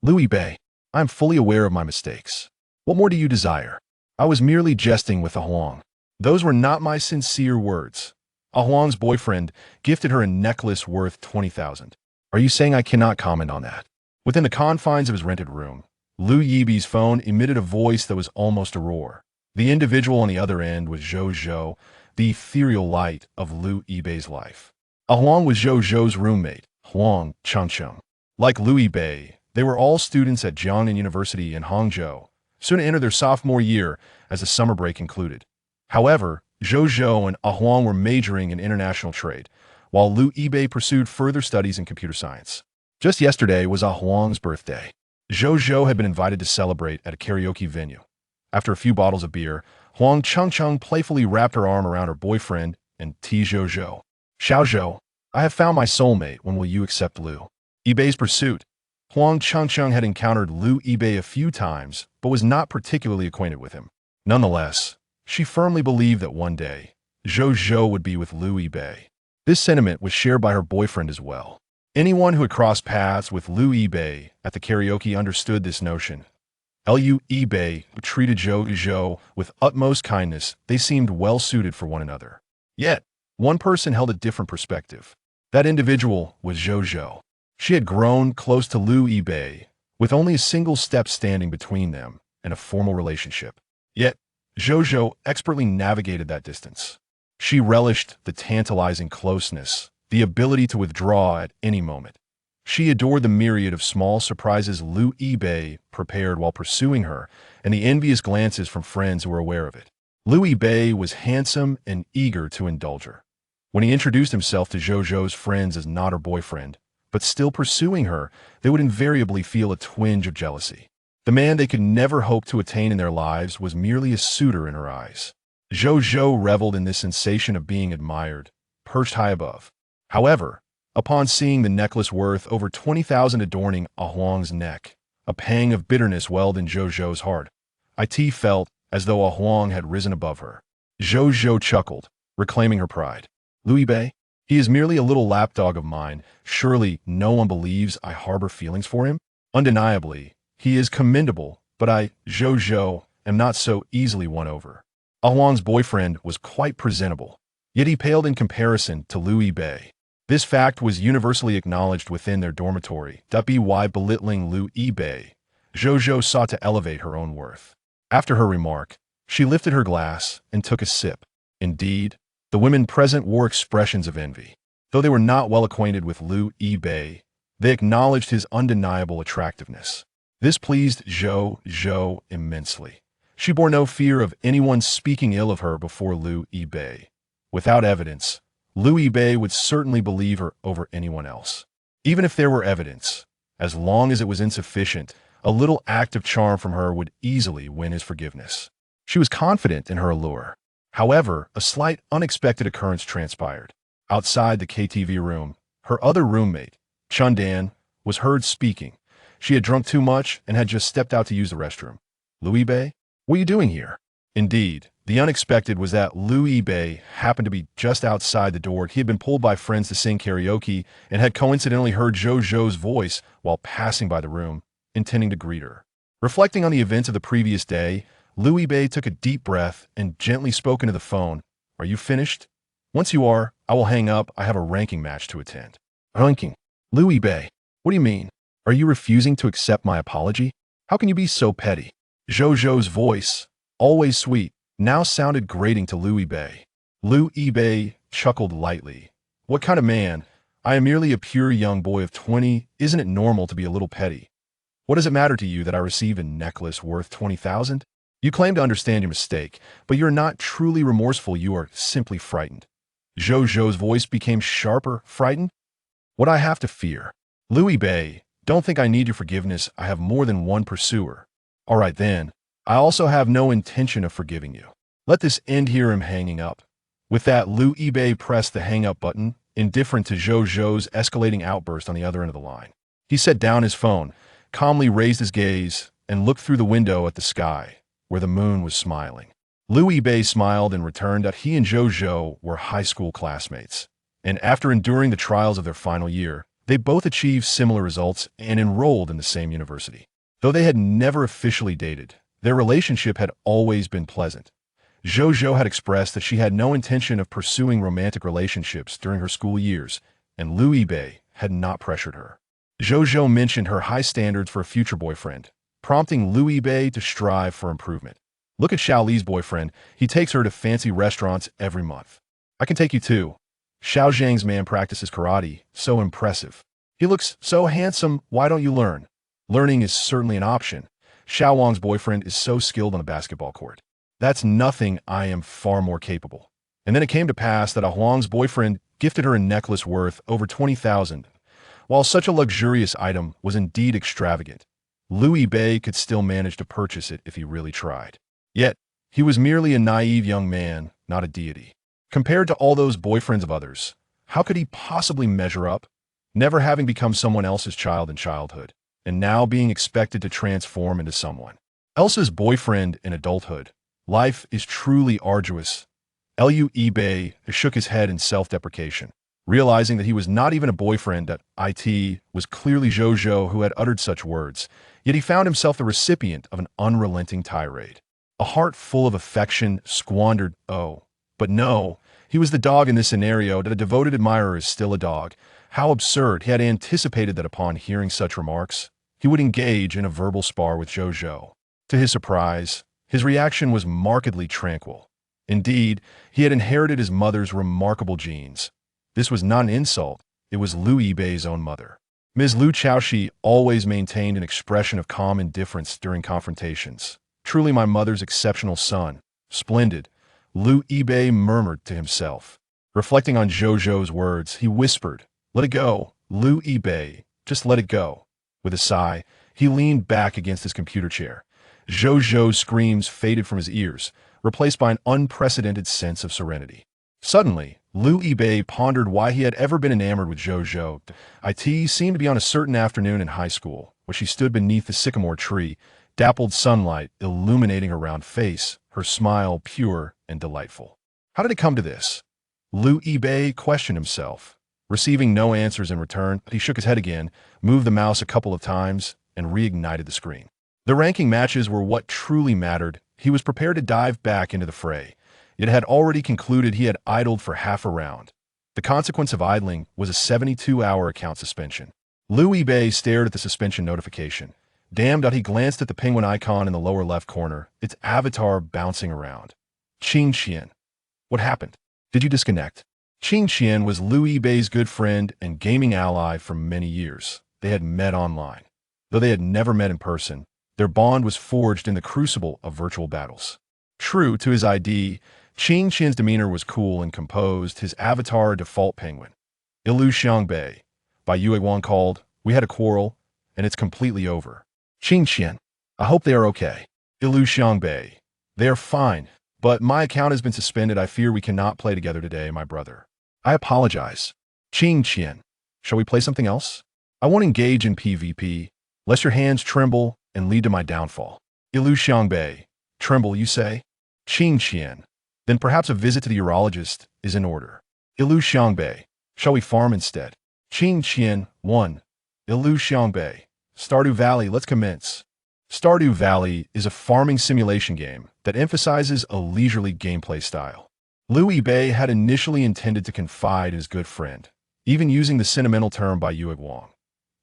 Louis Bay, I am fully aware of my mistakes. What more do you desire? I was merely jesting with Ahuang. Those were not my sincere words. Ahuang's boyfriend gifted her a necklace worth 20,000. Are you saying I cannot comment on that? Within the confines of his rented room, Liu Yibi's phone emitted a voice that was almost a roar. The individual on the other end was Zhou Zhou, the ethereal light of Liu Yibei's life. Ahuang was Zhou Zhou's roommate, Huang Changcheng. Like Liu Yibei, they were all students at Jiangnan University in Hangzhou, soon to enter their sophomore year as the summer break concluded. However, Zhou Zhou and Ahuang were majoring in international trade, while Liu Yibei pursued further studies in computer science. Just yesterday was Ahuang's birthday. Zhou Zhou had been invited to celebrate at a karaoke venue. After a few bottles of beer, Huang Changcheng playfully wrapped her arm around her boyfriend and teased Zhou Zhou. Xiao Zhou, I have found my soulmate. When will you accept Liu Yibei's pursuit? Huang Changcheng had encountered Liu Yibei a few times, but was not particularly acquainted with him. Nonetheless, she firmly believed that one day, Zhou Zhou would be with Liu Yibei. This sentiment was shared by her boyfriend as well. Anyone who had crossed paths with Liu Yibei at the karaoke understood this notion. Liu Yibei treated Zhou Zhou with utmost kindness. They seemed well suited for one another. Yet, one person held a different perspective. That individual was Zhou Zhou. She had grown close to Liu Yibei, with only a single step standing between them and a formal relationship. Yet, Zhou Zhou expertly navigated that distance. She relished the tantalizing closeness, the ability to withdraw at any moment. She adored the myriad of small surprises Liu Yibei prepared while pursuing her, and the envious glances from friends who were aware of it. Liu Yibei was handsome and eager to indulge her. When he introduced himself to Zhou Zhou's friends as not her boyfriend, but still pursuing her, they would invariably feel a twinge of jealousy. The man they could never hope to attain in their lives was merely a suitor in her eyes. Zhou Zhou reveled in this sensation of being admired, perched high above. However, upon seeing the necklace worth over 20,000 adorning Ahuang's neck, a pang of bitterness welled in Zhou Zhou's heart. It felt as though Ahuang had risen above her. Zhou Zhou chuckled, reclaiming her pride. Liu Bei, he is merely a little lapdog of mine. Surely no one believes I harbor feelings for him? Undeniably, he is commendable, but I, Zhou Zhou, am not so easily won over. Ahuang's boyfriend was quite presentable, yet he paled in comparison to Liu Yibei. This fact was universally acknowledged within their dormitory. By belittling Liu Yibei, Zhou Zhou sought to elevate her own worth. After her remark, she lifted her glass and took a sip. Indeed, the women present wore expressions of envy. Though they were not well acquainted with Liu Yibei, they acknowledged his undeniable attractiveness. This pleased Zhou Zhou immensely. She bore no fear of anyone speaking ill of her before Liu Yibei. Without evidence, Liu Yibei would certainly believe her over anyone else. Even if there were evidence, as long as it was insufficient, a little act of charm from her would easily win his forgiveness. She was confident in her allure. However, a slight unexpected occurrence transpired. Outside the KTV room, her other roommate, Chun Dan, was heard speaking. She had drunk too much and had just stepped out to use the restroom. Liu Yibei, what are you doing here? Indeed, the unexpected was that Liu Yibei happened to be just outside the door. He had been pulled by friends to sing karaoke and had coincidentally heard Zhou Zhou's voice while passing by the room, intending to greet her. Reflecting on the events of the previous day, Liu Yibei took a deep breath and gently spoke into the phone. Are you finished? Once you are, I will hang up. I have a ranking match to attend. Ranking? Liu Yibei, what do you mean? Are you refusing to accept my apology? How can you be so petty? Zhou Zhou's voice, always sweet, now sounded grating to Liu Yibei. Liu Yibei chuckled lightly. What kind of man? I am merely a pure young boy of 20. Isn't it normal to be a little petty? What does it matter to you that I receive a necklace worth 20,000? You claim to understand your mistake, but you're not truly remorseful. You are simply frightened. Zhou Zhou's voice became sharper. Frightened? What I have to fear? Liu Yibei, don't think I need your forgiveness. I have more than one pursuer. All right then. I also have no intention of forgiving you. Let this end here. I'm hanging up. With that, Liu Yibei pressed the hang-up button, indifferent to Zhou Zhou's escalating outburst on the other end of the line. He set down his phone, calmly raised his gaze, and looked through the window at the sky, where the moon was smiling. Liu Yibei smiled and returned that he and Zhou Zhou were high school classmates, and after enduring the trials of their final year, They both achieved similar results and enrolled in the same university. Though they had never officially dated, their relationship had always been pleasant. Jojo had expressed that she had no intention of pursuing romantic relationships during her school years, and Liu Yibei had not pressured her. Jojo mentioned her high standards for a future boyfriend, prompting Liu Yibei to strive for improvement. Look at Xiao Li's boyfriend. He takes her to fancy restaurants every month. I can take you too. Xiao Zhang's man practices karate. So impressive. He looks so handsome. Why don't you learn? Learning is certainly an option. Xiao Wang's boyfriend is so skilled on the basketball court. That's nothing. I am far more capable. And then it came to pass that Huang's boyfriend gifted her a necklace worth over 20,000. While such a luxurious item was indeed extravagant, Liu Yibei could still manage to purchase it if he really tried. Yet, he was merely a naive young man, not a deity. Compared to all those boyfriends of others, how could he possibly measure up? Never having become someone else's child in childhood, and now being expected to transform into someone else's boyfriend in adulthood. Life is truly arduous. Liu Yibei shook his head in self-deprecation, realizing that he was not even a boyfriend. That it was clearly Jojo who had uttered such words, yet he found himself the recipient of an unrelenting tirade. A heart full of affection squandered. Oh, but no, he was the dog in this scenario. That a devoted admirer is still a dog. How absurd. He had anticipated that upon hearing such remarks, he would engage in a verbal spar with Jojo. To his surprise, his reaction was markedly tranquil. Indeed, he had inherited his mother's remarkable genes. This was not an insult, it was Liu Yibei's own mother. Ms. Liu Chaoshi always maintained an expression of calm indifference during confrontations. Truly my mother's exceptional son. Splendid, Liu Yibei murmured to himself. Reflecting on Jojo's words, he whispered, "Let it go, Liu Yibei, just let it go." With a sigh, he leaned back against his computer chair. Jojo's screams faded from his ears, replaced by an unprecedented sense of serenity. Suddenly, Liu Yibei pondered why he had ever been enamored with Jojo. It seemed to be on a certain afternoon in high school, where she stood beneath the sycamore tree, dappled sunlight illuminating her round face, her smile pure and delightful. How did it come to this? Liu Yibei questioned himself. Receiving no answers in return, he shook his head again, moved the mouse a couple of times, and reignited the screen. The ranking matches were what truly mattered. He was prepared to dive back into the fray. It had already concluded he had idled for half a round. The consequence of idling was a 72-hour account suspension. Liu Yibei stared at the suspension notification. Damned, he glanced at the penguin icon in the lower left corner, its avatar bouncing around. Qing Qian. What happened? Did you disconnect? Qing Qian was Liu Yibei's good friend and gaming ally for many years. They had met online. Though they had never met in person, their bond was forged in the crucible of virtual battles. True to his ID, Qing Qian's demeanor was cool and composed, his avatar a default penguin. Ilu Xiangbei, by Yue Wang called, "We had a quarrel, and it's completely over." Qing Qian, I hope they are okay. Ilu Xiangbei, they are fine, but my account has been suspended. I fear we cannot play together today, my brother. I apologize. Qing Qian, shall we play something else? I won't engage in PvP, lest your hands tremble and lead to my downfall. Ilu Xiangbei, tremble, you say? Qing Qian, then perhaps a visit to the urologist is in order. Ilu Xiangbei, shall we farm instead? Qing Qian, 1. Ilu Xiangbei, Stardew Valley, let's commence. Stardew Valley is a farming simulation game that emphasizes a leisurely gameplay style. Liu Yibei had initially intended to confide in his good friend, even using the sentimental term by Yue Wang.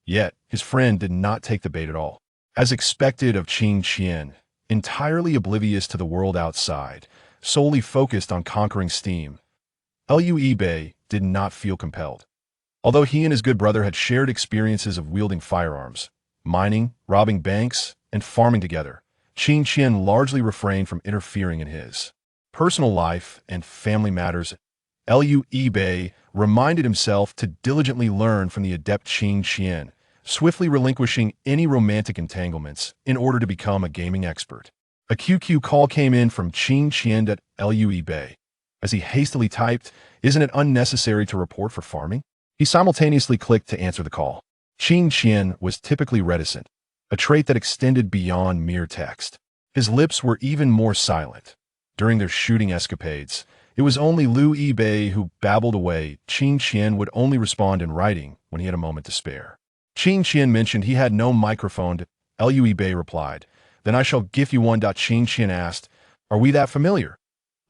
Yet, his friend did not take the bait at all. As expected of Qing Qian, entirely oblivious to the world outside, solely focused on conquering Steam, Liu Yibei did not feel compelled. Although he and his good brother had shared experiences of wielding firearms, mining, robbing banks, and farming together, Qing Qian largely refrained from interfering in his personal life and family matters. Liu Yibei reminded himself to diligently learn from the adept Qing Qian, swiftly relinquishing any romantic entanglements in order to become a gaming expert. A QQ call came in from Qing Qian at Liu Yibei. As he hastily typed, "Isn't it unnecessary to report for farming?" He simultaneously clicked to answer the call. Qing Qian was typically reticent, a trait that extended beyond mere text. His lips were even more silent. During their shooting escapades, It was only Liu Yibei who babbled away. Qin Qian would only respond in writing when he had a moment to spare. Qin Qian mentioned he had no microphone. Liu Yibei replied, "Then I shall give you one." Qin Qian asked, "Are we that familiar?"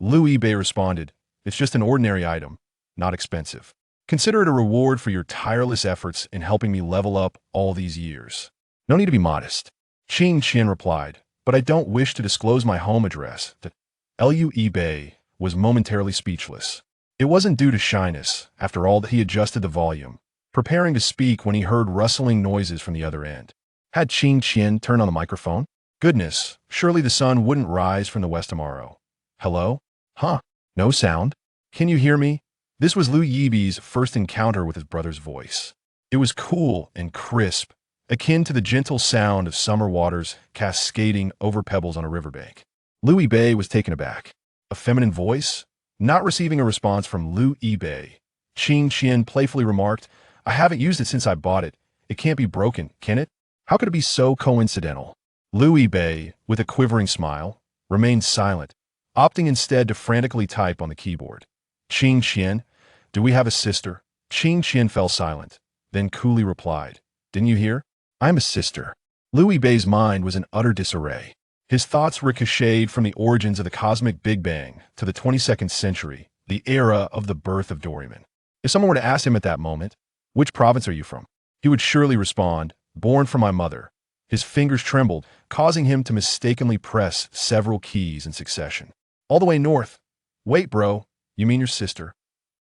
Liu Yibei responded, "It's just an ordinary item, not expensive. Consider it a reward for your tireless efforts in helping me level up all these years." "No need to be modest." Qin Qian replied, "But I don't wish to disclose my home address." Liu Yibei was momentarily speechless. It wasn't due to shyness, after all, that he adjusted the volume, preparing to speak when he heard rustling noises from the other end. Had Qin Qian turned on the microphone? Goodness, surely the sun wouldn't rise from the west tomorrow. "Hello? Huh? No sound? Can you hear me?" This was Liu Yibei's first encounter with his brother's voice. It was cool and crisp, akin to the gentle sound of summer waters cascading over pebbles on a riverbank. Liu Yibei was taken aback. A feminine voice? Not receiving a response from Liu Yibei, Qin Qian playfully remarked, "I haven't used it since I bought it. It can't be broken, can it? How could it be so coincidental?" Liu Yibei, with a quivering smile, remained silent, opting instead to frantically type on the keyboard. "Qin Qian, do we have a sister?" Qin Qian fell silent, then coolly replied, "Didn't you hear? I'm a sister." Liu Yibei's mind was in utter disarray. His thoughts ricocheted from the origins of the cosmic Big Bang to the 22nd century, the era of the birth of Doraemon. If someone were to ask him at that moment, "Which province are you from?" he would surely respond, "Born from my mother." His fingers trembled, causing him to mistakenly press several keys in succession. "All the way north." "Wait, bro, you mean your sister?"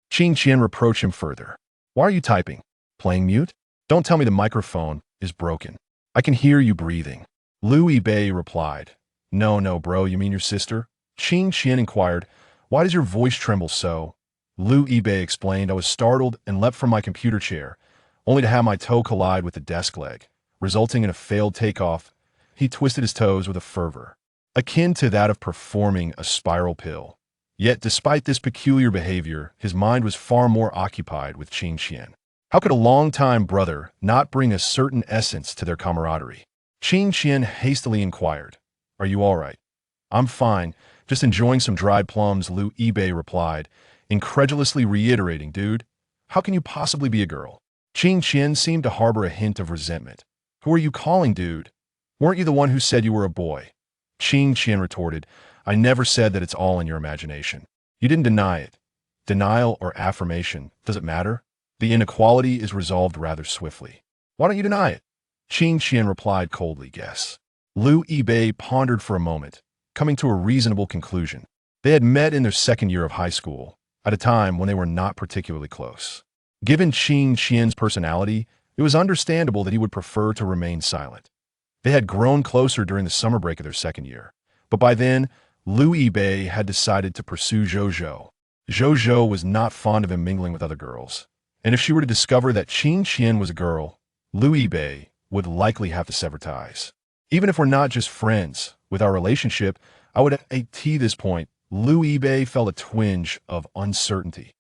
Qin Qian reproached him further. "Why are you typing? Playing mute? Don't tell me the microphone is broken. I can hear you breathing." Liu Yibei replied, No, bro, you mean your sister?" Qin Qian inquired, "Why does your voice tremble so?" Liu Yibei explained, "I was startled and leapt from my computer chair, only to have my toe collide with the desk leg, resulting in a failed takeoff." He twisted his toes with a fervor, akin to that of performing a spiral pill. Yet, despite this peculiar behavior, his mind was far more occupied with Qin Qian. How could a longtime brother not bring a certain essence to their camaraderie? Qin Qian hastily inquired, "Are you all right?" "I'm fine, just enjoying some dried plums," Liu Yibei replied, incredulously reiterating, "Dude, how can you possibly be a girl?" Qin Qian seemed to harbor a hint of resentment. "Who are you calling dude? Weren't you the one who said you were a boy?" Qin Qian retorted, "I never said that. It's all in your imagination. You didn't deny it. Denial or affirmation, does it matter? The inequality is resolved rather swiftly. Why don't you deny it?" Qin Qian replied coldly, "Guess." Liu Yibei pondered for a moment, coming to a reasonable conclusion. They had met in their second year of high school, at a time when they were not particularly close. Given Qin Qian's personality, it was understandable that he would prefer to remain silent. They had grown closer during the summer break of their second year, but by then, Liu Yibei had decided to pursue Zhou. Zhou was not fond of him mingling with other girls, and if she were to discover that Qin Qian was a girl, Liu Yibei would likely have to sever ties. "Even if we're not just friends, with our relationship, I would at this point." Liu Yibei felt a twinge of uncertainty.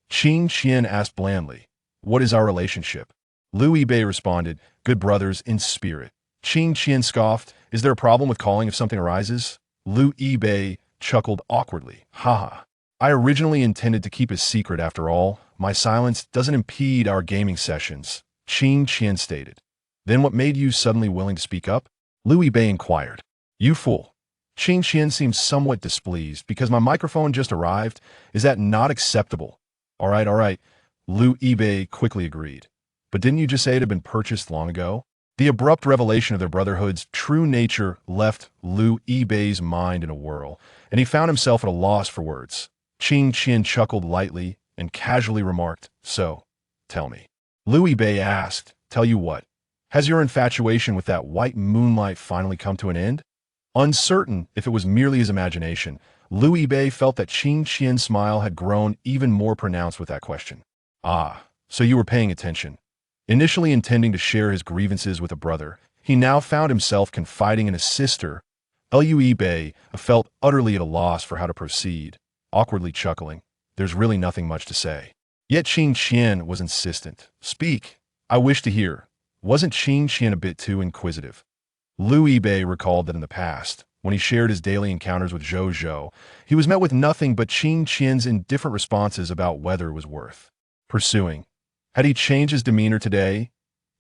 Qin Qian asked blandly, "What is our relationship?" Liu Yibei responded, "Good brothers in spirit." Qin Qian scoffed, "Is there a problem with calling if something arises?" Liu Yibei chuckled awkwardly, "Haha. I originally intended to keep a secret after all. My silence doesn't impede our gaming sessions," Qin Qian stated. "Then what made you suddenly willing to speak up?" Liu Yibei inquired. "You fool." Qin Qian seemed somewhat displeased. "Because my microphone just arrived? Is that not acceptable?" All right, Liu Yibei quickly agreed. "But didn't you just say it had been purchased long ago?" The abrupt revelation of their brotherhood's true nature left Liu Yibei's mind in a whirl, and he found himself at a loss for words. Qin Qian chuckled lightly and casually remarked, "So, tell me." Liu Yibei asked, "Tell you what? Has your infatuation with that white moonlight finally come to an end?" Uncertain if it was merely his imagination, Liu Yibei felt that Qin Qian's smile had grown even more pronounced with that question. "Ah, so you were paying attention." Initially intending to share his grievances with a brother, he now found himself confiding in a sister. Liu Yibei felt utterly at a loss for how to proceed, awkwardly chuckling, "There's really nothing much to say." Yet Qin Qian was insistent. "Speak. I wish to hear." Wasn't Qin Qian a bit too inquisitive? Liu Yibei recalled that in the past, When he shared his daily encounters with Zhou Zhou, he was met with nothing but Qing Qian's indifferent responses about whether it was worth pursuing. Had he changed his demeanor today?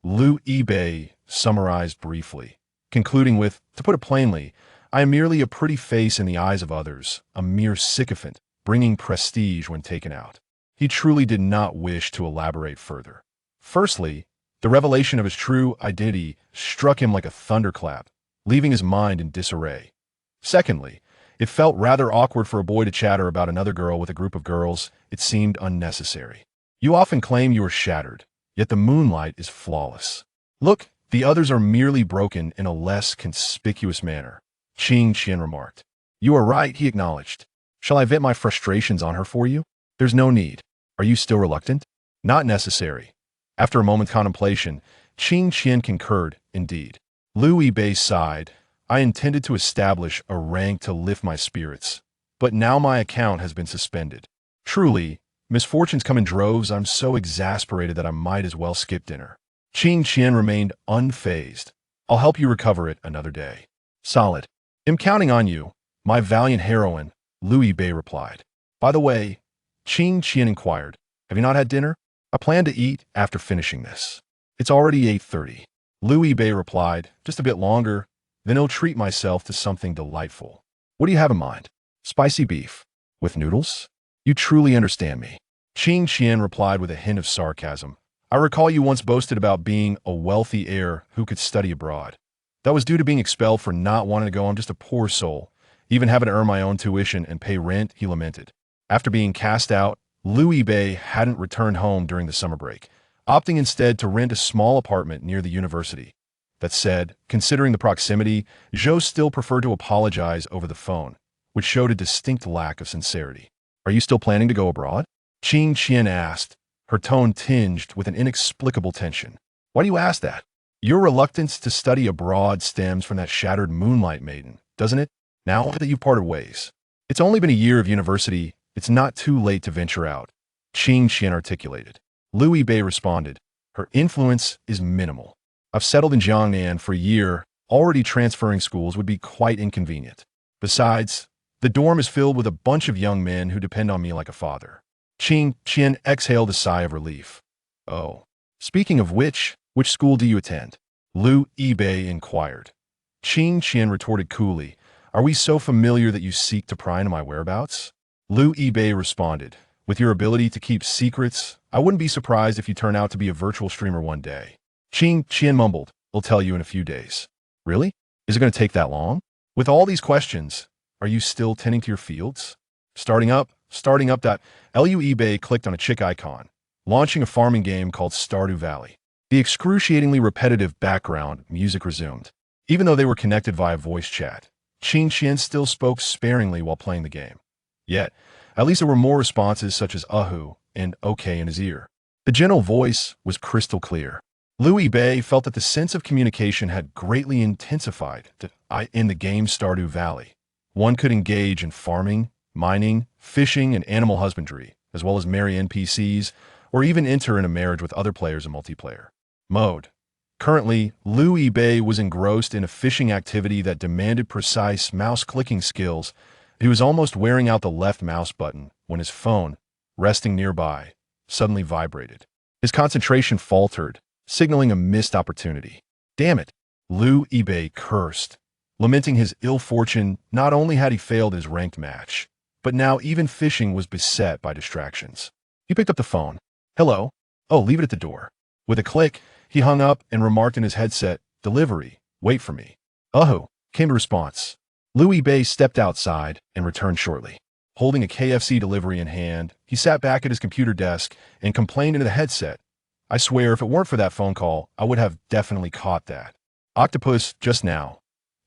Liu Yibei summarized briefly, concluding with, to put it plainly, I am merely a pretty face in the eyes of others, a mere sycophant, bringing prestige when taken out. He truly did not wish to elaborate further. Firstly, the revelation of his true identity struck him like a thunderclap, leaving his mind in disarray. Secondly, it felt rather awkward for a boy to chatter about another girl with a group of girls. It seemed unnecessary. You often claim you are shattered, yet the moonlight is flawless. Look, the others are merely broken in a less conspicuous manner, Qing Qian remarked. You are right, he acknowledged. Shall I vent my frustrations on her for you? There's no need. Are you still reluctant? Not necessary. After a moment's contemplation, Qing Qian concurred, indeed. Liu Yibei sighed. I intended to establish a rank to lift my spirits, but now my account has been suspended. Truly, misfortunes come in droves. I'm so exasperated that I might as well skip dinner. Qing Qian remained unfazed. I'll help you recover it another day. Solid. I'm counting on you, my valiant heroine, Liu Yibei replied. By the way, Qing Qian inquired, have you not had dinner? I plan to eat after finishing this. It's already 8:30. Liu Yibei replied, just a bit longer, then I'll treat myself to something delightful. What do you have in mind? Spicy beef. With noodles? You truly understand me. Qing Qian replied with a hint of sarcasm. I recall you once boasted about being a wealthy heir who could study abroad. That was due to being expelled for not wanting to go. I'm just a poor soul. Even having to earn my own tuition and pay rent, he lamented. After being cast out, Liu Yibei hadn't returned home during the summer break, opting instead to rent a small apartment near the university. That said, considering the proximity, Zhou still preferred to apologize over the phone, which showed a distinct lack of sincerity. Are you still planning to go abroad? Qing Qian asked, her tone tinged with an inexplicable tension. Why do you ask that? Your reluctance to study abroad stems from that shattered moonlight maiden, doesn't it? Now that you've parted ways. It's only been a year of university. It's not too late to venture out, Qing Qian articulated. Liu Yibei responded, her influence is minimal. I've settled in Jiangnan for a year. Already transferring schools would be quite inconvenient. Besides, the dorm is filled with a bunch of young men who depend on me like a father. Qing Qian exhaled a sigh of relief. Oh. Speaking of which school do you attend? Liu Yibei inquired. Qing Qian retorted coolly, are we so familiar that you seek to pry into my whereabouts? Liu Yibei responded, with your ability to keep secrets, I wouldn't be surprised if you turn out to be a virtual streamer one day. Qing Qian mumbled, I'll tell you in a few days. Really? Is it going to take that long? With all these questions, are you still tending to your fields? Starting up. Liu Yibei clicked on a chick icon, launching a farming game called Stardew Valley. The excruciatingly repetitive background music resumed. Even though they were connected via voice chat, Qing Qian still spoke sparingly while playing the game. Yet, at least there were more responses such as "Ahu" and "Okay" in his ear. The general voice was crystal clear. Liu Yibei felt that the sense of communication had greatly intensified in the game Stardew Valley. One could engage in farming, mining, fishing, and animal husbandry, as well as marry NPCs, or even enter in a marriage with other players in multiplayer mode. Currently, Liu Yibei was engrossed in a fishing activity that demanded precise mouse-clicking skills. He was almost wearing out the left mouse button when his phone, resting nearby, suddenly vibrated. His concentration faltered, signaling a missed opportunity. Damn it, Liu Yibei cursed, lamenting his ill fortune. Not only had he failed his ranked match, but now even fishing was beset by distractions. He picked up the phone. Hello? Oh, leave it at the door. With a click, he hung up and remarked in his headset, delivery, wait for me. Ahu, came a response. Liu Yibei stepped outside and returned shortly. Holding a KFC delivery in hand, he sat back at his computer desk and complained into the headset. I swear if it weren't for that phone call, I would have definitely caught that. Octopus, just now.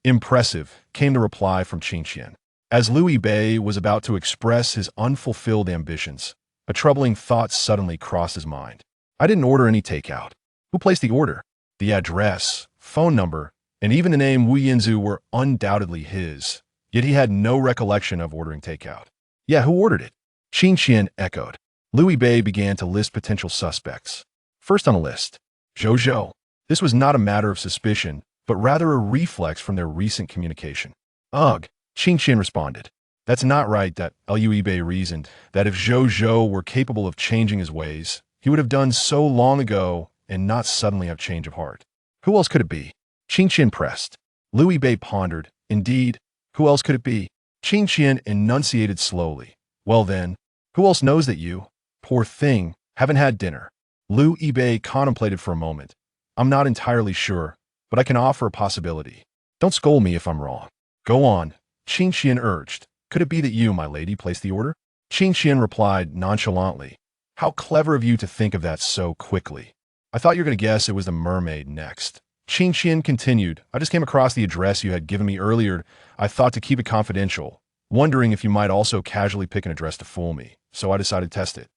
Impressive, came the reply from Qing Qian. As Liu Yibei was about to express his unfulfilled ambitions, a troubling thought suddenly crossed his mind. I didn't order any takeout. Who placed the order? The address, phone number, and even the name Wu Yinzu were undoubtedly his, yet he had no recollection of ordering takeout. Yeah, who ordered it? Qing Qian echoed. Liu Yibei began to list potential suspects. First on the list, Zhou Zhou. This was not a matter of suspicion, but rather a reflex from their recent communication. Ugh, Qing Qian responded. That's not right. That Liu Bei reasoned that if Zhou Zhou were capable of changing his ways, he would have done so long ago and not suddenly have change of heart. Who else could it be? Qing Qian pressed. Liu Bei pondered. Indeed, who else could it be? Qing Qian enunciated slowly. Well then, who else knows that you, poor thing, haven't had dinner? Liu Bei contemplated for a moment. I'm not entirely sure, but I can offer a possibility. Don't scold me if I'm wrong. Go on, Qing Qian urged. Could it be that you, my lady, placed the order? Qing Qian replied nonchalantly. How clever of you to think of that so quickly. I thought you were going to guess it was the mermaid next. Qing Qian continued. I just came across the address you had given me earlier. I thought to keep it confidential, wondering if you might also casually pick an address to fool me, so I decided to test it.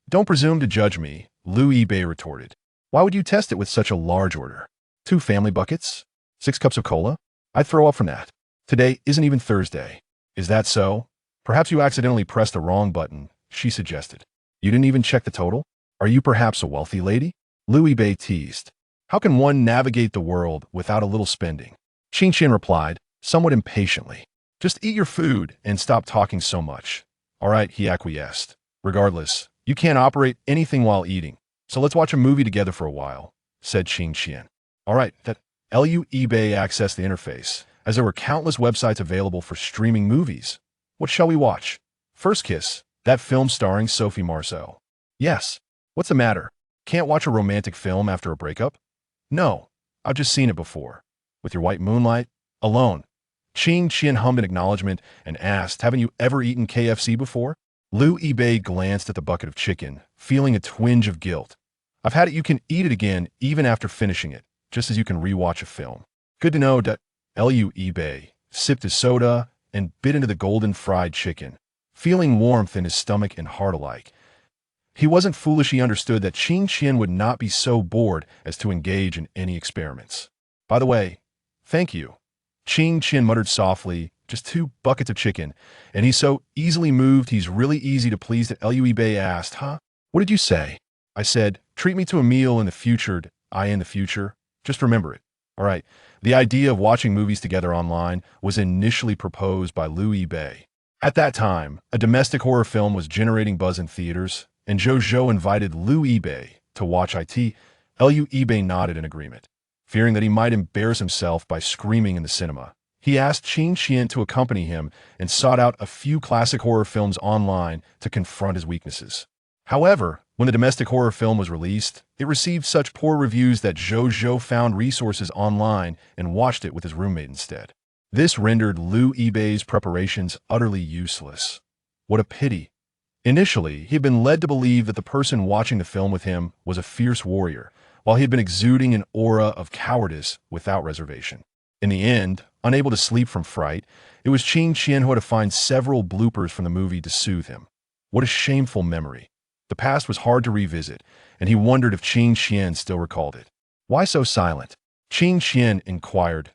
Don't presume to judge me, Liu Bei retorted. Why would you test it with such a large order? 2 family buckets? 6 cups of cola? I'd throw up from that. Today isn't even Thursday. Is that so? Perhaps you accidentally pressed the wrong button, she suggested. You didn't even check the total? Are you perhaps a wealthy lady? Liu Bei teased. How can one navigate the world without a little spending? Qing Qian replied, somewhat impatiently. Just eat your food and stop talking so much. All right, he acquiesced. Regardless, you can't operate anything while eating, so let's watch a movie together for a while, said Qing Qian. All right, that Liu Bei accessed the interface, as there were countless websites available for streaming movies. What shall we watch? First Kiss, that film starring Sophie Marceau. Yes. What's the matter? Can't watch a romantic film after a breakup? No, I've just seen it before. With your white moonlight? Alone. Qing Qian hummed in acknowledgement and asked, haven't you ever eaten KFC before? Liu Bei glanced at the bucket of chicken, feeling a twinge of guilt. I've had it. You can eat it again even after finishing it, just as you can rewatch a film. Good to know that Liu Bei sipped his soda and bit into the golden fried chicken, feeling warmth in his stomach and heart alike. He wasn't foolish. He understood that Qing Qian would not be so bored as to engage in any experiments. By the way, thank you. Qing Qian muttered softly, just 2 buckets of chicken, and he's so easily moved he's really easy to please. That Liu Bei asked, huh? What did you say? I said, treat me to a meal in the future. In the future. Just remember it. All right. The idea of watching movies together online was initially proposed by Liu Bei. At that time, a domestic horror film was generating buzz in theaters, and Zhou Zhou invited Liu Bei to watch it. Liu Bei nodded in agreement. Fearing that he might embarrass himself by screaming in the cinema, he asked Qing Qian to accompany him and sought out a few classic horror films online to confront his weaknesses. However, when the domestic horror film was released, it received such poor reviews that Zhou Zhou found resources online and watched it with his roommate instead. This rendered Liu Bei's preparations utterly useless. What a pity. Initially, he had been led to believe that the person watching the film with him was a fierce warrior, while he had been exuding an aura of cowardice without reservation. In the end, unable to sleep from fright, it was Qing Qian who had to find several bloopers from the movie to soothe him. What a shameful memory. The past was hard to revisit, and he wondered if Qing Qian still recalled it. Why so silent? Qing Qian inquired.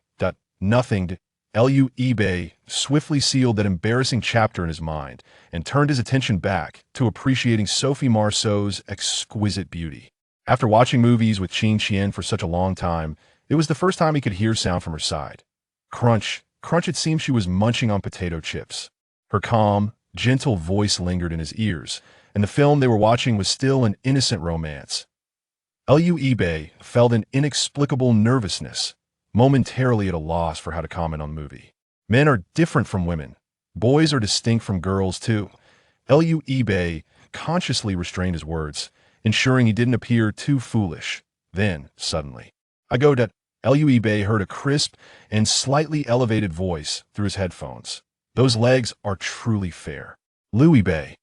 Nothing. Liu Bei swiftly sealed that embarrassing chapter in his mind and turned his attention back to appreciating Sophie Marceau's exquisite beauty. After watching movies with Qing Qian for such a long time, it was the first time he could hear sound from her side. Crunch, crunch. It seemed she was munching on potato chips. Her calm, gentle voice lingered in his ears, and the film they were watching was still an innocent romance. Liu Bei felt an inexplicable nervousness, momentarily at a loss for how to comment on the movie. Men are different from women. Boys are distinct from girls, too. Liu Bei consciously restrained his words, ensuring he didn't appear too foolish. Then, suddenly, Liu Bei heard a crisp and slightly elevated voice through his headphones. Those legs are truly fair. Liu Bei.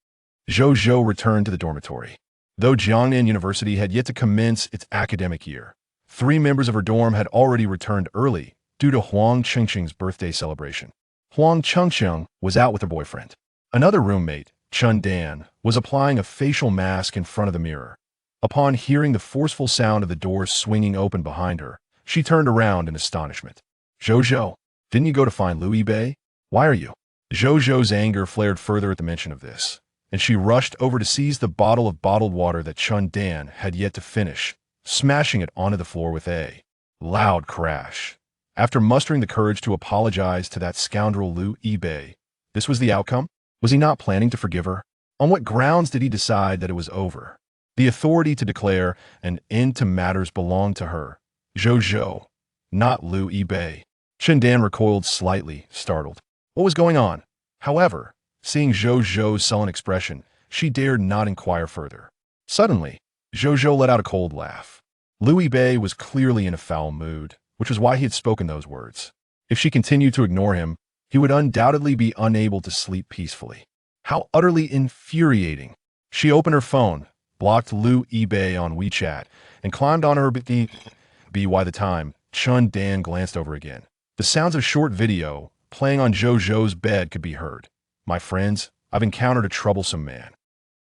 Zhou Zhou returned to the dormitory. Though Jiangnan University had yet to commence its academic year, 3 members of her dorm had already returned early due to Huang Chengqing's birthday celebration. Huang Chengqing was out with her boyfriend. Another roommate, Chun Dan, was applying a facial mask in front of the mirror. Upon hearing the forceful sound of the door swinging open behind her, she turned around in astonishment. Zhou Zhou, didn't you go to find Liu Bei? Why are you? Zhou Zhou's anger flared further at the mention of this, and she rushed over to seize the bottle of bottled water that Chun Dan had yet to finish, smashing it onto the floor with a loud crash. After mustering the courage to apologize to that scoundrel Liu Bei, this was the outcome? Was he not planning to forgive her? On what grounds did he decide that it was over? The authority to declare an end to matters belonged to her, Zhou Zhou, not Liu Bei. Chen Dan recoiled slightly, startled. What was going on? However, seeing Zhou Zhou's sullen expression, she dared not inquire further. Suddenly, Zhou Zhou let out a cold laugh. Liu Bei was clearly in a foul mood, which was why he had spoken those words. If she continued to ignore him, he would undoubtedly be unable to sleep peacefully. How utterly infuriating. She opened her phone, blocked Liu Bei on WeChat, and climbed on her by the time Chun Dan glanced over again. The sounds of short video playing on Zhou Zhou's bed could be heard. My friends, I've encountered a troublesome man.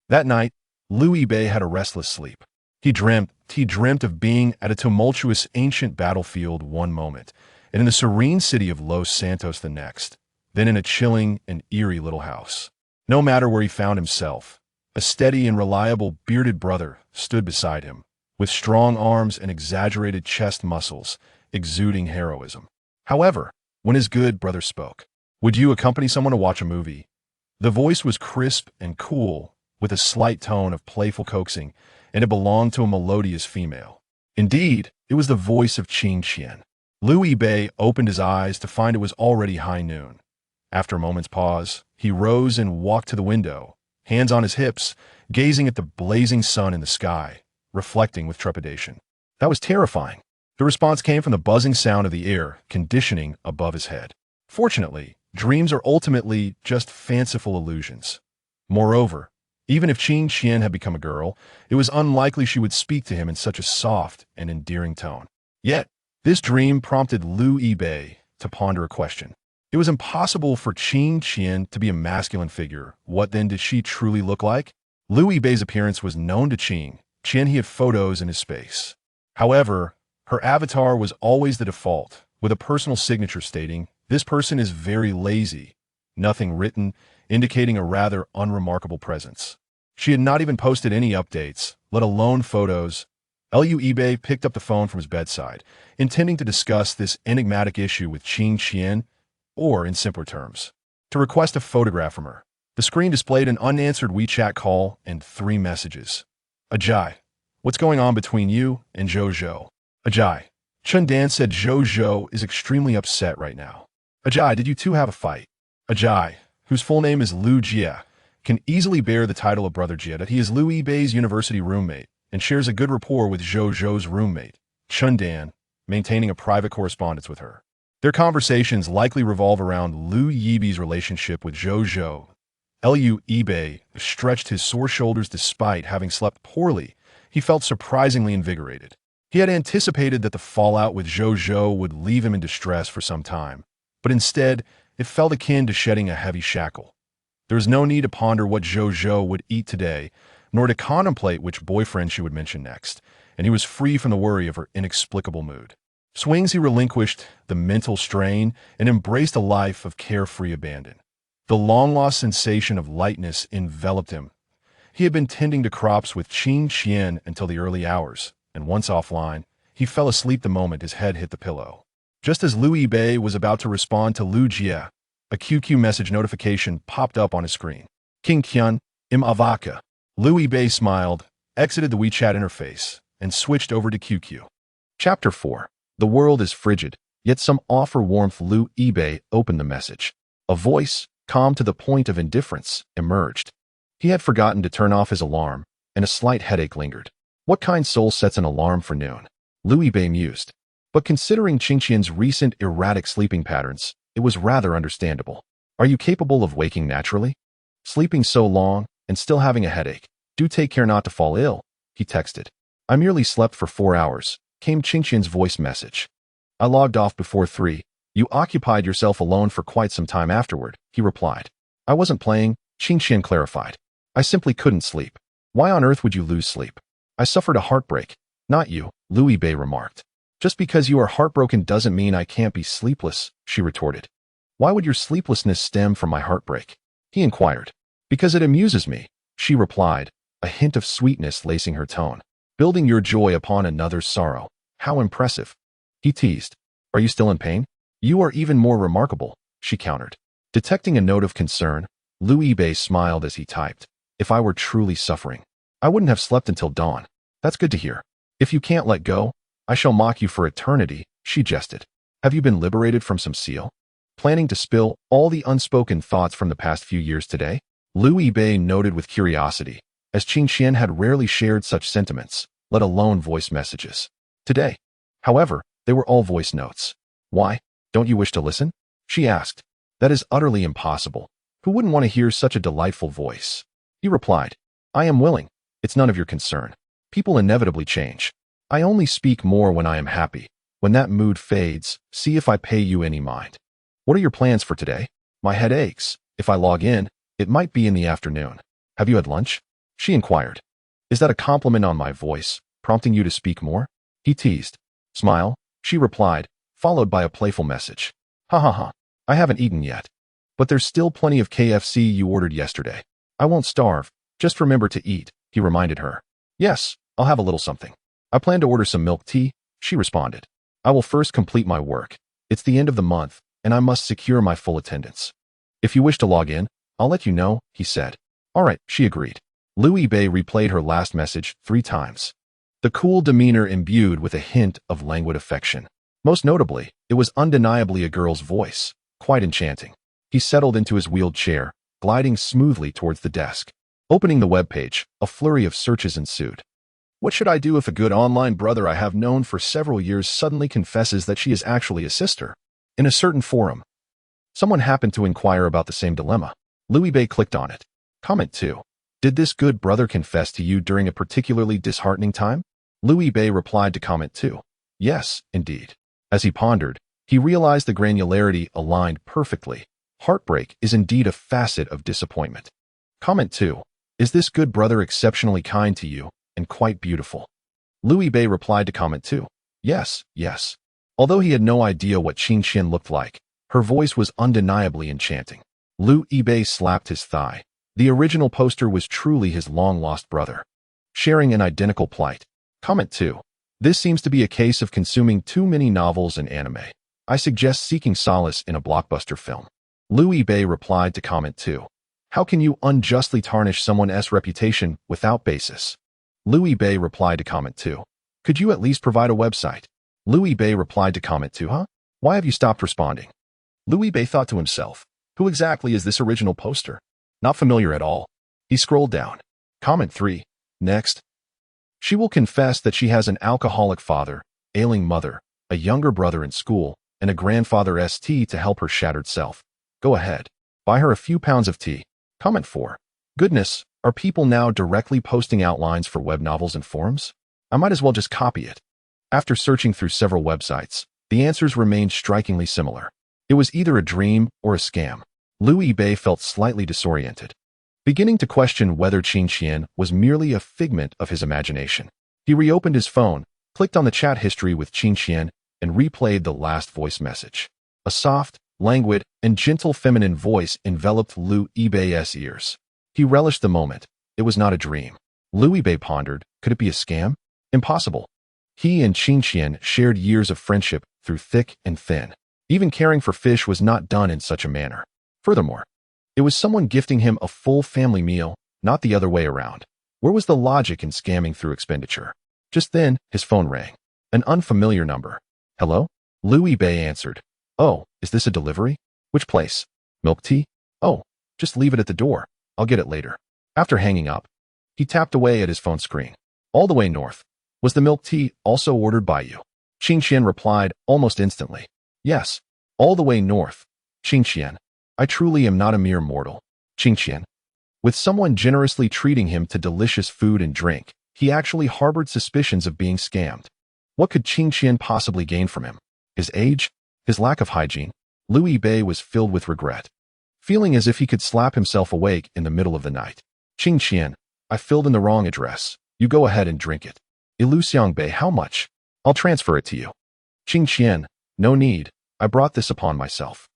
That night, Liu Bei had a restless sleep. He dreamt of being at a tumultuous ancient battlefield one moment, and in the serene city of Los Santos the next, then in a chilling and eerie little house. No matter where he found himself, a steady and reliable bearded brother stood beside him, with strong arms and exaggerated chest muscles, exuding heroism. However, when his good brother spoke, "Would you accompany someone to watch a movie?" The voice was crisp and cool, with a slight tone of playful coaxing, and it belonged to a melodious female. Indeed, it was the voice of Qing Qian. Liu Bei opened his eyes to find it was already high noon. After a moment's pause, he rose and walked to the window, hands on his hips, gazing at the blazing sun in the sky, reflecting with trepidation. That was terrifying. The response came from the buzzing sound of the air conditioning above his head. Fortunately, dreams are ultimately just fanciful illusions. Moreover, even if Qing Qian had become a girl, it was unlikely she would speak to him in such a soft and endearing tone. Yet, this dream prompted Liu Bei to ponder a question. It was impossible for Qing Qian to be a masculine figure. What then did she truly look like? Liu Bei's appearance was known to Qing. He had photos in his space. However, her avatar was always the default, with a personal signature stating, "This person is very lazy," nothing written, indicating a rather unremarkable presence. She had not even posted any updates, let alone photos. Liu Bei picked up the phone from his bedside, intending to discuss this enigmatic issue with Qing Qian, or in simpler terms, to request a photograph from her. The screen displayed an unanswered WeChat call and 3 messages. Ajay, what's going on between you and Zhou Zhou? Ajay, Chun Dan said Zhou Zhou is extremely upset right now. Ajay, did you two have a fight? Ajay, whose full name is Liu Jie, can easily bear the title of Brother Jie that he is Liu Bei's university roommate and shares a good rapport with Zhou Zhou's roommate, Chun Dan, maintaining a private correspondence with her. Their conversations likely revolve around Liu Yibi's relationship with Zhou Zhou. Liu Bei stretched his sore shoulders despite having slept poorly. He felt surprisingly invigorated. He had anticipated that the fallout with Zhou Zhou would leave him in distress for some time, but instead, it felt akin to shedding a heavy shackle. There was no need to ponder what Zhou Zhou would eat today, nor to contemplate which boyfriend she would mention next, and he was free from the worry of her inexplicable mood. Swings he relinquished the mental strain and embraced a life of carefree abandon. The long-lost sensation of lightness enveloped him. He had been tending to crops with Qing Qian until the early hours, and once offline, he fell asleep the moment his head hit the pillow. Just as Liu Bei was about to respond to Liu Jie, a QQ message notification popped up on his screen. King Qian, im avaka. Liu Bei smiled, exited the WeChat interface, and switched over to QQ. Chapter 4. The world is frigid, yet some offer warmth. Liu Bei opened the message. A voice, calm to the point of indifference, emerged. He had forgotten to turn off his alarm, and a slight headache lingered. What kind soul sets an alarm for noon? Liu Bei mused. But considering Qingqian's recent erratic sleeping patterns, it was rather understandable. Are you capable of waking naturally? Sleeping so long, and still having a headache. Do take care not to fall ill, he texted. I merely slept for 4 hours, came Qingqian's voice message. I logged off before 3. You occupied yourself alone for quite some time afterward, he replied. I wasn't playing, Qingqian clarified. I simply couldn't sleep. Why on earth would you lose sleep? I suffered a heartbreak. Not you, Liu Bei remarked. Just because you are heartbroken doesn't mean I can't be sleepless, she retorted. Why would your sleeplessness stem from my heartbreak? He inquired. Because it amuses me, she replied, a hint of sweetness lacing her tone. Building your joy upon another's sorrow. How impressive. He teased. Are you still in pain? You are even more remarkable, she countered. Detecting a note of concern, Liu Yibei smiled as he typed. If I were truly suffering, I wouldn't have slept until dawn. That's good to hear. If you can't let go, I shall mock you for eternity, she jested. Have you been liberated from some seal? Planning to spill all the unspoken thoughts from the past few years today? Liu Yibei noted with curiosity, as Qin Xian had rarely shared such sentiments, let alone voice messages. Today, however, they were all voice notes. Why? Don't you wish to listen? She asked. That is utterly impossible. Who wouldn't want to hear such a delightful voice? He replied, I am willing. It's none of your concern. People inevitably change. I only speak more when I am happy. When that mood fades, see if I pay you any mind. What are your plans for today? My head aches. If I log in, it might be in the afternoon. Have you had lunch? She inquired. Is that a compliment on my voice, prompting you to speak more? He teased. Smile, she replied, followed by a playful message. Ha ha ha. I haven't eaten yet. But there's still plenty of KFC you ordered yesterday. I won't starve. Just remember to eat, he reminded her. Yes, I'll have a little something. I plan to order some milk tea, she responded. I will first complete my work. It's the end of the month, and I must secure my full attendance. If you wish to log in, I'll let you know, he said. All right, she agreed. Liu Yibei replayed her last message 3 times. The cool demeanor imbued with a hint of languid affection. Most notably, it was undeniably a girl's voice, quite enchanting. He settled into his wheeled chair, gliding smoothly towards the desk. Opening the webpage, a flurry of searches ensued. What should I do if a good online brother I have known for several years suddenly confesses that she is actually a sister? In a certain forum, someone happened to inquire about the same dilemma. Liu Yibei clicked on it. Comment 2. Did this good brother confess to you during a particularly disheartening time? Liu Yibei replied to comment 2. Yes, indeed. As he pondered, he realized the granularity aligned perfectly. Heartbreak is indeed a facet of disappointment. Comment 2. Is this good brother exceptionally kind to you and quite beautiful? Liu Yibei replied to comment 2. Yes, yes. Although he had no idea what Qin Xian looked like, her voice was undeniably enchanting. Liu Yibei slapped his thigh. The original poster was truly his long-lost brother, sharing an identical plight. Comment 2. This seems to be a case of consuming too many novels and anime. I suggest seeking solace in a blockbuster film. Liu Yibei replied to comment 2. How can you unjustly tarnish someone's reputation without basis? Liu Yibei replied to comment 2. Could you at least provide a website? Liu Yibei replied to comment 2. Huh? Why have you stopped responding? Liu Yibei thought to himself. Who exactly is this original poster? Not familiar at all. He scrolled down. Comment 3. Next. She will confess that she has an alcoholic father, ailing mother, a younger brother in school, and a grandfather St to help her shattered self. Go ahead. Buy her a few pounds of tea. Comment 4. Goodness, are people now directly posting outlines for web novels and forums? I might as well just copy it. After searching through several websites, the answers remained strikingly similar. It was either a dream or a scam. Liu Yibei felt slightly disoriented, beginning to question whether Qin Xian was merely a figment of his imagination. He reopened his phone, clicked on the chat history with Qin Xian, and replayed the last voice message. A soft, languid, and gentle feminine voice enveloped Liu Yibei's ears. He relished the moment. It was not a dream. Liu Yibei pondered, could it be a scam? Impossible. He and Qin Xian shared years of friendship through thick and thin. Even caring for fish was not done in such a manner. Furthermore, it was someone gifting him a full family meal, not the other way around. Where was the logic in scamming through expenditure? Just then, his phone rang. An unfamiliar number. Hello? Liu Yibei answered. Oh, is this a delivery? Which place? Milk tea? Oh, just leave it at the door. I'll get it later. After hanging up, he tapped away at his phone screen. All the way north. Was the milk tea also ordered by you? Qin Xian replied almost instantly. Yes, all the way north. Qin Xian. I truly am not a mere mortal. Qin Xian. With someone generously treating him to delicious food and drink, he actually harbored suspicions of being scammed. What could Qin Xian possibly gain from him? His age? His lack of hygiene? Liu Yibei was filled with regret, feeling as if he could slap himself awake in the middle of the night. Qin Xian, I filled in the wrong address. You go ahead and drink it. Iluxiangbei, how much? I'll transfer it to you. Qin Xian, no need. I brought this upon myself.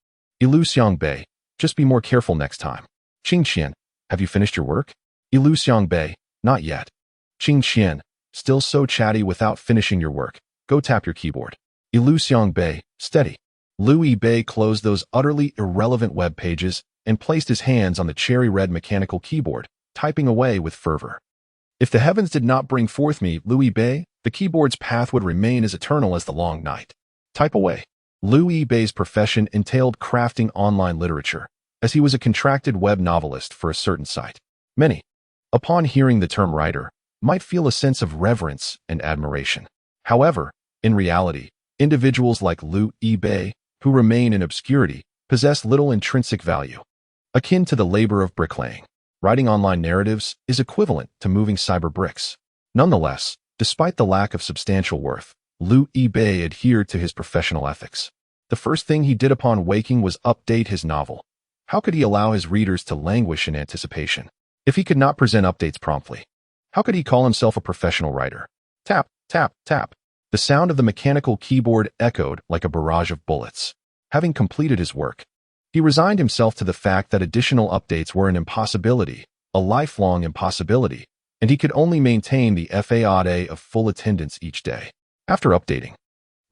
Iluxiangbei, just be more careful next time. Qin Xian, have you finished your work? Iluxiangbei, not yet. Qin Xian, still so chatty without finishing your work. Go tap your keyboard. Illusion Bei, steady. Louis Bei closed those utterly irrelevant web pages and placed his hands on the cherry-red mechanical keyboard, typing away with fervor. If the heavens did not bring forth me, Louis Bei, the keyboard's path would remain as eternal as the long night. Type away. Louis Bei's profession entailed crafting online literature, as he was a contracted web novelist for a certain site. Many, upon hearing the term writer, might feel a sense of reverence and admiration. However, in reality, individuals like Louis Bei, who remain in obscurity, possess little intrinsic value. Akin to the labor of bricklaying, writing online narratives is equivalent to moving cyber bricks. Nonetheless, despite the lack of substantial worth, Louis Bei adhered to his professional ethics. The first thing he did upon waking was update his novel. How could he allow his readers to languish in anticipation if he could not present updates promptly? How could he call himself a professional writer? Tap, tap, tap. The sound of the mechanical keyboard echoed like a barrage of bullets. Having completed his work, he resigned himself to the fact that additional updates were an impossibility, a lifelong impossibility, and he could only maintain the FAAD of full attendance each day. After updating,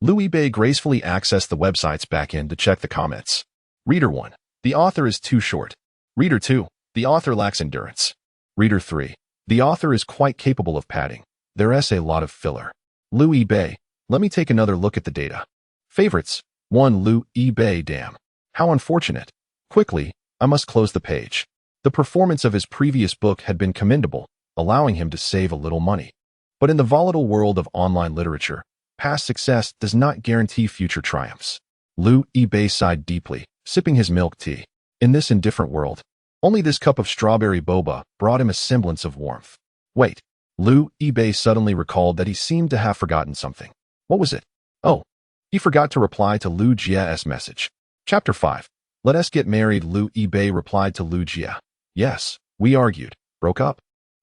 Louis Bei gracefully accessed the website's backend to check the comments. Reader 1. The author is too short. Reader 2. The author lacks endurance. Reader 3. The author is quite capable of padding. There's a lot of filler. Louis Bei. Let me take another look at the data. Favorites. 1. Louis Bei. Damn. How unfortunate. Quickly, I must close the page. The performance of his previous book had been commendable, allowing him to save a little money. But in the volatile world of online literature, past success does not guarantee future triumphs. Louis Bei sighed deeply, sipping his milk tea. In this indifferent world, only this cup of strawberry boba brought him a semblance of warmth. Wait. Louis Bei suddenly recalled that he seemed to have forgotten something. What was it? Oh, he forgot to reply to Lu Jia's message. Chapter 5. Let us get married. Louis Bei replied to Lu Jia. Yes, we argued, broke up,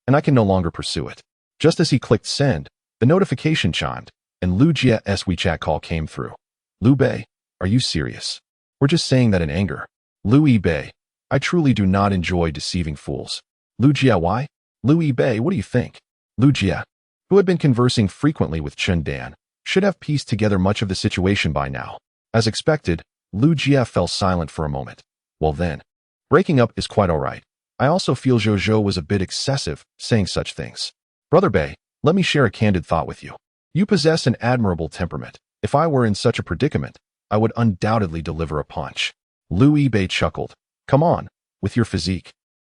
and I can no longer pursue it. Just as he clicked send, the notification chimed, and Lu Jia's WeChat call came through. Lu Bei, are you serious? We're just saying that in anger. Louis Bei, I truly do not enjoy deceiving fools. Lu Jia, why? Louis Bei, what do you think? Lu Jia, who had been conversing frequently with Chen Dan, should have pieced together much of the situation by now. As expected, Lu Jia fell silent for a moment. Well then, breaking up is quite all right. I also feel Zhou was a bit excessive, saying such things. Brother Bei, let me share a candid thought with you. You possess an admirable temperament. If I were in such a predicament, I would undoubtedly deliver a punch. Louis Bei chuckled. Come on, with your physique.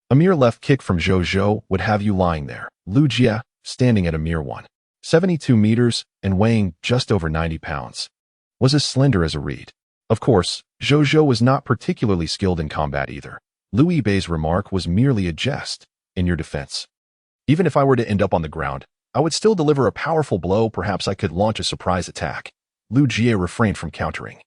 A mere left kick from Zhou would have you lying there. Lu Jia, standing at a mere 1.72 meters and weighing just over 90 pounds, was as slender as a reed. Of course, Zhou was not particularly skilled in combat either. Louis Bei's remark was merely a jest, in your defense. Even if I were to end up on the ground, I would still deliver a powerful blow. Perhaps I could launch a surprise attack. Lu Jia refrained from countering.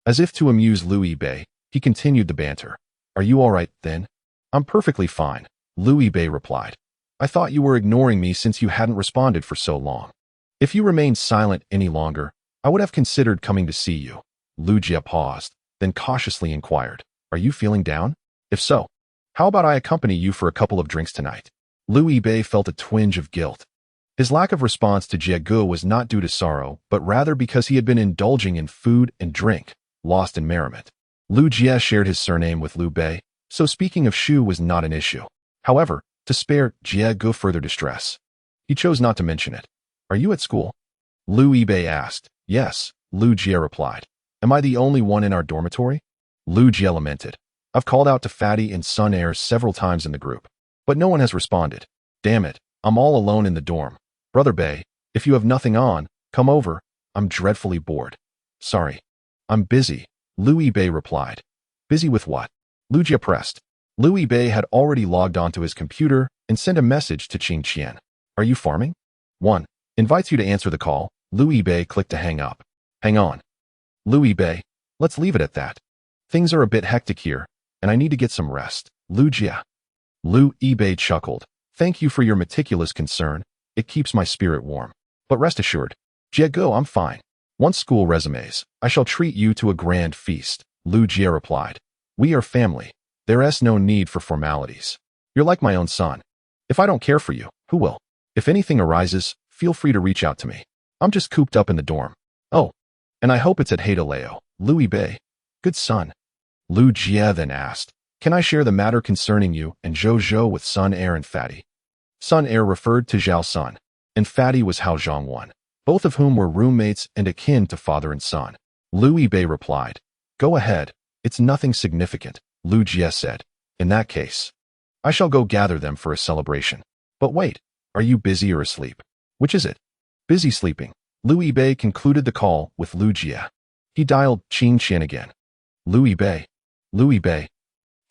As if to amuse Louis Bei, he continued the banter. Are you all right, then? I'm perfectly fine, Louis Bei replied. I thought you were ignoring me since you hadn't responded for so long. If you remained silent any longer, I would have considered coming to see you. Lu Jia paused, then cautiously inquired. Are you feeling down? If so, how about I accompany you for a couple of drinks tonight? Louis Bei felt a twinge of guilt. His lack of response to Jiegu was not due to sorrow, but rather because he had been indulging in food and drink, lost in merriment. Lu Jia shared his surname with Liu Bei, so speaking of Shu was not an issue. However, to spare Jiegu further distress, he chose not to mention it. Are you at school? Louis Bei asked. Yes, Lu Jia replied. Am I the only one in our dormitory? Lu Jia lamented. I've called out to Fatty and Sun Air several times in the group, but no one has responded. Damn it, I'm all alone in the dorm. Brother Bei, if you have nothing on, come over. I'm dreadfully bored. Sorry. I'm busy, Louis Bei replied. Busy with what? Lu Jia pressed. Louis Bei had already logged onto his computer and sent a message to Qing Qian. Are you farming? 1. Invites you to answer the call. Louis Bei clicked to hang up. Hang on. Louis Bei, let's leave it at that. Things are a bit hectic here, and I need to get some rest. Lu Jia. Louis Bei chuckled. Thank you for your meticulous concern. It keeps my spirit warm. But rest assured, Jiegu, I'm fine. Once school resumes, I shall treat you to a grand feast, Lu Jia replied. We are family. There's no need for formalities. You're like my own son. If I don't care for you, who will? If anything arises, feel free to reach out to me. I'm just cooped up in the dorm. Oh, And I hope it's at Hadaleo, Louis Bay. Good son. Lu Jie then asked, can I share the matter concerning you and Zhou Zhou with Sun Air and Fatty? Sun Air referred to Zhao Sun, and Fatty was Hao Zhongwan, both of whom were roommates and akin to father and son. Louis Bei replied, go ahead, it's nothing significant, Lu Jie said. In that case, I shall go gather them for a celebration. But wait, are you busy or asleep? Which is it? Busy sleeping. Louis Bei concluded the call with Lu Jie. He dialed Qing Qian again. Louis Bei. Louis Bei.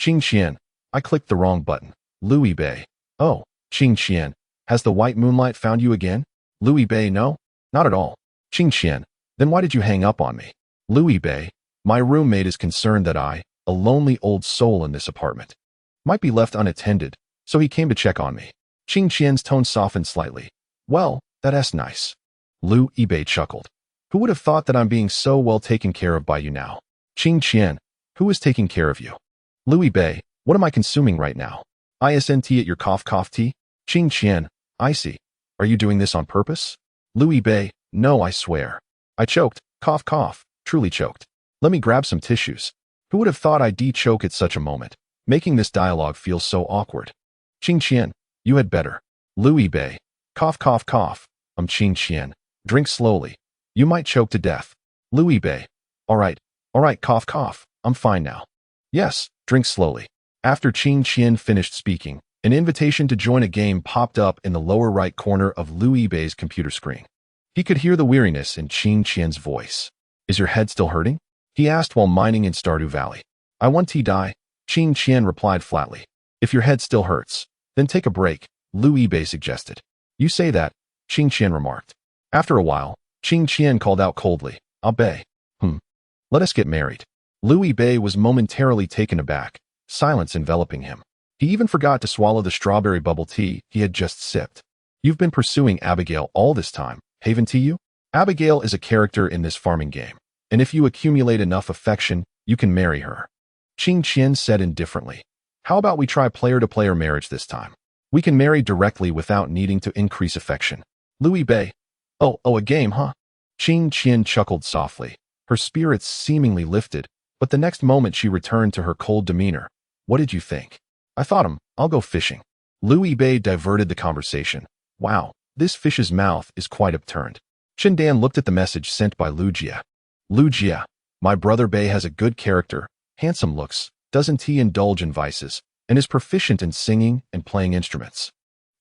Qing Qian. I clicked the wrong button. Louis Bei. Oh, Qing Qian. Has the white moonlight found you again? Louis Bei. No, not at all. Qing Qian. Then why did you hang up on me? Louis Bei. My roommate is concerned that I, a lonely old soul in this apartment, might be left unattended, so he came to check on me. Qing Qian's tone softened slightly. Well, that's nice. Lu Bei chuckled. Who would have thought that I'm being so well taken care of by you now? Qing Qian, who is taking care of you? Louis Bei, what am I consuming right now? ISNT at your cough tea? Qing Qian, I see. Are you doing this on purpose? Louis Bei, no, I swear. I choked, cough, truly choked. Let me grab some tissues. Who would have thought I'd choke at such a moment, making this dialogue feel so awkward? Qing Qian, you had better. Louis Bei, cough. Qing Qian, drink slowly. You might choke to death. Louis Bei, all right, cough. I'm fine now. Yes, drink slowly. After Qing Qian finished speaking, an invitation to join a game popped up in the lower right corner of Louis Bei's computer screen. He could hear the weariness in Qing Qian's voice. Is your head still hurting? He asked while mining in Stardew Valley. I want to die, Qing Qian replied flatly. If your head still hurts, then take a break, Louis Bei suggested. You say that, Qing Qian remarked. After a while, Qing Qian called out coldly, I'll Bei. Let us get married. Louis Bei was momentarily taken aback, silence enveloping him. He even forgot to swallow the strawberry bubble tea he had just sipped. You've been pursuing Abigail all this time, haven't you? Abigail is a character in this farming game, and if you accumulate enough affection, you can marry her. Qing Qian said indifferently. How about we try player-to-player marriage this time? We can marry directly without needing to increase affection. Louis Bei. Oh, a game, huh? Qing Qian chuckled softly. Her spirits seemingly lifted, but the next moment she returned to her cold demeanor. What did you think? I thought I'll go fishing. Louis Bei diverted the conversation. Wow, this fish's mouth is quite upturned. Chen Dan looked at the message sent by Lu Jie. Lu Jie, my brother Bei has a good character, handsome looks, doesn't he indulge in vices, and is proficient in singing and playing instruments.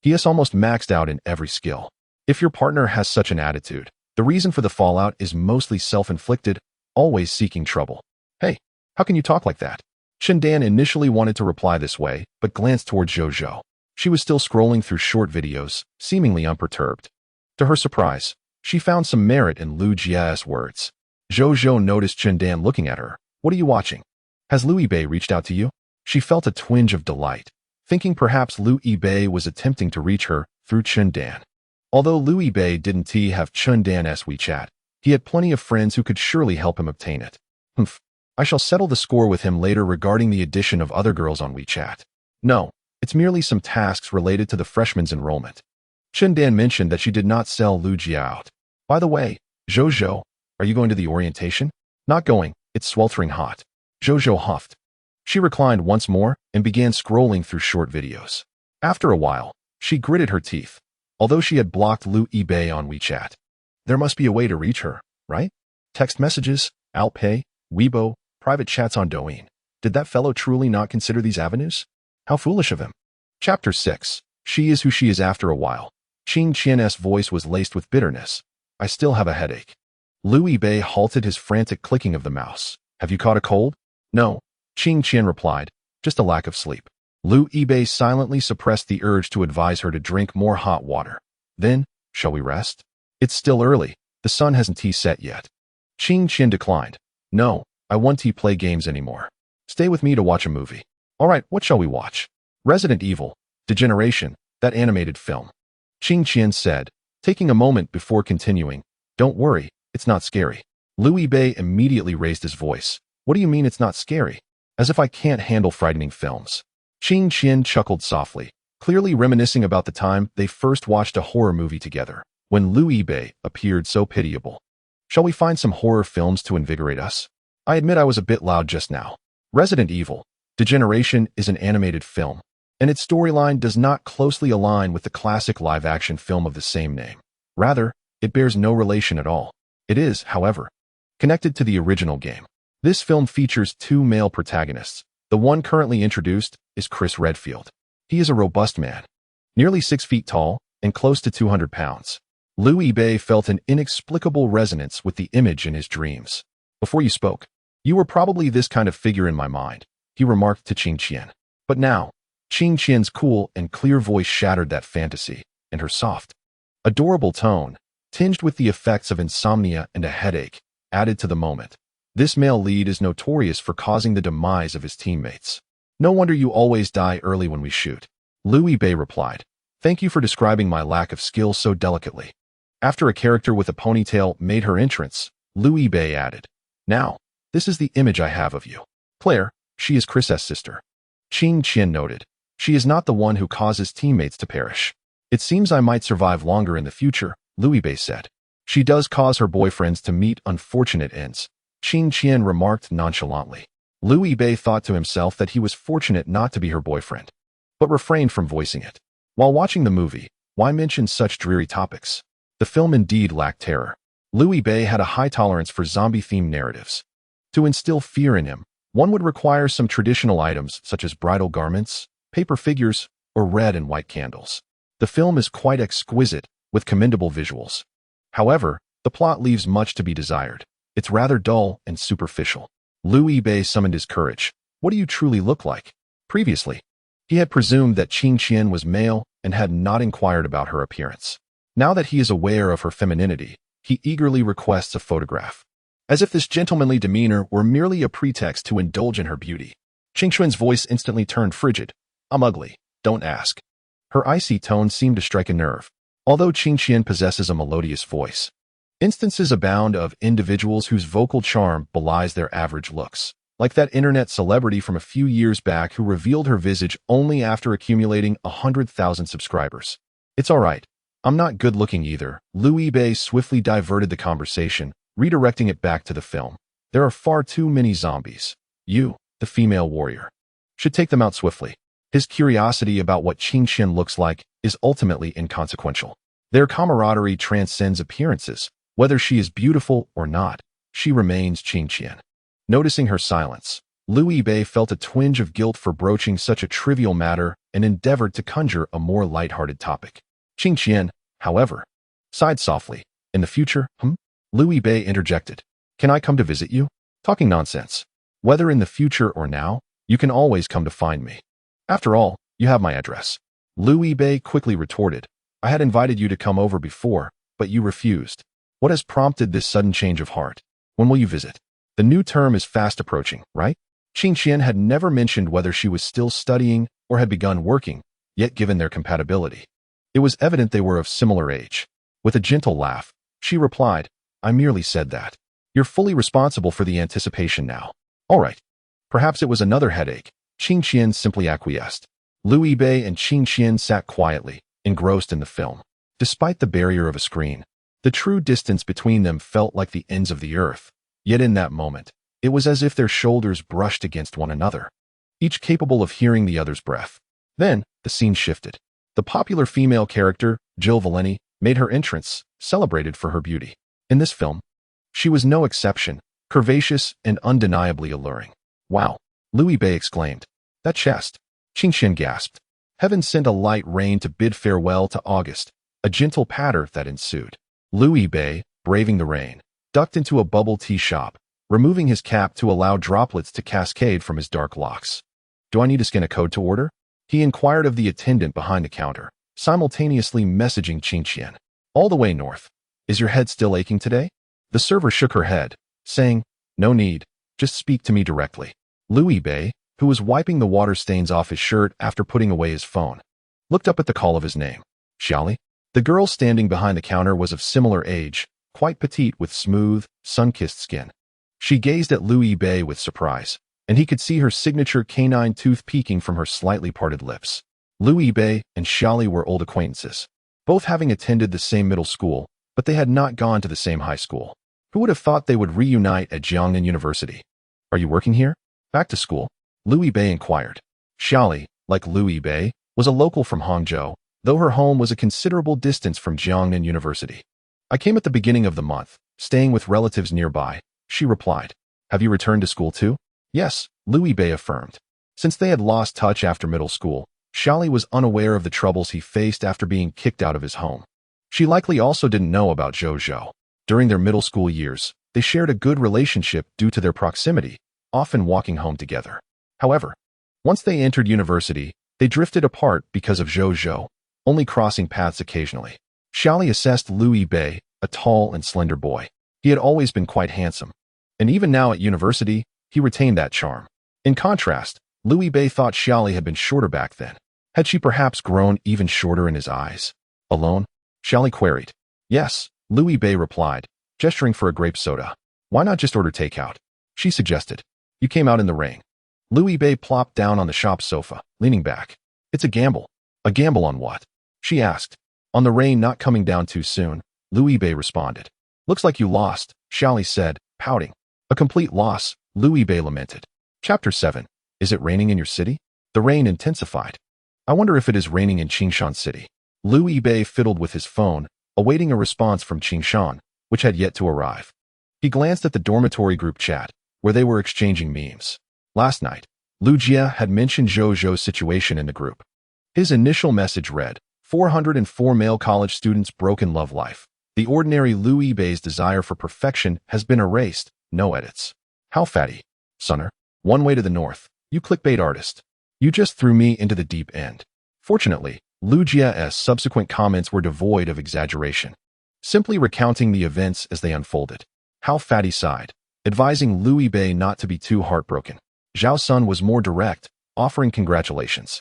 He is almost maxed out in every skill. If your partner has such an attitude, the reason for the fallout is mostly self-inflicted, always seeking trouble. Hey, how can you talk like that? Chen Dan initially wanted to reply this way, but glanced towards Zhou Zhou. She was still scrolling through short videos, seemingly unperturbed. To her surprise, she found some merit in Lu Jie's words. Zhou Zhou noticed Chen Dan looking at her. What are you watching? Has Louis Bei reached out to you? She felt a twinge of delight, thinking perhaps Louis Bei was attempting to reach her through Chen Dan. Although Louis Bei didn't have Chen Dan's WeChat, he had plenty of friends who could surely help him obtain it. I shall settle the score with him later regarding the addition of other girls on WeChat. No, it's merely some tasks related to the freshman's enrollment. Chen Dan mentioned that she did not sell Lu Jie out. By the way, Zhou Zhou, are you going to the orientation? Not going, it's sweltering hot. Zhou Zhou huffed. She reclined once more and began scrolling through short videos. After a while, she gritted her teeth. Although she had blocked Louis Bei on WeChat, there must be a way to reach her, right? Text messages, Alipay, Weibo, private chats on Douyin. Did that fellow truly not consider these avenues? How foolish of him. Chapter 6. She is who she is after a while. Qing Qian's voice was laced with bitterness. I still have a headache. Louis Bei halted his frantic clicking of the mouse. Have you caught a cold? No, Qing Qian replied. Just a lack of sleep. Louis Bei silently suppressed the urge to advise her to drink more hot water. Then, shall we rest? It's still early. The sun hasn't set yet. Qing Qian declined. No, I want to play games anymore. Stay with me to watch a movie. All right, what shall we watch? Resident Evil, Degeneration, that animated film. Qing Qian said, taking a moment before continuing. Don't worry, it's not scary. Louis Bei immediately raised his voice. What do you mean it's not scary? As if I can't handle frightening films. Qing Qian chuckled softly, clearly reminiscing about the time they first watched a horror movie together, when Louis Bei appeared so pitiable. Shall we find some horror films to invigorate us? I admit I was a bit loud just now. Resident Evil: Degeneration is an animated film, and its storyline does not closely align with the classic live-action film of the same name. Rather, it bears no relation at all. It is, however, connected to the original game. This film features two male protagonists. The one currently introduced is Chris Redfield. He is a robust man, nearly 6 feet tall and close to 200 pounds. Liu Bei felt an inexplicable resonance with the image in his dreams. Before you spoke, you were probably this kind of figure in my mind, he remarked to Qing Qian. But now, Qing Qian's cool and clear voice shattered that fantasy, and her soft, adorable tone, tinged with the effects of insomnia and a headache, added to the moment. This male lead is notorious for causing the demise of his teammates. No wonder you always die early when we shoot. Liu Bei replied. Thank you for describing my lack of skill so delicately. After a character with a ponytail made her entrance, Liu Bei added, Now, this is the image I have of you. Claire, she is Chris's sister. Qing Qian noted. She is not the one who causes teammates to perish. It seems I might survive longer in the future, Liu Bei said. She does cause her boyfriends to meet unfortunate ends, Qing Qian remarked nonchalantly. Liu Bei thought to himself that he was fortunate not to be her boyfriend, but refrained from voicing it. While watching the movie, why mention such dreary topics? The film indeed lacked terror. Liu Bei had a high tolerance for zombie-themed narratives. To instill fear in him, one would require some traditional items such as bridal garments, paper figures, or red and white candles. The film is quite exquisite, with commendable visuals. However, the plot leaves much to be desired. It's rather dull and superficial. Liu Bei summoned his courage. What do you truly look like? Previously, he had presumed that Qing Qian was male and had not inquired about her appearance. Now that he is aware of her femininity, he eagerly requests a photograph. As if this gentlemanly demeanor were merely a pretext to indulge in her beauty. Qing Qian's voice instantly turned frigid. I'm ugly, don't ask. Her icy tone seemed to strike a nerve. Although Qing Qian possesses a melodious voice, instances abound of individuals whose vocal charm belies their average looks, like that internet celebrity from a few years back who revealed her visage only after accumulating 100,000 subscribers. It's alright. I'm not good-looking either. Liu Bei swiftly diverted the conversation, redirecting it back to the film. There are far too many zombies. You, the female warrior, should take them out swiftly. His curiosity about what Qing Qian looks like is ultimately inconsequential. Their camaraderie transcends appearances. Whether she is beautiful or not, she remains Qing Qian. Noticing her silence, Liu Bei felt a twinge of guilt for broaching such a trivial matter and endeavored to conjure a more light-hearted topic. Qing Qian, however, sighed softly. In the future, Liu Bei interjected. Can I come to visit you? Talking nonsense. Whether in the future or now, you can always come to find me. After all, you have my address. Liu Bei quickly retorted. I had invited you to come over before, but you refused. What has prompted this sudden change of heart? When will you visit? The new term is fast approaching, right? Qing Qian had never mentioned whether she was still studying or had begun working, yet given their compatibility, it was evident they were of similar age. With a gentle laugh, she replied, I merely said that. You're fully responsible for the anticipation now. All right. Perhaps it was another headache. Qing Qian simply acquiesced. Liu Bei and Qing Qian sat quietly, engrossed in the film. Despite the barrier of a screen, the true distance between them felt like the ends of the earth. Yet in that moment, it was as if their shoulders brushed against one another, each capable of hearing the other's breath. Then, the scene shifted. The popular female character, Jill Valeni, made her entrance, celebrated for her beauty. In this film, she was no exception, curvaceous and undeniably alluring. Wow, Liu Bei exclaimed. That chest. Qing Qian gasped. Heaven sent a light rain to bid farewell to August, a gentle patter that ensued. Liu Bei, braving the rain, ducked into a bubble tea shop, removing his cap to allow droplets to cascade from his dark locks. Do I need to scan a code to order? He inquired of the attendant behind the counter, simultaneously messaging Qing Qian. All the way north. Is your head still aching today? The server shook her head, saying, No need, just speak to me directly. Liu Bei, who was wiping the water stains off his shirt after putting away his phone, looked up at the call of his name. Xiaoli? The girl standing behind the counter was of similar age, quite petite with smooth, sun-kissed skin. She gazed at Liu Bei with surprise, and he could see her signature canine tooth peeking from her slightly parted lips. Liu Bei and Xiaoli were old acquaintances, both having attended the same middle school, but they had not gone to the same high school. Who would have thought they would reunite at Jiangnan University? Are you working here? Back to school? Liu Bei inquired. Xiaoli, like Liu Bei, was a local from Hangzhou, though her home was a considerable distance from Jiangnan University. I came at the beginning of the month, staying with relatives nearby, she replied. Have you returned to school too? Yes, Liu Bei affirmed. Since they had lost touch after middle school, Xiaoli was unaware of the troubles he faced after being kicked out of his home. She likely also didn't know about Zhou Zhou. During their middle school years, they shared a good relationship due to their proximity, often walking home together. However, once they entered university, they drifted apart because of Zhou Zhou, only crossing paths occasionally. Xiaoli assessed Liu Bei, a tall and slender boy. He had always been quite handsome. And even now at university, he retained that charm. In contrast, Liu Bei thought Xiaoli had been shorter back then. Had she perhaps grown even shorter in his eyes? Alone? Xiaoli queried. Yes, Liu Bei replied, gesturing for a grape soda. Why not just order takeout? She suggested. You came out in the rain. Liu Bei plopped down on the shop sofa, leaning back. It's a gamble. A gamble on what? She asked. On the rain not coming down too soon, Liu Bei responded. Looks like you lost, Xiaoli said, pouting. A complete loss, Liu Bei lamented. Chapter 7. Is it raining in your city? The rain intensified. I wonder if it is raining in Qingshan City. Liu Bei fiddled with his phone, awaiting a response from Qingshan, which had yet to arrive. He glanced at the dormitory group chat, where they were exchanging memes. Last night, Lu Jia had mentioned Zhou Zhou's situation in the group. His initial message read, 404 male college students' broken love life. The ordinary Liu Bei's desire for perfection has been erased, no edits. How fatty. Sunner. One way to the north. You clickbait artist. You just threw me into the deep end. Fortunately, Lu Jia's subsequent comments were devoid of exaggeration, simply recounting the events as they unfolded. How fatty sighed, advising Liu Bei not to be too heartbroken. Zhao Sun was more direct, offering congratulations.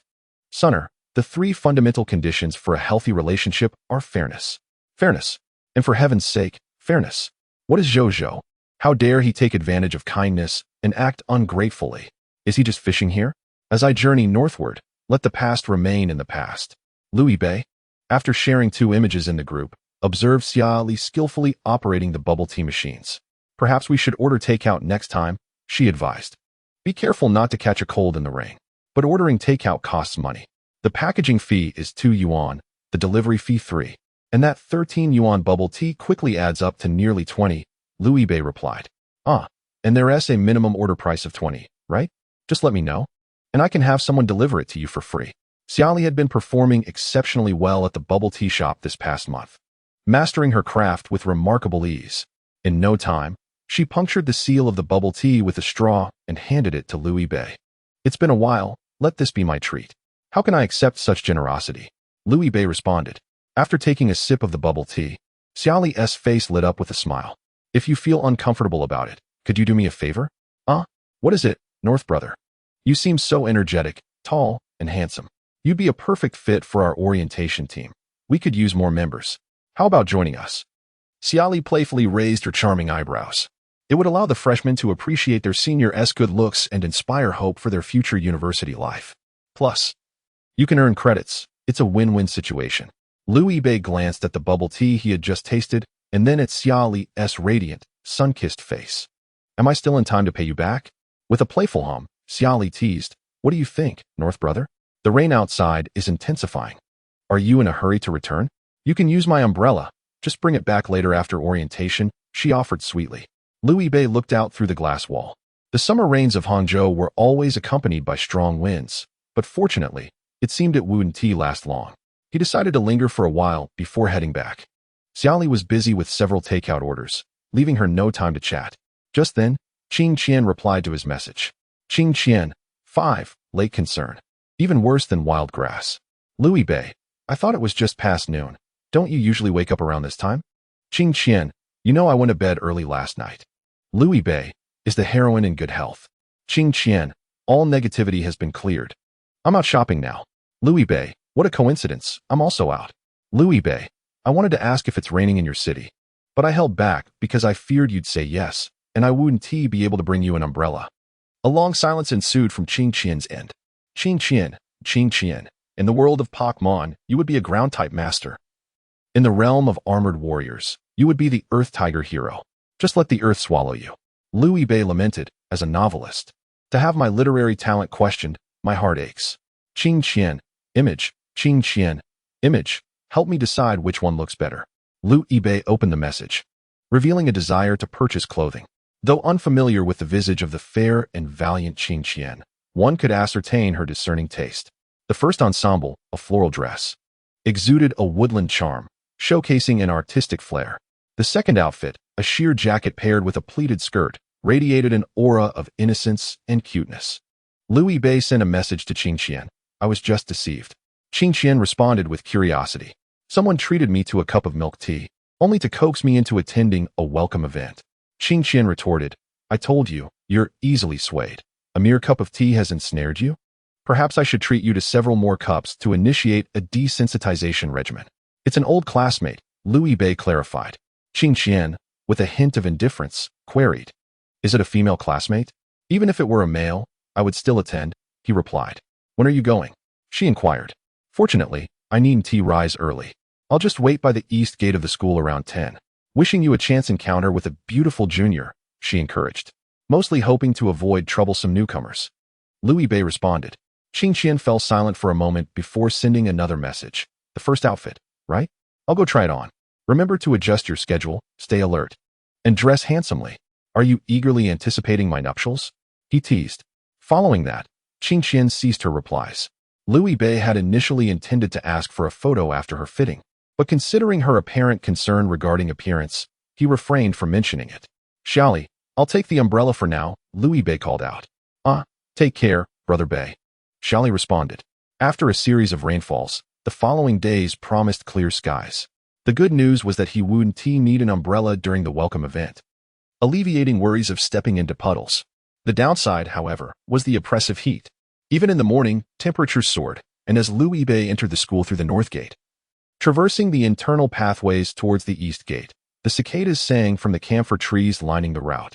Sunner, the 3 fundamental conditions for a healthy relationship are fairness. Fairness. And for heaven's sake, fairness. What is Zhou Zhou? How dare he take advantage of kindness and act ungratefully? Is he just fishing here? As I journey northward, let the past remain in the past. Liu Bei, after sharing 2 images in the group, observed Xiaoli skillfully operating the bubble tea machines. Perhaps we should order takeout next time, she advised. Be careful not to catch a cold in the rain. But ordering takeout costs money. The packaging fee is 2 yuan, the delivery fee 3. And that 13 yuan bubble tea quickly adds up to nearly 20, Liu Bei replied. And there's a minimum order price of 20, right? Just let me know, and I can have someone deliver it to you for free. Xiaoli had been performing exceptionally well at the bubble tea shop this past month, mastering her craft with remarkable ease. In no time, she punctured the seal of the bubble tea with a straw and handed it to Liu Bei. It's been a while, let this be my treat. How can I accept such generosity? Liu Bei responded. After taking a sip of the bubble tea, Xiaoli's face lit up with a smile. If you feel uncomfortable about it, could you do me a favor? What is it, North brother? You seem so energetic, tall, and handsome. You'd be a perfect fit for our orientation team. We could use more members. How about joining us? Xiaoli playfully raised her charming eyebrows. It would allow the freshmen to appreciate their senior's good looks and inspire hope for their future university life. Plus, you can earn credits. It's a win-win situation. Liu Bei glanced at the bubble tea he had just tasted, and then at Xiaoli's radiant, sun-kissed face. Am I still in time to pay you back? With a playful hum, Xiaoli teased, what do you think, North brother? The rain outside is intensifying. Are you in a hurry to return? You can use my umbrella. Just bring it back later after orientation, she offered sweetly. Liu Bei looked out through the glass wall. The summer rains of Hangzhou were always accompanied by strong winds, but fortunately, it seemed it wouldn't last long. He decided to linger for a while before heading back. Xiaoli was busy with several takeout orders, leaving her no time to chat. Just then, Qing Qian replied to his message. Qing Qian, 5, late concern. Even worse than wild grass. Liu Bei, I thought it was just past noon. Don't you usually wake up around this time? Qing Qian, you know I went to bed early last night. Liu Bei, is the heroine in good health? Qing Qian, all negativity has been cleared. I'm out shopping now. Liu Bei, what a coincidence, I'm also out. Liu Bei, I wanted to ask if it's raining in your city, but I held back because I feared you'd say yes, and I wouldn't be able to bring you an umbrella. A long silence ensued from Qing Qian's end. Qing Qian, in the world of Pokemon, you would be a ground-type master. In the realm of armored warriors, you would be the Earth Tiger hero. Just let the earth swallow you. Liu Bei lamented, as a novelist. To have my literary talent questioned, my heart aches. Qing Qian, image, Qing Qian, image, help me decide which one looks better. Liu Bei opened the message, revealing a desire to purchase clothing. Though unfamiliar with the visage of the fair and valiant Qing Qian, one could ascertain her discerning taste. The first ensemble, a floral dress, exuded a woodland charm, showcasing an artistic flair. The second outfit, a sheer jacket paired with a pleated skirt, radiated an aura of innocence and cuteness. Liu Bei sent a message to Qing Qian. I was just deceived. Qing Qian responded with curiosity. Someone treated me to a cup of milk tea, only to coax me into attending a welcome event. Qing Qian retorted, I told you, you're easily swayed. A mere cup of tea has ensnared you? Perhaps I should treat you to several more cups to initiate a desensitization regimen. It's an old classmate, Liu Bei clarified. Qing Qian, with a hint of indifference, queried, Is it a female classmate? Even if it were a male, I would still attend, he replied. When are you going? She inquired. Fortunately, I needn't rise early. I'll just wait by the east gate of the school around 10. Wishing you a chance encounter with a beautiful junior, she encouraged, mostly hoping to avoid troublesome newcomers. Liu Bei responded. Qing Qian fell silent for a moment before sending another message. The first outfit, right? I'll go try it on. Remember to adjust your schedule, stay alert, and dress handsomely. Are you eagerly anticipating my nuptials? He teased. Following that, Qing Qian ceased her replies. Liu Bei had initially intended to ask for a photo after her fitting, but considering her apparent concern regarding appearance, he refrained from mentioning it. Xiaoli, I'll take the umbrella for now, Liu Bei called out. Take care, Brother Bei. Xiaoli responded. After a series of rainfalls, the following days promised clear skies. The good news was that he wouldn't need an umbrella during the welcome event, alleviating worries of stepping into puddles. The downside, however, was the oppressive heat. Even in the morning, temperatures soared, and as Liu Bei entered the school through the north gate, traversing the internal pathways towards the east gate, the cicadas sang from the camphor trees lining the route.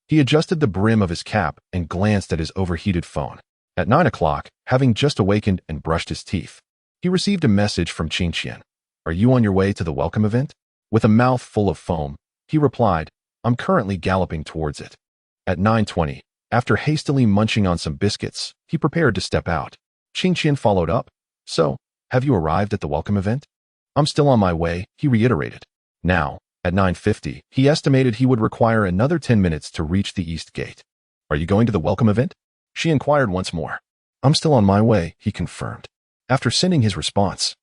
He adjusted the brim of his cap and glanced at his overheated phone. At 9 o'clock, having just awakened and brushed his teeth, he received a message from Qing Qian. Are you on your way to the welcome event? With a mouth full of foam, he replied, I'm currently galloping towards it. At 9:20, after hastily munching on some biscuits, he prepared to step out. Qing Qian followed up. So, have you arrived at the welcome event? I'm still on my way, he reiterated. Now, at 9:50, he estimated he would require another 10 minutes to reach the east gate. Are you going to the welcome event? She inquired once more. I'm still on my way, he confirmed. After sending his response,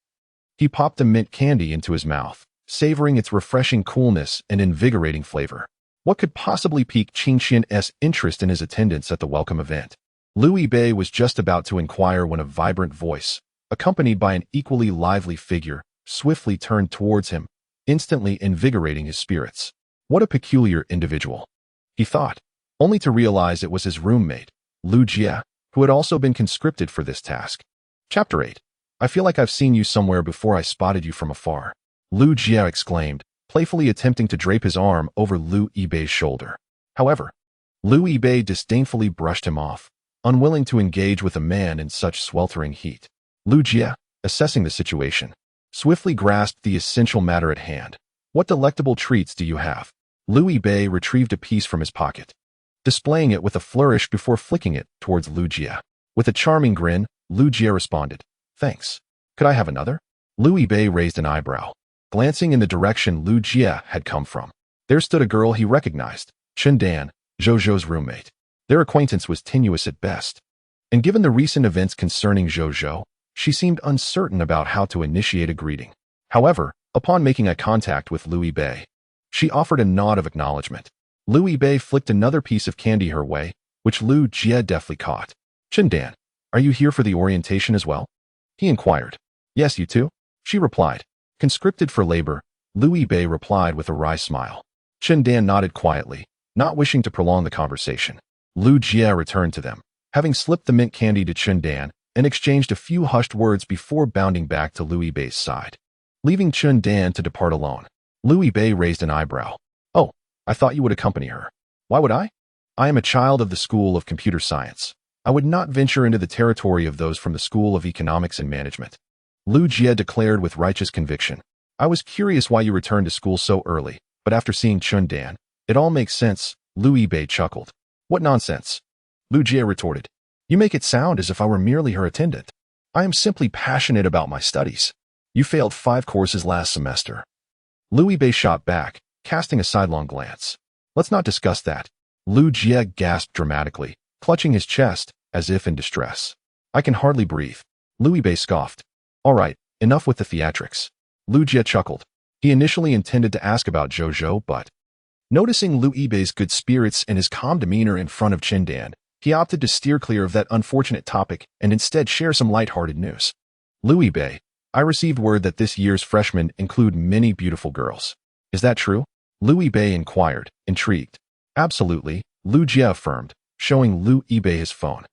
he popped a mint candy into his mouth, savoring its refreshing coolness and invigorating flavor. What could possibly pique Qing Qian's interest in his attendance at the welcome event? Liu Bei was just about to inquire when a vibrant voice, accompanied by an equally lively figure, swiftly turned towards him, instantly invigorating his spirits. What a peculiar individual, he thought, only to realize it was his roommate, Liu Jie, who had also been conscripted for this task. Chapter 8. I feel like I've seen you somewhere before. I spotted you from afar, Liu Jie exclaimed, playfully attempting to drape his arm over Liu Bei's shoulder. However, Liu Bei disdainfully brushed him off, unwilling to engage with a man in such sweltering heat. Liu Jie, assessing the situation, swiftly grasped the essential matter at hand. What delectable treats do you have? Liu Bei retrieved a piece from his pocket, displaying it with a flourish before flicking it towards Liu Jie. With a charming grin, Liu Jie responded, Thanks. Could I have another? Liu Bei raised an eyebrow, glancing in the direction Liu Jie had come from. There stood a girl he recognized, Chen Dan, Zhou Zhou's roommate. Their acquaintance was tenuous at best, and given the recent events concerning Zhou Zhou, she seemed uncertain about how to initiate a greeting. However, upon making eye contact with Liu Bei, she offered a nod of acknowledgement. Liu Bei flicked another piece of candy her way, which Liu Jie deftly caught. Chen Dan, are you here for the orientation as well? He inquired. Yes, you too? She replied. Conscripted for labor, Liu Bei replied with a wry smile. Chen Dan nodded quietly, not wishing to prolong the conversation. Liu Jie returned to them, having slipped the mint candy to Chen Dan, and exchanged a few hushed words before bounding back to Liu Bei's side. Leaving Chen Dan to depart alone, Liu Bei raised an eyebrow. Oh, I thought you would accompany her. Why would I? I am a child of the School of Computer Science. I would not venture into the territory of those from the School of Economics and Management. Liu Jie declared with righteous conviction. I was curious why you returned to school so early, but after seeing Chen Dan, It all makes sense, Liu Yibei chuckled. What nonsense? Lu Jie retorted. You make it sound as if I were merely her attendant. I am simply passionate about my studies. You failed 5 courses last semester. Liu Yibei shot back, casting a sidelong glance. Let's not discuss that. Lu Jie gasped dramatically, clutching his chest, as if in distress. I can hardly breathe. Liu Yibei scoffed. All right, enough with the theatrics. Lu Jie chuckled. He initially intended to ask about Zhou, but noticing Liu Yibei's good spirits and his calm demeanor in front of Qindan, he opted to steer clear of that unfortunate topic and instead share some lighthearted news. Liu Yibei, I received word that this year's freshmen include many beautiful girls. Is that true? Liu Yibei inquired, intrigued. Absolutely, Lu Jie affirmed, showing Liu Yibei his phone.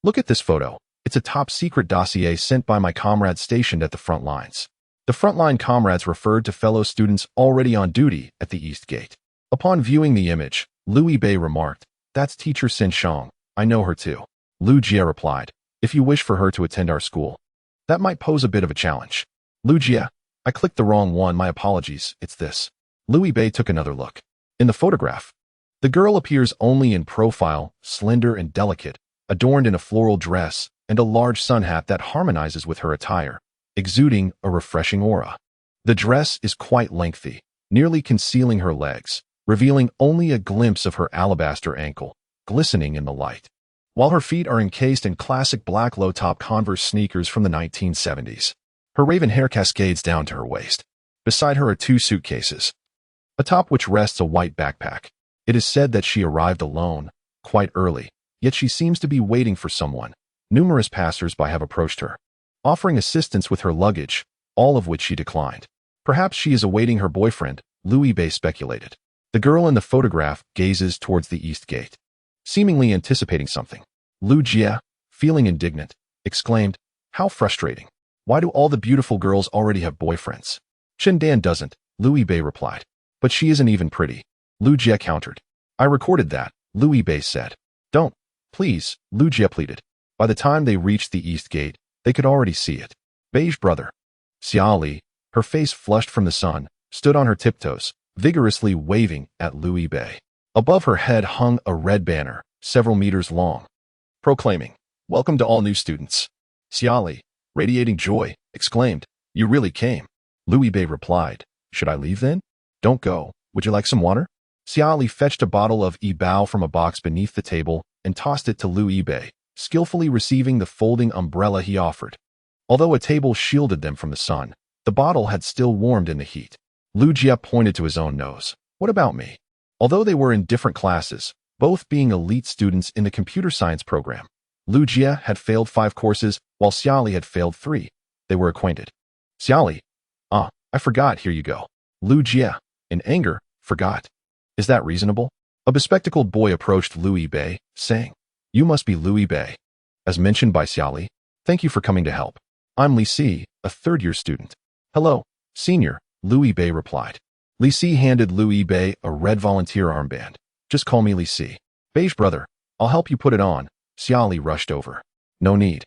Look at this photo. It's a top-secret dossier sent by my comrades stationed at the front lines. The frontline comrades referred to fellow students already on duty at the East Gate. Upon viewing the image, Liu Yibei remarked, That's teacher Xin Shang. I know her too. Lu Jie replied, If you wish for her to attend our school, that might pose a bit of a challenge. Lu Jie, I clicked the wrong one, my apologies, it's this. Liu Yibei took another look. In the photograph, the girl appears only in profile, slender and delicate, adorned in a floral dress and a large sun hat that harmonizes with her attire, exuding a refreshing aura. The dress is quite lengthy, nearly concealing her legs, revealing only a glimpse of her alabaster ankle, glistening in the light, while her feet are encased in classic black low-top Converse sneakers from the 1970s. Her raven hair cascades down to her waist. Beside her are 2 suitcases, atop which rests a white backpack. It is said that she arrived alone, quite early, yet she seems to be waiting for someone. Numerous passers-by have approached her, offering assistance with her luggage, all of which she declined. Perhaps she is awaiting her boyfriend, Liu Yibei speculated. The girl in the photograph gazes towards the East Gate, seemingly anticipating something. Lu Jie, feeling indignant, exclaimed, How frustrating. Why do all the beautiful girls already have boyfriends? Qindan doesn't, Liu Yibei replied. But she isn't even pretty. Lu Jie countered. I recorded that, Liu Yibei said. Don't, please, Lu Jie pleaded. By the time they reached the East Gate, they could already see it. Beige brother. Xia Li, her face flushed from the sun, stood on her tiptoes, vigorously waving at Liu Yibei. Above her head hung a red banner, several meters long, proclaiming, Welcome to all new students. Xia Li, radiating joy, exclaimed, You really came. Liu Yibei replied, Should I leave then? Don't go. Would you like some water? Xia Li fetched a bottle of Yibao from a box beneath the table and tossed it to Liu Yibei, skillfully receiving the folding umbrella he offered. Although a table shielded them from the sun, the bottle had still warmed in the heat. Lu Jie pointed to his own nose. What about me? Although they were in different classes, both being elite students in the computer science program, Lu Jie had failed 5 courses while Xia Li had failed 3. They were acquainted. Xia Li, I forgot, here you go. Lu Jie, in anger, forgot. Is that reasonable? A bespectacled boy approached Liu Yibei, saying, You must be Liu Yibei. As mentioned by Xia Li, thank you for coming to help. I'm Li Si, a third-year student. Hello, senior, Liu Yibei replied. Li Si handed Liu Yibei a red volunteer armband. Just call me Li Si. Beige brother, I'll help you put it on. Xia Li rushed over. No need.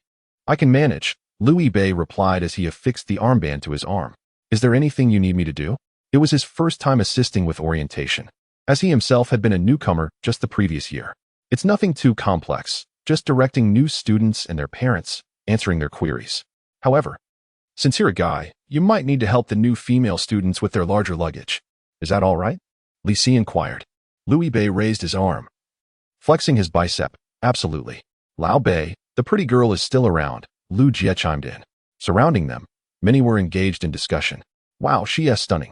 I can manage, Liu Yibei replied as he affixed the armband to his arm. Is there anything you need me to do? It was his first time assisting with orientation, as he himself had been a newcomer just the previous year. It's nothing too complex, just directing new students and their parents, answering their queries. However, since you're a guy, you might need to help the new female students with their larger luggage. Is that all right? Li Si inquired. Liu Yibei raised his arm, flexing his bicep. Absolutely. Lao Bei, the pretty girl, is still around, Lu Jie chimed in. Surrounding them, many were engaged in discussion. Wow, she is stunning.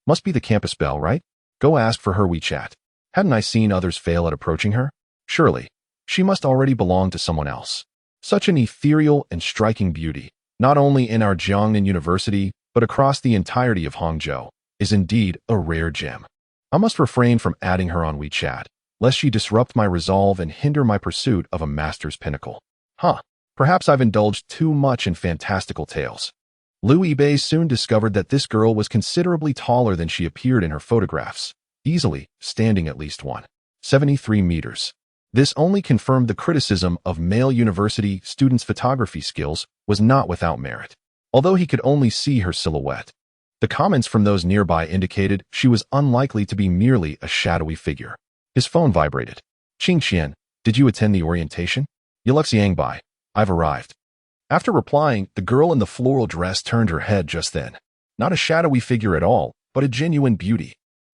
Must be the campus Belle, right? Go ask for her WeChat. Hadn't I seen others fail at approaching her? Surely, she must already belong to someone else. Such an ethereal and striking beauty, not only in our Jiangnan University, but across the entirety of Hangzhou, is indeed a rare gem. I must refrain from adding her on WeChat, lest she disrupt my resolve and hinder my pursuit of a master's pinnacle. Perhaps I've indulged too much in fantastical tales. Liu Yibei soon discovered that this girl was considerably taller than she appeared in her photographs, easily standing at least 173 meters. This only confirmed the criticism of male university students' photography skills was not without merit. Although he could only see her silhouette, The comments from those nearby indicated she was unlikely to be merely a shadowy figure. His phone vibrated. Qing Qian, did you attend the orientation? Yulexiang Bai, I've arrived. After replying, the girl in the floral dress turned her head just then. Not a shadowy figure at all, but a genuine beauty.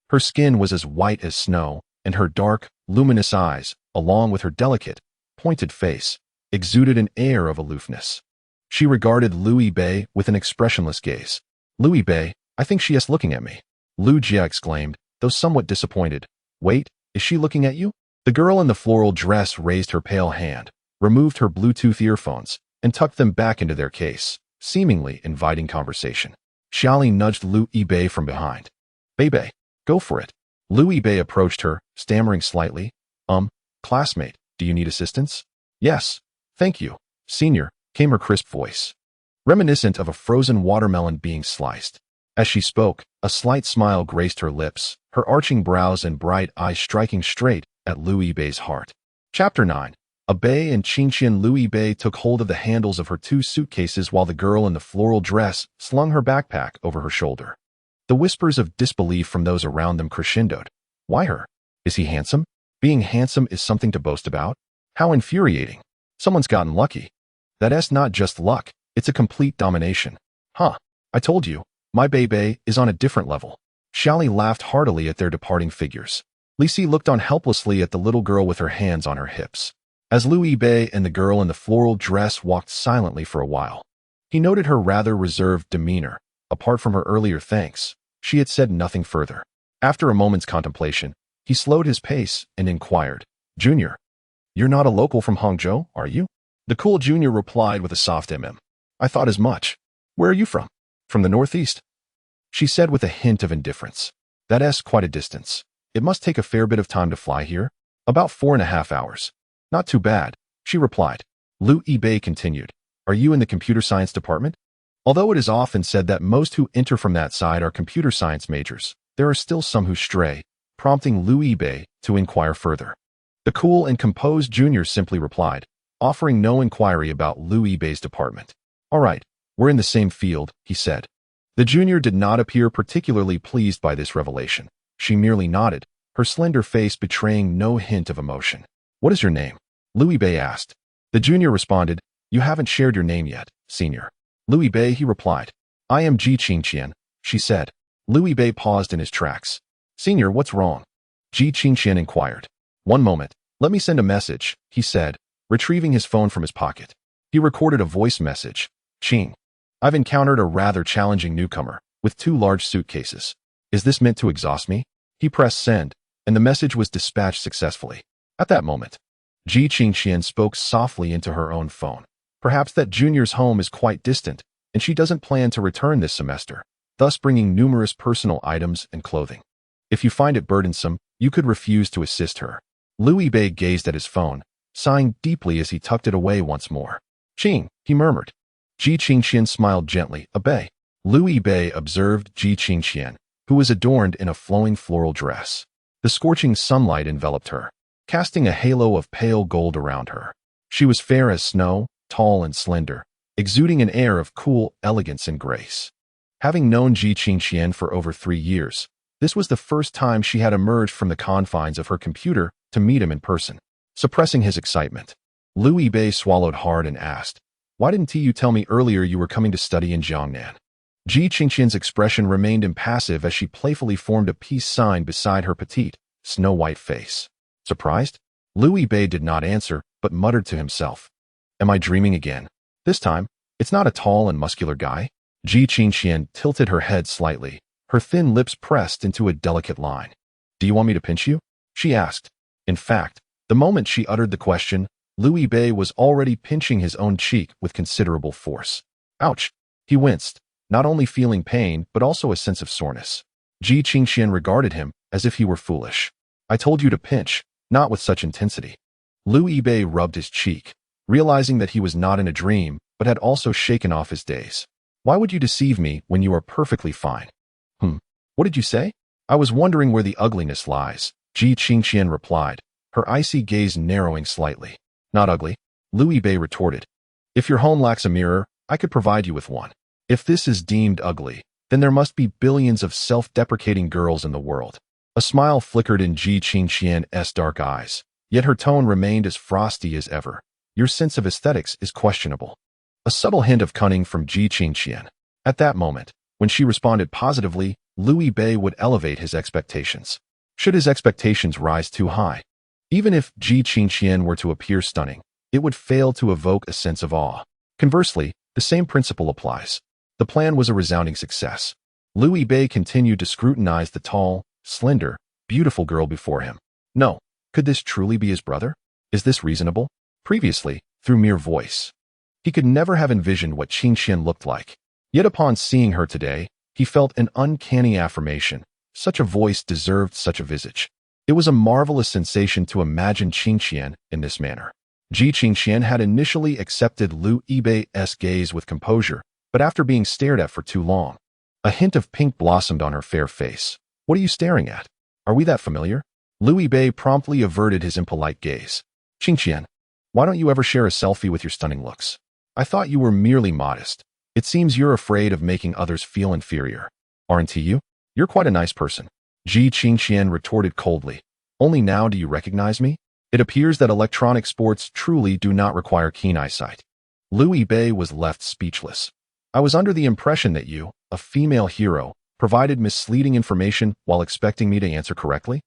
Her skin was as white as snow, and her dark, luminous eyes, along with her delicate, pointed face, exuded an air of aloofness. She regarded Lu Yibei with an expressionless gaze. Lu Yibei, I think she is looking at me. Lu Jia exclaimed, though somewhat disappointed. Wait, is she looking at you? The girl in the floral dress raised her pale hand, removed her Bluetooth earphones, and tucked them back into their case, seemingly inviting conversation. Xiaoli nudged Lu Yibei from behind. Bei, go for it. Lu Yibei approached her, stammering slightly. Classmate, do you need assistance? Yes, thank you, senior, came her crisp voice, reminiscent of a frozen watermelon being sliced. As she spoke, a slight smile graced her lips, her arching brows and bright eyes striking straight at Lu Yibei's heart. Chapter 9. Bei and Qingqian. Lu Yibei took hold of the handles of her two suitcases while the girl in the floral dress slung her backpack over her shoulder. The whispers of disbelief from those around them crescendoed. Why her? Is he handsome? Being handsome is something to boast about? How infuriating. Someone's gotten lucky. That's not just luck, it's a complete domination. Huh, I told you, my Bei is on a different level. Xiaoli laughed heartily at their departing figures. Lisi looked on helplessly at the little girl with her hands on her hips. As Lu Yibei and the girl in the floral dress walked silently for a while, he noted her rather reserved demeanor. Apart from her earlier thanks, she had said nothing further. After a moment's contemplation, he slowed his pace and inquired, Junior, you're not a local from Hangzhou, are you? The cool junior replied with a soft I thought as much. Where are you from? From the northeast. She said with a hint of indifference. That's quite a distance. It must take a fair bit of time to fly here. About 4.5 hours. Not too bad, she replied. Lu Yibei continued. Are you in the computer science department? Although it is often said that most who enter from that side are computer science majors, there are still some who stray, prompting Lu Yibei to inquire further. The cool and composed junior simply replied, offering no inquiry about Lu Yibei's department. All right, we're in the same field, he said. The junior did not appear particularly pleased by this revelation. She merely nodded, her slender face betraying no hint of emotion. What is your name? Lu Yibei asked. The junior responded, You haven't shared your name yet, senior. Lu Yibei, he replied. I am Ji Qingqian, she said. Lu Yibei paused in his tracks. Senior, what's wrong? Ji Qingqian inquired. One moment, let me send a message, he said, retrieving his phone from his pocket. He recorded a voice message. Qing. I've encountered a rather challenging newcomer, with 2 large suitcases. Is this meant to exhaust me? He pressed send, and the message was dispatched successfully. At that moment, Ji Qingqian spoke softly into her own phone. Perhaps that junior's home is quite distant, and she doesn't plan to return this semester, thus bringing numerous personal items and clothing. If you find it burdensome, you could refuse to assist her. Lu Yibei gazed at his phone, sighing deeply as he tucked it away once more. Qing, he murmured. Ji Qingqian smiled gently. Bei. Lu Yibei observed Ji Qingqian, who was adorned in a flowing floral dress. The scorching sunlight enveloped her, casting a halo of pale gold around her. She was fair as snow, tall and slender, exuding an air of cool elegance and grace. Having known Ji Qingqian for over 3 years, this was the first time she had emerged from the confines of her computer to meet him in person. Suppressing his excitement, Lu Yibei swallowed hard and asked, Why didn't you tell me earlier you were coming to study in Jiangnan? Ji Qingqian's expression remained impassive as she playfully formed a peace sign beside her petite, snow-white face. Surprised? Lu Yibei did not answer, but muttered to himself. Am I dreaming again? This time, it's not a tall and muscular guy. Ji Qingqian tilted her head slightly, her thin lips pressed into a delicate line. Do you want me to pinch you? She asked. In fact, the moment she uttered the question, Lu Yibei was already pinching his own cheek with considerable force. Ouch! He winced, not only feeling pain but also a sense of soreness. Ji Qingqian regarded him as if he were foolish. I told you to pinch, not with such intensity. Lu Yibei rubbed his cheek, realizing that he was not in a dream but had also shaken off his daze. Why would you deceive me when you are perfectly fine? What did you say? I was wondering where the ugliness lies, Ji Qingqian replied, her icy gaze narrowing slightly. Not ugly, Lu Yibei retorted. If your home lacks a mirror, I could provide you with one. If this is deemed ugly, then there must be billions of self-deprecating girls in the world. A smile flickered in Ji Qingqian's dark eyes, yet her tone remained as frosty as ever. Your sense of aesthetics is questionable. A subtle hint of cunning from Ji Qingqian. At that moment, when she responded positively, Liu Bei would elevate his expectations. Should his expectations rise too high? Even if Ji Qingqian were to appear stunning, it would fail to evoke a sense of awe. Conversely, the same principle applies. The plan was a resounding success. Liu Bei continued to scrutinize the tall, slender, beautiful girl before him. No, could this truly be his brother? Is this reasonable? Previously, through mere voice, he could never have envisioned what Qingqian looked like. Yet upon seeing her today, he felt an uncanny affirmation. Such a voice deserved such a visage. It was a marvelous sensation to imagine Qingqian in this manner. Ji Qingqian had initially accepted Liu Bei's gaze with composure, but after being stared at for too long, a hint of pink blossomed on her fair face. What are you staring at? Are we that familiar? Liu Bei promptly averted his impolite gaze. Qingqian, why don't you ever share a selfie with your stunning looks? I thought you were merely modest. It seems you're afraid of making others feel inferior. Aren't you? You're quite a nice person. Ji Qingqian retorted coldly. Only now do you recognize me? It appears that electronic sports truly do not require keen eyesight. Liu Bei was left speechless. I was under the impression that you, a female hero, provided misleading information while expecting me to answer correctly?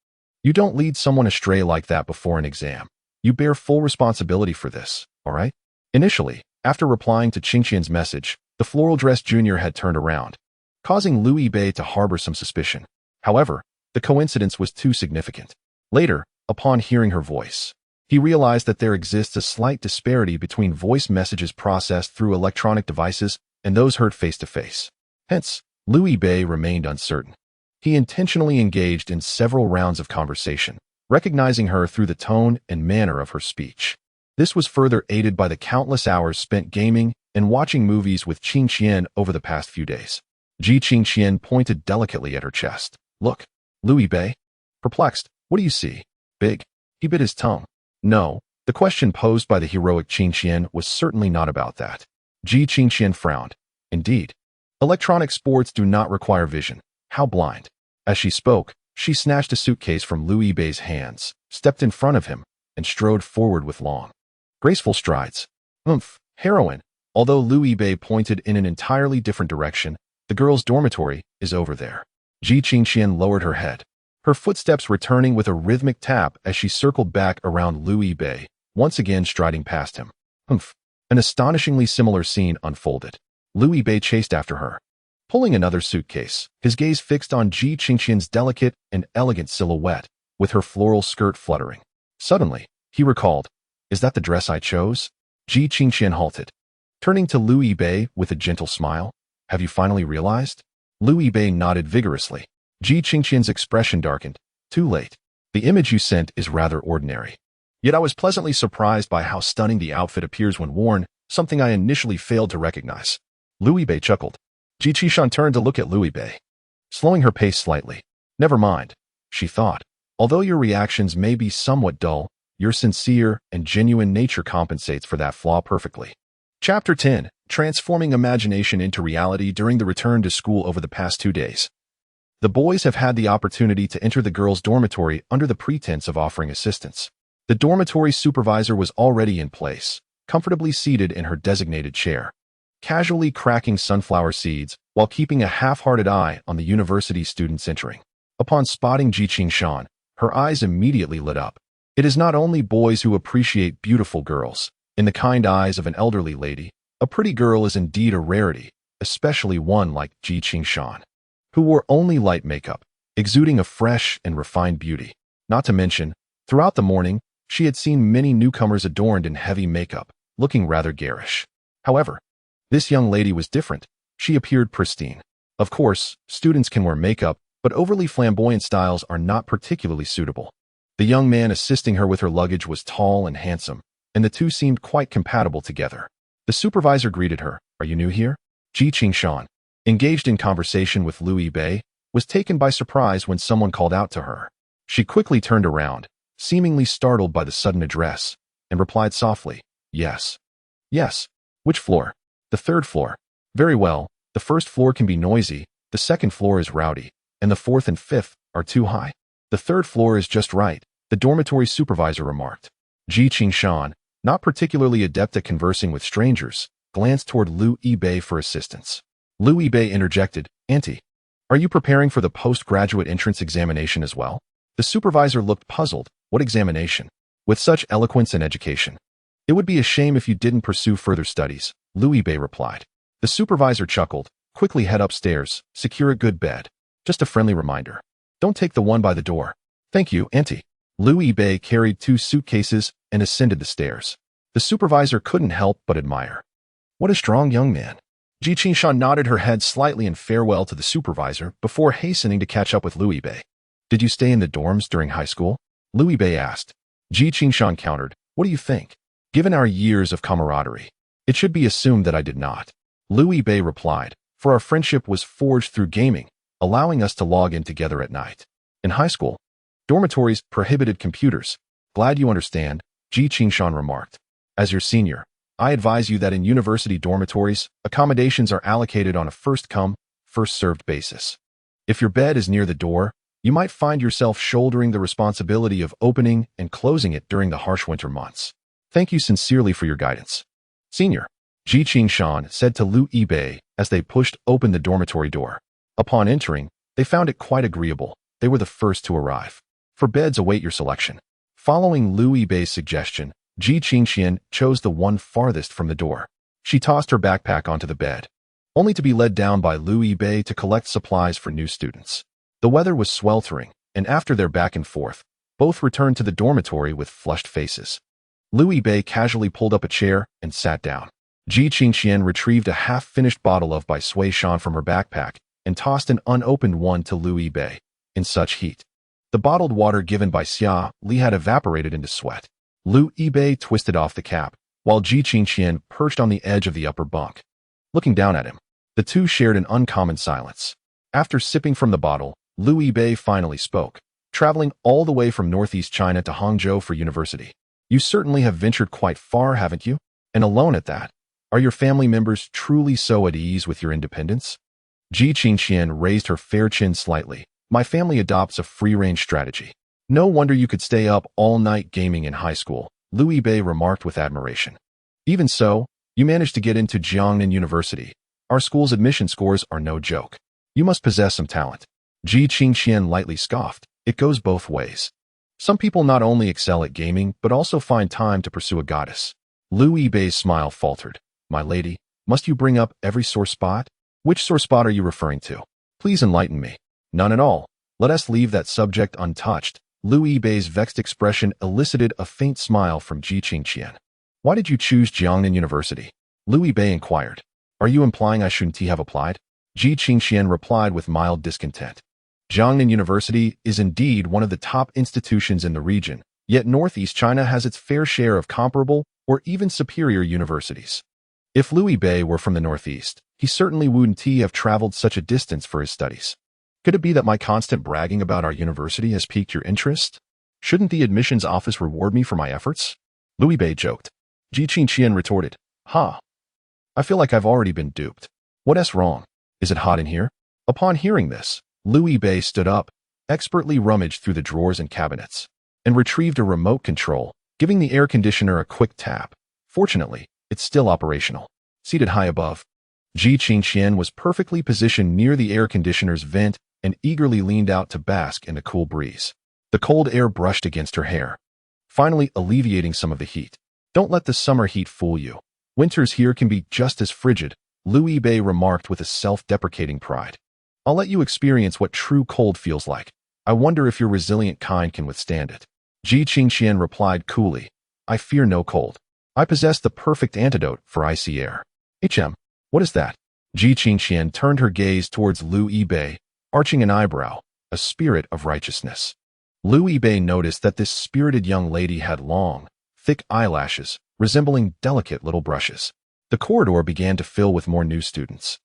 You don't lead someone astray like that before an exam. You bear full responsibility for this, all right? Initially, after replying to Qingqian's message, the floral-dressed junior had turned around, causing Liu Bei to harbor some suspicion. However, the coincidence was too significant. Later, upon hearing her voice, he realized that there exists a slight disparity between voice messages processed through electronic devices and those heard face-to-face. Hence, Liu Bei remained uncertain. He intentionally engaged in several rounds of conversation, recognizing her through the tone and manner of her speech. This was further aided by the countless hours spent gaming and watching movies with Qingqian over the past few days. Ji Qingqian pointed delicately at her chest. Look, Liu Bei. Perplexed, what do you see? Big? He bit his tongue. No, the question posed by the heroic Qingqian was certainly not about that. Ji Qingqian frowned. Indeed, electronic sports do not require vision. How blind. As she spoke, she snatched a suitcase from Liu Bei's hands, stepped in front of him, and strode forward with long, graceful strides. Heroine. Although Liu Bei pointed in an entirely different direction, the girls' dormitory is over there. Ji Qingqian lowered her head, her footsteps returning with a rhythmic tap as she circled back around Liu Bei, once again striding past him. An astonishingly similar scene unfolded. Liu Bei chased after her, pulling another suitcase, his gaze fixed on Ji Qingqian's delicate and elegant silhouette, with her floral skirt fluttering. Suddenly, he recalled, is that the dress I chose? Ji Qingqian halted, turning to Liu Bei with a gentle smile. Have you finally realized? Liu Bei nodded vigorously. Ji Qingqian's expression darkened. Too late. The image you sent is rather ordinary. Yet I was pleasantly surprised by how stunning the outfit appears when worn, something I initially failed to recognize. Liu Bei chuckled. Ji Qingqian turned to look at Liu Bei, slowing her pace slightly. Never mind, she thought. Although your reactions may be somewhat dull, your sincere and genuine nature compensates for that flaw perfectly. Chapter 10. Transforming imagination into reality during the return to school over the past 2 days. The boys have had the opportunity to enter the girls' dormitory under the pretense of offering assistance. The dormitory supervisor was already in place, comfortably seated in her designated chair, casually cracking sunflower seeds while keeping a half-hearted eye on the university students entering. Upon spotting Ji Qingqian, her eyes immediately lit up. It is not only boys who appreciate beautiful girls. In the kind eyes of an elderly lady, a pretty girl is indeed a rarity, especially one like Ji Qingqian, who wore only light makeup, exuding a fresh and refined beauty. Not to mention, throughout the morning, she had seen many newcomers adorned in heavy makeup, looking rather garish. However, this young lady was different. She appeared pristine. Of course, students can wear makeup, but overly flamboyant styles are not particularly suitable. The young man assisting her with her luggage was tall and handsome, and the two seemed quite compatible together. The supervisor greeted her. Are you new here? Ji Qingqian, engaged in conversation with Liu Bei, was taken by surprise when someone called out to her. She quickly turned around, seemingly startled by the sudden address, and replied softly, Yes. Yes. Which floor? The 3rd floor. Very well, the 1st floor can be noisy, The second floor is rowdy, and the fourth and fifth are too high. The third floor is just right, the dormitory supervisor remarked. Ji Qingshan, not particularly adept at conversing with strangers, glanced toward Lu Yibei for assistance. Lu Yibei interjected, "Auntie, are you preparing for the postgraduate entrance examination as well?" The supervisor looked puzzled. What examination? With such eloquence and education. It would be a shame if you didn't pursue further studies, Lu Yibei replied. The supervisor chuckled. Quickly head upstairs, secure a good bed. Just a friendly reminder. Don't take the one by the door. Thank you, Auntie. Lu Yibei carried 2 suitcases and ascended the stairs. The supervisor couldn't help but admire. What a strong young man. Ji Qingshan nodded her head slightly in farewell to the supervisor before hastening to catch up with Lu Yibei. Did you stay in the dorms during high school? Lu Yibei asked. Ji Qingshan countered. What do you think? Given our years of camaraderie, it should be assumed that I did not. Lu Yibei replied, for our friendship was forged through gaming, allowing us to log in together at night. In high school, dormitories prohibited computers. Glad you understand, Ji Qingshan remarked. As your senior, I advise you that in university dormitories, accommodations are allocated on a first-come, first-served basis. If your bed is near the door, you might find yourself shouldering the responsibility of opening and closing it during the harsh winter months. Thank you sincerely for your guidance. Senior, Ji Qingshan said to Lu Yibei as they pushed open the dormitory door. Upon entering, they found it quite agreeable. They were the first to arrive. For beds await your selection. Following Lu Yibei's suggestion, Ji Qingshan chose the one farthest from the door. She tossed her backpack onto the bed, only to be led down by Lu Yibei to collect supplies for new students. The weather was sweltering, and after their back and forth, both returned to the dormitory with flushed faces. Lu Yibei casually pulled up a chair and sat down. Ji Qingshan retrieved a half-finished bottle of Bai Sui Shan from her backpack and tossed an unopened one to Lu Yibei. In such heat, the bottled water given by Xia Li had evaporated into sweat. Lu Yibei twisted off the cap, while Ji Qingshan perched on the edge of the upper bunk. Looking down at him, the two shared an uncommon silence. After sipping from the bottle, Lu Yibei finally spoke, traveling all the way from northeast China to Hangzhou for university. You certainly have ventured quite far, haven't you? And alone at that. Are your family members truly so at ease with your independence? Ji Qingshan raised her fair chin slightly. My family adopts a free-range strategy. No wonder you could stay up all night gaming in high school, Lu Yibei remarked with admiration. Even so, you managed to get into Jiangnan University. Our school's admission scores are no joke. You must possess some talent. Ji Qingshan lightly scoffed. It goes both ways. Some people not only excel at gaming, but also find time to pursue a goddess. Lu Yibei's smile faltered. My lady, must you bring up every sore spot? Which sore spot are you referring to? Please enlighten me. None at all. Let us leave that subject untouched. Lu Yibei's vexed expression elicited a faint smile from Ji Qingshan. Why did you choose Jiangnan University? Lu Yibei inquired. Are you implying I shouldn't have applied? Ji Qingshan replied with mild discontent. Jiangnan University is indeed one of the top institutions in the region, yet Northeast China has its fair share of comparable or even superior universities. If Lu Yibei were from the Northeast, he certainly wouldn't have traveled such a distance for his studies. Could it be that my constant bragging about our university has piqued your interest? Shouldn't the admissions office reward me for my efforts? Lu Yibei joked. Ji Qingshan retorted, Ha! I feel like I've already been duped. What's wrong? Is it hot in here? Upon hearing this, Lu Yibei stood up, expertly rummaged through the drawers and cabinets, and retrieved a remote control, giving the air conditioner a quick tap. Fortunately, it's still operational. Seated high above, Ji Qingshan was perfectly positioned near the air conditioner's vent and eagerly leaned out to bask in the cool breeze. The cold air brushed against her hair, finally alleviating some of the heat. Don't let the summer heat fool you. Winters here can be just as frigid, Lu Yibei remarked with a self-deprecating pride. I'll let you experience what true cold feels like. I wonder if your resilient kind can withstand it. Ji Qingshan replied coolly. I fear no cold. I possess the perfect antidote for icy air. What is that? Ji Qingshan turned her gaze towards Lu Yibei, arching an eyebrow, a spirit of righteousness. Lu Yibei noticed that this spirited young lady had long, thick eyelashes, resembling delicate little brushes. The corridor began to fill with more new students,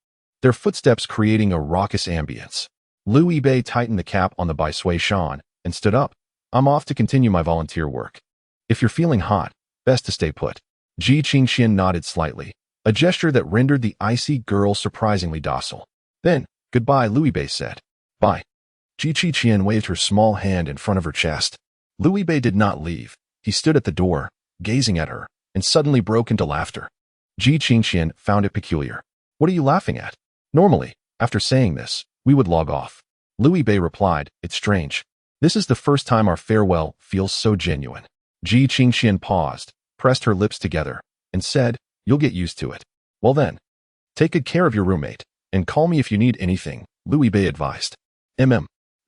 their footsteps creating a raucous ambience. Lu Yibei tightened the cap on the Bai Sui Shan and stood up. I'm off to continue my volunteer work. If you're feeling hot, best to stay put. Ji Qingshan nodded slightly, a gesture that rendered the icy girl surprisingly docile. Then, Goodbye, Louis Bei said. Bye. Ji Qiqian waved her small hand in front of her chest. Louis Bei did not leave. He stood at the door, gazing at her, and suddenly broke into laughter. Ji Qiqian found it peculiar. What are you laughing at? Normally, after saying this, we would log off. Louis Bei replied, it's strange. This is the first time our farewell feels so genuine. Ji Qiqian paused, pressed her lips together, and said, you'll get used to it. Well then, take good care of your roommate, and call me if you need anything, Louis Bei advised.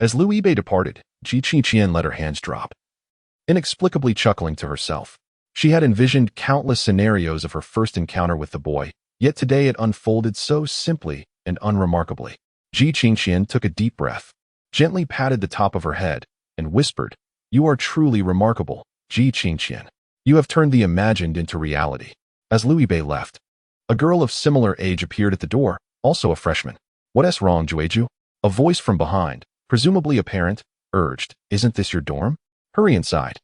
As Louis Bei departed, Ji Qiqian let her hands drop. Inexplicably chuckling to herself. She had envisioned countless scenarios of her first encounter with the boy, yet today it unfolded so simply and unremarkably. Ji Qiqian took a deep breath, gently patted the top of her head, and whispered, you are truly remarkable, Ji Qiqian. You have turned the imagined into reality. As Louis Bei left, a girl of similar age appeared at the door, also a freshman. What's wrong, Jueju? A voice from behind, presumably a parent, urged, isn't this your dorm? Hurry inside.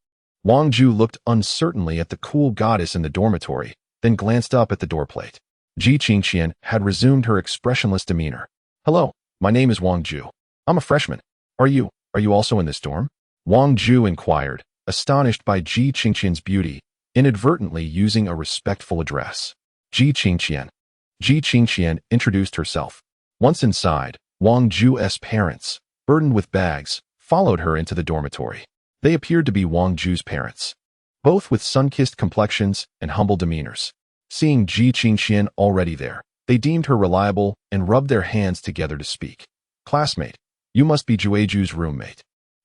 Wang Ju looked uncertainly at the cool goddess in the dormitory, then glanced up at the doorplate. Ji Qiqian had resumed her expressionless demeanor. Hello, my name is Wang Ju. I'm a freshman. Are you also in this dorm? Wang Ju inquired, astonished by Ji Qiqian's beauty, inadvertently using a respectful address. Ji Qiqian. Ji Qiqian introduced herself. Once inside, Wang Ju's parents, burdened with bags, followed her into the dormitory. They appeared to be Wang Ju's parents, both with sun-kissed complexions and humble demeanors. Seeing Ji Qiqian already there, they deemed her reliable and rubbed their hands together to speak. Classmate, you must be Jueju's roommate.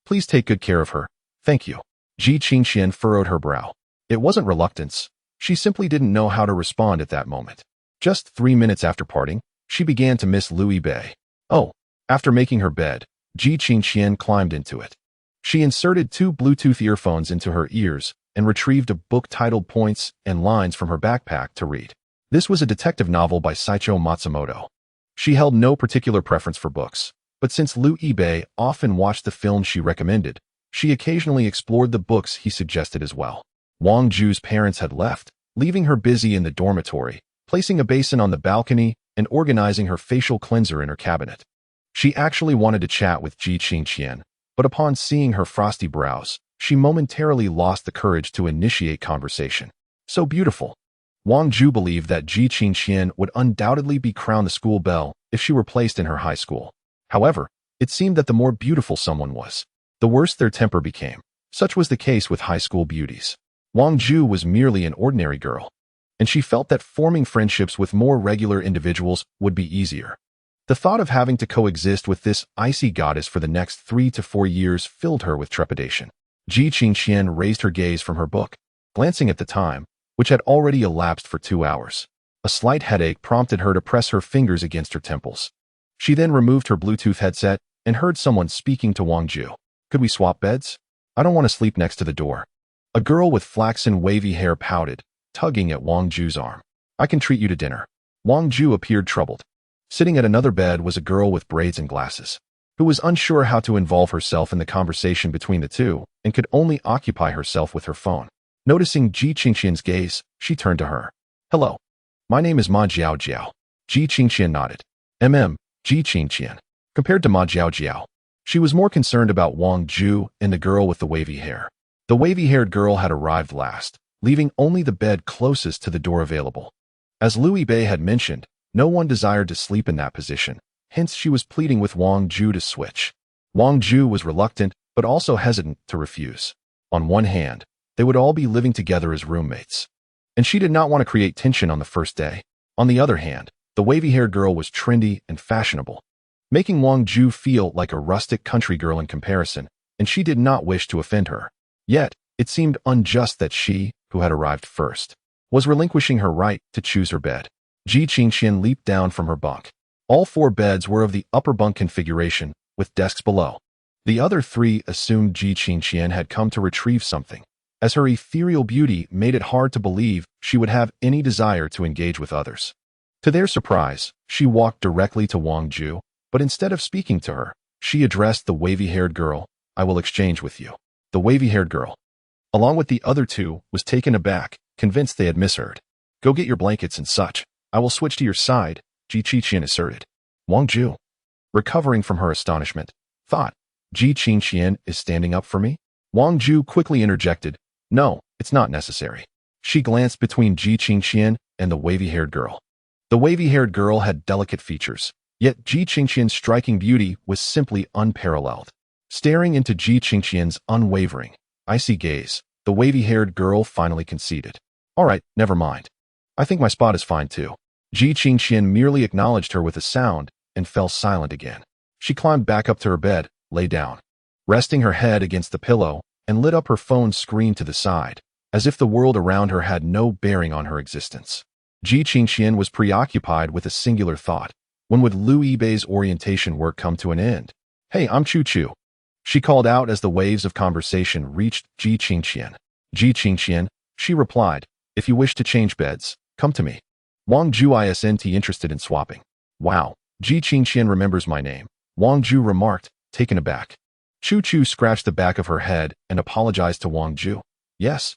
Please take good care of her. Thank you. Ji Qiqian furrowed her brow. It wasn't reluctance. She simply didn't know how to respond at that moment. Just 3 minutes after parting, she began to miss Louis Bei. Oh, after making her bed, Ji Qiqian climbed into it. She inserted 2 Bluetooth earphones into her ears and retrieved a book titled Points and Lines from her backpack to read. This was a detective novel by Saicho Matsumoto. She held no particular preference for books, but since Louis Bei often watched the films she recommended, she occasionally explored the books he suggested as well. Wang Ju's parents had left, leaving her busy in the dormitory, placing a basin on the balcony and organizing her facial cleanser in her cabinet. She actually wanted to chat with Ji Qiqian, but upon seeing her frosty brows, she momentarily lost the courage to initiate conversation. So beautiful. Wang Ju believed that Ji Qiqian would undoubtedly be crowned the school belle if she were placed in her high school. However, it seemed that the more beautiful someone was, the worse their temper became. Such was the case with high school beauties. Wang Ju was merely an ordinary girl, and she felt that forming friendships with more regular individuals would be easier. The thought of having to coexist with this icy goddess for the next 3 to 4 years filled her with trepidation. Ji Qiqian raised her gaze from her book, glancing at the time, which had already elapsed for 2 hours. A slight headache prompted her to press her fingers against her temples. She then removed her Bluetooth headset and heard someone speaking to Wang Ju. Could we swap beds? I don't want to sleep next to the door. A girl with flaxen wavy hair pouted, tugging at Wang Ju's arm. I can treat you to dinner. Wang Ju appeared troubled. Sitting at another bed was a girl with braids and glasses, who was unsure how to involve herself in the conversation between the two and could only occupy herself with her phone. Noticing Ji Qiqian's gaze, she turned to her. Hello. My name is Ma Jiao Jiao. Ji Qiqian nodded. Ji Qiqian. Compared to Ma Jiao Jiao, she was more concerned about Wang Ju and the girl with the wavy hair. The wavy-haired girl had arrived last, leaving only the bed closest to the door available. As Louis Bei had mentioned, no one desired to sleep in that position, hence she was pleading with Wang Ju to switch. Wang Ju was reluctant, but also hesitant to refuse. On one hand, they would all be living together as roommates, and she did not want to create tension on the first day. On the other hand, the wavy-haired girl was trendy and fashionable, making Wang Ju feel like a rustic country girl in comparison, and she did not wish to offend her. Yet, it seemed unjust that she, who had arrived first, was relinquishing her right to choose her bed. Ji Qiqian leaped down from her bunk. All 4 beds were of the upper bunk configuration, with desks below. The other 3 assumed Ji Qiqian had come to retrieve something, as her ethereal beauty made it hard to believe she would have any desire to engage with others. To their surprise, she walked directly to Wang Ju, but instead of speaking to her, she addressed the wavy-haired girl. I will exchange with you. The wavy-haired girl, along with the other 2, was taken aback, convinced they had misheard. Go get your blankets and such. I will switch to your side, Ji Qiqian asserted. Wang Ju. recovering from her astonishment, thought, Ji Qingqian is standing up for me? Wang Ju quickly interjected, no, it's not necessary. She glanced between Ji Qingqian and the wavy-haired girl. The wavy-haired girl had delicate features, yet Ji Qingqian's striking beauty was simply unparalleled. Staring into Ji Qingqian's unwavering, icy gaze, the wavy-haired girl finally conceded. All right, never mind. I think my spot is fine too. Ji Qingqian merely acknowledged her with a sound and fell silent again. She climbed back up to her bed, lay down, resting her head against the pillow, and lit up her phone screen to the side, as if the world around her had no bearing on her existence. Ji Qingqian was preoccupied with a singular thought. When would Liu Yibei's orientation work come to an end? Hey, I'm Chu Chu. She called out as the waves of conversation reached Ji Qingqian. Ji Qingqian, she replied, if you wish to change beds, come to me. Wang Ju isn't interested in swapping. Wow, Ji Qingqian remembers my name, Wang Ju remarked, taken aback. Chu Chu scratched the back of her head and apologized to Wang Ju. Yes,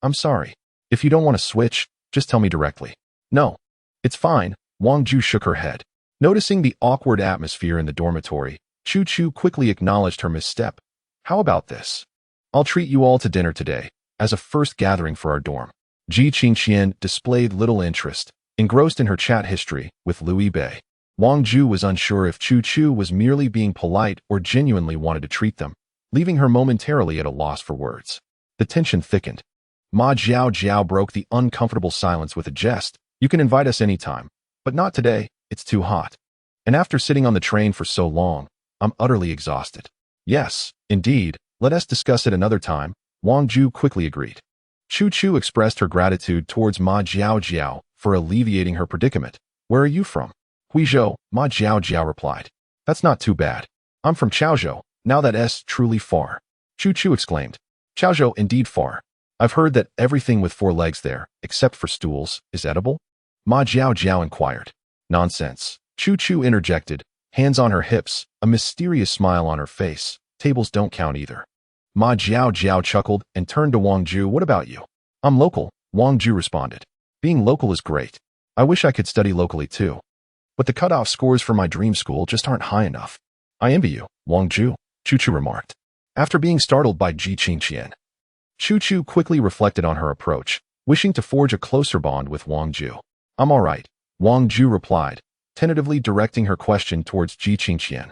I'm sorry. If you don't want to switch, just tell me directly. No, it's fine, Wang Ju shook her head. Noticing the awkward atmosphere in the dormitory, Chu Chu quickly acknowledged her misstep. How about this? I'll treat you all to dinner today, as a first gathering for our dorm. Ji Qingqian displayed little interest, engrossed in her chat history with Liu Yibei. Wang Ju was unsure if Chu Chu was merely being polite or genuinely wanted to treat them, leaving her momentarily at a loss for words. The tension thickened. Ma Jiao broke the uncomfortable silence with a jest. You can invite us anytime, but not today, it's too hot. And after sitting on the train for so long, I'm utterly exhausted. Yes, indeed, let us discuss it another time, Wang Ju quickly agreed. Chu Chu expressed her gratitude towards Ma Jiao for alleviating her predicament. Where are you from? Huizhou, Ma Jiao replied. That's not too bad. I'm from Chaozhou, now that's truly far. Chu Chu exclaimed. Chaozhou indeed far. I've heard that everything with 4 legs there, except for stools, is edible? Ma Jiao inquired. Nonsense. Chu Chu interjected, hands on her hips, a mysterious smile on her face. Tables don't count either. Ma Jiao chuckled and turned to Wang Ju. What about you? I'm local, Wang Ju responded. Being local is great. I wish I could study locally too. But the cutoff scores for my dream school just aren't high enough. I envy you, Wang Ju, Chu Chu remarked. After being startled by Ji Qingqian, Chu Chu quickly reflected on her approach, wishing to forge a closer bond with Wang Ju. I'm all right, Wang Ju replied, tentatively directing her question towards Ji Qingqian.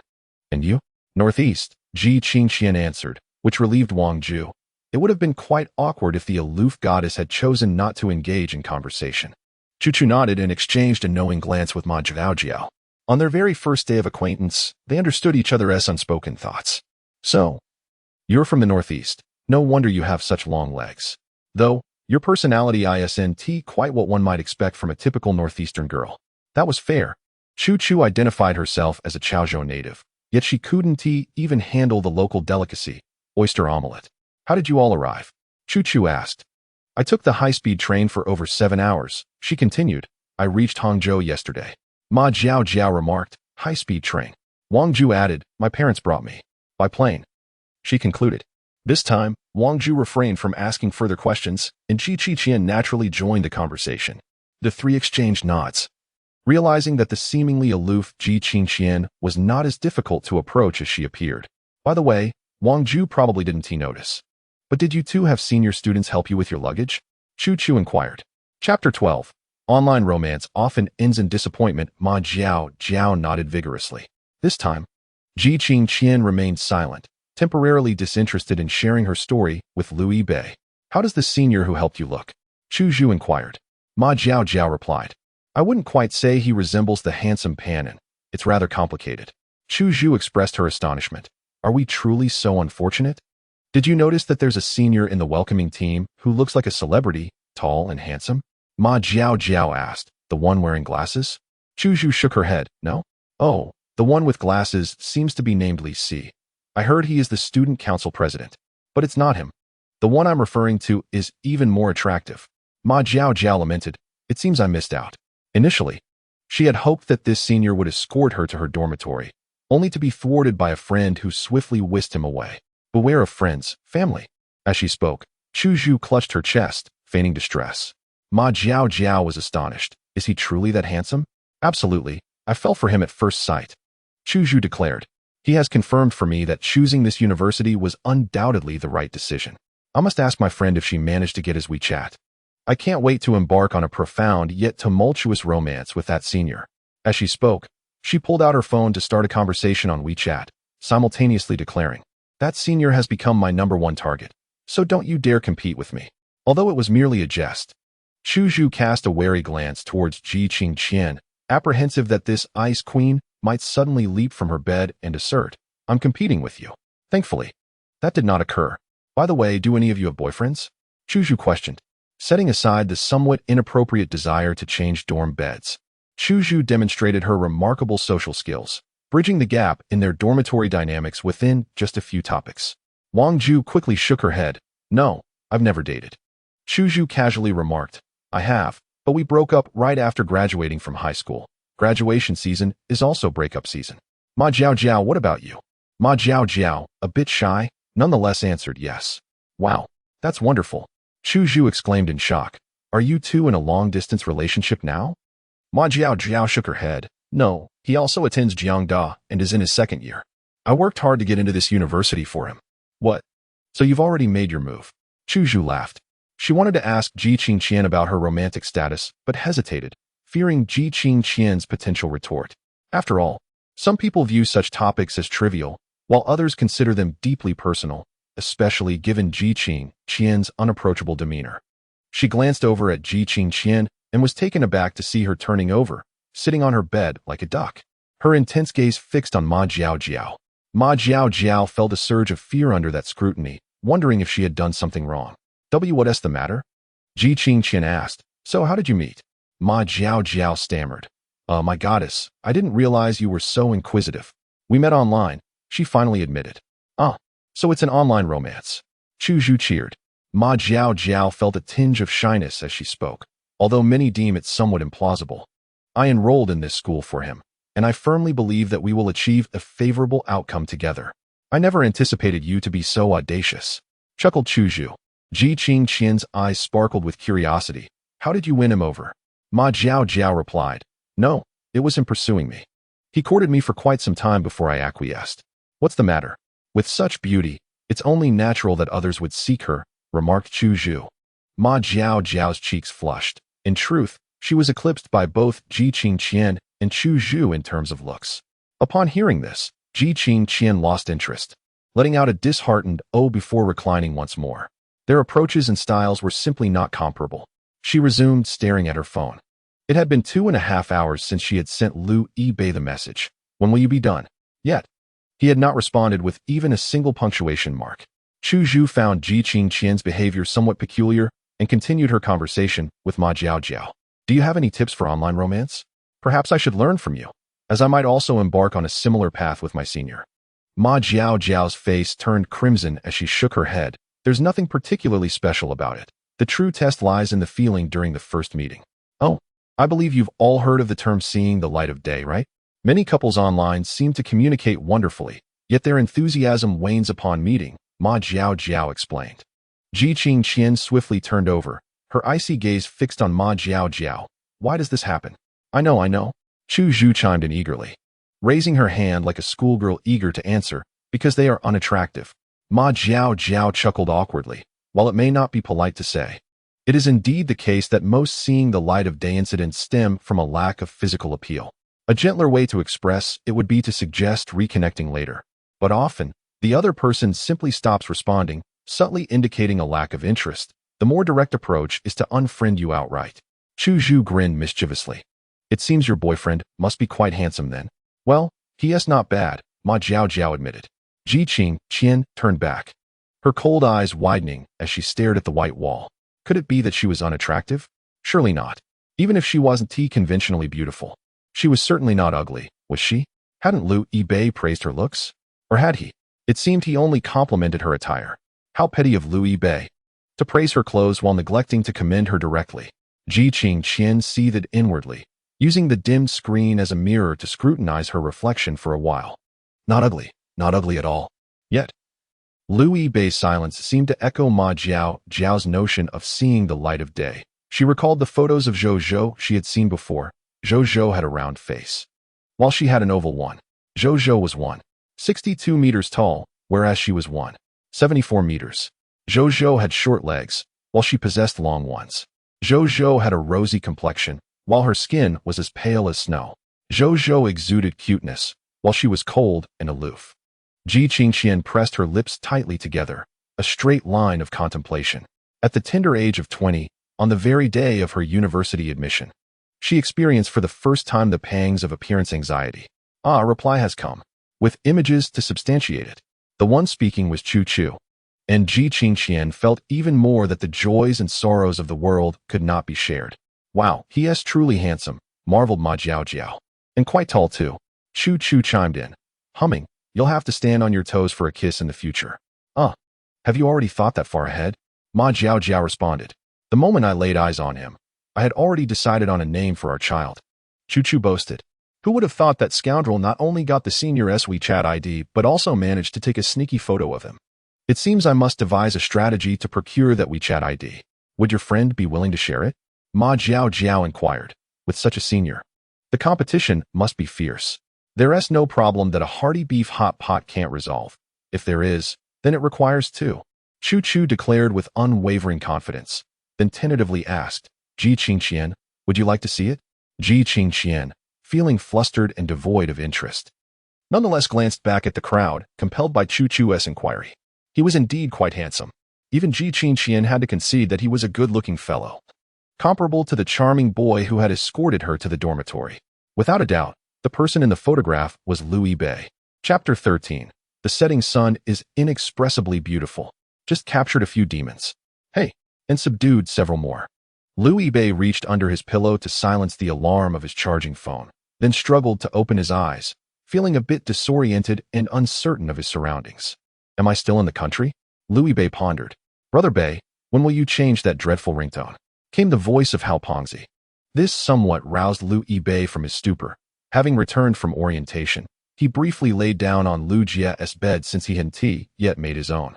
And you? Northeast, Ji Qingqian answered, which relieved Wang Ju. It would have been quite awkward if the aloof goddess had chosen not to engage in conversation. Chu Chu nodded and exchanged a knowing glance with Ma Jiao. On their very first day of acquaintance, they understood each other's unspoken thoughts. So, you're from the Northeast. No wonder you have such long legs. Though, your personality isn't quite what one might expect from a typical Northeastern girl. That was fair. Chu Chu identified herself as a Chaozhou native, yet she couldn't even handle the local delicacy, oyster omelette. How did you all arrive? Chu Chu asked. I took the high-speed train for over 7 hours, she continued. I reached Hangzhou yesterday. Ma Jiao remarked, high-speed train. Wang Ju added, my parents brought me. By plane. She concluded. This time, Wang Ju refrained from asking further questions, and Ji Qingqian naturally joined the conversation. The three exchanged nods. Realizing that the seemingly aloof Ji Qingqian was not as difficult to approach as she appeared. By the way, Wang Ju probably didn't notice. But did you two have senior students help you with your luggage? Chu Chu inquired. Chapter 12. Online romance often ends in disappointment. Ma Jiao nodded vigorously. This time, Ji Qingqian remained silent, temporarily disinterested in sharing her story with Liu Yibei. How does the senior who helped you look? Chu Zhu inquired. Ma Jiao replied. I wouldn't quite say he resembles the handsome Panin. It's rather complicated. Chu Zhu expressed her astonishment. Are we truly so unfortunate? Did you notice that there's a senior in the welcoming team who looks like a celebrity, tall and handsome? Ma Jiao asked. The one wearing glasses? Chu Zhu shook her head. No? Oh, the one with glasses seems to be named Li Si. I heard he is the student council president. But it's not him. The one I'm referring to is even more attractive. Ma Jiao lamented. It seems I missed out. Initially, she had hoped that this senior would escort her to her dormitory, only to be thwarted by a friend who swiftly whisked him away. Beware of friends, family. As she spoke, Chu Zhu clutched her chest, feigning distress. Ma Jiao was astonished. Is he truly that handsome? Absolutely. I fell for him at first sight. Chu Zhu declared. He has confirmed for me that choosing this university was undoubtedly the right decision. I must ask my friend if she managed to get his WeChat. I can't wait to embark on a profound yet tumultuous romance with that senior. As she spoke, she pulled out her phone to start a conversation on WeChat, simultaneously declaring, "That senior has become my #1 target, so don't you dare compete with me." Although it was merely a jest, Chu Zhu cast a wary glance towards Ji Qingqian, apprehensive that this ice queen might suddenly leap from her bed and assert, "I'm competing with you." Thankfully, that did not occur. By the way, do any of you have boyfriends? Chu Zhu questioned, setting aside the somewhat inappropriate desire to change dorm beds. Chu Zhu demonstrated her remarkable social skills, bridging the gap in their dormitory dynamics within just a few topics. Wang Ju quickly shook her head. "No, I've never dated." Chu Zhu casually remarked, "I have, but we broke up right after graduating from high school. Graduation season is also breakup season." Ma Jiao Jiao, what about you? Ma Jiao Jiao, a bit shy, nonetheless answered yes. "Wow, that's wonderful." Chu Zhu exclaimed in shock. "Are you two in a long-distance relationship now?" Ma Jiao Jiao shook her head. "No, he also attends Jiangda and is in his second year. I worked hard to get into this university for him." "What? So you've already made your move?" Chu Zhu laughed. She wanted to ask Ji Qingqian about her romantic status, but hesitated, fearing Ji Qingqian's potential retort. After all, some people view such topics as trivial, while others consider them deeply personal, especially given Ji Qingqian's unapproachable demeanor. She glanced over at Ji Qingqian and was taken aback to see her turning over, sitting on her bed like a duck. Her intense gaze fixed on Ma Jiao Jiao. Ma Jiao Jiao felt a surge of fear under that scrutiny, wondering if she had done something wrong. "What's the matter?" Ji Qingqian asked. "So how did you meet?" Ma Jiao Jiao stammered. My goddess, I didn't realize you were so inquisitive. "We met online," she finally admitted. "Ah, so it's an online romance." Chu Zhu cheered. Ma Jiao Jiao felt a tinge of shyness as she spoke, although many deem it somewhat implausible. "I enrolled in this school for him, and I firmly believe that we will achieve a favorable outcome together." "I never anticipated you to be so audacious," chuckled Chu Zhu. Ji Qingqian's eyes sparkled with curiosity. "How did you win him over?" Ma Jiao Jiao replied, "No, it was him pursuing me. He courted me for quite some time before I acquiesced." "What's the matter? With such beauty, it's only natural that others would seek her," remarked Chu Zhu. Ma Jiao Jiao's cheeks flushed. In truth, she was eclipsed by both Ji Qingqian and Chu Zhu in terms of looks. Upon hearing this, Ji Qingqian lost interest, letting out a disheartened "oh" before reclining once more. Their approaches and styles were simply not comparable. She resumed staring at her phone. It had been 2.5 hours since she had sent Lu Yibei the message, "When will you be done?" Yet, he had not responded with even a single punctuation mark. Chu Zhu found Ji Qingqian's behavior somewhat peculiar and continued her conversation with Ma Jiao Jiao. "Do you have any tips for online romance? Perhaps I should learn from you, as I might also embark on a similar path with my senior." Ma Jiao Jiao's face turned crimson as she shook her head. "There's nothing particularly special about it. The true test lies in the feeling during the first meeting." "Oh, I believe you've all heard of the term seeing the light of day, right? Many couples online seem to communicate wonderfully, yet their enthusiasm wanes upon meeting," Ma Jiao Jiao explained. Ji Qingqian swiftly turned over, her icy gaze fixed on Ma Jiao Jiao. "Why does this happen?" I know. Chu Zhu chimed in eagerly, raising her hand like a schoolgirl eager to answer, "Because they are unattractive." Ma Jiao Jiao chuckled awkwardly. "While it may not be polite to say, it is indeed the case that most seeing the light of day incidents stem from a lack of physical appeal. A gentler way to express it would be to suggest reconnecting later. But often, the other person simply stops responding, subtly indicating a lack of interest. The more direct approach is to unfriend you outright." Chu Zhu grinned mischievously. "It seems your boyfriend must be quite handsome then." "Well, he is not bad," Ma Jiao Jiao admitted. Ji Qingqian turned back, her cold eyes widening as she stared at the white wall. Could it be that she was unattractive? Surely not. Even if she wasn't conventionally beautiful. She was certainly not ugly, was she? Hadn't Lu Yibei praised her looks? Or had he? It seemed he only complimented her attire. How petty of Lu Yibei to praise her clothes while neglecting to commend her directly. Ji Qingqian seethed inwardly, using the dimmed screen as a mirror to scrutinize her reflection for a while. Not ugly at all. Yet, Lu Yibei's silence seemed to echo Ma Jiao Jiao's notion of seeing the light of day. She recalled the photos of Zhou Zhou she had seen before. Zhou Zhou had a round face, while she had an oval one. Zhou was 162 meters tall, whereas she was 174 meters. Zhou had short legs, while she possessed long ones. Zhou had a rosy complexion, while her skin was as pale as snow. Zhou exuded cuteness, while she was cold and aloof. Ji Qingqian pressed her lips tightly together, a straight line of contemplation. At the tender age of 20, on the very day of her university admission, she experienced for the first time the pangs of appearance anxiety. A reply has come, with images to substantiate it. The one speaking was Chu Chu, and Ji Qingqian felt even more that the joys and sorrows of the world could not be shared. Wow, he is truly handsome, marveled Ma Jiao. And quite tall too. Chu Chu chimed in, humming, you'll have to stand on your toes for a kiss in the future. Have you already thought that far ahead? Ma Jiao responded. The moment I laid eyes on him, I had already decided on a name for our child. Chu Chu boasted. Who would have thought that scoundrel not only got the senior's WeChat ID, but also managed to take a sneaky photo of him? It seems I must devise a strategy to procure that WeChat ID. Would your friend be willing to share it? Ma Jiao inquired. With such a senior, the competition must be fierce. There is no problem that a hearty beef hot pot can't resolve. If there is, then it requires two. Chu Chu declared with unwavering confidence, then tentatively asked, Ji Qingqian, would you like to see it? Ji Qingqian, feeling flustered and devoid of interest, nonetheless glanced back at the crowd, compelled by Chu Chu's inquiry. He was indeed quite handsome. Even Ji Qingqian had to concede that he was a good-looking fellow, comparable to the charming boy who had escorted her to the dormitory. Without a doubt, the person in the photograph was Liu Yibei. Chapter 13. The setting sun is inexpressibly beautiful. Just captured a few demons. Hey, and subdued several more. Liu Yibei reached under his pillow to silence the alarm of his charging phone, then struggled to open his eyes, feeling a bit disoriented and uncertain of his surroundings. Am I still in the country? Liu Yibei pondered. Brother Bei, when will you change that dreadful ringtone? Came the voice of Hao Pengzi. This somewhat roused Liu Yibei from his stupor. Having returned from orientation, he briefly laid down on Liu Jia's bed since he hadn't yet made his own.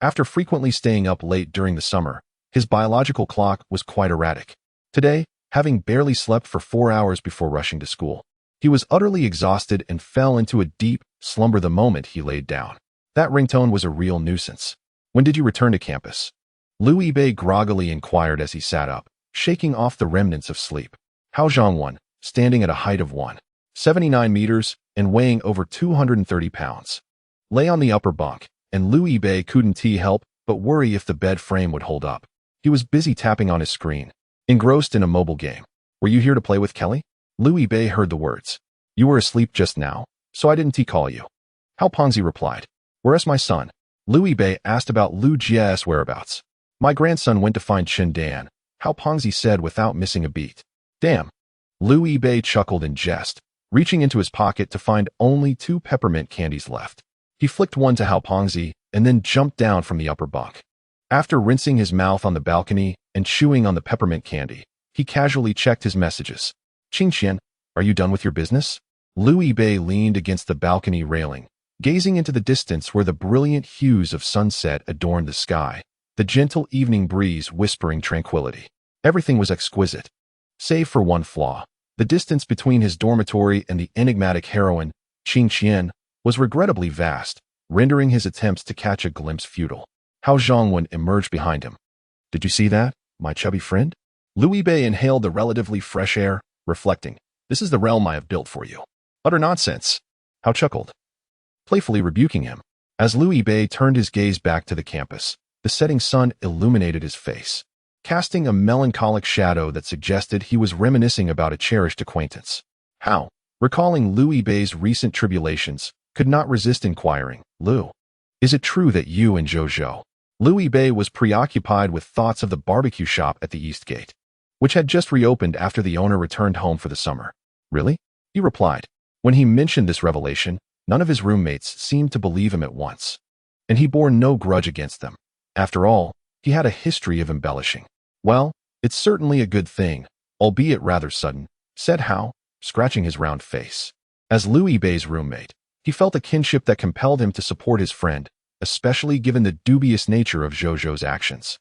After frequently staying up late during the summer, his biological clock was quite erratic. Today, having barely slept for 4 hours before rushing to school, he was utterly exhausted and fell into a deep slumber the moment he laid down. That ringtone was a real nuisance. When did you return to campus? Liu Yibei groggily inquired as he sat up, shaking off the remnants of sleep. Hao Zhongwan, standing at a height of 179 meters and weighing over 230 pounds, lay on the upper bunk, and Liu Yibei couldn't help but worry if the bed frame would hold up. He was busy tapping on his screen, engrossed in a mobile game. Were you here to play with Kelly? Liu Yibei heard the words. You were asleep just now, so I didn't call you. Hao Pengzi replied. Where's my son? Liu Yibei asked about Liu Jia's whereabouts. My grandson went to find Chen Dan, Hao Pengzi said without missing a beat. Damn. Liu Yibei chuckled in jest, reaching into his pocket to find only 2 peppermint candies left. He flicked one to Hao Pengzi and then jumped down from the upper bunk. After rinsing his mouth on the balcony and chewing on the peppermint candy, he casually checked his messages. Qingqian, are you done with your business? Liu Yibei leaned against the balcony railing, gazing into the distance where the brilliant hues of sunset adorned the sky, the gentle evening breeze whispering tranquility. Everything was exquisite, save for one flaw. The distance between his dormitory and the enigmatic heroine, Qingqian, was regrettably vast, rendering his attempts to catch a glimpse futile. Hao Zhongwan emerged behind him. Did you see that, my chubby friend? Liu Yibei inhaled the relatively fresh air, reflecting, this is the realm I have built for you. Utter nonsense. Hao chuckled, playfully rebuking him. As Liu Yibei turned his gaze back to the campus, the setting sun illuminated his face, casting a melancholic shadow that suggested he was reminiscing about a cherished acquaintance. Hao, recalling Liu Yibei's recent tribulations, could not resist inquiring, Liu, is it true that you and Zhou? Liu Yibei was preoccupied with thoughts of the barbecue shop at the East Gate, which had just reopened after the owner returned home for the summer. Really? He replied. When he mentioned this revelation, none of his roommates seemed to believe him at once, and he bore no grudge against them. After all, he had a history of embellishing. Well, it's certainly a good thing, albeit rather sudden, said Hao, scratching his round face. As Liu Yibei's roommate, he felt a kinship that compelled him to support his friend, especially given the dubious nature of Zhou's actions.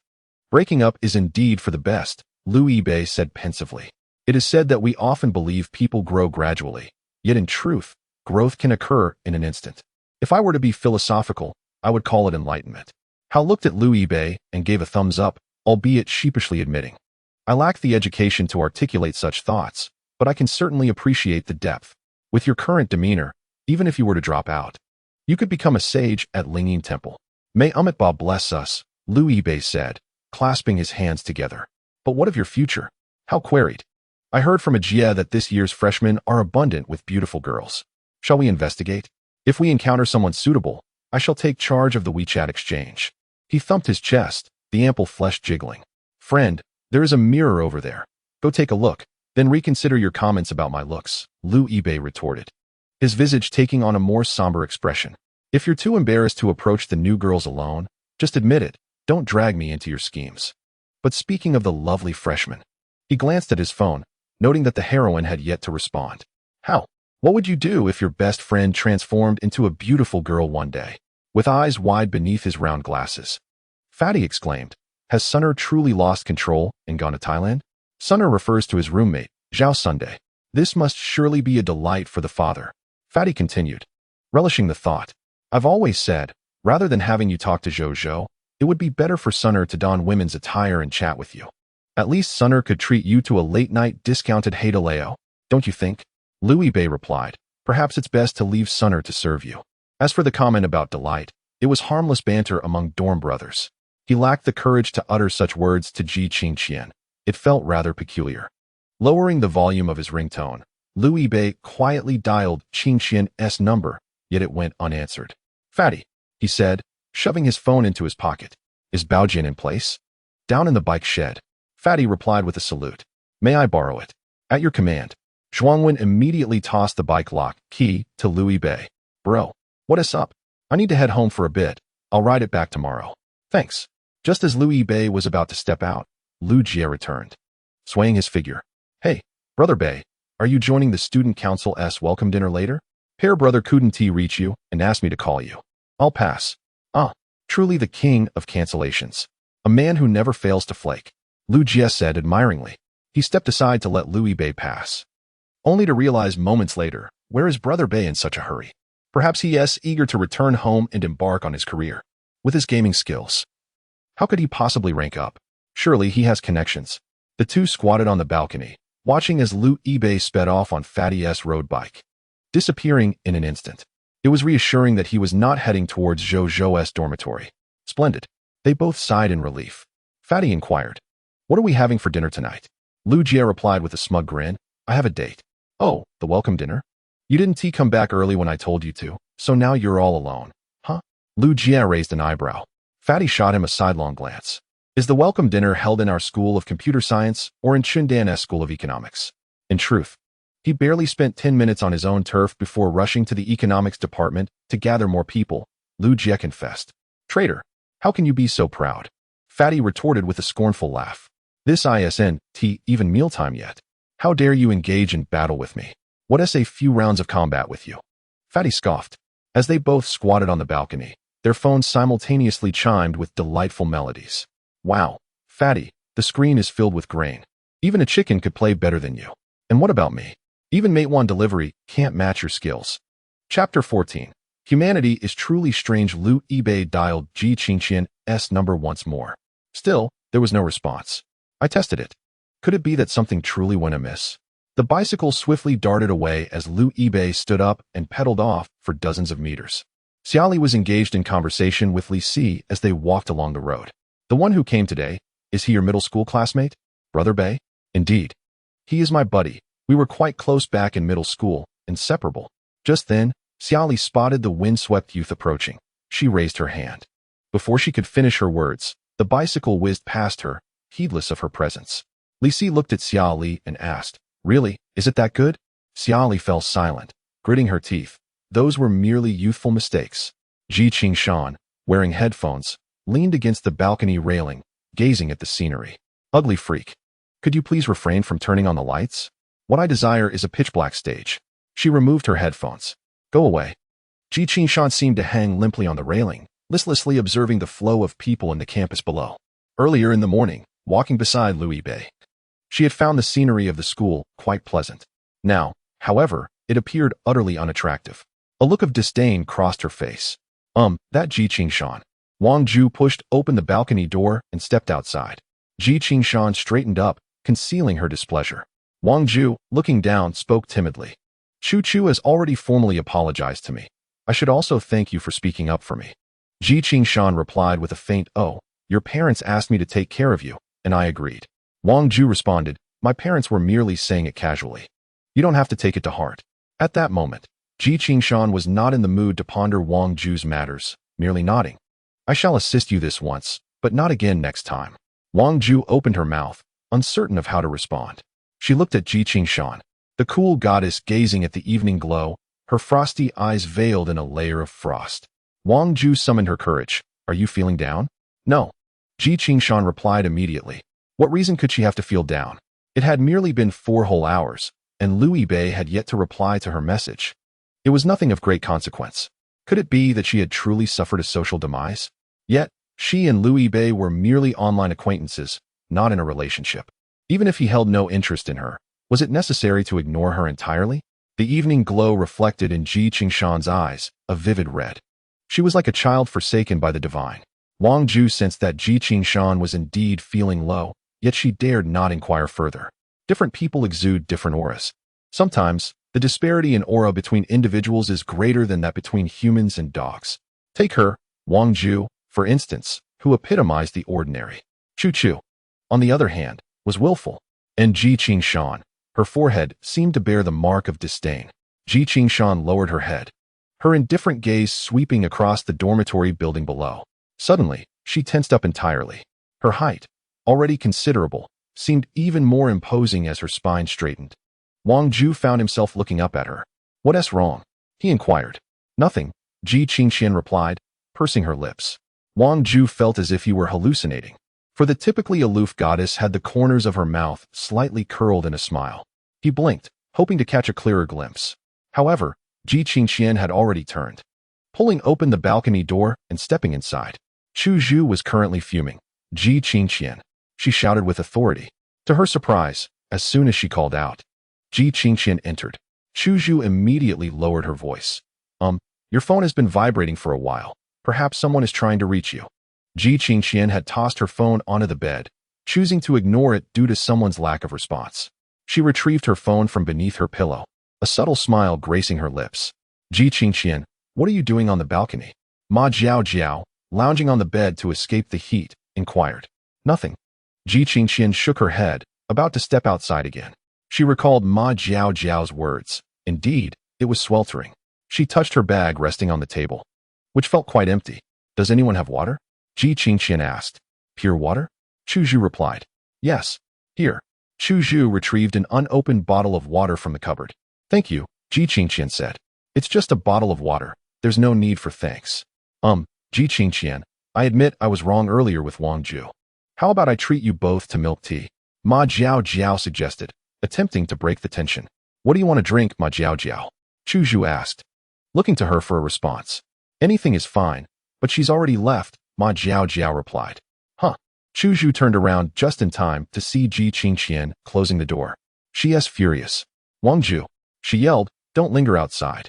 Breaking up is indeed for the best, Liu Yibei said pensively. It is said that we often believe people grow gradually, yet in truth, Growth can occur in an instant. If I were to be philosophical, I would call it enlightenment. Hal looked at Liu Bei and gave a thumbs up, albeit sheepishly admitting, I lack the education to articulate such thoughts, but I can certainly appreciate the depth. With your current demeanor, even if you were to drop out, you could become a sage at Lingyin Temple. May Amitabha bless us, Liu Bei said, clasping his hands together. But what of your future? Hal queried. I heard from a Jia that this year's freshmen are abundant with beautiful girls. Shall we investigate? If we encounter someone suitable, I shall take charge of the WeChat exchange. He thumped his chest, the ample flesh jiggling. Friend, there is a mirror over there. Go take a look, then reconsider your comments about my looks, Liu Bei retorted, his visage taking on a more somber expression. If you're too embarrassed to approach the new girls alone, just admit it. Don't drag me into your schemes. But speaking of the lovely freshman, he glanced at his phone, noting that the heroine had yet to respond. How? What would you do if your best friend transformed into a beautiful girl one day, with eyes wide beneath his round glasses? Fatty exclaimed, has Sunner truly lost control and gone to Thailand? Sunner refers to his roommate, Zhao Sunday. This must surely be a delight for the father. Fatty continued, relishing the thought. I've always said, rather than having you talk to Zhou, it would be better for Sunner to don women's attire and chat with you. At least Sunner could treat you to a late-night discounted Haidaleo, don't you think? Liu Bei replied, perhaps it's best to leave Sunner to serve you. As for the comment about delight, it was harmless banter among dorm brothers. He lacked the courage to utter such words to Ji Qingqian. It felt rather peculiar. Lowering the volume of his ringtone, Liu Bei quietly dialed Qingqian's number, yet it went unanswered. Fatty, he said, shoving his phone into his pocket. Is Baojian in place? Down in the bike shed. Fatty replied with a salute. May I borrow it? At your command. Zhuangwen immediately tossed the bike lock key to Liu Bei. Bro, what is up? I need to head home for a bit. I'll ride it back tomorrow. Thanks. Just as Liu Bei was about to step out, Liu Jie returned, swaying his figure. Hey, Brother Bei, are you joining the student council's welcome dinner later? Pair Brother couldn't reach you and asked me to call you. I'll pass. Truly the king of cancellations. A man who never fails to flake, Liu Jie said admiringly. He stepped aside to let Liu Bei pass, only to realize moments later, where is Brother Bei in such a hurry? Perhaps he is eager to return home and embark on his career. With his gaming skills, how could he possibly rank up? Surely he has connections. The two squatted on the balcony, watching as Liu Bei sped off on Fatty's road bike, disappearing in an instant. It was reassuring that he was not heading towards Zhou's dormitory. Splendid. They both sighed in relief. Fatty inquired, what are we having for dinner tonight? Liu Jie replied with a smug grin, I have a date. Oh, the welcome dinner? You didn't come back early when I told you to, so now you're all alone. Huh? Liu Jie raised an eyebrow. Fatty shot him a sidelong glance. Is the welcome dinner held in our School of Computer Science or in Chundan's School of Economics? In truth, he barely spent 10 minutes on his own turf before rushing to the economics department to gather more people, Liu Jie confessed. Traitor, how can you be so proud? Fatty retorted with a scornful laugh. This isn't even mealtime yet. How dare you engage in battle with me? What is a few rounds of combat with you? Fatty scoffed. As they both squatted on the balcony, their phones simultaneously chimed with delightful melodies. Wow, Fatty, the screen is filled with grain. Even a chicken could play better than you. And what about me? Even Matewan Delivery can't match your skills. Chapter 14. Humanity is truly strange. Liu Bei dialed Ji Qingqian's number once more. Still, there was no response. I tested it. Could it be that something truly went amiss? The bicycle swiftly darted away as Liu Bei stood up and pedaled off for dozens of meters. Xiaoli was engaged in conversation with Li Si as they walked along the road. The one who came today, is he your middle school classmate? Brother Bei? Indeed. He is my buddy. We were quite close back in middle school, inseparable. Just then, Xiaoli spotted the windswept youth approaching. She raised her hand. Before she could finish her words, the bicycle whizzed past her, heedless of her presence. Li Si looked at Xiaoli and asked, really, is it that good? Xiaoli fell silent, gritting her teeth. Those were merely youthful mistakes. Ji Qingshan, wearing headphones, leaned against the balcony railing, gazing at the scenery. Ugly freak. Could you please refrain from turning on the lights? What I desire is a pitch-black stage. She removed her headphones. Go away. Ji Qingshan seemed to hang limply on the railing, listlessly observing the flow of people in the campus below. Earlier in the morning, walking beside Liu Bei, she had found the scenery of the school quite pleasant. Now, however, it appeared utterly unattractive. A look of disdain crossed her face. That Ji Qingshan. Wang Ju pushed open the balcony door and stepped outside. Ji Qingshan straightened up, concealing her displeasure. Wang Ju, looking down, spoke timidly. Chu Chu has already formally apologized to me. I should also thank you for speaking up for me. Ji Qingshan replied with a faint "Oh, your parents asked me to take care of you, and I agreed." Wang Ju responded, "My parents were merely saying it casually. You don't have to take it to heart." At that moment, Ji Qingshan was not in the mood to ponder Wang Ju's matters, merely nodding. "I shall assist you this once, but not again next time." Wang Ju opened her mouth, uncertain of how to respond. She looked at Ji Qingshan, the cool goddess gazing at the evening glow, her frosty eyes veiled in a layer of frost. Wang Ju summoned her courage. "Are you feeling down?" "No." Ji Qingshan replied immediately. What reason could she have to feel down? It had merely been 4 whole hours, and Liu Yibei had yet to reply to her message. It was nothing of great consequence. Could it be that she had truly suffered a social demise? Yet, she and Liu Yibei were merely online acquaintances, not in a relationship. Even if he held no interest in her, was it necessary to ignore her entirely? The evening glow reflected in Ji Qingshan's eyes, a vivid red. She was like a child forsaken by the divine. Wang Ju sensed that Ji Qingshan was indeed feeling low, yet she dared not inquire further. Different people exude different auras. Sometimes, the disparity in aura between individuals is greater than that between humans and dogs. Take her, Wang Ju, for instance, who epitomized the ordinary. Chu Chu, on the other hand, was willful, and Ji Qingshan, her forehead seemed to bear the mark of disdain. Ji Qingshan lowered her head, her indifferent gaze sweeping across the dormitory building below. Suddenly, she tensed up entirely. Her height, already considerable, seemed even more imposing as her spine straightened. Wang Ju found himself looking up at her. "What's wrong?" he inquired. "Nothing," Ji Qingshan replied, pursing her lips. Wang Ju felt as if he were hallucinating, for the typically aloof goddess had the corners of her mouth slightly curled in a smile. He blinked, hoping to catch a clearer glimpse. However, Ji Qingshan had already turned, pulling open the balcony door and stepping inside. Chu Zhu was currently fuming. "Ji Qingshan," she shouted with authority. To her surprise, as soon as she called out, Ji Qingshan entered. Chu Zhu immediately lowered her voice. Your phone has been vibrating for a while. Perhaps someone is trying to reach you." Ji Qingshan had tossed her phone onto the bed, choosing to ignore it due to someone's lack of response. She retrieved her phone from beneath her pillow, a subtle smile gracing her lips. "Ji Qingshan, what are you doing on the balcony?" Ma Jiao Jiao, lounging on the bed to escape the heat, inquired. "Nothing." Ji Qingshan shook her head, about to step outside again. She recalled Ma Jiao Jiao's words. Indeed, it was sweltering. She touched her bag resting on the table, which felt quite empty. "Does anyone have water?" Ji Qingshan asked. "Pure water?" Chu Zhu replied. "Yes. Here." Chu Zhu retrieved an unopened bottle of water from the cupboard. "Thank you," Ji Qingshan said. "It's just a bottle of water. There's no need for thanks." Ji Qingshan, I admit I was wrong earlier with Wang Ju. How about I treat you both to milk tea?" Ma Jiao Jiao suggested, attempting to break the tension. "What do you want to drink, Ma Jiao Jiao?" Chu Zhu asked, looking to her for a response. "Anything is fine, but she's already left," Ma Jiao Jiao replied. "Huh." Chu Zhu turned around just in time to see Ji Qingshan closing the door. She is furious. "Wang Ju," she yelled, "don't linger outside.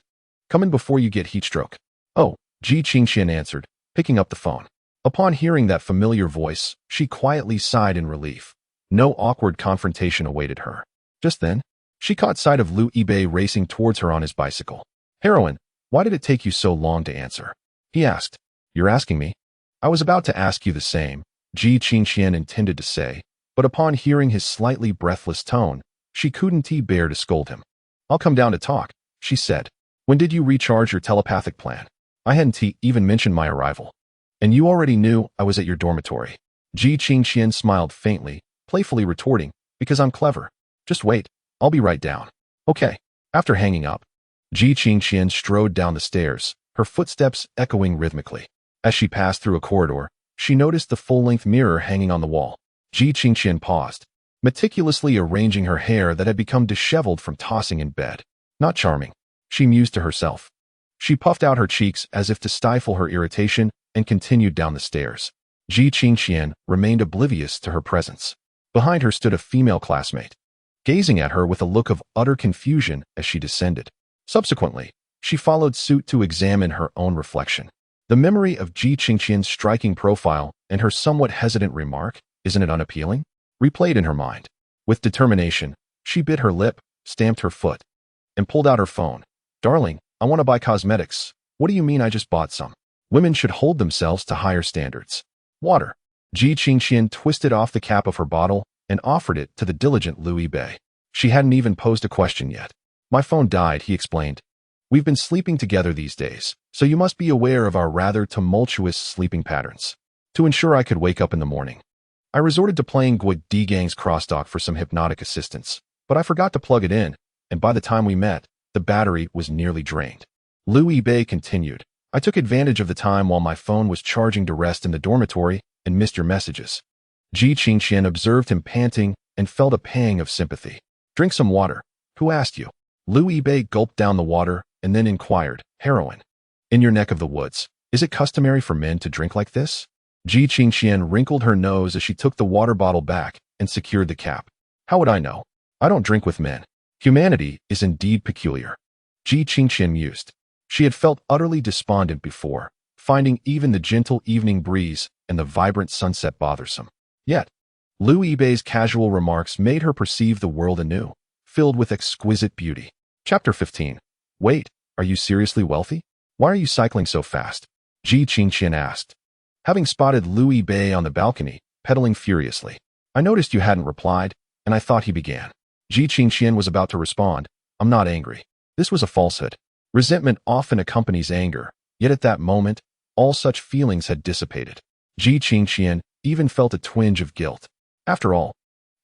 Come in before you get heat stroke." "Oh," Ji Qingshan answered, picking up the phone. Upon hearing that familiar voice, she quietly sighed in relief. No awkward confrontation awaited her. Just then, she caught sight of Liu Yibei racing towards her on his bicycle. "Heroine, why did it take you so long to answer?" he asked. "You're asking me?" "I was about to ask you the same," Ji Qingshan intended to say, but upon hearing his slightly breathless tone, she couldn't bear to scold him. "I'll come down to talk," she said. "When did you recharge your telepathic plan? I hadn't even mentioned my arrival. And you already knew I was at your dormitory." Ji Qingshan smiled faintly, playfully retorting, "Because I'm clever. Just wait, I'll be right down." "Okay." After hanging up, Ji Qingshan strode down the stairs, her footsteps echoing rhythmically. As she passed through a corridor, she noticed the full-length mirror hanging on the wall. Ji Qingshan paused, meticulously arranging her hair that had become disheveled from tossing in bed. "Not charming," she mused to herself. She puffed out her cheeks as if to stifle her irritation and continued down the stairs. Ji Qingshan remained oblivious to her presence. Behind her stood a female classmate, gazing at her with a look of utter confusion as she descended. Subsequently, she followed suit to examine her own reflection. The memory of Ji Qingqian's striking profile and her somewhat hesitant remark, "Isn't it unappealing?" replayed in her mind. With determination, she bit her lip, stamped her foot, and pulled out her phone. "Darling, I want to buy cosmetics." "What do you mean I just bought some?" Women should hold themselves to higher standards. "Water." Ji Qingqian twisted off the cap of her bottle and offered it to the diligent Liu Bei. She hadn't even posed a question yet. "My phone died," he explained. "We've been sleeping together these days, so you must be aware of our rather tumultuous sleeping patterns. To ensure I could wake up in the morning, I resorted to playing Gui D Gang's crosstalk for some hypnotic assistance, but I forgot to plug it in, and by the time we met, the battery was nearly drained." Liu Bei continued, "I took advantage of the time while my phone was charging to rest in the dormitory and missed your messages." Ji Qingqian observed him panting and felt a pang of sympathy. "Drink some water." "Who asked you?" Liu Bei gulped down the water and then inquired, "Heroin? In your neck of the woods, is it customary for men to drink like this?" Ji Qingqian wrinkled her nose as she took the water bottle back and secured the cap. "How would I know? I don't drink with men." Humanity is indeed peculiar. Ji Qingqian mused. She had felt utterly despondent before, finding even the gentle evening breeze and the vibrant sunset bothersome. Yet, Liu Bei's casual remarks made her perceive the world anew, filled with exquisite beauty. Chapter 15. "Wait, are you seriously wealthy? Why are you cycling so fast?" Ji Qingqian asked. Having spotted Liu Bei on the balcony, pedaling furiously, "I noticed you hadn't replied, and I thought," he began. Ji Qingqian was about to respond, "I'm not angry." This was a falsehood. Resentment often accompanies anger, yet at that moment, all such feelings had dissipated. Ji Qingqian even felt a twinge of guilt. After all,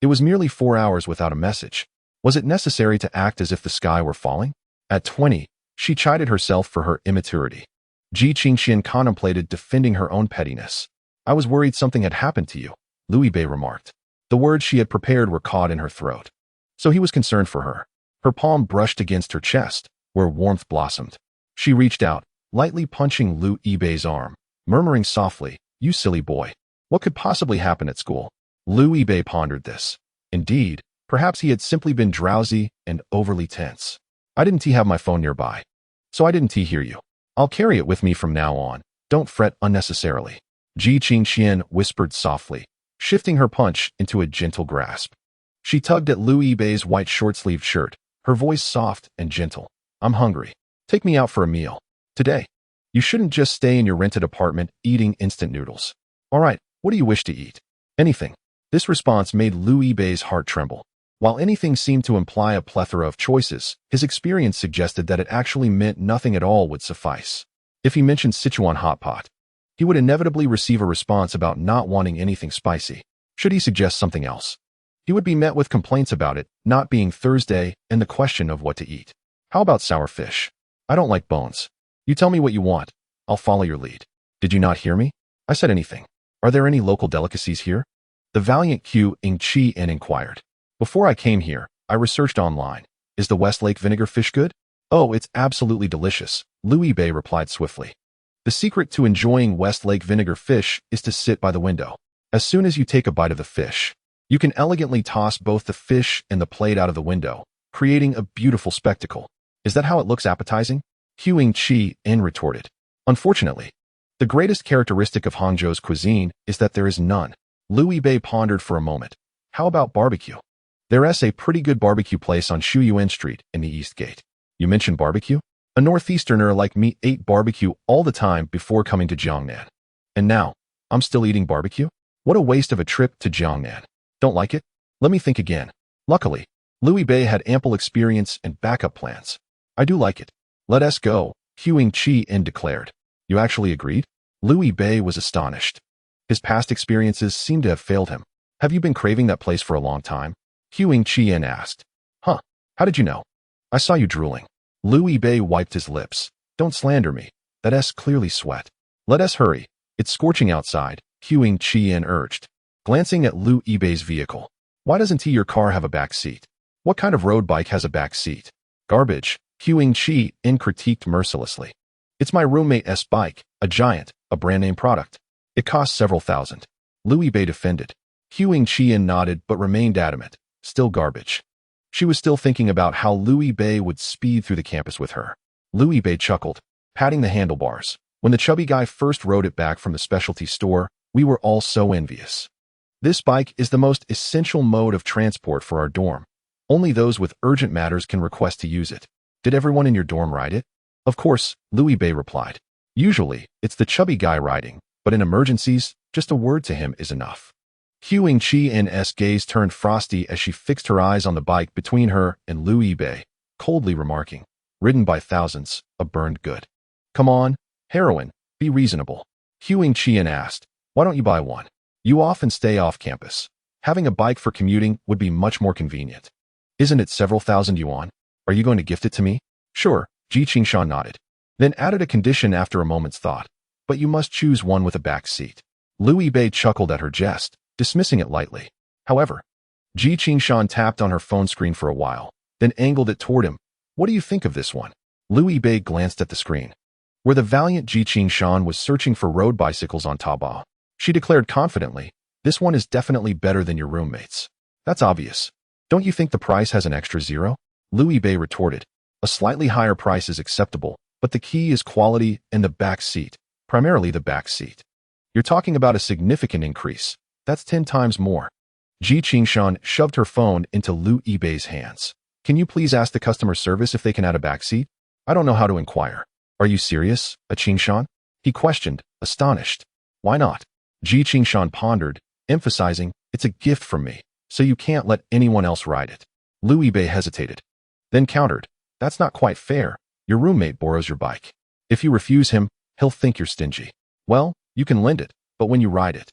it was merely 4 hours without a message. Was it necessary to act as if the sky were falling? At 20, she chided herself for her immaturity. Ji Qingqian contemplated defending her own pettiness. "I was worried something had happened to you," Liu Bei remarked. The words she had prepared were caught in her throat. So he was concerned for her. Her palm brushed against her chest, where warmth blossomed. She reached out, lightly punching Liu Bei's arm, murmuring softly, "You silly boy. What could possibly happen at school?" Liu Bei pondered this. Indeed, perhaps he had simply been drowsy and overly tense. "I didn't have my phone nearby, so I didn't hear you. I'll carry it with me from now on. Don't fret unnecessarily." Ji Qingqian whispered softly, shifting her punch into a gentle grasp. She tugged at Liu Bei's white short-sleeved shirt, her voice soft and gentle. "I'm hungry. Take me out for a meal. Today. You shouldn't just stay in your rented apartment eating instant noodles." "All right, what do you wish to eat?" "Anything." This response made Liu Bei's heart tremble. While anything seemed to imply a plethora of choices, his experience suggested that it actually meant nothing at all would suffice. If he mentioned Sichuan hot pot, he would inevitably receive a response about not wanting anything spicy. Should he suggest something else, he would be met with complaints about it not being Thursday and the question of what to eat. "How about sour fish?" "I don't like bones." "You tell me what you want. I'll follow your lead." "Did you not hear me? I said anything." "Are there any local delicacies here?" The valiant Q Chi inquired. "Before I came here, I researched online. Is the Westlake vinegar fish good?" "Oh, it's absolutely delicious," Liu Bei replied swiftly. "The secret to enjoying Westlake vinegar fish is to sit by the window. As soon as you take a bite of the fish, you can elegantly toss both the fish and the plate out of the window, creating a beautiful spectacle." "Is that how it looks appetizing?" Q Chi retorted. "Unfortunately, the greatest characteristic of Hangzhou's cuisine is that there is none." Liu Bei pondered for a moment. "How about barbecue?" "There's a pretty good barbecue place on Shuyuan Street in the East Gate." "You mentioned barbecue?" "A Northeasterner like me ate barbecue all the time before coming to Jiangnan. And now, I'm still eating barbecue? What a waste of a trip to Jiangnan. Don't like it? Let me think again." Luckily, Liu Bei had ample experience and backup plans. "I do like it. Let us go," Q Chi declared. "You actually agreed?" Liu Bei was astonished. His past experiences seemed to have failed him. "Have you been craving that place for a long time?" Q Chi asked. "Huh, how did you know?" "I saw you drooling." Liu Bei wiped his lips. "Don't slander me. That's clearly sweat." "Let us hurry. It's scorching outside," Q Chi urged, glancing at Liu Bei's vehicle. "Why doesn't your car have a back seat?" "What kind of road bike has a back seat?" "Garbage," Q Chi critiqued mercilessly. "It's my roommate's bike, a giant, a brand-name product. It costs several thousand." Liu Bei defended. Q Chi nodded but remained adamant. "Still garbage." She was still thinking about how Louis Bay would speed through the campus with her. Louis Bay chuckled, patting the handlebars. When the chubby guy first rode it back from the specialty store, we were all so envious. This bike is the most essential mode of transport for our dorm. Only those with urgent matters can request to use it. Did everyone in your dorm ride it? Of course, Louis Bay replied. Usually, it's the chubby guy riding, but in emergencies, just a word to him is enough. Huing Chi-n's gaze turned frosty as she fixed her eyes on the bike between her and Louis Bay, coldly remarking, ridden by thousands, a burned good. Come on, heroine, be reasonable. Huing Chi-n asked, why don't you buy one? You often stay off campus. Having a bike for commuting would be much more convenient. Isn't it several thousand yuan? Are you going to gift it to me? Sure, Ji Qingshan nodded. Then added a condition after a moment's thought. But you must choose one with a back seat. Louis Bay chuckled at her jest, dismissing it lightly. However, Ji Qingshan tapped on her phone screen for a while, then angled it toward him. What do you think of this one? Louis Bay glanced at the screen. Where the valiant Ji Qingshan was searching for road bicycles on Taobao, she declared confidently, this one is definitely better than your roommate's. That's obvious. Don't you think the price has an extra zero? Louis Bay retorted. A slightly higher price is acceptable, but the key is quality and the back seat, primarily the back seat. You're talking about a significant increase. That's 10 times more. Ji Qingshan shoved her phone into Louis Bay's hands. Can you please ask the customer service if they can add a back seat? I don't know how to inquire. Are you serious, Qingshan? He questioned, astonished. Why not? Ji Qingshan pondered, emphasizing, it's a gift from me, so you can't let anyone else ride it. Louis Bay hesitated, then countered, that's not quite fair. Your roommate borrows your bike. If you refuse him, he'll think you're stingy. Well, you can lend it, but when you ride it,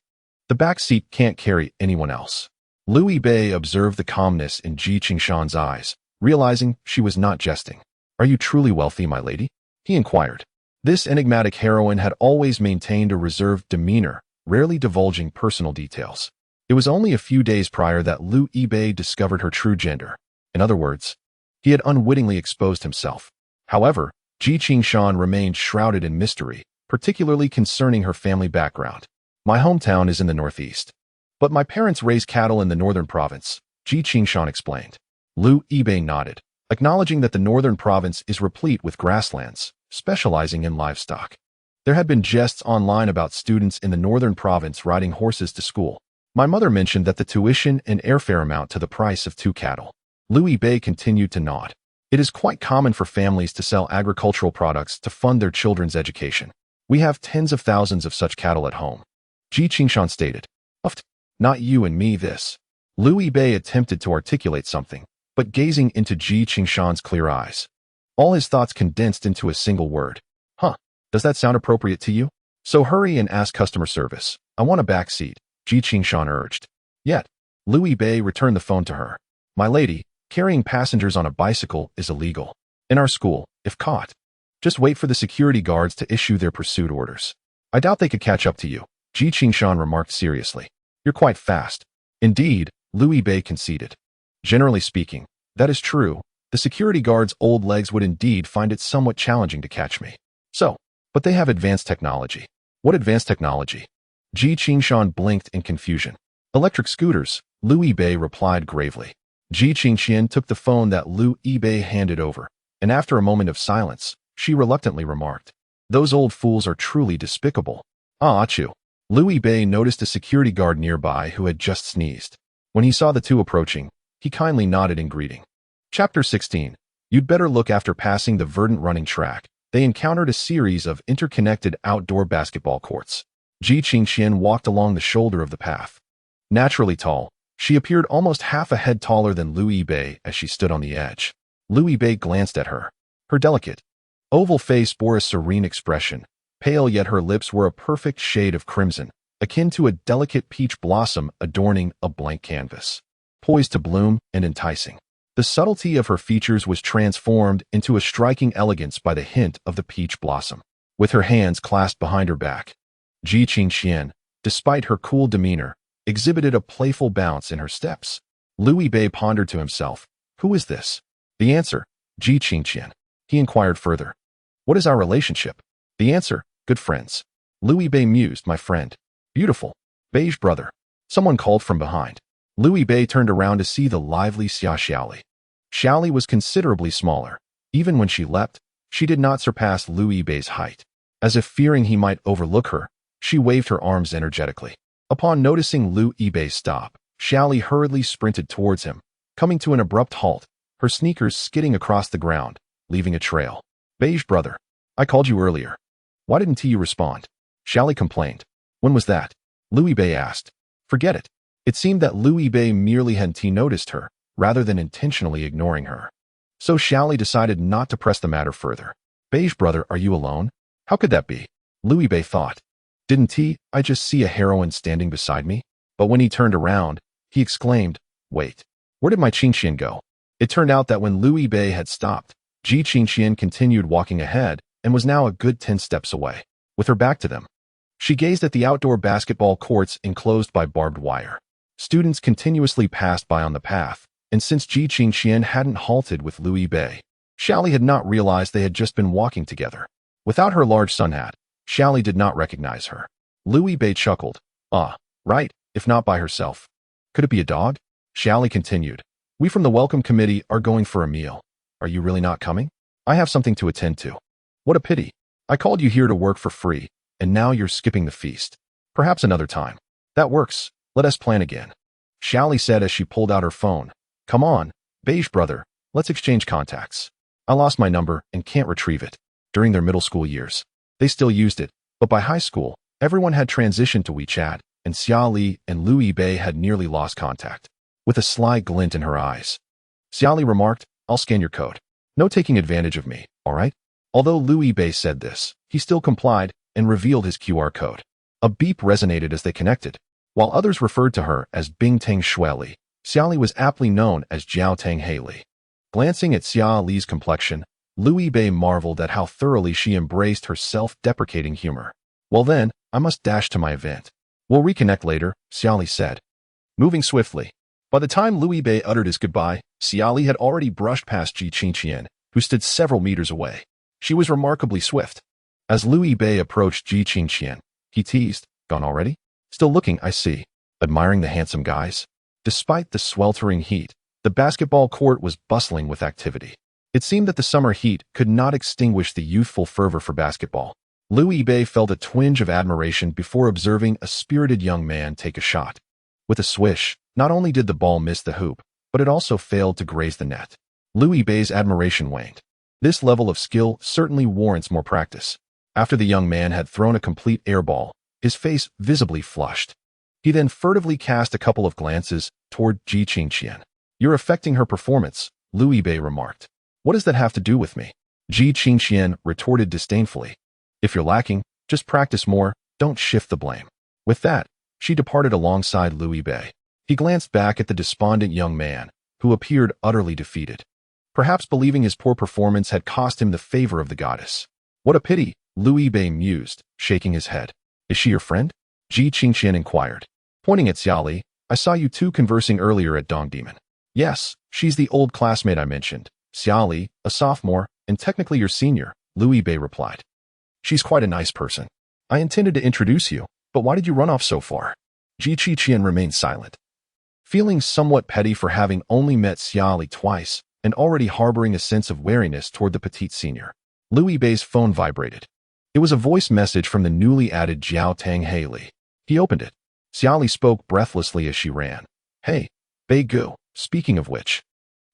the back seat can't carry anyone else. Louis Bay observed the calmness in Ji Qingshan's eyes, realizing she was not jesting. Are you truly wealthy, my lady? He inquired. This enigmatic heroine had always maintained a reserved demeanor, rarely divulging personal details. It was only a few days prior that Louis Bay discovered her true gender. In other words, he had unwittingly exposed himself. However, Ji Qingshan remained shrouded in mystery, particularly concerning her family background. My hometown is in the northeast, but my parents raise cattle in the northern province, Ji Qingshan explained. Louis Bay nodded, acknowledging that the northern province is replete with grasslands, specializing in livestock. There had been jests online about students in the northern province riding horses to school. My mother mentioned that the tuition and airfare amount to the price of 2 cattle. Louis Bay continued to nod. It is quite common for families to sell agricultural products to fund their children's education. We have tens of thousands of such cattle at home. Ji Qingshan stated. Not you and me this. Louis Bay attempted to articulate something, but gazing into Ji Qingshan's clear eyes, all his thoughts condensed into a single word. Does that sound appropriate to you? So hurry and ask customer service. I want a back seat, Ji Qingshan urged. Yet, Louis Bay returned the phone to her. My lady, carrying passengers on a bicycle is illegal. In our school, if caught, just wait for the security guards to issue their pursuit orders. I doubt they could catch up to you, Ji Qingshan remarked seriously. You're quite fast. Indeed, Louis Bay conceded. Generally speaking, that is true. The security guards' old legs would indeed find it somewhat challenging to catch me. But they have advanced technology. What advanced technology? Ji Qingshan blinked in confusion. Electric scooters, Louis Bay replied gravely. Ji Qingshan took the phone that Louis Bay handed over, and after a moment of silence, she reluctantly remarked, those old fools are truly despicable. Achoo. Louis Bay noticed a security guard nearby who had just sneezed. When he saw the two approaching, he kindly nodded in greeting. Chapter 16. You'd better look after passing the verdant running track. They encountered a series of interconnected outdoor basketball courts. Ji Qingshan walked along the shoulder of the path. Naturally tall, she appeared almost half a head taller than Louis Bay as she stood on the edge. Louis Bay glanced at her. Her delicate, oval face bore a serene expression, pale yet her lips were a perfect shade of crimson, akin to a delicate peach blossom adorning a blank canvas, poised to bloom and enticing. The subtlety of her features was transformed into a striking elegance by the hint of the peach blossom. With her hands clasped behind her back, Ji Qingshan, despite her cool demeanor, exhibited a playful bounce in her steps. Louis Bay pondered to himself, who is this? The answer, Ji Qingshan. He inquired further. What is our relationship? The answer, good friends. Louis Bay mused, my friend. Beautiful. Beige brother. Someone called from behind. Louis Bay turned around to see the lively Xia Xiaoli. Xiaoli was considerably smaller. Even when she leapt, she did not surpass Lu Yibei's height. As if fearing he might overlook her, she waved her arms energetically. Upon noticing Lu Yibei stop, Xiaoli hurriedly sprinted towards him, coming to an abrupt halt, her sneakers skidding across the ground, leaving a trail. Beige brother, I called you earlier. Why didn't you respond? Xiaoli complained. When was that? Lu Yibei asked. Forget it. It seemed that Lu Yibei merely hadn't noticed her, rather than intentionally ignoring her. So Xiaoli decided not to press the matter further. Beige brother, are you alone? How could that be? Lu Yibei thought. Didn't I just see a heroine standing beside me? But when he turned around, he exclaimed, wait, where did my Qingqian go? It turned out that when Lu Yibei had stopped, Ji Qingqian continued walking ahead and was now a good 10 steps away, with her back to them. She gazed at the outdoor basketball courts enclosed by barbed wire. Students continuously passed by on the path, and since Ji Qingqian hadn't halted with Lu Yibei, Xiaoli had not realized they had just been walking together. Without her large sun hat, Xiaoli did not recognize her. Lu Yibei chuckled. Ah, right, if not by herself. Could it be a dog? Xiaoli continued. We from the welcome committee are going for a meal. Are you really not coming? I have something to attend to. What a pity. I called you here to work for free, and now you're skipping the feast. Perhaps another time. That works. Let us plan again. Xiaoli said as she pulled out her phone. Come on, beige brother, let's exchange contacts. I lost my number and can't retrieve it. During their middle school years, they still used it, but by high school, everyone had transitioned to WeChat, and Xiaoli and Lu Yibei had nearly lost contact. With a sly glint in her eyes, Xiaoli remarked, I'll scan your code. No taking advantage of me, all right? Although Lu Yibei said this, he still complied and revealed his QR code. A beep resonated as they connected. While others referred to her as Bing Tang Shueli, Xiaoli was aptly known as Jiao Tang Haley. Glancing at Xiaoli's complexion, Lu Yibei marveled at how thoroughly she embraced her self-deprecating humor. Well then, I must dash to my event. We'll reconnect later, Xiaoli said. Moving swiftly. By the time Lu Yibei uttered his goodbye, Xiaoli had already brushed past Ji Qingqian, who stood several meters away. She was remarkably swift. As Lu Yibei approached Ji Qingqian, he teased, Gone already? Still looking, I see. Admiring the handsome guys? Despite the sweltering heat, the basketball court was bustling with activity. It seemed that the summer heat could not extinguish the youthful fervor for basketball. Lu Yibei felt a twinge of admiration before observing a spirited young man take a shot. With a swish, not only did the ball miss the hoop, but it also failed to graze the net. Lu Yibei's admiration waned. This level of skill certainly warrants more practice. After the young man had thrown a complete air ball, his face visibly flushed. He then furtively cast a couple of glances toward Ji Qingqian. You're affecting her performance, Lu Yibei remarked. What does that have to do with me? Ji Qingqian retorted disdainfully. If you're lacking, just practice more, don't shift the blame. With that, she departed alongside Lu Yibei. He glanced back at the despondent young man, who appeared utterly defeated. Perhaps believing his poor performance had cost him the favor of the goddess. What a pity, Lu Yibei mused, shaking his head. Is she your friend? Ji Qingqian inquired. Pointing at Xiaoli, I saw you two conversing earlier at Dong Demon. Yes, she's the old classmate I mentioned. Xiaoli, a sophomore, and technically your senior, Lu Yibei replied. She's quite a nice person. I intended to introduce you, but why did you run off so far? Ji Qingqian remained silent. Feeling somewhat petty for having only met Xiaoli twice and already harboring a sense of wariness toward the petite senior, Lu Yibei's phone vibrated. It was a voice message from the newly added Jiao Tang Haley. He opened it. Xiaoli spoke breathlessly as she ran. Hey, Bei Gu, speaking of which.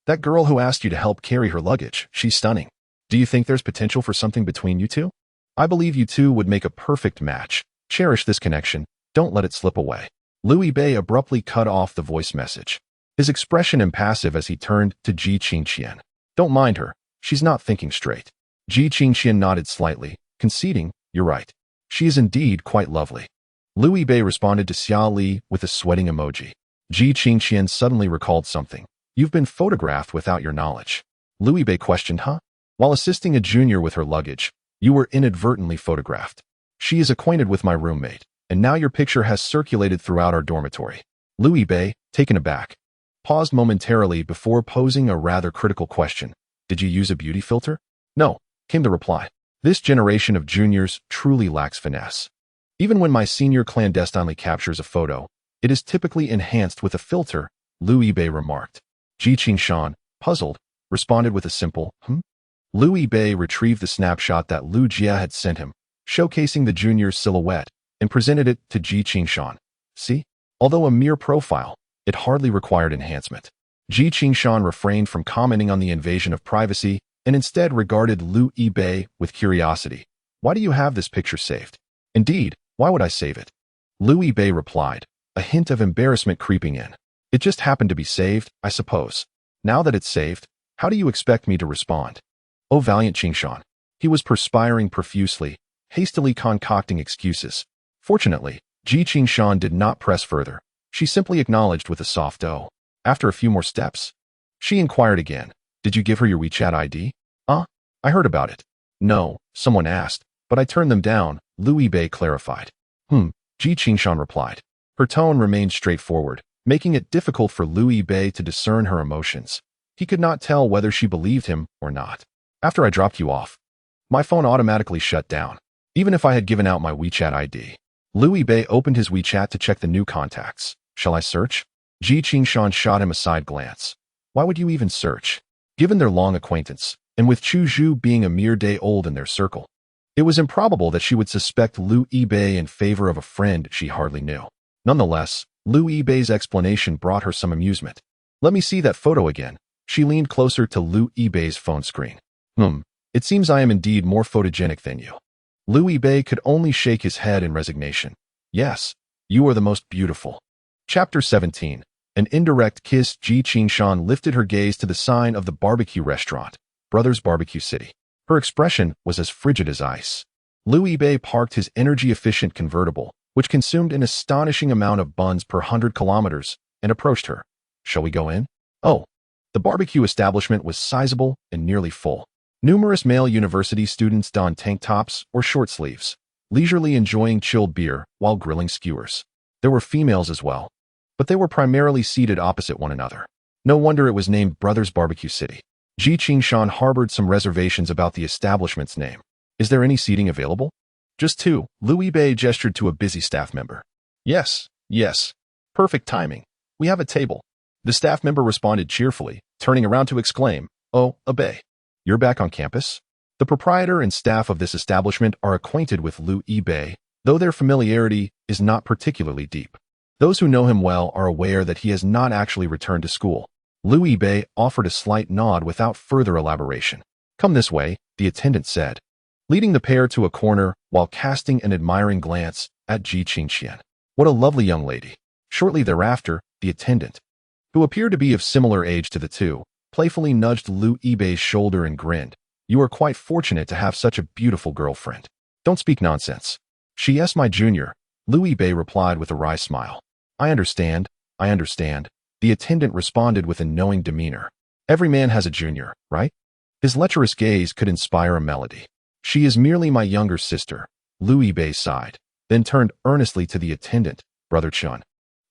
That girl who asked you to help carry her luggage, she's stunning. Do you think there's potential for something between you two? I believe you two would make a perfect match. Cherish this connection, don't let it slip away. Lu Yibei abruptly cut off the voice message, his expression impassive as he turned to Ji Qingqian. Don't mind her, she's not thinking straight. Ji Qingqian nodded slightly, conceding, you're right. She is indeed quite lovely. Lu Yibei responded to Xiaoli with a sweating emoji. Ji Qingqian suddenly recalled something. You've been photographed without your knowledge. Lu Yibei questioned, huh? While assisting a junior with her luggage, you were inadvertently photographed. She is acquainted with my roommate, and now your picture has circulated throughout our dormitory. Lu Yibei, taken aback, paused momentarily before posing a rather critical question. Did you use a beauty filter? No, came the reply. This generation of juniors truly lacks finesse. Even when my senior clandestinely captures a photo, it is typically enhanced with a filter, Lu Yibei remarked. Ji Qingqian, puzzled, responded with a simple, Liu Yibei retrieved the snapshot that Liu Jia had sent him, showcasing the junior's silhouette, and presented it to Ji Qingshan. See? Although a mere profile, it hardly required enhancement. Ji Qingshan refrained from commenting on the invasion of privacy and instead regarded Liu Yibei with curiosity. Why do you have this picture saved? Indeed, why would I save it? Liu Yibei replied, a hint of embarrassment creeping in. It just happened to be saved, I suppose. Now that it's saved, how do you expect me to respond? Oh, valiant Qingshan. He was perspiring profusely, hastily concocting excuses. Fortunately, Ji Qingshan did not press further. She simply acknowledged with a soft "oh." After a few more steps, she inquired again, did you give her your WeChat ID? I heard about it. No, someone asked, but I turned them down, Liu Yibei clarified. Ji Qingshan replied. Her tone remained straightforward, making it difficult for Liu Yibei to discern her emotions. He could not tell whether she believed him or not. After I dropped you off, my phone automatically shut down, even if I had given out my WeChat ID. Liu Yibei opened his WeChat to check the new contacts. Shall I search? Ji Qingshan shot him a side glance. Why would you even search? Given their long acquaintance, and with Chu Zhu being a mere day old in their circle, it was improbable that she would suspect Liu Yibei in favor of a friend she hardly knew. Nonetheless, Liu Yibei's explanation brought her some amusement. Let me see that photo again. She leaned closer to Liu Yibei's phone screen. It seems I am indeed more photogenic than you. Liu Yibei could only shake his head in resignation. Yes, you are the most beautiful. Chapter 17. An indirect kiss. Ji Qingshan lifted her gaze to the sign of the barbecue restaurant, Brothers Barbecue City. Her expression was as frigid as ice. Liu Yibei parked his energy-efficient convertible, which consumed an astonishing amount of buns per 100 kilometers, and approached her. Shall we go in? Oh. The barbecue establishment was sizable and nearly full. Numerous male university students donned tank tops or short sleeves, leisurely enjoying chilled beer while grilling skewers. There were females as well, but they were primarily seated opposite one another. No wonder it was named Brothers Barbecue City. Ji Qingshan harbored some reservations about the establishment's name. Is there any seating available? Just two. Liu Yibei gestured to a busy staff member. Yes. Perfect timing. We have a table. The staff member responded cheerfully, turning around to exclaim, Oh, Abe. You're back on campus? The proprietor and staff of this establishment are acquainted with Liu Yibei, though their familiarity is not particularly deep. Those who know him well are aware that he has not actually returned to school. Liu Yibei offered a slight nod without further elaboration. Come this way, the attendant said, leading the pair to a corner while casting an admiring glance at Ji Qingshan. What a lovely young lady. Shortly thereafter, the attendant, who appeared to be of similar age to the two, playfully nudged Liu Yibei's shoulder and grinned. You are quite fortunate to have such a beautiful girlfriend. Don't speak nonsense. She is my junior, Liu Yibei replied with a wry smile. I understand. The attendant responded with a knowing demeanor. Every man has a junior, right? His lecherous gaze could inspire a melody. She is merely my younger sister, Liu Yibei sighed, then turned earnestly to the attendant. Brother Chun,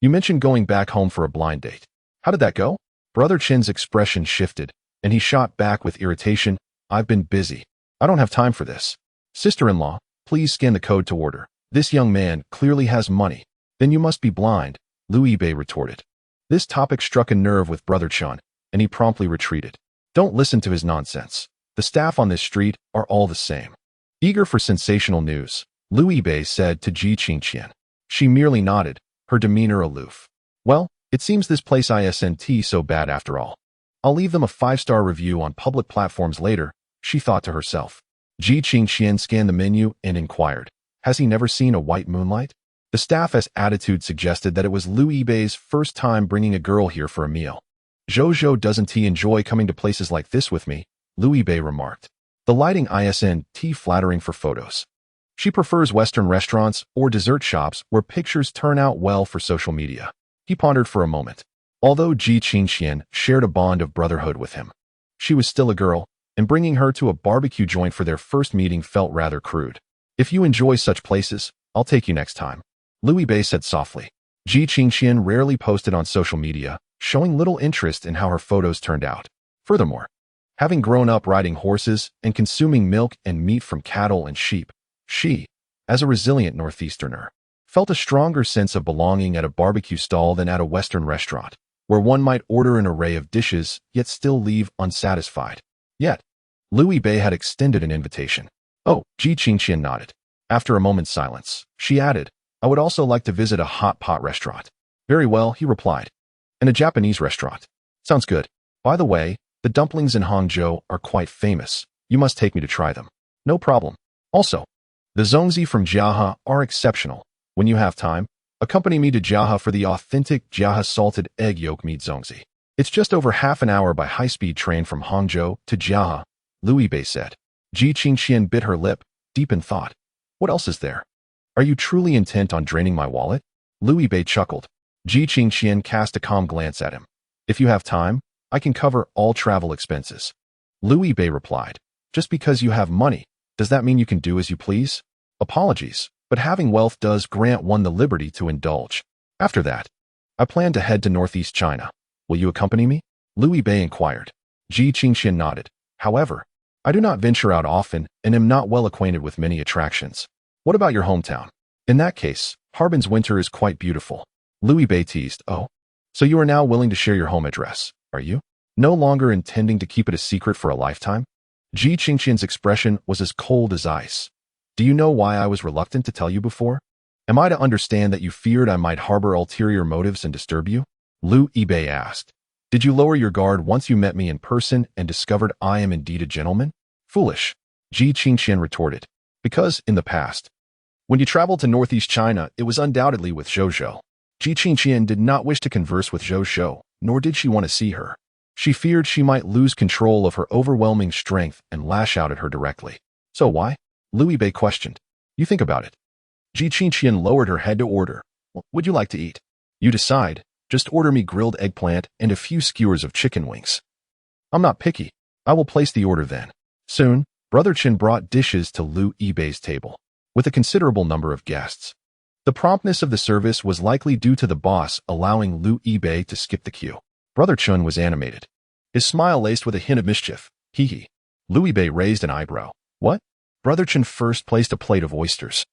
you mentioned going back home for a blind date. How did that go? Brother Chin's expression shifted, and he shot back with irritation. I've been busy. I don't have time for this. Sister-in-law, please scan the code to order. This young man clearly has money. Then you must be blind, Liu Yibei retorted. This topic struck a nerve with Brother Chun, and he promptly retreated. Don't listen to his nonsense. The staff on this street are all the same. Eager for sensational news, Liu Yibei said to Ji Qingshan. She merely nodded, her demeanor aloof. Well, it seems this place isn't so bad after all. I'll leave them a 5-star review on public platforms later, she thought to herself. Ji Qingshan scanned the menu and inquired, has he never seen a white moonlight? The staff's attitude suggested that it was Liu Yibei's first time bringing a girl here for a meal. Jojo doesn't he enjoy coming to places like this with me, Liu Yibei remarked. The lighting isn't flattering for photos. She prefers Western restaurants or dessert shops where pictures turn out well for social media. He pondered for a moment. Although Ji Qingshan shared a bond of brotherhood with him, she was still a girl, and bringing her to a barbecue joint for their first meeting felt rather crude. If you enjoy such places, I'll take you next time, Liu Yibei said softly. Ji Qingshan rarely posted on social media, showing little interest in how her photos turned out. Furthermore, having grown up riding horses and consuming milk and meat from cattle and sheep, she, as a resilient Northeasterner, felt a stronger sense of belonging at a barbecue stall than at a Western restaurant. where one might order an array of dishes yet still leave unsatisfied. Yet, Louis Bei had extended an invitation. Oh, Ji Qingqian nodded. After a moment's silence, she added, I would also like to visit a hot pot restaurant. Very well, he replied. And a Japanese restaurant. Sounds good. By the way, the dumplings in Hangzhou are quite famous. You must take me to try them. No problem. Also, the zongzi from Jiahe are exceptional. When you have time, accompany me to Jiahe for the authentic Jiahe salted egg yolk meat zongzi. It's just over half an hour by high-speed train from Hangzhou to Jiahe, Louis Bei said. Ji Qingqian bit her lip, deep in thought. What else is there? Are you truly intent on draining my wallet? Louis Bei chuckled. Ji Qingqian cast a calm glance at him. If you have time, I can cover all travel expenses. Louis Bei replied. Just because you have money, does that mean you can do as you please? Apologies, but having wealth does grant one the liberty to indulge. After that, I plan to head to northeast China. Will you accompany me? Louis Bei inquired. Ji Qingqian nodded. However, I do not venture out often and am not well acquainted with many attractions. What about your hometown? In that case, Harbin's winter is quite beautiful. Louis Bei teased. Oh, so you are now willing to share your home address, are you? No longer intending to keep it a secret for a lifetime? Ji Qingqian's expression was as cold as ice. Do you know why I was reluctant to tell you before? Am I to understand that you feared I might harbor ulterior motives and disturb you? Louis Bei asked. Did you lower your guard once you met me in person and discovered I am indeed a gentleman? Foolish, Ji Qingqian retorted. Because, in the past, when you traveled to northeast China, it was undoubtedly with Zhou. Ji Qingqian did not wish to converse with Zhou, nor did she want to see her. She feared she might lose control of her overwhelming strength and lash out at her directly. So why? Louis Bei questioned. You think about it. Ji Qingqian lowered her head to order. What would you like to eat? You decide. Just order me grilled eggplant and a few skewers of chicken wings. I'm not picky. I will place the order then. Soon, Brother Chen brought dishes to Louis Bei's table, with a considerable number of guests. The promptness of the service was likely due to the boss allowing Louis Bei to skip the queue. Brother Chen was animated, his smile laced with a hint of mischief. Hee. Louis Bei raised an eyebrow. What? Brother Chen first placed a plate of oysters,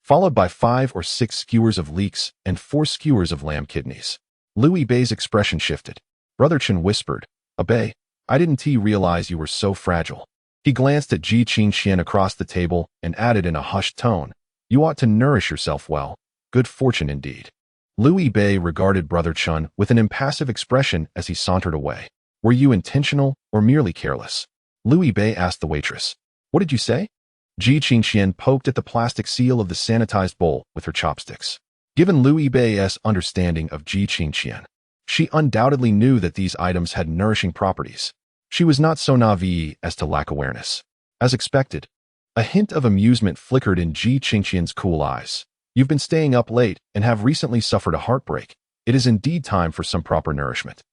followed by 5 or 6 skewers of leeks and 4 skewers of lamb kidneys. Louis Bei's expression shifted. Brother Chen whispered, Bei, I didn't realize you were so fragile. He glanced at Ji Qingqian across the table and added in a hushed tone, You ought to nourish yourself well. Good fortune indeed. Louis Bei regarded Brother Chen with an impassive expression as he sauntered away. Were you intentional or merely careless? Louis Bei asked the waitress. What did you say? Ji Qingqian poked at the plastic seal of the sanitized bowl with her chopsticks. Given Louis Bei's understanding of Ji Qingqian, she undoubtedly knew that these items had nourishing properties. She was not so naive as to lack awareness. As expected, a hint of amusement flickered in Ji Qingqian's cool eyes. You've been staying up late and have recently suffered a heartbreak. It is indeed time for some proper nourishment.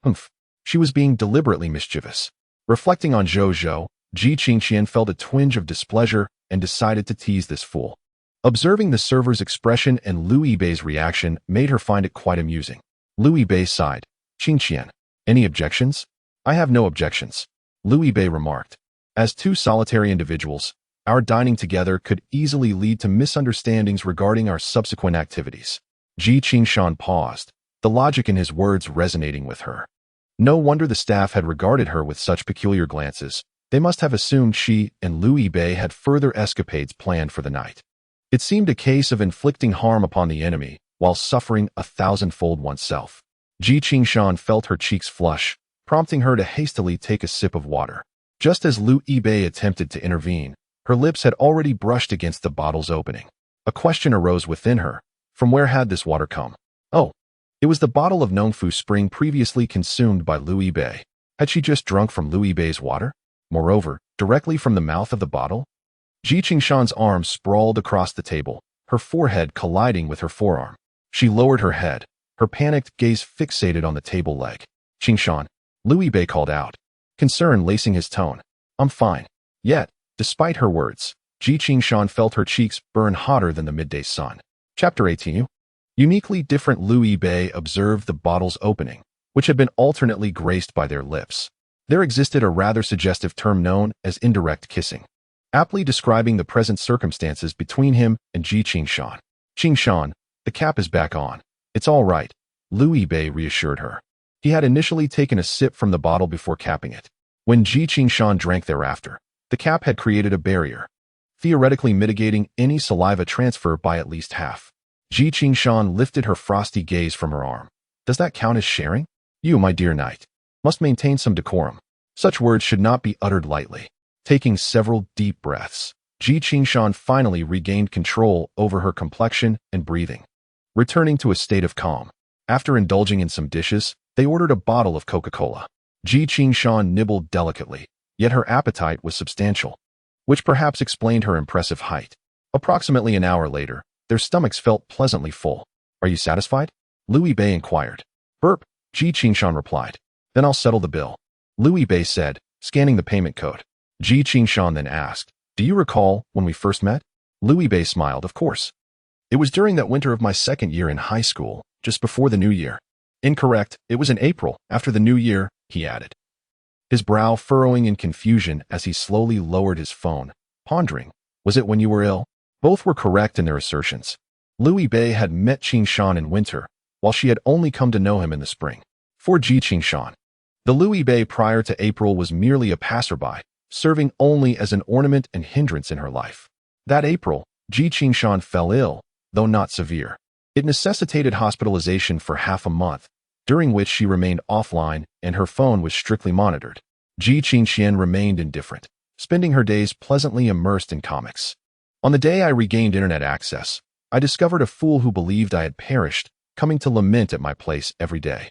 Humph. She was being deliberately mischievous. Reflecting on Zhou, Ji Qingqian felt a twinge of displeasure and decided to tease this fool. Observing the server's expression and Louis Bei's reaction made her find it quite amusing. Louis Bei sighed. Qingqian, any objections? I have no objections, Louis Bei remarked. As two solitary individuals, our dining together could easily lead to misunderstandings regarding our subsequent activities. Ji Qingqian paused, the logic in his words resonating with her. No wonder the staff had regarded her with such peculiar glances. They must have assumed she and Louis Bei had further escapades planned for the night. It seemed a case of inflicting harm upon the enemy while suffering 1,000-fold oneself. Ji Qingqian felt her cheeks flush, prompting her to hastily take a sip of water. Just as Louis Bei attempted to intervene, her lips had already brushed against the bottle's opening. A question arose within her. From where had this water come? Oh, it was the bottle of Nongfu Spring previously consumed by Louis Bei. Had she just drunk from Louis Bei's water? Moreover, directly from the mouth of the bottle? Ji Qingqian's arm sprawled across the table, her forehead colliding with her forearm. She lowered her head, her panicked gaze fixated on the table leg. Qingqian, Louis Bei called out, concern lacing his tone. I'm fine. Yet, despite her words, Ji Qingqian felt her cheeks burn hotter than the midday sun. Chapter 18. Uniquely different Louis Bei observed the bottle's opening, which had been alternately graced by their lips. There existed a rather suggestive term known as indirect kissing, aptly describing the present circumstances between him and Ji Qingqian. Qingqian, the cap is back on. It's all right, Louis Bei reassured her. He had initially taken a sip from the bottle before capping it. When Ji Qingshan drank thereafter, the cap had created a barrier, theoretically mitigating any saliva transfer by at least half. Ji Qingshan lifted her frosty gaze from her arm. Does that count as sharing? You, my dear knight, must maintain some decorum. Such words should not be uttered lightly. Taking several deep breaths, Ji Qingshan finally regained control over her complexion and breathing, returning to a state of calm. After indulging in some dishes, they ordered a bottle of Coca-Cola. Ji Qingshan nibbled delicately, yet her appetite was substantial, which perhaps explained her impressive height. Approximately an hour later, their stomachs felt pleasantly full. Are you satisfied? Louis Bei inquired. Burp, Ji Qingshan replied. Then I'll settle the bill, Louis Bei said, scanning the payment code. Ji Qingshan then asked, do you recall when we first met? Louis Bei smiled, of course. It was during that winter of my second year in high school, just before the new year. Incorrect, it was in April, after the new year, he added, his brow furrowing in confusion as he slowly lowered his phone, pondering. Was it when you were ill? Both were correct in their assertions. Louis Bei had met Qingshan in winter, while she had only come to know him in the spring. For Ji Qingshan, the Louis Bei prior to April was merely a passerby, serving only as an ornament and hindrance in her life. That April, Ji Qingshan fell ill, though not severe. It necessitated hospitalization for half a month, during which she remained offline and her phone was strictly monitored. Ji Qingshan remained indifferent, spending her days pleasantly immersed in comics. On the day I regained internet access, I discovered a fool who believed I had perished, coming to lament at my place every day.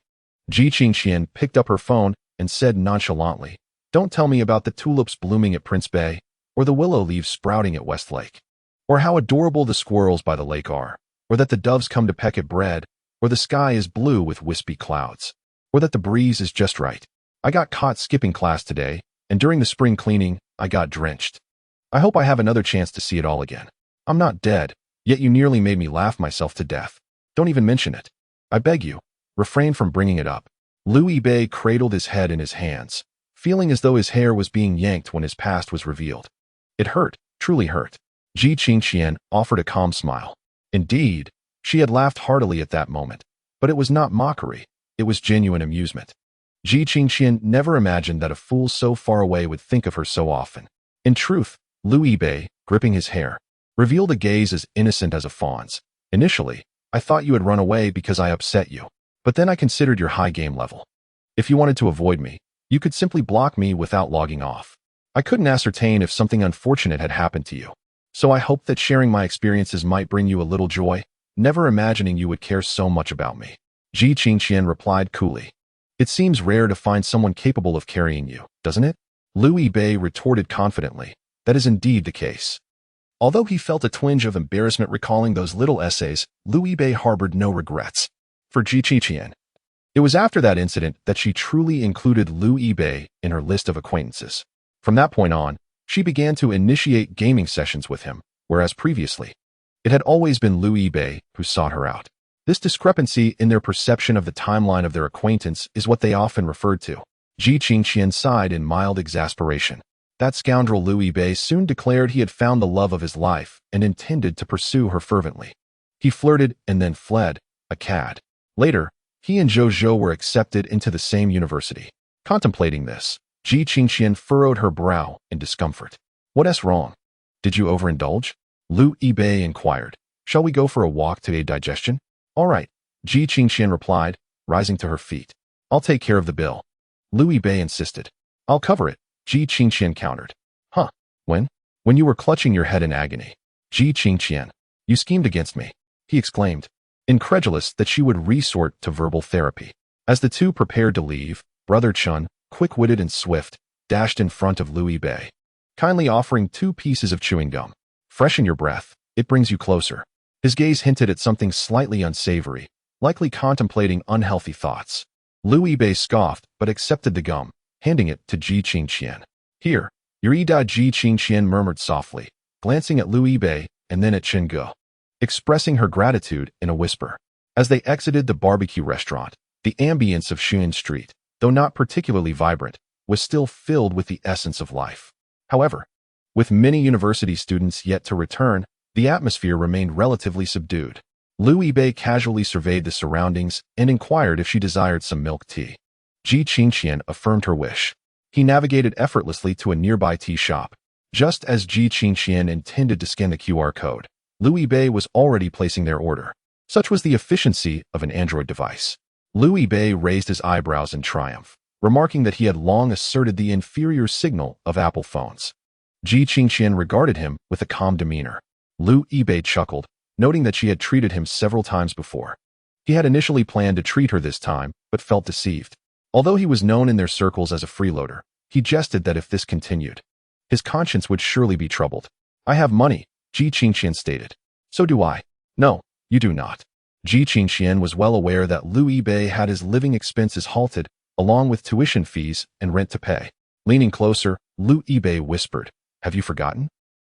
Ji Qingshan picked up her phone and said nonchalantly, don't tell me about the tulips blooming at Prince Bay, or the willow leaves sprouting at Westlake, or how adorable the squirrels by the lake are, or that the doves come to peck at bread, or the sky is blue with wispy clouds, or that the breeze is just right. I got caught skipping class today, and during the spring cleaning, I got drenched. I hope I have another chance to see it all again. I'm not dead, yet you nearly made me laugh myself to death. Don't even mention it. I beg you, refrain from bringing it up. Louis Bei cradled his head in his hands, feeling as though his hair was being yanked when his past was revealed. It hurt, truly hurt. Ji Qingshan offered a calm smile. Indeed, she had laughed heartily at that moment, but it was not mockery, it was genuine amusement. Ji Qingshan never imagined that a fool so far away would think of her so often. In truth, Louis Bei, gripping his hair, revealed a gaze as innocent as a fawn's. Initially, I thought you had run away because I upset you, but then I considered your high game level. If you wanted to avoid me, you could simply block me without logging off. I couldn't ascertain if something unfortunate had happened to you, so I hoped that sharing my experiences might bring you a little joy, never imagining you would care so much about me. Ji Qingshan replied coolly. It seems rare to find someone capable of carrying you, doesn't it? Louis Bei retorted confidently. That is indeed the case. Although he felt a twinge of embarrassment recalling those little essays, Louis Bei harbored no regrets. For Ji Qingshan, it was after that incident that she truly included Louis Bei in her list of acquaintances. From that point on, she began to initiate gaming sessions with him, whereas previously, it had always been Louis Bei who sought her out. This discrepancy in their perception of the timeline of their acquaintance is what they often referred to. Ji Qingshan sighed in mild exasperation. That scoundrel Louis Bei soon declared he had found the love of his life and intended to pursue her fervently. He flirted and then fled, a cad. Later, he and Zhou were accepted into the same university. Contemplating this, Ji Qingshan furrowed her brow in discomfort. What's wrong? Did you overindulge? Louis Bei inquired. Shall we go for a walk to aid digestion? All right, Ji Qingshan replied, rising to her feet. I'll take care of the bill. Louis Bei insisted. I'll cover it, Ji Qingshan countered. Huh, when? When you were clutching your head in agony. Ji Qingshan, you schemed against me, he exclaimed, incredulous that she would resort to verbal therapy. As the two prepared to leave, Brother Chun, quick-witted and swift, dashed in front of Louis Bei, kindly offering 2 pieces of chewing gum. Freshen your breath, it brings you closer. His gaze hinted at something slightly unsavory, likely contemplating unhealthy thoughts. Louis Bei scoffed but accepted the gum, handing it to Ji Qingshan. Here, your Ida, Ji Qingshan murmured softly, glancing at Louis Bei and then at Chen Ge, expressing her gratitude in a whisper. As they exited the barbecue restaurant, the ambience of Xun Street, though not particularly vibrant, was still filled with the essence of life. However, with many university students yet to return, the atmosphere remained relatively subdued. Liu Yibei casually surveyed the surroundings and inquired if she desired some milk tea. Ji Qingqian affirmed her wish. He navigated effortlessly to a nearby tea shop. Just as Ji Qingqian intended to scan the QR code, Liu Yibei was already placing their order. Such was the efficiency of an Android device. Liu Yibei raised his eyebrows in triumph, remarking that he had long asserted the inferior signal of Apple phones. Ji Qingqian regarded him with a calm demeanor. Liu Yibei chuckled, noting that she had treated him several times before. He had initially planned to treat her this time, but felt deceived. Although he was known in their circles as a freeloader, he jested that if this continued, his conscience would surely be troubled. I have money, Ji Qingqian stated. So do I. No, you do not. Ji Qingqian was well aware that Liu Yibei had his living expenses halted, along with tuition fees and rent to pay. Leaning closer, Liu Yibei whispered, have you forgotten?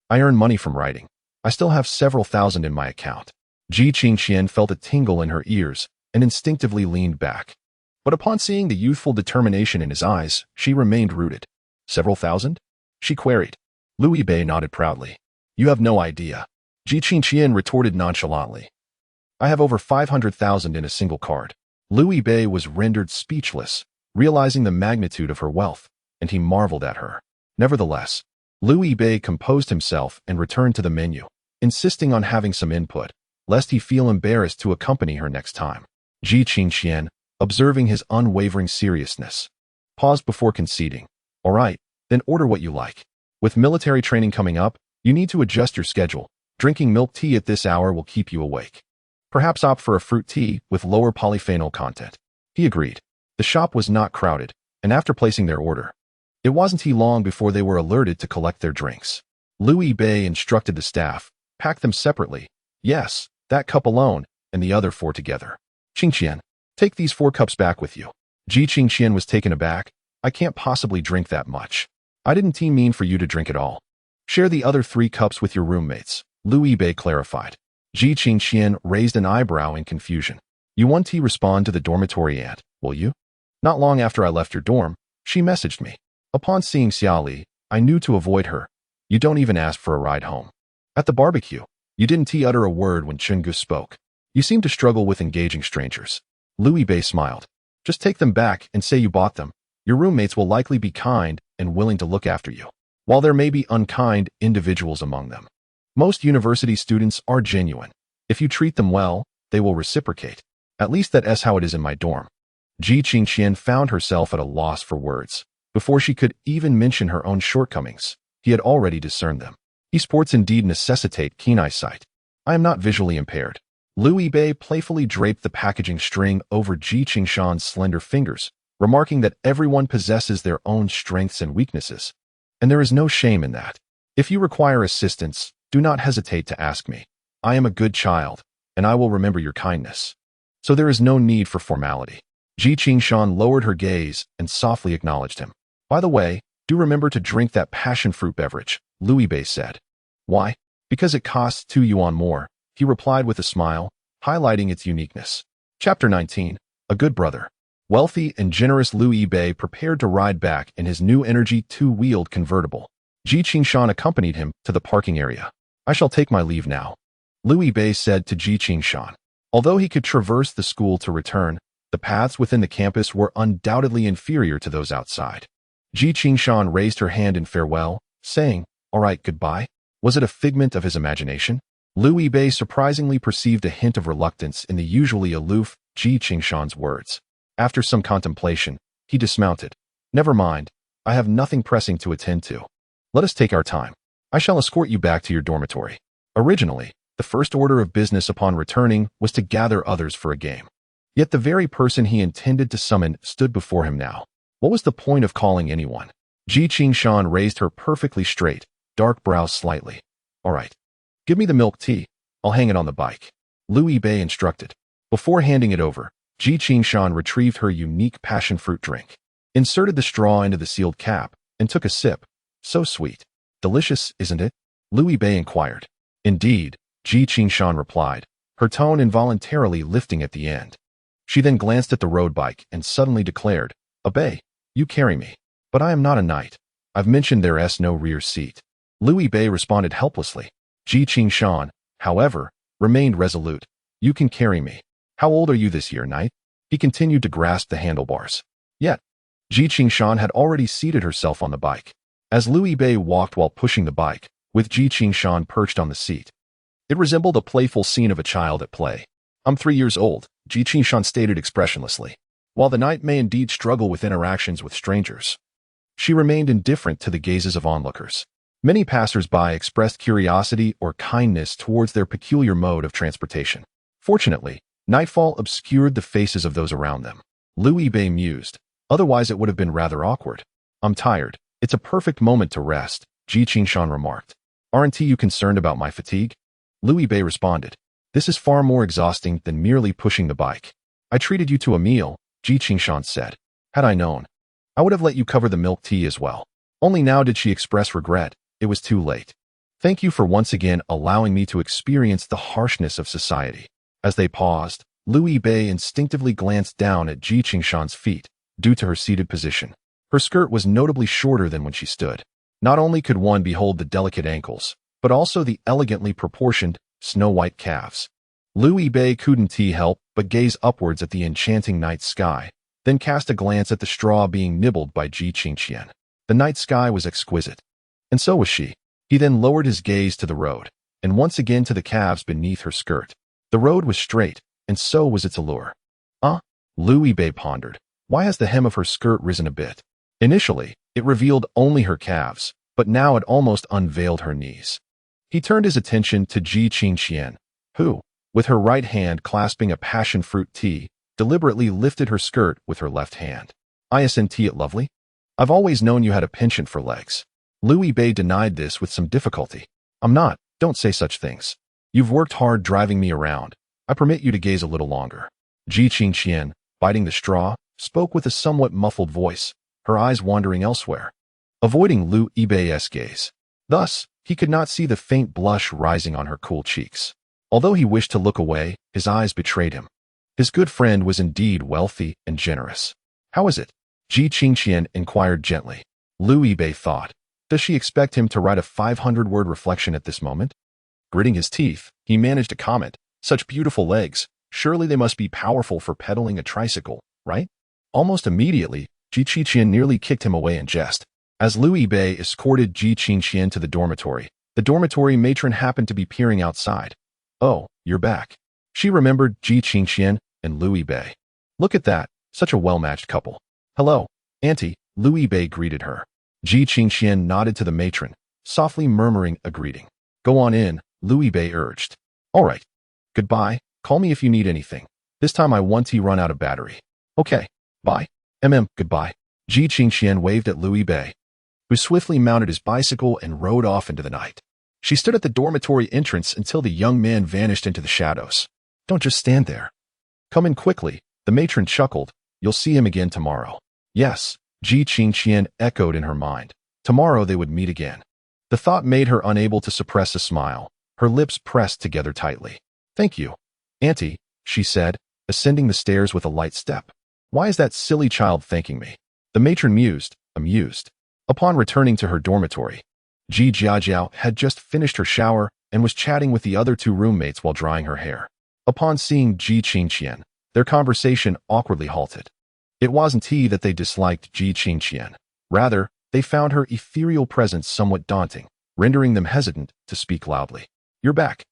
I earn money from writing. I still have several thousand in my account. Ji Qingqian felt a tingle in her ears and instinctively leaned back. But upon seeing the youthful determination in his eyes, she remained rooted. Several thousand? She queried. Liu Yibei nodded proudly. You have no idea. Ji Qingqian retorted nonchalantly. I have over 500,000 in a single card. Liu Yibei was rendered speechless, realizing the magnitude of her wealth, and he marveled at her. Nevertheless, Liu Yibei composed himself and returned to the menu, insisting on having some input, lest he feel embarrassed to accompany her next time. Ji Qingqian, observing his unwavering seriousness, paused before conceding. All right, then order what you like. With military training coming up, you need to adjust your schedule. Drinking milk tea at this hour will keep you awake. Perhaps opt for a fruit tea with lower polyphenol content. He agreed. The shop was not crowded, and after placing their order, it wasn't long before they were alerted to collect their drinks. Liu Yibei instructed the staff, pack them separately. Yes, that cup alone, and the other 4 together. Qingqian, take these 4 cups back with you. Ji Qingqian was taken aback. I can't possibly drink that much. I didn't mean for you to drink it all. Share the other 3 cups with your roommates, Liu Yibei clarified. Ji Qingqian raised an eyebrow in confusion. You want to respond to the dormitory aunt, will you? Not long after I left your dorm, she messaged me. Upon seeing Xiaoli, I knew to avoid her. You don't even ask for a ride home. At the barbecue, you didn't utter a word when Chungu spoke. You seem to struggle with engaging strangers. Liu Yibei smiled. Just take them back and say you bought them. Your roommates will likely be kind and willing to look after you, while there may be unkind individuals among them. Most university students are genuine. If you treat them well, they will reciprocate. At least that's how it is in my dorm. Ji Qingqian found herself at a loss for words. Before she could even mention her own shortcomings, he had already discerned them. Esports indeed necessitate keen eyesight. I am not visually impaired. Liu Yibei playfully draped the packaging string over Ji Qingqian's slender fingers, remarking that everyone possesses their own strengths and weaknesses, and there is no shame in that. If you require assistance, do not hesitate to ask me. I am a good child, and I will remember your kindness. So there is no need for formality. Ji Qingqian lowered her gaze and softly acknowledged him. By the way, do remember to drink that passion fruit beverage, Liu Yibei said. Why? Because it costs 2 yuan more, he replied with a smile, highlighting its uniqueness. Chapter 19. A Good Brother. Wealthy and generous Liu Yibei prepared to ride back in his new energy 2-wheeled convertible. Ji Qingqian accompanied him to the parking area. I shall take my leave now, Liu Yibei said to Ji Qingqian. Although he could traverse the school to return, the paths within the campus were undoubtedly inferior to those outside. Ji Qingqian raised her hand in farewell, saying, all right, goodbye. Was it a figment of his imagination? Liu Yibei surprisingly perceived a hint of reluctance in the usually aloof Ji Qingqian's words. After some contemplation, he dismounted. Never mind, I have nothing pressing to attend to. Let us take our time. I shall escort you back to your dormitory. Originally, the first order of business upon returning was to gather others for a game. Yet the very person he intended to summon stood before him now. What was the point of calling anyone? Ji Qingqian raised her perfectly straight, dark brows slightly. All right. Give me the milk tea. I'll hang it on the bike, Liu Yibei instructed. Before handing it over, Ji Qingqian retrieved her unique passion fruit drink, inserted the straw into the sealed cap, and took a sip. So sweet. Delicious, isn't it? Liu Yibei inquired. Indeed, Ji Qingqian replied, her tone involuntarily lifting at the end. She then glanced at the road bike and suddenly declared, Obey, you carry me. But I am not a knight. I've mentioned there's no rear seat. Liu Yibei responded helplessly. Ji Qingqian, however, remained resolute. You can carry me. How old are you this year, knight? He continued to grasp the handlebars. Yet, Ji Qingshan had already seated herself on the bike. As Liu Bei walked while pushing the bike, with Ji Qingshan perched on the seat, it resembled a playful scene of a child at play. I'm 3 years old, Ji Qingshan stated expressionlessly. While the knight may indeed struggle with interactions with strangers, she remained indifferent to the gazes of onlookers. Many passers-by expressed curiosity or kindness towards their peculiar mode of transportation. Fortunately, nightfall obscured the faces of those around them. Liu Bei mused. Otherwise it would have been rather awkward. I'm tired. It's a perfect moment to rest, Ji Qingshan remarked. Aren't you concerned about my fatigue? Liu Bei responded. This is far more exhausting than merely pushing the bike. I treated you to a meal, Ji Qingshan said. Had I known, I would have let you cover the milk tea as well. Only now did she express regret. It was too late. Thank you for once again allowing me to experience the harshness of society. As they paused, Liu Bei instinctively glanced down at Ji Qingshan's feet, due to her seated position. Her skirt was notably shorter than when she stood. Not only could one behold the delicate ankles, but also the elegantly proportioned, snow-white calves. Liu Bei couldn't help but gaze upwards at the enchanting night sky, then cast a glance at the straw being nibbled by Ji Qingshan. The night sky was exquisite. And so was she. He then lowered his gaze to the road, and once again to the calves beneath her skirt. The road was straight, and so was its allure. Liu Bei pondered. Why has the hem of her skirt risen a bit? Initially, it revealed only her calves, but now it almost unveiled her knees. He turned his attention to Ji Qingshan, who, with her right hand clasping a passion fruit tea, deliberately lifted her skirt with her left hand. Isn't it lovely? I've always known you had a penchant for legs. Liu Bei denied this with some difficulty. I'm not, don't say such things. You've worked hard driving me around. I permit you to gaze a little longer. Ji Qingshan, biting the straw, spoke with a somewhat muffled voice, her eyes wandering elsewhere, avoiding Liu Bei's gaze. Thus, he could not see the faint blush rising on her cool cheeks. Although he wished to look away, his eyes betrayed him. His good friend was indeed wealthy and generous. How is it? Ji Qingshan inquired gently. Liu Bei thought. Does she expect him to write a 500-word reflection at this moment? Gritting his teeth, he managed to comment, such beautiful legs, surely they must be powerful for pedaling a tricycle, right? Almost immediately, Ji Qingshan nearly kicked him away in jest. As Liu Bei escorted Ji Qingshan to the dormitory matron happened to be peering outside. Oh, you're back. She remembered Ji Qingshan and Liu Bei. Look at that, such a well-matched couple. Hello, Auntie, Liu Bei greeted her. Ji Qingshan nodded to the matron, softly murmuring a greeting. Go on in, Liu Bei urged. All right. Goodbye, call me if you need anything. This time I want to run out of battery. Okay, bye. Goodbye. Ji Qingshan waved at Liu Bei, who swiftly mounted his bicycle and rode off into the night. She stood at the dormitory entrance until the young man vanished into the shadows. Don't just stand there. Come in quickly, the matron chuckled. You'll see him again tomorrow. Yes, Ji Qingshan echoed in her mind. Tomorrow they would meet again. The thought made her unable to suppress a smile, her lips pressed together tightly. Thank you, Auntie, she said, ascending the stairs with a light step. Why is that silly child thanking me? The matron mused, amused. Upon returning to her dormitory, Ji Jiajiao had just finished her shower and was chatting with the other two roommates while drying her hair. Upon seeing Ji Qingshan, their conversation awkwardly halted. It wasn't that they disliked Ji Qingshan. Rather, they found her ethereal presence somewhat daunting, rendering them hesitant to speak loudly. You're back.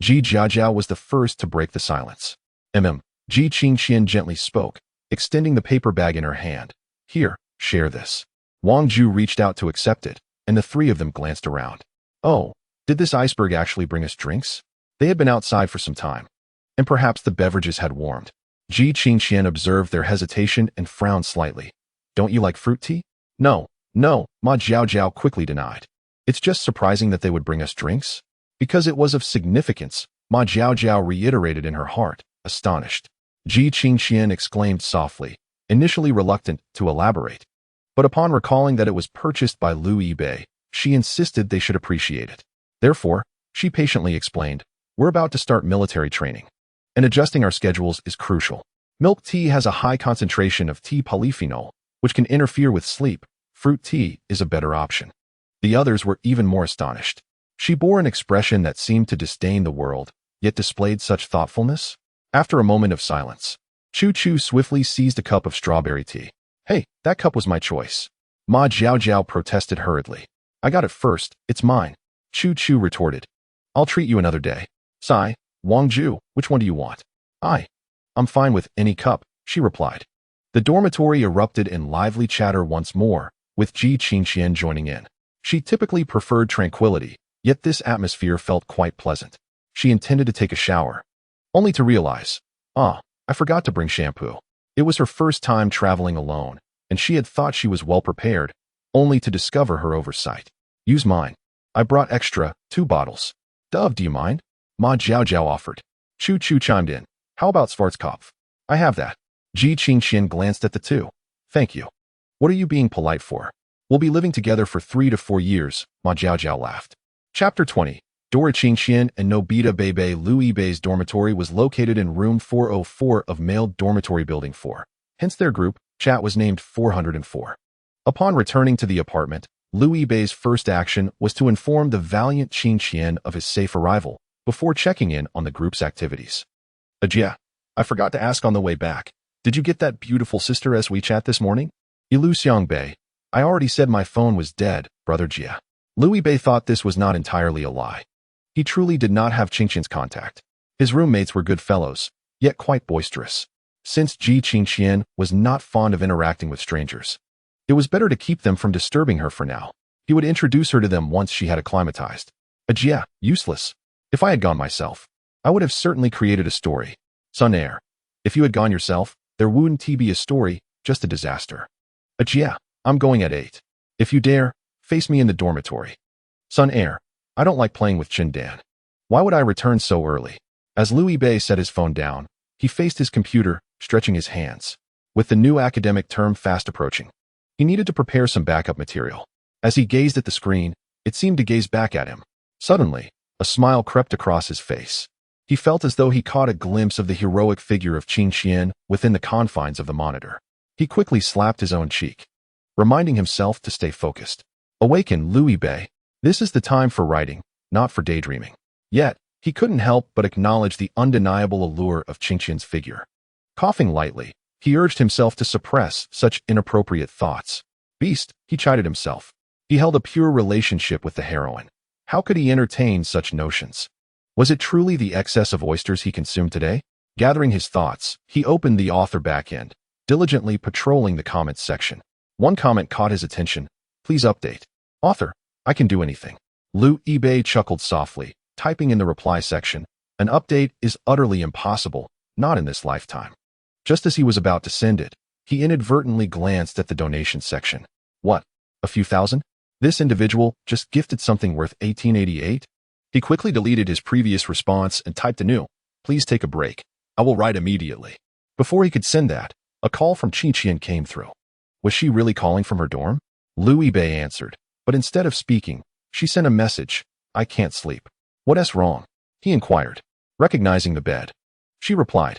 Ji Jiajiao was the first to break the silence. Ji Qingshan gently spoke, extending the paper bag in her hand. Here, share this. Wang Ju reached out to accept it, and the three of them glanced around. Oh, did this iceberg actually bring us drinks? They had been outside for some time, and perhaps the beverages had warmed. Ji Qingshan observed their hesitation and frowned slightly. Don't you like fruit tea? No, Ma Jiaojiao quickly denied. It's just surprising that they would bring us drinks. Because it was of significance, Ma Jiaojiao reiterated in her heart, astonished. Ji Qingshan exclaimed softly, initially reluctant to elaborate. But upon recalling that it was purchased by Liu Bei, she insisted they should appreciate it. Therefore, she patiently explained, we're about to start military training, and adjusting our schedules is crucial. Milk tea has a high concentration of tea polyphenol, which can interfere with sleep. Fruit tea is a better option. The others were even more astonished. She bore an expression that seemed to disdain the world, yet displayed such thoughtfulness? After a moment of silence, Chu Chu swiftly seized a cup of strawberry tea. Hey, that cup was my choice. Ma Jiao Jiao protested hurriedly. I got it first, it's mine. Chu Chu retorted. I'll treat you another day. Sigh, Wang Ju, which one do you want? I'm fine with any cup, she replied. The dormitory erupted in lively chatter once more, with Ji Qingqian joining in. She typically preferred tranquility, yet this atmosphere felt quite pleasant. She intended to take a shower, only to realize, I forgot to bring shampoo. It was her first time traveling alone, and she had thought she was well prepared, only to discover her oversight. Use mine. I brought extra, 2 bottles. Dove, do you mind? Ma Jiao Jiao offered. Chu Chu chimed in. How about Schwarzkopf? I have that. Ji Qingqian glanced at the two. Thank you. What are you being polite for? We'll be living together for 3 to 4 years, Ma Jiao Jiao laughed. Chapter 20. Dora Qingqian and Nobita Bebe Liu Yibei's dormitory was located in room 404 of male dormitory building 4. Hence their group chat was named 404. Upon returning to the apartment, Liu Yibei's first action was to inform the valiant Qingqian of his safe arrival before checking in on the group's activities. Jia, I forgot to ask on the way back. Did you get that beautiful sister as we chat this morning? Ilu Xiangbei. I already said my phone was dead, brother Jia. Liu Yibei thought this was not entirely a lie. He truly did not have Qingqian's contact. His roommates were good fellows, yet quite boisterous. Since Ji Qingqian was not fond of interacting with strangers, it was better to keep them from disturbing her for now. He would introduce her to them once she had acclimatized. Jia, useless. If I had gone myself, I would have certainly created a story. Sun Air. If you had gone yourself, there wouldn't be a story, just a disaster. Jia, I'm going at 8. If you dare, face me in the dormitory. Sun Air. I don't like playing with Chin Dan. Why would I return so early? As Liu Yibei set his phone down, he faced his computer, stretching his hands. With the new academic term fast approaching, he needed to prepare some backup material. As he gazed at the screen, it seemed to gaze back at him. Suddenly, a smile crept across his face. He felt as though he caught a glimpse of the heroic figure of Qingqian within the confines of the monitor. He quickly slapped his own cheek, reminding himself to stay focused. Awaken, Liu Yibei. This is the time for writing, not for daydreaming. Yet, he couldn't help but acknowledge the undeniable allure of Qingqian's figure. Coughing lightly, he urged himself to suppress such inappropriate thoughts. Beast, he chided himself. He held a pure relationship with the heroine. How could he entertain such notions? Was it truly the excess of oysters he consumed today? Gathering his thoughts, he opened the author backend, diligently patrolling the comments section. One comment caught his attention. Please update. Author, I can do anything. Liu Yibei chuckled softly, typing in the reply section. An update is utterly impossible, not in this lifetime. Just as he was about to send it, he inadvertently glanced at the donation section. What? A few thousand? This individual just gifted something worth 1888? He quickly deleted his previous response and typed anew. Please take a break. I will write immediately. Before he could send that, a call from Qingqian came through. Was she really calling from her dorm? Liu Yibei answered, but instead of speaking, she sent a message. I can't sleep. What's wrong? He inquired, recognizing the bed. She replied,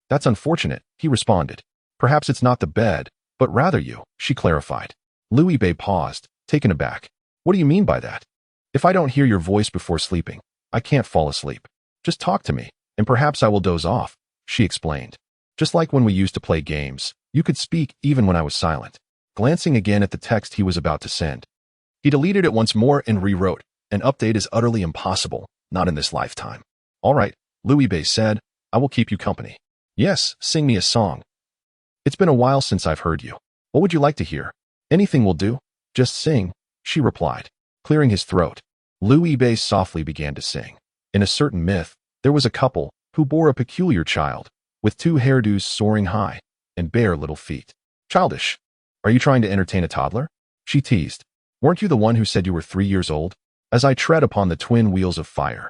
that's unfortunate, he responded. Perhaps it's not the bed, but rather you, she clarified. Liu Yibei paused, taken aback. What do you mean by that? If I don't hear your voice before sleeping, I can't fall asleep. Just talk to me, and perhaps I will doze off, she explained. Just like when we used to play games, you could speak even when I was silent. Glancing again at the text he was about to send, he deleted it once more and rewrote, an update is utterly impossible, not in this lifetime. All right, Liu Yibei said, I will keep you company. Yes, sing me a song. It's been a while since I've heard you. What would you like to hear? Anything will do. Just sing, she replied. Clearing his throat, Liu Yibei softly began to sing. In a certain myth, there was a couple who bore a peculiar child, with 2 hairdos soaring high and bare little feet. Childish. Are you trying to entertain a toddler? She teased. Weren't you the one who said you were 3 years old? As I tread upon the twin wheels of fire,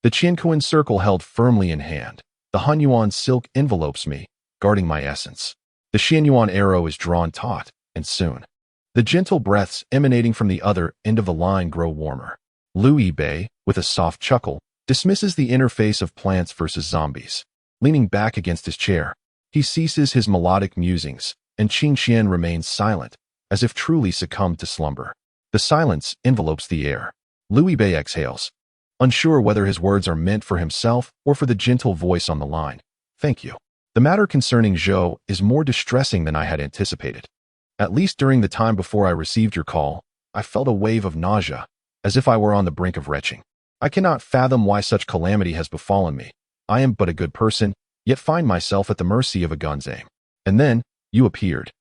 the Qianquan circle held firmly in hand, the Hunyuan silk envelopes me, guarding my essence. The Xianyuan arrow is drawn taut, and soon, the gentle breaths emanating from the other end of the line grow warmer. Liu Yibei, with a soft chuckle, dismisses the interface of plants versus zombies. Leaning back against his chair, he ceases his melodic musings, and Qingqian remains silent, as if truly succumbed to slumber. The silence envelopes the air. Liu Yibei exhales. unsure whether his words are meant for himself or for the gentle voice on the line. Thank you. The matter concerning Zhou is more distressing than I had anticipated. At least during the time before I received your call, I felt a wave of nausea, as if I were on the brink of retching. I cannot fathom why such calamity has befallen me. I am but a good person, yet find myself at the mercy of a gun's aim. And then, you appeared.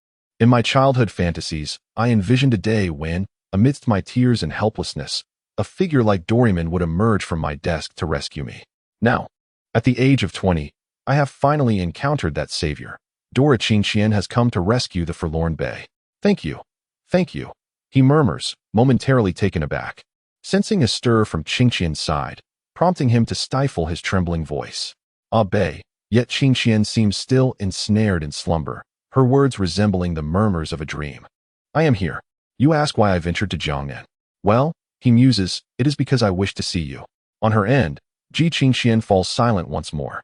In my childhood fantasies, I envisioned a day when, amidst my tears and helplessness, a figure like Doraemon would emerge from my desk to rescue me. Now, at the age of 20, I have finally encountered that savior. Dora Qingxian has come to rescue the forlorn Bei. Thank you. Thank you. He murmurs, momentarily taken aback, sensing a stir from Qingxian's side, prompting him to stifle his trembling voice. Ah, Bei. Yet Qingxian seems still ensnared in slumber, her words resembling the murmurs of a dream. I am here. You ask why I ventured to Jiangnan. Well, he muses, it is because I wish to see you. On her end, Ji Qingxian falls silent once more.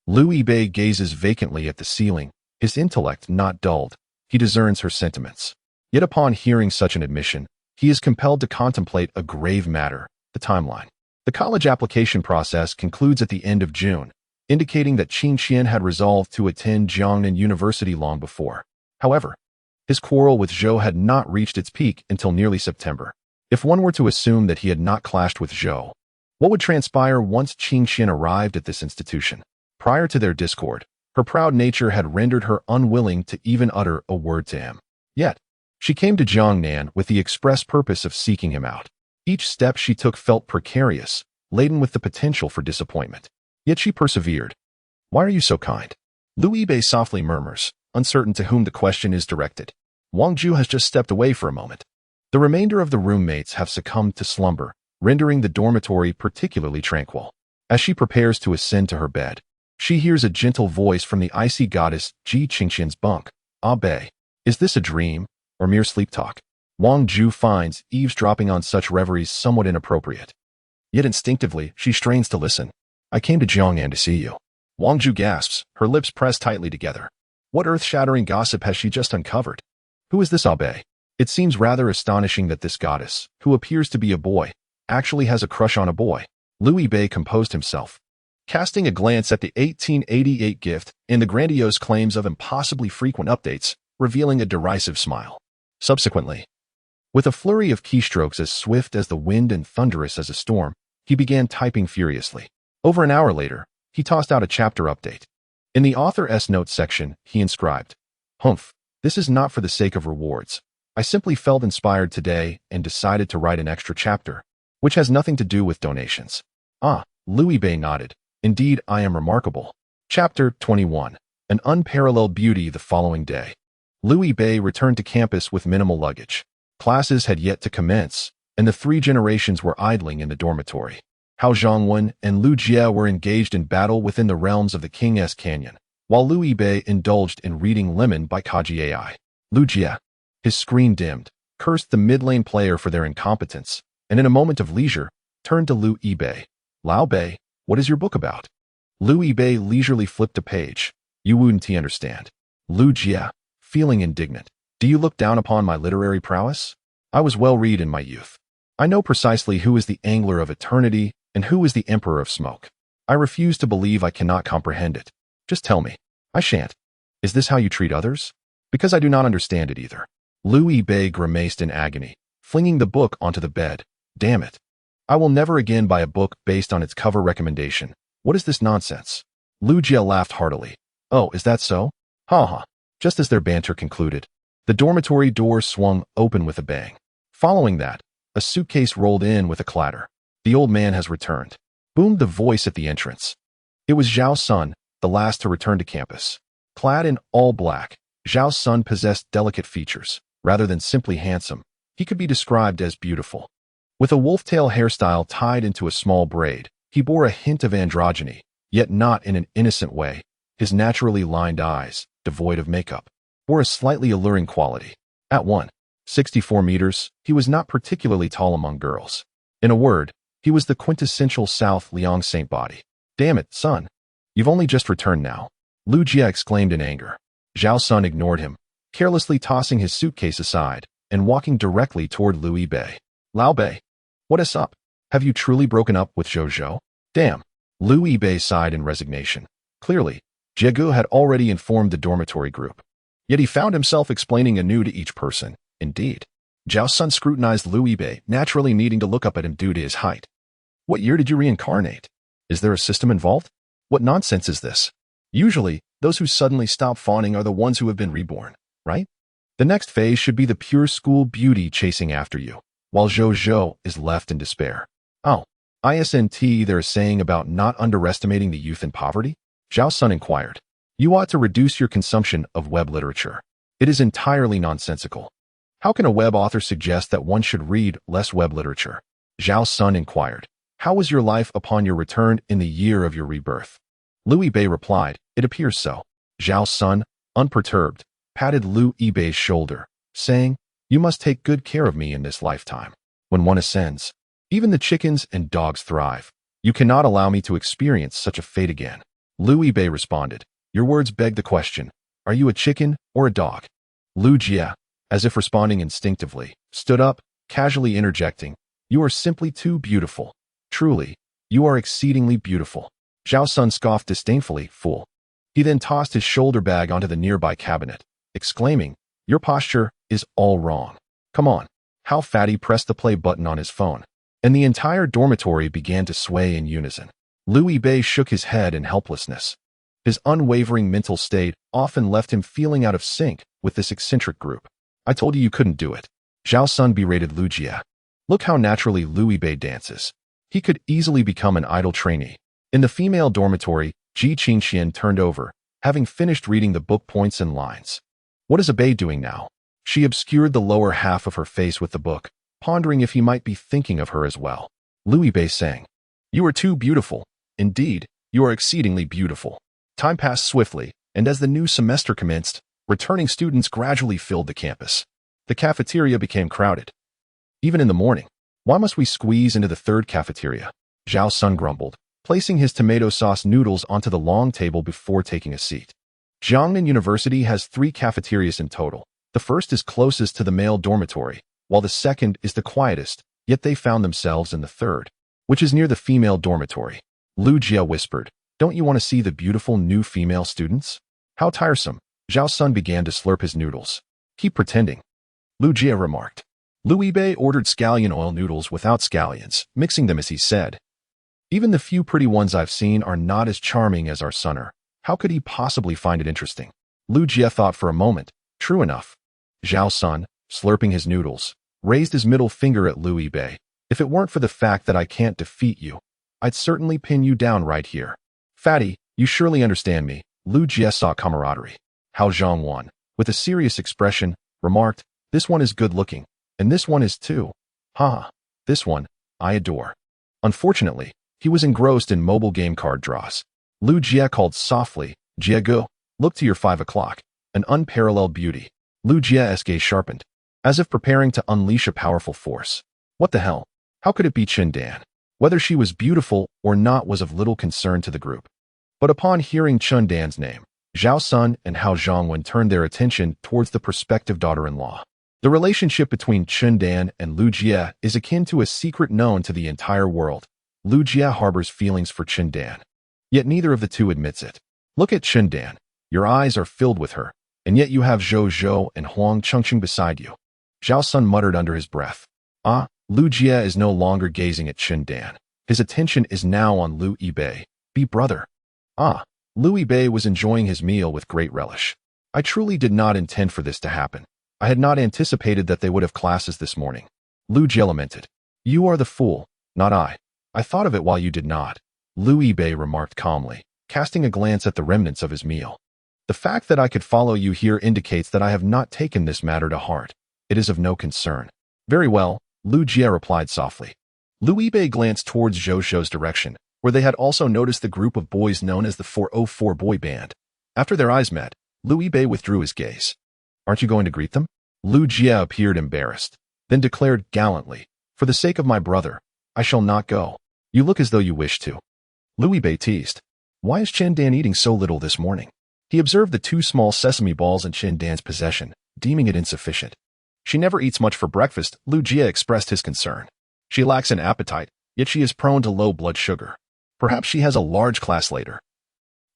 Liu Yibei gazes vacantly at the ceiling, his intellect not dulled. He discerns her sentiments. Yet upon hearing such an admission, he is compelled to contemplate a grave matter, the timeline. The college application process concludes at the end of June, indicating that Qingxian had resolved to attend Jiangnan University long before. However, his quarrel with Zhou had not reached its peak until nearly September. If one were to assume that he had not clashed with Zhou, what would transpire once Qingxian arrived at this institution? Prior to their discord, her proud nature had rendered her unwilling to even utter a word to him. Yet, she came to Jiangnan with the express purpose of seeking him out. Each step she took felt precarious, laden with the potential for disappointment. Yet she persevered. Why are you so kind? Liu Yibei softly murmurs, uncertain to whom the question is directed. Wang Ju has just stepped away for a moment. The remainder of the roommates have succumbed to slumber, rendering the dormitory particularly tranquil. As she prepares to ascend to her bed, she hears a gentle voice from the icy goddess Ji Qingxian's bunk. Ah, Bei, is this a dream, or mere sleep talk? Wang Ju finds eavesdropping on such reveries somewhat inappropriate. Yet instinctively, she strains to listen. I came to Jiangnan to see you. Wang Ju gasps, her lips pressed tightly together. What earth-shattering gossip has she just uncovered? Who is this Ah Bei? It seems rather astonishing that this goddess, who appears to be a boy, actually has a crush on a boy. Liu Yibei composed himself, casting a glance at the 1888 gift and the grandiose claims of impossibly frequent updates, revealing a derisive smile. Subsequently, with a flurry of keystrokes as swift as the wind and thunderous as a storm, he began typing furiously. Over an hour later, he tossed out a chapter update. In the author's notes section, he inscribed, Humph, this is not for the sake of rewards. I simply felt inspired today and decided to write an extra chapter, which has nothing to do with donations. Ah, Liu Yibei nodded. Indeed, I am remarkable. Chapter 21. An unparalleled beauty the following day. Liu Yibei returned to campus with minimal luggage. Classes had yet to commence, and the three generations were idling in the dormitory. Hao Zhongwen and Lu Jie were engaged in battle within the realms of the King's Canyon, while Liu Yibei indulged in reading Lemon by Kaji AI. Lu Jie, his screen dimmed, cursed the mid-lane player for their incompetence, and in a moment of leisure, turned to Liu Yibei. Lao Bei, what is your book about? Liu Yibei leisurely flipped a page. You wouldn't understand. Lu Jie, feeling indignant. Do you look down upon my literary prowess? I was well-read in my youth. I know precisely who is the angler of eternity and who is the emperor of smoke. I refuse to believe I cannot comprehend it. Just tell me. I shan't. Is this how you treat others? Because I do not understand it either. Liu Yibei grimaced in agony, flinging the book onto the bed. Damn it. I will never again buy a book based on its cover recommendation. What is this nonsense? Lu Jie laughed heartily. Oh, is that so? Ha ha. Just as their banter concluded, the dormitory door swung open with a bang. Following that, a suitcase rolled in with a clatter. The old man has returned, boomed the voice at the entrance. It was Zhao Sun, the last to return to campus. Clad in all black, Zhao Sun possessed delicate features. Rather than simply handsome, he could be described as beautiful. With a wolf-tail hairstyle tied into a small braid, he bore a hint of androgyny, yet not in an innocent way. His naturally lined eyes, devoid of makeup, bore a slightly alluring quality. At 1.64 meters, he was not particularly tall among girls. In a word, he was the quintessential South Liang Saint body. Damn it, son. You've only just returned now. Lu Jie exclaimed in anger. Zhao Sun ignored him, carelessly tossing his suitcase aside and walking directly toward Liu Yibei. Lao Bei, what is up? Have you truly broken up with Zhou? Damn. Lu Yibei sighed in resignation. Clearly, Jiegu had already informed the dormitory group. Yet he found himself explaining anew to each person. Indeed. Zhao Sun scrutinized Lu Yibei, naturally needing to look up at him due to his height. What year did you reincarnate? Is there a system involved? What nonsense is this? Usually, those who suddenly stop fawning are the ones who have been reborn, right? The next phase should be the pure school beauty chasing after you, while Zhou is left in despair. Oh, isn't there a saying about not underestimating the youth in poverty? Zhao Sun inquired. You ought to reduce your consumption of web literature. It is entirely nonsensical. How can a web author suggest that one should read less web literature? Zhao Sun inquired. How was your life upon your return in the year of your rebirth? Lu Yibei replied, it appears so. Zhao Sun, unperturbed, patted Lu Yibei's shoulder, saying, you must take good care of me in this lifetime. When one ascends, even the chickens and dogs thrive. You cannot allow me to experience such a fate again. Lu Yibei responded, your words beg the question, are you a chicken or a dog? Lu Jie, as if responding instinctively, stood up, casually interjecting, you are simply too beautiful. Truly, you are exceedingly beautiful. Zhao Sun scoffed disdainfully, fool. He then tossed his shoulder bag onto the nearby cabinet, exclaiming, your posture is all wrong. Come on. How Fatty pressed the play button on his phone, and the entire dormitory began to sway in unison. Lu Yibei shook his head in helplessness. His unwavering mental state often left him feeling out of sync with this eccentric group. I told you couldn't do it. Zhao Sun berated Lu Jie. Look how naturally Lu Yibei dances. He could easily become an idle trainee. In the female dormitory, Ji Qingxian turned over, having finished reading the book points and lines. What is Bei doing now? She obscured the lower half of her face with the book, pondering if he might be thinking of her as well. Lu Yibei sang, you are too beautiful. Indeed, you are exceedingly beautiful. Time passed swiftly, and as the new semester commenced, returning students gradually filled the campus. The cafeteria became crowded. Even in the morning, why must we squeeze into the third cafeteria? Zhao Sun grumbled, placing his tomato sauce noodles onto the long table before taking a seat. Jiangnan University has 3 cafeterias in total. The first is closest to the male dormitory, while the second is the quietest, yet they found themselves in the third, which is near the female dormitory. Lu Jie whispered, don't you want to see the beautiful new female students? How tiresome. Zhao Sun began to slurp his noodles. Keep pretending. Lu Jie remarked. Lu Yibei ordered scallion oil noodles without scallions, mixing them as he said. Even the few pretty ones I've seen are not as charming as our Sunner. How could he possibly find it interesting? Lu Jie thought for a moment. True enough. Zhao Sun, slurping his noodles, raised his middle finger at Lu Yibei. If it weren't for the fact that I can't defeat you, I'd certainly pin you down right here. Fatty, you surely understand me. Lu Jie saw camaraderie. Hao Zhongwan, with a serious expression, remarked, this one is good looking, and this one is too. Ha! This one, I adore. Unfortunately, he was engrossed in mobile game card draws. Lu Jie called softly, Jiegu, look to your 5 o'clock, an unparalleled beauty. Lu Jie's gaze sharpened, as if preparing to unleash a powerful force. What the hell? How could it be Chen Dan? Whether she was beautiful or not was of little concern to the group. But upon hearing Chen Dan's name, Zhao Sun and Hao Zhongwen turned their attention towards the prospective daughter-in-law. The relationship between Chen Dan and Lu Jie is akin to a secret known to the entire world. Lu Jie harbors feelings for Chen Dan. Yet neither of the two admits it. Look at Chen Dan. Your eyes are filled with her, and yet you have Zhou and Huang Chengqing beside you. Zhao Sun muttered under his breath. Ah, Lu Jie is no longer gazing at Chen Dan. His attention is now on Lu Yibei. Be brother. Ah, Lu Yibei was enjoying his meal with great relish. I truly did not intend for this to happen. I had not anticipated that they would have classes this morning. Lu Jie lamented. You are the fool, not I. I thought of it while you did not. Lu Yibei remarked calmly, casting a glance at the remnants of his meal. The fact that I could follow you here indicates that I have not taken this matter to heart. It is of no concern. Very well, Lu Jie replied softly. Lu Yibei glanced towards Zhou's direction, where they had also noticed the group of boys known as the 404 boy band. After their eyes met, Lu Yibei withdrew his gaze. Aren't you going to greet them? Lu Jie appeared embarrassed, then declared gallantly, for the sake of my brother, I shall not go. You look as though you wish to. Lu Yibei teased. Why is Chen Dan eating so little this morning? He observed the 2 small sesame balls in Chen Dan's possession, deeming it insufficient. She never eats much for breakfast, Lu Jie expressed his concern. She lacks an appetite, yet she is prone to low blood sugar. Perhaps she has a large class later.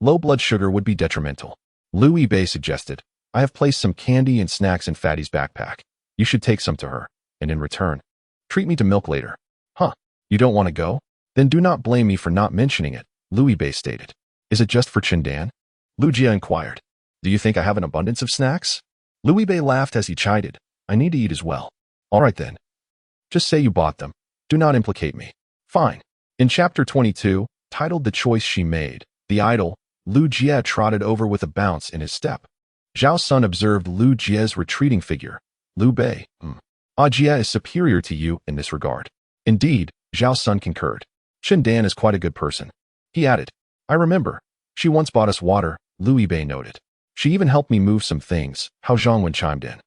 Low blood sugar would be detrimental. Louis Bay suggested, I have placed some candy and snacks in Fatty's backpack. You should take some to her, and in return, treat me to milk later. Huh, you don't want to go? Then do not blame me for not mentioning it, Louis Bay stated. Is it just for Chindan? Lu Jia inquired. Do you think I have an abundance of snacks? Louis Bay laughed as he chided. I need to eat as well. All right then. Just say you bought them. Do not implicate me. Fine. In chapter 22, titled The Choice She Made, the idol, Lu Jia trotted over with a bounce in his step. Zhao Sun observed Lu Jia's retreating figure. Lu Bei, Jia is superior to you in this regard. Indeed, Zhao Sun concurred. Chindan is quite a good person. He added, I remember. She once bought us water, Louis Bei noted. She even helped me move some things, Hao Zhongwen chimed in.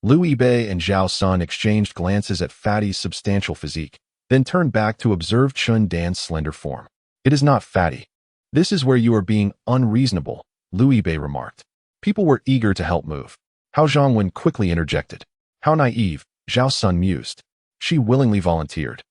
Louis Bei and Zhao Sun exchanged glances at Fatty's substantial physique, then turned back to observe Chindan's slender form. It is not Fatty. This is where you are being unreasonable, Louis Bei remarked. People were eager to help move. Hao Zhongwen quickly interjected. How naive, Zhao Sun mused. She willingly volunteered.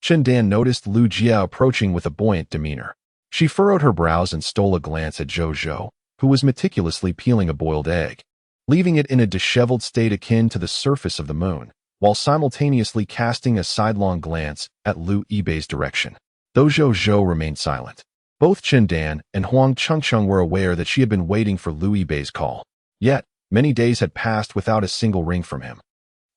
Chindan noticed Lu Jia approaching with a buoyant demeanor. She furrowed her brows and stole a glance at Zhou Zhou, who was meticulously peeling a boiled egg, leaving it in a disheveled state akin to the surface of the moon, while simultaneously casting a sidelong glance at Lu Yibei's direction. Though Zhou Zhou remained silent, both Chindan and Huang Chengcheng were aware that she had been waiting for Lu Yibei's call. Yet, many days had passed without a single ring from him.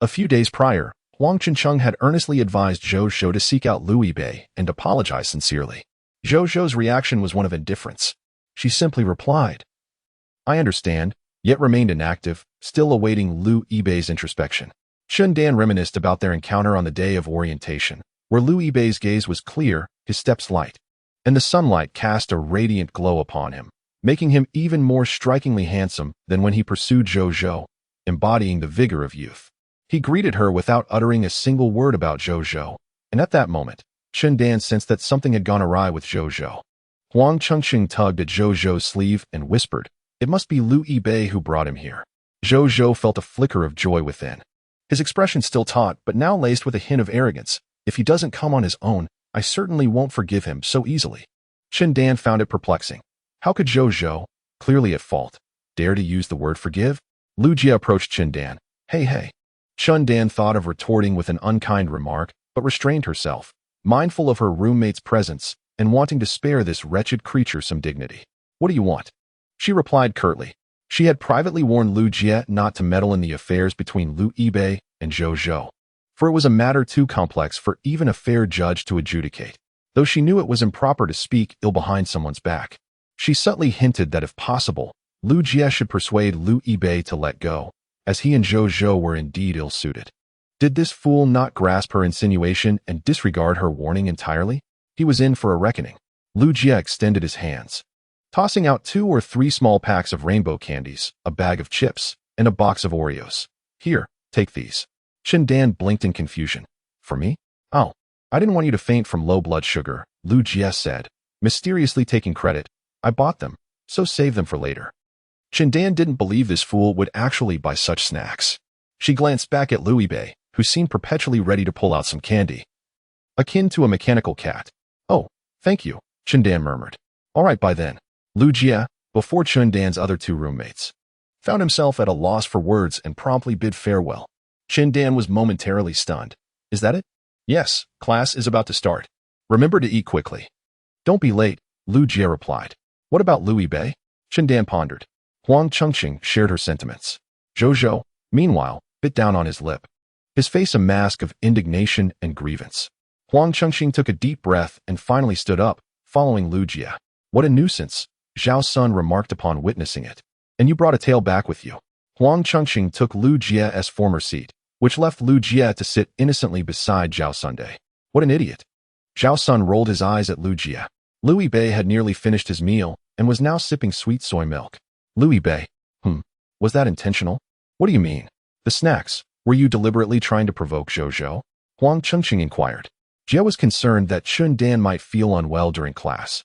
A few days prior, Huang Chengcheng had earnestly advised Zhou Zhou to seek out Lu Yibei and apologize sincerely. Zhou Zhou's reaction was one of indifference. She simply replied, I understand, yet remained inactive, still awaiting Lu Yibei's introspection. Chindan reminisced about their encounter on the day of orientation, where Lu Yibei's gaze was clear, his steps light, and the sunlight cast a radiant glow upon him, making him even more strikingly handsome than when he pursued Zhou Zhou, embodying the vigor of youth. He greeted her without uttering a single word about Zhou Zhou, and at that moment, Chindan sensed that something had gone awry with Zhou Zhou. Huang Chengxing tugged at Zhou Zhou's sleeve and whispered, It must be Lu Yibei who brought him here. Zhou Zhou felt a flicker of joy within. His expression still taut, but now laced with a hint of arrogance. If he doesn't come on his own, I certainly won't forgive him so easily. Chindan found it perplexing. How could Zhou Zhou, clearly at fault, dare to use the word forgive? Lu Jia approached Chindan. Hey. Chindan thought of retorting with an unkind remark, but restrained herself, mindful of her roommate's presence and wanting to spare this wretched creature some dignity. What do you want? She replied curtly. She had privately warned Lu Jia not to meddle in the affairs between Lu Yibei and Zhou Zhou, for it was a matter too complex for even a fair judge to adjudicate. Though she knew it was improper to speak ill behind someone's back, she subtly hinted that if possible, Lu Jia should persuade Lu Yibei to let go, as he and Zhou Zhou were indeed ill-suited. Did this fool not grasp her insinuation and disregard her warning entirely? He was in for a reckoning. Lu Jia extended his hands, tossing out 2 or 3 small packs of rainbow candies, a bag of chips, and a box of Oreos. Here, take these. Chindan blinked in confusion. For me? Oh, I didn't want you to faint from low blood sugar, Lu Jia said, mysteriously taking credit. I bought them, so save them for later. Chindan didn't believe this fool would actually buy such snacks. She glanced back at Lu Yibei, who seemed perpetually ready to pull out some candy, akin to a mechanical cat. Oh, thank you, Chindan murmured. All right by then. Lu Jia, before Chindan's other 2 roommates, found himself at a loss for words and promptly bid farewell. Chindan was momentarily stunned. Is that it? Yes, class is about to start. Remember to eat quickly. Don't be late, Lu Jia replied. What about Lu Yibei? Chindan pondered. Huang Chengxing shared her sentiments. Zhou Zhou, meanwhile, bit down on his lip, his face a mask of indignation and grievance. Huang Chengxing took a deep breath and finally stood up, following Lu Jia. What a nuisance, Zhao Sun remarked upon witnessing it. And you brought a tail back with you. Huang Chengxing took Lu Jia's former seat, which left Lu Jia to sit innocently beside Zhao Sunday. What an idiot. Zhao Sun rolled his eyes at Lu Jia. Lu Yibei had nearly finished his meal and was now sipping sweet soy milk. Lu Yibei. Was that intentional? What do you mean? The snacks. Were you deliberately trying to provoke Zhou Zhou? Huang Chengxing inquired. Jia was concerned that Chindan might feel unwell during class,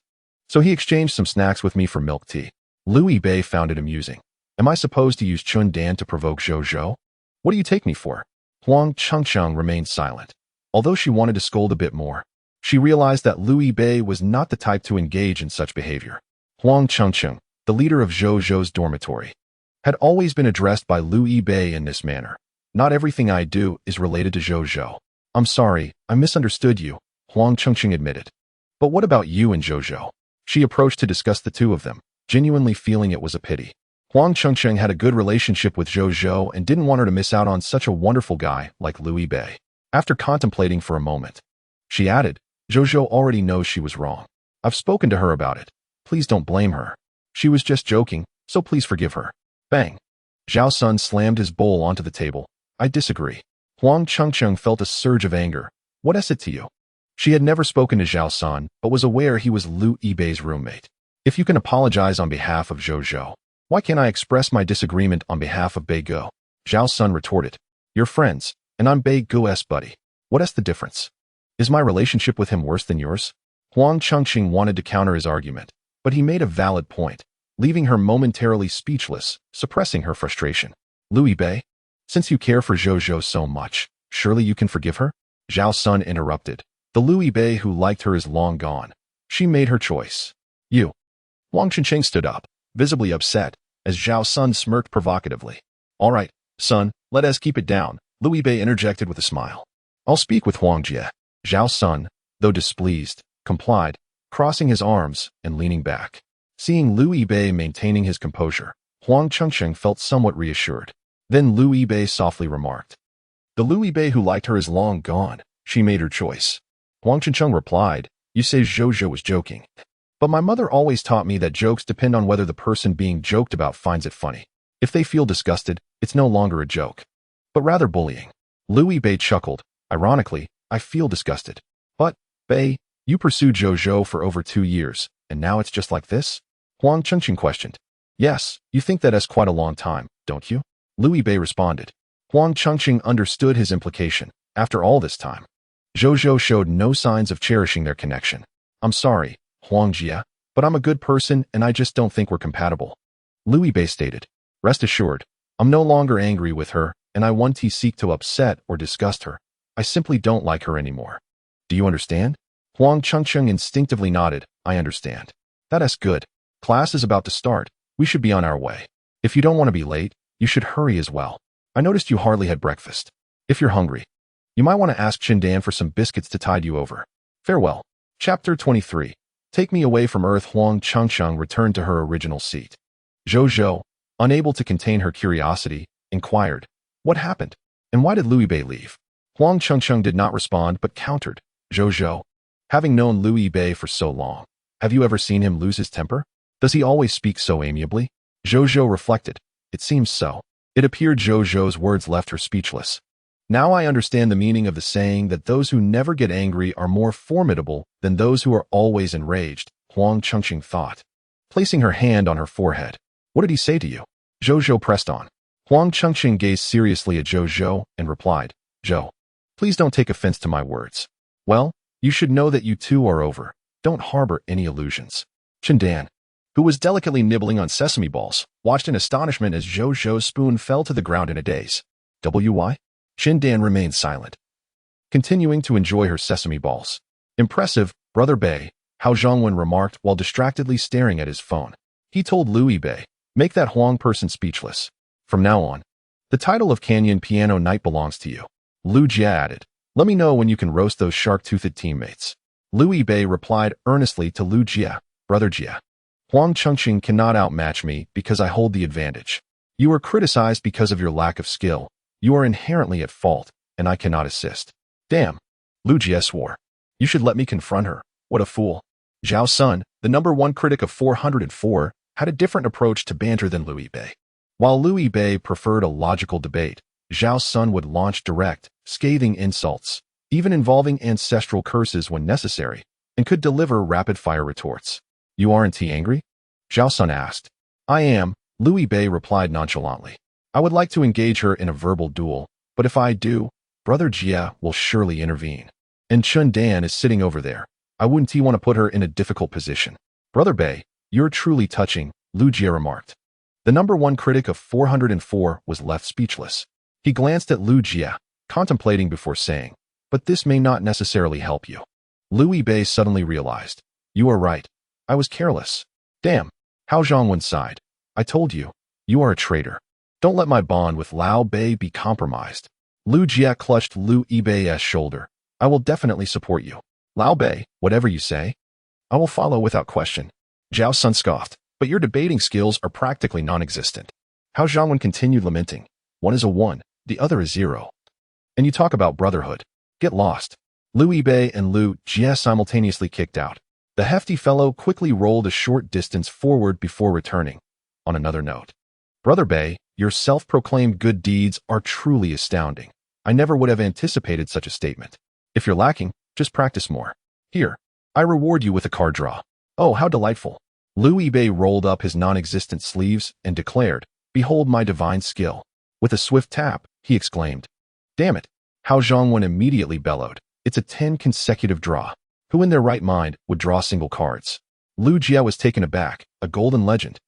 so he exchanged some snacks with me for milk tea. Lu Yibei found it amusing. Am I supposed to use Chindan to provoke Zhou Zhou? What do you take me for? Huang Chengcheng remained silent, although she wanted to scold a bit more. She realized that Lu Yibei was not the type to engage in such behavior. Huang Chengcheng, the leader of Zhou Zhou's dormitory, had always been addressed by Lu Yibei in this manner. Not everything I do is related to Zhou Zhou. I'm sorry, I misunderstood you, Huang Chengcheng admitted. But what about you and Zhou Zhou? She approached to discuss the two of them, genuinely feeling it was a pity. Huang Chengcheng had a good relationship with Zhou Zhou and didn't want her to miss out on such a wonderful guy like Lu Yibei. After contemplating for a moment, she added, Zhou Zhou already knows she was wrong. I've spoken to her about it. Please don't blame her. She was just joking, so please forgive her. Bang. Zhao Sun slammed his bowl onto the table. I disagree. Huang Chengcheng felt a surge of anger. What is it to you? She had never spoken to Zhao Sun, but was aware he was Lu Yibei's roommate. If you can apologize on behalf of Zhou Zhou, why can't I express my disagreement on behalf of Bei Go? Zhao Sun retorted. You're friends, and I'm Bei Go's buddy. What is the difference? Is my relationship with him worse than yours? Huang Chengxing wanted to counter his argument, but he made a valid point, leaving her momentarily speechless, suppressing her frustration. Lu Yibei, since you care for Zhou Zhou so much, surely you can forgive her? Zhao Sun interrupted. The Lu Yibei who liked her is long gone. She made her choice. You. Huang Chengxing stood up, visibly upset, as Zhao Sun smirked provocatively. All right, son, let us keep it down, Lu Yibei interjected with a smile. I'll speak with Huang Jie. Zhao Sun, though displeased, complied, crossing his arms and leaning back. Seeing Lu Yibei maintaining his composure, Huang Chengxing felt somewhat reassured. Then Lu Yibei softly remarked. The Lu Yibei who liked her is long gone. She made her choice. Huang Chengcheng replied, You say Zhou Zhou was joking. But my mother always taught me that jokes depend on whether the person being joked about finds it funny. If they feel disgusted, it's no longer a joke, but rather bullying. Lu Yibei chuckled. Ironically, I feel disgusted. But, Bei, you pursued Zhou Zhou for over 2 years, and now it's just like this? Huang Chengxing questioned. Yes, you think that is quite a long time, don't you? Lu Yibei responded. Huang Chengxing understood his implication. After all this time, Zhou Zhou showed no signs of cherishing their connection. I'm sorry, Huang Jie, but I'm a good person and I just don't think we're compatible. Lu Yibei stated. Rest assured, I'm no longer angry with her, and I won't seek to upset or disgust her. I simply don't like her anymore. Do you understand? Huang Chengcheng instinctively nodded. I understand. That is good. Class is about to start. We should be on our way. If you don't want to be late, you should hurry as well. I noticed you hardly had breakfast. If you're hungry, you might want to ask Qindan for some biscuits to tide you over. Farewell. Chapter 23. Take me away from Earth. Huang Chengcheng returned to her original seat. Zhou Zhou, unable to contain her curiosity, inquired, What happened? And why did Lu Yibei leave? Huang Chengcheng did not respond but countered, Zhou Zhou, having known Lu Yibei for so long, have you ever seen him lose his temper? Does he always speak so amiably? Zhou Zhou reflected. It seems so. It appeared Zhou Zhou's words left her speechless. Now I understand the meaning of the saying that those who never get angry are more formidable than those who are always enraged, Huang Chengxing thought, placing her hand on her forehead. What did he say to you? Zhou Zhou pressed on. Huang Chengxing gazed seriously at Zhou Zhou and replied, Zhou, please don't take offense to my words. Well, you should know that you two are over. Don't harbor any illusions. Qindan, who was delicately nibbling on sesame balls, watched in astonishment as Zhou Zhou's spoon fell to the ground in a daze. Why? Qindan remained silent, continuing to enjoy her sesame balls. Impressive, Brother Bei, Hao Zhongwen remarked while distractedly staring at his phone. He told Lu Yibei, make that Huang person speechless. From now on, the title of Canyon Piano Knight belongs to you. Lu Jie added, let me know when you can roast those shark-toothed teammates. Lu Yibei replied earnestly to Lu Jie, Brother Jie, Huang Chengxing cannot outmatch me because I hold the advantage. You are criticized because of your lack of skill. You are inherently at fault, and I cannot assist. Damn. Lu Jie swore. You should let me confront her. What a fool. Zhao Sun, the #1 critic of 404, had a different approach to banter than Lu Yibei. While Lu Yibei preferred a logical debate, Zhao Sun would launch direct, scathing insults, even involving ancestral curses when necessary, and could deliver rapid-fire retorts. You aren't angry? Zhao Sun asked. I am, Lu Yibei replied nonchalantly. I would like to engage her in a verbal duel, but if I do, Brother Jie will surely intervene. And Chun Dan is sitting over there. I wouldn't want to put her in a difficult position. Brother Bei, you're truly touching, Lu Jie remarked. The #1 critic of 404 was left speechless. He glanced at Lu Jie, contemplating before saying, but this may not necessarily help you. Lu Yibei suddenly realized. You are right. I was careless. Damn. Hao Zhongwen sighed. I told you. You are a traitor. Don't let my bond with Lao Bei be compromised. Lu Jie clutched Lu Yibei's shoulder. I will definitely support you. Lao Bei, whatever you say, I will follow without question. Zhao Sun scoffed, but your debating skills are practically non-existent. Hao Zhongwen continued lamenting. One is a 1, the other is 0. And you talk about brotherhood. Get lost. Lu Yibei and Lu Jie simultaneously kicked out. The hefty fellow quickly rolled a short distance forward before returning. On another note, Brother Bei, your self-proclaimed good deeds are truly astounding. I never would have anticipated such a statement. If you're lacking, just practice more. Here, I reward you with a card draw. Oh, how delightful. Lu Yibei rolled up his non-existent sleeves and declared, Behold my divine skill. With a swift tap, he exclaimed. Damn it. Hao Zhongwen immediately bellowed. It's a 10 consecutive draw. Who in their right mind would draw single cards? Lu Jie was taken aback. A golden legend.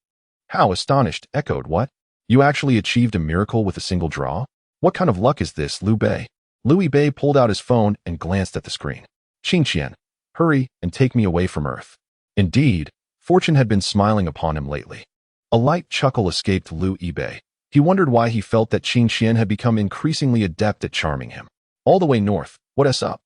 Hao, astonished, echoed, what? You actually achieved a miracle with a single draw? What kind of luck is this, Lu Bei? Lu Yibei pulled out his phone and glanced at the screen. Qingqian, hurry and take me away from Earth. Indeed, fortune had been smiling upon him lately. A light chuckle escaped Lu Yibei. He wondered why he felt that Qingqian had become increasingly adept at charming him. All the way north, what's up?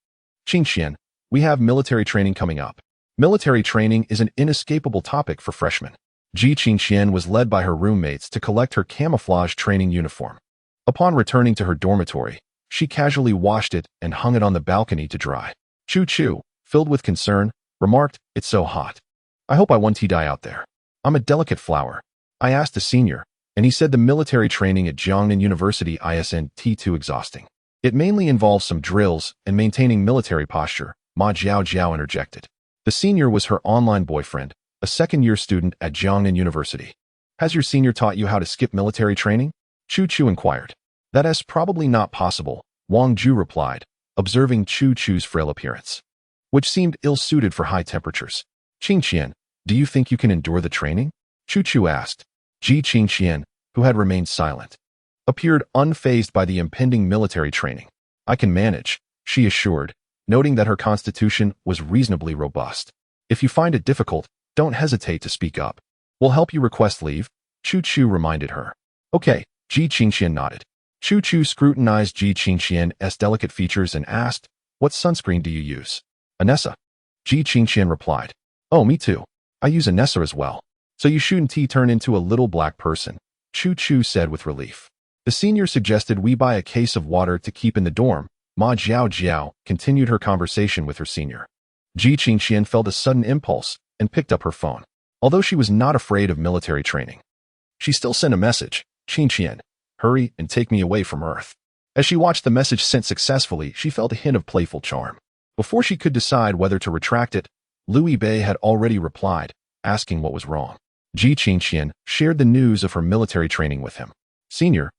Qingqian, we have military training coming up. Military training is an inescapable topic for freshmen. Qingqian was led by her roommates to collect her camouflage training uniform. Upon returning to her dormitory, she casually washed it and hung it on the balcony to dry. Chu, filled with concern, remarked, It's so hot. I hope I won't die out there. I'm a delicate flower. I asked a senior, and he said the military training at Jiangnan University isn't too exhausting. It mainly involves some drills and maintaining military posture, Ma Jiao interjected. The senior was her online boyfriend, a second-year student at Jiangnan University. Has your senior taught you how to skip military training? Chu inquired. That is probably not possible, Wang Ju replied, observing Chu's frail appearance, which seemed ill-suited for high temperatures. Qingqian, do you think you can endure the training? Chu asked. Qingqian, who had remained silent, appeared unfazed by the impending military training. I can manage, she assured, noting that her constitution was reasonably robust. If you find it difficult, don't hesitate to speak up. We'll help you request leave, Chu reminded her. Okay, Qingqian nodded. Chu scrutinized Qingqian's delicate features and asked, What sunscreen do you use? Anessa. Qingqian replied. Oh, me too. I use Anessa as well. So you shouldn't turn into a little black person, Chu said with relief. The senior suggested we buy a case of water to keep in the dorm. Ma Jiao continued her conversation with her senior. Qingqian felt a sudden impulse and picked up her phone. Although she was not afraid of military training, she still sent a message. Qingqian, hurry and take me away from Earth. As she watched the message sent successfully, she felt a hint of playful charm. Before she could decide whether to retract it, Lu Yibei had already replied, asking what was wrong. Qingqian shared the news of her military training with him. Senior,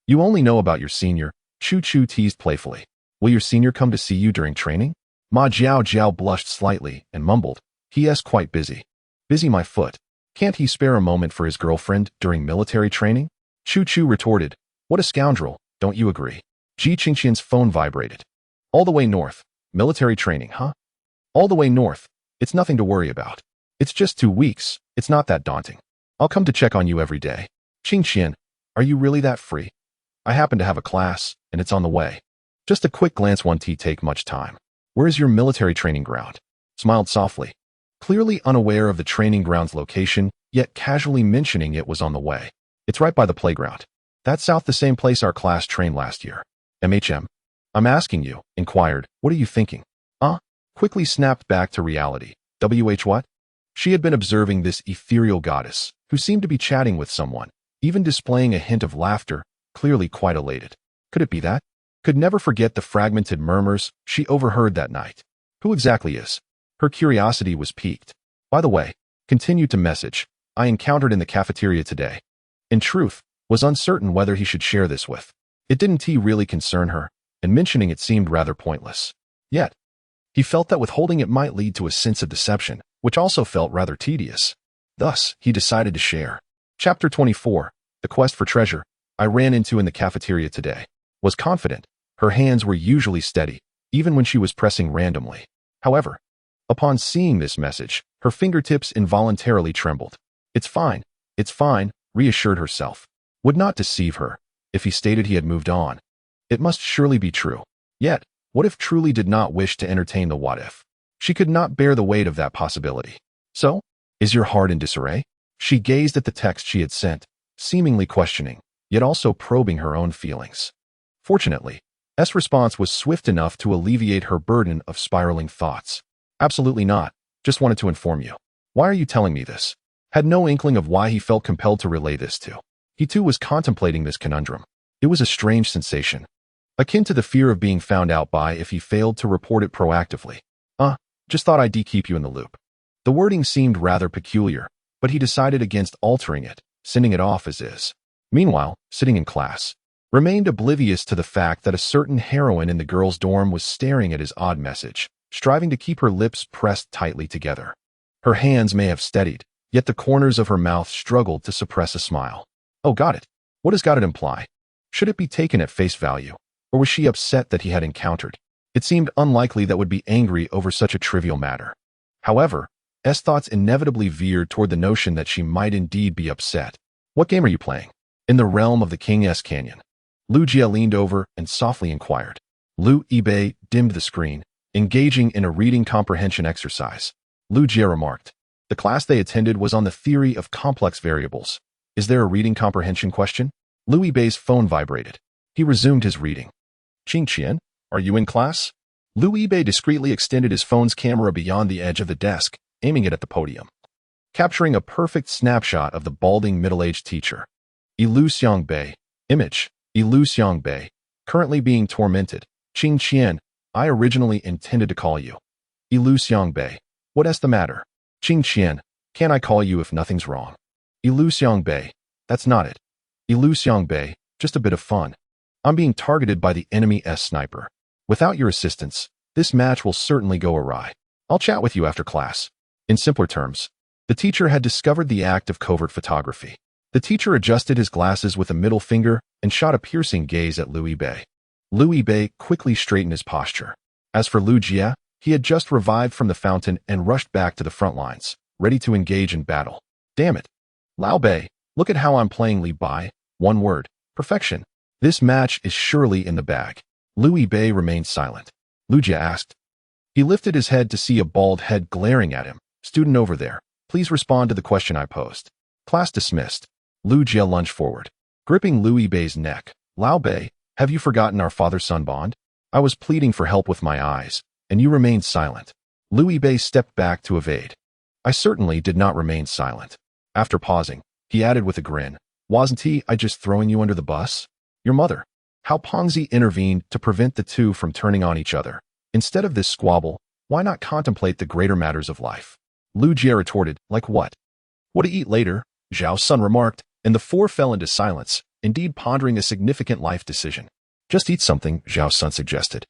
you only know about your senior, Chu teased playfully. Will your senior come to see you during training? Ma Jiao blushed slightly and mumbled, He is quite busy. Busy my foot. Can't he spare a moment for his girlfriend during military training? Chu retorted, What a scoundrel, don't you agree? Qingqian's phone vibrated. All the way north. Military training, huh? All the way north. It's nothing to worry about. It's just 2 weeks. It's not that daunting. I'll come to check on you every day. Qingqian, are you really that free? I happen to have a class, and it's on the way. Just a quick glance won't take much time. Where is your military training ground? Smiled softly. Clearly unaware of the training ground's location, yet casually mentioning it was on the way. It's right by the playground. That's south the same place our class trained last year. MHM. I'm asking you, inquired, what are you thinking? Quickly snapped back to reality. What? She had been observing this ethereal goddess, who seemed to be chatting with someone, even displaying a hint of laughter, clearly quite elated. Could it be that? Could never forget the fragmented murmurs she overheard that night. Who exactly is? Her curiosity was piqued. By the way, continued to message, I encountered in the cafeteria today. In truth, was uncertain whether he should share this with. It didn't really concern her, and mentioning it seemed rather pointless. Yet, he felt that withholding it might lead to a sense of deception, which also felt rather tedious. Thus, he decided to share. Chapter 24, The Quest for Treasure, I ran into in the cafeteria today. Was confident. Her hands were usually steady, even when she was pressing randomly. However, upon seeing this message, her fingertips involuntarily trembled. It's fine, reassured herself. Would not deceive her. If he stated he had moved on, it must surely be true. Yet, what if truly did not wish to entertain the what-if? She could not bear the weight of that possibility. So, is your heart in disarray? She gazed at the text she had sent, seemingly questioning, yet also probing her own feelings. Fortunately, S' response was swift enough to alleviate her burden of spiraling thoughts. Absolutely not. Just wanted to inform you. Why are you telling me this? Had no inkling of why he felt compelled to relay this to. He too was contemplating this conundrum. It was a strange sensation, akin to the fear of being found out by if he failed to report it proactively. Just thought I'd keep you in the loop. The wording seemed rather peculiar, but he decided against altering it, sending it off as is. Meanwhile, sitting in class, remained oblivious to the fact that a certain heroine in the girls' dorm was staring at his odd message, striving to keep her lips pressed tightly together. Her hands may have steadied, yet the corners of her mouth struggled to suppress a smile. Oh, got it. What does got it imply? Should it be taken at face value, or was she upset that he had encountered? It seemed unlikely that would be angry over such a trivial matter. However, S' thoughts inevitably veered toward the notion that she might indeed be upset. What game are you playing? In the realm of the King's Canyon. Lu Jie leaned over and softly inquired. Lu Yibei dimmed the screen, engaging in a reading comprehension exercise. Lu Jie remarked. The class they attended was on the theory of complex variables. Is there a reading comprehension question? Lu Yibei's phone vibrated. He resumed his reading. Qing Qian, are you in class? Lu Yibei discreetly extended his phone's camera beyond the edge of the desk, aiming it at the podium, capturing a perfect snapshot of the balding middle-aged teacher. Lu Xiangbei. Image. Lu Xiangbei. Currently being tormented. Qing Qian, I originally intended to call you. Lu Xiangbei. What's the matter? Qing Qian, can I call you if nothing's wrong? Lu Xiangbei. That's not it. Lu Xiangbei, just a bit of fun. I'm being targeted by the enemy sniper. Without your assistance, this match will certainly go awry. I'll chat with you after class. In simpler terms, the teacher had discovered the act of covert photography. The teacher adjusted his glasses with a middle finger and shot a piercing gaze at Lu Yibei. Lu Yibei quickly straightened his posture. As for Lu Jie, he had just revived from the fountain and rushed back to the front lines, ready to engage in battle. Damn it. Lao Bei, look at how I'm playing Li Bai. One word. Perfection. This match is surely in the bag. Lu Yibei remained silent. Lu Jie asked. He lifted his head to see a bald head glaring at him. Student over there, please respond to the question I posed. Class dismissed. Lu Jie lunged forward, gripping Lu Yibei's neck. Lao Bei, have you forgotten our father-son bond? I was pleading for help with my eyes, and you remained silent. Lu Yibei stepped back to evade. I certainly did not remain silent. After pausing, he added with a grin, wasn't I just throwing you under the bus? Your mother. How Pongzi intervened to prevent the two from turning on each other. Instead of this squabble, why not contemplate the greater matters of life? Lu Jie retorted, like what? What to eat later? Zhao Sun remarked, and the four fell into silence, indeed pondering a significant life decision. Just eat something, Zhao Sun suggested.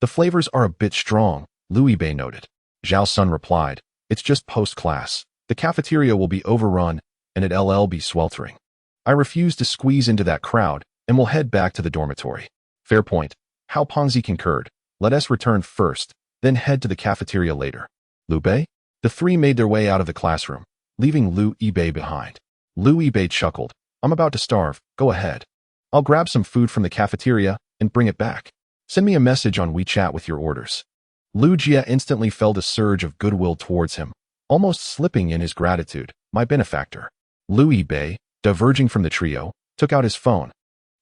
The flavors are a bit strong, Lu Yibei noted. Zhao Sun replied, it's just post-class. The cafeteria will be overrun, and it'll be sweltering. I refuse to squeeze into that crowd, and will head back to the dormitory. Fair point. How Pongzi concurred. Let us return first, then head to the cafeteria later. Lu Bei? The three made their way out of the classroom, leaving Lu Yibei behind. Lu Yibei chuckled. I'm about to starve. Go ahead. I'll grab some food from the cafeteria and bring it back. Send me a message on WeChat with your orders. Lu Jie instantly felt a surge of goodwill towards him, almost slipping in his gratitude. My benefactor. Lu Yibei, diverging from the trio, took out his phone,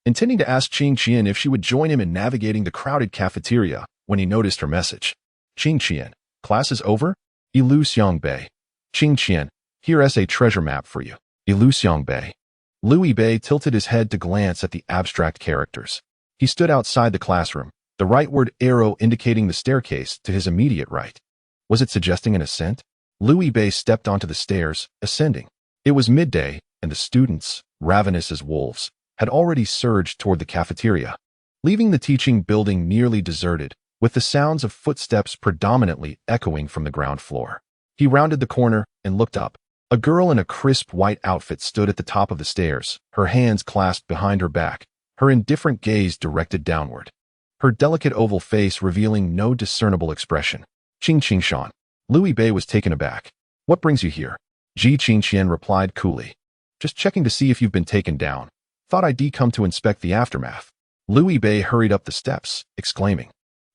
intending to ask Qing Qian if she would join him in navigating the crowded cafeteria when he noticed her message. Qing Qian, class is over? Lu Xiangbei. Qing Qian, here's a treasure map for you. Lu Xiangbei. Lu Yibei tilted his head to glance at the abstract characters. He stood outside the classroom, the rightward arrow indicating the staircase to his immediate right. Was it suggesting an ascent? Lu Yibei stepped onto the stairs, ascending. It was midday, and the students, ravenous as wolves, had already surged toward the cafeteria, leaving the teaching building nearly deserted, with the sounds of footsteps predominantly echoing from the ground floor. He rounded the corner and looked up. A girl in a crisp white outfit stood at the top of the stairs, her hands clasped behind her back, her indifferent gaze directed downward, her delicate oval face revealing no discernible expression. Qing Shan. Louis Bei was taken aback. What brings you here? Ji Qingqian replied coolly. Just checking to see if you've been taken down. Thought I'd come to inspect the aftermath. Louis Bei hurried up the steps, exclaiming.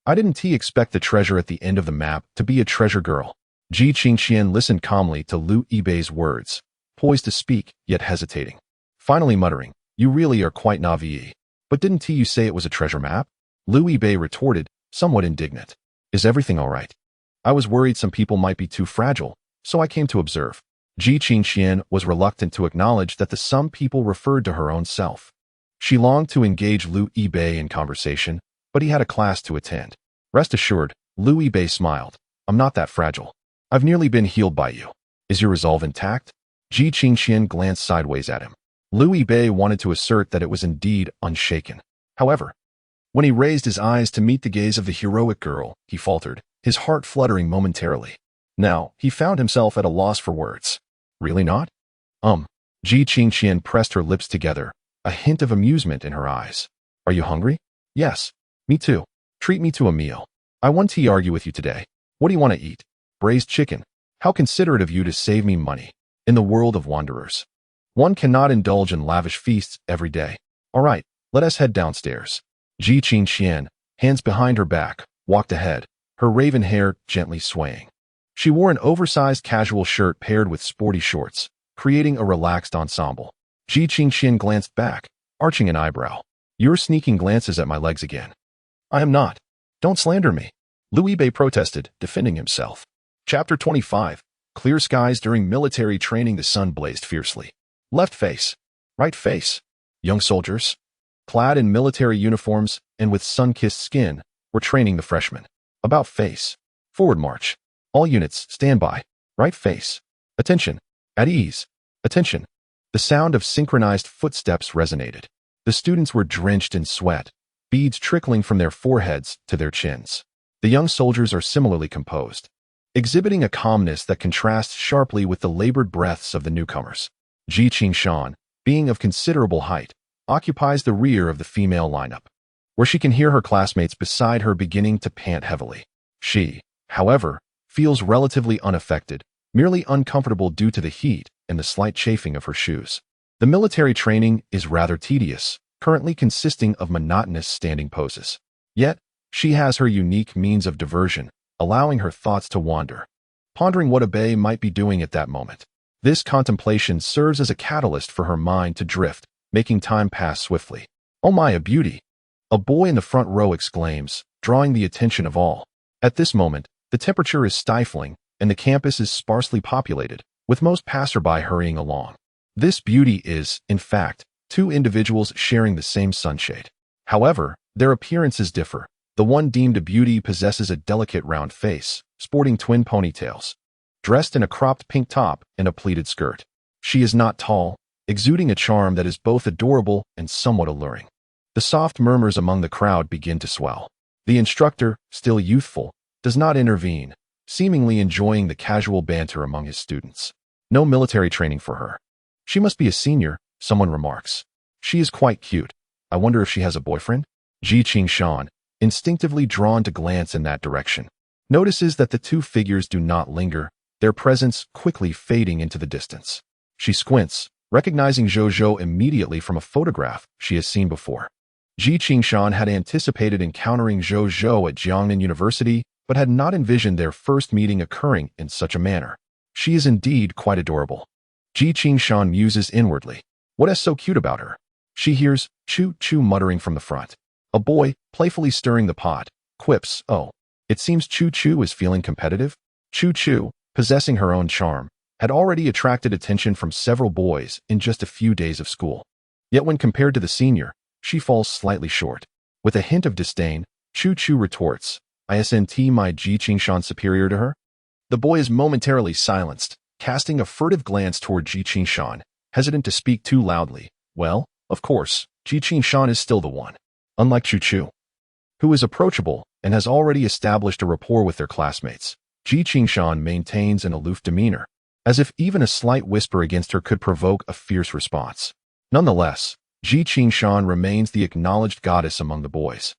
I didn't expect the treasure at the end of the map to be a treasure girl. Ji Qingqian listened calmly to Louis Bei's words, poised to speak, yet hesitating. Finally muttering, you really are quite naive. But didn't you say it was a treasure map? Louis Bei retorted, somewhat indignant. Is everything all right? I was worried some people might be too fragile, so I came to observe. Ji Qingqian was reluctant to acknowledge that the some people referred to her own self. She longed to engage Louis Bei in conversation, but he had a class to attend. Rest assured, Louis Bei smiled. I'm not that fragile. I've nearly been healed by you. Is your resolve intact? Ji Qingqian glanced sideways at him. Louis Bei wanted to assert that it was indeed unshaken. However, when he raised his eyes to meet the gaze of the heroic girl, he faltered, his heart fluttering momentarily. Now, he found himself at a loss for words. Really not? Ji Qingqian pressed her lips together, a hint of amusement in her eyes. Are you hungry? Yes. Me too. Treat me to a meal. I want to argue with you today. What do you want to eat? Braised chicken. How considerate of you to save me money. In the world of wanderers, one cannot indulge in lavish feasts every day. All right, let us head downstairs. Ji Qingqian, hands behind her back, walked ahead, her raven hair gently swaying. She wore an oversized casual shirt paired with sporty shorts, creating a relaxed ensemble. Ji Qingqian glanced back, arching an eyebrow. You're sneaking glances at my legs again. I am not. Don't slander me. Louis Bei protested, defending himself. Chapter 25. Clear skies during military training. The sun blazed fiercely. Left face. Right face. Young soldiers, clad in military uniforms and with sun-kissed skin, were training the freshmen. About face. Forward march. All units, stand by. Right face. Attention. At ease. Attention. The sound of synchronized footsteps resonated. The students were drenched in sweat, beads trickling from their foreheads to their chins. The young soldiers are similarly composed, exhibiting a calmness that contrasts sharply with the labored breaths of the newcomers. Ji Qingqian, being of considerable height, occupies the rear of the female lineup, where she can hear her classmates beside her beginning to pant heavily. She, however, feels relatively unaffected, merely uncomfortable due to the heat and the slight chafing of her shoes. The military training is rather tedious, currently consisting of monotonous standing poses. Yet, she has her unique means of diversion, allowing her thoughts to wander, pondering what a Bei might be doing at that moment. This contemplation serves as a catalyst for her mind to drift, making time pass swiftly. Oh my, a beauty! A boy in the front row exclaims, drawing the attention of all. At this moment, the temperature is stifling, and the campus is sparsely populated, with most passerby hurrying along. This beauty is, in fact, two individuals sharing the same sunshade. However, their appearances differ. The one deemed a beauty possesses a delicate round face, sporting twin ponytails, dressed in a cropped pink top and a pleated skirt. She is not tall, exuding a charm that is both adorable and somewhat alluring. The soft murmurs among the crowd begin to swell. The instructor, still youthful, does not intervene, seemingly enjoying the casual banter among his students. No military training for her. She must be a senior, someone remarks. She is quite cute. I wonder if she has a boyfriend? Ji Qingqian, instinctively drawn to glance in that direction, notices that the two figures do not linger, their presence quickly fading into the distance. She squints, recognizing Zhou immediately from a photograph she has seen before. Ji Qingqian had anticipated encountering Zhou at Jiangnan University, but had not envisioned their first meeting occurring in such a manner. She is indeed quite adorable. Ji Qingqian muses inwardly. What is so cute about her? She hears Choo-Choo muttering from the front. A boy, playfully stirring the pot, quips, oh, it seems Choo-Choo is feeling competitive? Choo-Choo, possessing her own charm, had already attracted attention from several boys in just a few days of school. Yet when compared to the senior, she falls slightly short. With a hint of disdain, Choo-Choo retorts, Isn't my Ji Qingqian superior to her? The boy is momentarily silenced, casting a furtive glance toward Ji Qingqian, hesitant to speak too loudly. Well, of course, Ji Qingqian is still the one. Unlike Choo-Choo, who is approachable and has already established a rapport with their classmates, Ji Qingqian maintains an aloof demeanor, as if even a slight whisper against her could provoke a fierce response. Nonetheless, Ji Qingqian remains the acknowledged goddess among the boys.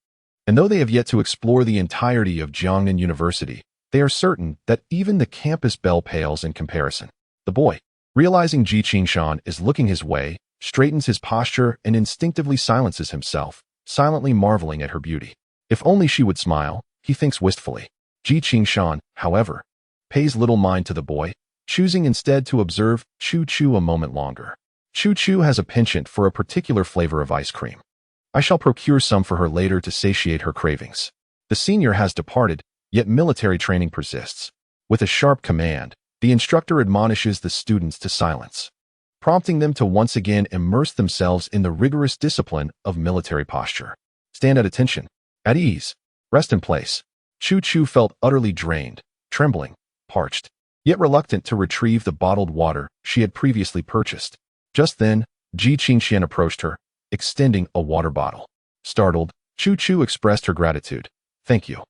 And though they have yet to explore the entirety of Jiangnan University, They are certain that even the campus belle pales in comparison. The boy, realizing Ji Qingshan is looking his way, straightens his posture and instinctively silences himself, silently marveling at her beauty. If only she would smile, he thinks wistfully. Ji Qingshan, however, pays little mind to the boy, choosing instead to observe Choo Choo a moment longer. Choo Choo has a penchant for a particular flavor of ice cream. I shall procure some for her later to satiate her cravings. The senior has departed, yet military training persists. With a sharp command, the instructor admonishes the students to silence, prompting them to once again immerse themselves in the rigorous discipline of military posture. Stand at attention. At ease. Rest in place. Choo Choo felt utterly drained, trembling, parched, yet reluctant to retrieve the bottled water she had previously purchased. Just then, Ji Qingshan approached her, extending a water bottle. Startled, Choo Choo expressed her gratitude. Thank you.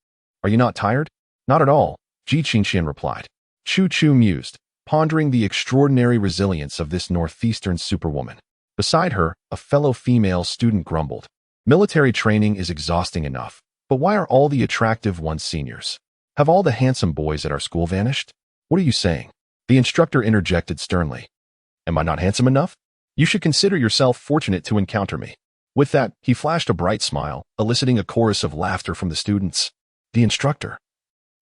Are you not tired? Not at all, Ji Qingshan replied. Choo Choo mused, pondering the extraordinary resilience of this northeastern superwoman. Beside her, a fellow female student grumbled. Military training is exhausting enough, but why are all the attractive ones seniors? Have all the handsome boys at our school vanished? What are you saying? The instructor interjected sternly. Am I not handsome enough? You should consider yourself fortunate to encounter me. With that, he flashed a bright smile, eliciting a chorus of laughter from the students. The instructor,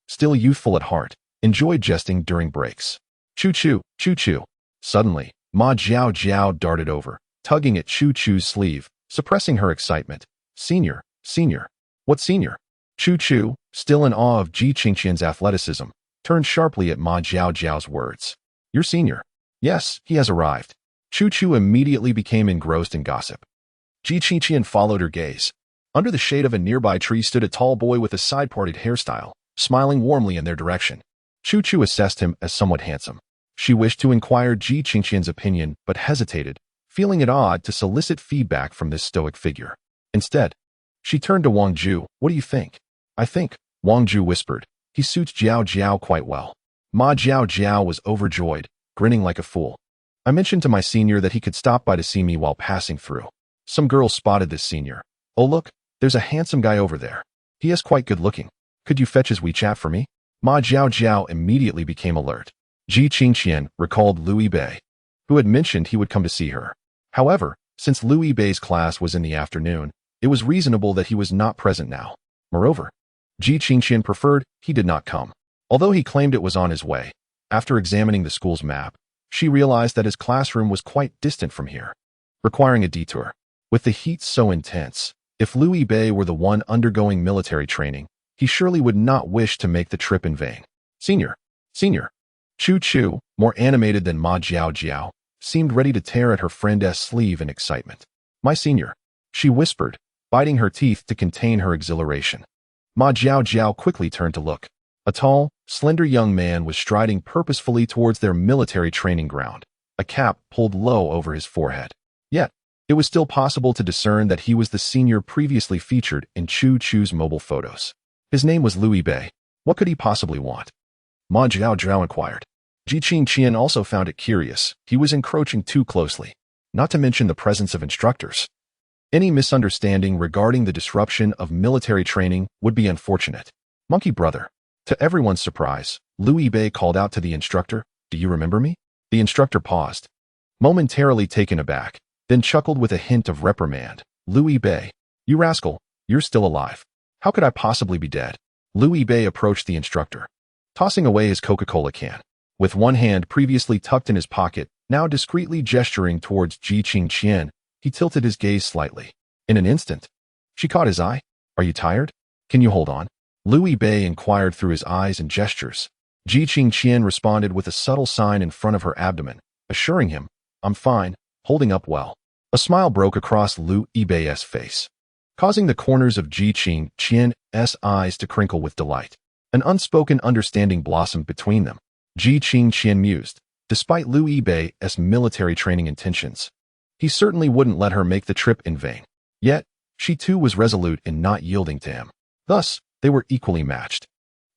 still youthful at heart, enjoyed jesting during breaks. Choo Choo, Choo Choo. Suddenly, Ma Jiao Jiao darted over, tugging at Choo Choo's sleeve, suppressing her excitement. Senior, senior. What senior? Choo Choo, still in awe of Ji Qingshan's athleticism, turned sharply at Ma Jiao Jiao's words. Your senior? Yes, he has arrived. Choo Choo immediately became engrossed in gossip. Ji Qingshan followed her gaze. Under the shade of a nearby tree stood a tall boy with a side-parted hairstyle, smiling warmly in their direction. Choo Choo assessed him as somewhat handsome. She wished to inquire Ji Qingshan's opinion, but hesitated, feeling it odd to solicit feedback from this stoic figure. Instead, she turned to Wang Ju. What do you think? I think, Wang Ju whispered. He suits Jiao Jiao quite well. Ma Jiao Jiao was overjoyed, grinning like a fool. I mentioned to my senior that he could stop by to see me while passing through. Some girls spotted this senior. Oh look, there's a handsome guy over there. He is quite good looking. Could you fetch his WeChat for me? Ma Jiao Jiao immediately became alert. Ji Qingshan recalled Louis Bei, who had mentioned he would come to see her. However, since Louis Bei's class was in the afternoon, it was reasonable that he was not present now. Moreover, Ji Qingshan preferred he did not come. Although he claimed it was on his way, after examining the school's map, she realized that his classroom was quite distant from here, requiring a detour. With the heat so intense, if Louis Bei were the one undergoing military training, he surely would not wish to make the trip in vain. Senior, senior. Choo Choo, more animated than Ma Jiao Jiao, seemed ready to tear at her friend's sleeve in excitement. My senior, she whispered, biting her teeth to contain her exhilaration. Ma Jiao Jiao quickly turned to look. A tall, slender young man was striding purposefully towards their military training ground, a cap pulled low over his forehead. Yet, it was still possible to discern that he was the senior previously featured in Choo Choo's mobile photos. His name was Louis Bei. What could he possibly want? Ma Jiao Jiao inquired. Ji Qingshan also found it curious. He was encroaching too closely, not to mention the presence of instructors. Any misunderstanding regarding the disruption of military training would be unfortunate. Monkey brother. To everyone's surprise, Louis Bei called out to the instructor, Do you remember me? The instructor paused, momentarily taken aback, then chuckled with a hint of reprimand. Louis Bei, you rascal, you're still alive. How could I possibly be dead? Louis Bei approached the instructor, tossing away his Coca-Cola can. With one hand previously tucked in his pocket, now discreetly gesturing towards Ji Qingshan, he tilted his gaze slightly. In an instant, she caught his eye. Are you tired? Can you hold on? Louis Bei inquired through his eyes and gestures. Ji Qingshan responded with a subtle sign in front of her abdomen, assuring him, I'm fine, holding up well. A smile broke across Louis Bei's face, causing the corners of Ji Qingshan's eyes to crinkle with delight. An unspoken understanding blossomed between them. Ji Qingshan mused, despite Louis Bei's military training intentions, he certainly wouldn't let her make the trip in vain. Yet, she too was resolute in not yielding to him. Thus, they were equally matched.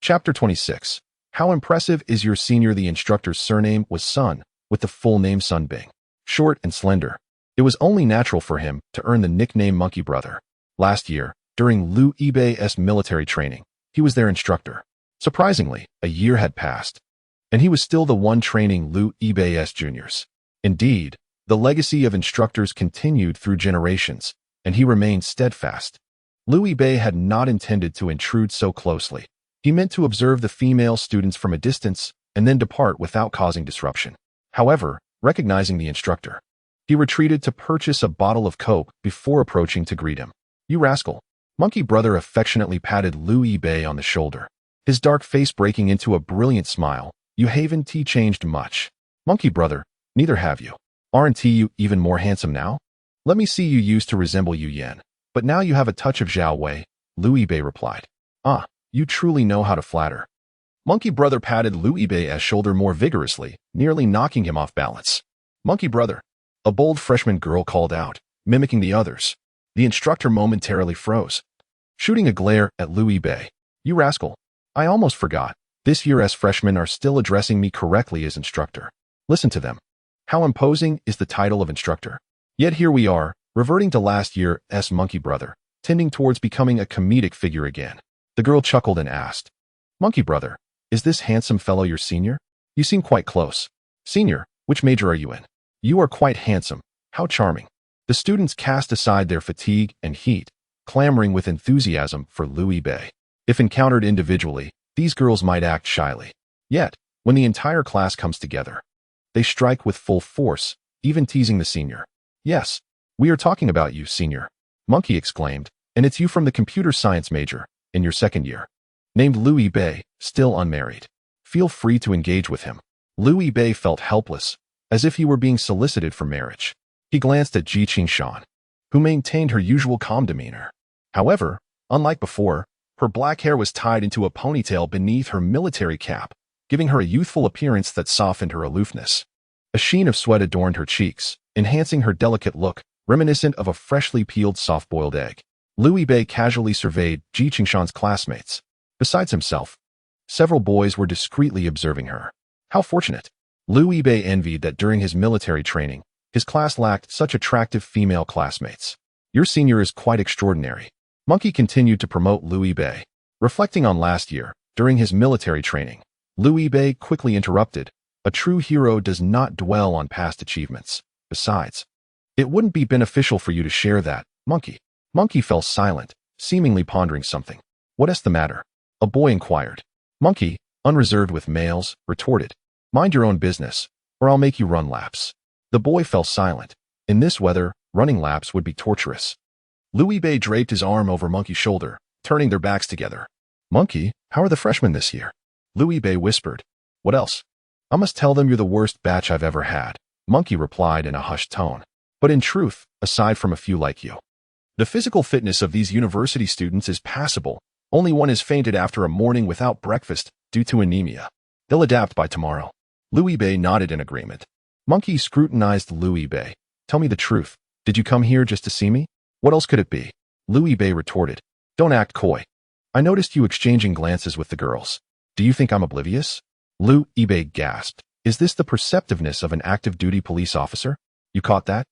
Chapter 26. How impressive is your senior? The instructor's surname was Sun, with the full name Sun Bing. Short and slender, it was only natural for him to earn the nickname Monkey Brother. Last year, during Louis Bei's military training, he was their instructor. Surprisingly, a year had passed, and he was still the one training Liu Yibei's juniors. Indeed, the legacy of instructors continued through generations, and he remained steadfast. Liu Yibei had not intended to intrude so closely. He meant to observe the female students from a distance and then depart without causing disruption. However, recognizing the instructor, he retreated to purchase a bottle of Coke before approaching to greet him. "You rascal." Monkey Brother affectionately patted Liu Yibei on the shoulder, his dark face breaking into a brilliant smile. "You haven't changed much. Monkey Brother, neither have you. Aren't you even more handsome now? Let me see, you used to resemble Yu Yan, but now you have a touch of Zhao Wei," Liu Yibei replied. "Ah, you truly know how to flatter." Monkey Brother patted Liu Yibei's shoulder more vigorously, nearly knocking him off balance. "Monkey Brother," a bold freshman girl called out, mimicking the others. The instructor momentarily froze, shooting a glare at Liu Yibei. "You rascal. I almost forgot. This year's freshmen are still addressing me correctly as instructor. Listen to them. How imposing is the title of instructor. Yet here we are, reverting to last year's Monkey Brother, tending towards becoming a comedic figure again." The girl chuckled and asked, "Monkey Brother, is this handsome fellow your senior? You seem quite close." "Senior, which major are you in? You are quite handsome. How charming." The students cast aside their fatigue and heat, clamoring with enthusiasm for Liu Yibei. If encountered individually, these girls might act shyly. Yet, when the entire class comes together, they strike with full force, even teasing the senior. "Yes, we are talking about you, senior," Monkey exclaimed, "and it's you from the computer science major, in your second year. Named Liu Yibei, still unmarried. Feel free to engage with him." Liu Yibei felt helpless, as if he were being solicited for marriage. He glanced at Ji Qingshan, who maintained her usual calm demeanor. However, unlike before, her black hair was tied into a ponytail beneath her military cap, giving her a youthful appearance that softened her aloofness. A sheen of sweat adorned her cheeks, enhancing her delicate look, reminiscent of a freshly peeled soft-boiled egg. Liu Yibei casually surveyed Ji Qingshan's classmates. Besides himself, several boys were discreetly observing her. How fortunate! Liu Yibei envied that during his military training, his class lacked such attractive female classmates. "Your senior is quite extraordinary." Monkey continued to promote Liu Yibei. Reflecting on last year, during his military training, Liu Yibei quickly interrupted, "A true hero does not dwell on past achievements. Besides, it wouldn't be beneficial for you to share that, Monkey." Monkey fell silent, seemingly pondering something. "What's the matter?" a boy inquired. Monkey, unreserved with males, retorted, "Mind your own business, or I'll make you run laps." The boy fell silent. In this weather, running laps would be torturous. Liu Yibei draped his arm over Monkey's shoulder, turning their backs together. "Monkey, how are the freshmen this year?" Liu Yibei whispered. "What else?" "I must tell them you're the worst batch I've ever had," Monkey replied in a hushed tone. "But in truth, aside from a few like you, the physical fitness of these university students is passable. Only one has fainted after a morning without breakfast due to anemia. They'll adapt by tomorrow." Liu Yibei nodded in agreement. Monkey scrutinized Liu Yibei. "Tell me the truth. Did you come here just to see me? What else could it be?" Liu Yibei retorted. "Don't act coy. I noticed you exchanging glances with the girls. Do you think I'm oblivious?" Liu Yibei gasped. "Is this the perceptiveness of an active duty police officer? You caught that?"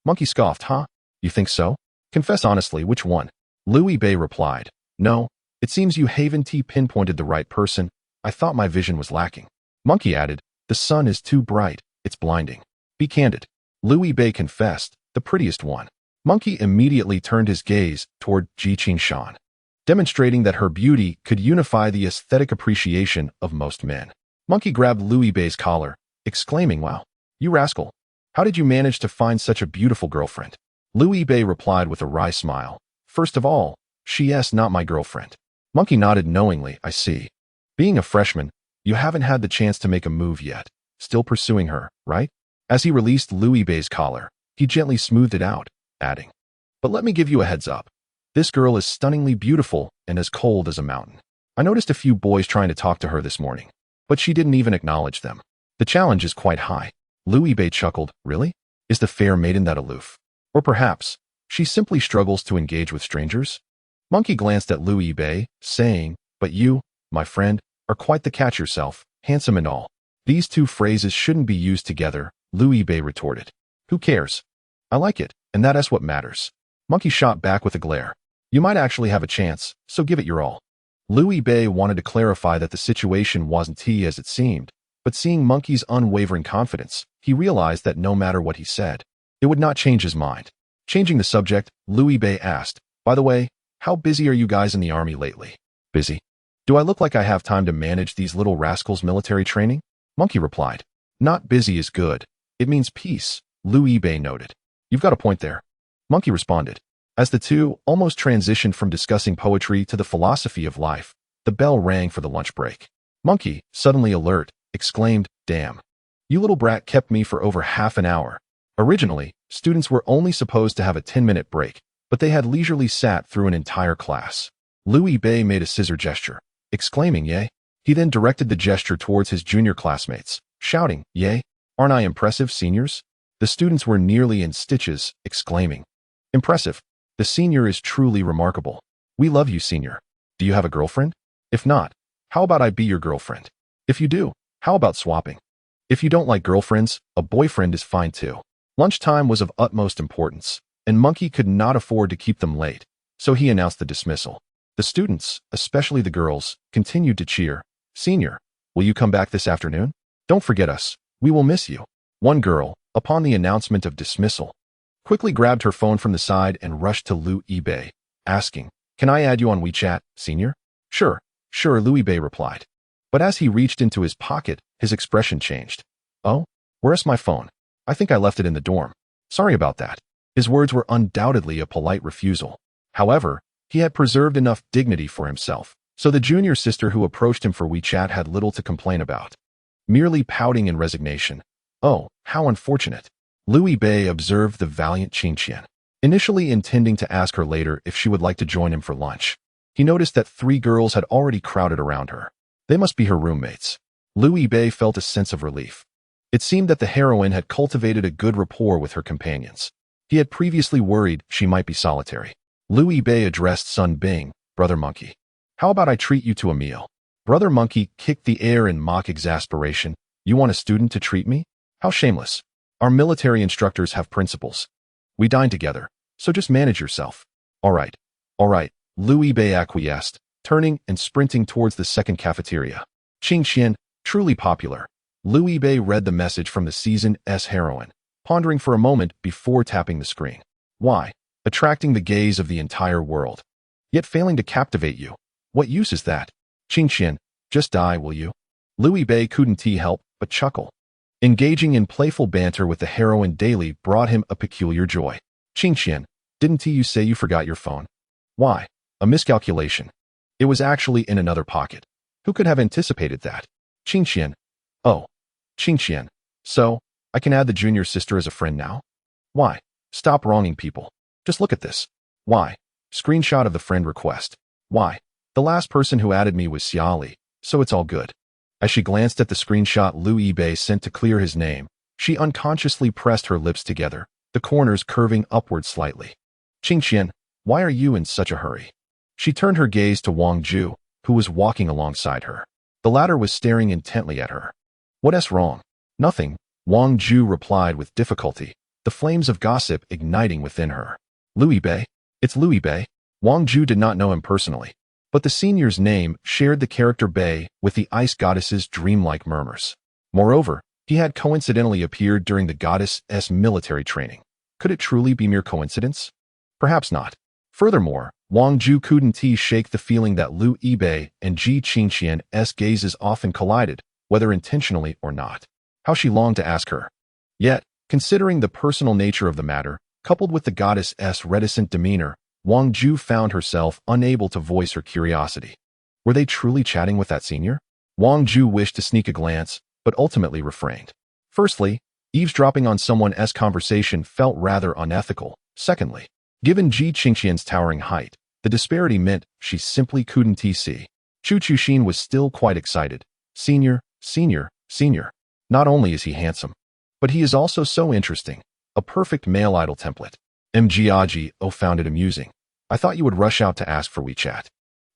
Monkey scoffed. "Huh? You think so? Confess honestly, which one?" Liu Yibei replied. "No, it seems you haven't pinpointed the right person. I thought my vision was lacking." Monkey added, "The sun is too bright. It's blinding. Be candid." Liu Yibei confessed, "The prettiest one." Monkey immediately turned his gaze toward Ji Qingshan, demonstrating that her beauty could unify the aesthetic appreciation of most men. Monkey grabbed Liu Yibei's collar, exclaiming, "Wow, you rascal. How did you manage to find such a beautiful girlfriend?" Liu Yibei replied with a wry smile. "First of all, she's not my girlfriend." Monkey nodded knowingly. "I see. Being a freshman, you haven't had the chance to make a move yet. Still pursuing her, right?" As he released Liu Yibei's collar, he gently smoothed it out, adding, "But let me give you a heads up. This girl is stunningly beautiful and as cold as a mountain. I noticed a few boys trying to talk to her this morning, but she didn't even acknowledge them. The challenge is quite high." Liu Yibei chuckled. "Really? Is the fair maiden that aloof? Or perhaps, she simply struggles to engage with strangers?" Monkey glanced at Liu Yibei, saying, "But you, my friend, are quite the catch yourself, handsome and all." "These two phrases shouldn't be used together," Liu Yibei retorted. "Who cares? I like it, and that's what matters." Monkey shot back with a glare. "You might actually have a chance, so give it your all." Louis Bay wanted to clarify that the situation wasn't tea as it seemed, but seeing Monkey's unwavering confidence, he realized that no matter what he said, it would not change his mind. Changing the subject, Louis Bay asked, "By the way, how busy are you guys in the army lately?" "Busy? Do I look like I have time to manage these little rascals' military training?" Monkey replied. "Not busy is good. It means peace," Louis Bay noted. "You've got a point there," Monkey responded. As the two almost transitioned from discussing poetry to the philosophy of life, the bell rang for the lunch break. Monkey, suddenly alert, exclaimed, "Damn. You little brat kept me for over half an hour." Originally, students were only supposed to have a 10-minute break, but they had leisurely sat through an entire class. Louis Bay made a scissor gesture, exclaiming, "Yay." He then directed the gesture towards his junior classmates, shouting, "Yay, aren't I impressive, seniors?" The students were nearly in stitches, exclaiming, "Impressive. The senior is truly remarkable. We love you, senior. Do you have a girlfriend? If not, how about I be your girlfriend? If you do, how about swapping? If you don't like girlfriends, a boyfriend is fine too." Lunchtime was of utmost importance, and Monkey could not afford to keep them late, so he announced the dismissal. The students, especially the girls, continued to cheer. "Senior, will you come back this afternoon? Don't forget us. We will miss you." One girl, upon the announcement of dismissal, quickly grabbed her phone from the side and rushed to Louis Bay, asking, "Can I add you on WeChat, senior?" Sure, Louis Bay replied. But as he reached into his pocket, his expression changed. "Oh, where's my phone? I think I left it in the dorm. Sorry about that." His words were undoubtedly a polite refusal. However, he had preserved enough dignity for himself, so the junior sister who approached him for WeChat had little to complain about. Merely pouting in resignation. "Oh, how unfortunate." Louis Bay observed the valiant Qingqian, initially intending to ask her later if she would like to join him for lunch. He noticed that 3 girls had already crowded around her. They must be her roommates. Louis Bay felt a sense of relief. It seemed that the heroine had cultivated a good rapport with her companions. He had previously worried she might be solitary. Louis Bay addressed Sun Bing, "Brother Monkey. How about I treat you to a meal?" Brother Monkey kicked the air in mock exasperation. "You want a student to treat me? How shameless. Our military instructors have principles. We dine together, so just manage yourself." All right, Louis Bay acquiesced, turning and sprinting towards the second cafeteria. Qingqian, truly popular. Louis Bay read the message from the season's heroine, pondering for a moment before tapping the screen. "Why? Attracting the gaze of the entire world, yet failing to captivate you. What use is that? Qingqian, just die, will you?" Louis Bay couldn't help but chuckle. Engaging in playful banter with the heroine daily brought him a peculiar joy. "Qingqian, didn't you say you forgot your phone?" "Why? A miscalculation. It was actually in another pocket. Who could have anticipated that?" "Qingqian. Oh, Qingqian. So, I can add the junior sister as a friend now?" "Why? Stop wronging people. Just look at this." "Why? Screenshot of the friend request." "Why? The last person who added me was Xiaoli, so it's all good." As she glanced at the screenshot Louis Bay sent to clear his name, she unconsciously pressed her lips together, the corners curving upward slightly. "Qingqian, why are you in such a hurry?" She turned her gaze to Wang Ju, who was walking alongside her. The latter was staring intently at her. "What's wrong?" "Nothing," Wang Ju replied with difficulty, the flames of gossip igniting within her. "Louis Bay? It's Louis Bay." Wang Ju did not know him personally, but the senior's name shared the character Bay with the ice goddess's dreamlike murmurs. Moreover, he had coincidentally appeared during the goddess's military training. Could it truly be mere coincidence? Perhaps not. Furthermore, Wang Ju couldn't shake the feeling that Louis Bay and Ji Qingqian's gazes often collided, whether intentionally or not. How she longed to ask her. Yet, considering the personal nature of the matter, coupled with the goddess's reticent demeanor, Wang Ju found herself unable to voice her curiosity. Were they truly chatting with that senior? Wang Ju wished to sneak a glance, but ultimately refrained. Firstly, eavesdropping on someone's conversation felt rather unethical. Secondly, given Ji Qingqian's towering height, the disparity meant she simply couldn't see. Chu Chuxin was still quite excited. "Senior. Not only is he handsome, but he is also so interesting. A perfect male idol template." Mgagi found it amusing. "I thought you would rush out to ask for WeChat.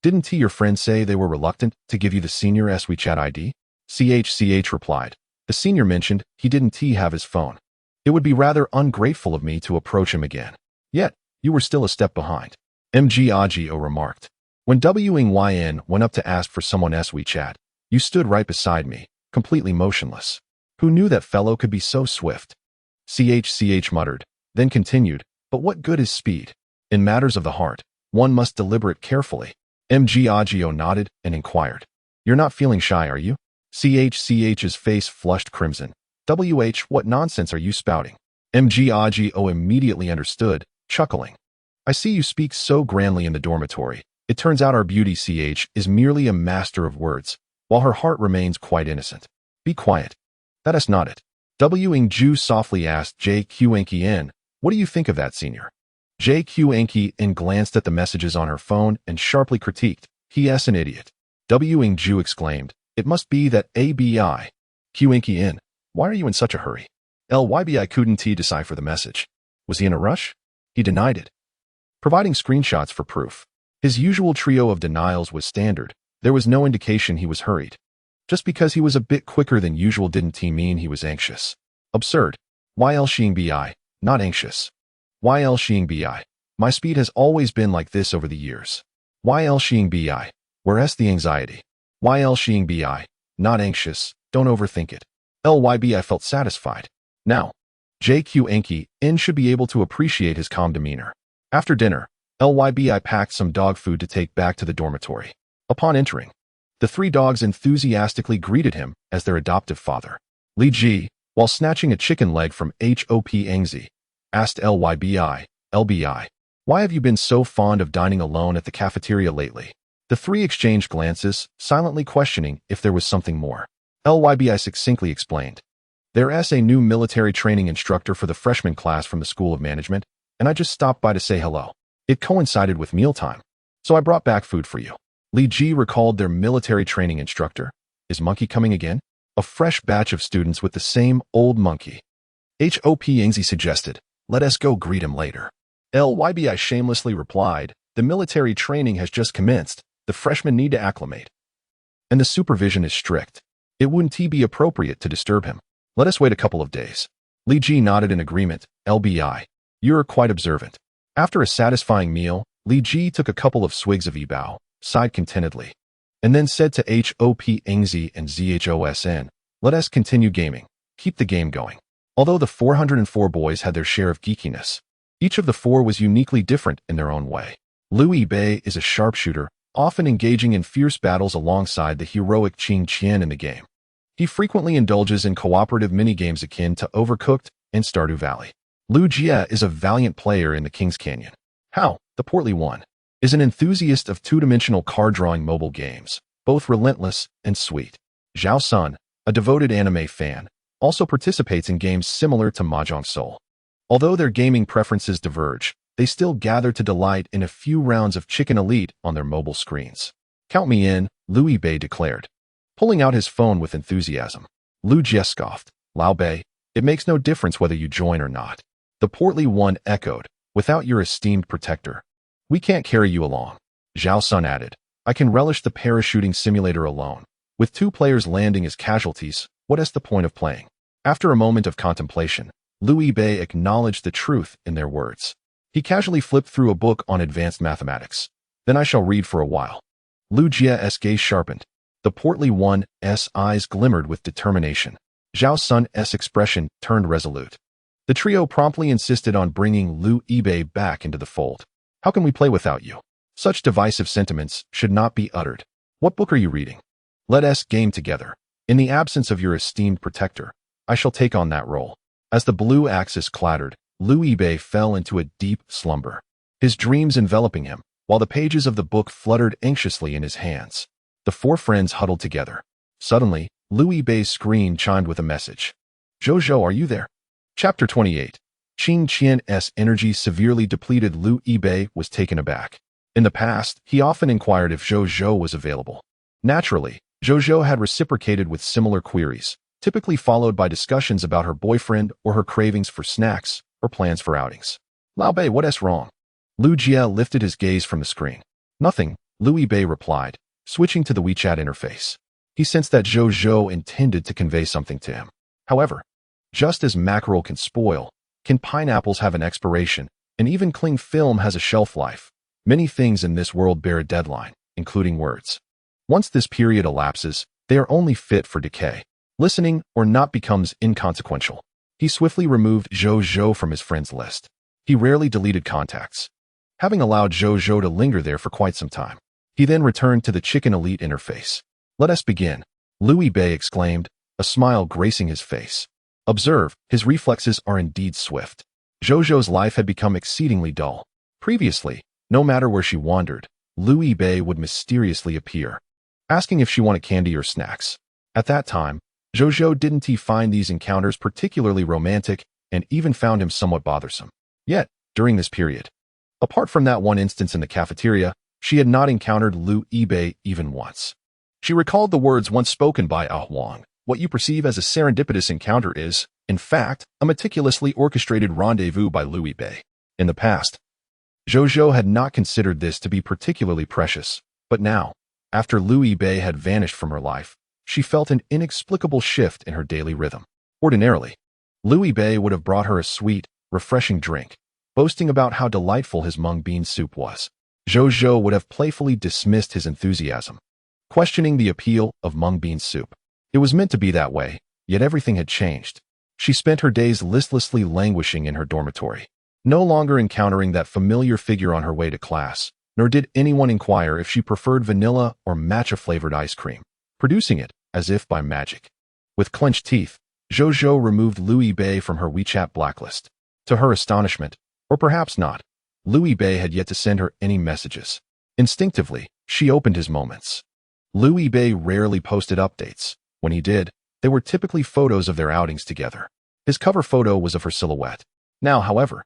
Didn't your friends say they were reluctant to give you the senior's WeChat ID?" CH replied. "The senior mentioned he didn't have his phone. It would be rather ungrateful of me to approach him again. Yet, you were still a step behind." Mgagi remarked. When WYN went up to ask for someone else WeChat, you stood right beside me, completely motionless. Who knew that fellow could be so swift? CH muttered, then continued, but what good is speed? In matters of the heart, one must deliberate carefully. Agio nodded and inquired. You're not feeling shy, are you? CH's face flushed crimson. What nonsense are you spouting? Agio immediately understood, chuckling. I see you speak so grandly in the dormitory. It turns out our beauty CH is merely a master of words, while her heart remains quite innocent. Be quiet. That is not it. Ju softly asked JQ what do you think of that, senior? JQ glanced at the messages on her phone and sharply critiqued, he's an idiot. Ju exclaimed, it must be that ABI. Q why are you in such a hurry? LYBI couldn't decipher the message. Was he in a rush? He denied it, providing screenshots for proof. His usual trio of denials was standard. There was no indication he was hurried. Just because he was a bit quicker than usual didn't mean he was anxious. Absurd. YL not anxious. YL my speed has always been like this over the years. YL where's the anxiety? YL not anxious, don't overthink it. LYB I felt satisfied. Now, JQ should be able to appreciate his calm demeanor. After dinner, LYB I packed some dog food to take back to the dormitory. Upon entering, the three dogs enthusiastically greeted him as their adoptive father. Li Ji, while snatching a chicken leg from Hop Angzi, asked LYBI, why have you been so fond of dining alone at the cafeteria lately? The three exchanged glances, silently questioning if there was something more. LYBI succinctly explained. There's a new military training instructor for the freshman class from the School of Management, and I just stopped by to say hello. It coincided with mealtime, so I brought back food for you. Li Ji recalled their military training instructor. Is Monkey coming again? A fresh batch of students with the same old monkey. Hop Angzi suggested, let us go greet him later. LYBI shamelessly replied, the military training has just commenced, the freshmen need to acclimate. And the supervision is strict. It wouldn't be appropriate to disturb him. Let us wait a couple of days. Li Ji nodded in agreement. LBI. You're quite observant. After a satisfying meal, Li Ji took a couple of swigs of Ibao, sighed contentedly, and then said to Hop Angzi and ZHOSN, let us continue gaming. Keep the game going. Although the 404 boys had their share of geekiness, each of the four was uniquely different in their own way. Liu Bei is a sharpshooter, often engaging in fierce battles alongside the heroic Qing Qian in the game. He frequently indulges in cooperative minigames akin to Overcooked and Stardew Valley. Liu Jie is a valiant player in the King's Canyon. Hao, the portly one, is an enthusiast of two-dimensional card-drawing mobile games, both relentless and sweet. Zhao Sun, a devoted anime fan, also participates in games similar to Mahjong Soul. Although their gaming preferences diverge, they still gather to delight in a few rounds of Chicken Elite on their mobile screens. Count me in, Liu Bei declared, pulling out his phone with enthusiasm. Liu Jie scoffed. Lao Bei, it makes no difference whether you join or not. The portly one echoed, without your esteemed protector, we can't carry you along. Zhao Sun added, I can relish the parachuting simulator alone. With two players landing as casualties, what is the point of playing? After a moment of contemplation, Liu Bei acknowledged the truth in their words. He casually flipped through a book on advanced mathematics. Then I shall read for a while. Liu Jie's gaze sharpened. The portly one's eyes glimmered with determination. Zhao Sun's expression turned resolute. The trio promptly insisted on bringing Liu Bei back into the fold. How can we play without you? Such divisive sentiments should not be uttered. What book are you reading? Let us game together. In the absence of your esteemed protector, I shall take on that role. As the blue axis clattered, Liu Bei fell into a deep slumber, his dreams enveloping him, while the pages of the book fluttered anxiously in his hands. The four friends huddled together. Suddenly, Liu Bei's screen chimed with a message. Jojo, are you there? Chapter 28. Qing Qian's energy severely depleted. Liu Bei was taken aback. In the past, he often inquired if Jojo was available. Naturally, Jojo had reciprocated with similar queries, typically followed by discussions about her boyfriend or her cravings for snacks or plans for outings. Lao Bei, what's wrong? Liu Jie lifted his gaze from the screen. Nothing, Liu Bei replied, switching to the WeChat interface. He sensed that Jojo intended to convey something to him. However, just as mackerel can spoil, can pineapples have an expiration, and even cling film has a shelf life. Many things in this world bear a deadline, including words. Once this period elapses, they are only fit for decay. Listening or not becomes inconsequential. He swiftly removed Zhou from his friends list. He rarely deleted contacts, having allowed Zhou to linger there for quite some time. He then returned to the Chicken Elite interface. "Let us begin," Louis Bei exclaimed, a smile gracing his face. Observe, his reflexes are indeed swift. Zhou's life had become exceedingly dull. Previously, no matter where she wandered, Louis Bei would mysteriously appear, asking if she wanted candy or snacks. At that time, Zhou didn't find these encounters particularly romantic and even found him somewhat bothersome. Yet, during this period, apart from that one instance in the cafeteria, she had not encountered Louis Bei even once. She recalled the words once spoken by Huang. "What you perceive as a serendipitous encounter is, in fact, a meticulously orchestrated rendezvous by Louis Bei." In the past, Zhou had not considered this to be particularly precious, but now, after Louis Bei had vanished from her life, she felt an inexplicable shift in her daily rhythm. Ordinarily, Louis Bei would have brought her a sweet, refreshing drink, boasting about how delightful his mung bean soup was. Zhou would have playfully dismissed his enthusiasm, questioning the appeal of mung bean soup. It was meant to be that way, yet everything had changed. She spent her days listlessly languishing in her dormitory, no longer encountering that familiar figure on her way to class, nor did anyone inquire if she preferred vanilla or matcha-flavored ice cream, producing it as if by magic. With clenched teeth, Zhou removed Louis Bei from her WeChat blacklist. To her astonishment, or perhaps not, Louis Bei had yet to send her any messages. Instinctively, she opened his moments. Louis Bei rarely posted updates. When he did, they were typically photos of their outings together. His cover photo was of her silhouette. Now, however,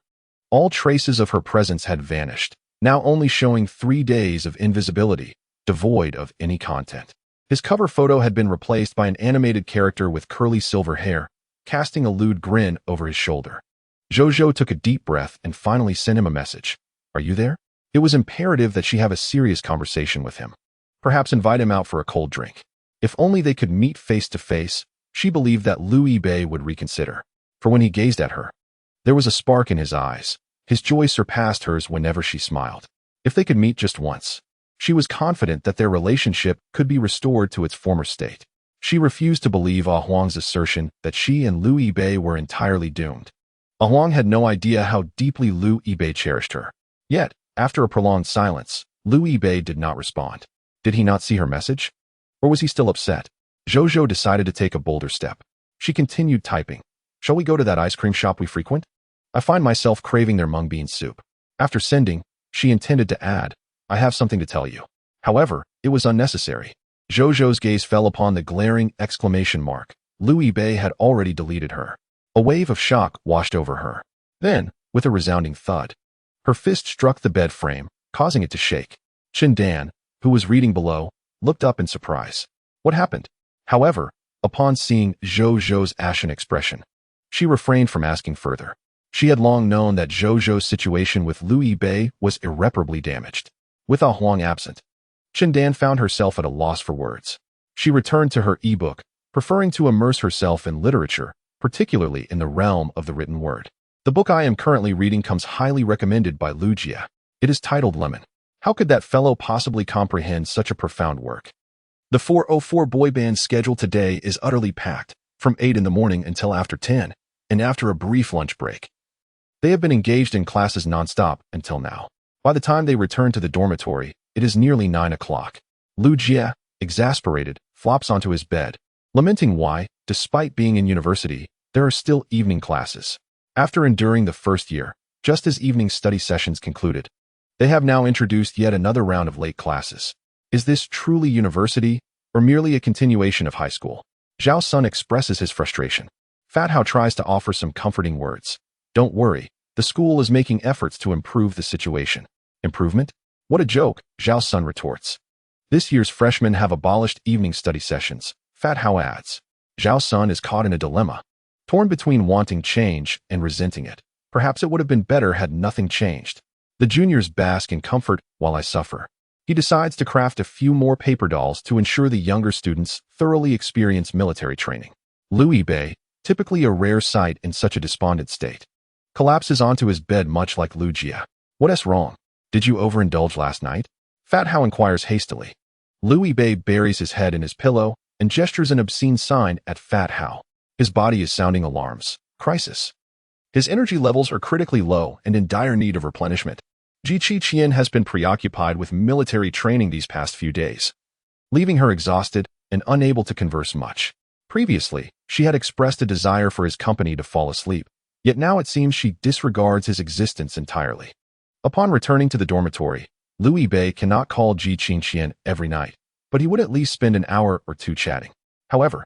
all traces of her presence had vanished, now only showing 3 days of invisibility, devoid of any content. His cover photo had been replaced by an animated character with curly silver hair, casting a lewd grin over his shoulder. Zhou took a deep breath and finally sent him a message. "Are you there?" It was imperative that she have a serious conversation with him. Perhaps invite him out for a cold drink. If only they could meet face to face, she believed that Louis Bei would reconsider. For when he gazed at her, there was a spark in his eyes. His joy surpassed hers whenever she smiled. If they could meet just once, she was confident that their relationship could be restored to its former state. She refused to believe Huang's assertion that she and Louis Bei were entirely doomed. Huang had no idea how deeply Louis Bei cherished her. Yet, after a prolonged silence, Louis Bei did not respond. Did he not see her message? Or was he still upset? Zhou decided to take a bolder step. She continued typing. "Shall we go to that ice cream shop we frequent? I find myself craving their mung bean soup." After sending, she intended to add, "I have something to tell you." However, it was unnecessary. Zhou's gaze fell upon the glaring exclamation mark. Louis Bei had already deleted her. A wave of shock washed over her. Then, with a resounding thud, her fist struck the bed frame, causing it to shake. Chen Dan, who was reading below, looked up in surprise. What happened? However, upon seeing Zhou's ashen expression, she refrained from asking further. She had long known that Zhou's situation with Louis Bei was irreparably damaged. With Huang absent, Chen Dan found herself at a loss for words. She returned to her e-book, preferring to immerse herself in literature, particularly in the realm of the written word. The book I am currently reading comes highly recommended by Lu Jia. It is titled Lemon. How could that fellow possibly comprehend such a profound work? The 404 boy band schedule today is utterly packed, from 8 in the morning until after 10, and after a brief lunch break. They have been engaged in classes nonstop until now. By the time they return to the dormitory, it is nearly 9 o'clock. Lu Jia, exasperated, flops onto his bed, lamenting why, despite being in university, there are still evening classes. After enduring the first year, just as evening study sessions concluded, they have now introduced yet another round of late classes. Is this truly university, or merely a continuation of high school? Zhao Sun expresses his frustration. Fat Hao tries to offer some comforting words. Don't worry, the school is making efforts to improve the situation. Improvement? What a joke, Zhao Sun retorts. This year's freshmen have abolished evening study sessions, Fat Hao adds. Zhao Sun is caught in a dilemma, torn between wanting change and resenting it. Perhaps it would have been better had nothing changed. The juniors bask in comfort while I suffer. He decides to craft a few more paper dolls to ensure the younger students thoroughly experience military training. Louis Bei, typically a rare sight in such a despondent state, collapses onto his bed much like Lu Jia. What is wrong? Did you overindulge last night? Fat Hao inquires hastily. Louis Bei buries his head in his pillow and gestures an obscene sign at Fat Hao. His body is sounding alarms. Crisis. His energy levels are critically low and in dire need of replenishment. Ji Qiqian has been preoccupied with military training these past few days, leaving her exhausted and unable to converse much. Previously, she had expressed a desire for his company to fall asleep, yet now it seems she disregards his existence entirely. Upon returning to the dormitory, Louis Bei cannot call Ji Qiqian every night, but he would at least spend an hour or two chatting. However,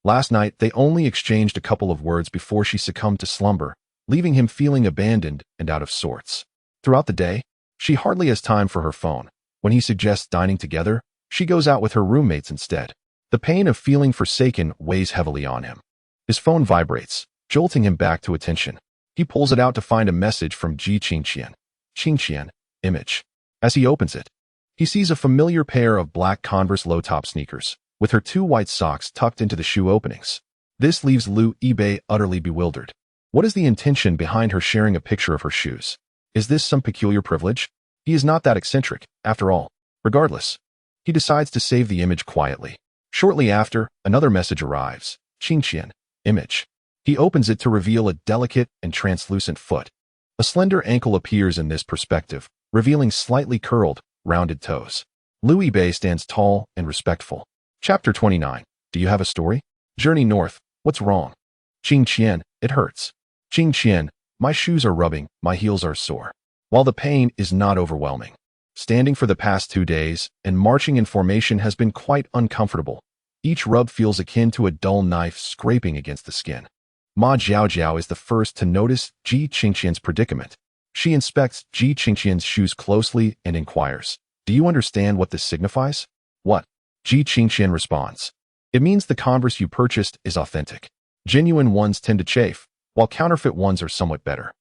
last night they only exchanged a couple of words before she succumbed to slumber, leaving him feeling abandoned and out of sorts. Throughout the day, she hardly has time for her phone. When he suggests dining together, she goes out with her roommates instead. The pain of feeling forsaken weighs heavily on him. His phone vibrates, jolting him back to attention. He pulls it out to find a message from Ji Qiqian. Qiqian, image. As he opens it, he sees a familiar pair of black Converse low-top sneakers, with her 2 white socks tucked into the shoe openings. This leaves Louis Bei utterly bewildered. What is the intention behind her sharing a picture of her shoes? Is this some peculiar privilege? He is not that eccentric, after all. Regardless, he decides to save the image quietly. Shortly after, another message arrives. Qiqian, image. He opens it to reveal a delicate and translucent foot. A slender ankle appears in this perspective, revealing slightly curled, rounded toes. Louis Bei stands tall and respectful. Chapter 29. Do you have a story? Journey north. What's wrong? Qiqian, it hurts. Qiqian, my shoes are rubbing, my heels are sore. While the pain is not overwhelming. Standing for the past 2 days and marching in formation has been quite uncomfortable. Each rub feels akin to a dull knife scraping against the skin. Ma Jiaojiao is the first to notice Ji Qiqian's predicament. She inspects Ji Qiqian's shoes closely and inquires, "Do you understand what this signifies?" "What?" Ji Qiqian responds, "It means the Converse you purchased is authentic. Genuine ones tend to chafe, while counterfeit ones are somewhat better."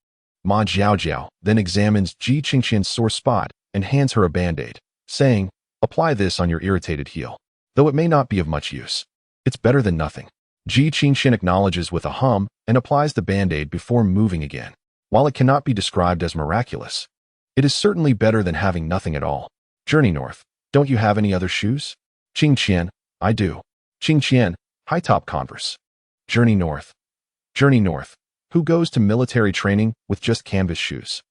Ma Jiaojiao then examines Ji Qiqian's sore spot and hands her a band-aid, saying, "Apply this on your irritated heel. Though it may not be of much use, it's better than nothing." Ji Qiqian acknowledges with a hum and applies the band-aid before moving again. While it cannot be described as miraculous, it is certainly better than having nothing at all. Journey north. Don't you have any other shoes? Qiqian, I do. Qiqian, high-top Converse. Journey north. Journey north. Who goes to military training with just canvas shoes?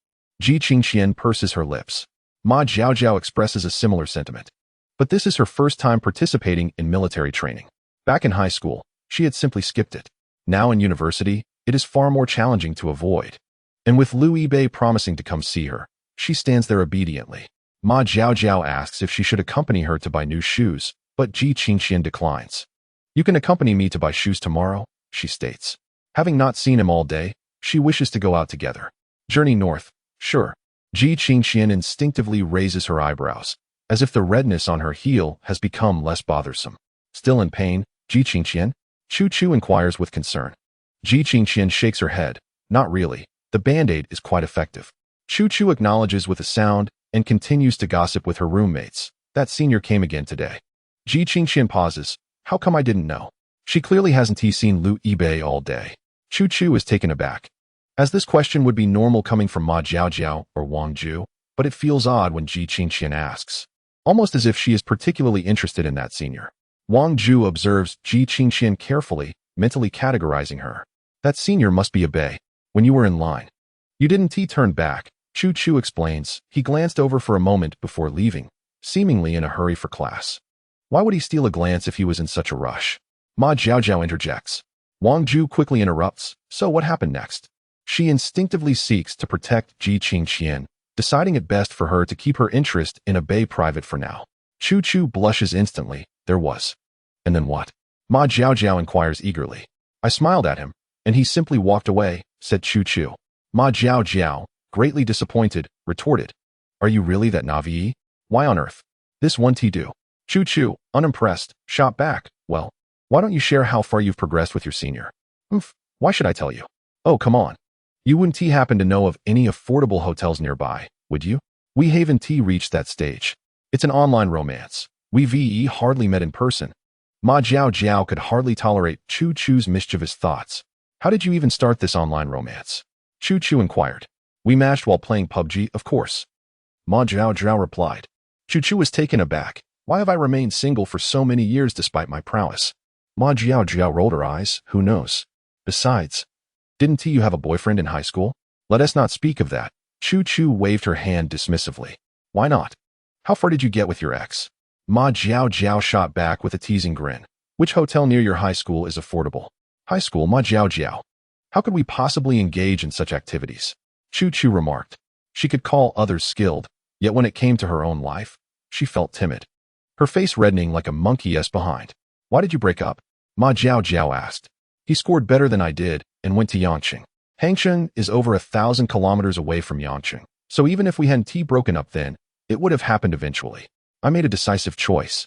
Ji Qiqian purses her lips. Ma Jiaojiao expresses a similar sentiment. But this is her first time participating in military training. Back in high school, she had simply skipped it. Now in university, it is far more challenging to avoid. And with Louis Bei promising to come see her, she stands there obediently. Ma Jiaojiao asks if she should accompany her to buy new shoes, but Ji Qiqian declines. "You can accompany me to buy shoes tomorrow," she states. Having not seen him all day, she wishes to go out together. Journey north. Sure. Ji Qiqian instinctively raises her eyebrows, as if the redness on her heel has become less bothersome. Still in pain, Ji Qiqian? Chu Chu inquires with concern. Ji Qiqian shakes her head. Not really. The band-aid is quite effective. Chu Chu acknowledges with a sound and continues to gossip with her roommates. That senior came again today. Ji Qiqian pauses. How come I didn't know? She clearly hasn't seen Louis Bei all day. Chu Chu is taken aback, as this question would be normal coming from Ma Jiaojiao or Wang Ju, but it feels odd when Ji Qiqian asks, almost as if she is particularly interested in that senior. Wang Ju observes Ji Qiqian carefully, mentally categorizing her. That senior must be a Bei. When you were in line, you didn't turn back, Chu Chu explains. He glanced over for a moment before leaving, seemingly in a hurry for class. Why would he steal a glance if he was in such a rush? Ma Jiaojiao interjects. Wang Ju quickly interrupts. So what happened next? She instinctively seeks to protect Ji Qiqian, deciding it best for her to keep her interest in a Bei private for now. Chu Chu blushes instantly. There was. And then what? Ma Jiaojiao inquires eagerly. I smiled at him, and he simply walked away, said Chu Chu. Ma Jiaojiao, greatly disappointed, retorted. Are you really that naive? Why on earth? This one do? Chu Chu, unimpressed, shot back. Well, why don't you share how far you've progressed with your senior? Why should I tell you? Oh, come on. You wouldn't happen to know of any affordable hotels nearby, would you? We haven't reached that stage. It's an online romance. We hardly met in person. Ma Jiaojiao could hardly tolerate Chu Chu's mischievous thoughts. How did you even start this online romance? Chu Chu inquired. We matched while playing PUBG, of course. Ma Jiao Jiao replied. Chu Chu was taken aback. Why have I remained single for so many years despite my prowess? Ma Jiao Jiao rolled her eyes. Who knows? Besides, didn't you have a boyfriend in high school? Let us not speak of that. Chu Chu waved her hand dismissively. Why not? How far did you get with your ex? Ma Jiao Jiao shot back with a teasing grin. Which hotel near your high school is affordable? High school, Ma Jiao Jiao. How could we possibly engage in such activities? Chu Chu remarked. She could call others skilled, yet when it came to her own life, she felt timid. Her face reddening like a monkey's behind. Why did you break up? Ma Jiao Jiao asked. He scored better than I did and went to Yanqing. Hangzhou is over 1,000 kilometers away from Yanqing, so even if we hadn't broken up then, it would have happened eventually. I made a decisive choice.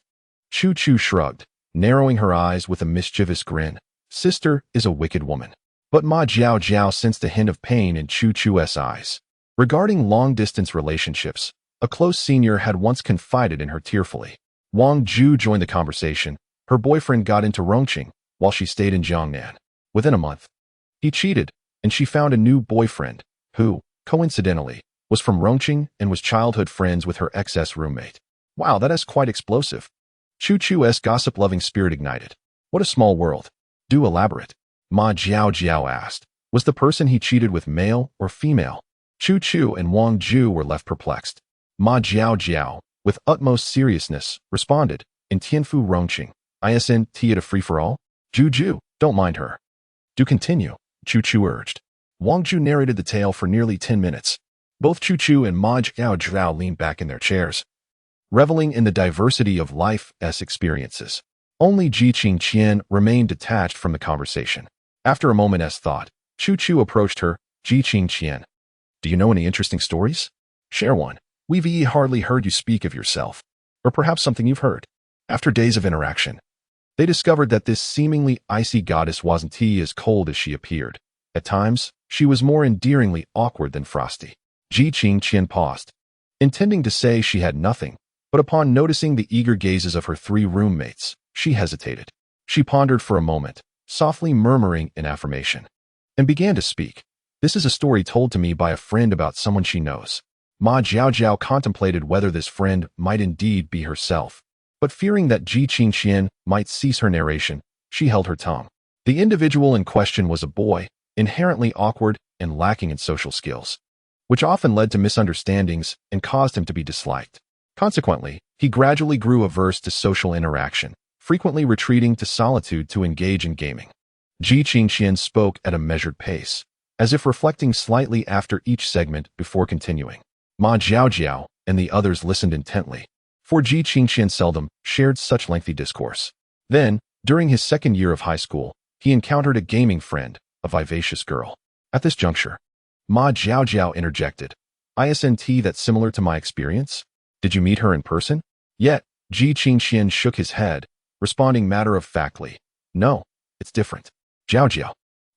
Chu Chu shrugged, narrowing her eyes with a mischievous grin. Sister is a wicked woman. But Ma Jiao Jiao sensed a hint of pain in Chu Chu's eyes. Regarding long-distance relationships, a close senior had once confided in her tearfully. Wang Ju joined the conversation. Her boyfriend got into Rongqing while she stayed in Jiangnan. Within a month, he cheated, and she found a new boyfriend, who, coincidentally, was from Rongqing and was childhood friends with her ex roommate. Wow, that is quite explosive. Chu Chu's gossip-loving spirit ignited. What a small world. Do elaborate. Ma Jiao Jiao asked. Was the person he cheated with male or female? Chu Chu and Wang Ju were left perplexed. Ma Jiao Jiao, with utmost seriousness, responded, in Tianfu Rongqing. Isn't it a free-for-all? Ju, don't mind her. Do continue, Chu Chu urged. Wang Ju narrated the tale for nearly 10 minutes. Both Chu Chu and Ma Jiao Jiao leaned back in their chairs, reveling in the diversity of life's experiences. Only Ji Qingqian remained detached from the conversation. After a moment's thought, Chu Chu approached her. Ji Qingqian, do you know any interesting stories? Share one. We've hardly heard you speak of yourself. Or perhaps something you've heard. After days of interaction, they discovered that this seemingly icy goddess wasn't as cold as she appeared. At times, she was more endearingly awkward than frosty. Ji Qingqian paused, intending to say she had nothing, but upon noticing the eager gazes of her 3 roommates, she hesitated. She pondered for a moment, softly murmuring in affirmation, and began to speak. This is a story told to me by a friend about someone she knows. Ma Jiao Jiao contemplated whether this friend might indeed be herself, but fearing that Ji Qingqian might cease her narration, she held her tongue. The individual in question was a boy, inherently awkward and lacking in social skills, which often led to misunderstandings and caused him to be disliked. Consequently, he gradually grew averse to social interaction, frequently retreating to solitude to engage in gaming. Ji Qingqian spoke at a measured pace, as if reflecting slightly after each segment before continuing. Ma Jiao Jiao and the others listened intently, for Ji Qingqian seldom shared such lengthy discourse. Then, during his second year of high school, he encountered a gaming friend, a vivacious girl. At this juncture, Ma Jiao Jiao interjected, Isn't that similar to my experience? Did you meet her in person? Yet, Ji Qingqian shook his head, responding matter-of-factly, No, it's different. Jiao Jiao,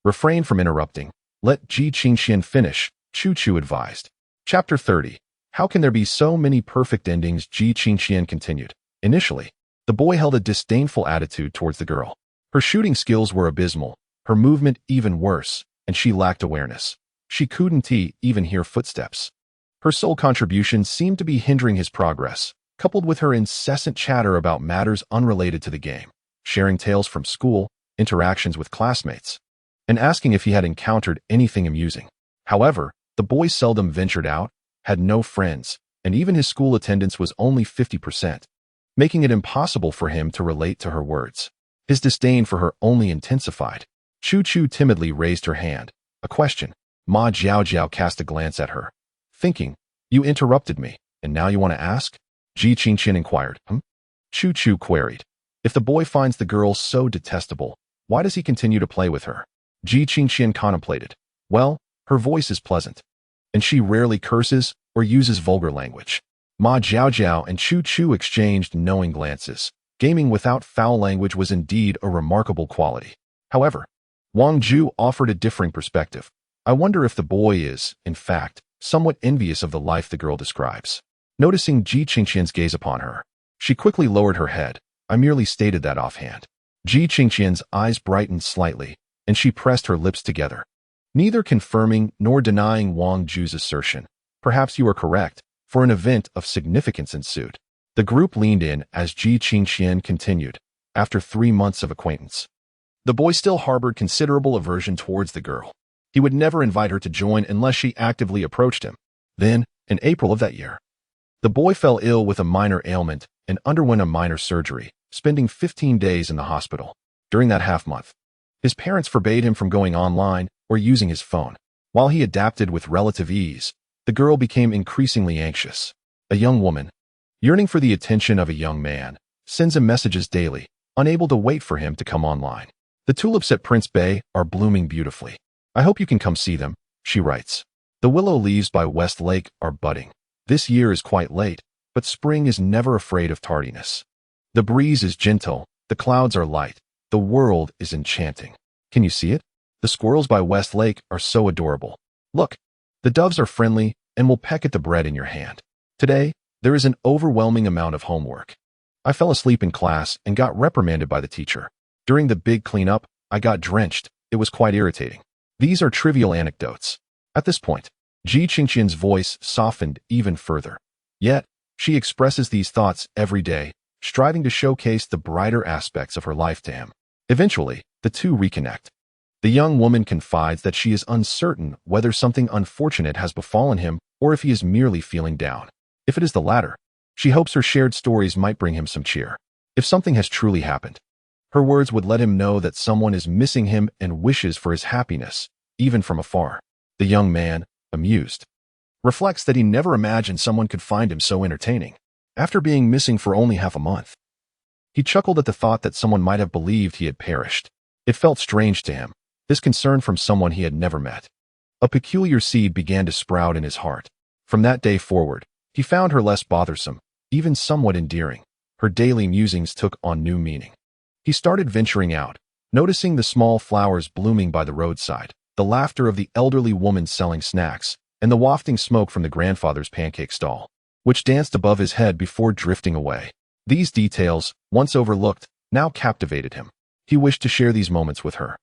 refrain from interrupting. Let Ji Qingqian finish, Chu Chu advised. Chapter 30. How can there be so many perfect endings? Ji Qingqian continued. Initially, the boy held a disdainful attitude towards the girl. Her shooting skills were abysmal, her movement even worse, and she lacked awareness. She couldn't even hear footsteps. Her sole contribution seemed to be hindering his progress, coupled with her incessant chatter about matters unrelated to the game, sharing tales from school, interactions with classmates, and asking if he had encountered anything amusing. However, the boy seldom ventured out, had no friends, and even his school attendance was only 50%, making it impossible for him to relate to her words. His disdain for her only intensified. Chu Chu timidly raised her hand. A question. Ma Jiao Jiao cast a glance at her, thinking, You interrupted me, and now you want to ask? Ji Qingqian inquired. Chu Chu queried. If the boy finds the girl so detestable, why does he continue to play with her? Ji Qingqian contemplated. Well, her voice is pleasant, and she rarely curses or uses vulgar language. Ma Jiao Jiao and Chu Chu exchanged knowing glances. Gaming without foul language was indeed a remarkable quality. However, Wang Ju offered a differing perspective. I wonder if the boy is, in fact, somewhat envious of the life the girl describes. Noticing Ji Qingqian's gaze upon her, she quickly lowered her head. I merely stated that offhand. Ji Qingqian's eyes brightened slightly, and she pressed her lips together, neither confirming nor denying Wang Ju's assertion. Perhaps you are correct, for an event of significance ensued. The group leaned in as Ji Qingqian continued, after 3 months of acquaintance. The boy still harbored considerable aversion towards the girl. He would never invite her to join unless she actively approached him. Then, in April of that year, the boy fell ill with a minor ailment and underwent a minor surgery, spending 15 days in the hospital. During that half-month, his parents forbade him from going online or using his phone. While he adapted with relative ease, the girl became increasingly anxious. A young woman, yearning for the attention of a young man, sends him messages daily, unable to wait for him to come online. The tulips at Prince Bay are blooming beautifully. I hope you can come see them, she writes. The willow leaves by West Lake are budding. This year is quite late, but spring is never afraid of tardiness. The breeze is gentle, the clouds are light, the world is enchanting. Can you see it? The squirrels by West Lake are so adorable. Look, the doves are friendly and will peck at the bread in your hand. Today, there is an overwhelming amount of homework. I fell asleep in class and got reprimanded by the teacher. During the big cleanup, I got drenched. It was quite irritating. These are trivial anecdotes. At this point, Ji Qingqian's voice softened even further. Yet, she expresses these thoughts every day, striving to showcase the brighter aspects of her life to him. Eventually, the two reconnect. The young woman confides that she is uncertain whether something unfortunate has befallen him or if he is merely feeling down. If it is the latter, she hopes her shared stories might bring him some cheer. If something has truly happened, her words would let him know that someone is missing him and wishes for his happiness, even from afar. The young man, amused, reflects that he never imagined someone could find him so entertaining. After being missing for only half a month, he chuckled at the thought that someone might have believed he had perished. It felt strange to him, this concern from someone he had never met. A peculiar seed began to sprout in his heart. From that day forward, he found her less bothersome, even somewhat endearing. Her daily musings took on new meaning. He started venturing out, noticing the small flowers blooming by the roadside, the laughter of the elderly woman selling snacks, and the wafting smoke from the grandfather's pancake stall, which danced above his head before drifting away. These details, once overlooked, now captivated him. He wished to share these moments with her,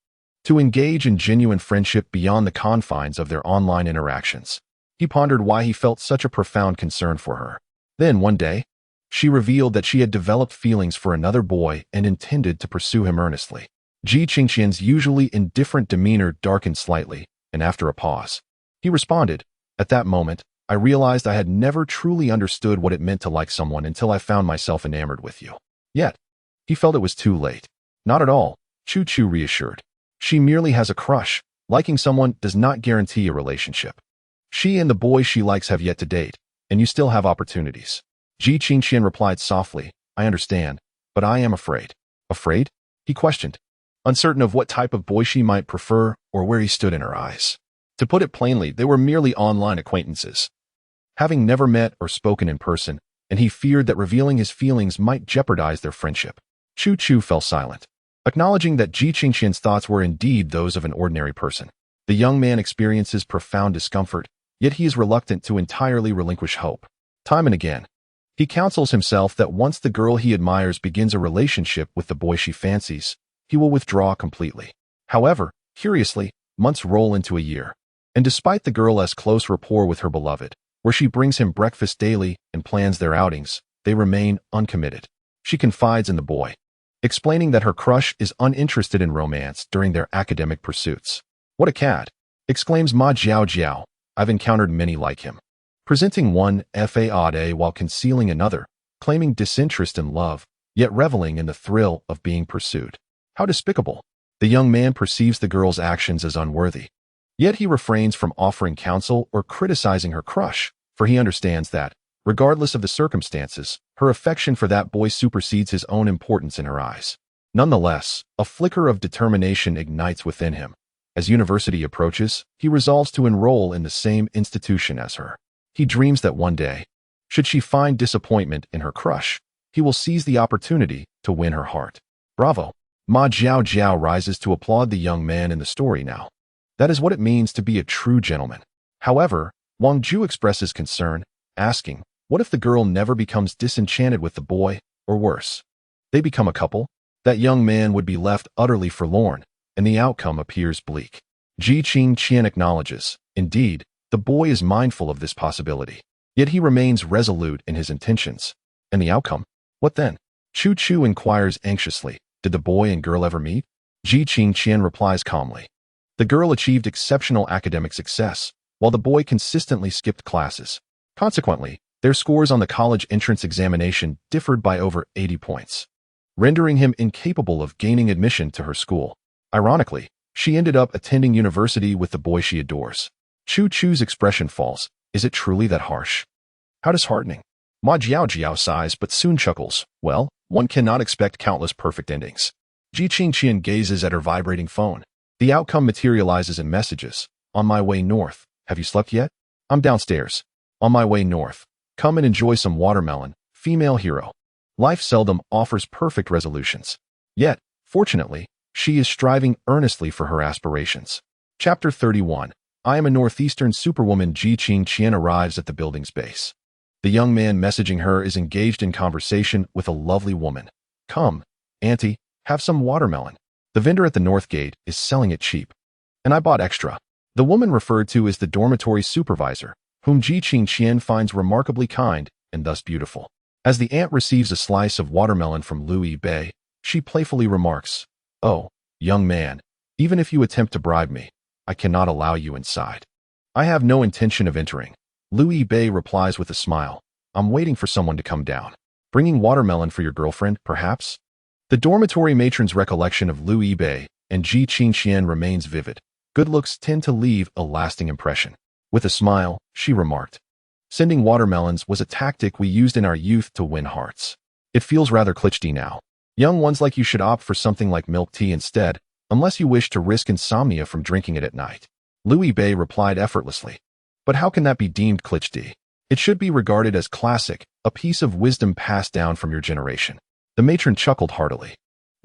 to engage in genuine friendship beyond the confines of their online interactions. He pondered why he felt such a profound concern for her. Then, one day, she revealed that she had developed feelings for another boy and intended to pursue him earnestly. Ji Qingqian's usually indifferent demeanor darkened slightly, and after a pause, he responded, "At that moment, I realized I had never truly understood what it meant to like someone until I found myself enamored with you." Yet, he felt it was too late. Not at all, Chu Chu reassured. She merely has a crush. Liking someone does not guarantee a relationship. She and the boy she likes have yet to date, and you still have opportunities. Ji Qingqian replied softly, "I understand, but I am afraid." Afraid? He questioned, uncertain of what type of boy she might prefer or where he stood in her eyes. To put it plainly, they were merely online acquaintances, having never met or spoken in person, and he feared that revealing his feelings might jeopardize their friendship. Chu Chu fell silent, acknowledging that Ji Qingqian's thoughts were indeed those of an ordinary person. The young man experiences profound discomfort, yet he is reluctant to entirely relinquish hope. Time and again, he counsels himself that once the girl he admires begins a relationship with the boy she fancies, he will withdraw completely. However, curiously, months roll into a year, and despite the girl's close rapport with her beloved, where she brings him breakfast daily and plans their outings, they remain uncommitted. She confides in the boy, explaining that her crush is uninterested in romance during their academic pursuits. "What a cad!" exclaims Ma Jiao Jiao. "I've encountered many like him. Presenting one faade while concealing another, claiming disinterest in love, yet reveling in the thrill of being pursued. How despicable!" The young man perceives the girl's actions as unworthy. Yet he refrains from offering counsel or criticizing her crush, for he understands that, regardless of the circumstances, her affection for that boy supersedes his own importance in her eyes. Nonetheless, a flicker of determination ignites within him. As university approaches, he resolves to enroll in the same institution as her. He dreams that one day, should she find disappointment in her crush, he will seize the opportunity to win her heart. Bravo! Ma Jiao Jiao rises to applaud the young man in the story now. That is what it means to be a true gentleman. However, Wang Ju expresses concern, asking, what if the girl never becomes disenchanted with the boy, or worse, they become a couple? That young man would be left utterly forlorn, and the outcome appears bleak. Ji Qingqian acknowledges, indeed, the boy is mindful of this possibility. Yet he remains resolute in his intentions. And the outcome? What then? Chu Chu inquires anxiously. Did the boy and girl ever meet? Ji Qingqian replies calmly. The girl achieved exceptional academic success, while the boy consistently skipped classes. Consequently, their scores on the college entrance examination differed by over 80 points, rendering him incapable of gaining admission to her school. Ironically, she ended up attending university with the boy she adores. Chu Chu's expression falls. Is it truly that harsh? How disheartening. Ma Jiao Jiao sighs but soon chuckles. Well, one cannot expect countless perfect endings. Ji Qingqian gazes at her vibrating phone. The outcome materializes in messages. On my way north. Have you slept yet? I'm downstairs. On my way north. Come and enjoy some watermelon. Female hero. Life seldom offers perfect resolutions. Yet, fortunately, she is striving earnestly for her aspirations. Chapter 31. I am a northeastern superwoman. Ji Qingqian arrives at the building's base. The young man messaging her is engaged in conversation with a lovely woman. Come, auntie, have some watermelon. The vendor at the north gate is selling it cheap. And I bought extra. The woman referred to is the dormitory supervisor, whom Ji Qingqian finds remarkably kind and thus beautiful. As the aunt receives a slice of watermelon from Louis Bei, she playfully remarks, Oh, young man, even if you attempt to bribe me, I cannot allow you inside. I have no intention of entering. Louis Bei replies with a smile. I'm waiting for someone to come down. Bringing watermelon for your girlfriend, perhaps? The dormitory matron's recollection of Louis Bei and Ji Qingqian remains vivid. Good looks tend to leave a lasting impression. With a smile, she remarked, Sending watermelons was a tactic we used in our youth to win hearts. It feels rather cliché now. Young ones like you should opt for something like milk tea instead, unless you wish to risk insomnia from drinking it at night. Louis Bei replied effortlessly. But how can that be deemed cliché? It should be regarded as classic, a piece of wisdom passed down from your generation. The matron chuckled heartily.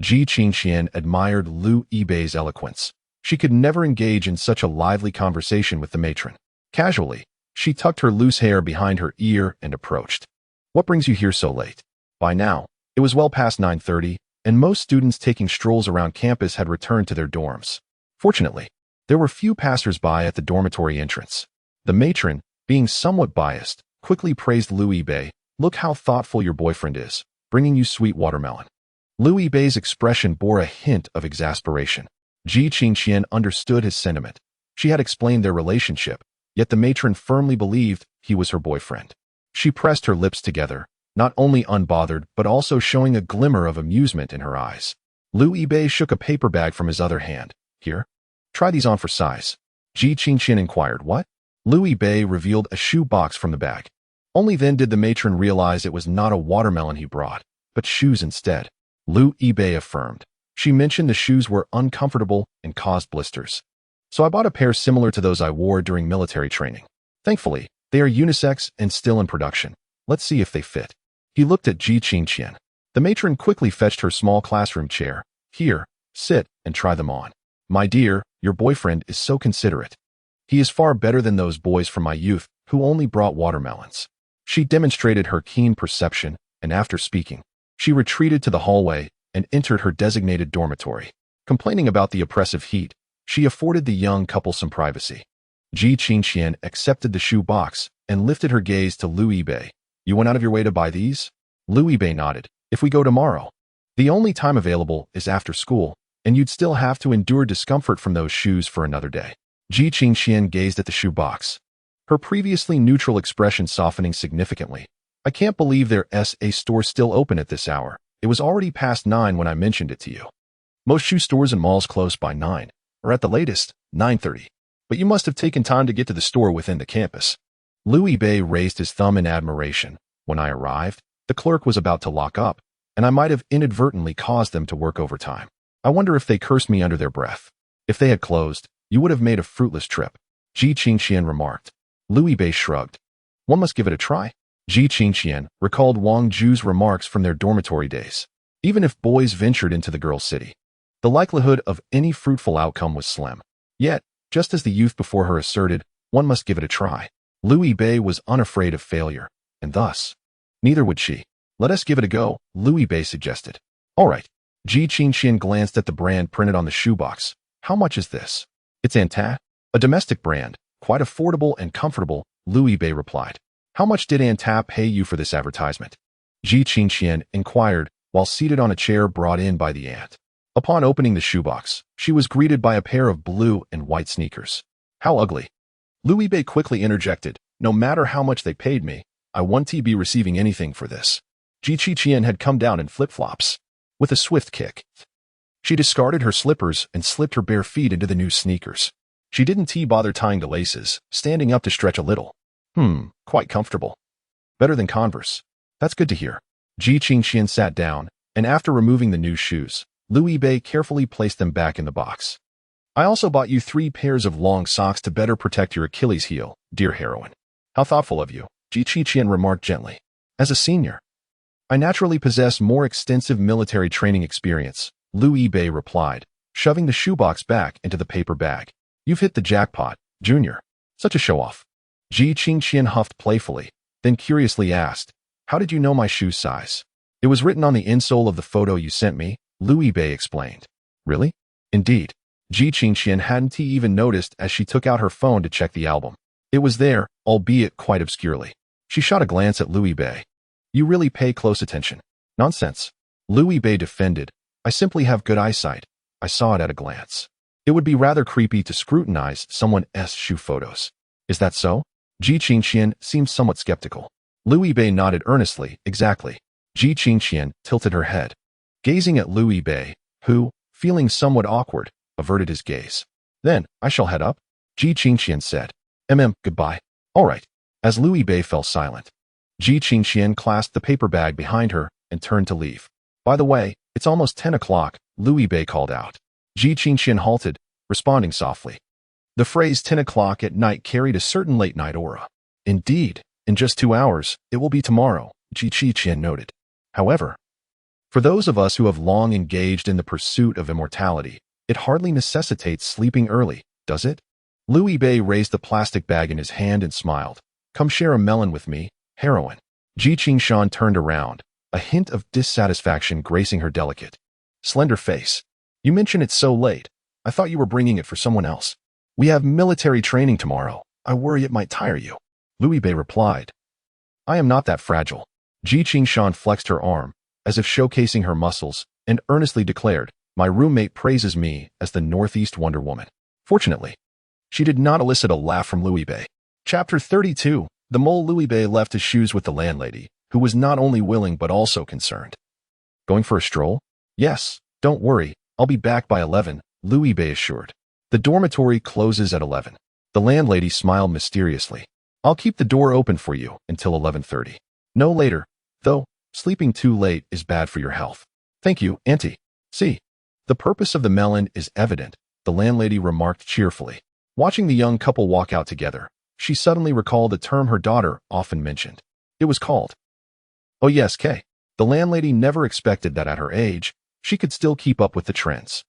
Ji Qingqian admired Louis Bei's eloquence. She could never engage in such a lively conversation with the matron. Casually, she tucked her loose hair behind her ear and approached. What brings you here so late? By now, it was well past 9:30, and most students taking strolls around campus had returned to their dorms. Fortunately, there were few passers-by at the dormitory entrance. The matron, being somewhat biased, quickly praised Louis Bei. Look how thoughtful your boyfriend is, bringing you sweet watermelon. Louis Bei's expression bore a hint of exasperation. Ji Qingqian understood his sentiment. She had explained their relationship, yet the matron firmly believed he was her boyfriend. She pressed her lips together, not only unbothered but also showing a glimmer of amusement in her eyes. Louis Bei shook a paper bag from his other hand. Here, try these on for size. Ji Qingqian inquired. What? Louis Bei revealed a shoe box from the bag. Only then did the matron realize it was not a watermelon he brought, but shoes instead. Louis Bei affirmed. She mentioned the shoes were uncomfortable and caused blisters. So I bought a pair similar to those I wore during military training. Thankfully, they are unisex and still in production. Let's see if they fit. He looked at Ji Qingqian. The matron quickly fetched her small classroom chair. Here, sit and try them on. My dear, your boyfriend is so considerate. He is far better than those boys from my youth who only brought watermelons. She demonstrated her keen perception, and after speaking, she retreated to the hallway and entered her designated dormitory. Complaining about the oppressive heat, she afforded the young couple some privacy. Ji Qingqian accepted the shoe box and lifted her gaze to Louis Bei. You went out of your way to buy these? Louis Bei nodded. If we go tomorrow. The only time available is after school, and you'd still have to endure discomfort from those shoes for another day. Ji Qingqian gazed at the shoe box, her previously neutral expression softening significantly. I can't believe there's a store still open at this hour. It was already past 9 when I mentioned it to you. Most shoe stores and malls close by 9, or at the latest, 9:30. But you must have taken time to get to the store within the campus. Louis Bei raised his thumb in admiration. When I arrived, the clerk was about to lock up, and I might have inadvertently caused them to work overtime. I wonder if they cursed me under their breath. If they had closed, you would have made a fruitless trip. Ji Qingqian remarked. Louis Bei shrugged. One must give it a try. Ji Qingqian recalled Wang Zhu's remarks from their dormitory days. Even if boys ventured into the girls' city, the likelihood of any fruitful outcome was slim. Yet, just as the youth before her asserted, one must give it a try. Louis Bei was unafraid of failure, and thus, neither would she. Let us give it a go, Louis Bei suggested. All right. Ji Qingqian glanced at the brand printed on the shoebox. How much is this? It's Antat, a domestic brand, quite affordable and comfortable, Louis Bei replied. How much did Aunt Ta pay you for this advertisement? Ji Qingqian inquired while seated on a chair brought in by the aunt. Upon opening the shoebox, she was greeted by a pair of blue and white sneakers. How ugly. Louis Bei quickly interjected, no matter how much they paid me, I won't be receiving anything for this. Ji Qingqian had come down in flip-flops. With a swift kick, she discarded her slippers and slipped her bare feet into the new sneakers. She didn't bother tying the laces, standing up to stretch a little. Quite comfortable. Better than Converse. That's good to hear. Ji Qingqian sat down, and after removing the new shoes, Louis Bei carefully placed them back in the box. I also bought you 3 pairs of long socks to better protect your Achilles heel, dear heroine. How thoughtful of you, Ji Qingqian remarked gently. As a senior, I naturally possess more extensive military training experience, Louis Bei replied, shoving the shoebox back into the paper bag. You've hit the jackpot, Junior. Such a show-off. Ji Qingqian huffed playfully, then curiously asked, how did you know my shoe size? It was written on the insole of the photo you sent me, Louis Bei explained. Really? Indeed. Ji Qingqian hadn't even noticed as she took out her phone to check the album. It was there, albeit quite obscurely. She shot a glance at Louis Bei. You really pay close attention. Nonsense. Louis Bei defended. I simply have good eyesight. I saw it at a glance. It would be rather creepy to scrutinize someone's shoe photos. Is that so? Ji Qingqian seemed somewhat skeptical. Louis Bei nodded earnestly. Exactly. Ji Qingqian tilted her head, gazing at Louis Bei, who, feeling somewhat awkward, averted his gaze. Then, I shall head up, Ji Qingqian said. Goodbye. All right. As Louis Bei fell silent, Ji Qingqian clasped the paper bag behind her and turned to leave. By the way, it's almost 10 o'clock, Louis Bei called out. Ji Qingqian halted, responding softly. The phrase 10 o'clock at night carried a certain late-night aura. Indeed, in just 2 hours, it will be tomorrow, Ji Qingqian noted. However, for those of us who have long engaged in the pursuit of immortality, it hardly necessitates sleeping early, does it? Louis Bei raised the plastic bag in his hand and smiled. Come share a melon with me, heroine. Ji Qingqian turned around, a hint of dissatisfaction gracing her delicate, slender face. You mention it's so late. I thought you were bringing it for someone else. We have military training tomorrow. I worry it might tire you. Louis Bei replied. I am not that fragile. Ji Qingqian flexed her arm, as if showcasing her muscles, and earnestly declared, my roommate praises me as the Northeast Wonder Woman. Fortunately, she did not elicit a laugh from Louis Bei. Chapter 32. The mole. Louis Bei left his shoes with the landlady, who was not only willing but also concerned. Going for a stroll? Yes, don't worry, I'll be back by 11, Louis Bei assured. The dormitory closes at 11. The landlady smiled mysteriously. I'll keep the door open for you until 11:30. No later, though, sleeping too late is bad for your health. Thank you, Auntie. See, the purpose of the melon is evident, the landlady remarked cheerfully. Watching the young couple walk out together, she suddenly recalled a term her daughter often mentioned. It was called. Oh yes, Kay. The landlady never expected that at her age, she could still keep up with the trends.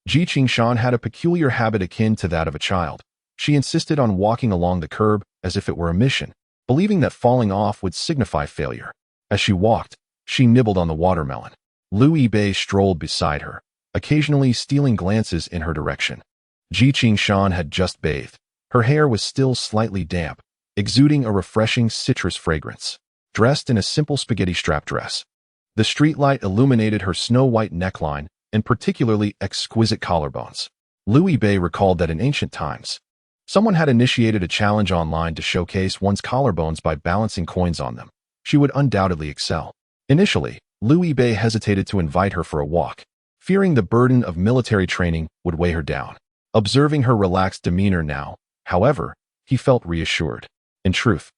Ji Qingqian had a peculiar habit akin to that of a child. She insisted on walking along the curb as if it were a mission, believing that falling off would signify failure. As she walked, she nibbled on the watermelon. Louis Bei strolled beside her, occasionally stealing glances in her direction. Ji Qingqian had just bathed. Her hair was still slightly damp, exuding a refreshing citrus fragrance. Dressed in a simple spaghetti strap dress, the streetlight illuminated her snow-white neckline and particularly exquisite collarbones. Louis Bei recalled that in ancient times, someone had initiated a challenge online to showcase one's collarbones by balancing coins on them. She would undoubtedly excel. Initially, Louis Bei hesitated to invite her for a walk, fearing the burden of military training would weigh her down. Observing her relaxed demeanor now, however, he felt reassured. In truth,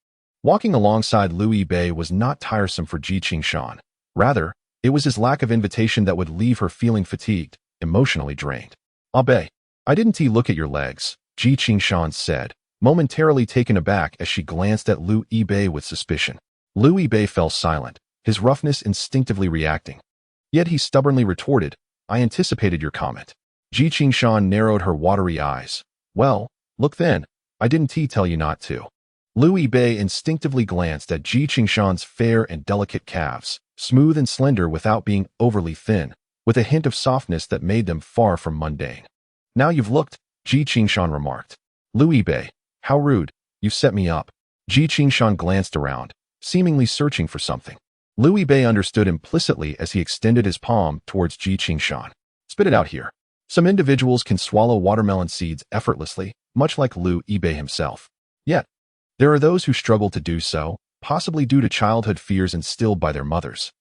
walking alongside Louis Bei was not tiresome for Ji Qingqian. Rather, it was his lack of invitation that would leave her feeling fatigued, emotionally drained. Bei, I didn't look at your legs, Ji Qingqian said, momentarily taken aback as she glanced at Louis Bei with suspicion. Louis Bei fell silent, his roughness instinctively reacting. Yet he stubbornly retorted, I anticipated your comment. Ji Qingqian narrowed her watery eyes. Well, look then, I didn't tell you not to. Louis Bei instinctively glanced at Ji Qingqian's fair and delicate calves, smooth and slender without being overly thin, with a hint of softness that made them far from mundane. Now you've looked, Ji Qingqian remarked. Louis Bei, how rude, you've set me up. Ji Qingshan glanced around, seemingly searching for something. Liu Bei understood implicitly as he extended his palm towards Ji Qingshan. Spit it out here. Some individuals can swallow watermelon seeds effortlessly, much like Liu Bei himself. Yet, there are those who struggle to do so, possibly due to childhood fears instilled by their mothers,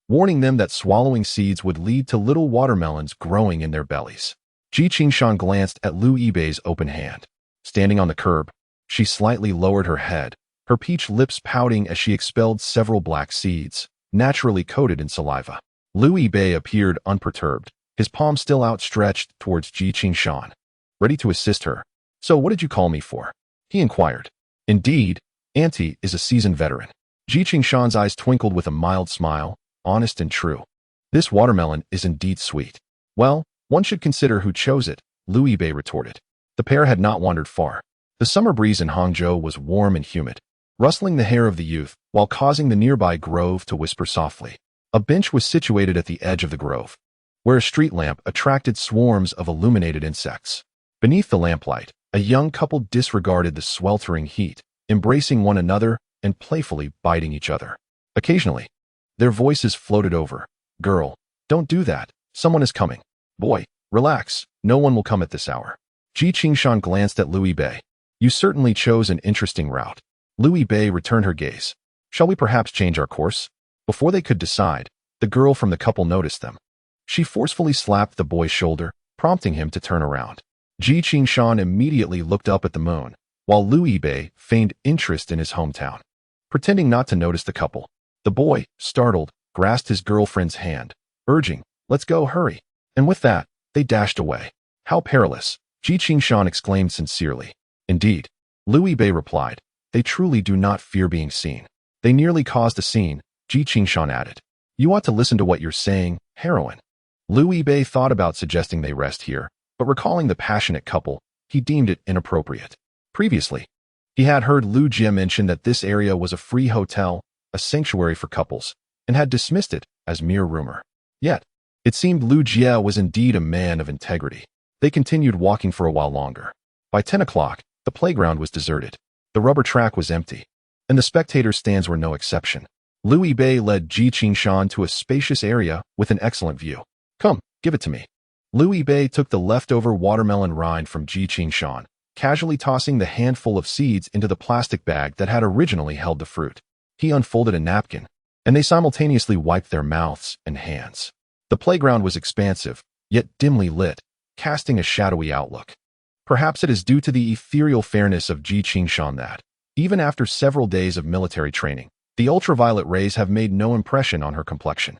warning them that swallowing seeds would lead to little watermelons growing in their bellies. Ji Qingshan glanced at Liu Bei's open hand. Standing on the curb, she slightly lowered her head, her peach lips pouting as she expelled several black seeds, naturally coated in saliva. Liu Bei appeared unperturbed, his palm still outstretched towards Ji Qingshan, ready to assist her. So what did you call me for? He inquired. Indeed, Auntie is a seasoned veteran. Ji Qingshan's eyes twinkled with a mild smile, honest and true. This watermelon is indeed sweet. Well, one should consider who chose it, Liu Bei retorted. The pair had not wandered far. The summer breeze in Hangzhou was warm and humid, rustling the hair of the youth while causing the nearby grove to whisper softly. A bench was situated at the edge of the grove, where a street lamp attracted swarms of illuminated insects. Beneath the lamplight, a young couple disregarded the sweltering heat, embracing one another and playfully biting each other. Occasionally, their voices floated over. Girl, don't do that. Someone is coming. Boy, relax. No one will come at this hour. Ji Qingshan glanced at Liu Bei. You certainly chose an interesting route. Liu Bei returned her gaze. Shall we perhaps change our course? Before they could decide, the girl from the couple noticed them. She forcefully slapped the boy's shoulder, prompting him to turn around. Ji Qingshan immediately looked up at the moon, while Liu Bei feigned interest in his hometown. Pretending not to notice the couple, the boy, startled, grasped his girlfriend's hand, urging, let's go, hurry. And with that, they dashed away. How perilous, Ji Qingshan exclaimed sincerely. Indeed, Liu Bei replied, they truly do not fear being seen. They nearly caused a scene, Ji Qingshan added. You ought to listen to what you're saying, heroine. Liu Bei thought about suggesting they rest here, but recalling the passionate couple, he deemed it inappropriate. Previously, he had heard Liu Jie mention that this area was a free hotel, a sanctuary for couples, and had dismissed it as mere rumor. Yet, it seemed Liu Jie was indeed a man of integrity. They continued walking for a while longer. By 10 o'clock, the playground was deserted. The rubber track was empty, and the spectator stands were no exception. Liu Bei led Ji Qingshan to a spacious area with an excellent view. Come, give it to me. Liu Bei took the leftover watermelon rind from Ji Qingshan, casually tossing the handful of seeds into the plastic bag that had originally held the fruit. He unfolded a napkin, and they simultaneously wiped their mouths and hands. The playground was expansive, yet dimly lit, casting a shadowy outlook. Perhaps it is due to the ethereal fairness of Ji Qingshan that, even after several days of military training, the ultraviolet rays have made no impression on her complexion.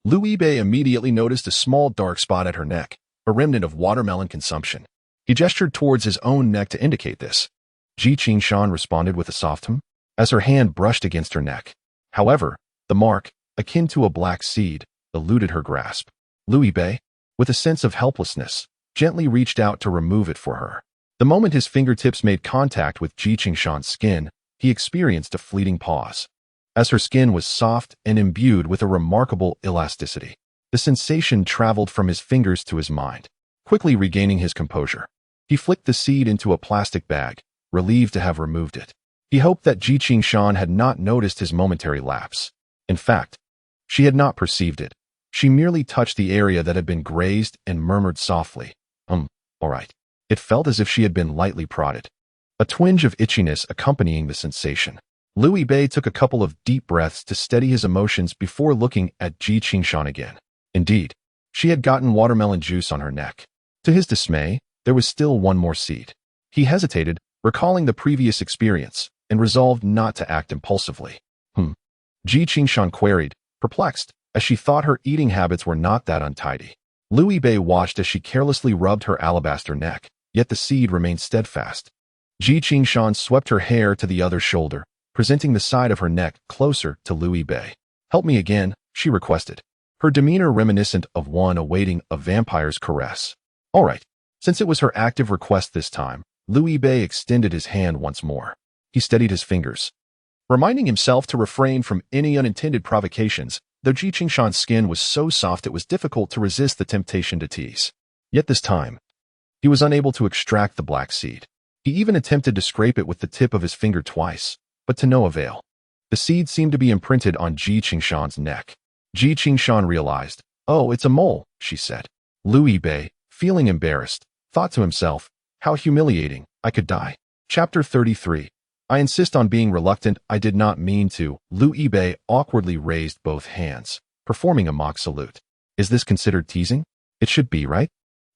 Liu Bei immediately noticed a small dark spot at her neck, a remnant of watermelon consumption. He gestured towards his own neck to indicate this. Ji Qingshan responded with a soft hum, as her hand brushed against her neck. However, the mark, akin to a black seed, eluded her grasp. Liu Bei, with a sense of helplessness, gently reached out to remove it for her. The moment his fingertips made contact with Ji Qingshan's skin, he experienced a fleeting pause. As her skin was soft and imbued with a remarkable elasticity, the sensation traveled from his fingers to his mind. Quickly regaining his composure, he flicked the seed into a plastic bag, relieved to have removed it. He hoped that Ji Qingshan had not noticed his momentary lapse. In fact, she had not perceived it. She merely touched the area that had been grazed and murmured softly, all right. It felt as if she had been lightly prodded, a twinge of itchiness accompanying the sensation. Liu Bei took a couple of deep breaths to steady his emotions before looking at Ji Qingshan again. Indeed, she had gotten watermelon juice on her neck. To his dismay, there was still one more seed. He hesitated, recalling the previous experience, and resolved not to act impulsively. Ji Qingshan queried, perplexed, as she thought her eating habits were not that untidy. Liu Bei watched as she carelessly rubbed her alabaster neck, yet the seed remained steadfast. Ji Qingshan swept her hair to the other shoulder, presenting the side of her neck closer to Liu Bei. Help me again, she requested, her demeanor reminiscent of one awaiting a vampire's caress. All right. Since it was her active request this time, Liu Bei extended his hand once more. He steadied his fingers, reminding himself to refrain from any unintended provocations, though Ji Qingshan's skin was so soft it was difficult to resist the temptation to tease. Yet this time, he was unable to extract the black seed. He even attempted to scrape it with the tip of his finger twice, but to no avail. The seed seemed to be imprinted on Ji Qingshan's neck. Ji Qingshan realized. "Oh, it's a mole," she said. Lu Yibei, feeling embarrassed, thought to himself, "How humiliating, I could die." Chapter 33. I insist on being reluctant, I did not mean to. Lu Yibei awkwardly raised both hands, performing a mock salute. Is this considered teasing? It should be, right?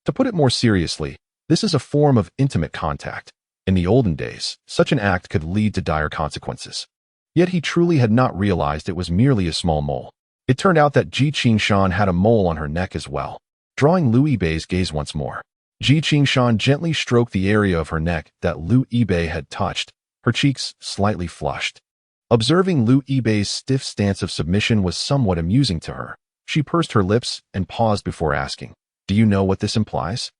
To put it more seriously, this is a form of intimate contact. In the olden days, such an act could lead to dire consequences. Yet he truly had not realized it was merely a small mole. It turned out that Ji Qingshan had a mole on her neck as well. Drawing Lu Yibei's gaze once more, Ji Qingshan gently stroked the area of her neck that Lu Yibei had touched, her cheeks slightly flushed. Observing Lu Yibei's stiff stance of submission was somewhat amusing to her. She pursed her lips and paused before asking, "Do you know what this implies?"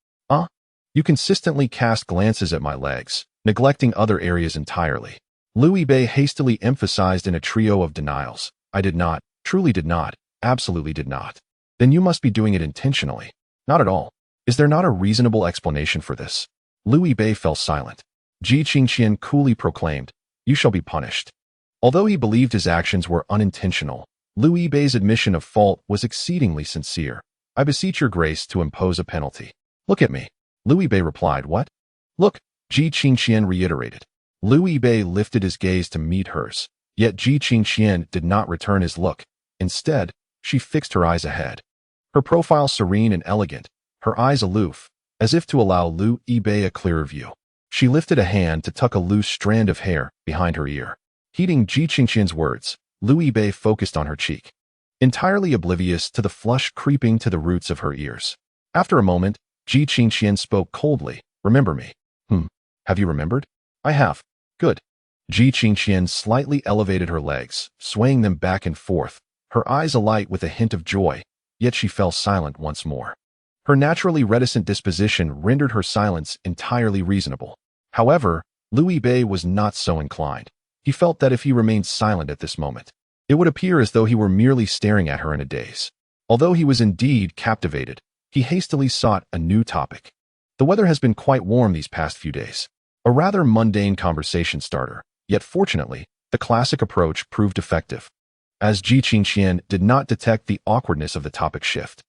You consistently cast glances at my legs, neglecting other areas entirely." Lu Yibei hastily emphasized in a trio of denials. "I did not, truly did not, absolutely did not." "Then you must be doing it intentionally." "Not at all. Is there not a reasonable explanation for this?" Lu Yibei fell silent. Ji Qingqian coolly proclaimed, "You shall be punished." Although he believed his actions were unintentional, Lu Yibei's admission of fault was exceedingly sincere. "I beseech your grace to impose a penalty." "Look at me." Lu Yibei replied. "What?" "Look," Ji Qingqian reiterated. Lu Yibei lifted his gaze to meet hers, yet Ji Qingqian did not return his look. Instead, she fixed her eyes ahead. Her profile serene and elegant, her eyes aloof, as if to allow Lu Yibei a clearer view. She lifted a hand to tuck a loose strand of hair behind her ear. Heeding Ji Qingqian's words, Lu Yibei focused on her cheek, entirely oblivious to the flush creeping to the roots of her ears. After a moment, Ji Qingqian spoke coldly. "Remember me." Have you remembered?" "I have." "Good." Ji Qingqian slightly elevated her legs, swaying them back and forth, her eyes alight with a hint of joy, yet she fell silent once more. Her naturally reticent disposition rendered her silence entirely reasonable. However, Lu Yibei was not so inclined. He felt that if he remained silent at this moment, it would appear as though he were merely staring at her in a daze. Although he was indeed captivated, he hastily sought a new topic. "The weather has been quite warm these past few days." A rather mundane conversation starter, yet fortunately, the classic approach proved effective, as Ji Qingqian did not detect the awkwardness of the topic shift.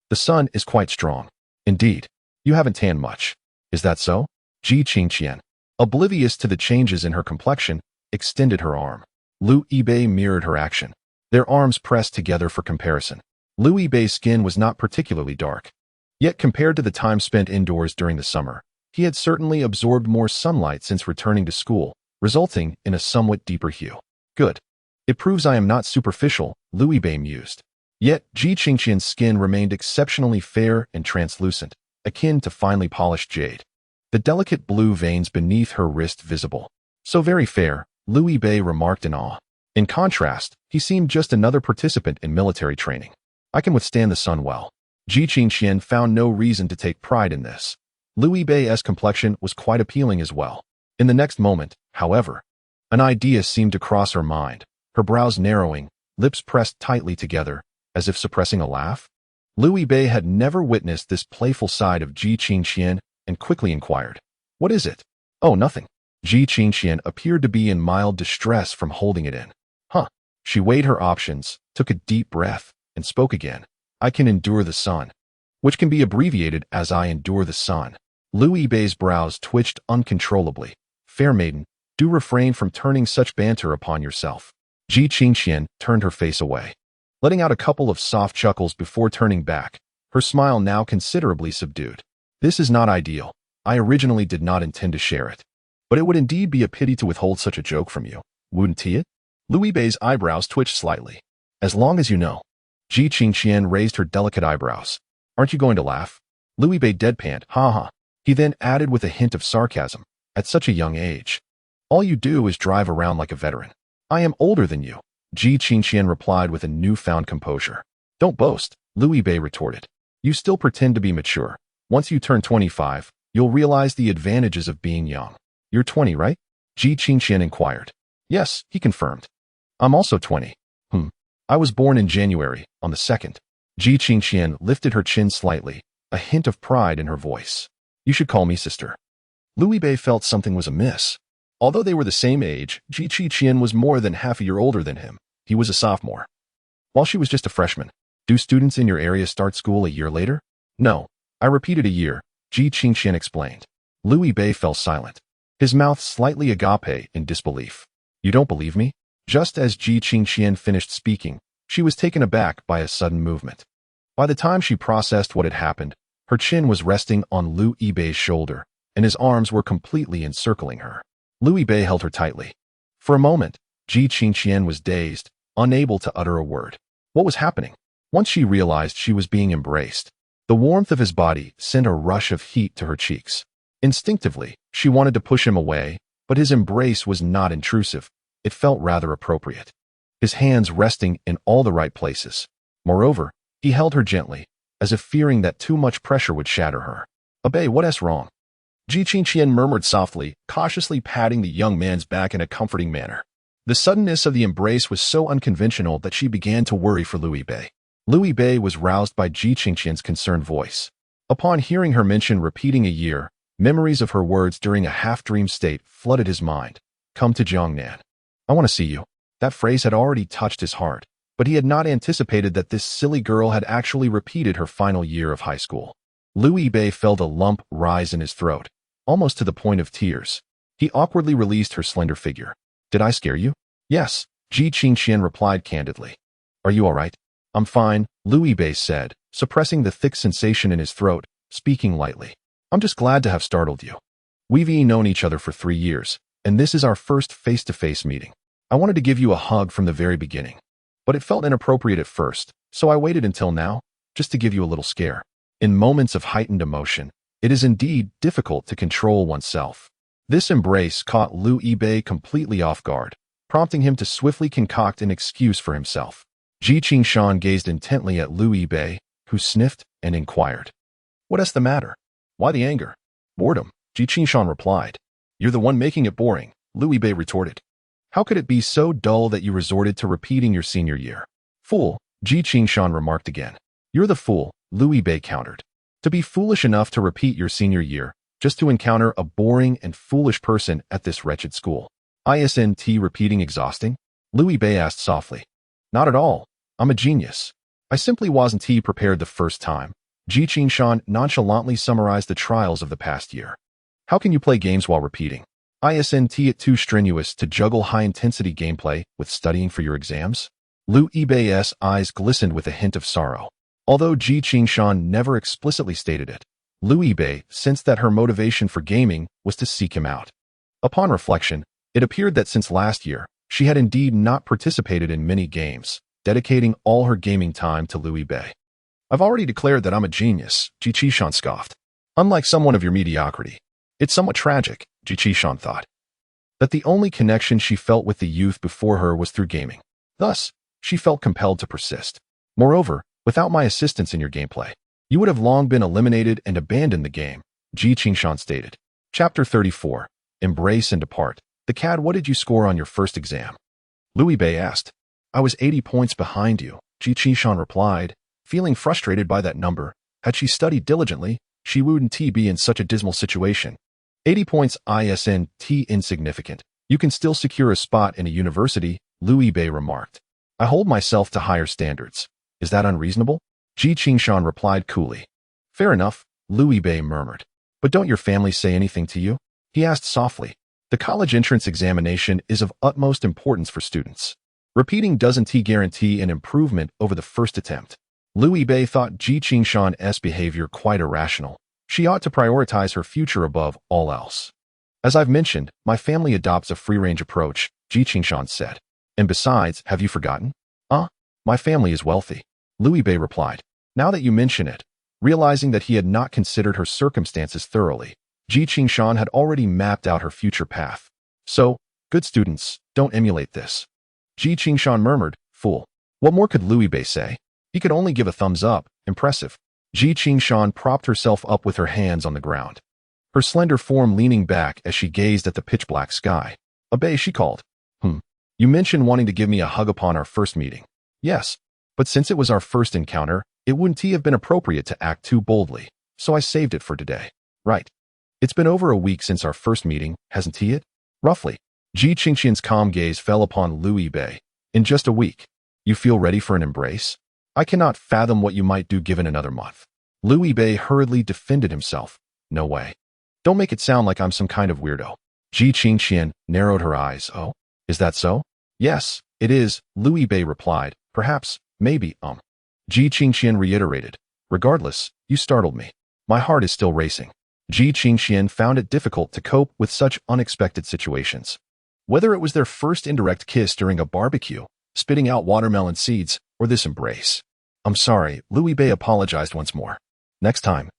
"The sun is quite strong." "Indeed. You haven't tanned much." "Is that so?" Ji Qingqian, oblivious to the changes in her complexion, extended her arm. Lu Yibei mirrored her action. Their arms pressed together for comparison. Lu Yibei's skin was not particularly dark. Yet compared to the time spent indoors during the summer, he had certainly absorbed more sunlight since returning to school, resulting in a somewhat deeper hue. "Good. It proves I am not superficial," Lu Yibei mused. Yet Ji Qingqian's skin remained exceptionally fair and translucent, akin to finely polished jade. The delicate blue veins beneath her wrist visible. "So very fair," Lu Yibei remarked in awe. In contrast, he seemed just another participant in military training. "I can withstand the sun well." Ji Qingqian found no reason to take pride in this. Lu Yibei's complexion was quite appealing as well. In the next moment, however, an idea seemed to cross her mind, her brows narrowing, lips pressed tightly together, as if suppressing a laugh. Lu Yibei had never witnessed this playful side of Ji Qingqian and quickly inquired, "What is it?" "Oh, nothing." Ji Qingqian appeared to be in mild distress from holding it in. She weighed her options, took a deep breath, and spoke again. "I can endure the sun," which can be abbreviated as "I endure the sun." Lu Yibei's brows twitched uncontrollably. "Fair maiden, do refrain from turning such banter upon yourself." Ji Qingqian turned her face away, letting out a couple of soft chuckles before turning back, her smile now considerably subdued. "This is not ideal. I originally did not intend to share it. But it would indeed be a pity to withhold such a joke from you, wouldn't it?" Lu Yibei's eyebrows twitched slightly. "As long as you know." Ji Qingqian raised her delicate eyebrows. "Aren't you going to laugh?" Lu Yibei deadpanned. "Ha ha." He then added with a hint of sarcasm, "At such a young age, all you do is drive around like a veteran." "I am older than you," Ji Qingqian replied with a newfound composure. "Don't boast," Lu Yibei retorted. "You still pretend to be mature. Once you turn 25, you'll realize the advantages of being young." "You're 20, right?" Ji Qingqian inquired. "Yes," he confirmed. "I'm also 20. I was born in January, on the 2nd. Ji Qingqian lifted her chin slightly, a hint of pride in her voice. "You should call me sister." Lu Yibei felt something was amiss. Although they were the same age, Ji Qian was more than half a year older than him. He was a sophomore, while she was just a freshman. Do students in your area start school a year later? No. I repeated a year, Ji Qian explained. Louis Bei fell silent, his mouth slightly agape in disbelief. You don't believe me? Just as Ji Qian finished speaking, she was taken aback by a sudden movement. By the time she processed what had happened, her chin was resting on Louis Bei's shoulder, and his arms were completely encircling her. Louis Bei held her tightly. For a moment, Ji Qian was dazed, unable to utter a word. What was happening? Once she realized she was being embraced, the warmth of his body sent a rush of heat to her cheeks. Instinctively, she wanted to push him away, but his embrace was not intrusive. It felt rather appropriate, his hands resting in all the right places. Moreover, he held her gently, as if fearing that too much pressure would shatter her. Bei, what's wrong? Ji Qian murmured softly, cautiously patting the young man's back in a comforting manner. The suddenness of the embrace was so unconventional that she began to worry for Louis Bei. Louis Bei was roused by Ji Qian's concerned voice. Upon hearing her mention repeating a year, memories of her words during a half-dream state flooded his mind. Come to Jiangnan. I want to see you. That phrase had already touched his heart, but he had not anticipated that this silly girl had actually repeated her final year of high school. Louis Bei felt a lump rise in his throat, almost to the point of tears. He awkwardly released her slender figure. Did I scare you? Yes, Ji Qian replied candidly. Are you all right? I'm fine, Louis Bei said, suppressing the thick sensation in his throat, speaking lightly. I'm just glad to have startled you. We've known each other for 3 years, and this is our first face-to-face meeting. I wanted to give you a hug from the very beginning, but it felt inappropriate at first, so I waited until now, just to give you a little scare. In moments of heightened emotion, it is indeed difficult to control oneself. This embrace caught Louis Bei completely off guard, prompting him to swiftly concoct an excuse for himself. Ji Qian gazed intently at Louis Bei, who sniffed and inquired. What's the matter? Why the anger? Boredom, Ji Qian replied. You're the one making it boring, Louis Bei retorted. How could it be so dull that you resorted to repeating your senior year? Fool, Ji Qian remarked again. You're the fool, Louis Bei countered. To be foolish enough to repeat your senior year, just to encounter a boring and foolish person at this wretched school. Isn't repeating exhausting? Louis Bei asked softly. Not at all. I'm a genius. I simply wasn't prepared the first time. Ji Qian nonchalantly summarized the trials of the past year. How can you play games while repeating? Isn't it too strenuous to juggle high-intensity gameplay with studying for your exams? Louis Bei's eyes glistened with a hint of sorrow. Although Ji Qian never explicitly stated it, Louis Bei sensed that her motivation for gaming was to seek him out. Upon reflection, it appeared that since last year, she had indeed not participated in many games, dedicating all her gaming time to Louis Bei. I've already declared that I'm a genius, Ji Qian scoffed. Unlike someone of your mediocrity. It's somewhat tragic, Ji Qian thought, that the only connection she felt with the youth before her was through gaming. Thus, she felt compelled to persist. Moreover, without my assistance in your gameplay, you would have long been eliminated and abandoned the game, Ji Qian stated. Chapter 34. Embrace and Depart. The CAD, what did you score on your first exam? Louis Bei asked. I was 80 points behind you, Ji Qian replied, feeling frustrated by that number. Had she studied diligently, she wouldn't be in such a dismal situation. 80 points isn't insignificant. You can still secure a spot in a university, Louis Bei remarked. I hold myself to higher standards. Is that unreasonable? Ji Qian replied coolly. Fair enough, Louis Bei murmured. But don't your family say anything to you? He asked softly. The college entrance examination is of utmost importance for students. Repeating doesn't guarantee an improvement over the first attempt. Louis Bei thought Ji Qian's behavior quite irrational. She ought to prioritize her future above all else. As I've mentioned, my family adopts a free-range approach, Ji Qian said. And besides, have you forgotten? My family is wealthy, Louis Bei replied. Now that you mention it, realizing that he had not considered her circumstances thoroughly, Ji Qian had already mapped out her future path. So, good students, don't emulate this. Ji Qian murmured, fool. What more could Louis Bei say? He could only give a thumbs up, impressive. Ji Qian propped herself up with her hands on the ground, her slender form leaning back as she gazed at the pitch-black sky. Bei, she called. You mentioned wanting to give me a hug upon our first meeting. Yes, but since it was our first encounter, it wouldn't have been appropriate to act too boldly, so I saved it for today. Right. It's been over a week since our first meeting, hasn't it? Roughly. Ji Qingqian's calm gaze fell upon Liu Yibei. In just a week. You feel ready for an embrace? I cannot fathom what you might do given another month. Liu Yibei hurriedly defended himself. No way. Don't make it sound like I'm some kind of weirdo. Ji Qingqian narrowed her eyes. Oh, is that so? Yes, it is, Liu Yibei replied. Perhaps, maybe, Ji Qingqian reiterated. Regardless, you startled me. My heart is still racing. Ji Qingqian found it difficult to cope with such unexpected situations. Whether it was their first indirect kiss during a barbecue, spitting out watermelon seeds, or this embrace. I'm sorry, Liu Yibei apologized once more. Next time.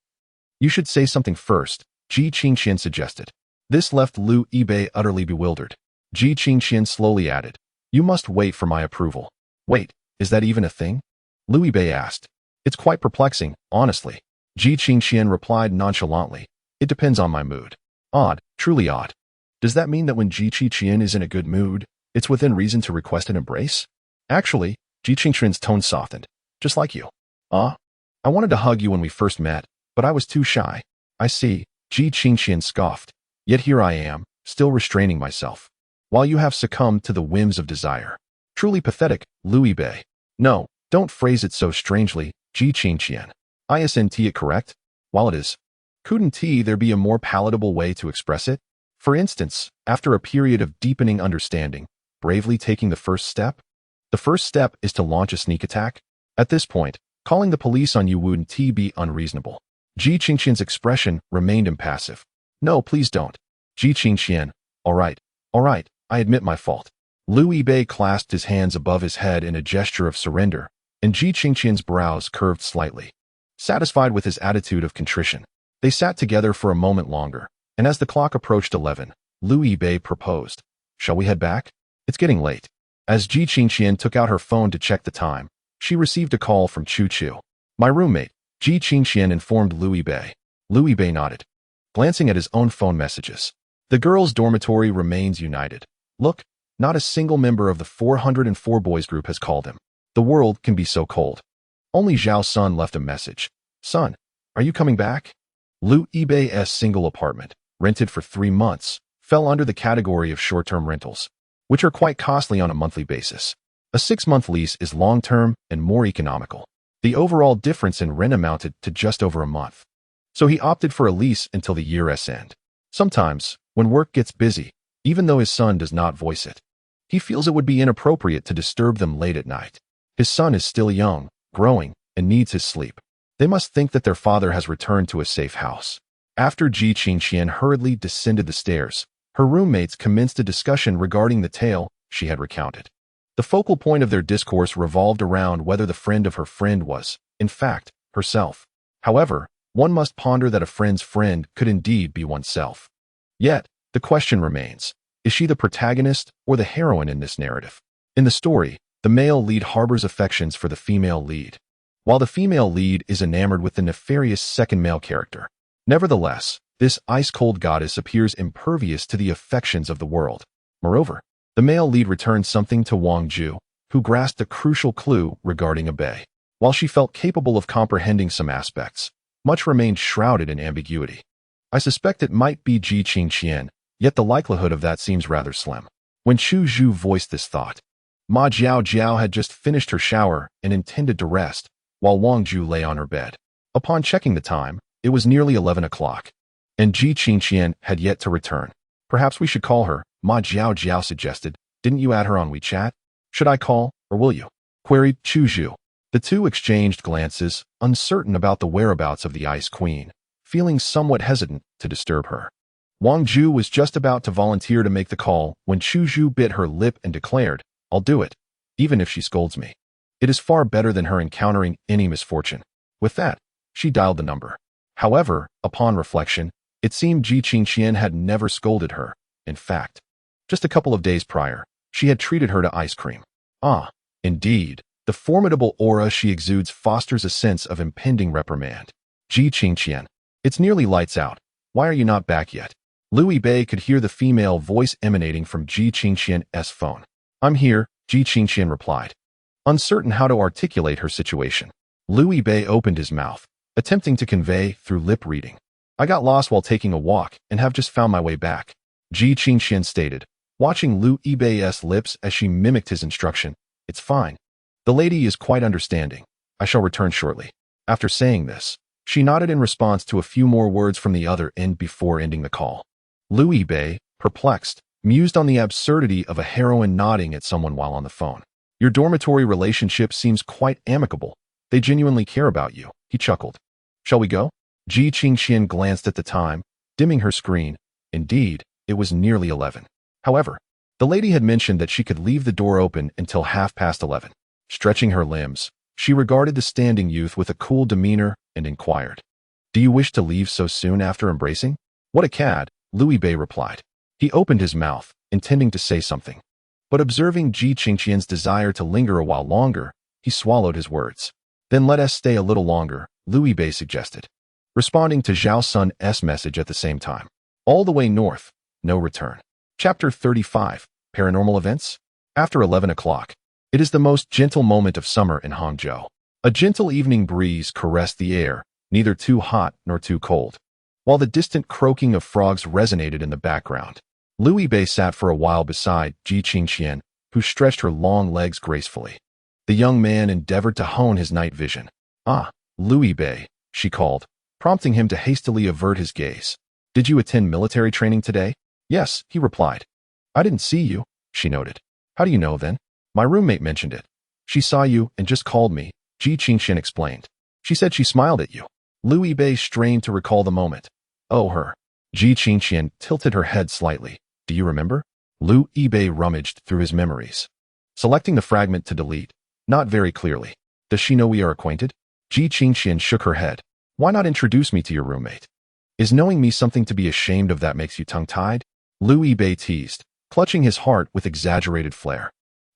You should say something first, Ji Qingqian suggested. This left Liu Yibei utterly bewildered. Ji Qingqian slowly added, you must wait for my approval. Wait, is that even a thing? Liu Yibei asked. It's quite perplexing, honestly. Ji Qingqian replied nonchalantly. It depends on my mood. Odd, truly odd. Does that mean that when Ji Qingqian is in a good mood, it's within reason to request an embrace? Actually, Ji Qingqian's tone softened. Just like you. I wanted to hug you when we first met, but I was too shy. I see, Ji Qingqian scoffed. Yet here I am, still restraining myself. While you have succumbed to the whims of desire. Truly pathetic, Liu Yibei. No, don't phrase it so strangely, Ji Qingqian. Isn't it correct? While it is. Couldn't there be a more palatable way to express it? For instance, after a period of deepening understanding, bravely taking the first step? The first step is to launch a sneak attack? At this point, calling the police on you wouldn't be unreasonable. Ji Qingqian's expression remained impassive. No, please don't. Ji Qingqian. All right, I admit my fault. Liu Yibei clasped his hands above his head in a gesture of surrender, and Ji Qingqian's brows curved slightly. Satisfied with his attitude of contrition, they sat together for a moment longer, and as the clock approached 11, Liu Yibei proposed. Shall we head back? It's getting late. As Ji Qingqian took out her phone to check the time, she received a call from Chu Chu. My roommate, Ji Qingqian informed Liu Yibei. Liu Yibei nodded, glancing at his own phone messages. The girls' dormitory remains united. Look, not a single member of the 404 boys group has called him. The world can be so cold. Only Zhao Sun left a message. Son, are you coming back? Liu Yibei's single apartment, rented for 3 months, fell under the category of short-term rentals, which are quite costly on a monthly basis. A 6-month lease is long-term and more economical. The overall difference in rent amounted to just over a month. So he opted for a lease until the year's end. Sometimes, when work gets busy, even though his son does not voice it, he feels it would be inappropriate to disturb them late at night. His son is still young, growing, and needs his sleep. They must think that their father has returned to a safe house. After Ji Qingqian hurriedly descended the stairs, her roommates commenced a discussion regarding the tale she had recounted. The focal point of their discourse revolved around whether the friend of her friend was, in fact, herself. However, one must ponder that a friend's friend could indeed be oneself. Yet, the question remains, is she the protagonist or the heroine in this narrative? In the story, the male lead harbors affections for the female lead, while the female lead is enamored with the nefarious second male character. Nevertheless, this ice-cold goddess appears impervious to the affections of the world. Moreover, the male lead returned something to Wang Ju, who grasped a crucial clue regarding Abe. While she felt capable of comprehending some aspects, much remained shrouded in ambiguity. I suspect it might be Ji Qingqian, yet the likelihood of that seems rather slim. When Chu Zhu voiced this thought, Ma Jiao had just finished her shower and intended to rest, while Wang Ju lay on her bed. Upon checking the time, it was nearly 11 o'clock, and Ji Qingqian had yet to return. Perhaps we should call her, Ma Jiao suggested. Didn't you add her on WeChat? Should I call, or will you? Queried Chu Zhu. The two exchanged glances, uncertain about the whereabouts of the Ice Queen, feeling somewhat hesitant to disturb her. Wang Ju was just about to volunteer to make the call when Chu Zhu bit her lip and declared, I'll do it, even if she scolds me. It is far better than her encountering any misfortune. With that, she dialed the number. However, upon reflection, it seemed Ji Qingqian had never scolded her. In fact, just a couple of days prior, she had treated her to ice cream. Ah, indeed, the formidable aura she exudes fosters a sense of impending reprimand. Ji Qingqian, it's nearly lights out. Why are you not back yet? Liu Yibei could hear the female voice emanating from Ji Qingqian's phone. I'm here, Ji Qingqian replied, uncertain how to articulate her situation. Liu Yibei opened his mouth, attempting to convey through lip reading. I got lost while taking a walk and have just found my way back. Ji Qingxian stated, watching Lu Yibei's lips as she mimicked his instruction. It's fine. The lady is quite understanding. I shall return shortly. After saying this, she nodded in response to a few more words from the other end before ending the call. Lu Yibei, perplexed, mused on the absurdity of a heroine nodding at someone while on the phone. Your dormitory relationship seems quite amicable. They genuinely care about you, he chuckled. Shall we go? Ji Qingxian glanced at the time, dimming her screen. Indeed, it was nearly 11. However, the lady had mentioned that she could leave the door open until 11:30. Stretching her limbs, she regarded the standing youth with a cool demeanor and inquired, Do you wish to leave so soon after embracing? What a cad, Lu Yibei replied. He opened his mouth, intending to say something. But observing Ji Qingxian's desire to linger a while longer, he swallowed his words. Then let us stay a little longer, Lu Yibei suggested, responding to Zhao Sun's message at the same time. All the way north, no return. Chapter 35, Paranormal Events? After 11 o'clock, it is the most gentle moment of summer in Hangzhou. A gentle evening breeze caressed the air, neither too hot nor too cold, while the distant croaking of frogs resonated in the background. Lu Yibei sat for a while beside Ji Qingxian, who stretched her long legs gracefully. The young man endeavored to hone his night vision. Ah, Lu Yibei, she called, prompting him to hastily avert his gaze. Did you attend military training today? Yes, he replied. I didn't see you, she noted. How do you know then? My roommate mentioned it. She saw you and just called me, Ji Qingxian explained. She said she smiled at you. Lu Yibei strained to recall the moment. Oh, her. Ji Qingxian tilted her head slightly. Do you remember? Lu Yibei rummaged through his memories, selecting the fragment to delete. Not very clearly. Does she know we are acquainted? Ji Qingxian shook her head. Why not introduce me to your roommate? Is knowing me something to be ashamed of that makes you tongue-tied? Lu Yibei teased, clutching his heart with exaggerated flair.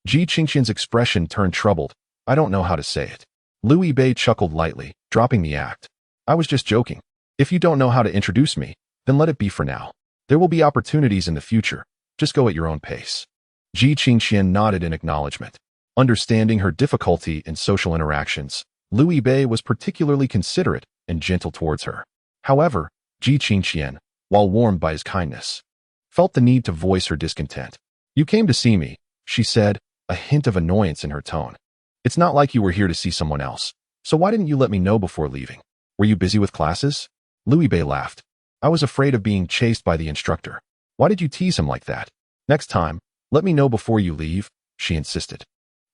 Ji Qingxian's expression turned troubled. I don't know how to say it. Lu Yibei chuckled lightly, dropping the act. I was just joking. If you don't know how to introduce me, then let it be for now. There will be opportunities in the future. Just go at your own pace. Ji Qingxian nodded in acknowledgement. Understanding her difficulty in social interactions, Lu Yibei was particularly considerate and gentle towards her. However, Ji Qingxian, while warmed by his kindness, felt the need to voice her discontent. You came to see me, she said, a hint of annoyance in her tone. It's not like you were here to see someone else, so why didn't you let me know before leaving? Were you busy with classes? Lu Yibei laughed. I was afraid of being chased by the instructor. Why did you tease him like that? Next time, let me know before you leave, she insisted.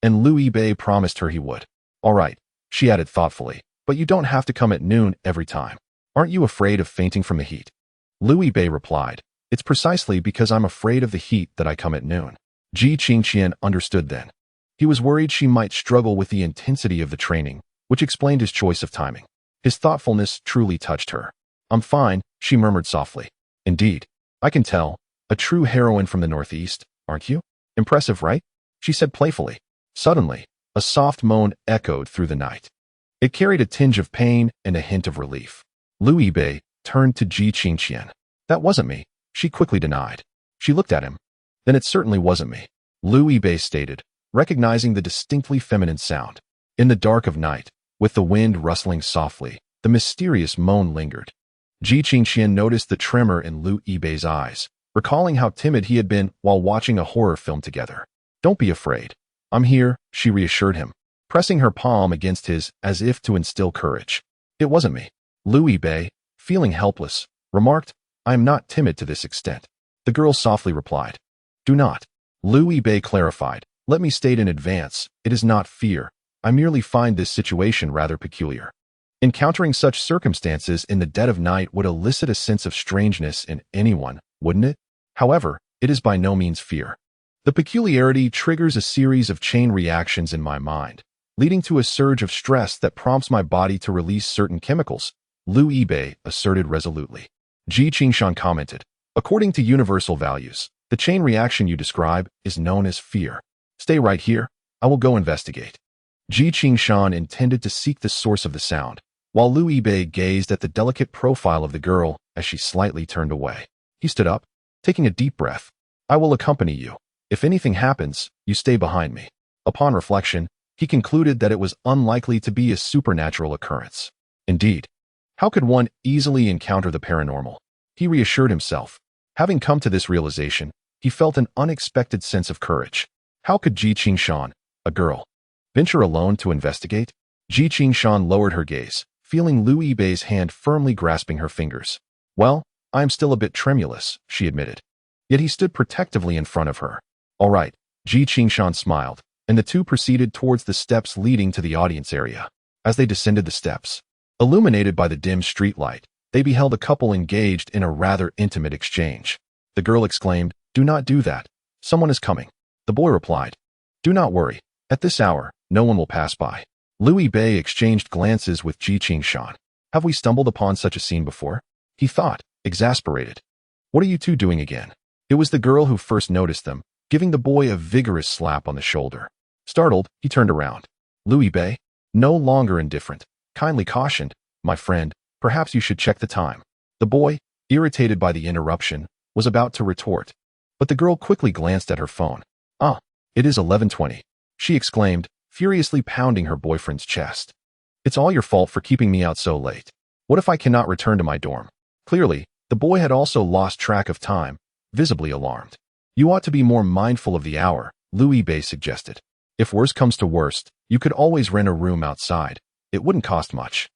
And Lu Yibei promised her he would. All right, she added thoughtfully, but you don't have to come at noon every time. Aren't you afraid of fainting from the heat? Lu Yibei replied, It's precisely because I'm afraid of the heat that I come at noon. Ji Qingxian understood then. He was worried she might struggle with the intensity of the training, which explained his choice of timing. His thoughtfulness truly touched her. I'm fine, she murmured softly. Indeed, I can tell. A true heroine from the Northeast, aren't you? Impressive, right? She said playfully. Suddenly, a soft moan echoed through the night. It carried a tinge of pain and a hint of relief. Lu Yibei turned to Ji Qingxian. That wasn't me, she quickly denied. She looked at him. Then it certainly wasn't me, Lu Yibei stated, recognizing the distinctly feminine sound. In the dark of night, with the wind rustling softly, the mysterious moan lingered. Ji Qingxian noticed the tremor in Lu Yibei's eyes, recalling how timid he had been while watching a horror film together. Don't be afraid. I'm here, she reassured him, pressing her palm against his as if to instill courage. It wasn't me. Lu Yibei, feeling helpless, remarked, I am not timid to this extent. The girl softly replied. Do not. Lu Yibei clarified. Let me state in advance, it is not fear. I merely find this situation rather peculiar. Encountering such circumstances in the dead of night would elicit a sense of strangeness in anyone, wouldn't it? However, it is by no means fear. The peculiarity triggers a series of chain reactions in my mind, leading to a surge of stress that prompts my body to release certain chemicals, Lu Yibei asserted resolutely. Ji Qingxian commented, according to universal values, the chain reaction you describe is known as fear. Stay right here, I will go investigate. Ji Qingxian intended to seek the source of the sound, while Lu Yibei gazed at the delicate profile of the girl as she slightly turned away. He stood up, taking a deep breath. I will accompany you. If anything happens, you stay behind me. Upon reflection, he concluded that it was unlikely to be a supernatural occurrence. Indeed, how could one easily encounter the paranormal? He reassured himself. Having come to this realization, he felt an unexpected sense of courage. How could Ji Qingshan, a girl, venture alone to investigate? Ji Qingshan lowered her gaze, feeling Lu Yibei's hand firmly grasping her fingers. Well, I am still a bit tremulous, she admitted. Yet he stood protectively in front of her. All right, Ji Qingshan smiled, and the two proceeded towards the steps leading to the audience area. As they descended the steps, illuminated by the dim streetlight, they beheld a couple engaged in a rather intimate exchange. The girl exclaimed, "Do not do that. Someone is coming." The boy replied, "Do not worry. At this hour, no one will pass by." Lu Yibei exchanged glances with Ji Qingshan. Have we stumbled upon such a scene before? He thought, exasperated. What are you two doing again? It was the girl who first noticed them, giving the boy a vigorous slap on the shoulder. Startled, he turned around. Lu Yibei, no longer indifferent, kindly cautioned, "My friend, perhaps you should check the time." The boy, irritated by the interruption, was about to retort. But the girl quickly glanced at her phone. "Ah, it is 11:20. She exclaimed, furiously pounding her boyfriend's chest. "It's all your fault for keeping me out so late. What if I cannot return to my dorm?" Clearly, the boy had also lost track of time, visibly alarmed. "You ought to be more mindful of the hour," Lu Yibei suggested. "If worst comes to worst, you could always rent a room outside. It wouldn't cost much."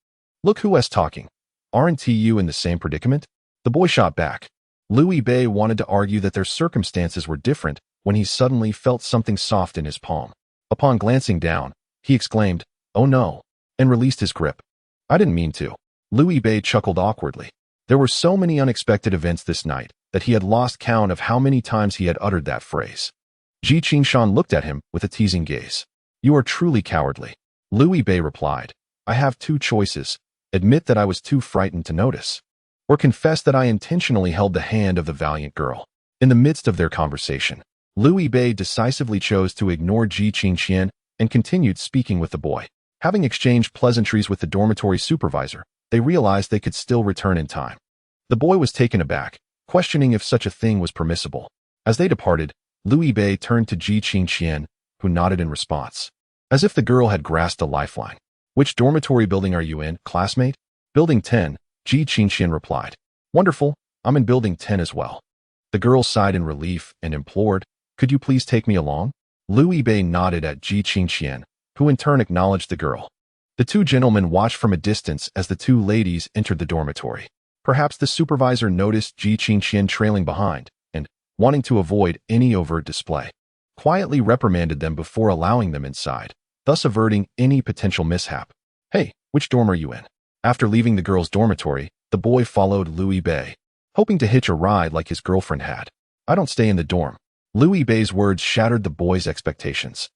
"Look who is talking. Aren't you in the same predicament?" The boy shot back. Lu Yibei wanted to argue that their circumstances were different when he suddenly felt something soft in his palm. Upon glancing down, he exclaimed, "Oh no," and released his grip. "I didn't mean to." Lu Yibei chuckled awkwardly. There were so many unexpected events this night that he had lost count of how many times he had uttered that phrase. Ji Qingshan looked at him with a teasing gaze. "You are truly cowardly." Lu Yibei replied, "I have two choices. Admit that I was too frightened to notice, or confess that I intentionally held the hand of the valiant girl." In the midst of their conversation, Lu Yibei decisively chose to ignore Ji Qingshan and continued speaking with the boy. Having exchanged pleasantries with the dormitory supervisor, they realized they could still return in time. The boy was taken aback, questioning if such a thing was permissible. As they departed, Lu Yibei turned to Ji Qingshan, who nodded in response, as if the girl had grasped a lifeline. "Which dormitory building are you in, classmate?" "Building 10, Ji Qingshan replied. "Wonderful, I'm in building 10 as well." The girl sighed in relief and implored, "Could you please take me along?" Lu Yibei nodded at Ji Qingshan, who in turn acknowledged the girl. The two gentlemen watched from a distance as the two ladies entered the dormitory. Perhaps the supervisor noticed Ji Qingshan trailing behind and, wanting to avoid any overt display, quietly reprimanded them before allowing them inside, thus averting any potential mishap. "Hey, which dorm are you in?" After leaving the girls' dormitory, the boy followed Lu Yibei, hoping to hitch a ride like his girlfriend had. "I don't stay in the dorm." Lu Yibei's words shattered the boy's expectations.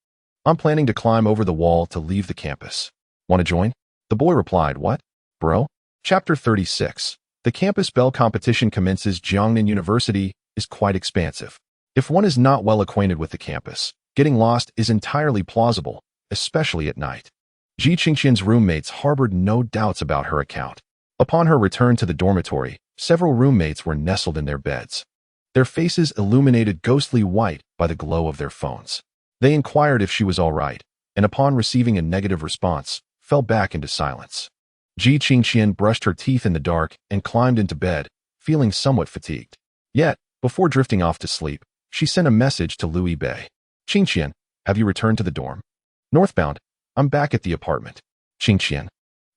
"I'm planning to climb over the wall to leave the campus. Want to join?" The boy replied, "What, bro?" Chapter 36. The campus Belle competition commences. Jiangnan University is quite expansive. If one is not well acquainted with the campus, getting lost is entirely plausible, especially at night. Ji Qingshan's roommates harbored no doubts about her account. Upon her return to the dormitory, several roommates were nestled in their beds, their faces illuminated ghostly white by the glow of their phones. They inquired if she was all right, and upon receiving a negative response, fell back into silence. Ji Qingshan brushed her teeth in the dark and climbed into bed, feeling somewhat fatigued. Yet, before drifting off to sleep, she sent a message to Lu Yibei. "Qingshan, have you returned to the dorm?" "Northbound. I'm back at the apartment." "Qingshan."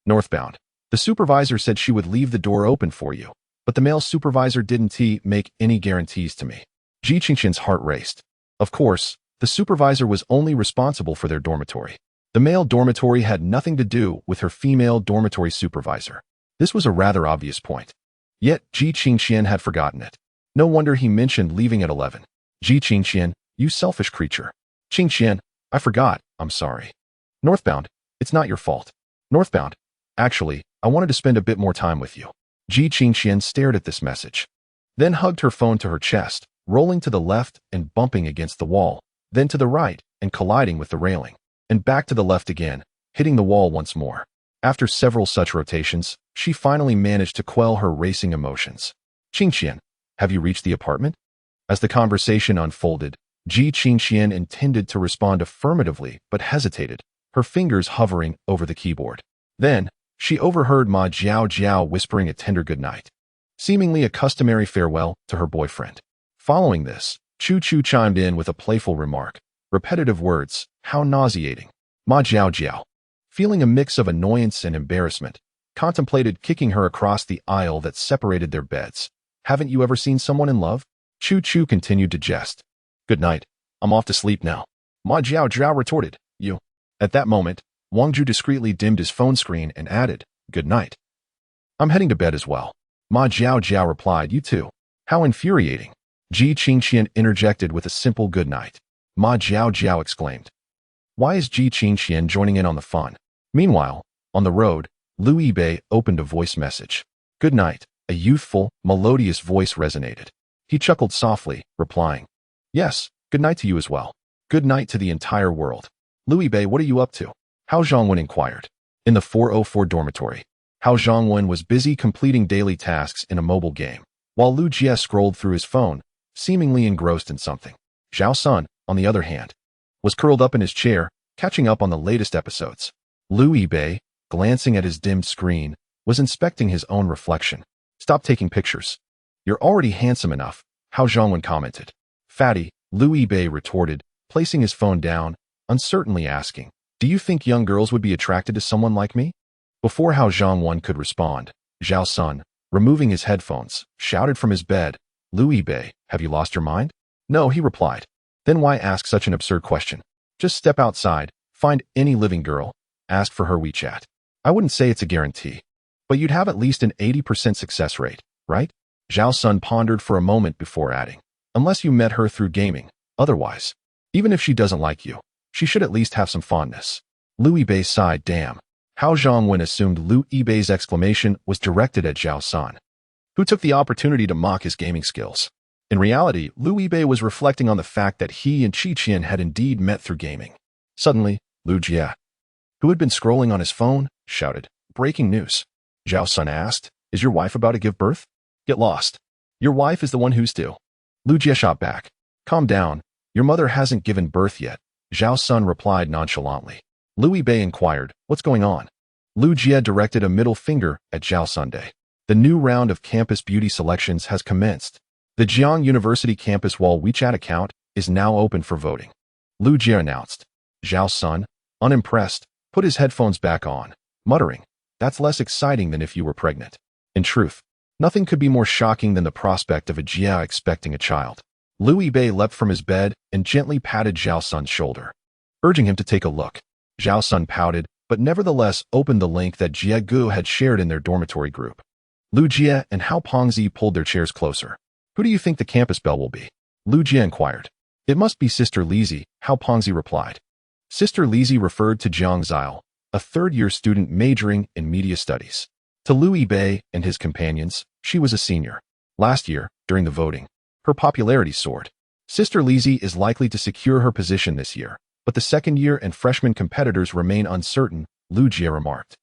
"Northbound. The supervisor said she would leave the door open for you, but the male supervisor didn't make any guarantees to me." Ji Qingshan's heart raced. Of course, the supervisor was only responsible for their dormitory. The male dormitory had nothing to do with her female dormitory supervisor. This was a rather obvious point. Yet Ji Qingshan had forgotten it. No wonder he mentioned leaving at 11. "Ji Qingshan, you selfish creature." "Qingshan, I forgot, I'm sorry." "Northbound, it's not your fault." "Northbound, actually, I wanted to spend a bit more time with you." Ji Qingshan stared at this message, then hugged her phone to her chest, rolling to the left and bumping against the wall, then to the right and colliding with the railing, and back to the left again, hitting the wall once more. After several such rotations, she finally managed to quell her racing emotions. "Qingshan, have you reached the apartment?" As the conversation unfolded, Ji Qingshan intended to respond affirmatively but hesitated, her fingers hovering over the keyboard. Then, she overheard Ma Jiao Jiao whispering a tender goodnight. seemingly a customary farewell to her boyfriend. Following this, Chu Chu chimed in with a playful remark. Repetitive words, how nauseating. Ma Jiao Jiao, feeling a mix of annoyance and embarrassment, contemplated kicking her across the aisle that separated their beds. Haven't you ever seen someone in love? Chu Chu continued to jest. Good night. I'm off to sleep now. Ma Jiao Jiao retorted. You. At that moment, Wang Ju discreetly dimmed his phone screen and added, good night. I'm heading to bed as well. Ma Jiao Jiao replied, you too. How infuriating. Ji Qingqian interjected with a simple good night. Ma Jiao Jiao exclaimed. Why is Ji Qingqian joining in on the fun? Meanwhile, on the road, Lu Yibei opened a voice message. Good night. A youthful, melodious voice resonated. He chuckled softly, replying, yes, good night to you as well. Good night to the entire world. Lu Yibei, what are you up to? Hao Zhongwen inquired. In the 404 dormitory, Hao Zhongwen was busy completing daily tasks in a mobile game, while Lu Jie scrolled through his phone, seemingly engrossed in something. Zhao Sun, on the other hand, was curled up in his chair, catching up on the latest episodes. Lu Yibei, glancing at his dimmed screen, was inspecting his own reflection. Stop taking pictures. You're already handsome enough, Hao Zhongwen commented. Fatty, Lu Yibei retorted, placing his phone down, uncertainly asking, do you think young girls would be attracted to someone like me? Before Hao Zhongwen could respond, Zhao Sun, removing his headphones, shouted from his bed, Lu Yibei, have you lost your mind? No, he replied. Then why ask such an absurd question? Just step outside, find any living girl, ask for her WeChat. I wouldn't say it's a guarantee, but you'd have at least an 80% success rate, right? Zhao Sun pondered for a moment before adding, unless you met her through gaming, otherwise, even if she doesn't like you, she should at least have some fondness. Lu Yibei sighed, damn. Hao Zhongwen assumed Lu Yibei's exclamation was directed at Zhao Sun, who took the opportunity to mock his gaming skills. In reality, Lu Yibei was reflecting on the fact that he and Qi Qian had indeed met through gaming. Suddenly, Lu Jie, who had been scrolling on his phone, shouted, breaking news. Zhao Sun asked, is your wife about to give birth? Get lost. Your wife is the one who's due. Lu Jie shot back. Calm down. Your mother hasn't given birth yet. Zhao Sun replied nonchalantly. Lu Yibei inquired, what's going on? Lu Jie directed a middle finger at Zhao Sunday. The new round of campus beauty selections has commenced. The Jiang University Campus Wall WeChat account is now open for voting. Lu Jie announced. Zhao Sun, unimpressed, put his headphones back on, muttering, that's less exciting than if you were pregnant. In truth, nothing could be more shocking than the prospect of a Jia expecting a child. Lu Yibei leapt from his bed and gently patted Zhao Sun's shoulder, urging him to take a look. Zhao Sun pouted, but nevertheless opened the link that Jie Gu had shared in their dormitory group. Lu Jie and Hao Pengzi pulled their chairs closer. Who do you think the campus belle will be? Lu Jie inquired. It must be Sister Lizzie, Hao Pengzi replied. Sister Lizzie referred to Jiang Zile, a third-year student majoring in media studies. To Lu Yibei and his companions, she was a senior. Last year, during the voting, her popularity soared. Sister Lizzie is likely to secure her position this year, but the second-year and freshman competitors remain uncertain, Lu Jie remarked.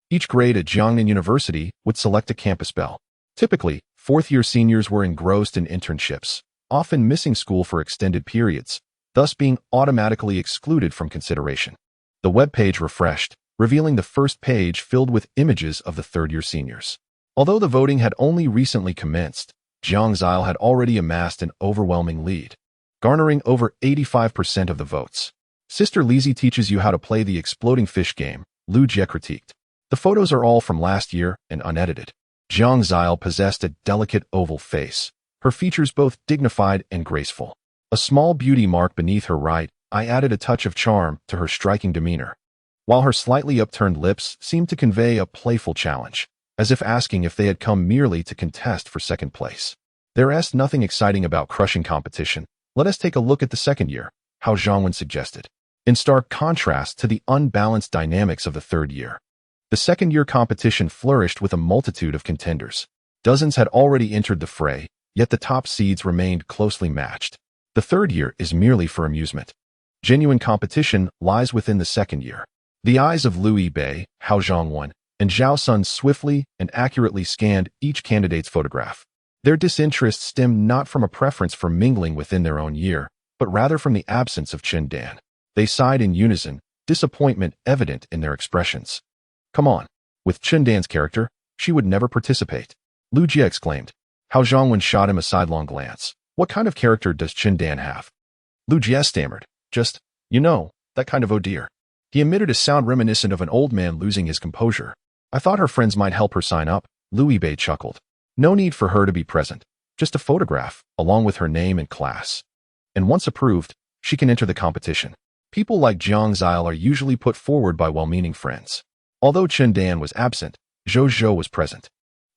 Each grade at Jiangnan University would select a campus belle. Typically, fourth-year seniors were engrossed in internships, often missing school for extended periods, thus being automatically excluded from consideration. The webpage refreshed, revealing the first page filled with images of the third-year seniors. Although the voting had only recently commenced, Jiang Zile had already amassed an overwhelming lead, garnering over 85% of the votes. Sister Lizzie teaches you how to play the exploding fish game, Lu Jie critiqued. The photos are all from last year and unedited. Jiang Zile possessed a delicate oval face, her features both dignified and graceful. A small beauty mark beneath her right eye added a touch of charm to her striking demeanor, while her slightly upturned lips seemed to convey a playful challenge, as if asking if they had come merely to contest for second place. There's nothing exciting about crushing competition. Let us take a look at the second year, Hao Zhongwen suggested. In stark contrast to the unbalanced dynamics of the third year, the second-year competition flourished with a multitude of contenders. Dozens had already entered the fray, yet the top seeds remained closely matched. The third year is merely for amusement. Genuine competition lies within the second year. The eyes of Lu Yibei, Hao Zhongwen, and Zhao Sun swiftly and accurately scanned each candidate's photograph. Their disinterest stemmed not from a preference for mingling within their own year, but rather from the absence of Chen Dan. They sighed in unison, disappointment evident in their expressions. Come on. With Chen Dan's character, she would never participate. Lu Jie exclaimed. Hao Zhongwen shot him a sidelong glance. What kind of character does Chen Dan have? Lu Jie stammered. Just, that kind of oh dear. He emitted a sound reminiscent of an old man losing his composure. I thought her friends might help her sign up. Lu Bei chuckled. No need for her to be present. Just a photograph, along with her name and class. And once approved, she can enter the competition. People like Jiang Zile are usually put forward by well-meaning friends. Although Chen Dan was absent, Zhou Zhou was present.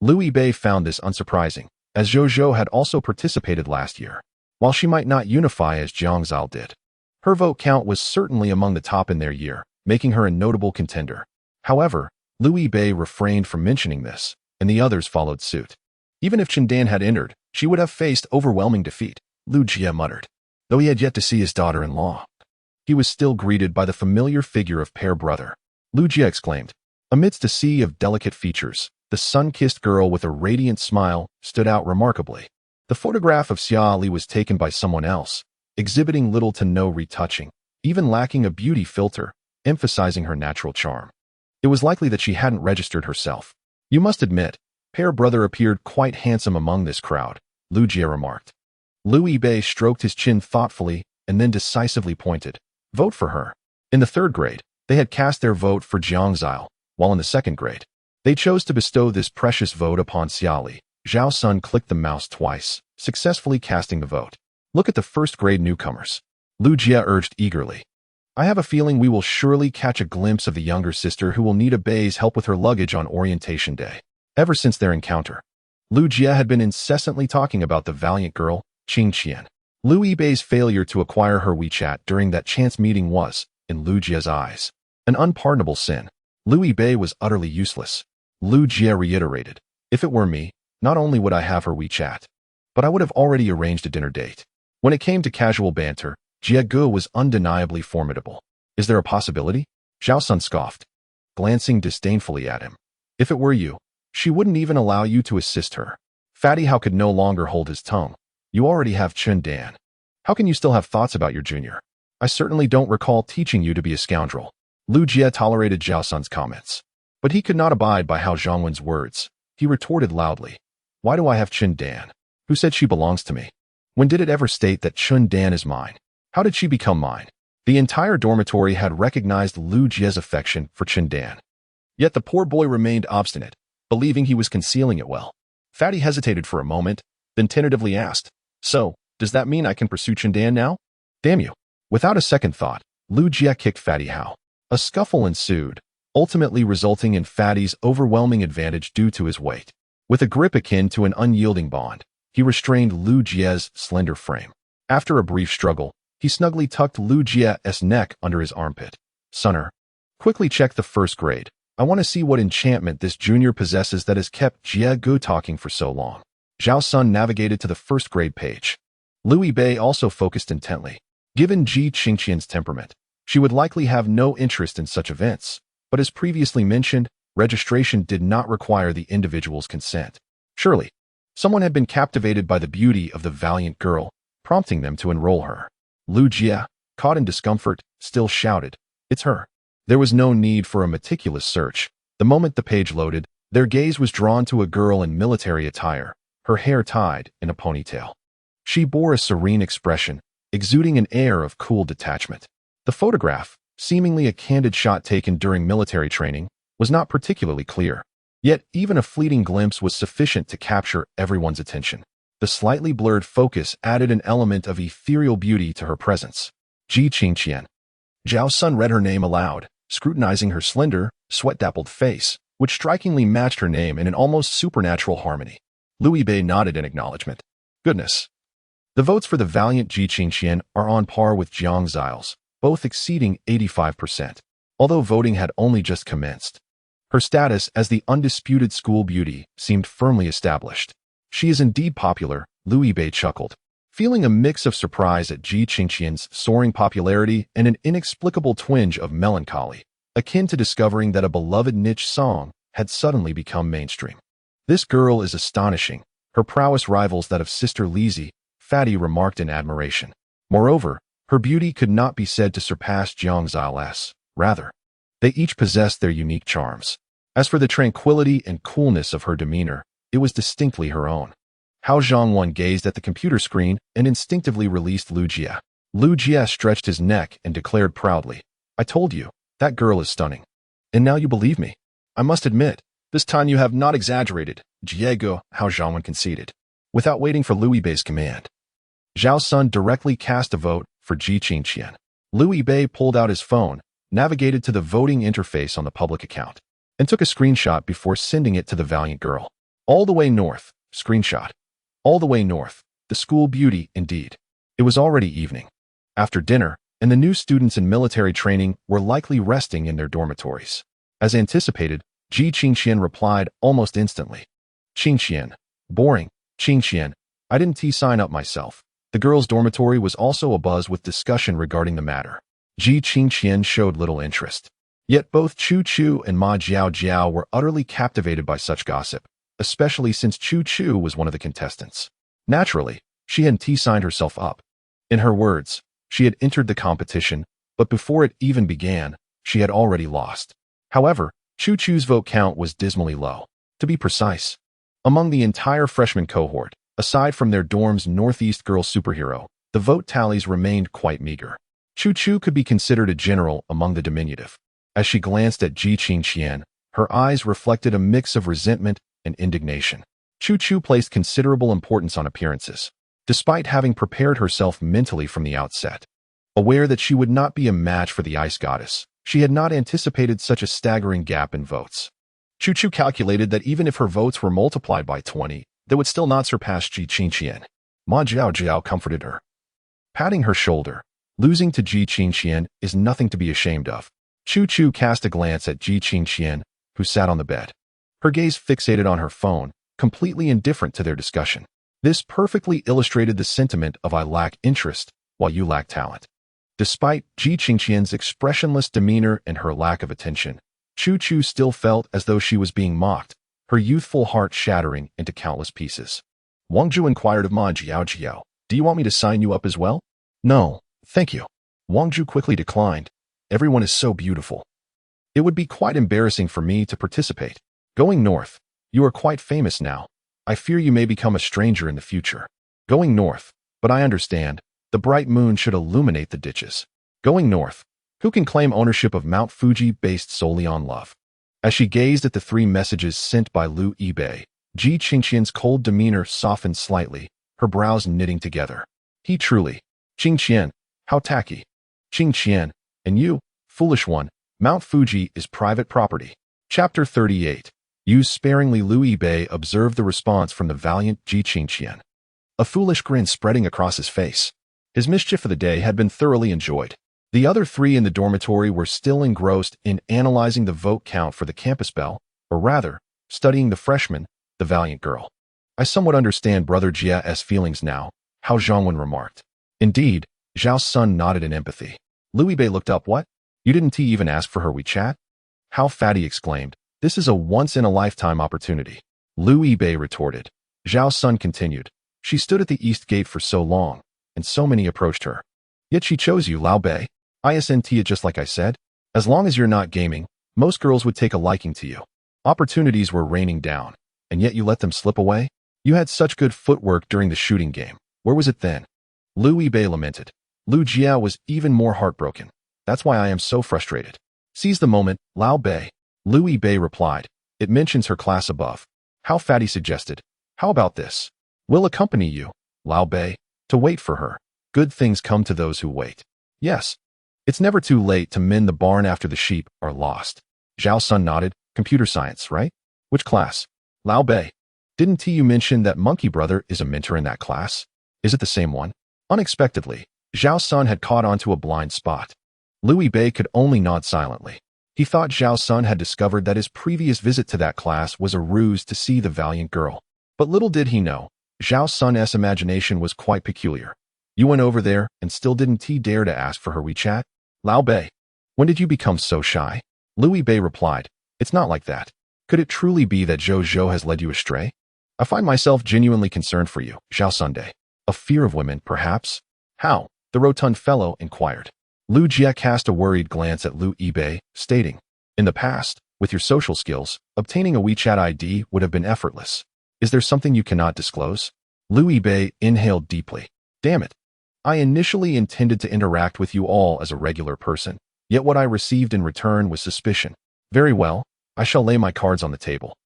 Lu Bei found this unsurprising, as Zhou Zhou had also participated last year. While she might not unify as Jiang Zile did, her vote count was certainly among the top in their year, making her a notable contender. However, Lu Bei refrained from mentioning this, and the others followed suit. Even if Chen Dan had entered, she would have faced overwhelming defeat, Lu Jie muttered. Though he had yet to see his daughter-in-law, he was still greeted by the familiar figure of pair brother. Lu Jie exclaimed. Amidst a sea of delicate features, the sun-kissed girl with a radiant smile stood out remarkably. The photograph of Xia Li was taken by someone else, exhibiting little to no retouching, even lacking a beauty filter, emphasizing her natural charm. It was likely that she hadn't registered herself. You must admit, pair brother appeared quite handsome among this crowd, Lu Jie remarked. Lu Bei stroked his chin thoughtfully and then decisively pointed. Vote for her. In the third grade, they had cast their vote for Jiang Zile, while in the second grade, they chose to bestow this precious vote upon Xia Li. Zhao Sun clicked the mouse twice, successfully casting the vote. Look at the first grade newcomers. Lu Jie urged eagerly. I have a feeling we will surely catch a glimpse of the younger sister who will need a Bei's help with her luggage on orientation day. Ever since their encounter, Lu Jie had been incessantly talking about the valiant girl, Qing Qian. Lu Bei's failure to acquire her WeChat during that chance meeting was, in Lu Jie's eyes, an unpardonable sin. Lu Bei was utterly useless. Lu Jie reiterated, if it were me, not only would I have her WeChat, but I would have already arranged a dinner date. When it came to casual banter, Jie Ge was undeniably formidable. Is there a possibility? Zhao Sun scoffed, glancing disdainfully at him. If it were you, she wouldn't even allow you to assist her. Fatty Hao could no longer hold his tongue. You already have Chen Dan. How can you still have thoughts about your junior? I certainly don't recall teaching you to be a scoundrel. Lu Jie tolerated Zhao Sun's comments, but he could not abide by Hao Zhongwen's words. He retorted loudly. Why do I have Chen Dan? Who said she belongs to me? When did it ever state that Chen Dan is mine? How did she become mine? The entire dormitory had recognized Lu Jie's affection for Chen Dan. Yet the poor boy remained obstinate, believing he was concealing it well. Fatty hesitated for a moment, then tentatively asked, So, does that mean I can pursue Chen Dan now? Damn you. Without a second thought, Lu Jie kicked Fatty Hao. A scuffle ensued, ultimately resulting in Fatty's overwhelming advantage due to his weight. With a grip akin to an unyielding bond, he restrained Lu Jie's slender frame. After a brief struggle, he snugly tucked Lu Jie's neck under his armpit. Sonner, quickly check the first grade. I want to see what enchantment this junior possesses that has kept Jie Ge talking for so long. Zhao Sun navigated to the first grade page. Lu Bei also focused intently. Given Ji Qingqian's temperament, she would likely have no interest in such events, but as previously mentioned, registration did not require the individual's consent. Surely, someone had been captivated by the beauty of the valiant girl, prompting them to enroll her. Lu Jie, caught in discomfort, still shouted, It's her. There was no need for a meticulous search. The moment the page loaded, their gaze was drawn to a girl in military attire, her hair tied in a ponytail. She bore a serene expression, exuding an air of cool detachment. The photograph, seemingly a candid shot taken during military training, was not particularly clear. Yet even a fleeting glimpse was sufficient to capture everyone's attention. The slightly blurred focus added an element of ethereal beauty to her presence. Ji Qingqian. Zhao Sun read her name aloud, scrutinizing her slender, sweat-dappled face, which strikingly matched her name in an almost supernatural harmony. Lu Bei nodded in acknowledgement. Goodness. The votes for the valiant Ji Qingqian are on par with Jiang Zile's, both exceeding 85%, although voting had only just commenced. Her status as the undisputed school beauty seemed firmly established. She is indeed popular, Lu Bei chuckled, feeling a mix of surprise at Ji Qingqian's soaring popularity and an inexplicable twinge of melancholy, akin to discovering that a beloved niche song had suddenly become mainstream. This girl is astonishing. Her prowess rivals that of Sister Lizzie, Fatty remarked in admiration. Moreover, her beauty could not be said to surpass Jiang Zile's. Rather, they each possessed their unique charms. As for the tranquility and coolness of her demeanor, It was distinctly her own. Hao Zhongwen gazed at the computer screen and instinctively released Lu Jia. Lu Jia stretched his neck and declared proudly, "I told you, that girl is stunning. And now you believe me. I must admit, this time you have not exaggerated," Diego, Hao Zhongwen conceded. Without waiting for Lu Yibei's command, Zhao Sun directly cast a vote for Ji Qingqian. Lu Yibei pulled out his phone, navigated to the voting interface on the public account, and took a screenshot before sending it to the valiant girl. All the way north, screenshot. All the way north, the school beauty indeed. It was already evening. After dinner, and the new students in military training were likely resting in their dormitories. As anticipated, Ji Qingqian replied almost instantly. "Qingqian. Boring. Qingqian. I didn't sign up myself." The girls' dormitory was also abuzz with discussion regarding the matter. Ji Qingqian showed little interest. Yet both Chu Chu and Ma Jiao Jiao were utterly captivated by such gossip, especially since Chu Chu was one of the contestants. Naturally, she hadn't signed herself up. In her words, she had entered the competition, but before it even began, she had already lost. However, Chu Chu's vote count was dismally low. To be precise, among the entire freshman cohort, aside from their dorm's Northeast girl superhero, the vote tallies remained quite meager. Chu Chu could be considered a general among the diminutive. As she glanced at Ji Qingqian, her eyes reflected a mix of resentment and indignation. Chu Chu placed considerable importance on appearances, despite having prepared herself mentally from the outset. Aware that she would not be a match for the ice goddess, she had not anticipated such a staggering gap in votes. Chu Chu calculated that even if her votes were multiplied by 20, they would still not surpass Ji Qingqian. Ma Jiao Jiao comforted her, patting her shoulder. "Losing to Ji Qingqian is nothing to be ashamed of." Chu Chu cast a glance at Ji Qingqian, who sat on the bed, her gaze fixated on her phone, completely indifferent to their discussion. This perfectly illustrated the sentiment of "I lack interest, while you lack talent." Despite Ji Qingqian's expressionless demeanor and her lack of attention, Chu Chu still felt as though she was being mocked, her youthful heart shattering into countless pieces. Wang Zhu inquired of Ma Jiao Jiao, "Do you want me to sign you up as well?" "No, thank you." Wang Zhu quickly declined. "Everyone is so beautiful. It would be quite embarrassing for me to participate. Going north, you are quite famous now. I fear you may become a stranger in the future." "Going north, but I understand. The bright moon should illuminate the ditches." "Going north, who can claim ownership of Mount Fuji based solely on love?" As she gazed at the 3 messages sent by Lu Yibei, Ji Qingqian's cold demeanor softened slightly, her brows knitting together. "He truly. Qingqian, how tacky. Qingqian, and you, foolish one, Mount Fuji is private property." Chapter 38. Use sparingly. Lu Yibei observed the response from the valiant Ji Qingqian, a foolish grin spreading across his face. His mischief for the day had been thoroughly enjoyed. The other 3 in the dormitory were still engrossed in analyzing the vote count for the campus belle, or rather, studying the freshman, the valiant girl. "I somewhat understand Brother Jia's feelings now," Hao Zhongwen remarked. Indeed, Zhao Sun nodded in empathy. Lu Yibei looked up. "What? You didn't even ask for her WeChat?" Hao Fatty exclaimed. "This is a once-in-a-lifetime opportunity." Lu Yibei retorted. Zhao Sun continued. "She stood at the east gate for so long, and so many approached her. Yet she chose you, Lao Bei. Isn't it just like I said? As long as you're not gaming, most girls would take a liking to you. Opportunities were raining down, and yet you let them slip away? You had such good footwork during the shooting game. Where was it then?" Lu Yibei lamented. Lu Jia was even more heartbroken. "That's why I am so frustrated." "Seize the moment, Lao Bei." Lu Yibei replied. "It mentions her class above." Hao Fatty suggested. "How about this? We'll accompany you, Lao Bei, to wait for her. Good things come to those who wait." "Yes. It's never too late to mend the barn after the sheep are lost." Zhao Sun nodded. "Computer science, right? Which class?" "Lao Bei. Didn't you mention that Monkey Brother is a mentor in that class? Is it the same one?" Unexpectedly, Zhao Sun had caught onto a blind spot. Lu Yibei could only nod silently. He thought Zhao Sun had discovered that his previous visit to that class was a ruse to see the valiant girl. But little did he know, Zhao Sun's imagination was quite peculiar. "You went over there and still didn't dare to ask for her WeChat? Lao Bei, when did you become so shy?" Lu Yibei replied. "It's not like that. Could it truly be that Zhou Zhou has led you astray? I find myself genuinely concerned for you, Zhao Sunday. A fear of women, perhaps?" "How?" the rotund fellow inquired. Lu Jia cast a worried glance at Lu Yibei, stating, "In the past, with your social skills, obtaining a WeChat ID would have been effortless. Is there something you cannot disclose? Liu Yibei inhaled deeply. Damn it. I initially intended to interact with you all as a regular person, yet what I received in return was suspicion. Very well, I shall lay my cards on the table.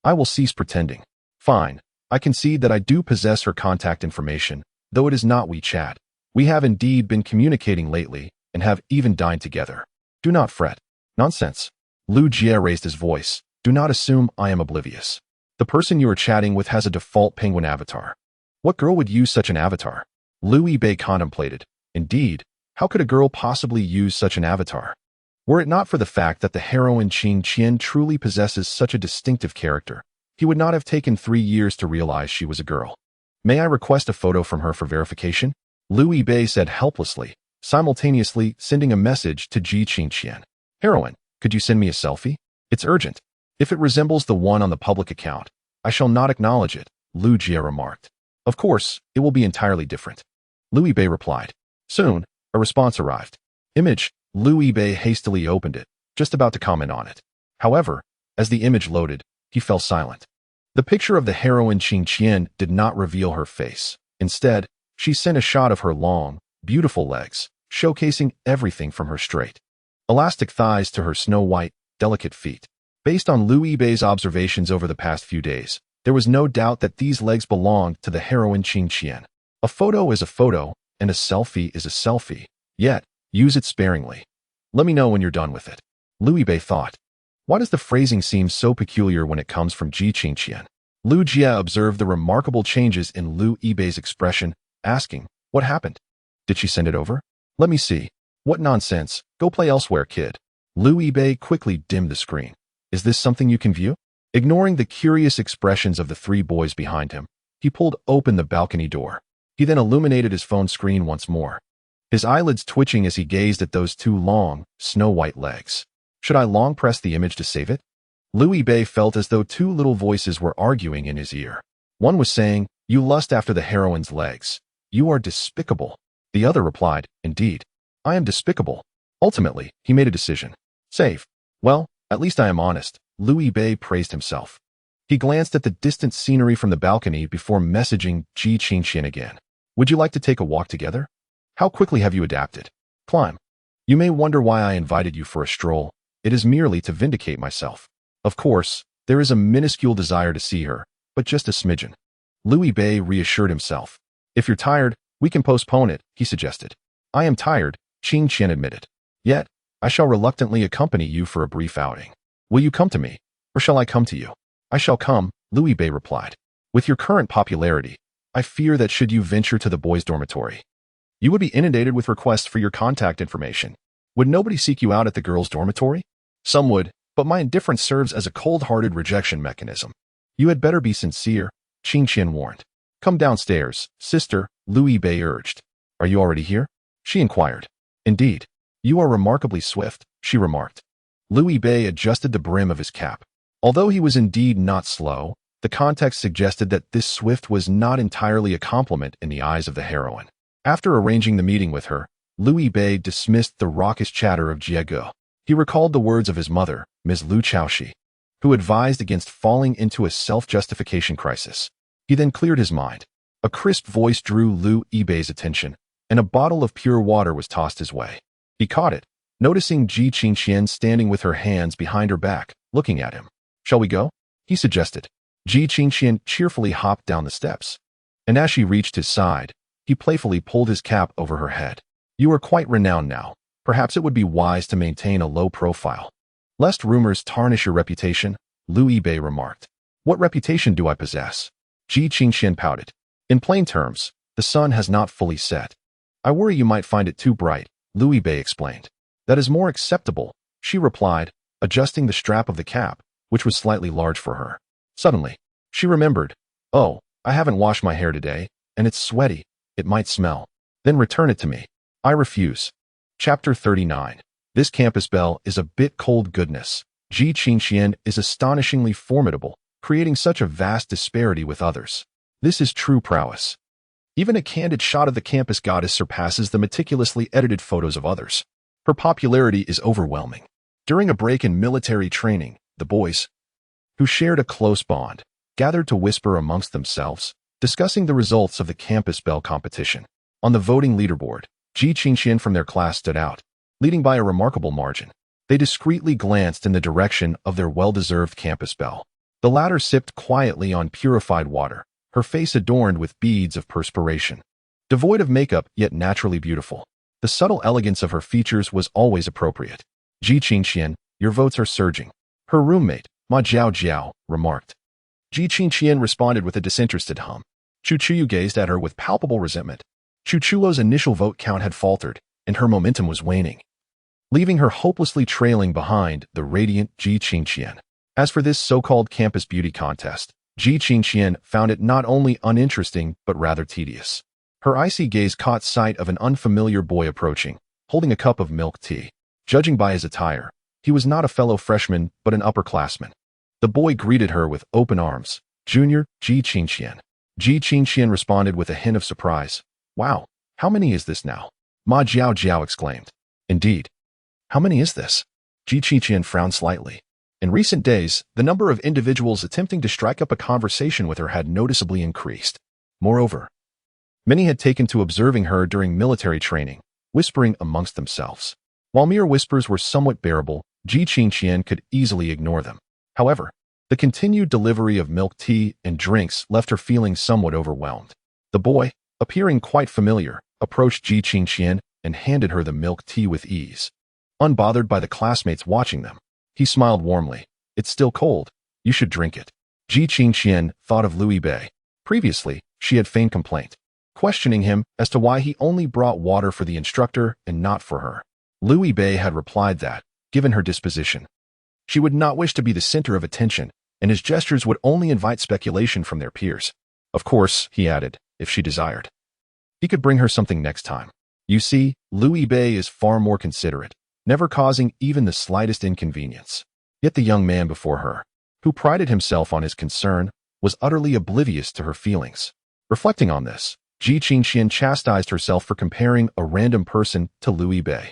I will cease pretending. Fine, I concede that I do possess her contact information, though it is not WeChat. We have indeed been communicating lately, and have even dined together. Do not fret. Nonsense. Liu Jie raised his voice. Do not assume I am oblivious. The person you are chatting with has a default penguin avatar. What girl would use such an avatar? Liu Yibei contemplated. Indeed, how could a girl possibly use such an avatar? Were it not for the fact that the heroine Qing Qian truly possesses such a distinctive character, he would not have taken 3 years to realize she was a girl. May I request a photo from her for verification? Liu Yibei said helplessly, simultaneously sending a message to Ji Qingqian. Heroine, could you send me a selfie? It's urgent. If it resembles the one on the public account, I shall not acknowledge it, Liu Jie remarked. Of course, it will be entirely different. Liu Yibei replied. Soon, a response arrived. Image. Liu Yibei hastily opened it, just about to comment on it. However, as the image loaded, he fell silent. The picture of the heroine Qing Qian did not reveal her face. Instead, she sent a shot of her long, beautiful legs, showcasing everything from her straight, elastic thighs to her snow-white, delicate feet. Based on Liu Yibei's observations over the past few days, there was no doubt that these legs belonged to the heroine Qing Qian. A photo is a photo, and a selfie is a selfie. Yet, use it sparingly. Let me know when you're done with it. Liu Yibei thought. Why does the phrasing seem so peculiar when it comes from Ji Qingqian? Liu Jie observed the remarkable changes in Liu Yibei's expression, asking, what happened? Did she send it over? Let me see. What nonsense. Go play elsewhere, kid. Liu Yibei quickly dimmed the screen. Is this something you can view? Ignoring the curious expressions of the 3 boys behind him, he pulled open the balcony door. He then illuminated his phone screen once more, his eyelids twitching as he gazed at those 2 long, snow-white legs. Should I long press the image to save it? Liu Yibei felt as though 2 little voices were arguing in his ear. One was saying, you lust after the heroine's legs. You are despicable. The other replied, indeed. I am despicable. Ultimately, he made a decision. Save. Well, at least I am honest, Liu Yibei praised himself. He glanced at the distant scenery from the balcony before messaging Ji Qingqian again. Would you like to take a walk together? How quickly have you adapted? Climb. You may wonder why I invited you for a stroll. It is merely to vindicate myself. Of course, there is a minuscule desire to see her, but just a smidgen. Liu Yibei reassured himself. If you're tired, we can postpone it, he suggested. I am tired, Qing Qian admitted. Yet, I shall reluctantly accompany you for a brief outing. Will you come to me, or shall I come to you? I shall come, Liu Yibei replied. With your current popularity, I fear that should you venture to the boys' dormitory, you would be inundated with requests for your contact information. Would nobody seek you out at the girls' dormitory? Some would, but my indifference serves as a cold-hearted rejection mechanism. You had better be sincere, Qing Qian warned. Come downstairs, sister, Liu Yibei urged. Are you already here? She inquired. Indeed. You are remarkably swift, she remarked. Liu Yibei adjusted the brim of his cap. Although he was indeed not slow, the context suggested that this swift was not entirely a compliment in the eyes of the heroine. After arranging the meeting with her, Liu Yibei dismissed the raucous chatter of Jiego. He recalled the words of his mother, Ms. Liu Chaoshi, who advised against falling into a self-justification crisis. He then cleared his mind. A crisp voice drew Liu Yibei's attention, and a bottle of pure water was tossed his way. He caught it, noticing Ji Qingqian standing with her hands behind her back, looking at him. Shall we go? He suggested. Ji Qingqian cheerfully hopped down the steps. And as she reached his side, he playfully pulled his cap over her head. You are quite renowned now. Perhaps it would be wise to maintain a low profile. Lest rumors tarnish your reputation, Liu Yibei remarked. What reputation do I possess? Ji Qingqian pouted. In plain terms, the sun has not fully set. I worry you might find it too bright, Liu Yibei explained. That is more acceptable, she replied, adjusting the strap of the cap, which was slightly large for her. Suddenly, she remembered. Oh, I haven't washed my hair today, and it's sweaty. It might smell. Then return it to me. I refuse. Chapter 39. This campus belle is a bit cold goodness. Ji Qingqian is astonishingly formidable, creating such a vast disparity with others. This is true prowess. Even a candid shot of the campus goddess surpasses the meticulously edited photos of others. Her popularity is overwhelming. During a break in military training, the boys, who shared a close bond, gathered to whisper amongst themselves, discussing the results of the campus Belle competition. On the voting leaderboard, Ji Qingxian from their class stood out, leading by a remarkable margin. They discreetly glanced in the direction of their well-deserved campus Belle. The latter sipped quietly on purified water, her face adorned with beads of perspiration. Devoid of makeup, yet naturally beautiful, the subtle elegance of her features was always appropriate. Ji Qingxian, your votes are surging, her roommate, Ma Jiao, remarked. Ji Qingxian responded with a disinterested hum. Chu Chuyu gazed at her with palpable resentment. Chu Chulo's initial vote count had faltered, and her momentum was waning, leaving her hopelessly trailing behind the radiant Ji Qingxian. As for this so-called campus beauty contest, Ji Qingxian found it not only uninteresting but rather tedious. Her icy gaze caught sight of an unfamiliar boy approaching, holding a cup of milk tea. Judging by his attire, he was not a fellow freshman but an upperclassman. The boy greeted her with open arms. Junior, Ji Qingxian. Ji Qingxian responded with a hint of surprise. Wow, how many is this now? Ma Jiao exclaimed. Indeed. How many is this? Ji Qingxian frowned slightly. In recent days, the number of individuals attempting to strike up a conversation with her had noticeably increased. Moreover, many had taken to observing her during military training, whispering amongst themselves. While mere whispers were somewhat bearable, Ji Qingxian could easily ignore them. However, the continued delivery of milk tea and drinks left her feeling somewhat overwhelmed. The boy, appearing quite familiar, approached Ji Qingxian and handed her the milk tea with ease. Unbothered by the classmates watching them, he smiled warmly. It's still cold. You should drink it. Ji Qingxian thought of Liu Bei. Previously, she had feigned complaint, questioning him as to why he only brought water for the instructor and not for her. Liu Bei had replied that, given her disposition, she would not wish to be the center of attention, and his gestures would only invite speculation from their peers. Of course, he added, if she desired, he could bring her something next time. You see, Liu Bei is far more considerate, never causing even the slightest inconvenience. Yet the young man before her, who prided himself on his concern, was utterly oblivious to her feelings. Reflecting on this, Ji Qingxian chastised herself for comparing a random person to Liu Bei.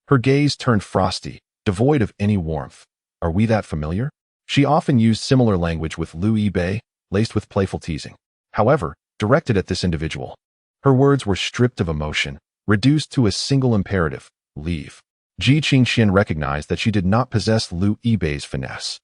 Her gaze turned frosty, devoid of any warmth. Are we that familiar? She often used similar language with Liu Bei, laced with playful teasing. However, directed at this individual, her words were stripped of emotion, reduced to a single imperative: leave. Ji Qingxian recognized that she did not possess Liu Bei's finesse.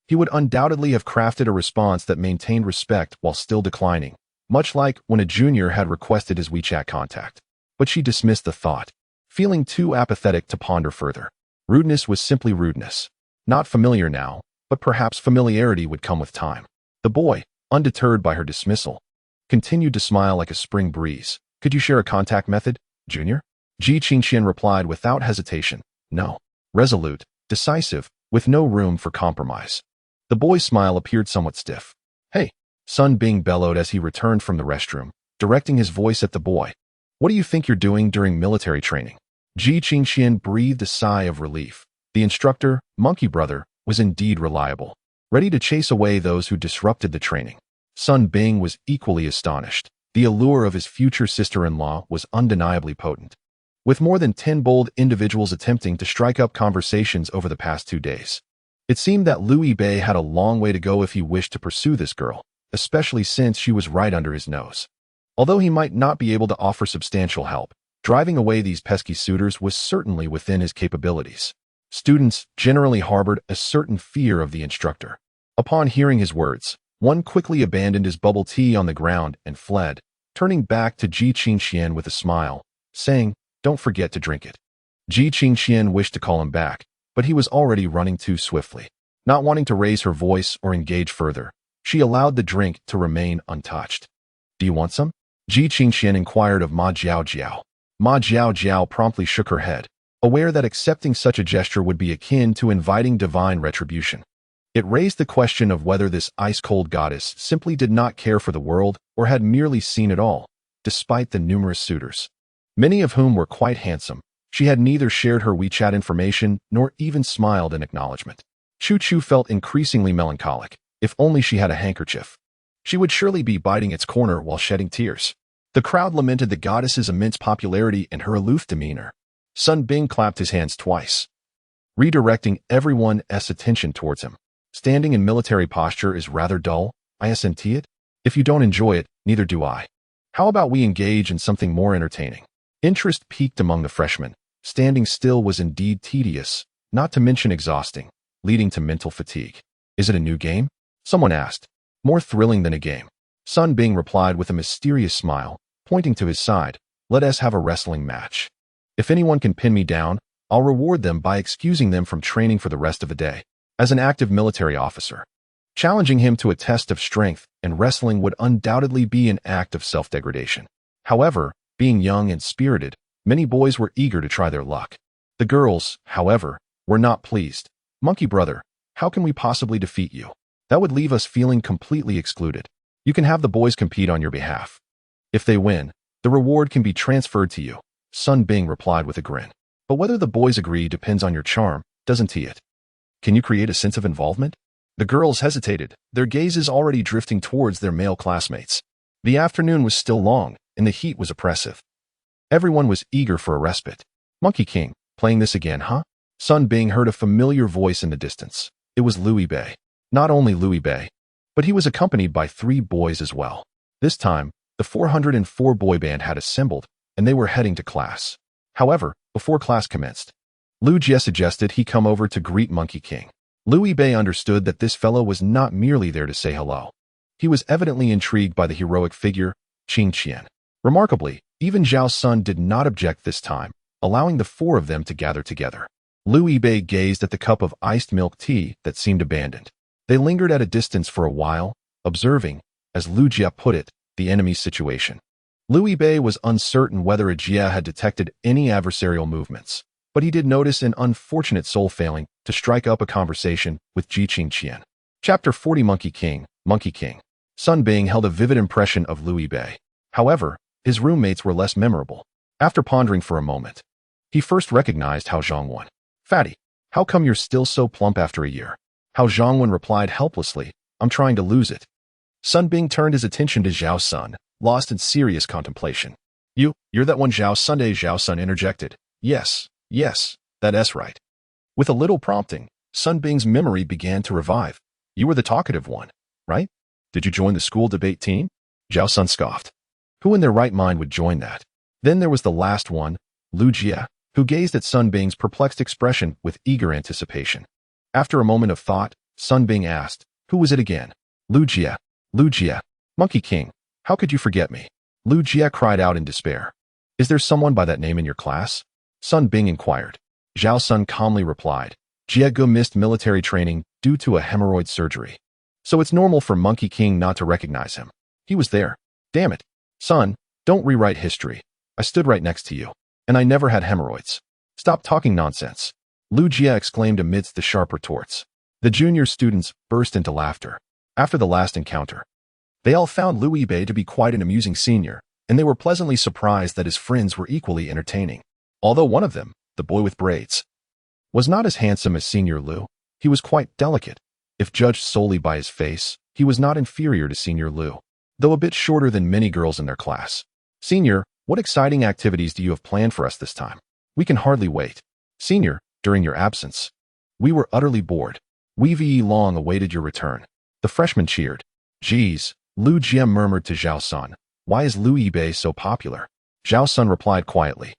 He would undoubtedly have crafted a response that maintained respect while still declining, much like when a junior had requested his WeChat contact. But she dismissed the thought, feeling too apathetic to ponder further. Rudeness was simply rudeness. Not familiar now, but perhaps familiarity would come with time. The boy, undeterred by her dismissal, continued to smile like a spring breeze. Could you share a contact method, Junior? Ji Qingxian replied without hesitation. No. Resolute, decisive, with no room for compromise. The boy's smile appeared somewhat stiff. Hey, Sun Bing bellowed as he returned from the restroom, directing his voice at the boy. What do you think you're doing during military training? Ji Qingxian breathed a sigh of relief. The instructor, Monkey Brother, was indeed reliable, ready to chase away those who disrupted the training. Sun Bing was equally astonished. The allure of his future sister-in-law was undeniably potent, with more than 10 bold individuals attempting to strike up conversations over the past 2 days. It seemed that Liu Bei had a long way to go if he wished to pursue this girl, especially since she was right under his nose. Although he might not be able to offer substantial help, driving away these pesky suitors was certainly within his capabilities. Students generally harbored a certain fear of the instructor. Upon hearing his words, one quickly abandoned his bubble tea on the ground and fled, turning back to Ji Qingxian with a smile, saying, "Don't forget to drink it." Ji Qingxian wished to call him back, but he was already running too swiftly. Not wanting to raise her voice or engage further, she allowed the drink to remain untouched. Do you want some? Ji Qingxian inquired of Ma Jiao. Ma Jiao promptly shook her head, aware that accepting such a gesture would be akin to inviting divine retribution. It raised the question of whether this ice-cold goddess simply did not care for the world or had merely seen it all, despite the numerous suitors, many of whom were quite handsome. She had neither shared her WeChat information nor even smiled in acknowledgement. Chu Chu felt increasingly melancholic. If only she had a handkerchief, she would surely be biting its corner while shedding tears. The crowd lamented the goddess's immense popularity and her aloof demeanor. Sun Bing clapped his hands twice, redirecting everyone's attention towards him. Standing in military posture is rather dull, I isn't it? If you don't enjoy it, neither do I. How about we engage in something more entertaining? Interest peaked among the freshmen. Standing still was indeed tedious, not to mention exhausting, leading to mental fatigue. Is it a new game? Someone asked. More thrilling than a game. Sun Bing replied with a mysterious smile, pointing to his side. Let us have a wrestling match. If anyone can pin me down, I'll reward them by excusing them from training for the rest of the day. As an active military officer, challenging him to a test of strength and wrestling would undoubtedly be an act of self-degradation. However, being young and spirited, many boys were eager to try their luck. The girls, however, were not pleased. Monkey brother, how can we possibly defeat you? That would leave us feeling completely excluded. You can have the boys compete on your behalf. If they win, the reward can be transferred to you. Sun Bing replied with a grin. But whether the boys agree depends on your charm, doesn't it? Can you create a sense of involvement? The girls hesitated, their gazes already drifting towards their male classmates. The afternoon was still long, and the heat was oppressive. Everyone was eager for a respite. Monkey King, playing this again, huh? Sun Bing heard a familiar voice in the distance. It was Louis Bei. Not only Louis Bei, but he was accompanied by 3 boys as well. This time, the 404 boy band had assembled, and they were heading to class. However, before class commenced, Lu Jie suggested he come over to greet Monkey King. Louis Bei understood that this fellow was not merely there to say hello. He was evidently intrigued by the heroic figure, Qing Qian. Remarkably, even Zhao Sun did not object this time, allowing the 4 of them to gather together. Louis Bei gazed at the cup of iced milk tea that seemed abandoned. They lingered at a distance for a while, observing, as Lu Jie put it, the enemy's situation. Louis Bei was uncertain whether Jie had detected any adversarial movements, but he did notice an unfortunate soul failing to strike up a conversation with Ji Qingqian. Chapter 40 Monkey King, Monkey King. Sun Bing held a vivid impression of Louis Bei. However, his roommates were less memorable. After pondering for a moment, he first recognized Hao Zhongwen. Fatty, how come you're still so plump after a year? Hao Zhongwen replied helplessly, I'm trying to lose it. Sun Bing turned his attention to Zhao Sun, lost in serious contemplation. You're that one Zhao Sunday, Zhao Sun interjected. Yes, that's right. With a little prompting, Sun Bing's memory began to revive. You were the talkative one, right? Did you join the school debate team? Zhao Sun scoffed. Who in their right mind would join that? Then there was the last one, Lu Jie, who gazed at Sun Bing's perplexed expression with eager anticipation. After a moment of thought, Sun Bing asked, who was it again? Lu Jie. Monkey King, how could you forget me? Lu Jie cried out in despair. Is there someone by that name in your class? Sun Bing inquired. Zhao Sun calmly replied. Jie Ge missed military training due to a hemorrhoid surgery. So it's normal for Monkey King not to recognize him. He was there. Damn it. Son, don't rewrite history. I stood right next to you, and I never had hemorrhoids. Stop talking nonsense. Lu Jie exclaimed amidst the sharp retorts. The junior students burst into laughter. After the last encounter, they all found Louis Bei to be quite an amusing senior, and they were pleasantly surprised that his friends were equally entertaining. Although one of them, the boy with braids, was not as handsome as Senior Lu, he was quite delicate. If judged solely by his face, he was not inferior to Senior Lu, though a bit shorter than many girls in their class. Senior, what exciting activities do you have planned for us this time? We can hardly wait. Senior, during your absence, we were utterly bored. We long awaited your return. The freshmen cheered. Geez, Lu Jie murmured to Zhao Sun. Why is Louis Bei so popular? Zhao Sun replied quietly.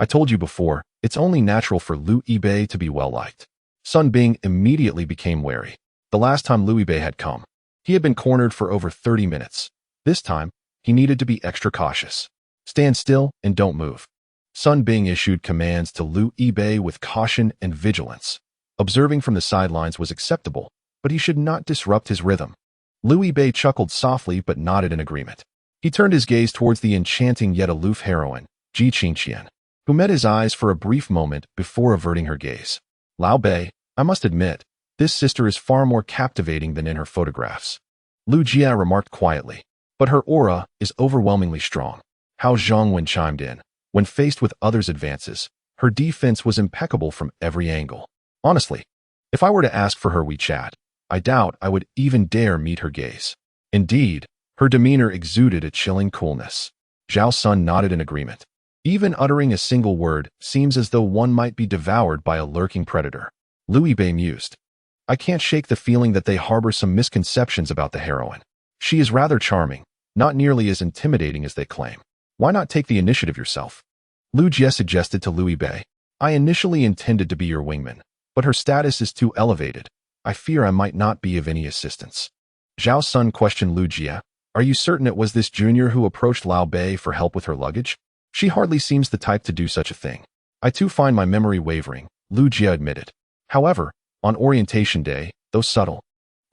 I told you before, it's only natural for Louis Bei to be well-liked. Sun Bing immediately became wary. The last time Louis Bei had come, he had been cornered for over 30 minutes. This time, he needed to be extra cautious. Stand still and don't move. Sun Bing issued commands to Louis Bei with caution and vigilance. Observing from the sidelines was acceptable, but he should not disrupt his rhythm. Louis Bei chuckled softly but nodded in agreement. He turned his gaze towards the enchanting yet aloof heroine, Ji Qingqian, who met his eyes for a brief moment before averting her gaze. Lao Bei, I must admit, this sister is far more captivating than in her photographs. Lu Jie remarked quietly, but her aura is overwhelmingly strong. Hao Zhongwen chimed in. When faced with others' advances, her defense was impeccable from every angle. Honestly, if I were to ask for her WeChat, I doubt I would even dare meet her gaze. Indeed, her demeanor exuded a chilling coolness. Zhao Sun nodded in agreement. Even uttering a single word seems as though one might be devoured by a lurking predator. Louis Bei mused. I can't shake the feeling that they harbor some misconceptions about the heroine. She is rather charming, not nearly as intimidating as they claim. Why not take the initiative yourself? Lu Jie suggested to Liu Bei. I initially intended to be your wingman, but her status is too elevated. I fear I might not be of any assistance. Zhao Sun questioned Lu Jie. Are you certain it was this junior who approached Liu Bei for help with her luggage? She hardly seems the type to do such a thing. I too find my memory wavering, Lu Jie admitted. However, on orientation day, though subtle,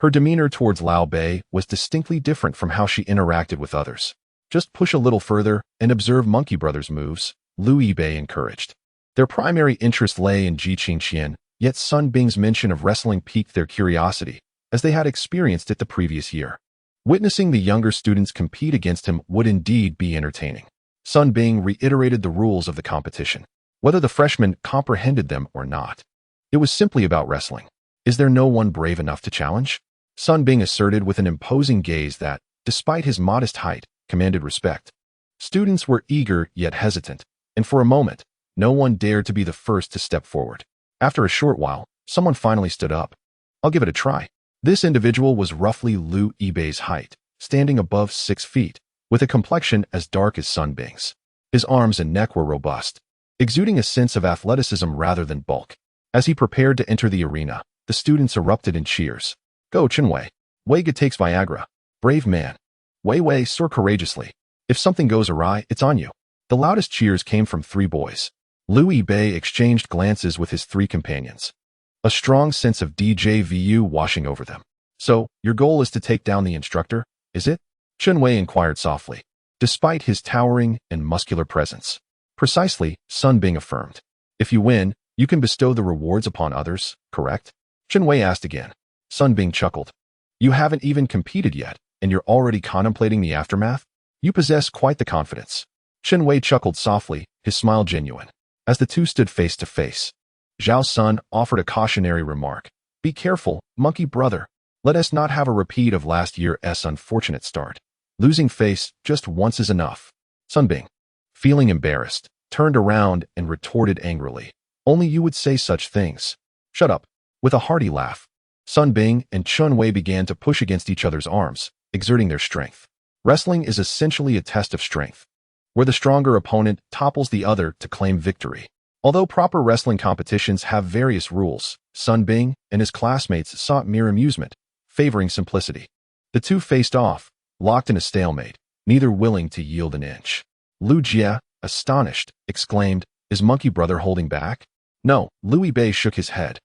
her demeanor towards Liu Bei was distinctly different from how she interacted with others. Just push a little further and observe Monkey Brothers' moves, Liu Bei encouraged. Their primary interest lay in Ji Qingqian, yet Sun Bing's mention of wrestling piqued their curiosity, as they had experienced it the previous year. Witnessing the younger students compete against him would indeed be entertaining. Sun Bing reiterated the rules of the competition, whether the freshmen comprehended them or not. It was simply about wrestling. Is there no one brave enough to challenge? Sun Bing asserted with an imposing gaze that, despite his modest height, commanded respect. Students were eager yet hesitant, and for a moment, no one dared to be the first to step forward. After a short while, someone finally stood up. I'll give it a try. This individual was roughly Liu Bei's height, standing above 6 feet, with a complexion as dark as Sun Bing's. His arms and neck were robust, exuding a sense of athleticism rather than bulk. As he prepared to enter the arena, the students erupted in cheers. Go, Chenwei. Weiga takes Viagra. Brave man. Wei soar courageously. If something goes awry, it's on you. The loudest cheers came from 3 boys. Liu Bei exchanged glances with his 3 companions. A strong sense of DJVU washing over them. So, your goal is to take down the instructor, is it? Chenwei inquired softly, despite his towering and muscular presence. Precisely, Sun Bing affirmed. If you win, you can bestow the rewards upon others, correct? Chenwei asked again. Sun Bing chuckled. You haven't even competed yet, and you're already contemplating the aftermath? You possess quite the confidence. Chenwei chuckled softly, his smile genuine. As the two stood face to face, Zhao Sun offered a cautionary remark. Be careful, monkey brother. Let us not have a repeat of last year's unfortunate start. Losing face just once is enough. Sun Bing, feeling embarrassed, turned around and retorted angrily. Only you would say such things. Shut up. With a hearty laugh, Sun Bing and Chun Wei began to push against each other's arms, exerting their strength. Wrestling is essentially a test of strength, where the stronger opponent topples the other to claim victory. Although proper wrestling competitions have various rules, Sun Bing and his classmates sought mere amusement, favoring simplicity. The two faced off, locked in a stalemate, neither willing to yield an inch. Lu Jie, astonished, exclaimed, Is Monkey Brother holding back? No, Liu Bei shook his head,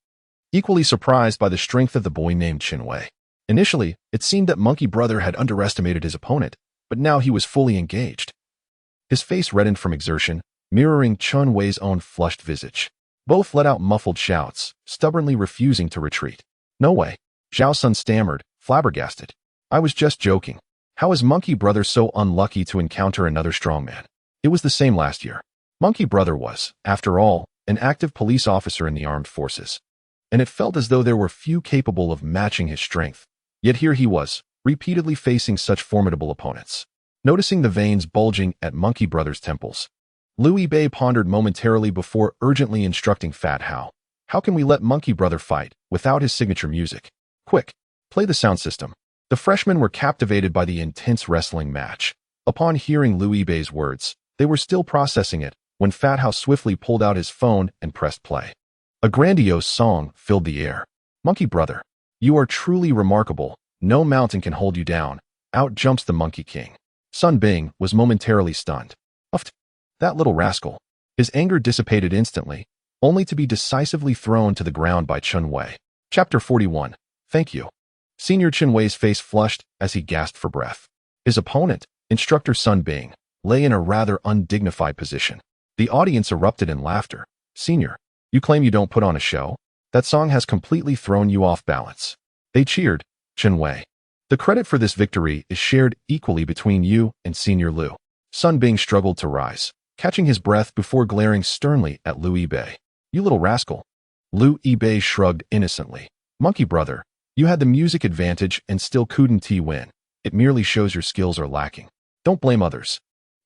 equally surprised by the strength of the boy named Chenwei. Initially, it seemed that Monkey Brother had underestimated his opponent, but now he was fully engaged. His face reddened from exertion, mirroring Chun Wei's own flushed visage. Both let out muffled shouts, stubbornly refusing to retreat. No way. Zhao Sun stammered, flabbergasted. I was just joking. How is Monkey Brother so unlucky to encounter another strongman? It was the same last year. Monkey Brother was, after all, an active police officer in the armed forces, and it felt as though there were few capable of matching his strength. Yet here he was, repeatedly facing such formidable opponents. Noticing the veins bulging at Monkey Brother's temples, Liu Bei pondered momentarily before urgently instructing Fat Hao. How can we let Monkey Brother fight without his signature music? Quick, play the sound system. The freshmen were captivated by the intense wrestling match. Upon hearing Liu Bei's words, they were still processing it when Fat Hao swiftly pulled out his phone and pressed play. A grandiose song filled the air. Monkey Brother, you are truly remarkable. No mountain can hold you down. Out jumps the Monkey King. Sun Bing was momentarily stunned. Uffed. That little rascal. His anger dissipated instantly, only to be decisively thrown to the ground by Chun Wei. Chapter 41. Thank you. Senior Chun Wei's face flushed as he gasped for breath. His opponent, Instructor Sun Bing, lay in a rather undignified position. The audience erupted in laughter. Senior, you claim you don't put on a show? That song has completely thrown you off balance. They cheered. Chun Wei, the credit for this victory is shared equally between you and Senior Liu. Sun Bing struggled to rise, catching his breath before glaring sternly at Liu Bei. You little rascal. Liu Bei shrugged innocently. Monkey Brother, you had the music advantage and still couldn't win. It merely shows your skills are lacking. Don't blame others.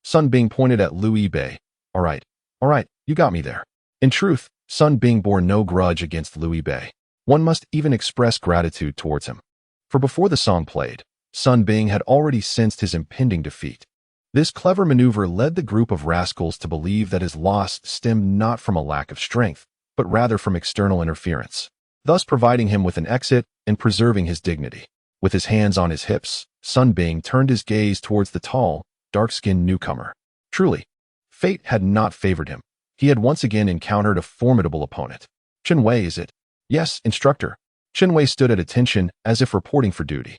Sun Bing pointed at Liu Bei. All right, you got me there. In truth, Sun Bing bore no grudge against Liu Bei. One must even express gratitude towards him. For before the song played, Sun Bing had already sensed his impending defeat. This clever maneuver led the group of rascals to believe that his loss stemmed not from a lack of strength, but rather from external interference, thus providing him with an exit and preserving his dignity. With his hands on his hips, Sun Bing turned his gaze towards the tall, dark-skinned newcomer. Truly, fate had not favored him. He had once again encountered a formidable opponent. Chen Wei, is it? Yes, instructor. Chen Wei stood at attention as if reporting for duty.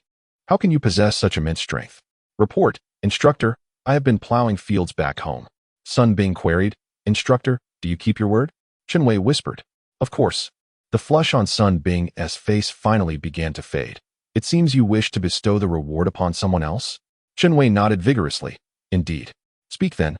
How can you possess such immense strength? Report, instructor. I have been plowing fields back home. Sun Bing queried. Instructor, do you keep your word? Chen Wei whispered. Of course. The flush on Sun Bing's face finally began to fade. It seems you wish to bestow the reward upon someone else? Chen Wei nodded vigorously. Indeed. Speak then.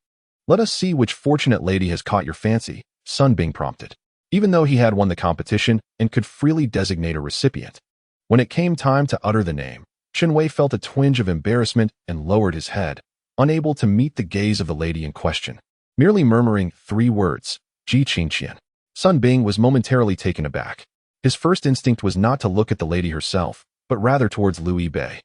Let us see which fortunate lady has caught your fancy, Sun Bing prompted. Even though he had won the competition and could freely designate a recipient. When it came time to utter the name, Chen Wei felt a twinge of embarrassment and lowered his head, unable to meet the gaze of the lady in question. Merely murmuring 3 words, Ji Qingqian. Sun Bing was momentarily taken aback. His first instinct was not to look at the lady herself, but rather towards Liu Yibei.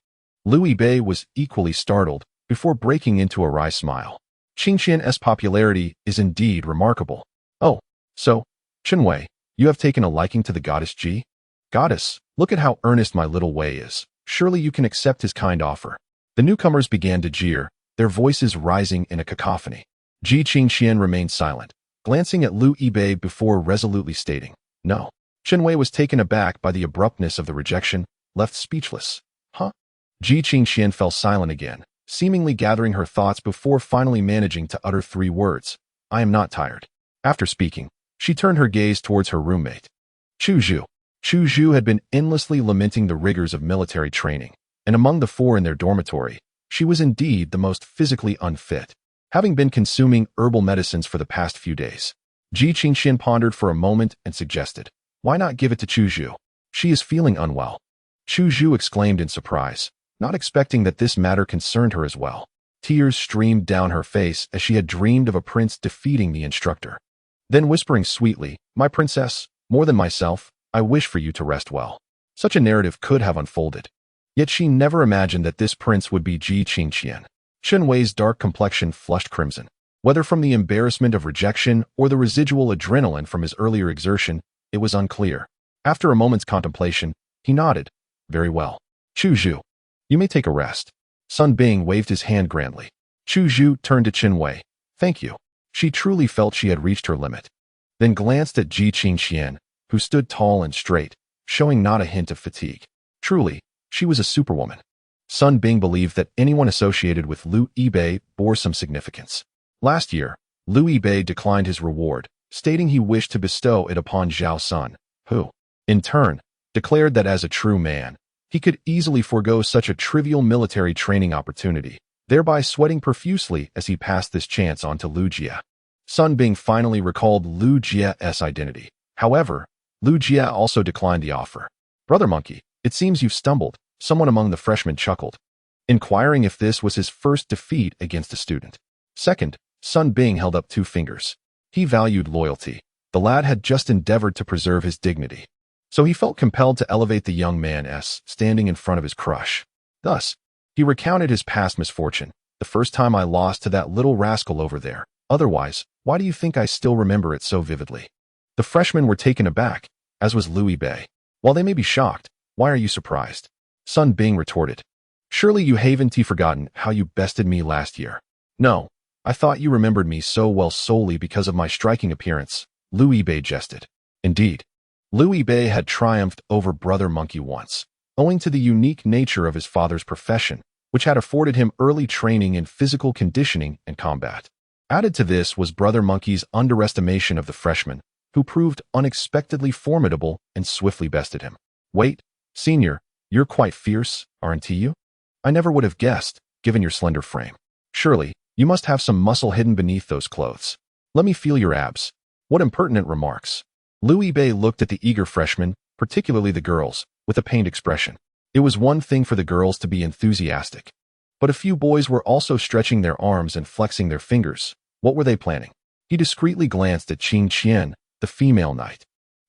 Liu Yibei was equally startled before breaking into a wry smile. Qingqian's popularity is indeed remarkable. Oh, so, Chen Wei, you have taken a liking to the goddess Ji? Goddess, look at how earnest my little Wei is. Surely you can accept his kind offer. The newcomers began to jeer, their voices rising in a cacophony. Ji Qingqian remained silent, glancing at Liu Yibei before resolutely stating, no. Chen Wei was taken aback by the abruptness of the rejection, left speechless. Huh? Ji Qingqian fell silent again, seemingly gathering her thoughts before finally managing to utter 3 words. I am not tired. After speaking, she turned her gaze towards her roommate. Chu Zhu. Chu Zhu had been endlessly lamenting the rigors of military training, and among the 4 in their dormitory, she was indeed the most physically unfit, having been consuming herbal medicines for the past few days. Ji Qingqian pondered for a moment and suggested, why not give it to Chu Zhu? She is feeling unwell. Chu Zhu exclaimed in surprise, not expecting that this matter concerned her as well. Tears streamed down her face as she had dreamed of a prince defeating the instructor. Then whispering sweetly, my princess, more than myself, I wish for you to rest well. Such a narrative could have unfolded. Yet she never imagined that this prince would be Ji Qingqian. Chen Wei's dark complexion flushed crimson. Whether from the embarrassment of rejection or the residual adrenaline from his earlier exertion, it was unclear. After a moment's contemplation, he nodded. Very well. Chu Zhu, you may take a rest. Sun Bing waved his hand grandly. Chu Zhu turned to Chen Wei. Thank you. She truly felt she had reached her limit. Then glanced at Ji Qingqian, who stood tall and straight, showing not a hint of fatigue. Truly, she was a superwoman. Sun Bing believed that anyone associated with Liu Yibei bore some significance. Last year, Liu Yibei declined his reward, stating he wished to bestow it upon Zhao Sun, who, in turn, declared that as a true man, he could easily forego such a trivial military training opportunity, thereby sweating profusely as he passed this chance on to Liu Jie. Sun Bing finally recalled Liu Jie's identity. However, Liu Jie also declined the offer. Brother Monkey, it seems you've stumbled, someone among the freshmen chuckled, inquiring if this was his first defeat against a student. Second, Sun Bing held up 2 fingers. He valued loyalty. The lad had just endeavored to preserve his dignity. So he felt compelled to elevate the young man's standing in front of his crush. Thus, he recounted his past misfortune. The first time I lost to that little rascal over there. Otherwise, why do you think I still remember it so vividly? The freshmen were taken aback, as was Liu Yibei. While they may be shocked, why are you surprised? Sun Bing retorted. Surely you haven't forgotten how you bested me last year. No, I thought you remembered me so well solely because of my striking appearance, Liu Yibei jested. Indeed, Liu Yibei had triumphed over Brother Monkey once, owing to the unique nature of his father's profession, which had afforded him early training in physical conditioning and combat. Added to this was Brother Monkey's underestimation of the freshman, who proved unexpectedly formidable and swiftly bested him. Wait, senior, you're quite fierce, aren't you? I never would have guessed, given your slender frame. Surely, you must have some muscle hidden beneath those clothes. Let me feel your abs. What impertinent remarks. Liu Yibei looked at the eager freshmen, particularly the girls, with a pained expression. It was one thing for the girls to be enthusiastic. But a few boys were also stretching their arms and flexing their fingers. What were they planning? He discreetly glanced at Qingqian, the female knight,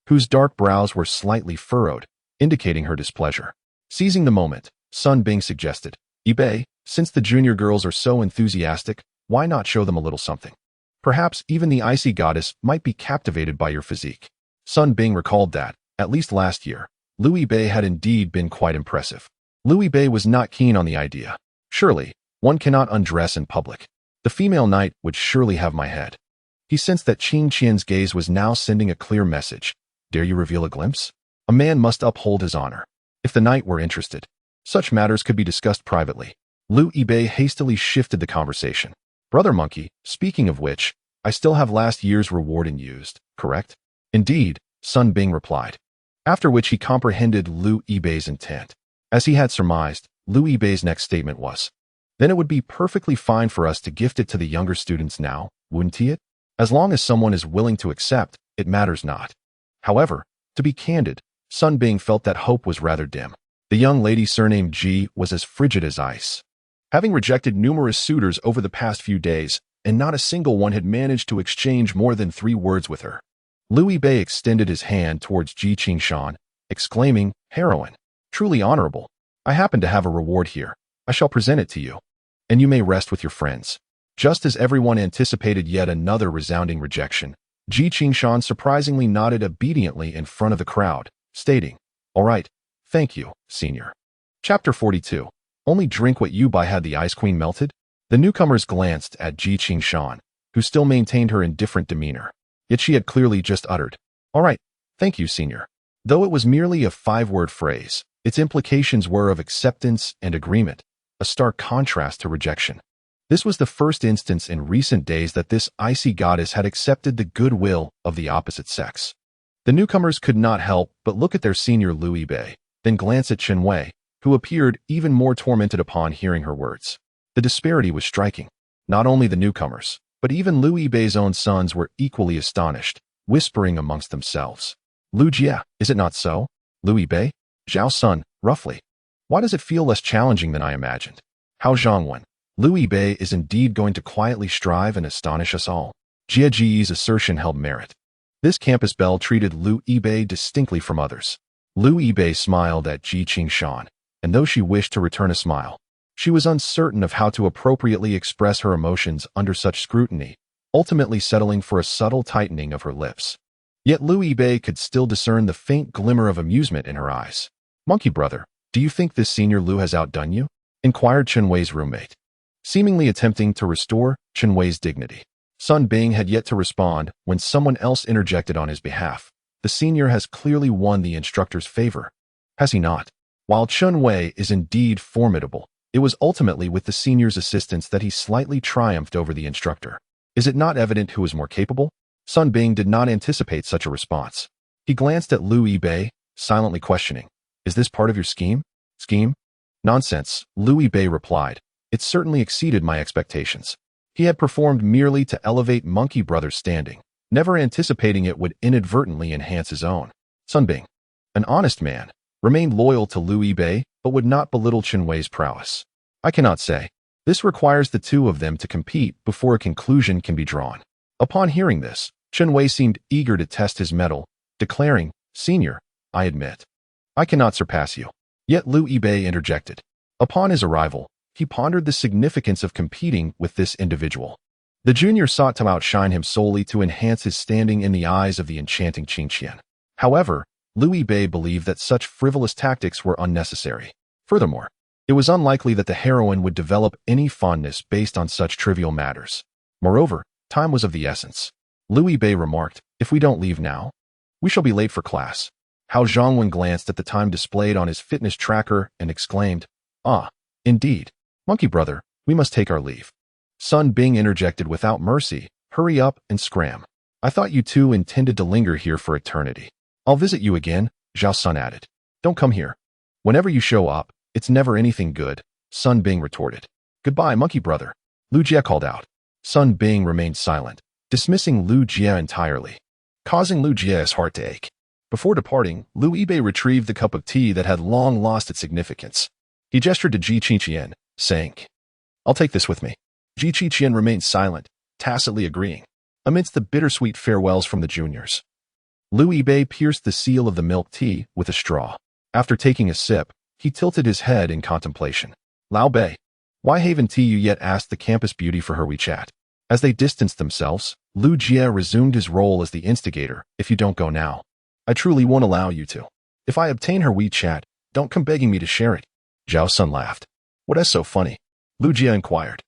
whose dark brows were slightly furrowed, indicating her displeasure. Seizing the moment, Sun Bing suggested. Bei, since the junior girls are so enthusiastic, why not show them a little something? Perhaps even the icy goddess might be captivated by your physique. Sun Bing recalled that, at least last year, Liu Bei had indeed been quite impressive. Liu Bei was not keen on the idea. Surely, one cannot undress in public. The female knight would surely have my head. He sensed that Qing Qian's gaze was now sending a clear message. Dare you reveal a glimpse? A man must uphold his honor. If the knight were interested, such matters could be discussed privately. Liu Bei hastily shifted the conversation. Brother Monkey, speaking of which, I still have last year's reward unused, correct? Indeed, Sun Bing replied. After which he comprehended Liu Bei's intent. As he had surmised, Liu Bei's next statement was, then it would be perfectly fine for us to gift it to the younger students now, wouldn't he it? As long as someone is willing to accept, it matters not. However, to be candid, Sun Bing felt that hope was rather dim. The young lady surnamed Ji was as frigid as ice. Having rejected numerous suitors over the past few days, and not a single one had managed to exchange more than 3 words with her. Liu Bei extended his hand towards Ji Qingshan, exclaiming, heroine, truly honorable. I happen to have a reward here. I shall present it to you. And you may rest with your friends. Just as everyone anticipated yet another resounding rejection, Ji Qingshan surprisingly nodded obediently in front of the crowd, stating, all right, thank you, senior. Chapter 42. Only drink what you buy. Had the Ice Queen melted? The newcomers glanced at Ji Qingshan, who still maintained her indifferent demeanor. Yet she had clearly just uttered, all right, thank you, senior. Though it was merely a 5-word phrase, its implications were of acceptance and agreement, a stark contrast to rejection. This was the first instance in recent days that this icy goddess had accepted the goodwill of the opposite sex. The newcomers could not help but look at their senior Liu Bei, then glance at Chen Wei, who appeared even more tormented upon hearing her words. The disparity was striking. Not only the newcomers, but even Liu Bei's own sons were equally astonished, whispering amongst themselves. Lu Jie, is it not so? Liu Bei? Zhao Sun, roughly. Why does it feel less challenging than I imagined? Hao Zhongwen, Liu Bei is indeed going to quietly strive and astonish us all. Jie Ji's assertion held merit. This campus belle treated Liu Bei distinctly from others. Liu Bei smiled at Ji Qingshan, and though she wished to return a smile, she was uncertain of how to appropriately express her emotions under such scrutiny, ultimately settling for a subtle tightening of her lips. Yet Liu Bei could still discern the faint glimmer of amusement in her eyes. Monkey brother, do you think this senior Liu has outdone you? Inquired Chen Wei's roommate, seemingly attempting to restore Chen Wei's dignity. Sun Bing had yet to respond when someone else interjected on his behalf. The senior has clearly won the instructor's favor. Has he not? While Chen Wei is indeed formidable, it was ultimately with the senior's assistance that he slightly triumphed over the instructor. Is it not evident who is more capable? Sun Bing did not anticipate such a response. He glanced at Liu Bei, silently questioning, is this part of your scheme? Scheme? Nonsense, Liu Bei replied. It certainly exceeded my expectations. He had performed merely to elevate Monkey Brother's standing, never anticipating it would inadvertently enhance his own. Sun Bing, an honest man, remained loyal to Liu Bei, but would not belittle Chen Wei's prowess. I cannot say. This requires the two of them to compete before a conclusion can be drawn. Upon hearing this, Chen Wei seemed eager to test his mettle, declaring, Senior, I admit, I cannot surpass you. Yet Liu Bei interjected. Upon his arrival, he pondered the significance of competing with this individual. The junior sought to outshine him solely to enhance his standing in the eyes of the enchanting Qing Qian. However, Liu Bei believed that such frivolous tactics were unnecessary. Furthermore, it was unlikely that the heroine would develop any fondness based on such trivial matters. Moreover, time was of the essence. Liu Bei remarked, if we don't leave now, we shall be late for class. Hao Zhongwen glanced at the time displayed on his fitness tracker and exclaimed, ah, indeed. Monkey brother, we must take our leave. Sun Bing interjected without mercy, hurry up and scram. I thought you two intended to linger here for eternity. I'll visit you again, Zhao Sun added. Don't come here. Whenever you show up, it's never anything good, Sun Bing retorted. Goodbye, monkey brother, Liu Jie called out. Sun Bing remained silent, dismissing Liu Jie entirely, causing Liu Jie's heart to ache. Before departing, Liu Bei retrieved the cup of tea that had long lost its significance. He gestured to Ji Qiqian, saying, I'll take this with me. Ji Qiqian remained silent, tacitly agreeing, amidst the bittersweet farewells from the juniors. Liu Bei pierced the seal of the milk tea with a straw. After taking a sip, He tilted his head in contemplation. Lao Bei, why haven't you yet asked the campus beauty for her WeChat? As they distanced themselves, Lu Jie resumed his role as the instigator. If you don't go now, I truly won't allow you to. If I obtain her WeChat, don't come begging me to share it. Zhao Sun laughed. What is so funny? Lu Jie inquired.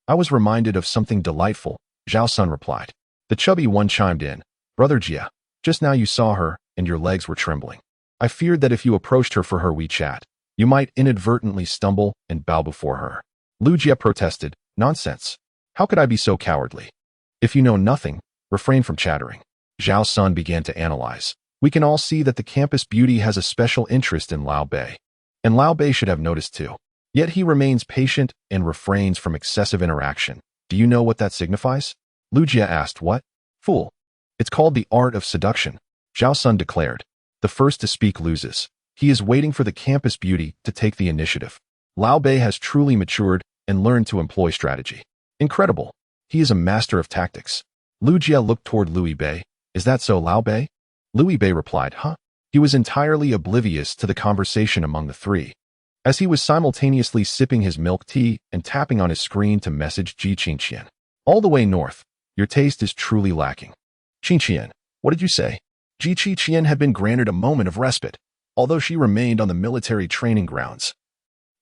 I was reminded of something delightful, Zhao Sun replied. The chubby one chimed in. Brother Jie, just now you saw her, and your legs were trembling. I feared that if you approached her for her WeChat, you might inadvertently stumble and bow before her. Lu Jie protested. Nonsense. How could I be so cowardly? If you know nothing, refrain from chattering. Zhao Sun began to analyze. We can all see that the campus beauty has a special interest in Lao Bei. And Lao Bei should have noticed too. Yet he remains patient and refrains from excessive interaction. Do you know what that signifies? Lu Jie asked. What? Fool. It's called the art of seduction, Zhao Sun declared. The first to speak loses. He is waiting for the campus beauty to take the initiative. Lao Bei has truly matured and learned to employ strategy. Incredible. He is a master of tactics. Lu Jie looked toward Louis Bei. Is that so, Lao Bei? Louis Bei replied, huh? He was entirely oblivious to the conversation among the three, as he was simultaneously sipping his milk tea and tapping on his screen to message Ji Qingqian. All the way north, your taste is truly lacking. Qingqian, what did you say? Ji Qingqian had been granted a moment of respite, although she remained on the military training grounds.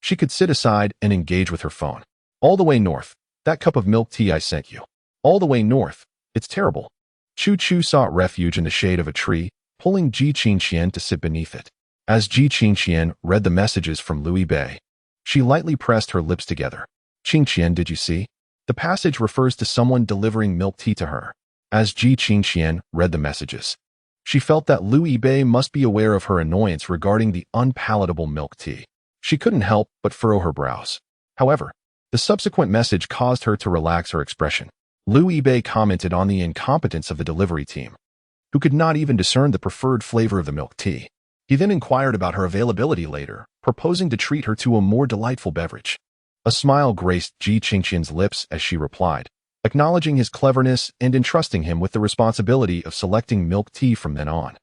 She could sit aside and engage with her phone. All the way north, that cup of milk tea I sent you. All the way north, it's terrible. Chu Chu sought refuge in the shade of a tree, pulling Ji Qingqian to sit beneath it. As Ji Qingqian read the messages from Louis Bei, she lightly pressed her lips together. Qingqian, did you see? The passage refers to someone delivering milk tea to her. As Ji Qingqian read the messages, she felt that Louis Bei must be aware of her annoyance regarding the unpalatable milk tea. She couldn't help but furrow her brows. However, the subsequent message caused her to relax her expression. Louis Bei commented on the incompetence of the delivery team, who could not even discern the preferred flavor of the milk tea. He then inquired about her availability later, proposing to treat her to a more delightful beverage. A smile graced Ji Qingqian's lips as she replied, acknowledging his cleverness and entrusting him with the responsibility of selecting milk tea from then on,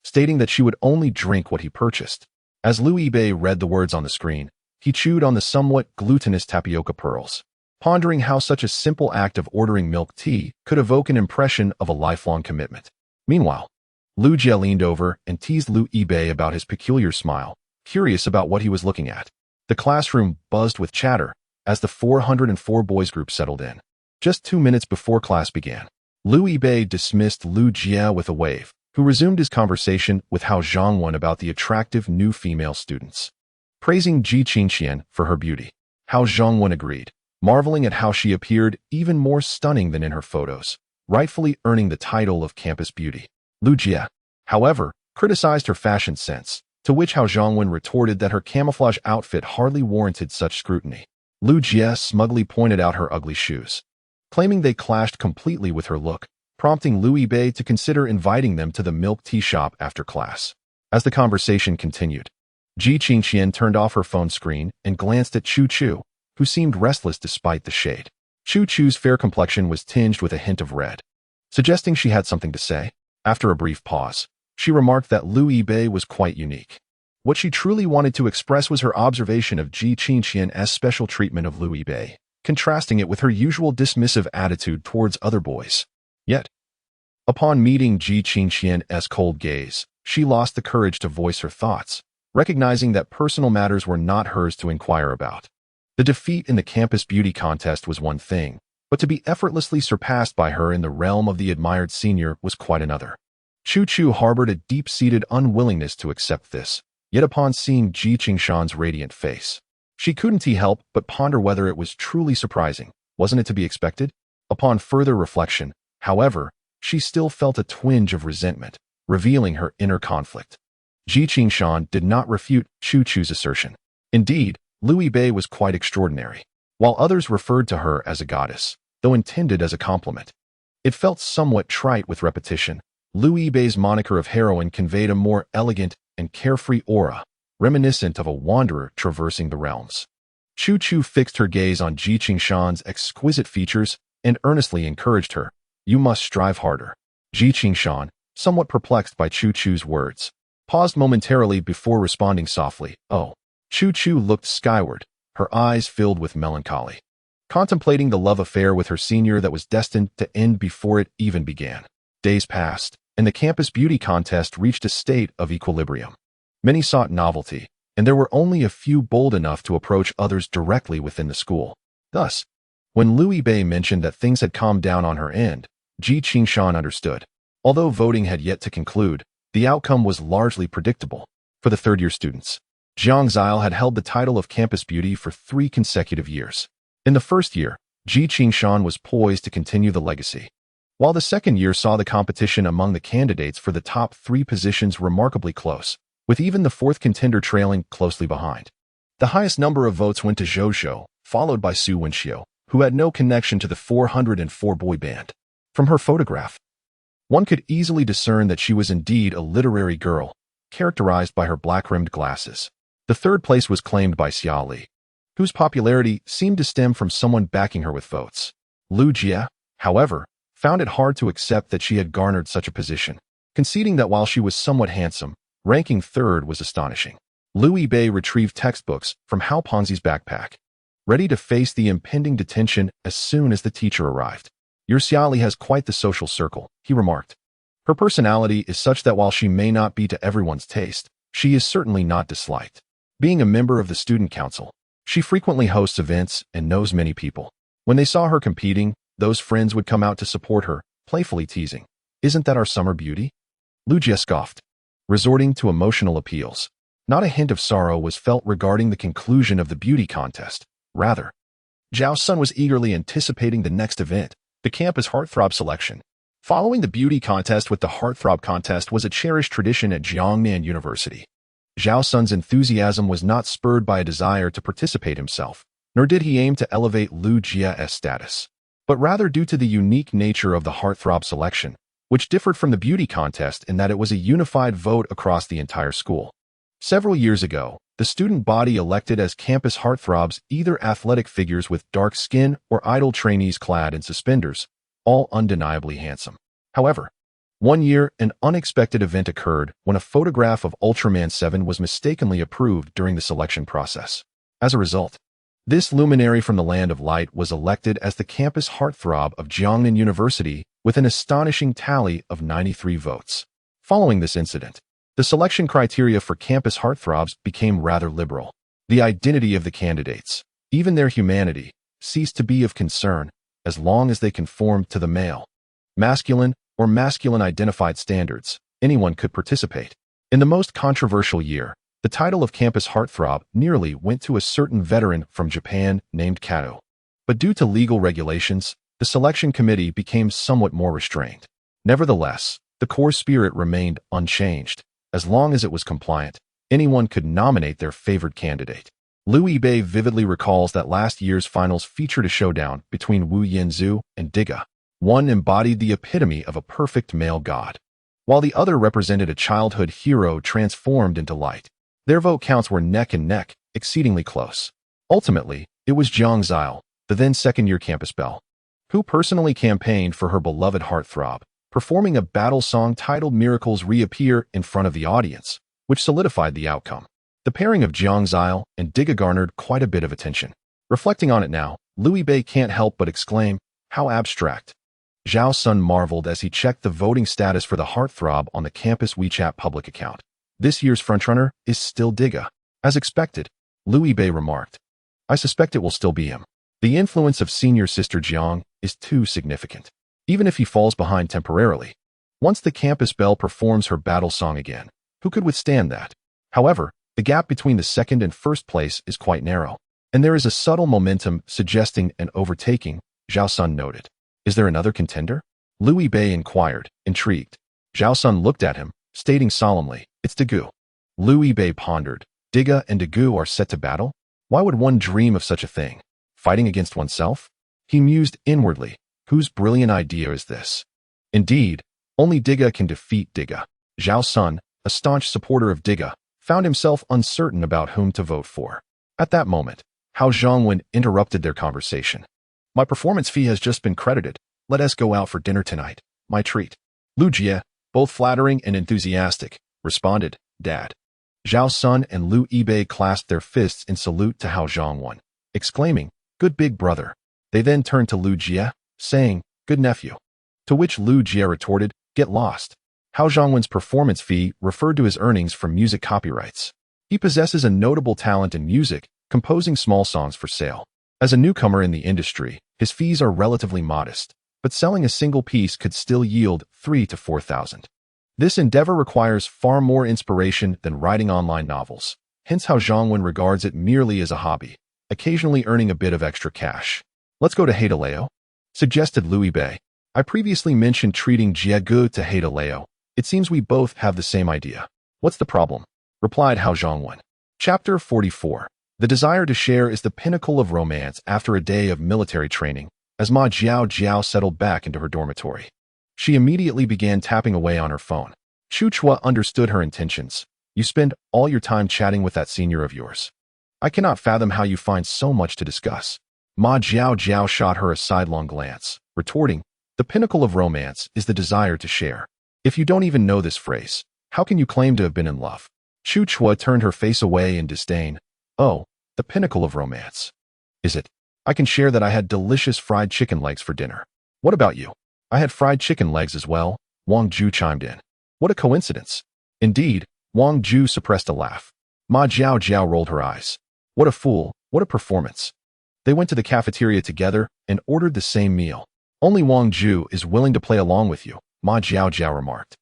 stating that she would only drink what he purchased. As Louis Bei read the words on the screen, he chewed on the somewhat glutinous tapioca pearls, pondering how such a simple act of ordering milk tea could evoke an impression of a lifelong commitment. Meanwhile, Lu Jie leaned over and teased Louis Bei about his peculiar smile, curious about what he was looking at. The classroom buzzed with chatter as the 404 boys group settled in. Just 2 minutes before class began, Louis Bei dismissed Lu Jie with a wave, who resumed his conversation with Hao Zhongwen about the attractive new female students. Praising Ji Qingqian for her beauty, Hao Zhongwen agreed, marveling at how she appeared even more stunning than in her photos, rightfully earning the title of campus beauty. Lu Jie, however, criticized her fashion sense, to which Hao Zhongwen retorted that her camouflage outfit hardly warranted such scrutiny. Lu Jie smugly pointed out her ugly shoes, claiming they clashed completely with her look, prompting Louis Bei to consider inviting them to the milk tea shop after class. As the conversation continued, Ji Qingqian turned off her phone screen and glanced at Chu Chu, who seemed restless despite the shade. Chu Chu's fair complexion was tinged with a hint of red, suggesting she had something to say. After a brief pause, she remarked that Louis Bei was quite unique. What she truly wanted to express was her observation of Ji Qingqian's special treatment of Louis Bei, contrasting it with her usual dismissive attitude towards other boys. Yet, upon meeting Ji Qingqian's cold gaze, she lost the courage to voice her thoughts, recognizing that personal matters were not hers to inquire about. The defeat in the campus beauty contest was one thing, but to be effortlessly surpassed by her in the realm of the admired senior was quite another. Chu Chu harbored a deep-seated unwillingness to accept this, yet upon seeing Ji Qingqian's radiant face, she couldn't help but ponder whether it was truly surprising. Wasn't it to be expected? Upon further reflection, however, she still felt a twinge of resentment, revealing her inner conflict. Ji Qingqian did not refute Chu Chu's assertion. Indeed, Louis Bei was quite extraordinary, while others referred to her as a goddess, though intended as a compliment. It felt somewhat trite with repetition. Louis Bei's moniker of heroine conveyed a more elegant and carefree aura, reminiscent of a wanderer traversing the realms. Chu Chu fixed her gaze on Ji Qingqian's exquisite features and earnestly encouraged her. You must strive harder. Ji Qingqian, somewhat perplexed by Chu Chu's words, paused momentarily before responding softly, Oh, Chu Chu looked skyward, her eyes filled with melancholy, contemplating the love affair with her senior that was destined to end before it even began. Days passed, and the campus beauty contest reached a state of equilibrium. Many sought novelty, and there were only a few bold enough to approach others directly within the school. Thus, when Louis Bei mentioned that things had calmed down on her end, Ji Qingshan understood. Although voting had yet to conclude, the outcome was largely predictable. For the third-year students, Jiang Zile had held the title of campus beauty for 3 consecutive years. In the first year, Ji Qingshan was poised to continue the legacy, while the second year saw the competition among the candidates for the top 3 positions remarkably close, with even the fourth contender trailing closely behind. The highest number of votes went to Zhou Zhou, followed by Su Wenxiu, who had no connection to the 404 boy band. From her photograph, one could easily discern that she was indeed a literary girl, characterized by her black-rimmed glasses. The third place was claimed by Xia Li, whose popularity seemed to stem from someone backing her with votes. Lu Jie, however, found it hard to accept that she had garnered such a position, conceding that while she was somewhat handsome, ranking third was astonishing. Louis Bei retrieved textbooks from Hao Ponzi's backpack, ready to face the impending detention as soon as the teacher arrived. Your Xia Li has quite the social circle, he remarked. Her personality is such that while she may not be to everyone's taste, she is certainly not disliked. Being a member of the student council, she frequently hosts events and knows many people. When they saw her competing, those friends would come out to support her, playfully teasing, "Isn't that our summer beauty?" Lu Jie scoffed, resorting to emotional appeals. Not a hint of sorrow was felt regarding the conclusion of the beauty contest. Rather, Zhao Sun was eagerly anticipating the next event, the campus heartthrob selection. Following the beauty contest with the heartthrob contest was a cherished tradition at Jiangnan University. Zhao Sun's enthusiasm was not spurred by a desire to participate himself, nor did he aim to elevate Lu Jie's status, but rather due to the unique nature of the heartthrob selection, which differed from the beauty contest in that it was a unified vote across the entire school. Several years ago, the student body elected as campus heartthrobs either athletic figures with dark skin or idle trainees clad in suspenders, all undeniably handsome. However, one year, an unexpected event occurred when a photograph of Ultraman 7 was mistakenly approved during the selection process. As a result, this luminary from the land of light was elected as the campus heartthrob of Jiangnan University with an astonishing tally of 93 votes. Following this incident, the selection criteria for campus heartthrobs became rather liberal. The identity of the candidates, even their humanity, ceased to be of concern as long as they conformed to the male, masculine, or masculine-identified standards. Anyone could participate. In the most controversial year, the title of campus heartthrob nearly went to a certain veteran from Japan named Kato. But due to legal regulations, the selection committee became somewhat more restrained. Nevertheless, the core spirit remained unchanged. As long as it was compliant, anyone could nominate their favored candidate. Louis Bei vividly recalls that last year's finals featured a showdown between Wu Yinzu and Diga. One embodied the epitome of a perfect male god, while the other represented a childhood hero transformed into light. Their vote counts were neck and neck, exceedingly close. Ultimately, it was Jiang Zile, the then second-year campus belle, who personally campaigned for her beloved heartthrob, performing a battle song titled Miracles Reappear in front of the audience, which solidified the outcome. The pairing of Jiang Zile and Diga garnered quite a bit of attention. Reflecting on it now, Louis Bei can't help but exclaim, "How abstract." Zhao Sun marveled as he checked the voting status for the heartthrob on the campus WeChat public account. This year's frontrunner is still Diga. As expected, Louis Bei remarked, "I suspect it will still be him. The influence of senior sister Jiang is too significant. Even if he falls behind temporarily, once the campus belle performs her battle song again, who could withstand that?" However, the gap between the second and first place is quite narrow, and there is a subtle momentum suggesting an overtaking, Zhao Sun noted. "Is there another contender?" Louis Bei inquired, intrigued. Zhao Sun looked at him, stating solemnly, "It's Degu." Louis Bei pondered. Diga and Degu are set to battle? Why would one dream of such a thing? Fighting against oneself? He mused inwardly. Whose brilliant idea is this? Indeed, only Diga can defeat Diga. Zhao Sun, a staunch supporter of Diga, found himself uncertain about whom to vote for. At that moment, Hao Zhongwen interrupted their conversation. "My performance fee has just been credited. Let us go out for dinner tonight. My treat." Lu Jie, both flattering and enthusiastic, responded, "Dad." Zhao Sun and Lu Yibei clasped their fists in salute to Hao Zhongwen, exclaiming, "Good big brother." They then turned to Lu Jie, saying, "Good nephew." To which Lu Jie retorted, "Get lost." Hao Zhongwen's performance fee referred to his earnings from music copyrights. He possesses a notable talent in music, composing small songs for sale. As a newcomer in the industry, his fees are relatively modest, but selling a single piece could still yield 3,000 to 4,000. This endeavor requires far more inspiration than writing online novels. Hence Hao Zhongwen regards it merely as a hobby, occasionally earning a bit of extra cash. "Let's go to Haidaleo," suggested Lu Yibei. "I previously mentioned treating Jiegu to Haidaleo. It seems we both have the same idea." "What's the problem?" replied Hao Zhongwen. Chapter 44. The desire to share is the pinnacle of romance after a day of military training. As Ma Jiao settled back into her dormitory, she immediately began tapping away on her phone. Chu Chua understood her intentions. "You spend all your time chatting with that senior of yours. I cannot fathom how you find so much to discuss." Ma Jiao shot her a sidelong glance, retorting, "The pinnacle of romance is the desire to share. If you don't even know this phrase, how can you claim to have been in love?" Chu Chua turned her face away in disdain. "Oh, the pinnacle of romance. Is it? I can share that I had delicious fried chicken legs for dinner." "What about you?" "I had fried chicken legs as well," Wang Ju chimed in. "What a coincidence." Indeed, Wang Ju suppressed a laugh. Ma Jiao rolled her eyes. "What a fool, what a performance." They went to the cafeteria together and ordered the same meal. "Only Wang Ju is willing to play along with you," Ma Jiao remarked.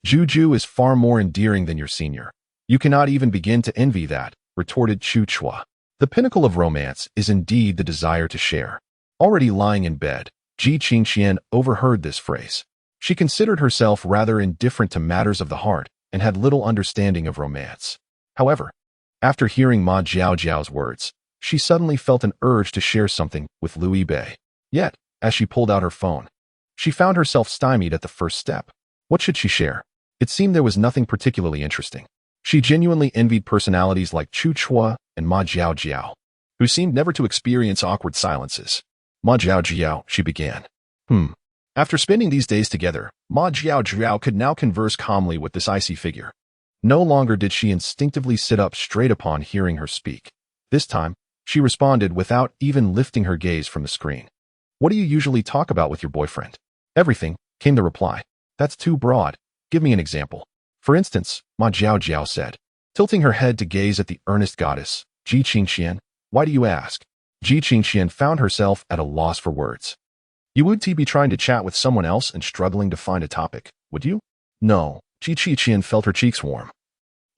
"Ju is far more endearing than your senior. You cannot even begin to envy that," retorted Chu Chua. The pinnacle of romance is indeed the desire to share. Already lying in bed, Ji Qingqian overheard this phrase. She considered herself rather indifferent to matters of the heart and had little understanding of romance. However, after hearing Ma Jiao's words, she suddenly felt an urge to share something with Lu Yibei. Yet, as she pulled out her phone, she found herself stymied at the first step. What should she share? It seemed there was nothing particularly interesting. She genuinely envied personalities like Chu Chua and Ma Jiao, who seemed never to experience awkward silences. "Ma Jiao," she began. After spending these days together, Ma Jiao could now converse calmly with this icy figure. No longer did she instinctively sit up straight upon hearing her speak. This time, she responded without even lifting her gaze from the screen. "What do you usually talk about with your boyfriend?" "Everything," came the reply. "That's too broad. Give me an example." "For instance," Ma Jiao said, tilting her head to gaze at the earnest goddess. "Ji Qingqian, why do you ask?" Ji Qingqian found herself at a loss for words. "You would be trying to chat with someone else and struggling to find a topic, would you?" "No." Ji Qingqian felt her cheeks warm,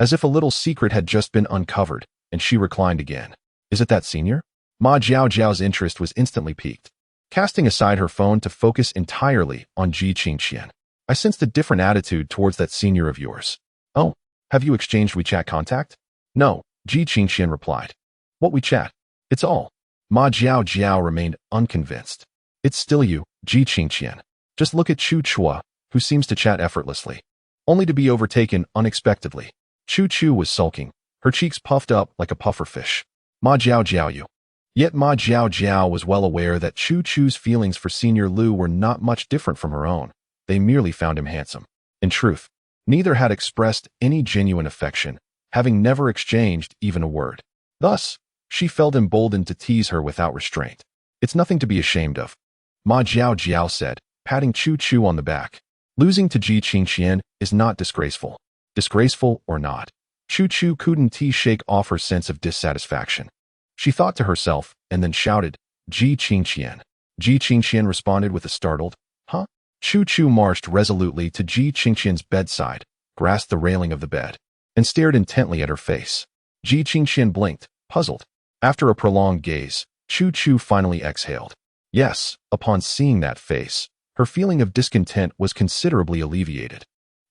as if a little secret had just been uncovered, and she reclined again. "Is it that senior?" Ma Jiao's interest was instantly piqued. Casting aside her phone to focus entirely on Ji Qingqian, "I sensed a different attitude towards that senior of yours." "Oh, have you exchanged WeChat contact?" "No," Ji Qingqian replied. "What WeChat?" "It's all." Ma Jiao remained unconvinced. "It's still you, Ji Qingqian. Just look at Chu Chua, who seems to chat effortlessly, only to be overtaken unexpectedly." Chu was sulking, her cheeks puffed up like a pufferfish. "Ma Jiao you." Yet Ma Jiao was well aware that Chu's feelings for Senior Lu were not much different from her own. They merely found him handsome. In truth, neither had expressed any genuine affection, having never exchanged even a word. Thus, she felt emboldened to tease her without restraint. "It's nothing to be ashamed of," Ma Jiao said, patting Chu on the back. "Losing to Ji Qingqian is not disgraceful." Disgraceful or not, Chu couldn't shake off her sense of dissatisfaction. She thought to herself and then shouted, "Ji Qingqian." Ji Qingqian responded with a startled, "Huh?" Chu marched resolutely to Ji Qingqian's bedside, grasped the railing of the bed, and stared intently at her face. Ji Qingqian blinked, puzzled. After a prolonged gaze, Chu finally exhaled. Yes, upon seeing that face, her feeling of discontent was considerably alleviated.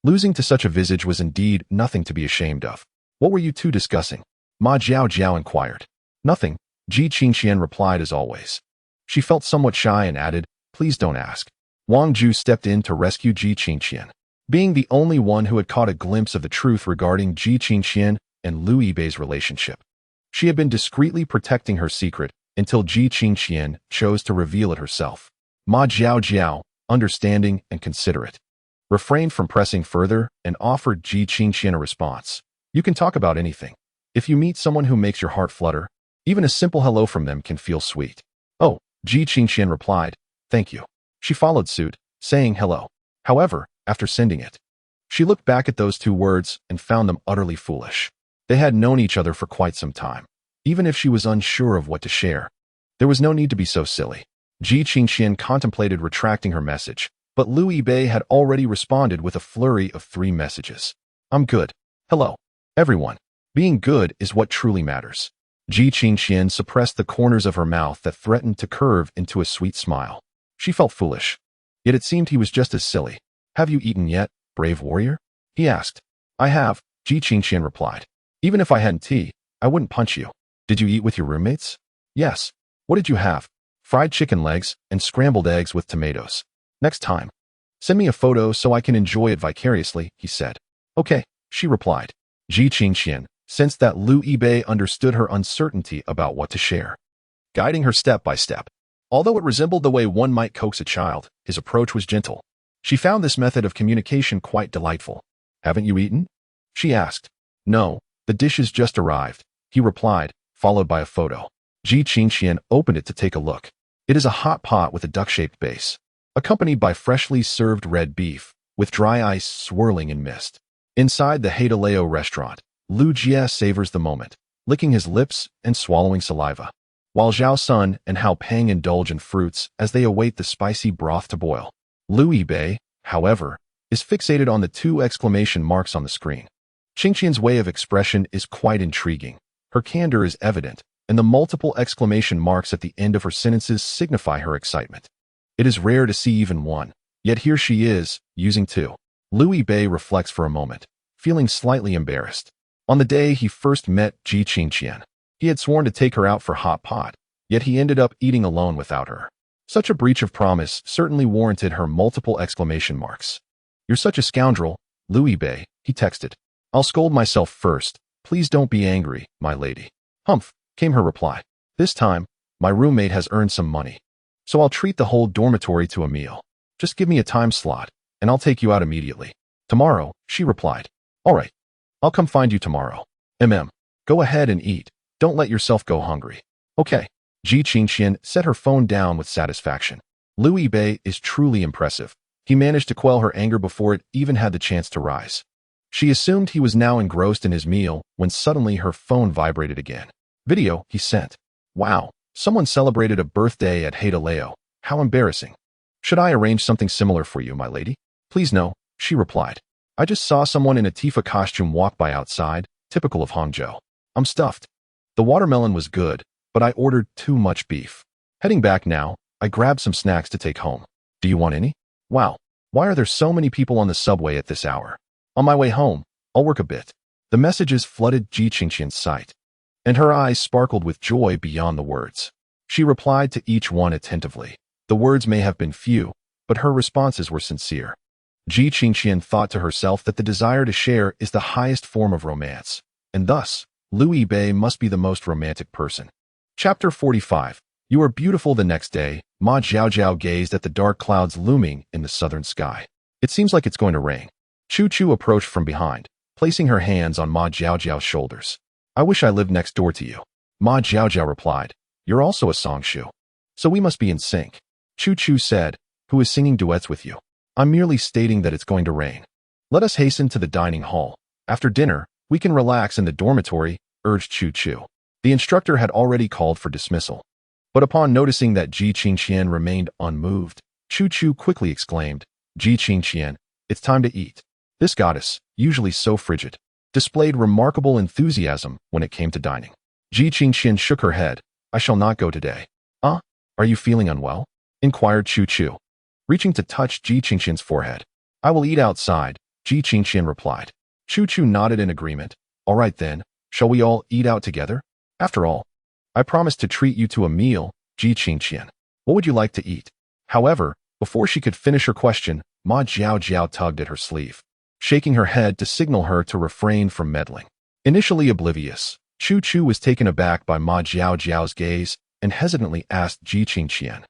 Losing to such a visage was indeed nothing to be ashamed of. "What were you two discussing?" Ma Jiao inquired. "Nothing," Ji Qingqian replied as always. She felt somewhat shy and added, "Please don't ask." Wang Ju stepped in to rescue Ji Qingqian. Being the only one who had caught a glimpse of the truth regarding Ji Qingqian and Lu Yibei's relationship, she had been discreetly protecting her secret until Ji Qingqian chose to reveal it herself. Ma Jiao, understanding and considerate, refrained from pressing further and offered Ji Qingqian a response. You can talk about anything. If you meet someone who makes your heart flutter, even a simple hello from them can feel sweet. Oh, Ji Qingxian replied, thank you. She followed suit, saying hello. However, after sending it, she looked back at those two words and found them utterly foolish. They had known each other for quite some time. Even if she was unsure of what to share, there was no need to be so silly. Ji Qingxian contemplated retracting her message, but Liu Yibei had already responded with a flurry of 3 messages. I'm good. Hello, everyone. Being good is what truly matters. Ji Qingxian suppressed the corners of her mouth that threatened to curve into a sweet smile. She felt foolish. Yet it seemed he was just as silly. Have you eaten yet, brave warrior? He asked. I have, Ji Qingxian replied. Even if I hadn't tea, I wouldn't punch you. Did you eat with your roommates? Yes. What did you have? Fried chicken legs and scrambled eggs with tomatoes. Next time, send me a photo so I can enjoy it vicariously, he said. Okay, she replied. Ji Qingxian sensed that Liu Yibei understood her uncertainty about what to share, guiding her step by step. Although it resembled the way one might coax a child, his approach was gentle. She found this method of communication quite delightful. Haven't you eaten? She asked. No, the dishes just arrived, he replied, followed by a photo. Ji Qingxian opened it to take a look. It is a hot pot with a duck-shaped base, accompanied by freshly served red beef, with dry ice swirling in mist. Inside the Haidaleo restaurant, Liu Jie savors the moment, licking his lips and swallowing saliva, while Zhao Sun and Hao Peng indulge in fruits as they await the spicy broth to boil. Liu Yibei, however, is fixated on the 2 exclamation marks on the screen. Qingxian's way of expression is quite intriguing. Her candor is evident, and the multiple exclamation marks at the end of her sentences signify her excitement. It is rare to see even one, yet here she is, using 2. Liu Yibei reflects for a moment, feeling slightly embarrassed. On the day he first met Ji Qingxian, he had sworn to take her out for hot pot, yet he ended up eating alone without her. Such a breach of promise certainly warranted her multiple exclamation marks. You're such a scoundrel, Liu Yibei, he texted. I'll scold myself first. Please don't be angry, my lady. Humph, came her reply. This time, my roommate has earned some money, so I'll treat the whole dormitory to a meal. Just give me a time slot, and I'll take you out immediately. Tomorrow, she replied. All right. I'll come find you tomorrow. Go ahead and eat. Don't let yourself go hungry. Okay. Ji Qingxian set her phone down with satisfaction. Liu Yibei is truly impressive. He managed to quell her anger before it even had the chance to rise. She assumed he was now engrossed in his meal when suddenly her phone vibrated again. Video, he sent. Wow, someone celebrated a birthday at Haidaleo. How embarrassing. Should I arrange something similar for you, my lady? Please no, she replied. I just saw someone in a Tifa costume walk by outside, typical of Hangzhou. I'm stuffed. The watermelon was good, but I ordered too much beef. Heading back now, I grabbed some snacks to take home. Do you want any? Wow, why are there so many people on the subway at this hour? On my way home, I'll work a bit. The messages flooded Ji Qingxian's sight, and her eyes sparkled with joy beyond the words. She replied to each one attentively. The words may have been few, but her responses were sincere. Ji Qingxian thought to herself that the desire to share is the highest form of romance, and thus, Liu Yibei must be the most romantic person. Chapter 45. You are beautiful. The next day, Ma Zhaozhao gazed at the dark clouds looming in the southern sky. It seems like it's going to rain. Chu Chu approached from behind, placing her hands on Ma Zhaozhao's shoulders. I wish I lived next door to you. Ma Zhaozhao replied. You're also a songshu, so we must be in sync. Chu Chu said, who is singing duets with you? I'm merely stating that it's going to rain. Let us hasten to the dining hall. After dinner, we can relax in the dormitory, urged Chu Chu. The instructor had already called for dismissal, but upon noticing that Ji Qingxian remained unmoved, Chu Chu quickly exclaimed, Ji Qingxian, it's time to eat. This goddess, usually so frigid, displayed remarkable enthusiasm when it came to dining. Ji Qingxian shook her head. I shall not go today. Are you feeling unwell? Inquired Chu Chu, reaching to touch Ji Qingxian's forehead. I will eat outside, Ji Qingxian replied. Chu Chu nodded in agreement. All right then, shall we all eat out together? After all, I promised to treat you to a meal, Ji Qingxian. What would you like to eat? However, before she could finish her question, Ma Zhaozhao tugged at her sleeve, shaking her head to signal her to refrain from meddling. Initially oblivious, Chu Chu was taken aback by Ma Zhaozhao's gaze and hesitantly asked Ji Qingxian,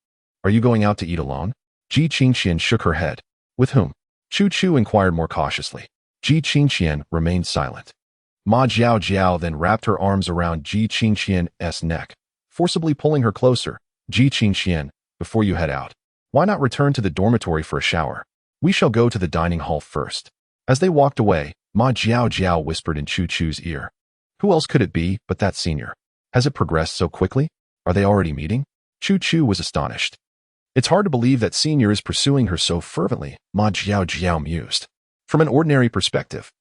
Are you going out to eat alone? Ji Qingxian shook her head. With whom? Chu Chu inquired more cautiously. Ji Qingxian remained silent. Ma Jiao Jiao then wrapped her arms around Ji Qingqian's neck, forcibly pulling her closer. Ji Qingqian, before you head out, why not return to the dormitory for a shower? We shall go to the dining hall first. As they walked away, Ma Jiao Jiao whispered in Chu Chu's ear. Who else could it be but that senior? Has it progressed so quickly? Are they already meeting? Chu Chu was astonished. It's hard to believe that senior is pursuing her so fervently, Ma Jiao Jiao mused. From an ordinary perspective,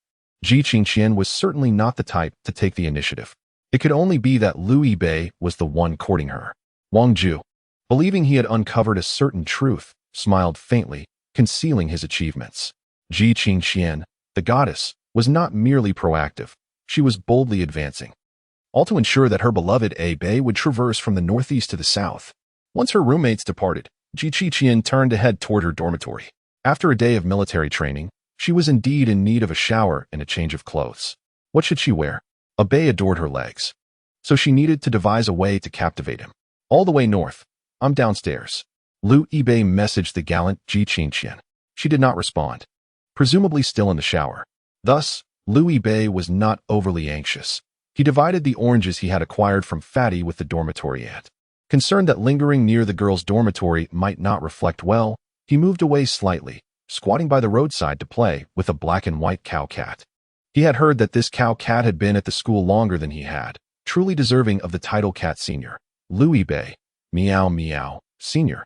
Ji Qingqian was certainly not the type to take the initiative. It could only be that Liu Yibei was the one courting her. Wang Ju, believing he had uncovered a certain truth, smiled faintly, concealing his achievements. Ji Qingqian, the goddess, was not merely proactive. She was boldly advancing, all to ensure that her beloved Bei would traverse from the northeast to the south. Once her roommates departed, Ji Qingqian turned to head toward her dormitory. After a day of military training, she was indeed in need of a shower and a change of clothes. What should she wear? Bei adored her legs, so she needed to devise a way to captivate him. All the way north. I'm downstairs. Liu Yibei messaged the gallant Ji Qingqian. She did not respond, presumably still in the shower. Thus, Liu Yibei was not overly anxious. He divided the oranges he had acquired from Fatty with the dormitory aunt. Concerned that lingering near the girl's dormitory might not reflect well, he moved away slightly, squatting by the roadside to play with a black and white cow cat. He had heard that this cow cat had been at the school longer than he had, truly deserving of the title Cat Senior. Liu Yibei, meow meow, Senior.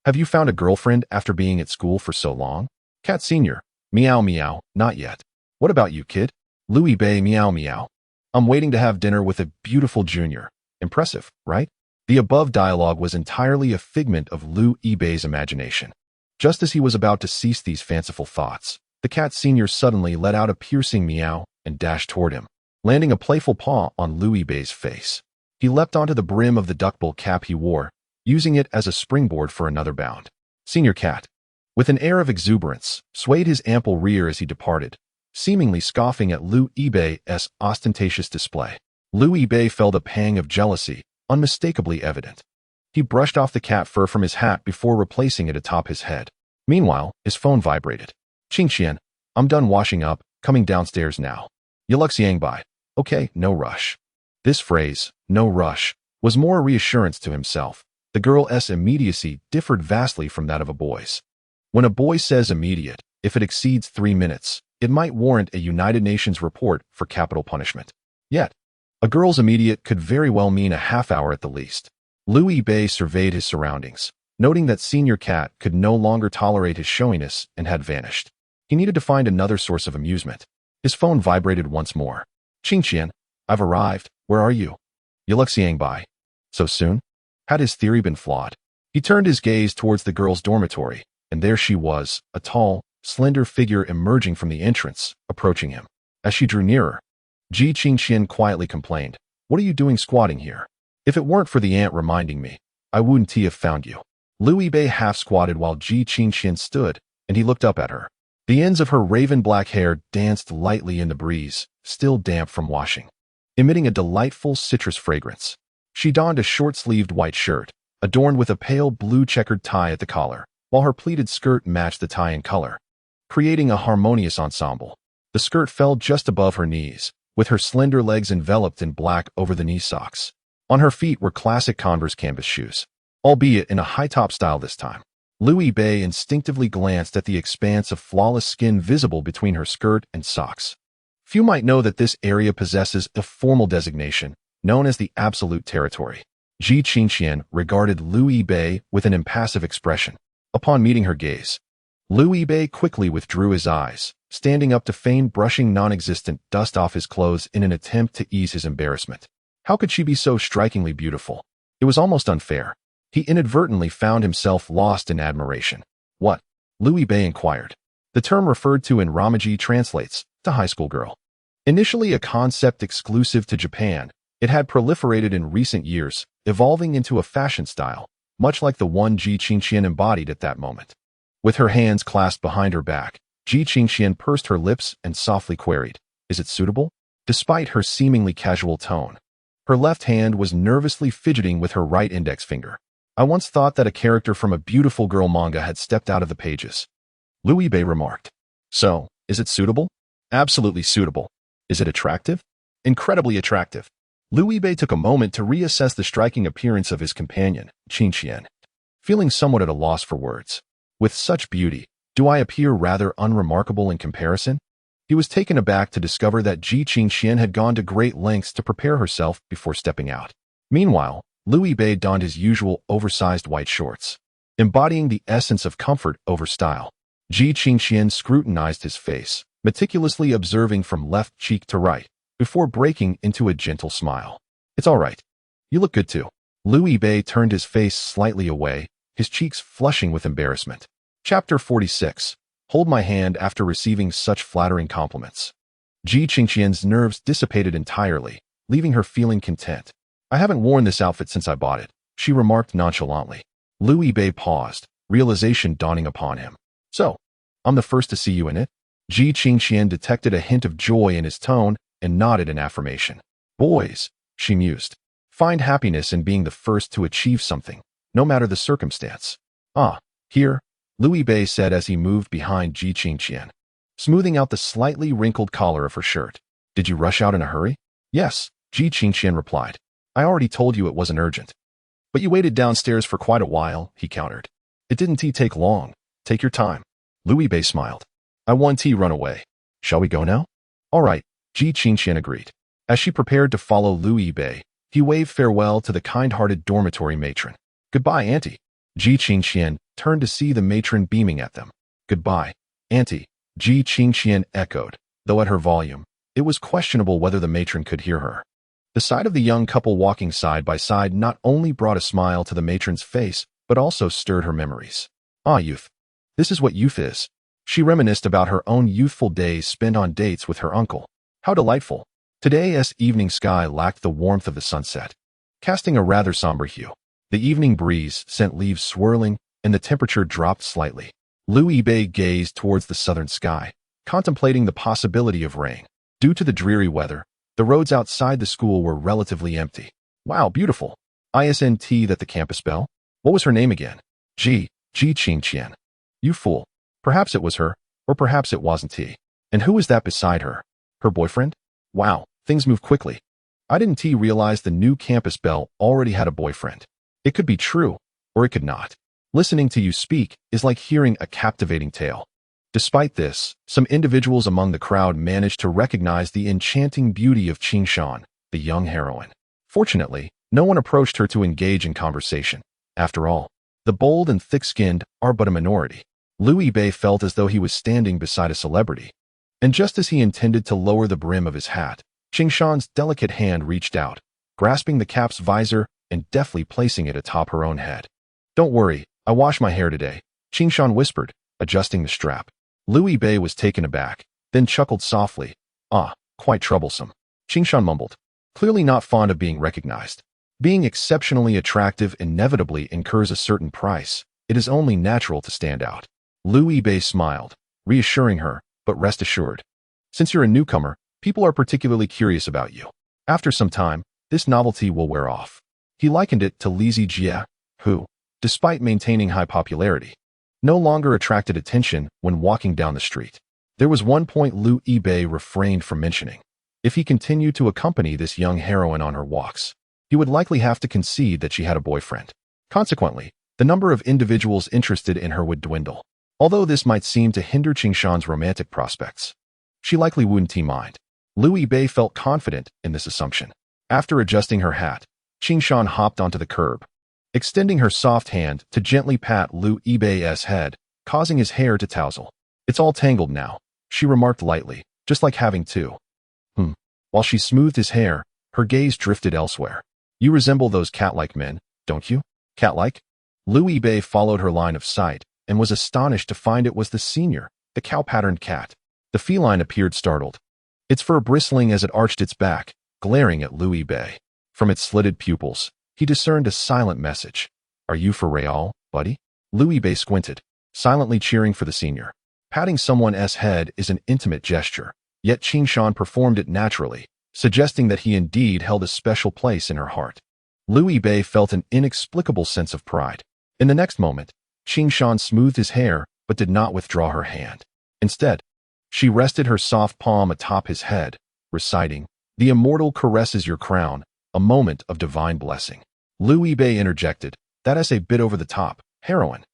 Have you found a girlfriend after being at school for so long? Cat Senior, meow meow, not yet. What about you, kid? Liu Yibei, meow meow. I'm waiting to have dinner with a beautiful junior. Impressive, right? The above dialogue was entirely a figment of Liu Yibei's imagination. Just as he was about to cease these fanciful thoughts, the Cat Senior suddenly let out a piercing meow and dashed toward him, landing a playful paw on Liu Yibei's face. He leapt onto the brim of the duckbill cap he wore, using it as a springboard for another bound. Senior Cat, with an air of exuberance, swayed his ample rear as he departed, seemingly scoffing at Liu Yibei's ostentatious display. Liu Yibei felt a pang of jealousy, unmistakably evident. He brushed off the cat fur from his hat before replacing it atop his head. Meanwhile, his phone vibrated. Qingqian, I'm done washing up, coming downstairs now. Yiluxiang bai. Okay, no rush. This phrase, no rush, was more a reassurance to himself. The girl's immediacy differed vastly from that of a boy's. When a boy says immediate, if it exceeds 3 minutes, it might warrant a United Nations report for capital punishment. Yet, a girl's immediate could very well mean a half hour at the least. Liu Yibei surveyed his surroundings, noting that Senior Cat could no longer tolerate his showiness and had vanished. He needed to find another source of amusement. His phone vibrated once more. Qingqian, I've arrived. Where are you? Yiluxiang bai. So soon? Had his theory been flawed? He turned his gaze towards the girl's dormitory, and there she was, a tall, slender figure emerging from the entrance, approaching him. As she drew nearer, Ji Qingqian quietly complained, What are you doing squatting here? If it weren't for the aunt reminding me, I wouldn't have found you. Liu Yibei half squatted while Ji Qingqian stood, and he looked up at her. The ends of her raven black hair danced lightly in the breeze, still damp from washing, emitting a delightful citrus fragrance. She donned a short-sleeved white shirt, adorned with a pale blue checkered tie at the collar, while her pleated skirt matched the tie in color, creating a harmonious ensemble. The skirt fell just above her knees, with her slender legs enveloped in black over-the-knee socks. On her feet were classic Converse canvas shoes, albeit in a high-top style this time. Liu Yibei instinctively glanced at the expanse of flawless skin visible between her skirt and socks. Few might know that this area possesses a formal designation, known as the Absolute Territory. Ji Qingqian regarded Liu Yibei with an impassive expression. Upon meeting her gaze, Liu Yibei quickly withdrew his eyes, standing up to feign brushing non-existent dust off his clothes in an attempt to ease his embarrassment. How could she be so strikingly beautiful? It was almost unfair. He inadvertently found himself lost in admiration. What? Liu Yibei inquired. The term referred to in Ramaji translates to high school girl. Initially a concept exclusive to Japan, it had proliferated in recent years, evolving into a fashion style, much like the one Ji Qingqian embodied at that moment. With her hands clasped behind her back, Ji Qingqian pursed her lips and softly queried, Is it suitable? Despite her seemingly casual tone, her left hand was nervously fidgeting with her right index finger. I once thought that a character from a beautiful girl manga had stepped out of the pages. Liu Yibei remarked. So, is it suitable? Absolutely suitable. Is it attractive? incredibly attractive. Liu Yibei took a moment to reassess the striking appearance of his companion, Qin Qian, feeling somewhat at a loss for words. With such beauty, do I appear rather unremarkable in comparison? He was taken aback to discover that Qin Qian had gone to great lengths to prepare herself before stepping out. Meanwhile, Liu Yibei donned his usual oversized white shorts, embodying the essence of comfort over style. Qin Qian scrutinized his face, meticulously observing from left cheek to right, before breaking into a gentle smile. It's all right. You look good too. Liu Yibei turned his face slightly away, his cheeks flushing with embarrassment. Chapter 46. Hold my hand after receiving such flattering compliments. Qin Qian's nerves dissipated entirely, leaving her feeling content. I haven't worn this outfit since I bought it, she remarked nonchalantly. Liu Yibei paused, realization dawning upon him. So, I'm the first to see you in it? Qin Qian detected a hint of joy in his tone and nodded in affirmation. Boys, she mused, find happiness in being the first to achieve something, no matter the circumstance. Ah, here, Liu Yibei said as he moved behind Qin Qian, smoothing out the slightly wrinkled collar of her shirt. Did you rush out in a hurry? Yes, Qin Qian replied. I already told you it wasn't urgent. But you waited downstairs for quite a while, he countered. It didn't take long. Take your time. Liu Yibei smiled. I won run away. Shall we go now? All right, Qin Qian agreed. As she prepared to follow Liu Yibei, he waved farewell to the kind-hearted dormitory matron. Goodbye, Auntie. Qin Qian turned to see the matron beaming at them. Goodbye, Auntie, Qin Qian echoed, though at her volume, it was questionable whether the matron could hear her. The sight of the young couple walking side by side not only brought a smile to the matron's face, but also stirred her memories. Ah, youth. This is what youth is. She reminisced about her own youthful days spent on dates with her uncle. How delightful. Today's evening sky lacked the warmth of the sunset, casting a rather somber hue. The evening breeze sent leaves swirling, and the temperature dropped slightly. Liu Yibei gazed towards the southern sky, contemplating the possibility of rain. Due to the dreary weather, the roads outside the school were relatively empty. Wow, beautiful. Isn't that the campus belle? What was her name again? Qin Qian. You fool. Perhaps it was her, or perhaps it wasn't he. And who was that beside her? Her boyfriend? Wow, things move quickly. I didn't realize the new campus belle already had a boyfriend. It could be true, or it could not. Listening to you speak is like hearing a captivating tale. Despite this, some individuals among the crowd managed to recognize the enchanting beauty of Qin Shan, the young heroine. Fortunately, no one approached her to engage in conversation. After all, the bold and thick-skinned are but a minority. Liu Yibei felt as though he was standing beside a celebrity. And just as he intended to lower the brim of his hat, Qin Shan's delicate hand reached out, grasping the cap's visor and deftly placing it atop her own head. Don't worry, I washed my hair today, Qin Shan whispered, adjusting the strap. Liu Yibei was taken aback, then chuckled softly. Ah, quite troublesome. Qin Shan mumbled, clearly not fond of being recognized. Being exceptionally attractive inevitably incurs a certain price. It is only natural to stand out. Liu Yibei smiled, reassuring her, but rest assured. Since you're a newcomer, people are particularly curious about you. After some time, this novelty will wear off. He likened it to Li Zijie, who, despite maintaining high popularity, no longer attracted attention when walking down the street. There was one point Liu Yibei refrained from mentioning. If he continued to accompany this young heroine on her walks, he would likely have to concede that she had a boyfriend. Consequently, the number of individuals interested in her would dwindle. Although this might seem to hinder Qin Shan's romantic prospects, she likely wouldn't mind. Liu Yibei felt confident in this assumption. After adjusting her hat, Qin Shan hopped onto the curb, extending her soft hand to gently pat Liu Yibei's head, causing his hair to tousle. It's all tangled now, she remarked lightly, just like having two. While she smoothed his hair, her gaze drifted elsewhere. You resemble those cat-like men, don't you? Cat-like? Liu Yibei followed her line of sight and was astonished to find it was the senior, the cow-patterned cat. The feline appeared startled, its fur bristling as it arched its back, glaring at Liu Yibei. From its slitted pupils, he discerned a silent message. Are you for real, buddy? Liu Yibei squinted, silently cheering for the senior. Patting someone's head is an intimate gesture, yet Qin Shan performed it naturally, suggesting that he indeed held a special place in her heart. Liu Yibei felt an inexplicable sense of pride. In the next moment, Qin Shan smoothed his hair but did not withdraw her hand. Instead, she rested her soft palm atop his head, reciting, The immortal caresses your crown, a moment of divine blessing. Liu Yibei interjected, that is a bit over the top. Heroine.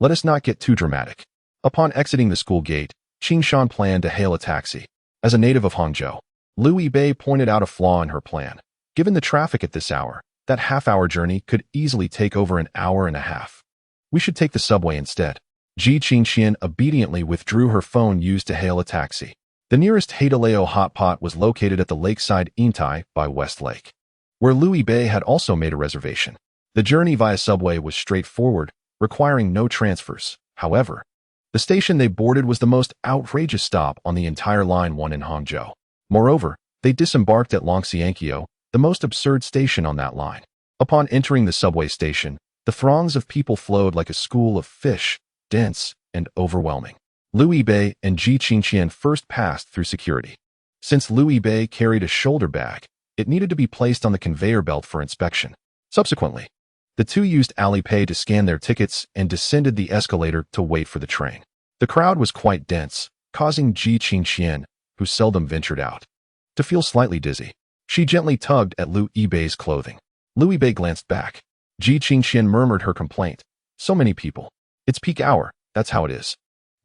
Let us not get too dramatic. Upon exiting the school gate, Qing Shan planned to hail a taxi. As a native of Hangzhou, Liu Yibei pointed out a flaw in her plan. Given the traffic at this hour, that half-hour journey could easily take over an hour and a half. We should take the subway instead. Ji Qingqian obediently withdrew her phone used to hail a taxi. The nearest Haidaleo hotpot was located at the lakeside Intai by West Lake, where Liu Yibei had also made a reservation. The journey via subway was straightforward, requiring no transfers. However, the station they boarded was the most outrageous stop on the entire Line 1 in Hangzhou. Moreover, they disembarked at Longxiankyo, the most absurd station on that line. Upon entering the subway station, the throngs of people flowed like a school of fish, dense and overwhelming. Liu Yibei and Ji Qingqian first passed through security. Since Liu Yibei carried a shoulder bag, it needed to be placed on the conveyor belt for inspection. Subsequently, the two used Alipay to scan their tickets and descended the escalator to wait for the train. The crowd was quite dense, causing Ji Qingqian, who seldom ventured out, to feel slightly dizzy. She gently tugged at Liu Yibei's clothing. Liu Yibei glanced back. Ji Qingqian murmured her complaint. So many people. It's peak hour, that's how it is.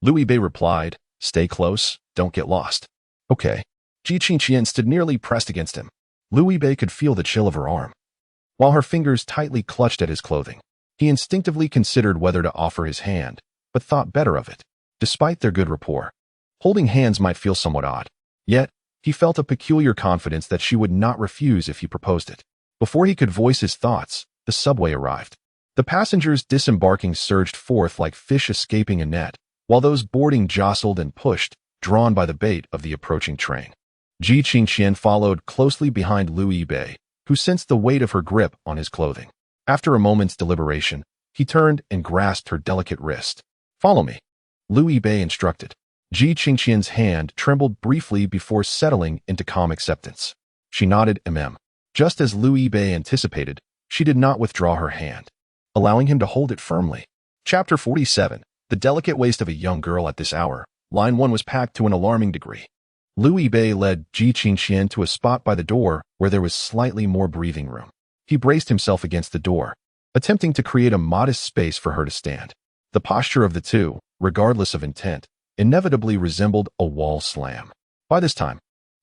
Liu Yibei replied, stay close, don't get lost. Okay. Ji Qingqian stood nearly pressed against him. Liu Yibei could feel the chill of her arm. While her fingers tightly clutched at his clothing, he instinctively considered whether to offer his hand, but thought better of it. Despite their good rapport, holding hands might feel somewhat odd. Yet, he felt a peculiar confidence that she would not refuse if he proposed it. Before he could voice his thoughts, the subway arrived. The passengers disembarking surged forth like fish escaping a net, while those boarding jostled and pushed, drawn by the bait of the approaching train. Ji Qingqian followed closely behind Liu Yibei, who sensed the weight of her grip on his clothing. After a moment's deliberation, he turned and grasped her delicate wrist. Follow me, Liu Yibei instructed. Ji Qingqian's hand trembled briefly before settling into calm acceptance. She nodded Just as Liu Yibei anticipated, she did not withdraw her hand, allowing him to hold it firmly. Chapter 47. The delicate waist of a young girl at this hour. Line 1 was packed to an alarming degree. Liu Yibei led Ji Qingqian to a spot by the door where there was slightly more breathing room. He braced himself against the door, attempting to create a modest space for her to stand. The posture of the two, regardless of intent, inevitably resembled a wall slam. By this time,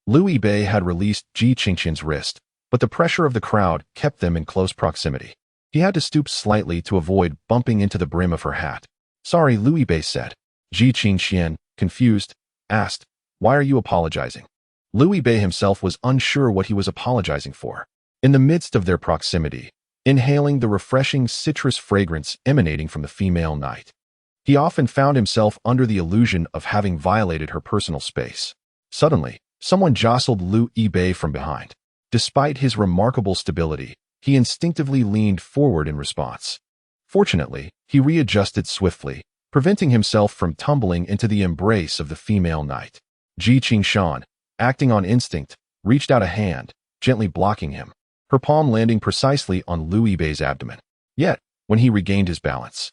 Liu Yibei had released Ji Qingqian's wrist, but the pressure of the crowd kept them in close proximity. He had to stoop slightly to avoid bumping into the brim of her hat. Sorry, Liu Yibei said. Ji Qingqian, confused, asked, why are you apologizing? Liu Yibei himself was unsure what he was apologizing for. In the midst of their proximity, inhaling the refreshing citrus fragrance emanating from the female night, he often found himself under the illusion of having violated her personal space. Suddenly, someone jostled Liu Yibei from behind. Despite his remarkable stability, he instinctively leaned forward in response. Fortunately, he readjusted swiftly, preventing himself from tumbling into the embrace of the female knight. Ji Qingqian, acting on instinct, reached out a hand, gently blocking him, her palm landing precisely on Liu Yibei's abdomen. Yet, when he regained his balance,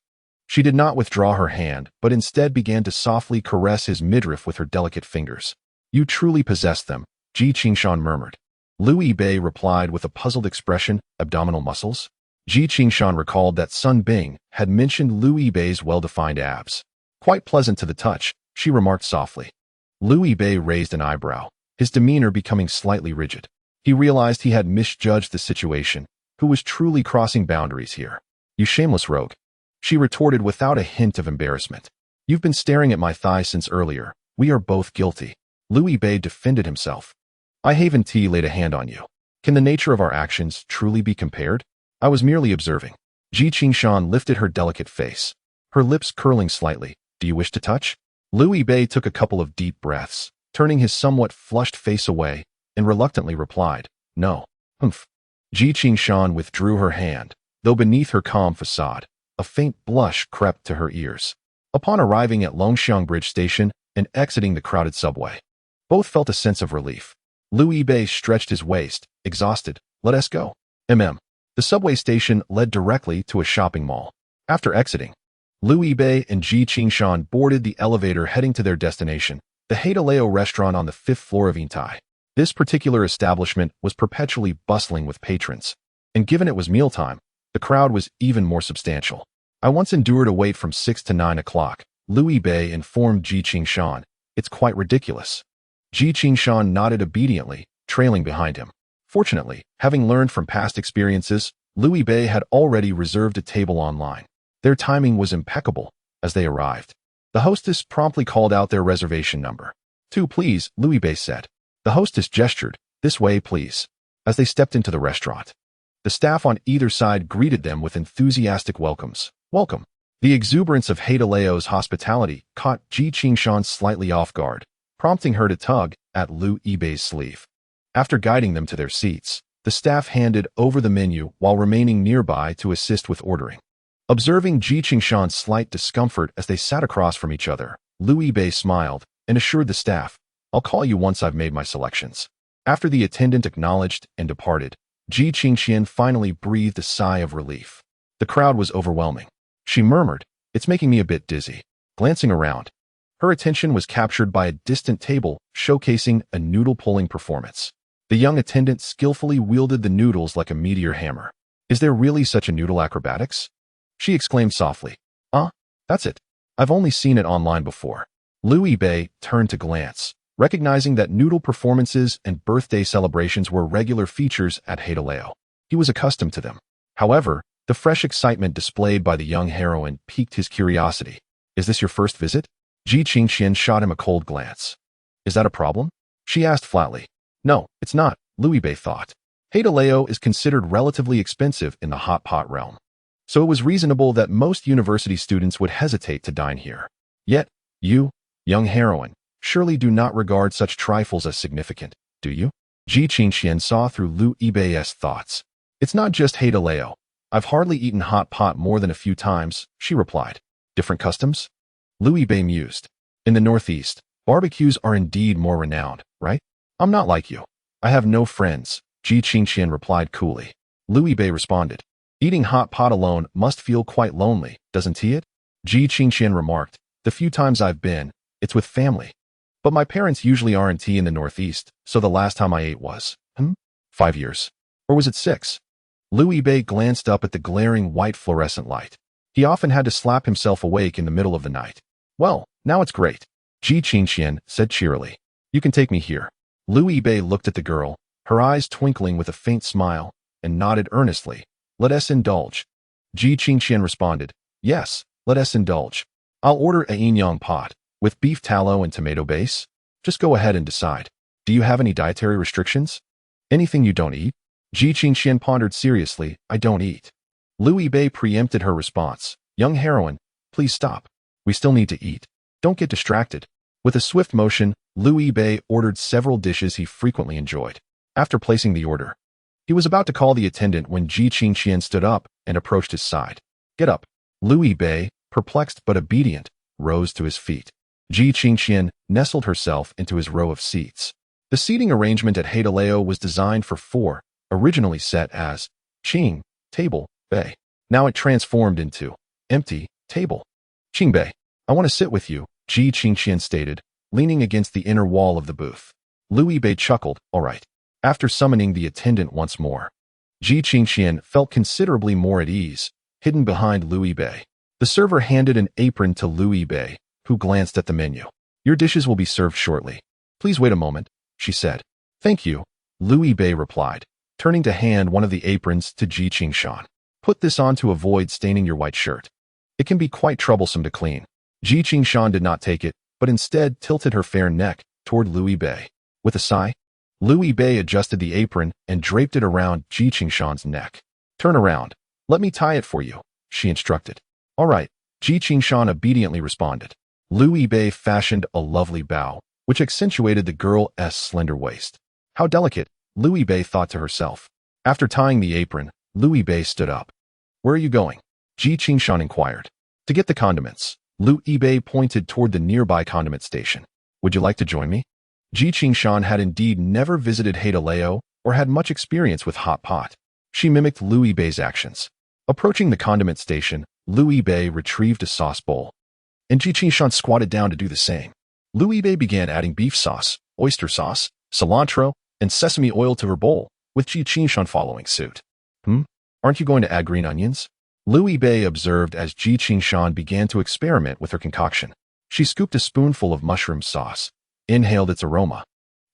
she did not withdraw her hand, but instead began to softly caress his midriff with her delicate fingers. You truly possess them, Ji Qingqian murmured. Liu Yibei replied with a puzzled expression, abdominal muscles? Ji Qingqian recalled that Sun Bing had mentioned Liu Yibei's well-defined abs. Quite pleasant to the touch, she remarked softly. Liu Yibei raised an eyebrow, his demeanor becoming slightly rigid. He realized he had misjudged the situation. Who was truly crossing boundaries here? You shameless rogue, she retorted without a hint of embarrassment. You've been staring at my thigh since earlier. We are both guilty. Liu Yibei defended himself. I haven't laid a hand on you. Can the nature of our actions truly be compared? I was merely observing. Ji Qingqian lifted her delicate face, her lips curling slightly. Do you wish to touch? Liu Yibei took a couple of deep breaths, turning his somewhat flushed face away, and reluctantly replied, no. Humph. Ji Qingqian withdrew her hand, though beneath her calm facade, a faint blush crept to her ears. Upon arriving at Longxiang Bridge Station and exiting the crowded subway, both felt a sense of relief. Liu Yibei stretched his waist, exhausted. Let us go. The subway station led directly to a shopping mall. After exiting, Liu Yibei and Ji Qingqian boarded the elevator heading to their destination, the Haidaleo restaurant on the 5th floor of Intai. This particular establishment was perpetually bustling with patrons, and given it was mealtime, the crowd was even more substantial. I once endured a wait from 6 to 9 o'clock, Louis Bei informed Ji Qingshan. It's quite ridiculous. Ji Qingshan nodded obediently, trailing behind him. Fortunately, having learned from past experiences, Louis Bei had already reserved a table online. Their timing was impeccable as they arrived. The hostess promptly called out their reservation number. 2, please, Louis Bei said. The hostess gestured, this way, please, as they stepped into the restaurant. The staff on either side greeted them with enthusiastic welcomes. Welcome. The exuberance of Hadaleo's hospitality caught Ji Qingshan slightly off guard, prompting her to tug at Louis Bei's sleeve. After guiding them to their seats, the staff handed over the menu while remaining nearby to assist with ordering. Observing Ji Qingshan's slight discomfort as they sat across from each other, Louis Bei smiled and assured the staff, I'll call you once I've made my selections. After the attendant acknowledged and departed, Ji Qingshan finally breathed a sigh of relief. The crowd was overwhelming. She murmured, it's making me a bit dizzy. Glancing around, her attention was captured by a distant table showcasing a noodle-pulling performance. The young attendant skillfully wielded the noodles like a meteor hammer. Is there really such a noodle acrobatics? She exclaimed softly. That's it. I've only seen it online before. Louis Bei turned to glance, recognizing that noodle performances and birthday celebrations were regular features at Hadaleo. He was accustomed to them. However, the fresh excitement displayed by the young heroine piqued his curiosity. Is this your first visit? Ji Qingshan shot him a cold glance. Is that a problem? She asked flatly. No, it's not, Louis Bei thought. Hadaleo is considered relatively expensive in the hot pot realm, so it was reasonable that most university students would hesitate to dine here. Yet, you, young heroine, surely do not regard such trifles as significant, do you? Ji Qingshan saw through Louis Bei's thoughts. It's not just Hadaleo. I've hardly eaten hot pot more than a few times, she replied. Different customs? Louis Bei mused. In the Northeast, barbecues are indeed more renowned, right? I'm not like you. I have no friends, Ji Qingshan replied coolly. Louis Bei responded. Eating hot pot alone must feel quite lonely, doesn't it? Ji Qingshan remarked. The few times I've been, it's with family. But my parents usually aren't in the Northeast, so the last time I ate was, 5 years. Or was it 6? Louis Bei glanced up at the glaring white fluorescent light. He often had to slap himself awake in the middle of the night. Well, now it's great, Ji Qingshan said cheerily. You can take me here. Louis Bei looked at the girl, her eyes twinkling with a faint smile, and nodded earnestly. Let us indulge. Ji Qingshan responded. Yes, let us indulge. I'll order a yin-yang pot, with beef tallow and tomato base. Just go ahead and decide. Do you have any dietary restrictions? Anything you don't eat? Ji Qingshan pondered seriously. I don't eat. Louis Bei preempted her response. Young heroine, please stop. We still need to eat. Don't get distracted. With a swift motion, Louis Bei ordered several dishes he frequently enjoyed. After placing the order, he was about to call the attendant when Ji Qingshan stood up and approached his side. Get up. Louis Bei, perplexed but obedient, rose to his feet. Ji Qingshan nestled herself into his row of seats. The seating arrangement at Hadaleo was designed for 4, originally set as Qing, table, Bei. Now it transformed into empty, table. Qing Bei, I want to sit with you, Ji Qingshan stated, leaning against the inner wall of the booth. Louis Bei chuckled, all right. After summoning the attendant once more, Ji Qingshan felt considerably more at ease, hidden behind Louis Bei. The server handed an apron to Louis Bei, who glanced at the menu. Your dishes will be served shortly. Please wait a moment, she said. Thank you, Louis Bei replied, turning to hand one of the aprons to Ji Qingshan. Put this on to avoid staining your white shirt. It can be quite troublesome to clean. Ji Qingshan did not take it, but instead tilted her fair neck toward Louis Bei. With a sigh, Louis Bei adjusted the apron and draped it around Ji Qingshan's neck. Turn around. Let me tie it for you, she instructed. All right, Ji Qingshan obediently responded. Louis Bei fashioned a lovely bow, which accentuated the girl's slender waist. How delicate, Louis Bei thought to herself. After tying the apron, Louis Bei stood up. Where are you going? Ji Qingshan inquired. To get the condiments. Louis Bei pointed toward the nearby condiment station. Would you like to join me? Ji Qingshan had indeed never visited Hadaleo or had much experience with hot pot. She mimicked Louis Bei's actions. Approaching the condiment station, Louis Bei retrieved a sauce bowl, and Ji Qingshan squatted down to do the same. Louis Bei began adding beef sauce, oyster sauce, cilantro, and sesame oil to her bowl, with Ji Qingshan following suit. Aren't you going to add green onions? Liu Yibei observed as Ji Qingshan began to experiment with her concoction. She scooped a spoonful of mushroom sauce, inhaled its aroma,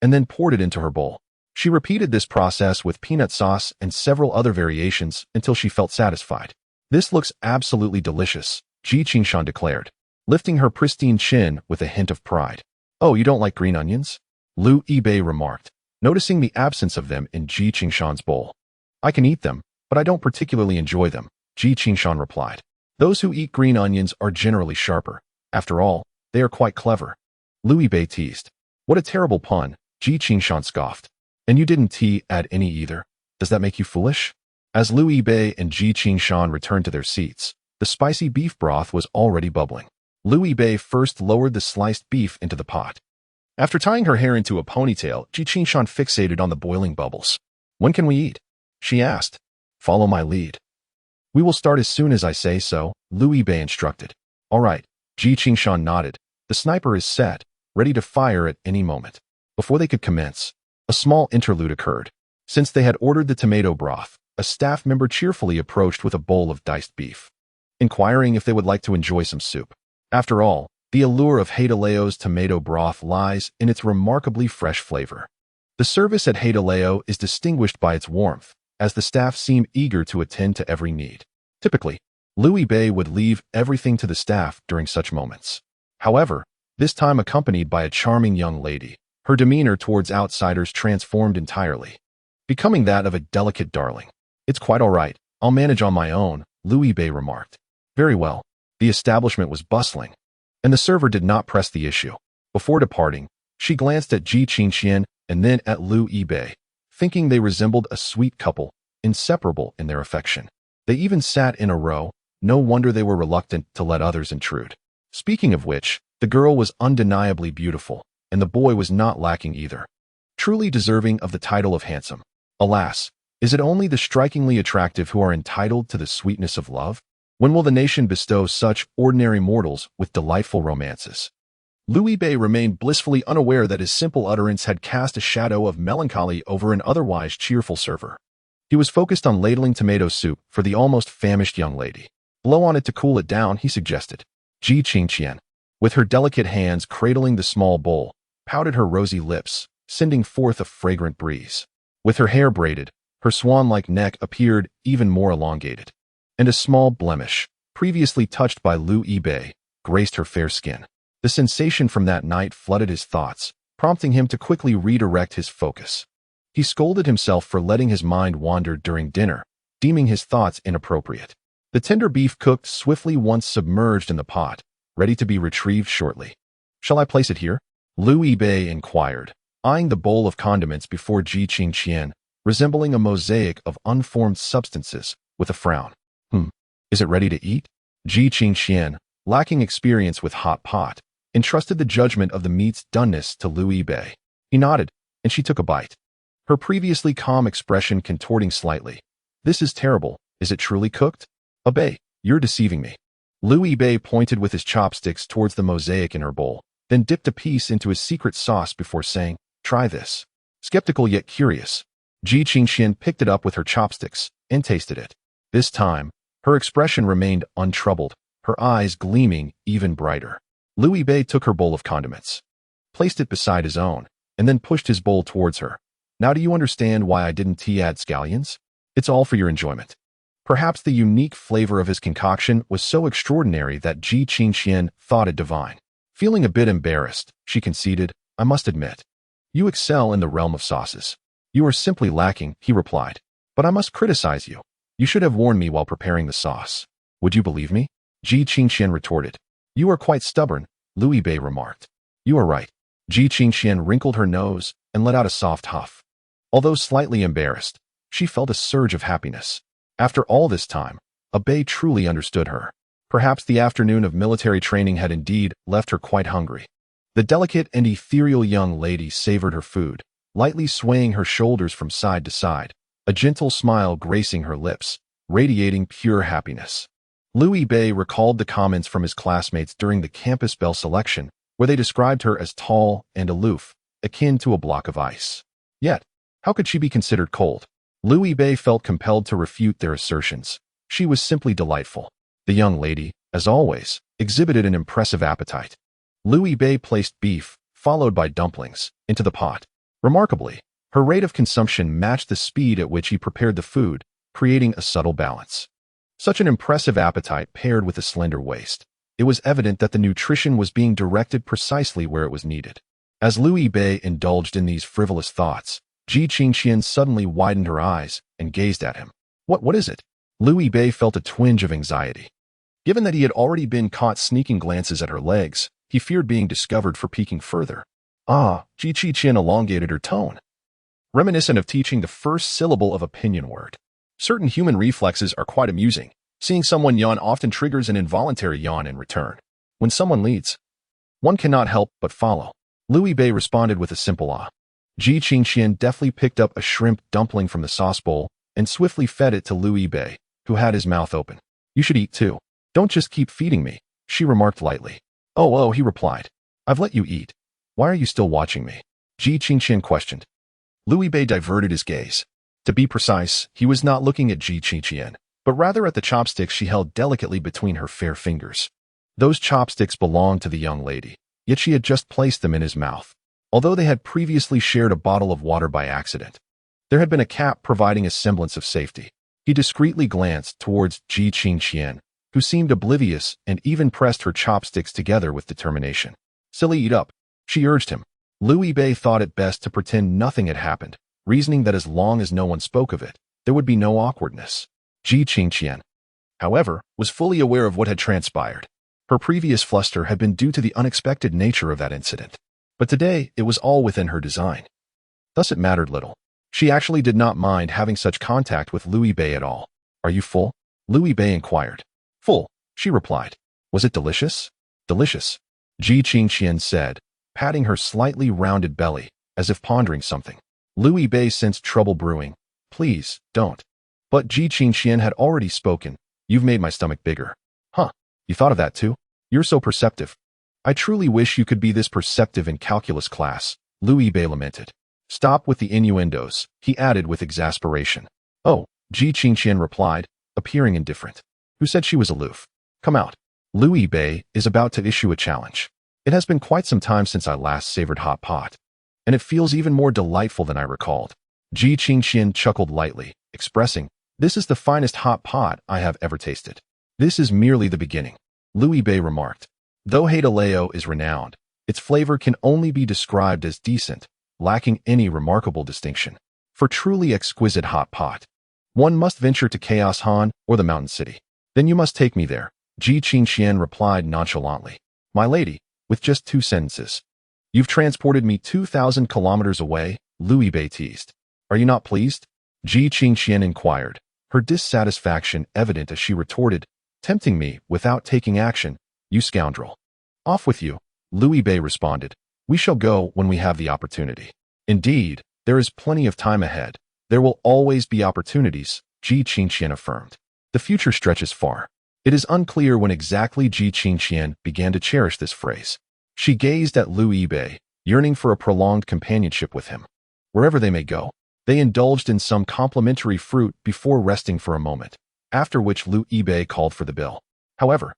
and then poured it into her bowl. She repeated this process with peanut sauce and several other variations until she felt satisfied. This looks absolutely delicious, Ji Qingshan declared, lifting her pristine chin with a hint of pride. Oh, you don't like green onions? Liu Yibei remarked, noticing the absence of them in Ji Qingshan's bowl. I can eat them, but I don't particularly enjoy them, Ji Qingshan replied. Those who eat green onions are generally sharper. After all, they are quite clever. Liu Yibei teased. What a terrible pun, Ji Qingshan scoffed. And you didn't add any either. Does that make you foolish? As Liu Yibei and Ji Qingshan returned to their seats, the spicy beef broth was already bubbling. Liu Yibei first lowered the sliced beef into the pot. After tying her hair into a ponytail, Ji Qingshan fixated on the boiling bubbles. When can we eat? She asked. Follow my lead. We will start as soon as I say so, Liu Yibei instructed. All right, Ji Qingshan nodded. The sniper is set, ready to fire at any moment. Before they could commence, a small interlude occurred. Since they had ordered the tomato broth, a staff member cheerfully approached with a bowl of diced beef, inquiring if they would like to enjoy some soup. After all, the allure of Haidaleo's tomato broth lies in its remarkably fresh flavor. The service at Haidaleo is distinguished by its warmth, as the staff seem eager to attend to every need. Typically, Liu Yibei would leave everything to the staff during such moments. However, this time accompanied by a charming young lady, her demeanor towards outsiders transformed entirely, becoming that of a delicate darling. It's quite all right, I'll manage on my own, Liu Yibei remarked. Very well. The establishment was bustling, and the server did not press the issue. Before departing, she glanced at Ji Qingshan and then at Liu Yibei, thinking they resembled a sweet couple, inseparable in their affection. They even sat in a row. No wonder they were reluctant to let others intrude. Speaking of which, the girl was undeniably beautiful, and the boy was not lacking either. Truly deserving of the title of handsome. Alas, is it only the strikingly attractive who are entitled to the sweetness of love? When will the nation bestow such ordinary mortals with delightful romances? Liu Yibei remained blissfully unaware that his simple utterance had cast a shadow of melancholy over an otherwise cheerful server. He was focused on ladling tomato soup for the almost famished young lady. Blow on it to cool it down, he suggested. Ji Qingshan, with her delicate hands cradling the small bowl, pouted her rosy lips, sending forth a fragrant breeze. With her hair braided, her swan-like neck appeared even more elongated, and a small blemish, previously touched by Liu Yibei, graced her fair skin. The sensation from that night flooded his thoughts, prompting him to quickly redirect his focus. He scolded himself for letting his mind wander during dinner, deeming his thoughts inappropriate. The tender beef cooked swiftly once submerged in the pot, ready to be retrieved shortly. Shall I place it here? Liu Yibei inquired, eyeing the bowl of condiments before Ji Qingshan, resembling a mosaic of unformed substances, with a frown. Is it ready to eat? Ji Qingshan, lacking experience with hot pot, entrusted the judgment of the meat's doneness to Liu Yibei. He nodded, and she took a bite, her previously calm expression contorting slightly. This is terrible. Is it truly cooked? Yibei, you're deceiving me. Liu Yibei pointed with his chopsticks towards the mosaic in her bowl, then dipped a piece into his secret sauce before saying, try this. Skeptical yet curious, Ji Qingshan picked it up with her chopsticks and tasted it. This time, her expression remained untroubled, her eyes gleaming even brighter. Liu Yibei took her bowl of condiments, placed it beside his own, and then pushed his bowl towards her. Now do you understand why I didn't add scallions? It's all for your enjoyment. Perhaps the unique flavor of his concoction was so extraordinary that Ji Qingshan thought it divine. Feeling a bit embarrassed, she conceded, I must admit, you excel in the realm of sauces. You are simply lacking, he replied. But I must criticize you. You should have warned me while preparing the sauce. Would you believe me? Ji Qingshan retorted. You are quite stubborn, Liu Yibei remarked. You are right. Ji Qingshan wrinkled her nose and let out a soft huff. Although slightly embarrassed, she felt a surge of happiness. After all this time, Yibei truly understood her. Perhaps the afternoon of military training had indeed left her quite hungry. The delicate and ethereal young lady savored her food, lightly swaying her shoulders from side to side, a gentle smile gracing her lips, radiating pure happiness. Liu Yibei recalled the comments from his classmates during the campus Belle selection, where they described her as tall and aloof, akin to a block of ice. Yet, How could she be considered cold? Louis Bei felt compelled to refute their assertions. She was simply delightful. The young lady, as always, exhibited an impressive appetite. Louis Bei placed beef, followed by dumplings, into the pot. Remarkably, her rate of consumption matched the speed at which he prepared the food, creating a subtle balance. Such an impressive appetite paired with a slender waist. It was evident that the nutrition was being directed precisely where it was needed. As Louis Bei indulged in these frivolous thoughts, Ji Qingqian suddenly widened her eyes and gazed at him. What is it? Louis Bei felt a twinge of anxiety. Given that he had already been caught sneaking glances at her legs, he feared being discovered for peeking further. Ji Qingqian elongated her tone, reminiscent of teaching the first syllable of a pinyin word. Certain human reflexes are quite amusing. Seeing someone yawn often triggers an involuntary yawn in return. When someone leads, one cannot help but follow. Louis Bei responded with a simple ah. Ji Qingqian deftly picked up a shrimp dumpling from the sauce bowl and swiftly fed it to Louis Bei, who had his mouth open. You should eat too. Don't just keep feeding me, she remarked lightly. Oh, he replied. I've let you eat. Why are you still watching me? Ji Qingqian questioned. Louis Bei diverted his gaze. To be precise, he was not looking at Ji Qingqian, but rather at the chopsticks she held delicately between her fair fingers. Those chopsticks belonged to the young lady, yet she had just placed them in his mouth, although they had previously shared a bottle of water by accident. There had been a cap providing a semblance of safety. He discreetly glanced towards Ji Qingqian, who seemed oblivious and even pressed her chopsticks together with determination. Silly, eat up, she urged him. Louis Bei thought it best to pretend nothing had happened, reasoning that as long as no one spoke of it, there would be no awkwardness. Ji Qingqian, however, was fully aware of what had transpired. Her previous fluster had been due to the unexpected nature of that incident. But today, it was all within her design. Thus it mattered little. She actually did not mind having such contact with Louis Bei at all. Are you full? Louis Bei inquired. Full, she replied. Was it delicious? Delicious, Ji Qingqian said, patting her slightly rounded belly, as if pondering something. Louis Bei sensed trouble brewing. Please, don't. But Ji Qingqian had already spoken. You've made my stomach bigger. Huh, you thought of that too? You're so perceptive. I truly wish you could be this perceptive in calculus class, Louis Bei lamented. Stop with the innuendos, he added with exasperation. Oh, Ji Qingqian replied, appearing indifferent. Who said she was aloof? Come out. Louis Bei is about to issue a challenge. It has been quite some time since I last savored hot pot, and it feels even more delightful than I recalled. Ji Qingqian chuckled lightly, expressing, this is the finest hot pot I have ever tasted. This is merely the beginning, Louis Bei remarked. Though Haidaleo is renowned, its flavor can only be described as decent, lacking any remarkable distinction. For truly exquisite hot pot, one must venture to Chaos Han or the Mountain City. Then you must take me there, Ji Qingqian replied nonchalantly. My lady, with just 2 sentences. You've transported me 2,000 kilometers away, Louis Bei teased. Are you not pleased? Ji Qingqian inquired, her dissatisfaction evident as she retorted, tempting me without taking action, you scoundrel. Off with you, Louis Bei responded. We shall go when we have the opportunity. Indeed, there is plenty of time ahead. There will always be opportunities, Ji Qingqian affirmed. The future stretches far. It is unclear when exactly Ji Qingqian began to cherish this phrase. She gazed at Louis Bei, yearning for a prolonged companionship with him. Wherever they may go, they indulged in some complimentary fruit before resting for a moment, after which Louis Bei called for the bill. However,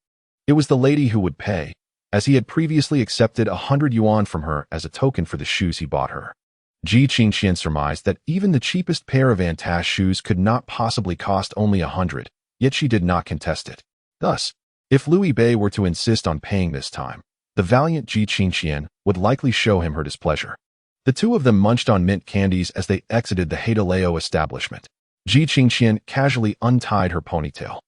it was the lady who would pay, as he had previously accepted 100 yuan from her as a token for the shoes he bought her. Ji Qingqian surmised that even the cheapest pair of Antash shoes could not possibly cost only 100, yet she did not contest it. Thus, if Louis Bei were to insist on paying this time, the valiant Ji Qingqian would likely show him her displeasure. The two of them munched on mint candies as they exited the Haidaleo establishment. Ji Qingqian casually untied her ponytail.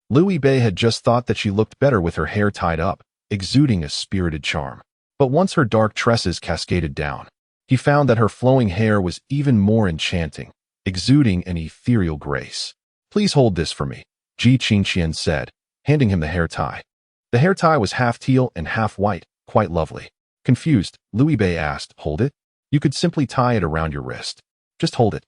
Louis Bei had just thought that she looked better with her hair tied up, exuding a spirited charm. But once her dark tresses cascaded down, he found that her flowing hair was even more enchanting, exuding an ethereal grace. Please hold this for me, Ji Qingqian said, handing him the hair tie. The hair tie was half teal and half white, quite lovely. Confused, Louis Bei asked, hold it? You could simply tie it around your wrist. Just hold it.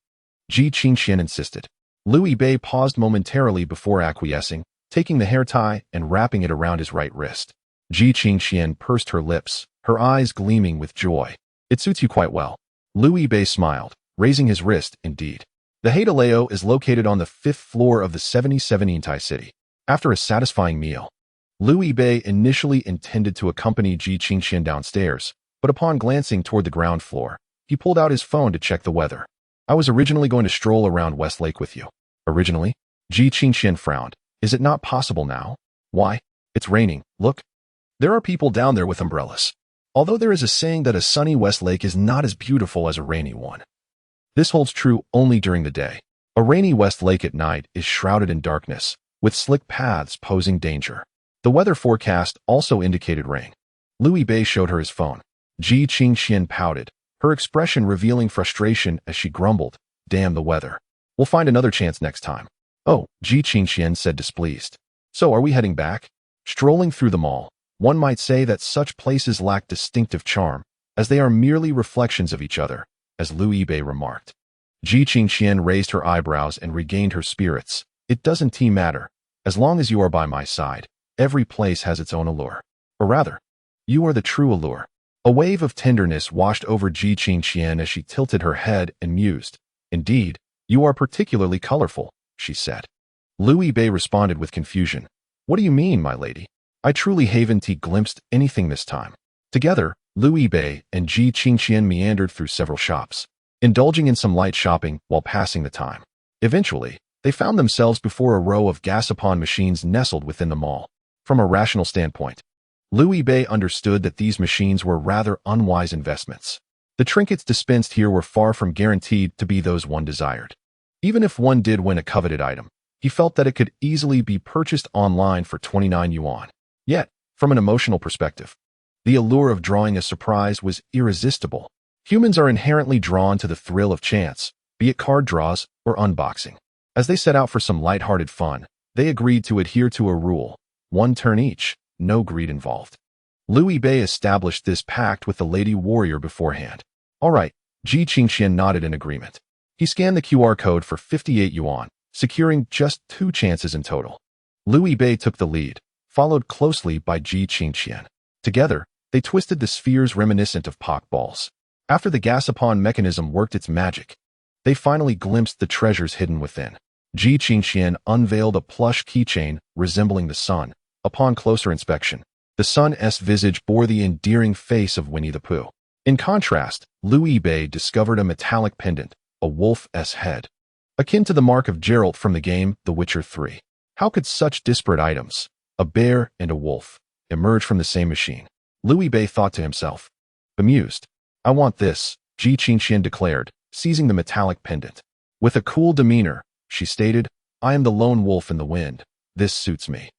Ji Qingqian insisted. Louis Bei paused momentarily before acquiescing, taking the hair tie and wrapping it around his right wrist. Ji Qingqian pursed her lips, her eyes gleaming with joy. It suits you quite well. Louis Bei smiled, raising his wrist, indeed. The Hadaleo is located on the 5th floor of the 77 Intai city. After a satisfying meal, Liu Bei initially intended to accompany Ji Qingxian downstairs, but upon glancing toward the ground floor, he pulled out his phone to check the weather. I was originally going to stroll around Westlake with you. Originally? Ji Qingxian frowned. Is it not possible now? Why? It's raining, look. There are people down there with umbrellas. Although there is a saying that a sunny Westlake is not as beautiful as a rainy one. This holds true only during the day. A rainy Westlake at night is shrouded in darkness, with slick paths posing danger. The weather forecast also indicated rain. Liu Bei showed her his phone. Ji Qingxian pouted, her expression revealing frustration as she grumbled, "Damn the weather. We'll find another chance next time." "Oh," Ji Qingxian said displeased. "So are we heading back?" Strolling through the mall, one might say that such places lack distinctive charm, as they are merely reflections of each other, as Liu Bei remarked. Ji Qingxian raised her eyebrows and regained her spirits. "It doesn't matter. As long as you are by my side, every place has its own allure. Or rather, you are the true allure." A wave of tenderness washed over Ji Qingxian as she tilted her head and mused. "Indeed, you are particularly colorful," she said. Liu Bei responded with confusion. "What do you mean, my lady? I truly haven't glimpsed anything this time." Together, Liu Bei and Ji Qingxian meandered through several shops, indulging in some light shopping while passing the time. Eventually, they found themselves before a row of gas-upon machines nestled within the mall. From a rational standpoint, Liu Bei understood that these machines were rather unwise investments. The trinkets dispensed here were far from guaranteed to be those one desired. Even if one did win a coveted item, he felt that it could easily be purchased online for 29 yuan. Yet, from an emotional perspective, the allure of drawing a surprise was irresistible. Humans are inherently drawn to the thrill of chance, be it card draws or unboxing. As they set out for some lighthearted fun, they agreed to adhere to a rule: one turn each, no greed involved. Liu Bei established this pact with the lady warrior beforehand. "All right," Ji Qingxian nodded in agreement. He scanned the QR code for 58 yuan, securing just 2 chances in total. Liu Bei took the lead, followed closely by Ji Qingxian. Together, they twisted the spheres reminiscent of Pokeballs. After the gas-upon mechanism worked its magic, they finally glimpsed the treasures hidden within. Ji Qingxian unveiled a plush keychain resembling the sun. Upon closer inspection, the sun's visage bore the endearing face of Winnie the Pooh. In contrast, Liu Bei discovered a metallic pendant, a wolf's head, akin to the mark of Geralt from the game The Witcher 3. How could such disparate items, a bear and a wolf, emerge from the same machine? Liu Bei thought to himself. Bemused. "I want this," Ji Qingxian declared, seizing the metallic pendant. With a cool demeanor, she stated, "I am the lone wolf in the wind. This suits me."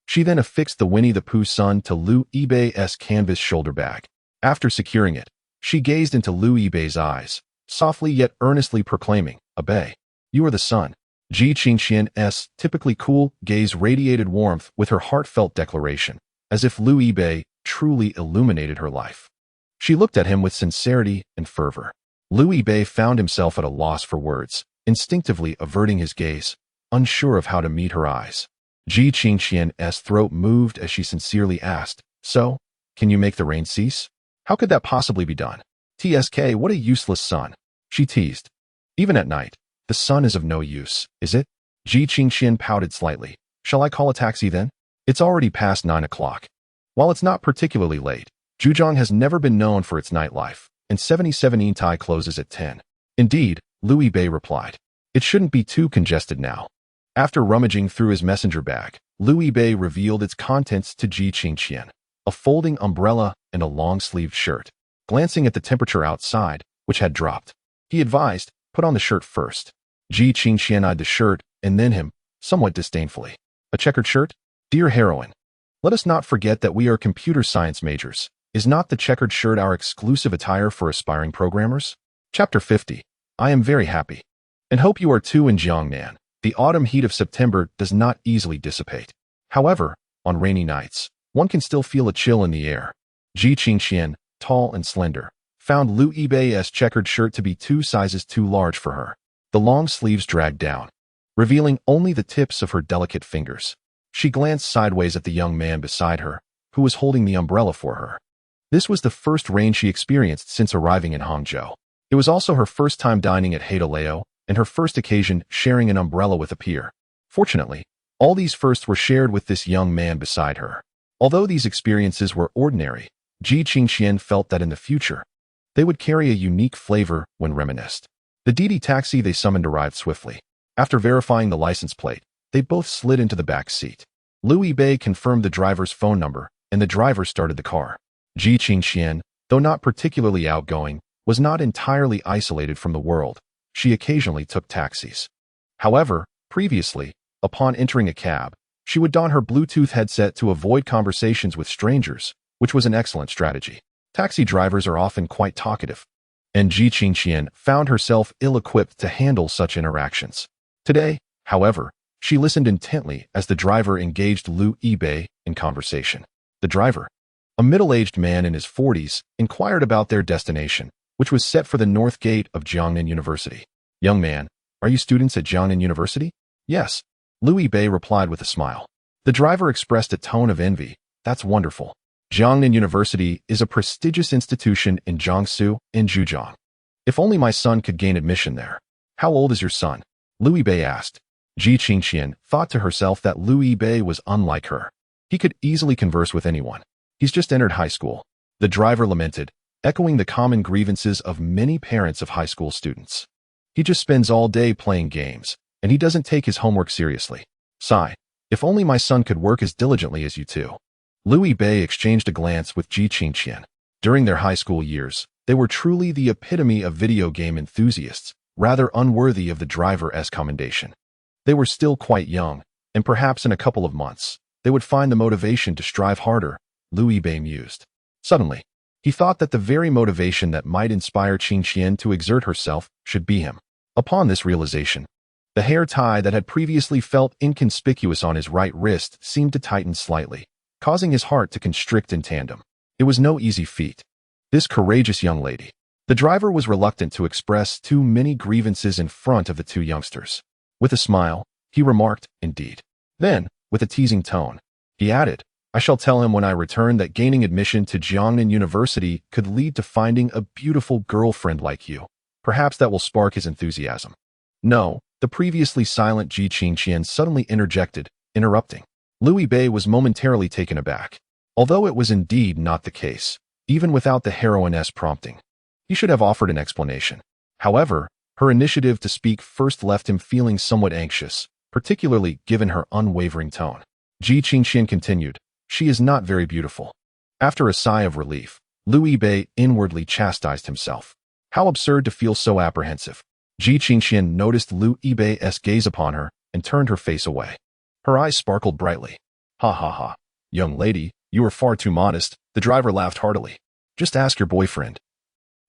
She then affixed the Winnie the Pooh sun to Liu Bei's canvas shoulder bag. After securing it, she gazed into Liu Bei's eyes, softly yet earnestly proclaiming, "Bei, you are the sun." Ji Qingxian's typically cool gaze radiated warmth with her heartfelt declaration, as if Liu Bei truly illuminated her life. She looked at him with sincerity and fervor. Liu Bei found himself at a loss for words, instinctively averting his gaze, unsure of how to meet her eyes. Ji Qingxian's throat moved as she sincerely asked, "So, can you make the rain cease?" "How could that possibly be done? TSK, what a useless sun," she teased. "Even at night, the sun is of no use, is it?" Ji Qingxian pouted slightly. "Shall I call a taxi then? It's already past 9 o'clock. While it's not particularly late, Zhujiang has never been known for its nightlife, and 77 Intai closes at 10. "Indeed," Liu Bei replied. "It shouldn't be too congested now." After rummaging through his messenger bag, Liu Bei revealed its contents to Ji Qingxian: a folding umbrella and a long-sleeved shirt. Glancing at the temperature outside, which had dropped, he advised, "Put on the shirt first." Ji Qingxian eyed the shirt and then him, somewhat disdainfully. "A checkered shirt? Dear heroine, let us not forget that we are computer science majors. Is not the checkered shirt our exclusive attire for aspiring programmers?" Chapter 50. I am very happy, and hope you are too in Jiangnan. The autumn heat of September does not easily dissipate. However, on rainy nights, one can still feel a chill in the air. Ji Qingxian, tall and slender, found Liu Bei's checkered shirt to be 2 sizes too large for her. The long sleeves dragged down, revealing only the tips of her delicate fingers. She glanced sideways at the young man beside her, who was holding the umbrella for her. This was the first rain she experienced since arriving in Hangzhou. It was also her first time dining at Hadaleo, and her first occasion sharing an umbrella with a peer. Fortunately, all these firsts were shared with this young man beside her. Although these experiences were ordinary, Ji Qingxian felt that in the future, they would carry a unique flavor when reminisced. The Didi taxi they summoned arrived swiftly. After verifying the license plate, they both slid into the back seat. Liu Yibei confirmed the driver's phone number, and the driver started the car. Ji Qingxian, though not particularly outgoing, was not entirely isolated from the world. She occasionally took taxis. However, previously, upon entering a cab, she would don her Bluetooth headset to avoid conversations with strangers, which was an excellent strategy. Taxi drivers are often quite talkative, and Ji Qingxian found herself ill-equipped to handle such interactions. Today, however, she listened intently as the driver engaged Liu Yibei in conversation. The driver, a middle-aged man in his 40s, inquired about their destination, which was set for the north gate of Jiangnan University. "Young man, are you students at Jiangnan University?" "Yes," Liu Yibei replied with a smile. The driver expressed a tone of envy. "That's wonderful. Jiangnan University is a prestigious institution in Jiangsu and Zhejiang. If only my son could gain admission there." "How old is your son?" Liu Yibei asked. Ji Qingxian thought to herself that Liu Yibei was unlike her. He could easily converse with anyone. "He's just entered high school." The driver lamented, echoing the common grievances of many parents of high school students. "He just spends all day playing games, and he doesn't take his homework seriously." Sigh. "If only my son could work as diligently as you two." Liu Yibei exchanged a glance with Ji Qingxian. During their high school years, they were truly the epitome of video game enthusiasts, rather unworthy of the driver's commendation. They were still quite young, and perhaps in a couple of months, they would find the motivation to strive harder, Liu Yibei mused. Suddenly, he thought that the very motivation that might inspire Qingxian to exert herself should be him. Upon this realization, the hair tie that had previously felt inconspicuous on his right wrist seemed to tighten slightly, causing his heart to constrict in tandem. It was no easy feat. This courageous young lady. The driver was reluctant to express too many grievances in front of the two youngsters. With a smile, he remarked, "Indeed." Then, with a teasing tone, he added, "I shall tell him when I return that gaining admission to Jiangnan University could lead to finding a beautiful girlfriend like you. Perhaps that will spark his enthusiasm." "No," the previously silent Ji Qingxian suddenly interjected, interrupting. Liu Yibei was momentarily taken aback. Although it was indeed not the case, even without the heroine's prompting, he should have offered an explanation. However, her initiative to speak first left him feeling somewhat anxious, particularly given her unwavering tone. Ji Qingxian continued, "She is not very beautiful." After a sigh of relief, Liu Yibei inwardly chastised himself. How absurd to feel so apprehensive. Ji Qingxian noticed Liu Yibei's gaze upon her and turned her face away. Her eyes sparkled brightly. "Ha ha ha. Young lady, you are far too modest." The driver laughed heartily. "Just ask your boyfriend.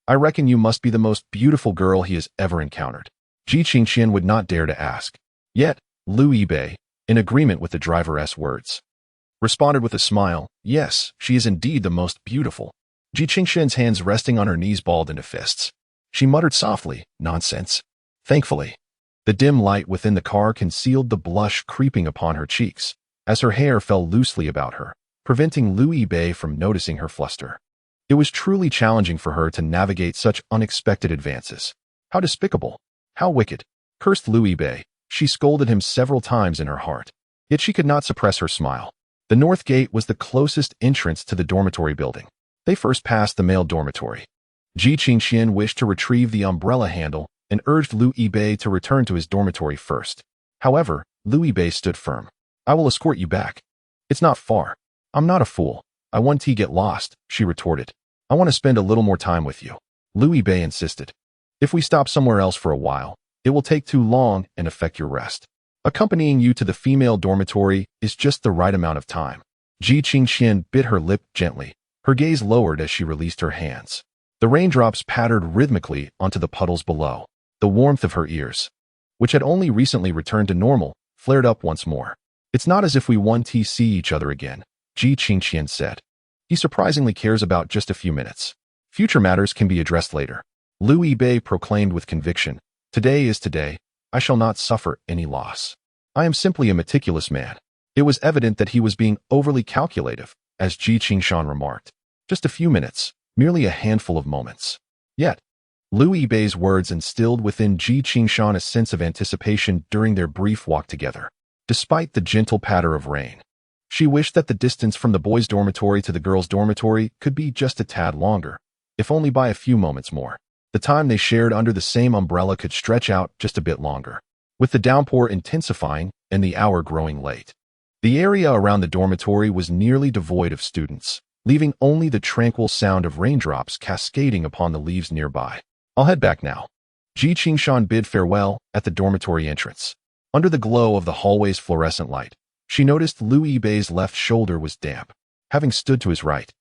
I reckon you must be the most beautiful girl he has ever encountered." Ji Qingxian would not dare to ask. Yet, Liu Yibei, in agreement with the driver's words, responded with a smile, "Yes, she is indeed the most beautiful." Ji Qingxian's hands resting on her knees balled into fists. She muttered softly, "Nonsense." Thankfully, the dim light within the car concealed the blush creeping upon her cheeks, as her hair fell loosely about her, preventing Liu Yibei from noticing her fluster. It was truly challenging for her to navigate such unexpected advances. How despicable! How wicked! Cursed Liu Yibei. She scolded him several times in her heart. Yet she could not suppress her smile. The north gate was the closest entrance to the dormitory building. They first passed the male dormitory. Ji Qingxian wished to retrieve the umbrella handle and urged Liu Yibei to return to his dormitory first. However, Liu Yibei stood firm. "I will escort you back. It's not far. I'm not a fool. I want to get lost," she retorted. "I want to spend a little more time with you." Liu Yibei insisted. "If we stop somewhere else for a while, it will take too long and affect your rest. Accompanying you to the female dormitory is just the right amount of time." Ji Qingxian bit her lip gently, her gaze lowered as she released her hands. The raindrops pattered rhythmically onto the puddles below. The warmth of her ears, which had only recently returned to normal, flared up once more. "It's not as if we want to see each other again," Ji Qingxian said. "He surprisingly cares about just a few minutes. Future matters can be addressed later." Liu Yibei proclaimed with conviction, "Today is today. I shall not suffer any loss. I am simply a meticulous man." It was evident that he was being overly calculative, as Ji Qingxian remarked. Just a few minutes, merely a handful of moments. Yet, Liu Yibei's words instilled within Ji Qingshan a sense of anticipation during their brief walk together. Despite the gentle patter of rain, she wished that the distance from the boys' dormitory to the girls' dormitory could be just a tad longer, if only by a few moments more. The time they shared under the same umbrella could stretch out just a bit longer. With the downpour intensifying and the hour growing late, the area around the dormitory was nearly devoid of students, leaving only the tranquil sound of raindrops cascading upon the leaves nearby. I'll head back now. Ji Qingshan bid farewell at the dormitory entrance. Under the glow of the hallway's fluorescent light, she noticed Liu Yibei's left shoulder was damp, having stood to his right.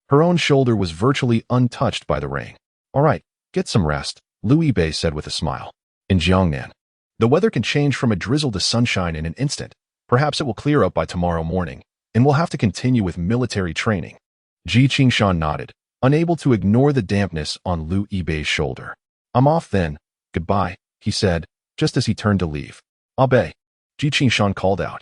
Her own shoulder was virtually untouched by the rain. All right, get some rest, Liu Yibei said with a smile. In Jiangnan, the weather can change from a drizzle to sunshine in an instant. Perhaps it will clear up by tomorrow morning, and we'll have to continue with military training. Ji Qingshan nodded, unable to ignore the dampness on Liu Yibei's shoulder. I'm off then. Goodbye, he said, just as he turned to leave. Abe, Ji Qingshan called out.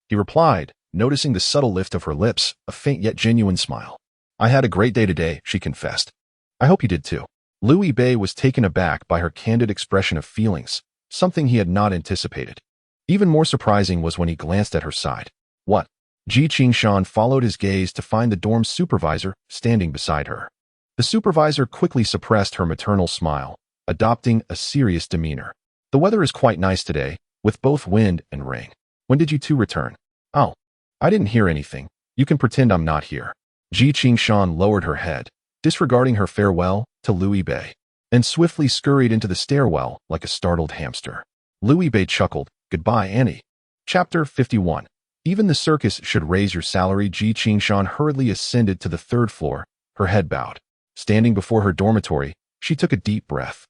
He replied, noticing the subtle lift of her lips, a faint yet genuine smile. I had a great day today, she confessed. I hope you did too. Liu Yibei was taken aback by her candid expression of feelings, something he had not anticipated. Even more surprising was when he glanced at her side. What? Ji Qingshan followed his gaze to find the dorm's supervisor standing beside her. The supervisor quickly suppressed her maternal smile, adopting a serious demeanor. The weather is quite nice today, with both wind and rain. When did you two return? Oh, I didn't hear anything. You can pretend I'm not here. Ji Qingshan lowered her head, disregarding her farewell to Liu Yibei, and swiftly scurried into the stairwell like a startled hamster. Liu Yibei chuckled, Goodbye, Annie. Chapter 51. Even the circus should raise your salary. Ji Qingshan hurriedly ascended to the third floor, her head bowed. Standing before her dormitory, she took a deep breath.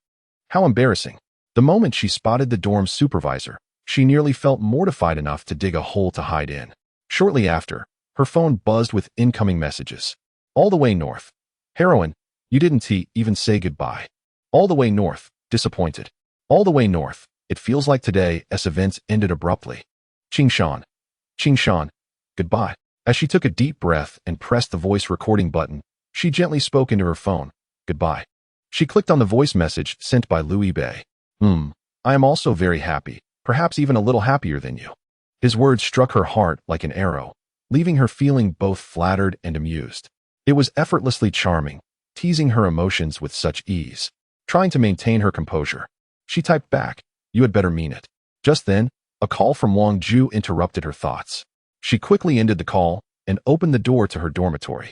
How embarrassing. The moment she spotted the dorm supervisor, she nearly felt mortified enough to dig a hole to hide in. Shortly after, her phone buzzed with incoming messages. All the way north. Heroine, you didn't even say goodbye. All the way north, disappointed. All the way north, it feels like today's events ended abruptly. Qingshan, goodbye. As she took a deep breath and pressed the voice recording button, she gently spoke into her phone. Goodbye. She clicked on the voice message sent by Liu Yibei. I am also very happy, perhaps even a little happier than you. His words struck her heart like an arrow, leaving her feeling both flattered and amused. It was effortlessly charming, teasing her emotions with such ease. Trying to maintain her composure, she typed back, You had better mean it. Just then, a call from Wang Ju interrupted her thoughts. She quickly ended the call and opened the door to her dormitory.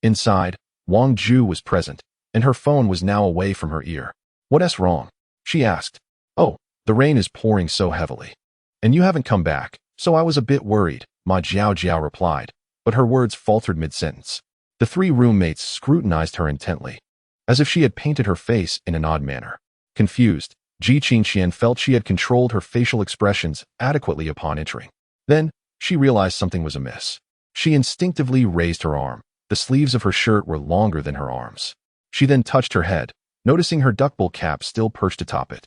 Inside, Wang Ju was present, and her phone was now away from her ear. What's wrong? She asked. Oh, the rain is pouring so heavily. And you haven't come back, so I was a bit worried, Ma Jiao replied, but her words faltered mid-sentence. The three roommates scrutinized her intently, as if she had painted her face in an odd manner. Confused, Ji Qingshan felt she had controlled her facial expressions adequately upon entering. Then, she realized something was amiss. She instinctively raised her arm. The sleeves of her shirt were longer than her arms. She then touched her head, noticing her duckbill cap still perched atop it.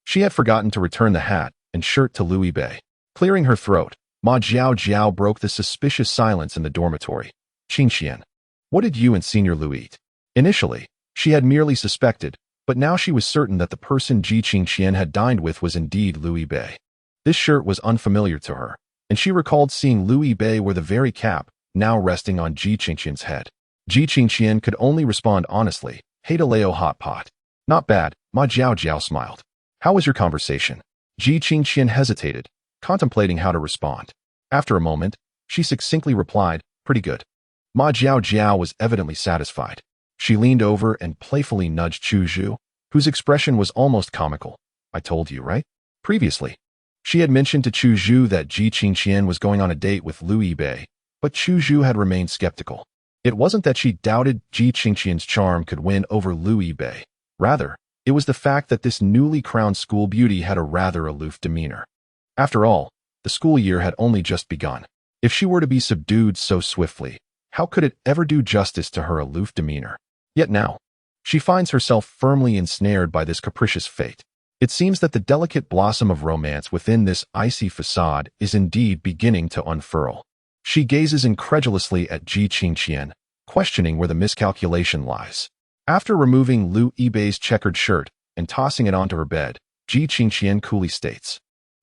She had forgotten to return the hat and shirt to Liu Yibei. Clearing her throat, Ma Jiao broke the suspicious silence in the dormitory. Qingshan, what did you and Senior Liu eat? Initially, she had merely suspected, but now she was certain that the person Ji Qingshan had dined with was indeed Liu Yibei. This shirt was unfamiliar to her, and she recalled seeing Liu Yibei wear the very cap now resting on Ji Qingshan's head. Ji Qingshan could only respond honestly, Haidaleo hot pot. Not bad, Ma Jiao smiled. How was your conversation? Ji Qingshan hesitated, contemplating how to respond. After a moment, she succinctly replied, Pretty good. Ma Jiao was evidently satisfied. She leaned over and playfully nudged Chu Zhu, whose expression was almost comical. I told you, right? Previously, she had mentioned to Chu Zhu that Ji Qingshan was going on a date with Liu Yibei, but Chu Zhu had remained skeptical. It wasn't that she doubted Ji Qingshan's charm could win over Liu Yibei. Rather, it was the fact that this newly crowned school beauty had a rather aloof demeanor. After all, the school year had only just begun. If she were to be subdued so swiftly, how could it ever do justice to her aloof demeanor? Yet now, she finds herself firmly ensnared by this capricious fate. It seems that the delicate blossom of romance within this icy facade is indeed beginning to unfurl. She gazes incredulously at Ji Qingshan, questioning where the miscalculation lies. After removing Lu Yibei's checkered shirt and tossing it onto her bed, Ji Qingqian coolly states,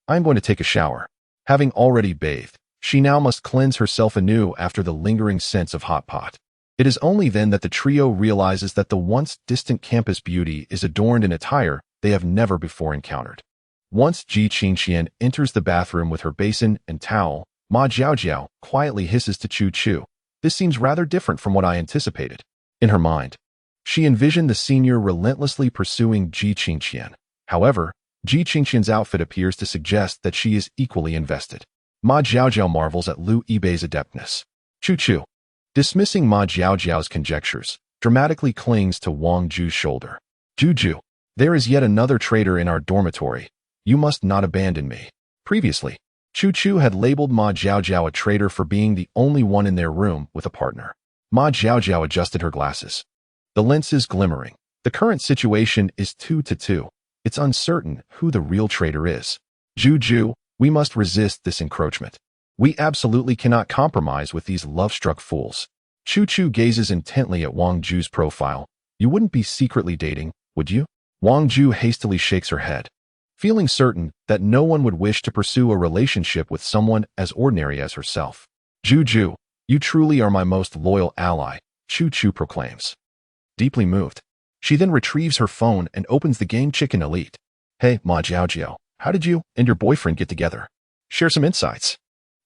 "I am going to take a shower." Having already bathed, she now must cleanse herself anew after the lingering sense of hot pot. It is only then that the trio realizes that the once distant campus beauty is adorned in attire they have never before encountered. Once Ji Qingqian enters the bathroom with her basin and towel, Ma Jiaojiao quietly hisses to Chu Chu, "This seems rather different from what I anticipated." In her mind, she envisioned the senior relentlessly pursuing Ji Qingqian. However, Ji Qingqian's outfit appears to suggest that she is equally invested. Ma Jiaojiao marvels at Lu Yibei's adeptness. Chu Chu, dismissing Ma Jiaojiao's conjectures, dramatically clings to Wang Ju's shoulder. "Juju, there is yet another traitor in our dormitory. You must not abandon me." Previously, Chu Chu had labeled Ma Jiaojiao a traitor for being the only one in their room with a partner. Ma Jiaojiao adjusted her glasses. The lenses glimmering. The current situation is 2-2. It's uncertain who the real traitor is. Juju, we must resist this encroachment. We absolutely cannot compromise with these love-struck fools. Chu Chu gazes intently at Wang Ju's profile. "You wouldn't be secretly dating, would you?" Wang Ju hastily shakes her head, feeling certain that no one would wish to pursue a relationship with someone as ordinary as herself. "Juju, you truly are my most loyal ally," Chu Chu proclaims. Deeply moved, she then retrieves her phone and opens the game Chicken Elite. "Hey, Ma Jiaojiao, how did you and your boyfriend get together? Share some insights."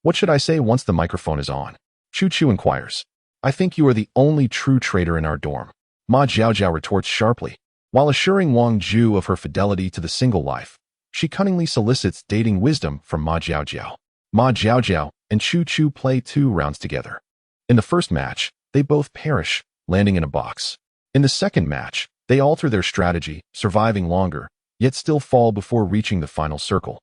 "What should I say once the microphone is on?" Chu Chu inquires. "I think you are the only true traitor in our dorm," Ma Jiaojiao retorts sharply. While assuring Wang Ju of her fidelity to the single life, she cunningly solicits dating wisdom from Ma Jiaojiao. Ma Jiaojiao and Chu Chu play 2 rounds together. In the first match, they both perish, landing in a box. In the second match, they alter their strategy, surviving longer, yet still fall before reaching the final circle,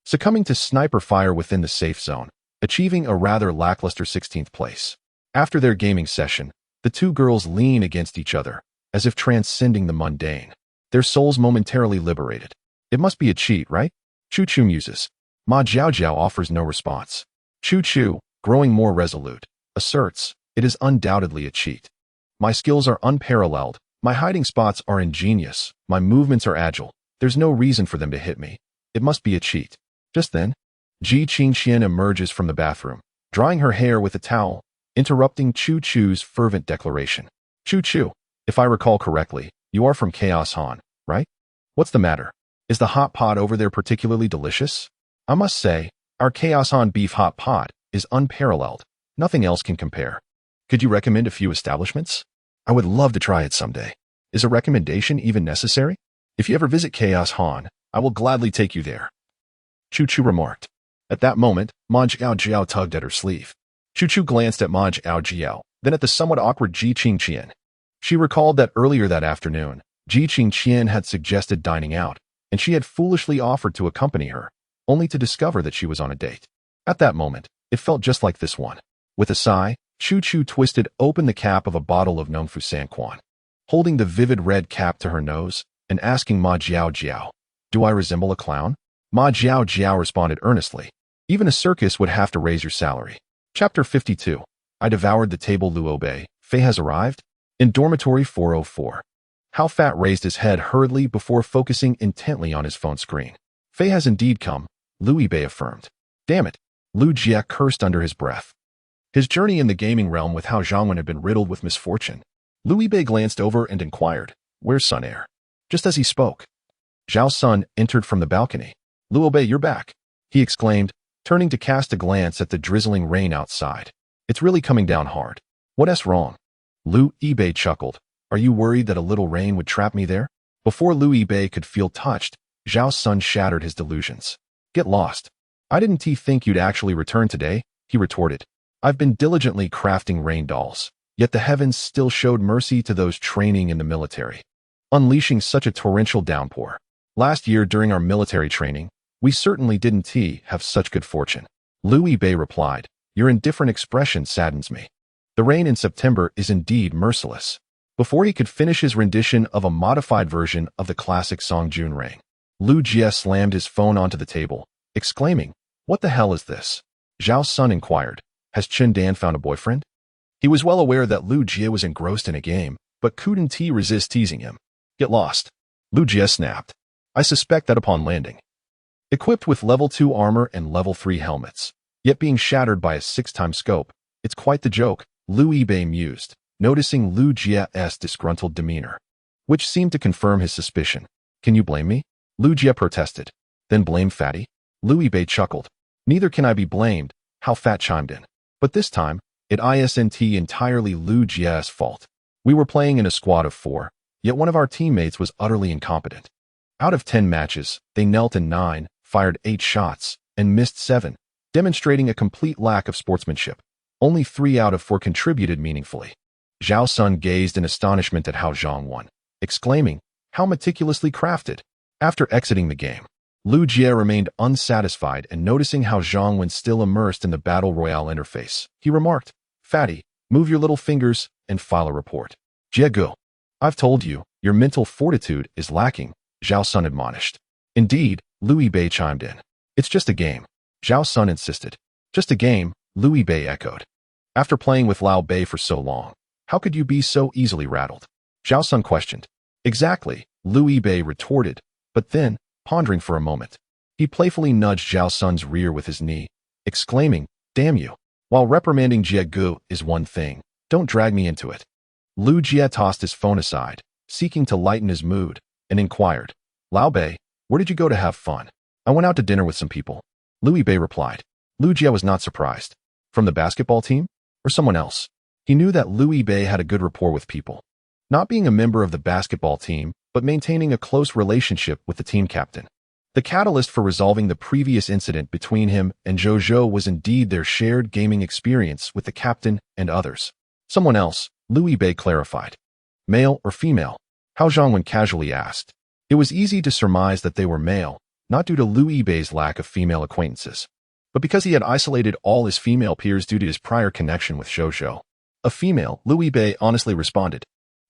succumbing to sniper fire within the safe zone, achieving a rather lackluster 16th place. After their gaming session, the 2 girls lean against each other, as if transcending the mundane, their souls momentarily liberated. "It must be a cheat, right?" Chu Chu muses. Ma Jiaojiao offers no response. Chu Chu, growing more resolute, asserts, "It is undoubtedly a cheat. My skills are unparalleled, my hiding spots are ingenious, my movements are agile. There's no reason for them to hit me. It must be a cheat." Just then, Ji Qingqian emerges from the bathroom, drying her hair with a towel, interrupting Chu Chu's fervent declaration. "Chu Chu, if I recall correctly, you are from Chaos Han, right? What's the matter? Is the hot pot over there particularly delicious? I must say, our Chaos Han beef hot pot is unparalleled. Nothing else can compare. Could you recommend a few establishments? I would love to try it someday. Is a recommendation even necessary? If you ever visit Chaos Han, I will gladly take you there," Chu Chu remarked. At that moment, Ma Jiaojiao tugged at her sleeve. Chu Chu glanced at Ma Jiaojiao, then at the somewhat awkward Ji Qingqian. She recalled that earlier that afternoon, Ji Qingqian had suggested dining out, and she had foolishly offered to accompany her, only to discover that she was on a date. At that moment, it felt just like this one. With a sigh, Chu Chu twisted open the cap of a bottle of Nongfu Sanquan, holding the vivid red cap to her nose and asking Ma Jiaojiao, "Do I resemble a clown?" Ma Jiaojiao responded earnestly, "Even a circus would have to raise your salary." Chapter 52. I devoured the table. Luo Bei. Fei has arrived? In dormitory 404. Hao Fat raised his head hurriedly before focusing intently on his phone screen. "Fei has indeed come," Lu Yibei affirmed. "Damn it," Lu Jie cursed under his breath. His journey in the gaming realm with Hao Zhangwen had been riddled with misfortune. Lu Yibei glanced over and inquired, "Where's Sun Air?" Just as he spoke, Zhao Sun entered from the balcony. "Luo Bei, you're back," he exclaimed, turning to cast a glance at the drizzling rain outside. "It's really coming down hard. What's wrong?" Lu Yibei chuckled. "Are you worried that a little rain would trap me there?" Before Lu Yibei could feel touched, Zhao Sun shattered his delusions. "Get lost. I didn't think you'd actually return today," he retorted. "I've been diligently crafting rain dolls, yet the heavens still showed mercy to those training in the military, unleashing such a torrential downpour. Last year during our military training, we certainly didn't have such good fortune." Lu Yibei replied, "Your indifferent expression saddens me. The rain in September is indeed merciless." Before he could finish his rendition of a modified version of the classic song June Rain, Lu Jie slammed his phone onto the table, exclaiming, "What the hell is this?" Zhao Sun inquired, "Has Chen Dan found a boyfriend?" He was well aware that Lu Jie was engrossed in a game, but couldn't resist teasing him. Get lost. Lu Jie snapped. I suspect that upon landing, equipped with level 2 armor and level 3 helmets, yet being shattered by a 6-time scope, it's quite the joke, Lu Yibei mused, noticing Lu Jie's disgruntled demeanor, which seemed to confirm his suspicion. Can you blame me? Lu Jie protested. Then blame Fatty? Lu Yibei chuckled. Neither can I be blamed, How Fat chimed in. But this time, it isn't entirely Lu Jie's fault. We were playing in a squad of 4, yet one of our teammates was utterly incompetent. Out of 10 matches, they knelt in 9, fired 8 shots, and missed 7, demonstrating a complete lack of sportsmanship. Only 3 out of 4 contributed meaningfully. Zhao Sun gazed in astonishment at Hao Zhang won, exclaiming, how meticulously crafted. After exiting the game, Lu Jie remained unsatisfied and noticing how Zhang was still immersed in the Battle Royale interface. He remarked, Fatty, move your little fingers and file a report. Jie Gu, I've told you, your mental fortitude is lacking, Zhao Sun admonished. Indeed, Lu Yibei chimed in. It's just a game, Zhao Sun insisted. Just a game, Lu Yibei echoed. After playing with Lao Bei for so long, how could you be so easily rattled? Zhao Sun questioned. Exactly, Lu Yibei retorted, but then, pondering for a moment, he playfully nudged Zhao Sun's rear with his knee, exclaiming, damn you. While reprimanding Jie Gu is one thing, don't drag me into it. Lu Jie tossed his phone aside, seeking to lighten his mood, and inquired, Lao Bei, where did you go to have fun? I went out to dinner with some people. Lu Yibei replied. Lu Jie was not surprised. From the basketball team? Or someone else? He knew that Lu Yibei had a good rapport with people. Not being a member of the basketball team, but maintaining a close relationship with the team captain. The catalyst for resolving the previous incident between him and Zhou was indeed their shared gaming experience with the captain and others. Someone else, Lu Yibei clarified. Male or female? Hao Zhangwen casually asked. It was easy to surmise that they were male, not due to Lu Yibei's lack of female acquaintances, but because he had isolated all his female peers due to his prior connection with Zhou. A female, Lu Yibei honestly responded.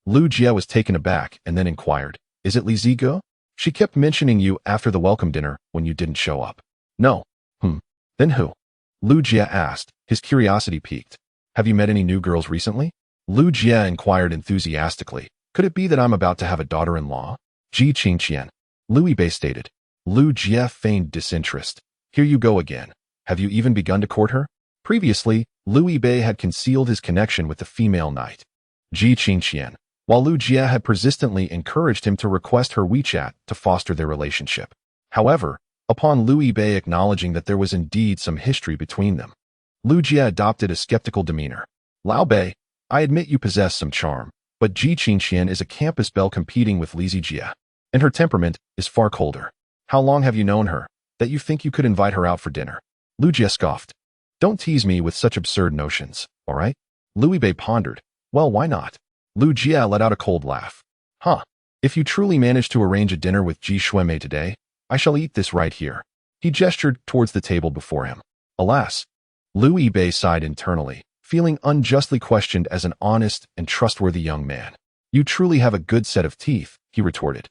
Lu Jie was taken aback and then inquired, is it Li Zigo? She kept mentioning you after the welcome dinner when you didn't show up. No. Then who? Lu Jie asked, his curiosity piqued. Have you met any new girls recently? Lu Jie inquired enthusiastically. Could it be that I'm about to have a daughter-in-law? Ji Qingqian. Lu Yibei stated. Lu Jie feigned disinterest. Here you go again. Have you even begun to court her? Previously, Lu Yibei had concealed his connection with the female knight, Ji Qingqian, while Lu Jie had persistently encouraged him to request her WeChat to foster their relationship. However, upon Lu Yibei acknowledging that there was indeed some history between them, Lu Jie adopted a skeptical demeanor. Lao Bei, I admit you possess some charm, but Ji Qingqian is a campus belle competing with Li Zijie, and her temperament is far colder. How long have you known her, that you think you could invite her out for dinner? Lu Jie scoffed. Don't tease me with such absurd notions, all right? Lu Yibei pondered. Well, why not? Lu Jie let out a cold laugh. If you truly manage to arrange a dinner with Ji Xuemei today, I shall eat this right here. He gestured towards the table before him. Alas, Lu Yibei sighed internally, feeling unjustly questioned as an honest and trustworthy young man. You truly have a good set of teeth, he retorted.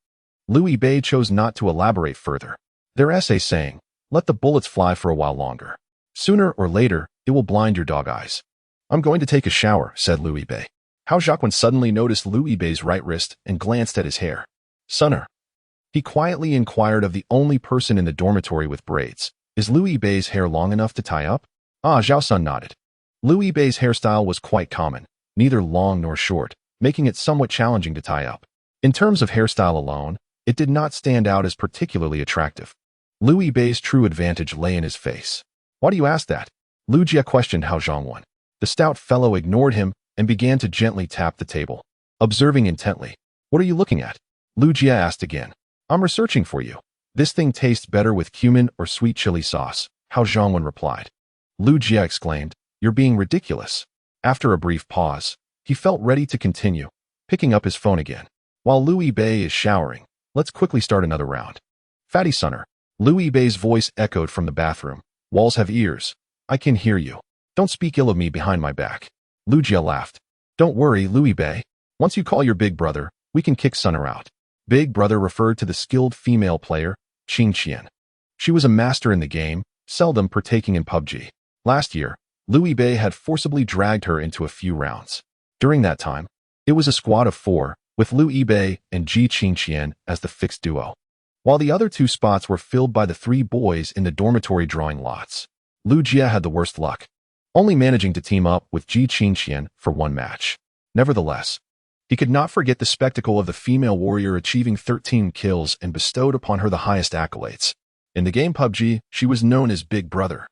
Lu Yibei chose not to elaborate further. Their essay saying, let the bullets fly for a while longer. Sooner or later, it will blind your dog eyes. I'm going to take a shower, said Lu Yibei. Hao Zhangwen suddenly noticed Lu Yibei's right wrist and glanced at his hair. Sunner. He quietly inquired of the only person in the dormitory with braids. Is Lu Yibei's hair long enough to tie up? Zhao Sun nodded. Lu Yibei's hairstyle was quite common, neither long nor short, making it somewhat challenging to tie up. In terms of hairstyle alone, it did not stand out as particularly attractive. Lu Yibei's true advantage lay in his face. Why do you ask that? Lu Jie questioned Hao Zhangwen. The stout fellow ignored him and began to gently tap the table, observing intently. What are you looking at? Lu Jie asked again. I'm researching for you. This thing tastes better with cumin or sweet chili sauce, Hao Zhangwen replied. Lu Jie exclaimed, you're being ridiculous. After a brief pause, he felt ready to continue, picking up his phone again. While Lu Yibei is showering, let's quickly start another round. Fatty Sunner. Lu Yibei's voice echoed from the bathroom. Walls have ears. I can hear you. Don't speak ill of me behind my back. Lu Jie laughed. Don't worry, Lu Yibei. Once you call your big brother, we can kick Sunner out. Big brother referred to the skilled female player, Qingqian. She was a master in the game, seldom partaking in PUBG. Last year, Lu Yibei had forcibly dragged her into a few rounds. During that time, It was a squad of 4, with Lu Yibei and Ji Qingqian as the fixed duo, while the other 2 spots were filled by the 3 boys in the dormitory drawing lots. Lu Jie had the worst luck, only managing to team up with Ji Qingqian for 1 match. Nevertheless, he could not forget the spectacle of the female warrior achieving 13 kills and bestowed upon her the highest accolades. In the game PUBG, she was known as Big Brother,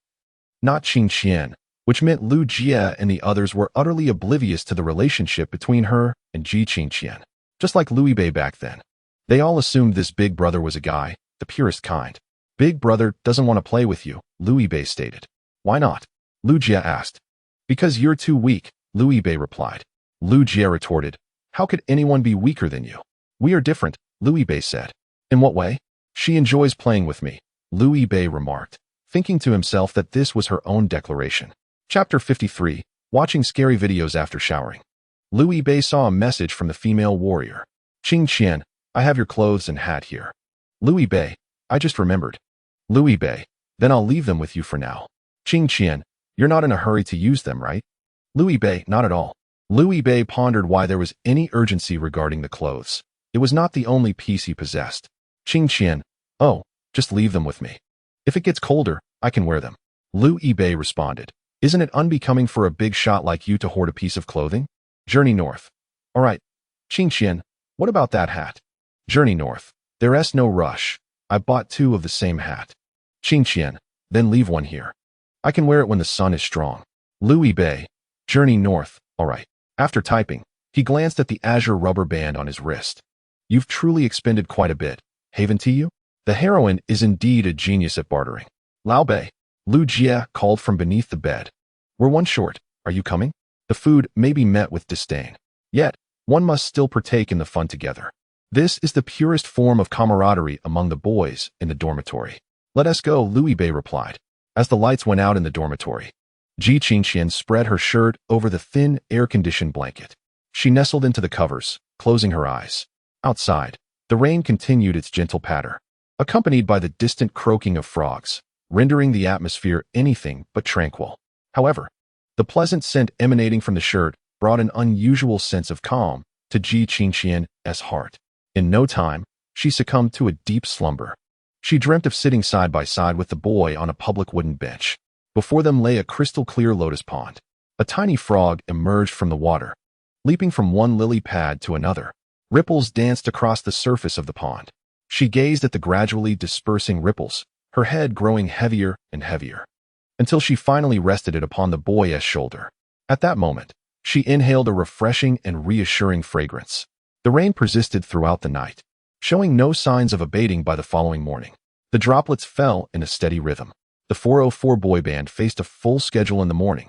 not Qingqian, which meant Lu Jie and the others were utterly oblivious to the relationship between her and Ji Qingqian. Just like Lu Yibei back then, they all assumed this Big Brother was a guy, the purest kind. Big Brother doesn't want to play with you, Lu Yibei stated. Why not? Lu Jie asked. Because you're too weak, Lu Yibei replied. Lu Jie retorted, how could anyone be weaker than you? We are different, Lu Yibei said. In what way? She enjoys playing with me, Lu Yibei remarked, thinking to himself that this was her own declaration. Chapter 53, Watching Scary Videos After Showering. Lu Yibei saw a message from the female warrior. Qingqian, I have your clothes and hat here. Lu Yibei, I just remembered. Lu Yibei, then I'll leave them with you for now. Qingqian, you're not in a hurry to use them, right? Lu Yibei, not at all. Lu Yibei pondered why there was any urgency regarding the clothes. It was not the only piece he possessed. Qingqian, oh, just leave them with me. If it gets colder, I can wear them. Lu Yibei responded. Isn't it unbecoming for a big shot like you to hoard a piece of clothing? Journey north. All right. Qingqian, what about that hat? Journey north. There's no rush. I bought 2 of the same hat. Qingqian, then leave one here. I can wear it when the sun is strong. Lu Yibei. Journey north. All right. After typing, he glanced at the azure rubber band on his wrist. You've truly expended quite a bit, haven't you? The heroine is indeed a genius at bartering. Lao Bei. Lu Jie called from beneath the bed. We're one short. Are you coming? The food may be met with disdain. Yet, one must still partake in the fun together. This is the purest form of camaraderie among the boys in the dormitory. Let us go, Lu Yibei replied. As the lights went out in the dormitory, Ji Qingqian spread her shirt over the thin, air-conditioned blanket. She nestled into the covers, closing her eyes. Outside, the rain continued its gentle patter, accompanied by the distant croaking of frogs, rendering the atmosphere anything but tranquil. However, the pleasant scent emanating from the shirt brought an unusual sense of calm to Ji Qingqian's heart. In no time, she succumbed to a deep slumber. She dreamt of sitting side by side with the boy on a public wooden bench. Before them lay a crystal-clear lotus pond. A tiny frog emerged from the water, leaping from one lily pad to another. Ripples danced across the surface of the pond. She gazed at the gradually dispersing ripples, her head growing heavier and heavier, until she finally rested it upon the boy's shoulder. At that moment, she inhaled a refreshing and reassuring fragrance. The rain persisted throughout the night, showing no signs of abating by the following morning. The droplets fell in a steady rhythm. The 404 boy band faced a full schedule in the morning,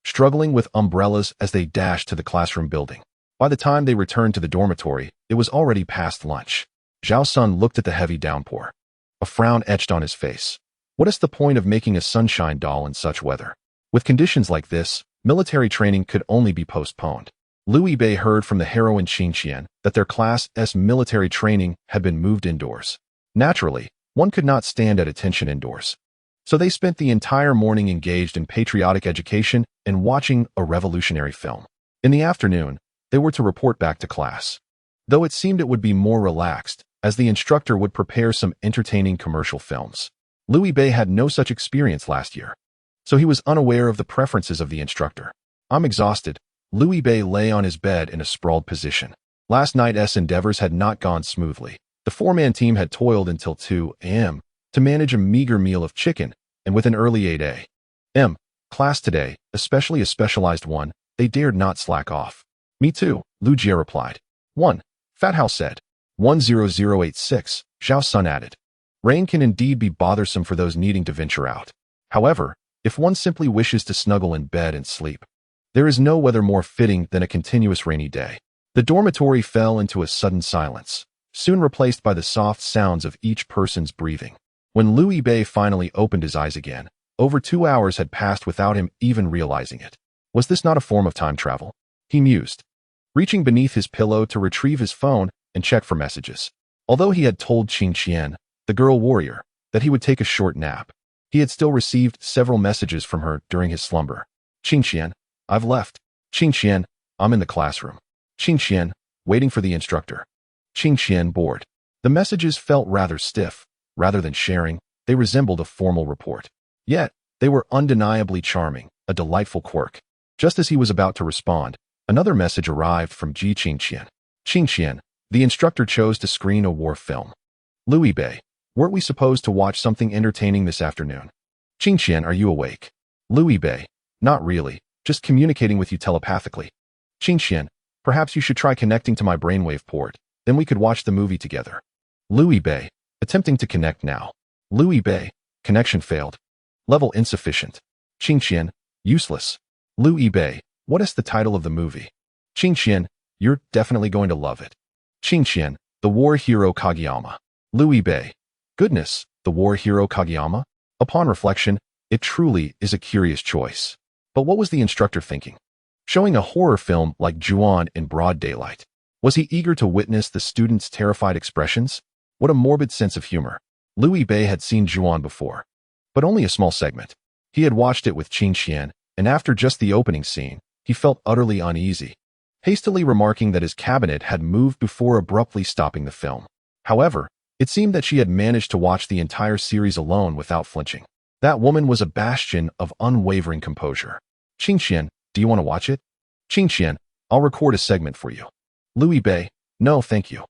struggling with umbrellas as they dashed to the classroom building. By the time they returned to the dormitory, it was already past lunch. Zhao Sun looked at the heavy downpour. A frown etched on his face. What is the point of making a sunshine doll in such weather? With conditions like this, military training could only be postponed. Lu Yibei heard from the heroine Qingqian that their class's military training had been moved indoors. Naturally, one could not stand at attention indoors. So they spent the entire morning engaged in patriotic education and watching a revolutionary film. In the afternoon, they were to report back to class. Though it seemed it would be more relaxed, as the instructor would prepare some entertaining commercial films. Lu Yibei had no such experience last year, so he was unaware of the preferences of the instructor. I'm exhausted. Lu Yibei lay on his bed in a sprawled position. Last night's endeavors had not gone smoothly. The 4-man team had toiled until 2 a.m. to manage a meager meal of chicken, and with an early 8 a.m. class today, especially a specialized one, they dared not slack off. Me too, Lu Jie replied. 1. Fat Hao said. 10086, Zhao Sun added. Rain can indeed be bothersome for those needing to venture out. However, if one simply wishes to snuggle in bed and sleep, there is no weather more fitting than a continuous rainy day. The dormitory fell into a sudden silence, soon replaced by the soft sounds of each person's breathing. When Lu Yibei finally opened his eyes again, over 2 hours had passed without him even realizing it. Was this not a form of time travel? He mused, reaching beneath his pillow to retrieve his phone and check for messages. Although he had told Qingqian, the girl warrior, that he would take a short nap, he had still received several messages from her during his slumber. Qingqian, I've left. Qingqian, I'm in the classroom. Qingxian, waiting for the instructor. Qingxian, bored. The messages felt rather stiff. Rather than sharing, they resembled a formal report. Yet, they were undeniably charming, a delightful quirk. Just as he was about to respond, another message arrived from Ji Qingxian. Qingxian, the instructor chose to screen a war film. Louis Bei, weren't we supposed to watch something entertaining this afternoon? Qingxian, are you awake? Louis Bei, not really, just communicating with you telepathically. Qingxian, perhaps you should try connecting to my brainwave port, then we could watch the movie together. Louis Bei, attempting to connect now. Louis Bei, connection failed. Level insufficient. Qingxian, useless. Louis Bei, what is the title of the movie? Qingxian, you're definitely going to love it. Qingxian, the war hero Kageyama. Louis Bei, goodness, the war hero Kageyama? Upon reflection, it truly is a curious choice. But what was the instructor thinking? Showing a horror film like Juon in broad daylight. Was he eager to witness the students' terrified expressions? What a morbid sense of humor. Louis Bei had seen Juon before, but only a small segment. He had watched it with Qingxian, and after just the opening scene, he felt utterly uneasy, hastily remarking that his cabinet had moved before abruptly stopping the film. However, it seemed that she had managed to watch the entire series alone without flinching. That woman was a bastion of unwavering composure. Qingxian, do you want to watch it? Qingxian, I'll record a segment for you. Louis Bei, no thank you.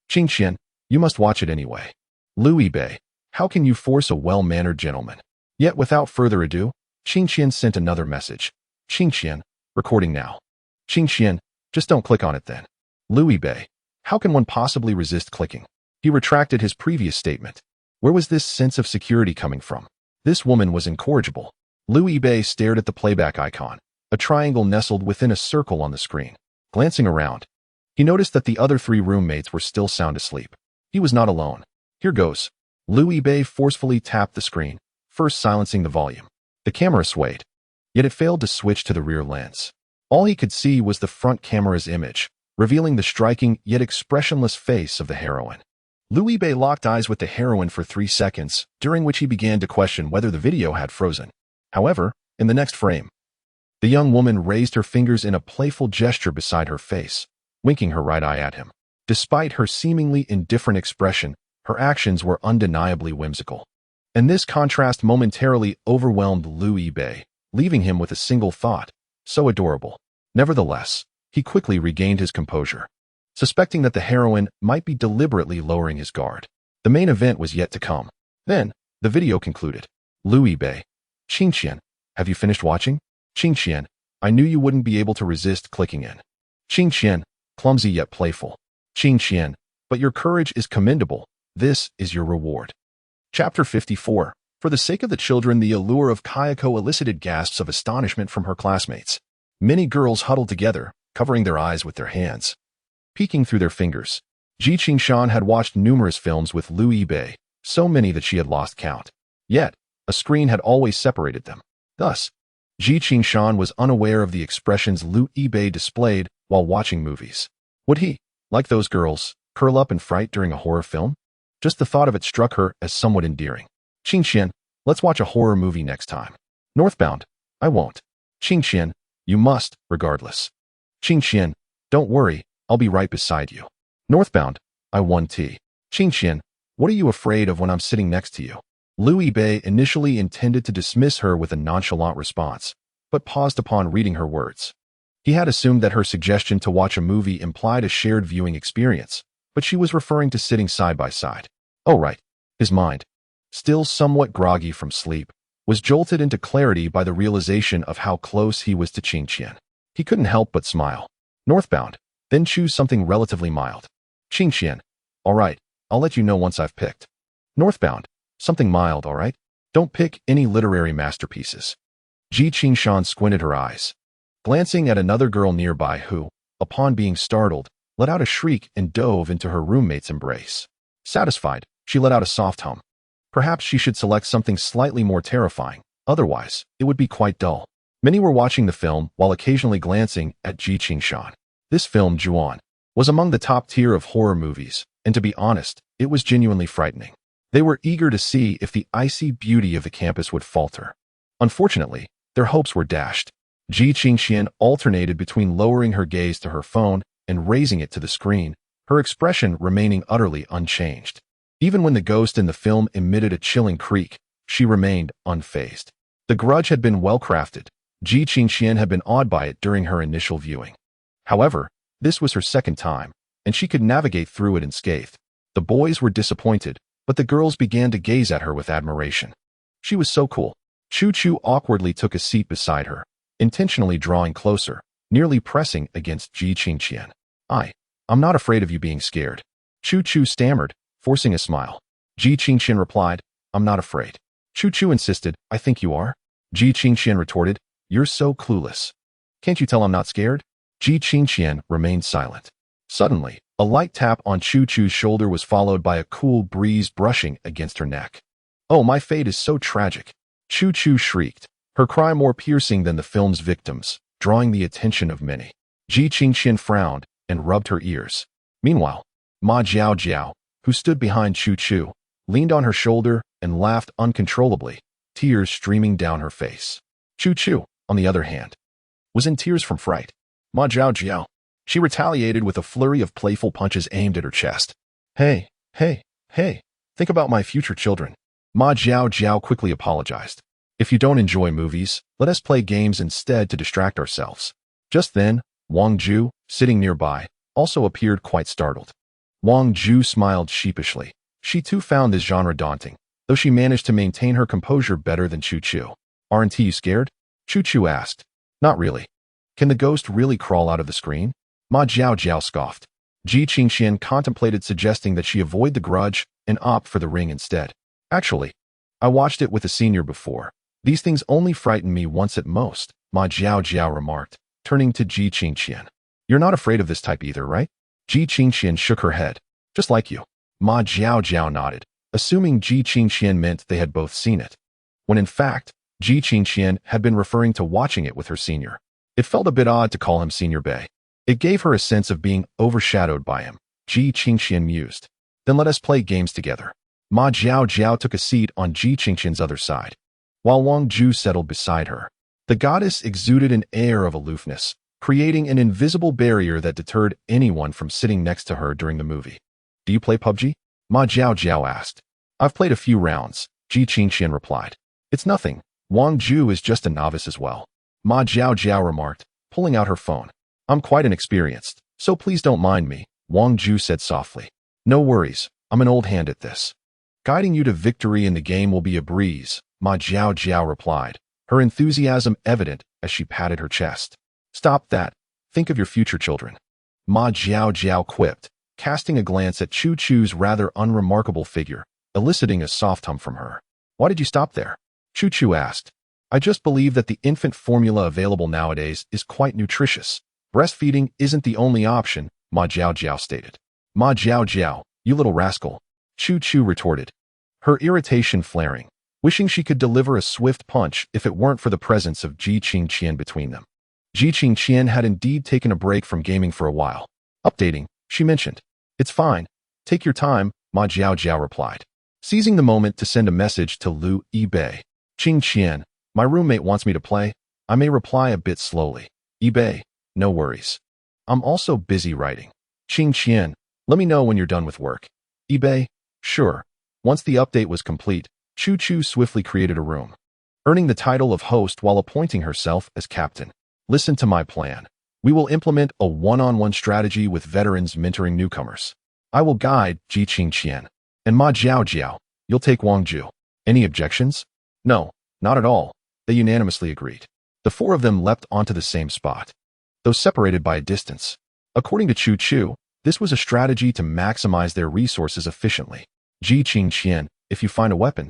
Qingxian, you must watch it anyway. Louis Bei, how can you force a well-mannered gentleman? Yet without further ado, Qingxian sent another message. Qingxian, recording now. Qingxian, just don't click on it then. Louis Bei, how can one possibly resist clicking? He retracted his previous statement. Where was this sense of security coming from? This woman was incorrigible. Louis Bei stared at the playback icon, a triangle nestled within a circle on the screen. Glancing around, he noticed that the other 3 roommates were still sound asleep. He was not alone. Here goes. Louis Bei forcefully tapped the screen, first silencing the volume. The camera swayed, yet it failed to switch to the rear lens. All he could see was the front camera's image, revealing the striking yet expressionless face of the heroine. Louis Bei locked eyes with the heroine for 3 seconds, during which he began to question whether the video had frozen. However, in the next frame, the young woman raised her fingers in a playful gesture beside her face, winking her right eye at him. Despite her seemingly indifferent expression, her actions were undeniably whimsical. And this contrast momentarily overwhelmed Louis Bei, leaving him with a single thought, so adorable. Nevertheless, he quickly regained his composure, suspecting that the heroine might be deliberately lowering his guard. The main event was yet to come. Then, the video concluded. Louis Bei, Qingxian, have you finished watching? Qingxian, I knew you wouldn't be able to resist clicking in. Qingxian, clumsy yet playful. Qingxian, but your courage is commendable. This is your reward. Chapter 54. For the sake of the children, the allure of Kayako elicited gasps of astonishment from her classmates. Many girls huddled together, covering their eyes with their hands, peeking through their fingers. Ji Qingshan had watched numerous films with Louis Bei, so many that she had lost count. Yet, a screen had always separated them. Thus, Ji Qingshan was unaware of the expressions Louis Bei displayed while watching movies. Would he, like those girls, curl up in fright during a horror film? Just the thought of it struck her as somewhat endearing. Qingxian, let's watch a horror movie next time. Northbound, I won't. Qingxian, you must, regardless. Qingxian, don't worry, I'll be right beside you. Northbound, I won tea. Qingxian, what are you afraid of when I'm sitting next to you? Louis Bei initially intended to dismiss her with a nonchalant response, but paused upon reading her words. He had assumed that her suggestion to watch a movie implied a shared viewing experience, but she was referring to sitting side by side. Oh right. His mind, still somewhat groggy from sleep, was jolted into clarity by the realization of how close he was to Qingxian. He couldn't help but smile. Northbound, then choose something relatively mild. Qingxian, all right, I'll let you know once I've picked. Northbound, something mild, all right? Don't pick any literary masterpieces. Ji Qingshan squinted her eyes, glancing at another girl nearby who, upon being startled, let out a shriek and dove into her roommate's embrace. Satisfied, she let out a soft hum. Perhaps she should select something slightly more terrifying, otherwise, it would be quite dull. Many were watching the film while occasionally glancing at Ji Qingshan. This film, Juon, was among the top tier of horror movies, and to be honest, it was genuinely frightening. They were eager to see if the icy beauty of the campus would falter. Unfortunately, their hopes were dashed. Ji Qingshan alternated between lowering her gaze to her phone and raising it to the screen, her expression remaining utterly unchanged. Even when the ghost in the film emitted a chilling creak, she remained unfazed. The grudge had been well crafted. Ji Qingxian had been awed by it during her initial viewing. However, this was her second time, and she could navigate through it unscathed. The boys were disappointed, but the girls began to gaze at her with admiration. She was so cool. Chu Chu awkwardly took a seat beside her, intentionally drawing closer, nearly pressing against Ji Qingxian. I'm not afraid of you being scared. Chu Chu stammered, forcing a smile. Ji Qingxian replied, I'm not afraid. Chu Chu insisted, I think you are. Ji Qingxian retorted, you're so clueless. Can't you tell I'm not scared? Ji Qingxian remained silent. Suddenly, a light tap on Chu Chu's shoulder was followed by a cool breeze brushing against her neck. Oh, my fate is so tragic. Chu Chu shrieked, her cry more piercing than the film's victims, drawing the attention of many. Ji Qingxian frowned and rubbed her ears. Meanwhile, Ma Jiao Jiao, who stood behind Chu Chu, leaned on her shoulder and laughed uncontrollably, tears streaming down her face. Chu Chu, on the other hand, was in tears from fright. Ma Jiao Jiao. She retaliated with a flurry of playful punches aimed at her chest. Hey, think about my future children. Ma Jiao Jiao quickly apologized. If you don't enjoy movies, let us play games instead to distract ourselves. Just then, Wang Ju, sitting nearby, also appeared quite startled. Wang Ju smiled sheepishly. She too found this genre daunting, though she managed to maintain her composure better than Chu Chu. Aren't you scared? Chu Chu asked. Not really. Can the ghost really crawl out of the screen? Ma Jiao Jiao scoffed. Ji Qingxian contemplated suggesting that she avoid the grudge and opt for the ring instead. Actually, I watched it with a senior before. These things only frighten me once at most, Ma Jiao Jiao remarked, turning to Ji Qingxian. You're not afraid of this type either, right? Ji Qingxian shook her head. Just like you. Ma Jiao Jiao nodded, assuming Ji Qingxian meant they had both seen it, when in fact, Ji Qingxian had been referring to watching it with her senior. It felt a bit odd to call him Senior Bei. It gave her a sense of being overshadowed by him. Ji Qingxian mused. Then let us play games together. Ma Jiao Jiao took a seat on Ji Qingxian's other side, while Wang Ju settled beside her. The goddess exuded an air of aloofness, creating an invisible barrier that deterred anyone from sitting next to her during the movie. Do you play PUBG? Ma Jiao Jiao asked. I've played a few rounds, Ji Qingxian replied. It's nothing. Wang Ju is just a novice as well. Ma Jiao Jiao remarked, pulling out her phone. I'm quite inexperienced, so please don't mind me, Wang Ju said softly. No worries, I'm an old hand at this. Guiding you to victory in the game will be a breeze, Ma Jiao Jiao replied, her enthusiasm evident as she patted her chest. Stop that. Think of your future children. Ma Jiao Jiao quipped, casting a glance at Chu Chu's rather unremarkable figure, eliciting a soft hum from her. Why did you stop there? Chu Chu asked. I just believe that the infant formula available nowadays is quite nutritious. Breastfeeding isn't the only option, Ma Jiao Jiao stated. Ma Jiao Jiao, you little rascal, Chu Chu retorted, her irritation flaring, wishing she could deliver a swift punch if it weren't for the presence of Ji Qingxian between them. Ji Qingxian had indeed taken a break from gaming for a while. Updating, she mentioned. It's fine. Take your time, Ma Jiao Jiao replied, seizing the moment to send a message to Lu Bei. Qingxian, my roommate wants me to play. I may reply a bit slowly. Bei, no worries. I'm also busy writing. Qingxian, let me know when you're done with work. Bei, sure. Once the update was complete, Chu Chu swiftly created a room, earning the title of host while appointing herself as captain. Listen to my plan. We will implement a one-on-one strategy with veterans mentoring newcomers. I will guide Ji Qingxian. And Ma Jiao Jiao, you'll take Wang Ju. Any objections? No, not at all. They unanimously agreed. The four of them leapt onto the same spot, though separated by a distance. According to Chu Chu, this was a strategy to maximize their resources efficiently. Ji Qingxian, if you find a weapon,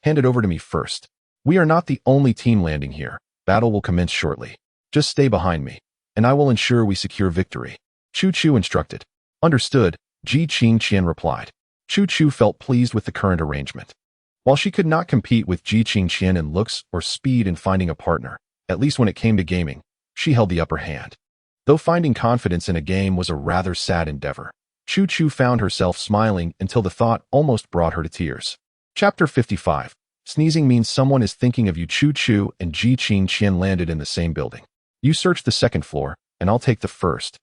hand it over to me first. We are not the only team landing here. Battle will commence shortly. Just stay behind me, and I will ensure we secure victory. Chu Chu instructed. Understood, Ji Qingxian replied. Chu Chu felt pleased with the current arrangement. While she could not compete with Ji Qingxian in looks or speed in finding a partner, at least when it came to gaming, she held the upper hand. Though finding confidence in a game was a rather sad endeavor, Chu Chu found herself smiling until the thought almost brought her to tears. Chapter 55. Sneezing means someone is thinking of you. Chu Chu and Ji Qingxian landed in the same building. You search the second floor, and I'll take the first.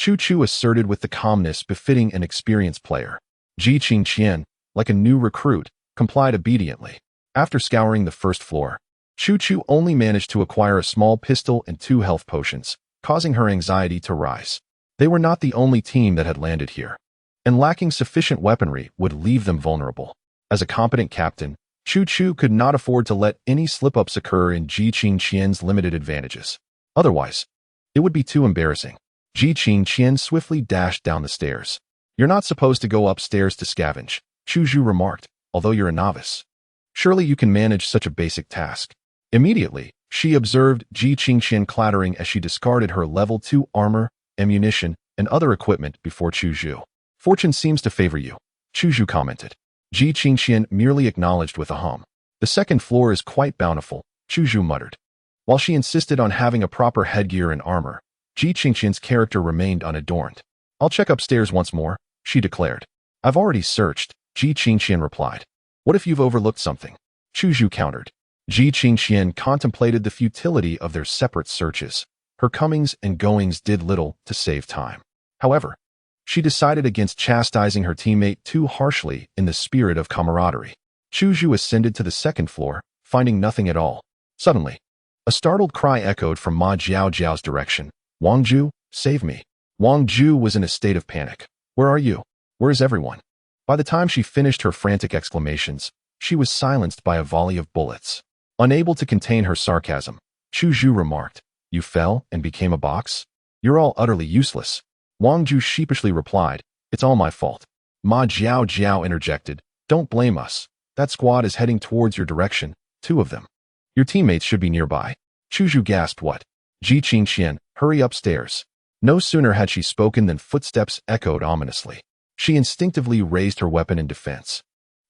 Chu Chu asserted with the calmness befitting an experienced player. Ji Qingqian, like a new recruit, complied obediently. After scouring the first floor, Chu Chu only managed to acquire a small pistol and 2 health potions, causing her anxiety to rise. They were not the only team that had landed here, and lacking sufficient weaponry would leave them vulnerable. As a competent captain, Chu Chu could not afford to let any slip-ups occur in Ji Qingqian's limited advantages. Otherwise, it would be too embarrassing. Ji Qingqian swiftly dashed down the stairs. "You're not supposed to go upstairs to scavenge," Chu Zhu remarked, "although you're a novice. Surely you can manage such a basic task." Immediately, she observed Ji Qingqian clattering as she discarded her level 2 armor, ammunition, and other equipment before Chu Zhu. "Fortune seems to favor you," Chu Zhu commented. Ji Qingqian merely acknowledged with a hum. "The second floor is quite bountiful," Chu Zhu muttered. While she insisted on having a proper headgear and armor, Ji Qingqian's character remained unadorned. "I'll check upstairs once more," she declared. "I've already searched," Ji Qingqian replied. "What if you've overlooked something?" Chu Zhu countered. Ji Qingqian contemplated the futility of their separate searches. Her comings and goings did little to save time. However, she decided against chastising her teammate too harshly in the spirit of camaraderie. Chu Zhu ascended to the second floor, finding nothing at all. Suddenly, a startled cry echoed from Ma Jiao's direction. "Wang Zhu, save me." Wang Zhu was in a state of panic. "Where are you? Where is everyone?" By the time she finished her frantic exclamations, she was silenced by a volley of bullets. Unable to contain her sarcasm, Chu Zhu remarked, "You fell and became a box? You're all utterly useless." Wang Zhu sheepishly replied, "It's all my fault." Ma Jiao interjected, "Don't blame us. That squad is heading towards your direction, 2 of them. Your teammates should be nearby." Chu Zhu gasped, "What?" Ji Qingqian, "Hurry upstairs." No sooner had she spoken than footsteps echoed ominously. She instinctively raised her weapon in defense.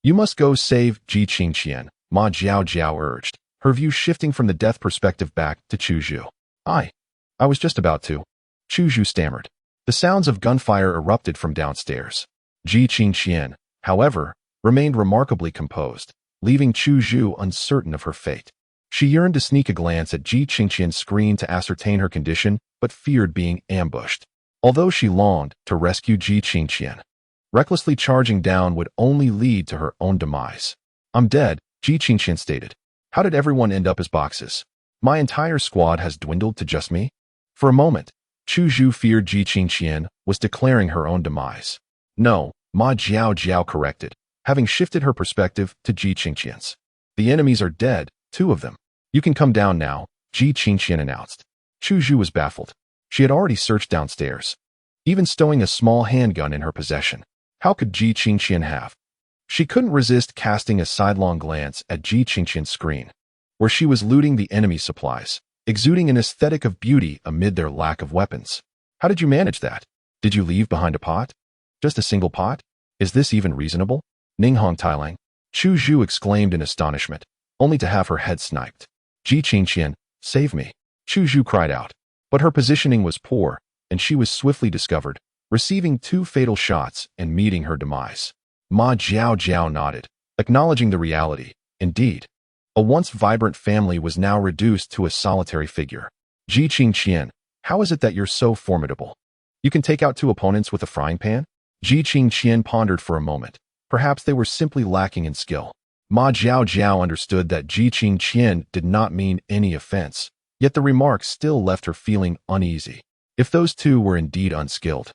"You must go save Ji Qingqian," Ma Jiao urged, her view shifting from the death perspective back to Chu Zhu. I was just about to," Chu Zhu stammered. The sounds of gunfire erupted from downstairs. Ji Qingqian, however, remained remarkably composed, leaving Chu Zhu uncertain of her fate. She yearned to sneak a glance at Ji Qingqian's screen to ascertain her condition, but feared being ambushed. Although she longed to rescue Ji Qingqian, recklessly charging down would only lead to her own demise. "I'm dead," Ji Qingqian stated. "How did everyone end up as boxes? My entire squad has dwindled to just me?" For a moment, Chu Zhu feared Ji Qingqian was declaring her own demise. "No," Ma Jiao corrected, having shifted her perspective to Ji Qingqian's. "The enemies are dead, 2 of them. You can come down now," Ji Qingqian announced. Chu Zhu was baffled. She had already searched downstairs, even stowing a small handgun in her possession. How could Ji Qingqian have? She couldn't resist casting a sidelong glance at Ji Qingqian's screen, where she was looting the enemy's supplies, exuding an aesthetic of beauty amid their lack of weapons. "How did you manage that? Did you leave behind a pot? Just a single pot? Is this even reasonable?" "Ninghong Tailang," Chu Zhu exclaimed in astonishment, only to have her head sniped. "Ji Qingqian, save me," Chu Zhu cried out. But her positioning was poor, and she was swiftly discovered, receiving 2 fatal shots and meeting her demise. Ma Jiao nodded, acknowledging the reality. Indeed, a once vibrant family was now reduced to a solitary figure. "Ji Qingqian, how is it that you're so formidable? You can take out 2 opponents with a frying pan?" Ji Qingqian pondered for a moment. Perhaps they were simply lacking in skill. Ma Jiao understood that Ji Qingqian did not mean any offense, yet the remark still left her feeling uneasy. If those 2 were indeed unskilled,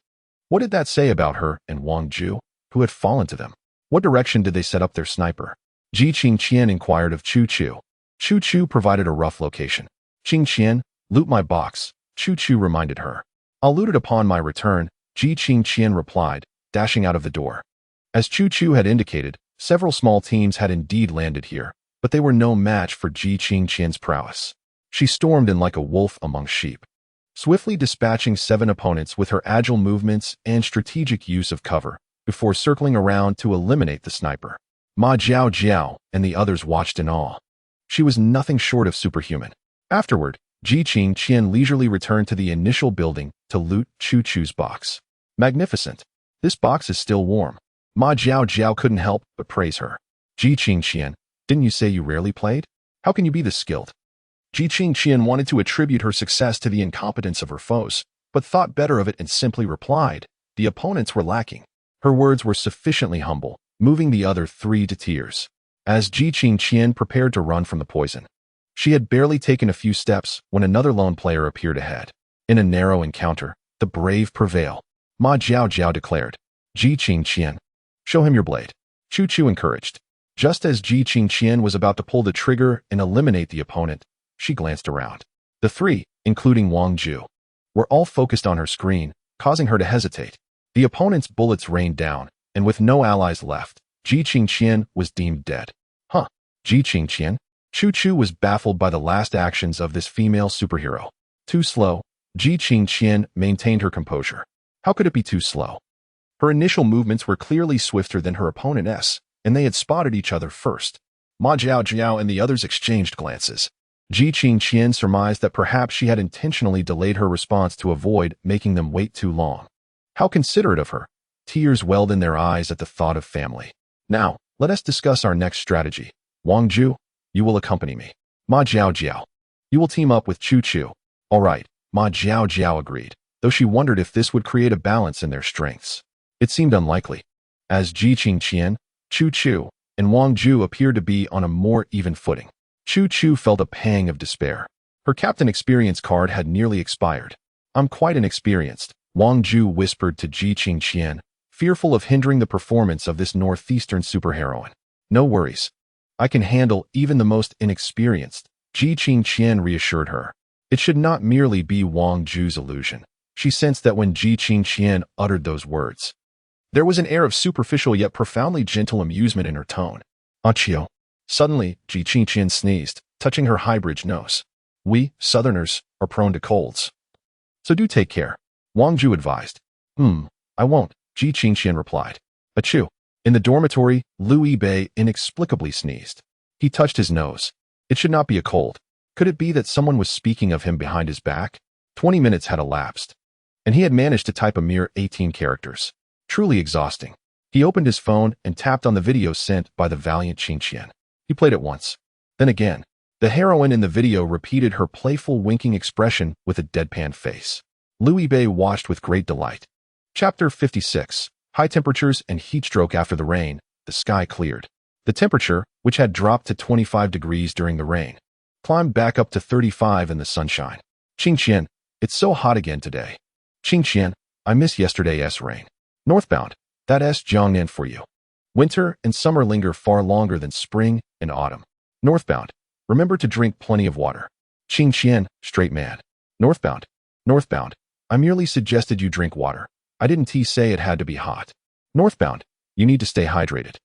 what did that say about her and Wang Zhu, who had fallen to them? What direction did they set up their sniper? Ji Qingqian inquired of Chu Chu. Chu Chu provided a rough location. "Qingqian, loot my box," Chu Chu reminded her. "I'll loot it upon my return," Ji Qingqian replied, dashing out of the door. As Chu Chu had indicated, several small teams had indeed landed here, but they were no match for Ji Qingqian's prowess. She stormed in like a wolf among sheep, swiftly dispatching 7 opponents with her agile movements and strategic use of cover, before circling around to eliminate the sniper. Ma Jiao and the others watched in awe. She was nothing short of superhuman. Afterward, Ji Qingqian leisurely returned to the initial building to loot Chu Chu's box. "Magnificent. This box is still warm." Ma Jiao couldn't help but praise her. "Ji Qingqian, didn't you say you rarely played? How can you be this skilled?" Ji Qingqian wanted to attribute her success to the incompetence of her foes, but thought better of it and simply replied. The opponents were lacking. Her words were sufficiently humble, moving the other three to tears. As Ji Qingqian prepared to run from the poison, she had barely taken a few steps when another lone player appeared ahead. In a narrow encounter, the brave prevail. Ma Jiao declared. Ji Qingqian, show him your blade. Chu Chu encouraged. Just as Ji Qingqian was about to pull the trigger and eliminate the opponent, she glanced around. The three, including Wang Ju, were all focused on her screen, causing her to hesitate. The opponent's bullets rained down, and with no allies left, Ji Qingqian was deemed dead. Huh? Ji Qingqian? Chu Chu was baffled by the last actions of this female superhero. Too slow. Ji Qingqian maintained her composure. How could it be too slow? Her initial movements were clearly swifter than her opponent's, and they had spotted each other first. Ma Jiao and the others exchanged glances. Ji Qingqian surmised that perhaps she had intentionally delayed her response to avoid making them wait too long. How considerate of her. Tears welled in their eyes at the thought of family. Now, let us discuss our next strategy. Wang Ju, you will accompany me. Ma Jiao, you will team up with Chu Chu. All right, Ma Jiao agreed, though she wondered if this would create a balance in their strengths. It seemed unlikely. As Ji Qingqian, Chu Chu, and Wang Ju appeared to be on a more even footing. Chu Chu felt a pang of despair. Her captain experience card had nearly expired. I'm quite inexperienced, Wang Ju whispered to Ji Qingqian, fearful of hindering the performance of this northeastern superheroine. No worries. I can handle even the most inexperienced, Ji Qingqian reassured her. It should not merely be Wang Ju's illusion. She sensed that when Ji Qingqian uttered those words, there was an air of superficial yet profoundly gentle amusement in her tone. Achio. Suddenly, Ji Qingqian sneezed, touching her high-bridge nose. We, Southerners, are prone to colds. So do take care, Wang Ju advised. I won't, Ji Qingqian replied. Achoo. In the dormitory, Liu Yibei inexplicably sneezed. He touched his nose. It should not be a cold. Could it be that someone was speaking of him behind his back? 20 minutes had elapsed, and he had managed to type a mere 18 characters. Truly exhausting. He opened his phone and tapped on the video sent by the valiant Qingqian. He played it once. Then again. The heroine in the video repeated her playful winking expression with a deadpan face. Liu Yibei watched with great delight. Chapter 56. High temperatures and heatstroke after the rain. The sky cleared. The temperature, which had dropped to 25 degrees during the rain, climbed back up to 35 in the sunshine. Qingqian, it's so hot again today. Qingqian, I miss yesterday's rain. Northbound, that's Jiangnan for you. Winter and summer linger far longer than spring and autumn. Northbound, remember to drink plenty of water. Qingqian, straight man. Northbound, I merely suggested you drink water. I didn't say it had to be hot. Northbound, you need to stay hydrated.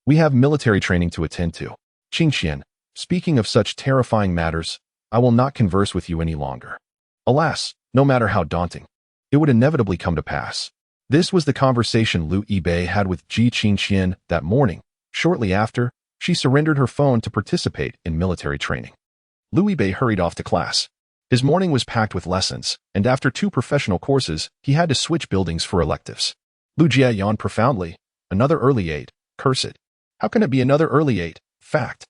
We have military training to attend to. Qingqian, speaking of such terrifying matters, I will not converse with you any longer. Alas, no matter how daunting, it would inevitably come to pass. This was the conversation Liu Yibei had with Ji Qingqian that morning. Shortly after, she surrendered her phone to participate in military training. Liu Yibei hurried off to class. His morning was packed with lessons, and after 2 professional courses, he had to switch buildings for electives. Lu Jia yawned profoundly. Another early 8. Curse it. How can it be another early 8? Fact.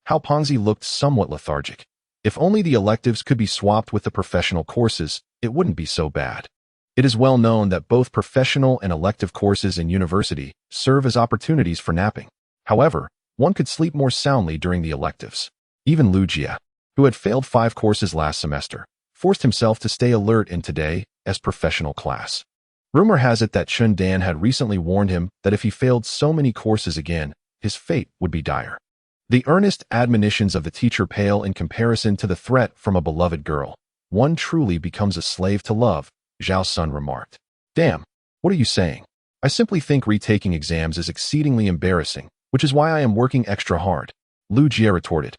How Ponzi looked somewhat lethargic. If only the electives could be swapped with the professional courses, it wouldn't be so bad. It is well known that both professional and elective courses in university serve as opportunities for napping. However, one could sleep more soundly during the electives. Even Lu Jia, who had failed 5 courses last semester, forced himself to stay alert in today's professional class. Rumor has it that Chun Dan had recently warned him that if he failed so many courses again, his fate would be dire. The earnest admonitions of the teacher pale in comparison to the threat from a beloved girl. One truly becomes a slave to love, Zhao Sun remarked. Damn, what are you saying? I simply think retaking exams is exceedingly embarrassing, which is why I am working extra hard, Lu Jia retorted.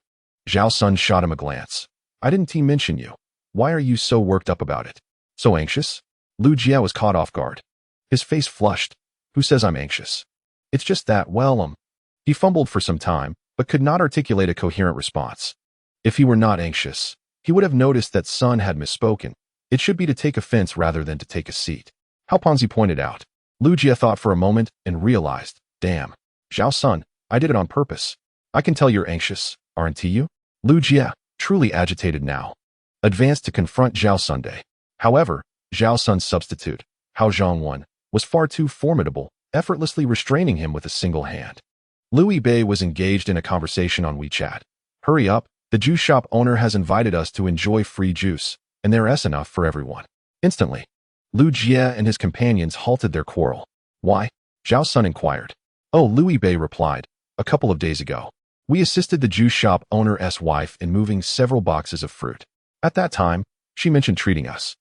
Zhao Sun shot him a glance. I didn't mention you. Why are you so worked up about it? So anxious? Lu Jia was caught off guard. His face flushed. Who says I'm anxious? It's just that, well, He fumbled for some time, but could not articulate a coherent response. If he were not anxious, he would have noticed that Sun had misspoken. It should be to take offense rather than to take a seat. How Ponzi pointed out. Lu Jia thought for a moment and realized, damn, Zhao Sun, I did it on purpose. I can tell you're anxious, aren't you? Lu Jia, truly agitated now, advanced to confront Zhao Sunday. However, Zhao Sun's substitute, Hao Zhongwan, was far too formidable, effortlessly restraining him with a single hand. Liu Yibei was engaged in a conversation on WeChat. Hurry up, the juice shop owner has invited us to enjoy free juice, and there's enough for everyone. Instantly, Liu Jie and his companions halted their quarrel. Why? Zhao Sun inquired. Oh, Liu Yibei replied, a couple of days ago, we assisted the juice shop owner's wife in moving several boxes of fruit. At that time, she mentioned treating us.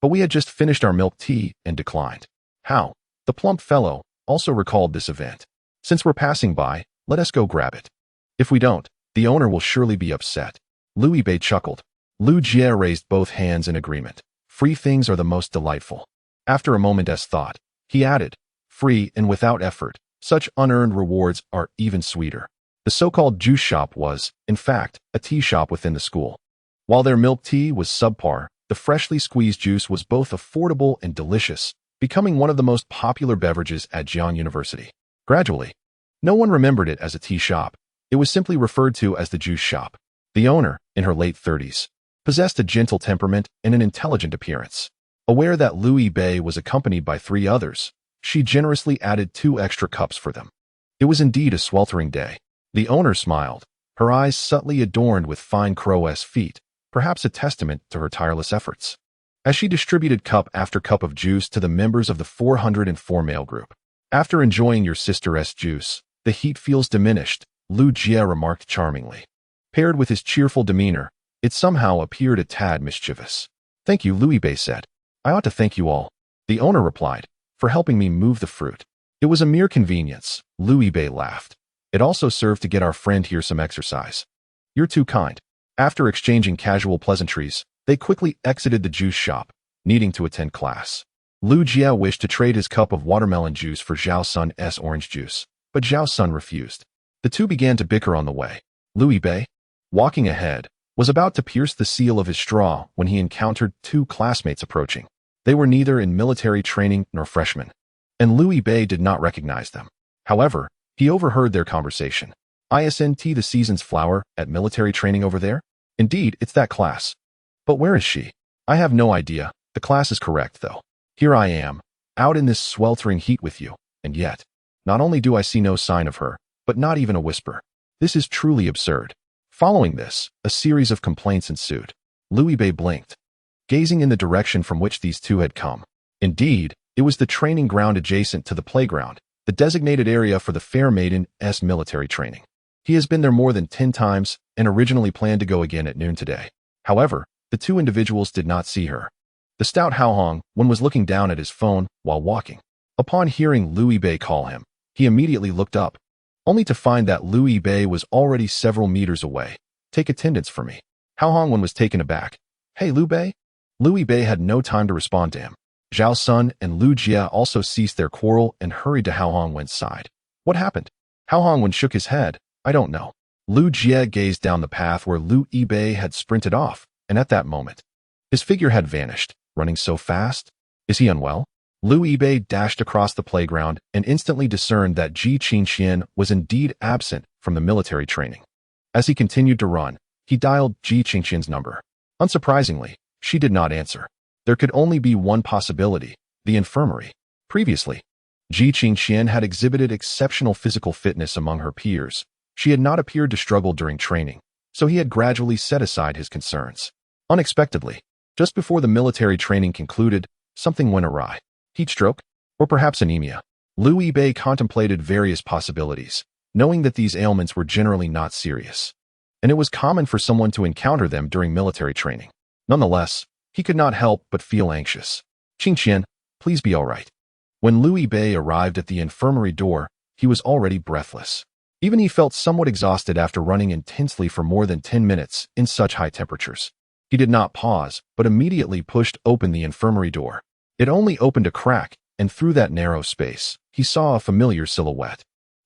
But we had just finished our milk tea and declined. How? The plump fellow also recalled this event. Since we're passing by, let us go grab it. If we don't, the owner will surely be upset. Liu Yibei chuckled. Liu Jie raised both hands in agreement. Free things are the most delightful. After a moment's thought, he added, free and without effort, such unearned rewards are even sweeter. The so-called juice shop was, in fact, a tea shop within the school. While their milk tea was subpar, the freshly squeezed juice was both affordable and delicious, becoming one of the most popular beverages at Jian University. Gradually, no one remembered it as a tea shop. It was simply referred to as the juice shop. The owner, in her late 30s, possessed a gentle temperament and an intelligent appearance. Aware that Liu Yibei was accompanied by 3 others, she generously added 2 extra cups for them. It was indeed a sweltering day. The owner smiled, her eyes subtly adorned with fine crow's feet, perhaps a testament to her tireless efforts. As she distributed cup after cup of juice to the members of the 404 male group. After enjoying your sister's juice, the heat feels diminished, Liu Jie remarked charmingly. Paired with his cheerful demeanor, it somehow appeared a tad mischievous. Thank you, Liu Yibei said. I ought to thank you all. The owner replied, for helping me move the fruit. It was a mere convenience, Liu Yibei laughed. It also served to get our friend here some exercise. You're too kind. After exchanging casual pleasantries, they quickly exited the juice shop, needing to attend class. Liu Jie wished to trade his cup of watermelon juice for Zhao Sun's orange juice, but Zhao Sun refused. The two began to bicker on the way. Liu Yibei, walking ahead, was about to pierce the seal of his straw when he encountered 2 classmates approaching. They were neither in military training nor freshmen, and Liu Yibei did not recognize them. However, he overheard their conversation. Isn't the season's flower at military training over there? Indeed, it's that class. But where is she? I have no idea. The class is correct, though. Here I am, out in this sweltering heat with you, and yet, not only do I see no sign of her, but not even a whisper. This is truly absurd. Following this, a series of complaints ensued. Liu Yibei blinked, gazing in the direction from which these 2 had come. Indeed, it was the training ground adjacent to the playground, the designated area for the fair maiden's military training. He has been there more than 10 times and originally planned to go again at noon today. However, the 2 individuals did not see her. The stout Hao Hong was looking down at his phone while walking. Upon hearing Liu Yibei call him, he immediately looked up, only to find that Liu Yibei was already several meters away. Take attendance for me. Hao Hong was taken aback. Hey, Liu Bei? Liu Yibei had no time to respond to him. Zhao Sun and Liu Jie also ceased their quarrel and hurried to Hao Hong's side. What happened? Hao Hong shook his head. I don't know. Liu Jie gazed down the path where Liu Yibei had sprinted off, and at that moment, his figure had vanished, running so fast. Is he unwell? Liu Yibei dashed across the playground and instantly discerned that Ji Qingxian was indeed absent from the military training. As he continued to run, he dialed Ji Qingxian's number. Unsurprisingly, she did not answer. There could only be one possibility, the infirmary. Previously, Ji Qingxian had exhibited exceptional physical fitness among her peers. She had not appeared to struggle during training, so he had gradually set aside his concerns. Unexpectedly, just before the military training concluded, something went awry. Heat stroke? Or perhaps anemia? Liu Yibei contemplated various possibilities, knowing that these ailments were generally not serious, and it was common for someone to encounter them during military training. Nonetheless, he could not help but feel anxious. Qingxian, please be all right. When Liu Yibei arrived at the infirmary door, he was already breathless. Even he felt somewhat exhausted after running intensely for more than 10 minutes in such high temperatures. He did not pause, but immediately pushed open the infirmary door. It only opened a crack, and through that narrow space, he saw a familiar silhouette.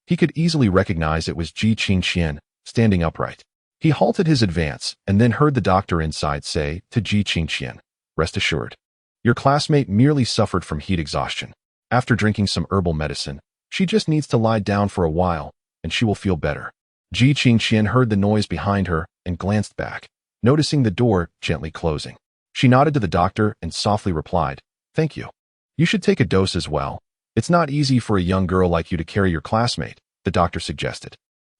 He could easily recognize it was Ji Qingxian, standing upright. He halted his advance and then heard the doctor inside say to Ji Qingxian, "Rest assured, your classmate merely suffered from heat exhaustion. After drinking some herbal medicine, she just needs to lie down for a while, and she will feel better." Ji Qingxian heard the noise behind her and glanced back, noticing the door gently closing. She nodded to the doctor and softly replied, Thank you. You should take a dose as well. It's not easy for a young girl like you to carry your classmate, the doctor suggested.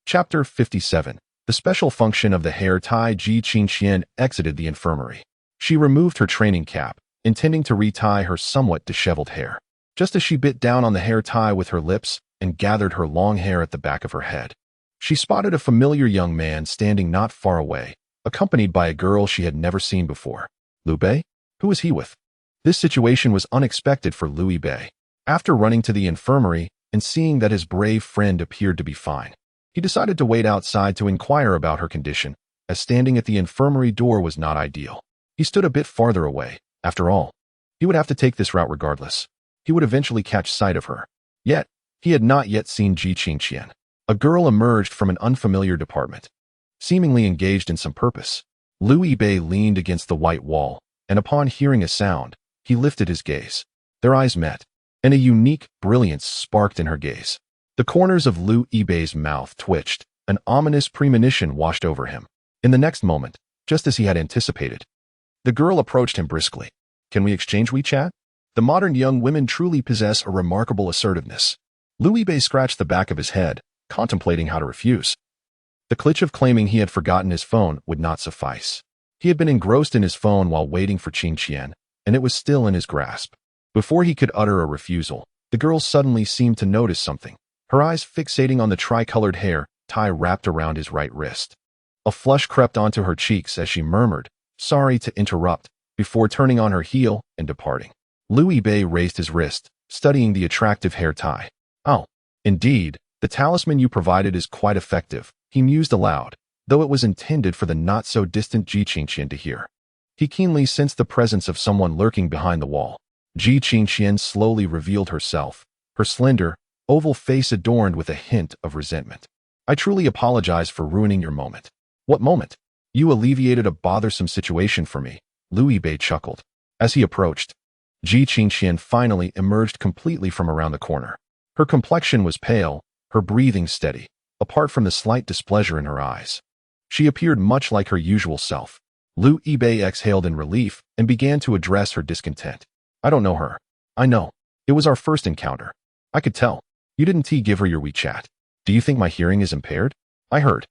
Chapter 57. The special function of the hair tie. Ji Qingqian exited the infirmary. She removed her training cap, intending to retie her somewhat disheveled hair. Just as she bit down on the hair tie with her lips and gathered her long hair at the back of her head, she spotted a familiar young man standing not far away, accompanied by a girl she had never seen before. Liu Bei? Who was he with? This situation was unexpected for Liu Bei. After running to the infirmary and seeing that his brave friend appeared to be fine, he decided to wait outside to inquire about her condition, as standing at the infirmary door was not ideal. He stood a bit farther away. After all, he would have to take this route regardless. He would eventually catch sight of her. Yet, he had not yet seen Ji Qingqian. A girl emerged from an unfamiliar department, seemingly engaged in some purpose. Liu Bei leaned against the white wall, and upon hearing a sound, he lifted his gaze. Their eyes met, and a unique brilliance sparked in her gaze. The corners of Liu Bei's mouth twitched, an ominous premonition washed over him. In the next moment, just as he had anticipated, the girl approached him briskly. Can we exchange WeChat? The modern young women truly possess a remarkable assertiveness. Liu Bei scratched the back of his head, contemplating how to refuse. The glitch of claiming he had forgotten his phone would not suffice. He had been engrossed in his phone while waiting for Qingqian, and it was still in his grasp. Before he could utter a refusal, the girl suddenly seemed to notice something, her eyes fixating on the tricolored hair tie wrapped around his right wrist. A flush crept onto her cheeks as she murmured, "Sorry to interrupt," before turning on her heel and departing. Liu Bei raised his wrist, studying the attractive hair tie. "Oh, indeed, the talisman you provided is quite effective," he mused aloud, though it was intended for the not-so-distant Ji Qingqian to hear. He keenly sensed the presence of someone lurking behind the wall. Ji Qingqian slowly revealed herself, her slender, oval face adorned with a hint of resentment. "I truly apologize for ruining your moment." "What moment?" "You alleviated a bothersome situation for me," Liu Bei chuckled. As he approached, Ji Qingqian finally emerged completely from around the corner. Her complexion was pale, her breathing steady, apart from the slight displeasure in her eyes. She appeared much like her usual self. Liu Bei exhaled in relief and began to address her discontent. "I don't know her." "I know. It was our first encounter. I could tell. You didn't give her your WeChat. Do you think my hearing is impaired?" "I heard."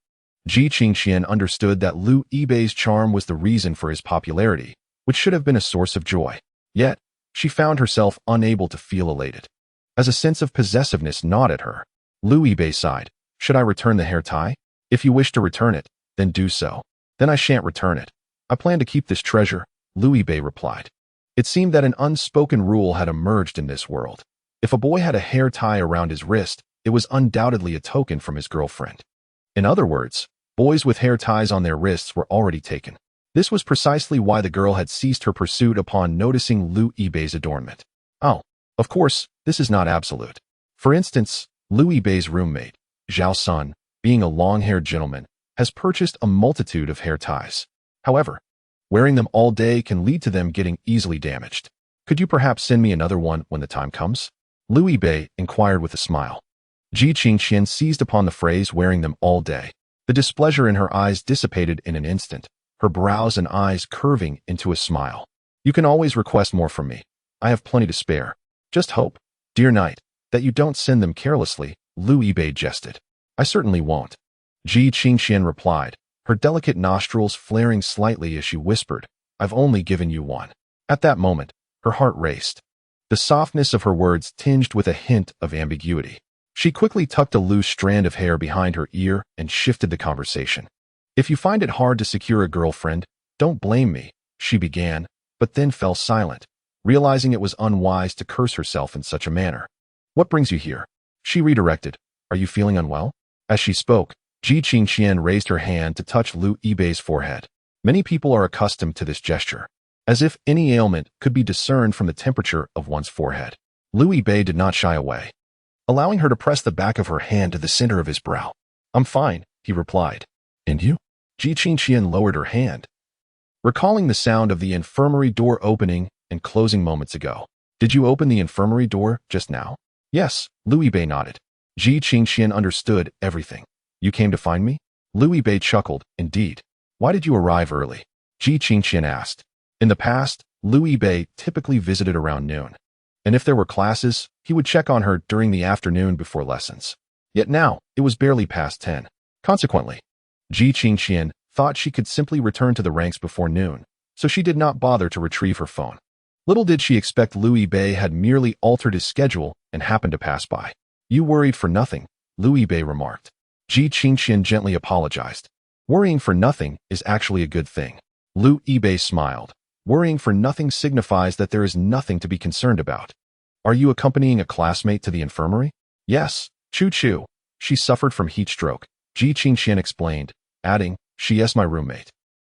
Ji Qingqian understood that Liu Bei's charm was the reason for his popularity, which should have been a source of joy. Yet, she found herself unable to feel elated. As a sense of possessiveness gnawed at her, Liu Bei sighed. "Should I return the hair tie?" "If you wish to return it, then do so." "Then I shan't return it. I plan to keep this treasure," Liu Bei replied. It seemed that an unspoken rule had emerged in this world. If a boy had a hair tie around his wrist, it was undoubtedly a token from his girlfriend. In other words, boys with hair ties on their wrists were already taken. This was precisely why the girl had ceased her pursuit upon noticing Liu Bei's adornment. Oh, of course, this is not absolute. For instance, Liu Bei's roommate, Zhao Sun, being a long-haired gentleman, has purchased a multitude of hair ties. However, wearing them all day can lead to them getting easily damaged. "Could you perhaps send me another one when the time comes?" Liu Bei inquired with a smile. Ji Qingqian seized upon the phrase "wearing them all day." The displeasure in her eyes dissipated in an instant, her brows and eyes curving into a smile. "You can always request more from me. I have plenty to spare. Just hope, dear knight, that you don't send them carelessly," Liu Bei jested. "I certainly won't," Ji Qingqian replied, her delicate nostrils flaring slightly as she whispered, "I've only given you one." At that moment, her heart raced. The softness of her words tinged with a hint of ambiguity. She quickly tucked a loose strand of hair behind her ear and shifted the conversation. "If you find it hard to secure a girlfriend, don't blame me," she began, but then fell silent, realizing it was unwise to curse herself in such a manner. "What brings you here?" she redirected. "Are you feeling unwell?" As she spoke, Ji Qingqian raised her hand to touch Liu Bei's forehead. Many people are accustomed to this gesture, as if any ailment could be discerned from the temperature of one's forehead. Liu Bei did not shy away, allowing her to press the back of her hand to the center of his brow. "I'm fine," he replied. "And you?" Ji Qingqian lowered her hand, recalling the sound of the infirmary door opening and closing moments ago. "Did you open the infirmary door just now?" "Yes," Liu Bei nodded. Ji Qingqian understood everything. "You came to find me?" Liu Bei chuckled. "Indeed. Why did you arrive early?" Ji Qingqian asked. In the past, Louis Bei typically visited around noon. And if there were classes, he would check on her during the afternoon before lessons. Yet now, it was barely past 10. Consequently, Ji Qingqian thought she could simply return to the ranks before noon, so she did not bother to retrieve her phone. Little did she expect Louis Bei had merely altered his schedule and happened to pass by. "You worried for nothing," Louis Bei remarked. Ji Qingqian gently apologized. "Worrying for nothing is actually a good thing." Louis Bei smiled. "Worrying for nothing signifies that there is nothing to be concerned about. Are you accompanying a classmate to the infirmary?" "Yes, Choo-choo. She suffered from heat stroke," Ji Qingqian explained, adding, "She is my roommate."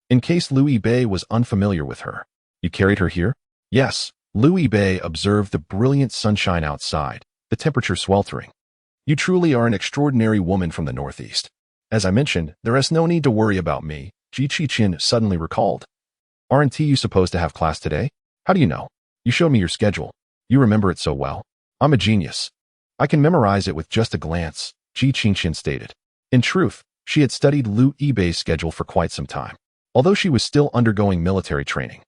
In case Louis Bei was unfamiliar with her. "You carried her here?" "Yes." Louis Bei observed the brilliant sunshine outside, the temperature sweltering. "You truly are an extraordinary woman from the Northeast. As I mentioned, there is no need to worry about me," Ji Qingqian suddenly recalled. "Aren't you supposed to have class today? How do you know? You showed me your schedule. You remember it so well. I'm a genius. I can memorize it with just a glance," Ji Qingqian stated. In truth, she had studied Louis Bei's schedule for quite some time, although she was still undergoing military training.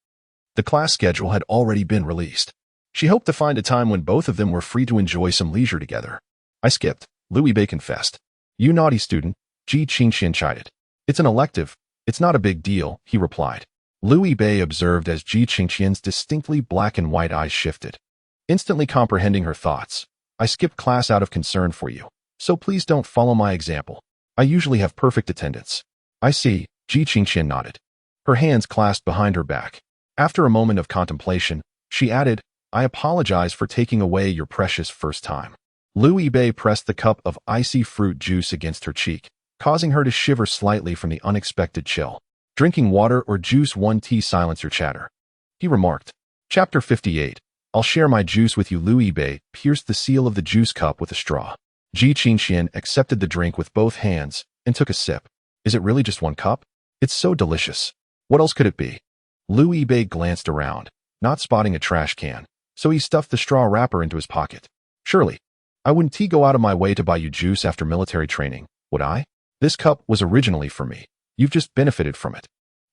The class schedule had already been released. She hoped to find a time when both of them were free to enjoy some leisure together. "I skipped," Louis Bei confessed. "You naughty student," Ji Qingqian chided. "It's an elective. It's not a big deal," he replied. Louis Bei observed as Ji Qingqian's distinctly black and white eyes shifted. Instantly comprehending her thoughts, "I skipped class out of concern for you, so please don't follow my example. I usually have perfect attendance." "I see," Ji Qingqian nodded. Her hands clasped behind her back. After a moment of contemplation, she added, "I apologize for taking away your precious first time." Louis Bei pressed the cup of icy fruit juice against her cheek, causing her to shiver slightly from the unexpected chill. "Drinking water or juice 1 tea silence your chatter," he remarked. Chapter 58. "I'll share my juice with you." Louis Bei pierced the seal of the juice cup with a straw. Ji Qingqian accepted the drink with both hands and took a sip. "Is it really just 1 cup? It's so delicious. What else could it be?" Louis Bei glanced around, not spotting a trash can, so he stuffed the straw wrapper into his pocket. "Surely, I wouldn't go out of my way to buy you juice after military training, would I? This cup was originally for me. You've just benefited from it."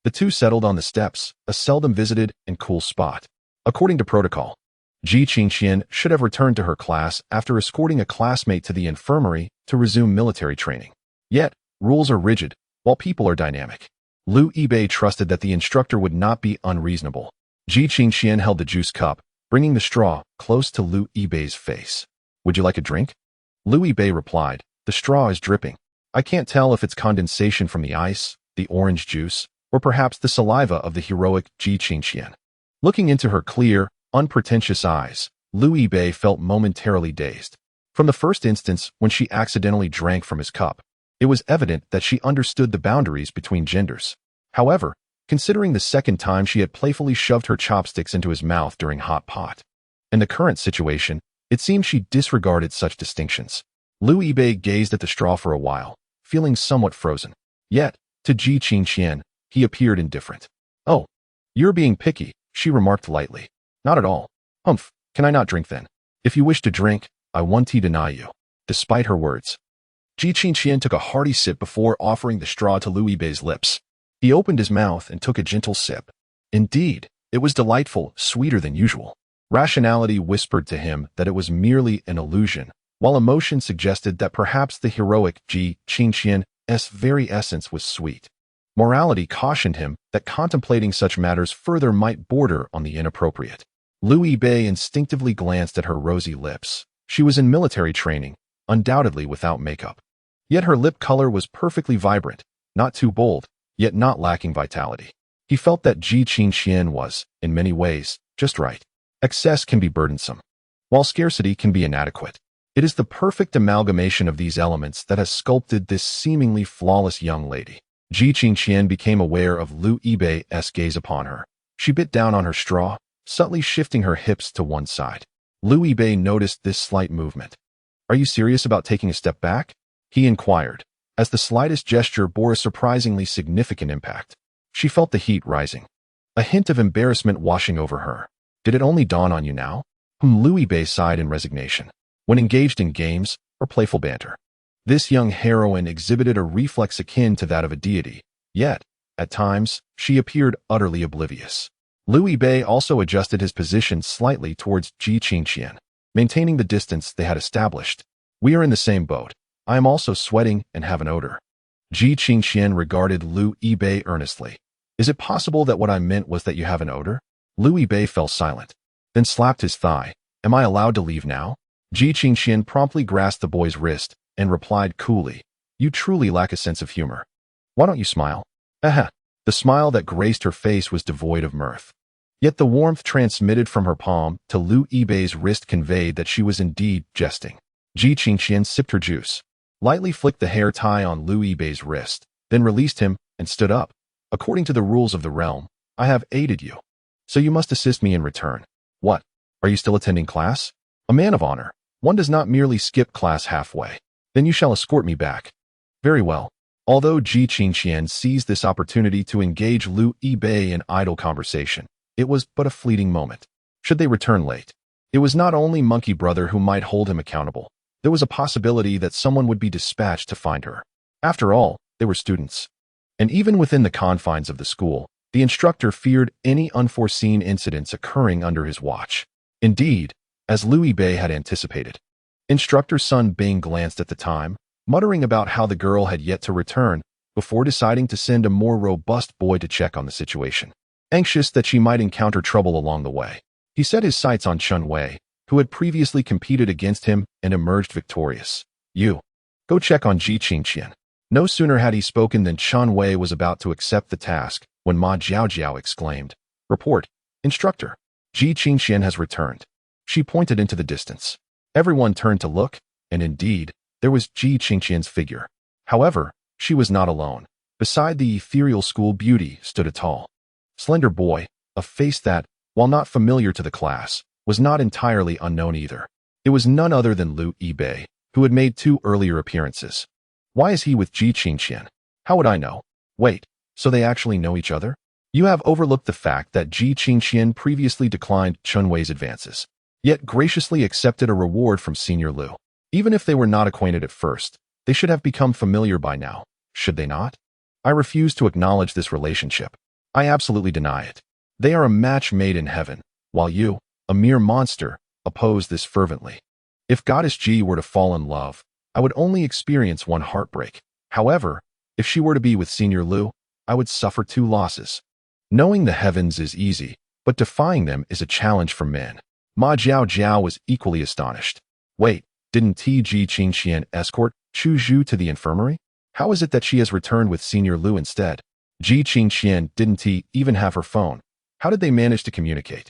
The two settled on the steps, a seldom visited and cool spot. According to protocol, Ji Qingqian should have returned to her class after escorting a classmate to the infirmary to resume military training. Yet, rules are rigid, while people are dynamic. Louis Bei trusted that the instructor would not be unreasonable. Ji Qingqian held the juice cup, bringing the straw close to Louis Bei's face. "Would you like a drink?" Louis Bei replied, "The straw is dripping. I can't tell if it's condensation from the ice, the orange juice, or perhaps the saliva of the heroic Ji Qingqian." Looking into her clear, unpretentious eyes, Louis Bei felt momentarily dazed. From the first instance when she accidentally drank from his cup, it was evident that she understood the boundaries between genders. However, considering the second time she had playfully shoved her chopsticks into his mouth during hot pot, in the current situation, it seemed she disregarded such distinctions. Louis Bei gazed at the straw for a while, feeling somewhat frozen. Yet, to Ji Qingqian, he appeared indifferent. "Oh, you're being picky," she remarked lightly. "Not at all." "Humph, can I not drink then?" "If you wish to drink, I won't deny you." Despite her words, Ji Qingqian took a hearty sip before offering the straw to Louis Bei's lips. He opened his mouth and took a gentle sip. Indeed, it was delightful, sweeter than usual. Rationality whispered to him that it was merely an illusion, while emotion suggested that perhaps the heroic Ji Qingqian's very essence was sweet. Morality cautioned him that contemplating such matters further might border on the inappropriate. Louis Bei instinctively glanced at her rosy lips. She was in military training, undoubtedly without makeup. Yet her lip color was perfectly vibrant, not too bold, yet not lacking vitality. He felt that Ji Qingqian was, in many ways, just right. Excess can be burdensome, while scarcity can be inadequate. It is the perfect amalgamation of these elements that has sculpted this seemingly flawless young lady. Ji Qingqian became aware of Louis Bei's gaze upon her. She bit down on her straw, subtly shifting her hips to one side. Louis Bei noticed this slight movement. "Are you serious about taking a step back?" he inquired, as the slightest gesture bore a surprisingly significant impact. She felt the heat rising, a hint of embarrassment washing over her. "Did it only dawn on you now?" Louis Bei sighed in resignation. When engaged in games or playful banter, this young heroine exhibited a reflex akin to that of a deity, yet, at times, she appeared utterly oblivious. Liu Bei also adjusted his position slightly towards Ji Qingqian, maintaining the distance they had established. We are in the same boat. I am also sweating and have an odor. Ji Qingqian regarded Liu Bei earnestly. Is it possible that what I meant was that you have an odor? Liu Bei fell silent, then slapped his thigh. Am I allowed to leave now? Ji Qingqian promptly grasped the boy's wrist and replied coolly, You truly lack a sense of humor. Why don't you smile? The smile that graced her face was devoid of mirth. Yet the warmth transmitted from her palm to Liu Bei's wrist conveyed that she was indeed jesting. Ji Qingqian sipped her juice, lightly flicked the hair tie on Liu Bei's wrist, then released him and stood up. According to the rules of the realm, I have aided you. So you must assist me in return. What? Are you still attending class? A man of honor. One does not merely skip class halfway. Then you shall escort me back. Very well. Although Ji Qingqian seized this opportunity to engage Liu Bei in idle conversation, it was but a fleeting moment. Should they return late? It was not only Monkey Brother who might hold him accountable. There was a possibility that someone would be dispatched to find her. After all, they were students. And even within the confines of the school, the instructor feared any unforeseen incidents occurring under his watch. Indeed, as Liu Bei had anticipated, Instructor Sun Bing glanced at the time, muttering about how the girl had yet to return, before deciding to send a more robust boy to check on the situation. Anxious that she might encounter trouble along the way, he set his sights on Chun Wei, who had previously competed against him and emerged victorious. You, go check on Ji Qingqian. No sooner had he spoken than Chun Wei was about to accept the task, when Ma Jiaojiao exclaimed, Report, Instructor. Ji Qingqian has returned. She pointed into the distance. Everyone turned to look, and indeed, there was Ji Qingqian's figure. However, she was not alone. Beside the ethereal school beauty stood a tall, slender boy, a face that, while not familiar to the class, was not entirely unknown either. It was none other than Liu Bei, who had made 2 earlier appearances. Why is he with Ji Qingqian? How would I know? Wait, so they actually know each other? You have overlooked the fact that Ji Qingqian previously declined Chun Wei's advances, yet graciously accepted a reward from Senior Liu. Even if they were not acquainted at first, they should have become familiar by now, should they not? I refuse to acknowledge this relationship. I absolutely deny it. They are a match made in heaven, while you, a mere monster, oppose this fervently. If Goddess Ji were to fall in love, I would only experience one heartbreak. However, if she were to be with Senior Liu, I would suffer 2 losses. Knowing the heavens is easy, but defying them is a challenge for men. Ma Jiaojiao was equally astonished. Wait, didn't Ji Qingqian escort Chu Zhu to the infirmary? How is it that she has returned with Senior Liu instead? Ji Qingqian didn't even have her phone. How did they manage to communicate?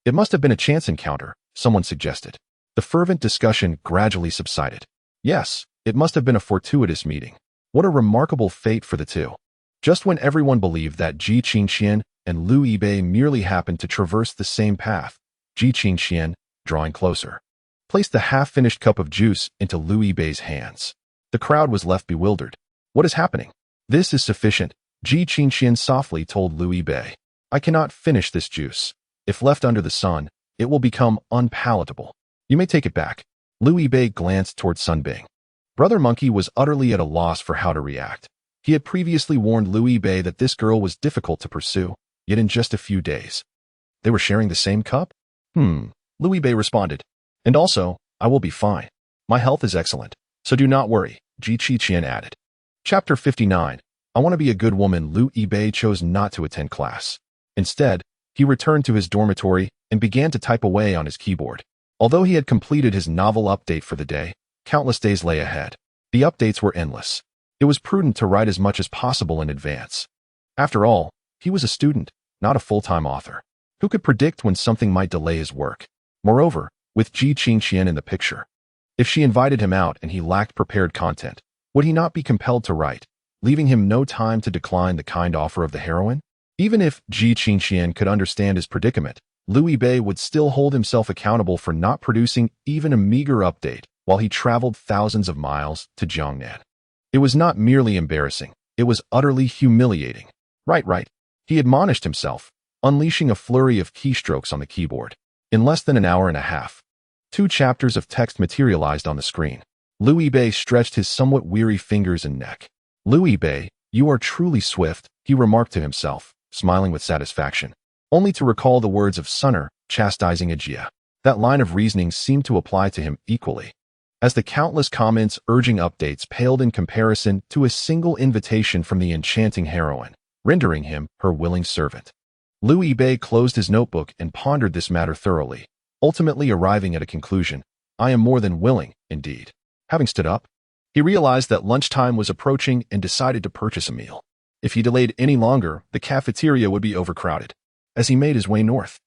It must have been a chance encounter, someone suggested. The fervent discussion gradually subsided. Yes, it must have been a fortuitous meeting. What a remarkable fate for the 2. Just when everyone believed that Ji Qingqian and Liu Bei merely happened to traverse the same path, Ji Qingqian, drawing closer, placed the half-finished cup of juice into Liu Bei's hands. The crowd was left bewildered. What is happening? This is sufficient, Ji Qingqian softly told Liu Bei. I cannot finish this juice. If left under the sun, it will become unpalatable. You may take it back. Liu Bei glanced toward Sun Bing. Brother Monkey was utterly at a loss for how to react. He had previously warned Liu Bei that this girl was difficult to pursue, yet in just a few days. They were sharing the same cup? Liu Bei responded. And also, I will be fine. My health is excellent, so do not worry, Ji Qingqian added. Chapter 59. I want to be a good woman. Liu Bei chose not to attend class. Instead, he returned to his dormitory and began to type away on his keyboard. Although he had completed his novel update for the day, countless days lay ahead. The updates were endless. It was prudent to write as much as possible in advance. After all, he was a student, not a full-time author. Who could predict when something might delay his work? Moreover, with Ji Qingqian in the picture, if she invited him out and he lacked prepared content, would he not be compelled to write, leaving him no time to decline the kind offer of the heroine? Even if Ji Qingqian could understand his predicament, Liu Bei would still hold himself accountable for not producing even a meager update while he traveled thousands of miles to Jiangnan. It was not merely embarrassing, it was utterly humiliating. Right, he admonished himself, unleashing a flurry of keystrokes on the keyboard. In less than an hour and a half, 2 chapters of text materialized on the screen. Liu Bei stretched his somewhat weary fingers and neck. Liu Bei, you are truly swift, he remarked to himself, smiling with satisfaction. only to recall the words of Sunner chastising Ajia. That line of reasoning seemed to apply to him equally, as the countless comments urging updates paled in comparison to a single invitation from the enchanting heroine, rendering him her willing servant. Liu Bei closed his notebook and pondered this matter thoroughly, ultimately arriving at a conclusion. I am more than willing, indeed. Having stood up, he realized that lunchtime was approaching and decided to purchase a meal. If he delayed any longer, the cafeteria would be overcrowded. As he made his way north,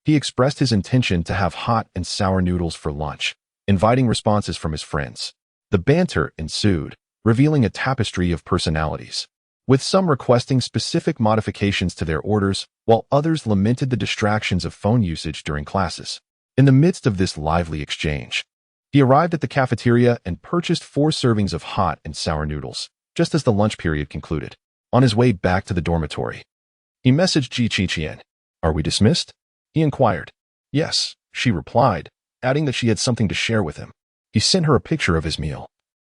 he expressed his intention to have hot and sour noodles for lunch, inviting responses from his friends. The banter ensued, revealing a tapestry of personalities, with some requesting specific modifications to their orders, while others lamented the distractions of phone usage during classes. In the midst of this lively exchange, he arrived at the cafeteria and purchased 4 servings of hot and sour noodles, just as the lunch period concluded. On his way back to the dormitory, he messaged Ji Qiqian. Are we dismissed? He inquired. Yes, she replied, adding that she had something to share with him. He sent her a picture of his meal,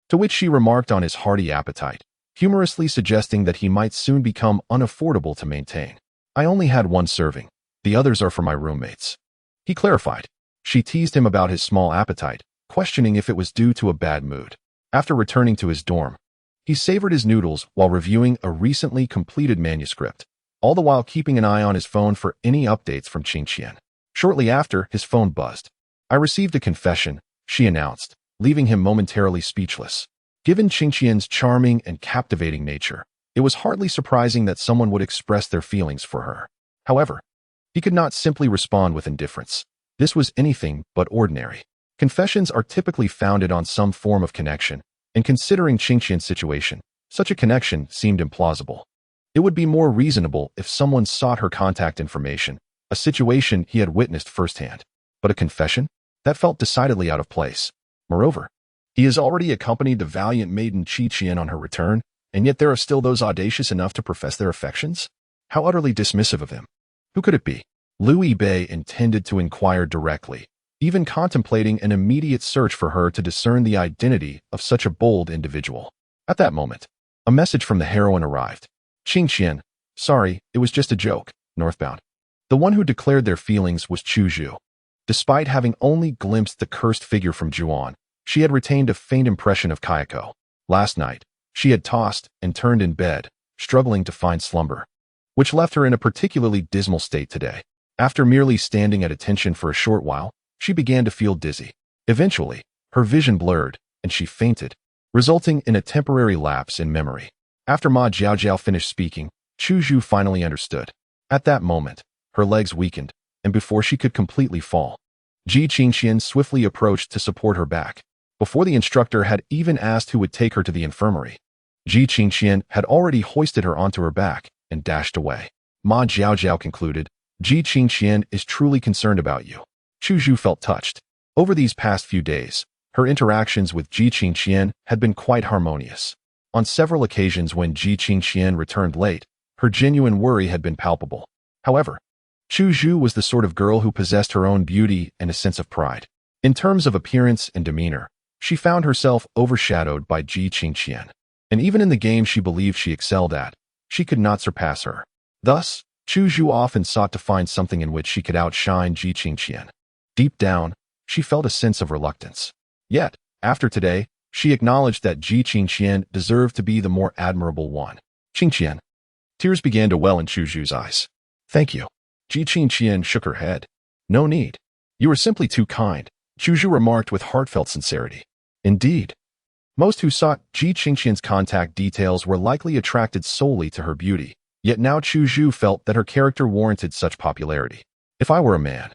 to which she remarked on his hearty appetite, humorously suggesting that he might soon become unaffordable to maintain. I only had 1 serving. The others are for my roommates. He clarified. She teased him about his small appetite, questioning if it was due to a bad mood. After returning to his dorm, he savored his noodles while reviewing a recently completed manuscript, all the while keeping an eye on his phone for any updates from Qingqian. Shortly after, his phone buzzed. I received a confession, she announced, leaving him momentarily speechless. Given Qingqian's charming and captivating nature, it was hardly surprising that someone would express their feelings for her. However, he could not simply respond with indifference. This was anything but ordinary. Confessions are typically founded on some form of connection, and considering Qingqian's situation, such a connection seemed implausible. It would be more reasonable if someone sought her contact information, a situation he had witnessed firsthand. But a confession? That felt decidedly out of place. Moreover, he has already accompanied the valiant maiden Qiqian on her return, and yet there are still those audacious enough to profess their affections? How utterly dismissive of him. Who could it be? Liu Bei intended to inquire directly, even contemplating an immediate search for her to discern the identity of such a bold individual. At that moment, a message from the heroine arrived. Qingqian, sorry, it was just a joke, northbound. The one who declared their feelings was Chu Zhu. Despite having only glimpsed the cursed figure from Juan, she had retained a faint impression of Kayako. Last night, she had tossed and turned in bed, struggling to find slumber, which left her in a particularly dismal state today. After merely standing at attention for a short while, she began to feel dizzy. Eventually, her vision blurred, and she fainted, resulting in a temporary lapse in memory. After Ma Jiaojiao finished speaking, Chu Zhu finally understood. At that moment, her legs weakened, and before she could completely fall, Ji Qingqian swiftly approached to support her back. Before the instructor had even asked who would take her to the infirmary, Ji Qingqian had already hoisted her onto her back and dashed away. Ma Jiaojiao concluded, Ji Qingqian is truly concerned about you. Chu Zhu felt touched. Over these past few days, her interactions with Ji Qingqian had been quite harmonious. On several occasions when Ji Qingqian returned late, her genuine worry had been palpable. However, Chu Zhu was the sort of girl who possessed her own beauty and a sense of pride. In terms of appearance and demeanor, she found herself overshadowed by Ji Qingqian. And even in the game she believed she excelled at, she could not surpass her. Thus, Chu Zhu often sought to find something in which she could outshine Ji Qingqian. Deep down, she felt a sense of reluctance. Yet, after today, she acknowledged that Ji Qingqian deserved to be the more admirable one. Qingqian. Tears began to well in Chu Zhu's eyes. Thank you. Ji Qingqian shook her head. No need. You are simply too kind, Chu Zhu remarked with heartfelt sincerity. Indeed. Most who sought Ji Qingqian's contact details were likely attracted solely to her beauty, yet now Chu Zhu felt that her character warranted such popularity. If I were a man,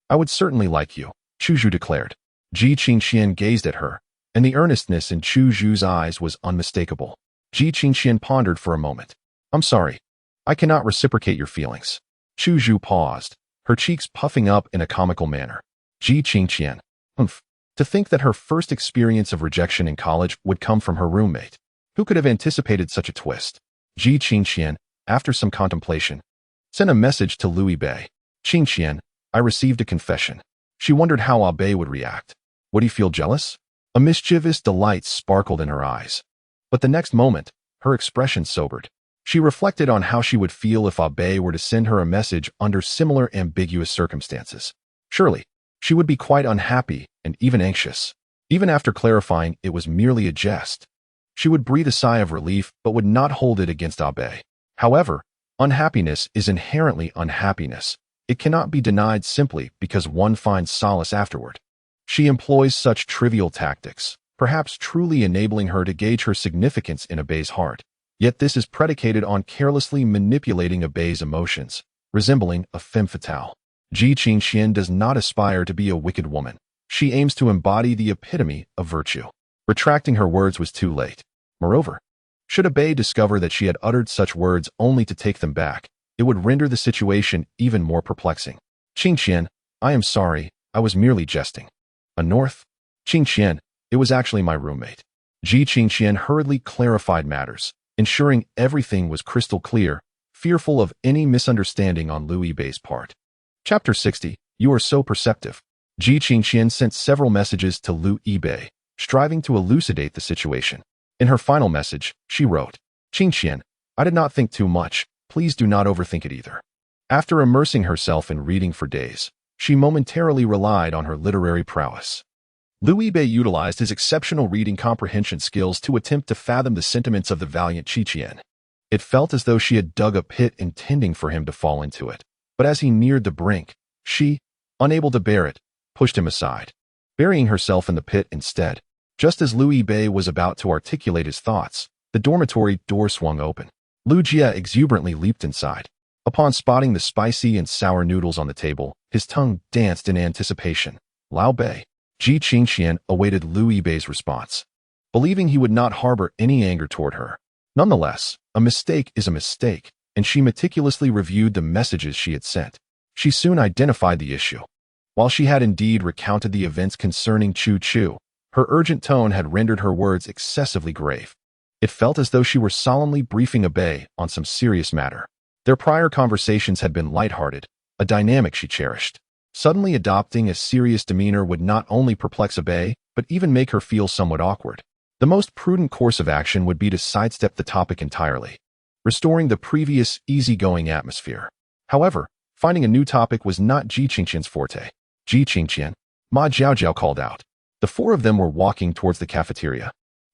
I would certainly like you, Chu Zhu declared. Ji Qingqian gazed at her, and the earnestness in Chu Zhu's eyes was unmistakable. Ji Qingqian pondered for a moment. I'm sorry. I cannot reciprocate your feelings. Chu Zhu paused, her cheeks puffing up in a comical manner. Ji Qingqian. To think that her first experience of rejection in college would come from her roommate. Who could have anticipated such a twist? Ji Qingqian, after some contemplation, sent a message to Liu Bei. Qingqian, I received a confession. She wondered how Abe would react. Would he feel jealous? A mischievous delight sparkled in her eyes. But the next moment, her expression sobered. She reflected on how she would feel if Abe were to send her a message under similar ambiguous circumstances. Surely, she would be quite unhappy and even anxious. Even after clarifying it was merely a jest, she would breathe a sigh of relief but would not hold it against Abe. However, unhappiness is inherently unhappiness. It cannot be denied simply because one finds solace afterward. She employs such trivial tactics, perhaps truly enabling her to gauge her significance in Abe's heart. Yet this is predicated on carelessly manipulating Abe's emotions, resembling a femme fatale. Ji Qingxian does not aspire to be a wicked woman. She aims to embody the epitome of virtue. Retracting her words was too late. Moreover, should Abe discover that she had uttered such words only to take them back, it would render the situation even more perplexing. Qingxian, I am sorry, I was merely jesting. A North? Qingxian, it was actually my roommate. Ji Qingxian hurriedly clarified matters, ensuring everything was crystal clear, fearful of any misunderstanding on Liu Bei's part. Chapter 60, You Are So Perceptive. Ji Qingxian sent several messages to Liu Bei, striving to elucidate the situation. In her final message, she wrote, Qingxian, I did not think too much, please do not overthink it either. After immersing herself in reading for days, she momentarily relied on her literary prowess. Liu Bei utilized his exceptional reading comprehension skills to attempt to fathom the sentiments of the valiant Qingxian. It felt as though she had dug a pit intending for him to fall into it, but as he neared the brink, she, unable to bear it, pushed him aside, burying herself in the pit instead. Just as Liu Bei was about to articulate his thoughts, the dormitory door swung open. Liu Jie exuberantly leaped inside. Upon spotting the spicy and sour noodles on the table, his tongue danced in anticipation. Lao Bei. Ji Qingxian awaited Liu Bei's response, believing he would not harbor any anger toward her. Nonetheless, a mistake is a mistake, and she meticulously reviewed the messages she had sent. She soon identified the issue. While she had indeed recounted the events concerning Chu Chu, her urgent tone had rendered her words excessively grave. It felt as though she were solemnly briefing Abe on some serious matter. Their prior conversations had been lighthearted, a dynamic she cherished. Suddenly adopting a serious demeanor would not only perplex Abe, but even make her feel somewhat awkward. The most prudent course of action would be to sidestep the topic entirely, restoring the previous easygoing atmosphere. However, finding a new topic was not Ji Qingxian's forte. Ji Qingxian, Ma Jiaojiao called out. The four of them were walking towards the cafeteria,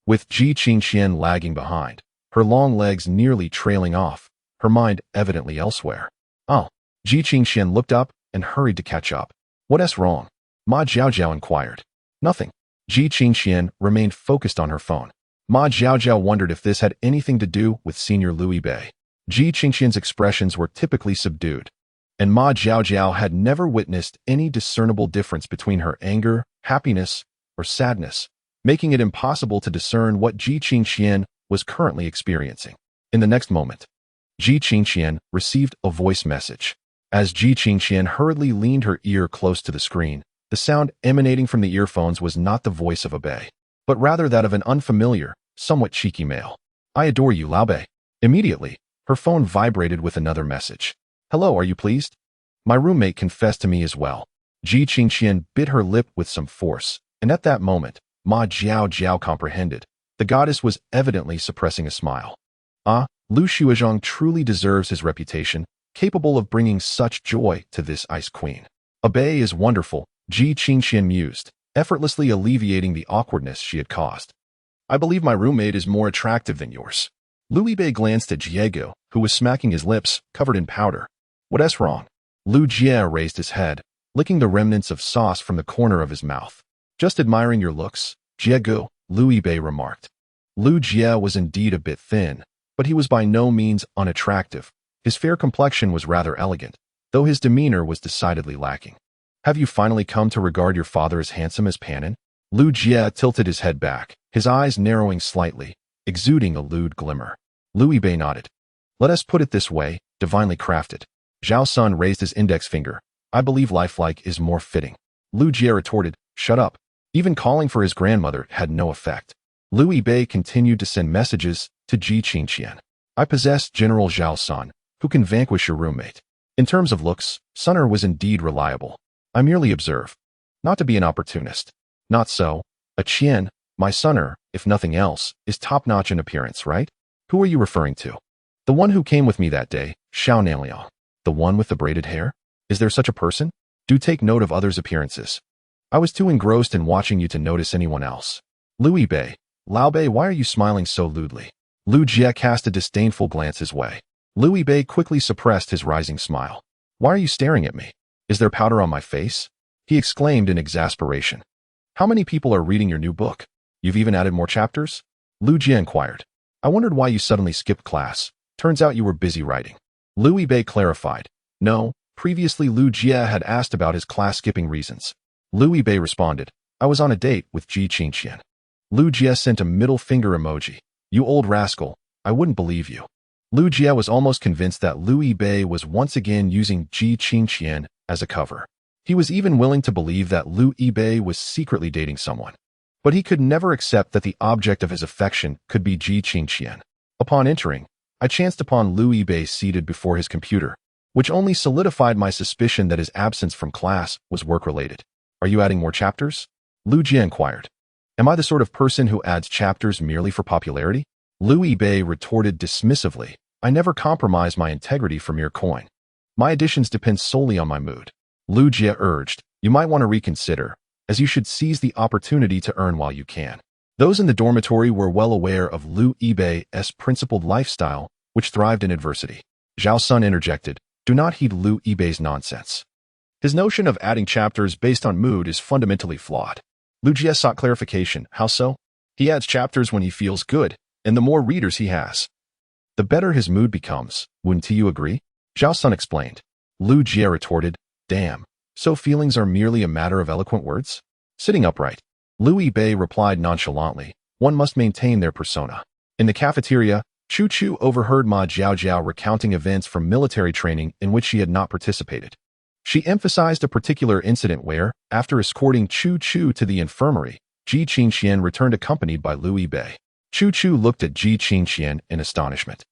with Ji Qingxian lagging behind, her long legs nearly trailing off, her mind evidently elsewhere. Oh, Ji Qingxian looked up and hurried to catch up. What's wrong? Ma Jiaojiao inquired. Nothing. Ji Qingxian remained focused on her phone. Ma Jiaojiao wondered if this had anything to do with Senior Liu Bei. Ji Qingxian's expressions were typically subdued, and Ma Jiaojiao had never witnessed any discernible difference between her anger, happiness, or sadness, making it impossible to discern what Ji Qingxian was currently experiencing. In the next moment, Ji Qingxian received a voice message. As Ji Qingxian hurriedly leaned her ear close to the screen, the sound emanating from the earphones was not the voice of Abe, but rather that of an unfamiliar, somewhat cheeky male. I adore you, Lao Bei. Immediately, her phone vibrated with another message. Hello, are you pleased? My roommate confessed to me as well. Ji Qingxian bit her lip with some force, and at that moment, Ma Jiaojiao comprehended. The goddess was evidently suppressing a smile. Ah, Lu Xuezhang truly deserves his reputation, capable of bringing such joy to this ice queen. Abe is wonderful, Ji Qingxian mused, effortlessly alleviating the awkwardness she had caused. I believe my roommate is more attractive than yours. Liu Bei glanced at Jiego, who was smacking his lips, covered in powder. What's wrong? Liu Jie raised his head, licking the remnants of sauce from the corner of his mouth. Just admiring your looks, Jiego, Liu Bei remarked. Liu Jie was indeed a bit thin, but he was by no means unattractive. His fair complexion was rather elegant, though his demeanor was decidedly lacking. Have you finally come to regard your father as handsome as Panin? Liu Jie tilted his head back, his eyes narrowing slightly, exuding a lewd glimmer. Liu Bei nodded. Let us put it this way, divinely crafted. Zhao Sun raised his index finger. I believe lifelike is more fitting. Liu Jie retorted, shut up. Even calling for his grandmother had no effect. Liu Bei continued to send messages to Ji Qingxian. I possess General Zhao Sun, who can vanquish your roommate. In terms of looks, Sunner was indeed reliable. I merely observe. Not to be an opportunist. Not so. A Qian, my Sunner, if nothing else, is top-notch in appearance, right? Who are you referring to? The one who came with me that day, Xiao Nanliang. The one with the braided hair? Is there such a person? Do take note of others' appearances. I was too engrossed in watching you to notice anyone else. Lu Bei. Lao Bei, why are you smiling so lewdly? Lu Jie cast a disdainful glance his way. Lu Bei quickly suppressed his rising smile. Why are you staring at me? Is there powder on my face? He exclaimed in exasperation. How many people are reading your new book? You've even added more chapters? Lu Jie inquired. I wondered why you suddenly skipped class. Turns out you were busy writing. Lu Bei clarified. No, previously Lu Jie had asked about his class-skipping reasons. Lu Bei responded. I was on a date with Ji Qingqian. Lu Jie sent a middle finger emoji. You old rascal, I wouldn't believe you. Lu Jie was almost convinced that Lu Bei was once again using Ji Qingqian as a cover. He was even willing to believe that Lu Bei was secretly dating someone. But he could never accept that the object of his affection could be Ji Qingqian. Upon entering, I chanced upon Lu Bei seated before his computer, which only solidified my suspicion that his absence from class was work-related. Are you adding more chapters? Lu Jie inquired. Am I the sort of person who adds chapters merely for popularity? Lu Bei retorted dismissively. I never compromise my integrity for mere coin. My additions depend solely on my mood. Lu Jie urged, you might want to reconsider, as you should seize the opportunity to earn while you can. Those in the dormitory were well aware of Lu Bei's principled lifestyle, which thrived in adversity. Zhao Sun interjected, do not heed Lu Bei's nonsense. His notion of adding chapters based on mood is fundamentally flawed. Lu Jie sought clarification. How so? He adds chapters when he feels good, and the more readers he has, the better his mood becomes. Wouldn't you agree? Zhao Sun explained. Lu Jie retorted, damn, so feelings are merely a matter of eloquent words? Sitting upright, Lu Bei replied nonchalantly, one must maintain their persona. In the cafeteria, Chu Chu overheard Ma Jiao recounting events from military training in which she had not participated. She emphasized a particular incident where, after escorting Chu Chu to the infirmary, Ji Qingqian returned accompanied by Lu Bei. Chu Chu looked at Ji Qingqian in astonishment.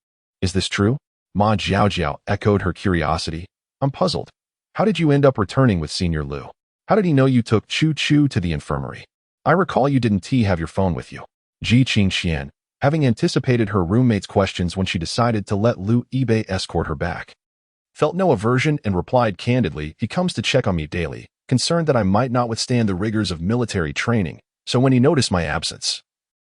Is this true? Ma Jiao echoed her curiosity. I'm puzzled. How did you end up returning with Senior Lu? How did he know you took Chu Chu to the infirmary? I recall you didn't have your phone with you. Ji Qingqian, having anticipated her roommate's questions when she decided to let Lu Bei escort her back, felt no aversion and replied candidly, he comes to check on me daily, concerned that I might not withstand the rigors of military training, so when he noticed my absence,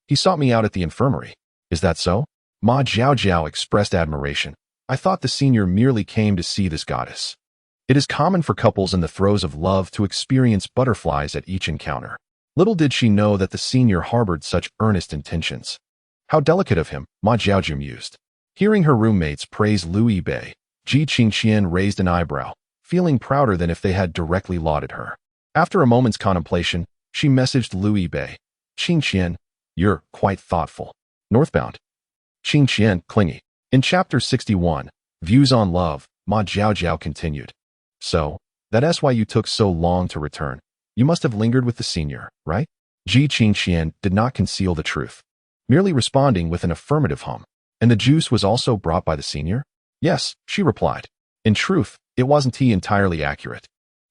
he sought me out at the infirmary. Is that so? Ma Jiao expressed admiration. I thought the senior merely came to see this goddess. It is common for couples in the throes of love to experience butterflies at each encounter. Little did she know that the senior harbored such earnest intentions. How delicate of him, Ma Jiao mused. Hearing her roommates praise Lu Bei, Ji Qingqian raised an eyebrow, feeling prouder than if they had directly lauded her. After a moment's contemplation, she messaged Lu Bei. Qingqian, you're quite thoughtful. Northbound. Qingqian, clingy. In Chapter 61, Views on Love, Ma Jiao continued. So, that's why you took so long to return. You must have lingered with the senior, right? Ji Qingqian did not conceal the truth, merely responding with an affirmative hum. And the juice was also brought by the senior? Yes, she replied. In truth, it wasn't entirely accurate.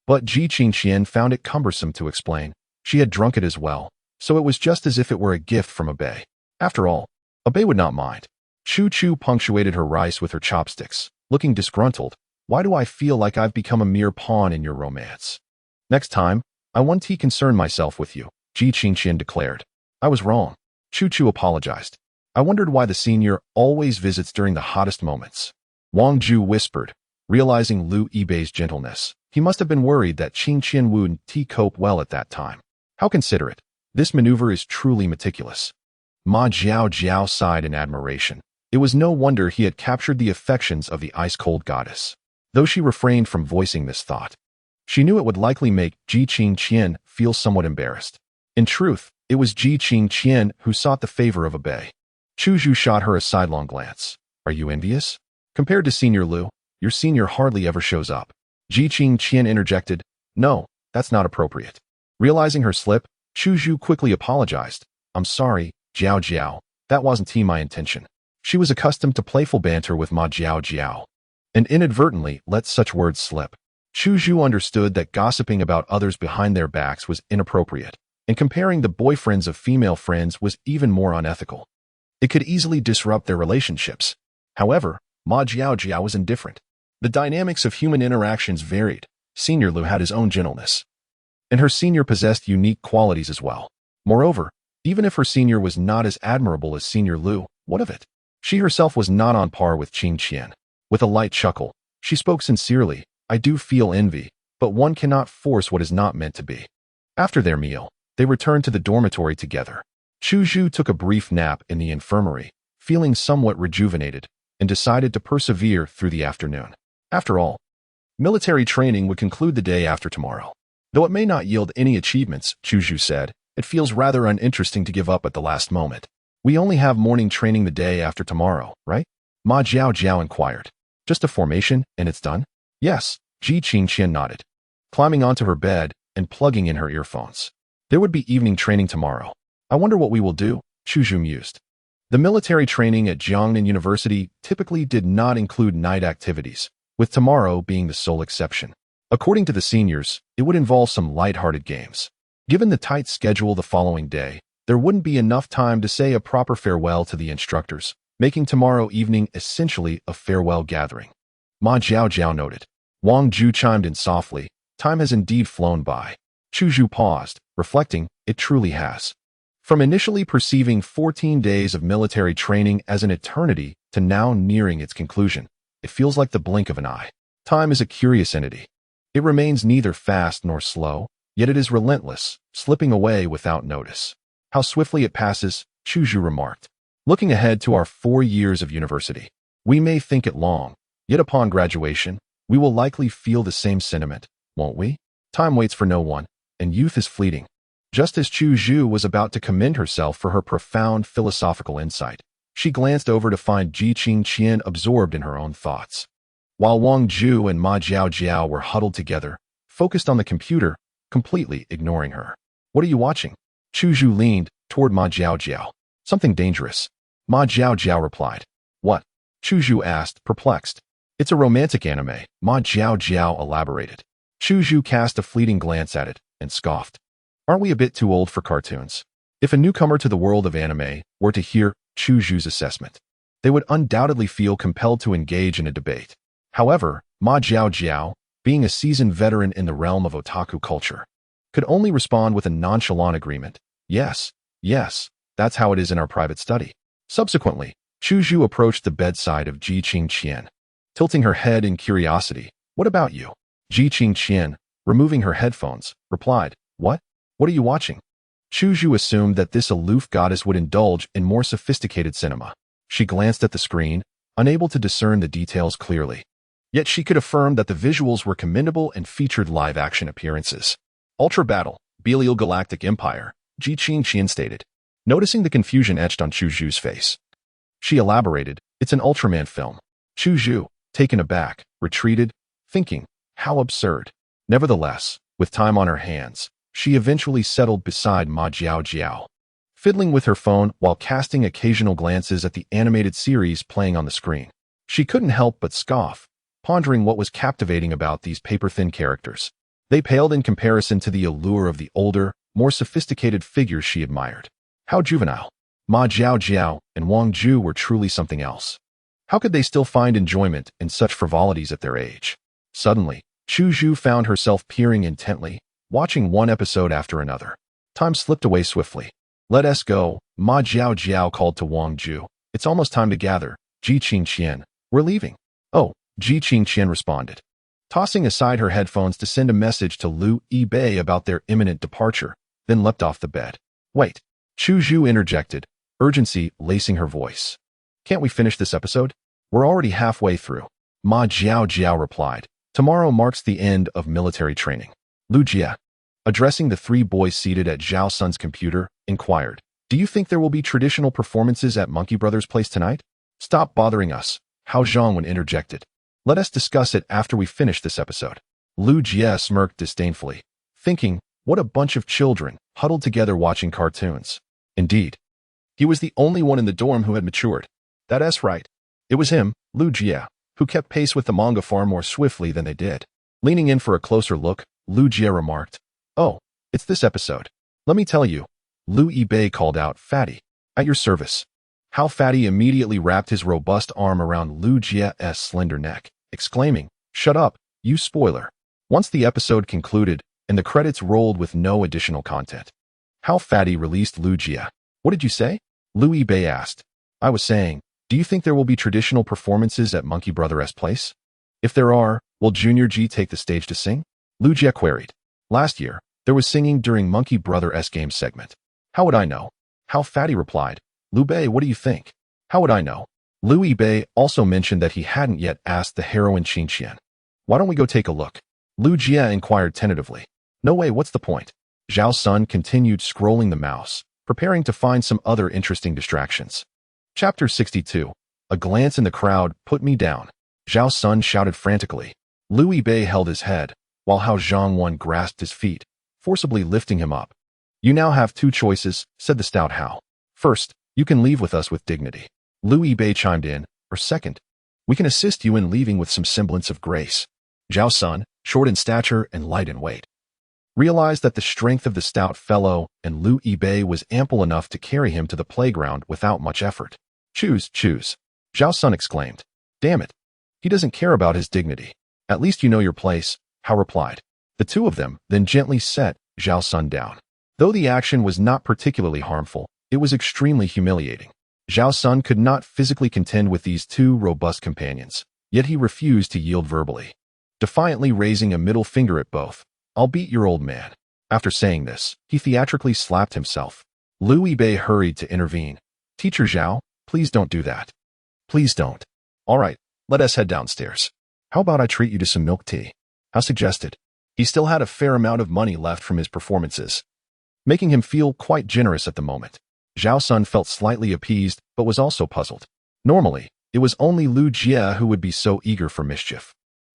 But Ji Qingqian found it cumbersome to explain. She had drunk it as well, so it was just as if it were a gift from Bei. After all, Bei would not mind. Chu Chu punctuated her rice with her chopsticks, looking disgruntled. Why do I feel like I've become a mere pawn in your romance? Next time, I won't concern myself with you, Ji Qingqian declared. I was wrong. Chu Chu apologized. I wondered why the senior always visits during the hottest moments. Wang Ju whispered, realizing Lu Bei's gentleness. He must have been worried that Qingqian wouldn't cope well at that time. How considerate. This maneuver is truly meticulous. Ma Jiao sighed in admiration. It was no wonder he had captured the affections of the ice-cold goddess. Though she refrained from voicing this thought, she knew it would likely make Ji Qingqian feel somewhat embarrassed. In truth, it was Ji Qingqian who sought the favor of Bei. Chu Zhu shot her a sidelong glance. Are you envious? Compared to Senior Lu, your senior hardly ever shows up. Ji Qingqian interjected. No, that's not appropriate. Realizing her slip, Chu Zhu quickly apologized. I'm sorry, Jiao. That wasn't my intention. She was accustomed to playful banter with Ma Jiao, and inadvertently let such words slip. Chu Zhu understood that gossiping about others behind their backs was inappropriate, and comparing the boyfriends of female friends was even more unethical. It could easily disrupt their relationships. However, Ma Jiao was indifferent. The dynamics of human interactions varied. Senior Lu had his own gentleness, and her senior possessed unique qualities as well. Moreover, even if her senior was not as admirable as Senior Lu, what of it? She herself was not on par with Qing Qian. With a light chuckle, she spoke sincerely, I do feel envy, but one cannot force what is not meant to be. After their meal, they returned to the dormitory together. Chu Zhu took a brief nap in the infirmary, feeling somewhat rejuvenated, and decided to persevere through the afternoon. After all, military training would conclude the day after tomorrow. Though it may not yield any achievements, Chu Zhu said, it feels rather uninteresting to give up at the last moment. We only have morning training the day after tomorrow, right? Ma Jiao inquired. Just a formation, and it's done? Yes, Ji Qingqian nodded, climbing onto her bed and plugging in her earphones. There would be evening training tomorrow. I wonder what we will do, Chu Zhu mused. The military training at Jiangnan University typically did not include night activities, with tomorrow being the sole exception. According to the seniors, it would involve some light-hearted games. Given the tight schedule the following day, there wouldn't be enough time to say a proper farewell to the instructors, making tomorrow evening essentially a farewell gathering. Ma Jiao noted. Wang Ju chimed in softly, time has indeed flown by. Chu Zhu paused, reflecting, it truly has. From initially perceiving 14 days of military training as an eternity to now nearing its conclusion, it feels like the blink of an eye. Time is a curious entity. It remains neither fast nor slow, yet it is relentless, slipping away without notice. How swiftly it passes, Chu Zhu remarked. Looking ahead to our 4 years of university, we may think it long, yet upon graduation, we will likely feel the same sentiment, won't we? Time waits for no one, and youth is fleeting. Just as Chu Zhu was about to commend herself for her profound philosophical insight, she glanced over to find Ji Qingqian absorbed in her own thoughts. While Wang Ju and Ma Jiao were huddled together, focused on the computer, completely ignoring her. What are you watching? Chu Zhu leaned toward Ma Jiao. Something dangerous. Ma Jiao replied. What? Chu Zhu asked, perplexed. It's a romantic anime, Ma Jiao elaborated. Chu Zhu cast a fleeting glance at it and scoffed. Aren't we a bit too old for cartoons? If a newcomer to the world of anime were to hear Chu Zhu's assessment, they would undoubtedly feel compelled to engage in a debate. However, Ma Jiao, being a seasoned veteran in the realm of otaku culture, could only respond with a nonchalant agreement. Yes, that's how it is in our private study. Subsequently, Chu Zhu approached the bedside of Ji Qingqian, tilting her head in curiosity. What about you? Ji Qingqian, removing her headphones, replied. What? What are you watching? Chu Zhu assumed that this aloof goddess would indulge in more sophisticated cinema. She glanced at the screen, unable to discern the details clearly. Yet she could affirm that the visuals were commendable and featured live-action appearances. Ultra Battle, Belial Galactic Empire, Ji Qingqian stated, noticing the confusion etched on Chu Zhu's face. She elaborated, it's an Ultraman film. Chu Zhu, taken aback, retreated, thinking, how absurd. Nevertheless, with time on her hands, she eventually settled beside Ma Jiao, fiddling with her phone while casting occasional glances at the animated series playing on the screen. She couldn't help but scoff, pondering what was captivating about these paper-thin characters. They paled in comparison to the allure of the older, more sophisticated figures she admired. How juvenile. Ma Jiao and Wang Ju were truly something else. How could they still find enjoyment in such frivolities at their age? Suddenly, Chu Zhu found herself peering intently, watching one episode after another. Time slipped away swiftly. Let us go, Ma Jiao called to Wang Ju. It's almost time to gather. Ji Qingqian, we're leaving. Oh, Ji Qingqian responded, tossing aside her headphones to send a message to Lu Yibei about their imminent departure, then leapt off the bed. Wait, Chu Zhu interjected, urgency lacing her voice. Can't we finish this episode? We're already halfway through. Ma Jiao replied. Tomorrow marks the end of military training. Lu Jie, addressing the 3 boys seated at Zhao Sun's computer, inquired, do you think there will be traditional performances at Monkey Brothers' place tonight? Stop bothering us, Hao Zhongwen interjected. Let us discuss it after we finish this episode. Lu Jie smirked disdainfully, thinking, what a bunch of children, huddled together watching cartoons. Indeed, he was the only one in the dorm who had matured. That's right. It was him, Lu Jie, who kept pace with the manga far more swiftly than they did. Leaning in for a closer look, Lu Jie remarked, oh, it's this episode. Let me tell you. Lu Yibei called out, Fatty. At your service. How Fatty immediately wrapped his robust arm around Lu Jie's slender neck, exclaiming, "Shut up, you spoiler." Once the episode concluded and the credits rolled with no additional content, How Fatty released Lu Jie. "What did you say?" Lu Yibei asked. "I was saying, do you think there will be traditional performances at Monkey Brother's place? If there are, will Junior G take the stage to sing?" Lu Jie queried. "Last year, there was singing during Monkey Brother's game segment. How would I know?" How Fatty replied. "Lu Bei, what do you think?" "How would I know?" Lu Yibei also mentioned that he hadn't yet asked the heroine Qin Qian. "Why don't we go take a look?" Lu Jie inquired tentatively. "No way, what's the point?" Zhao Sun continued scrolling the mouse, preparing to find some other interesting distractions. Chapter 62. A glance in the crowd put me down. Zhao Sun shouted frantically. Lu Yibei held his head, while Hao Zhongwan grasped his feet, forcibly lifting him up. "You now have two choices," said the stout Hao. "First, you can leave with us with dignity." Lu Yibei chimed in. "Or second, we can assist you in leaving with some semblance of grace." Zhao Sun, short in stature and light in weight, realized that the strength of the stout fellow and Lu Yibei was ample enough to carry him to the playground without much effort. "Choose, choose," Zhao Sun exclaimed. "Damn it. He doesn't care about his dignity. At least you know your place," Hao replied. The two of them then gently set Zhao Sun down. Though the action was not particularly harmful, it was extremely humiliating. Zhao Sun could not physically contend with these two robust companions, yet he refused to yield verbally, defiantly raising a middle finger at both. "I'll beat your old man." After saying this, he theatrically slapped himself. Lu Yibei hurried to intervene. "Teacher Zhao, please don't do that. Please don't." "All right, let us head downstairs. How about I treat you to some milk tea?" Hao suggested. He still had a fair amount of money left from his performances, making him feel quite generous at the moment. Zhao Sun felt slightly appeased, but was also puzzled. Normally, it was only Lu Jie who would be so eager for mischief.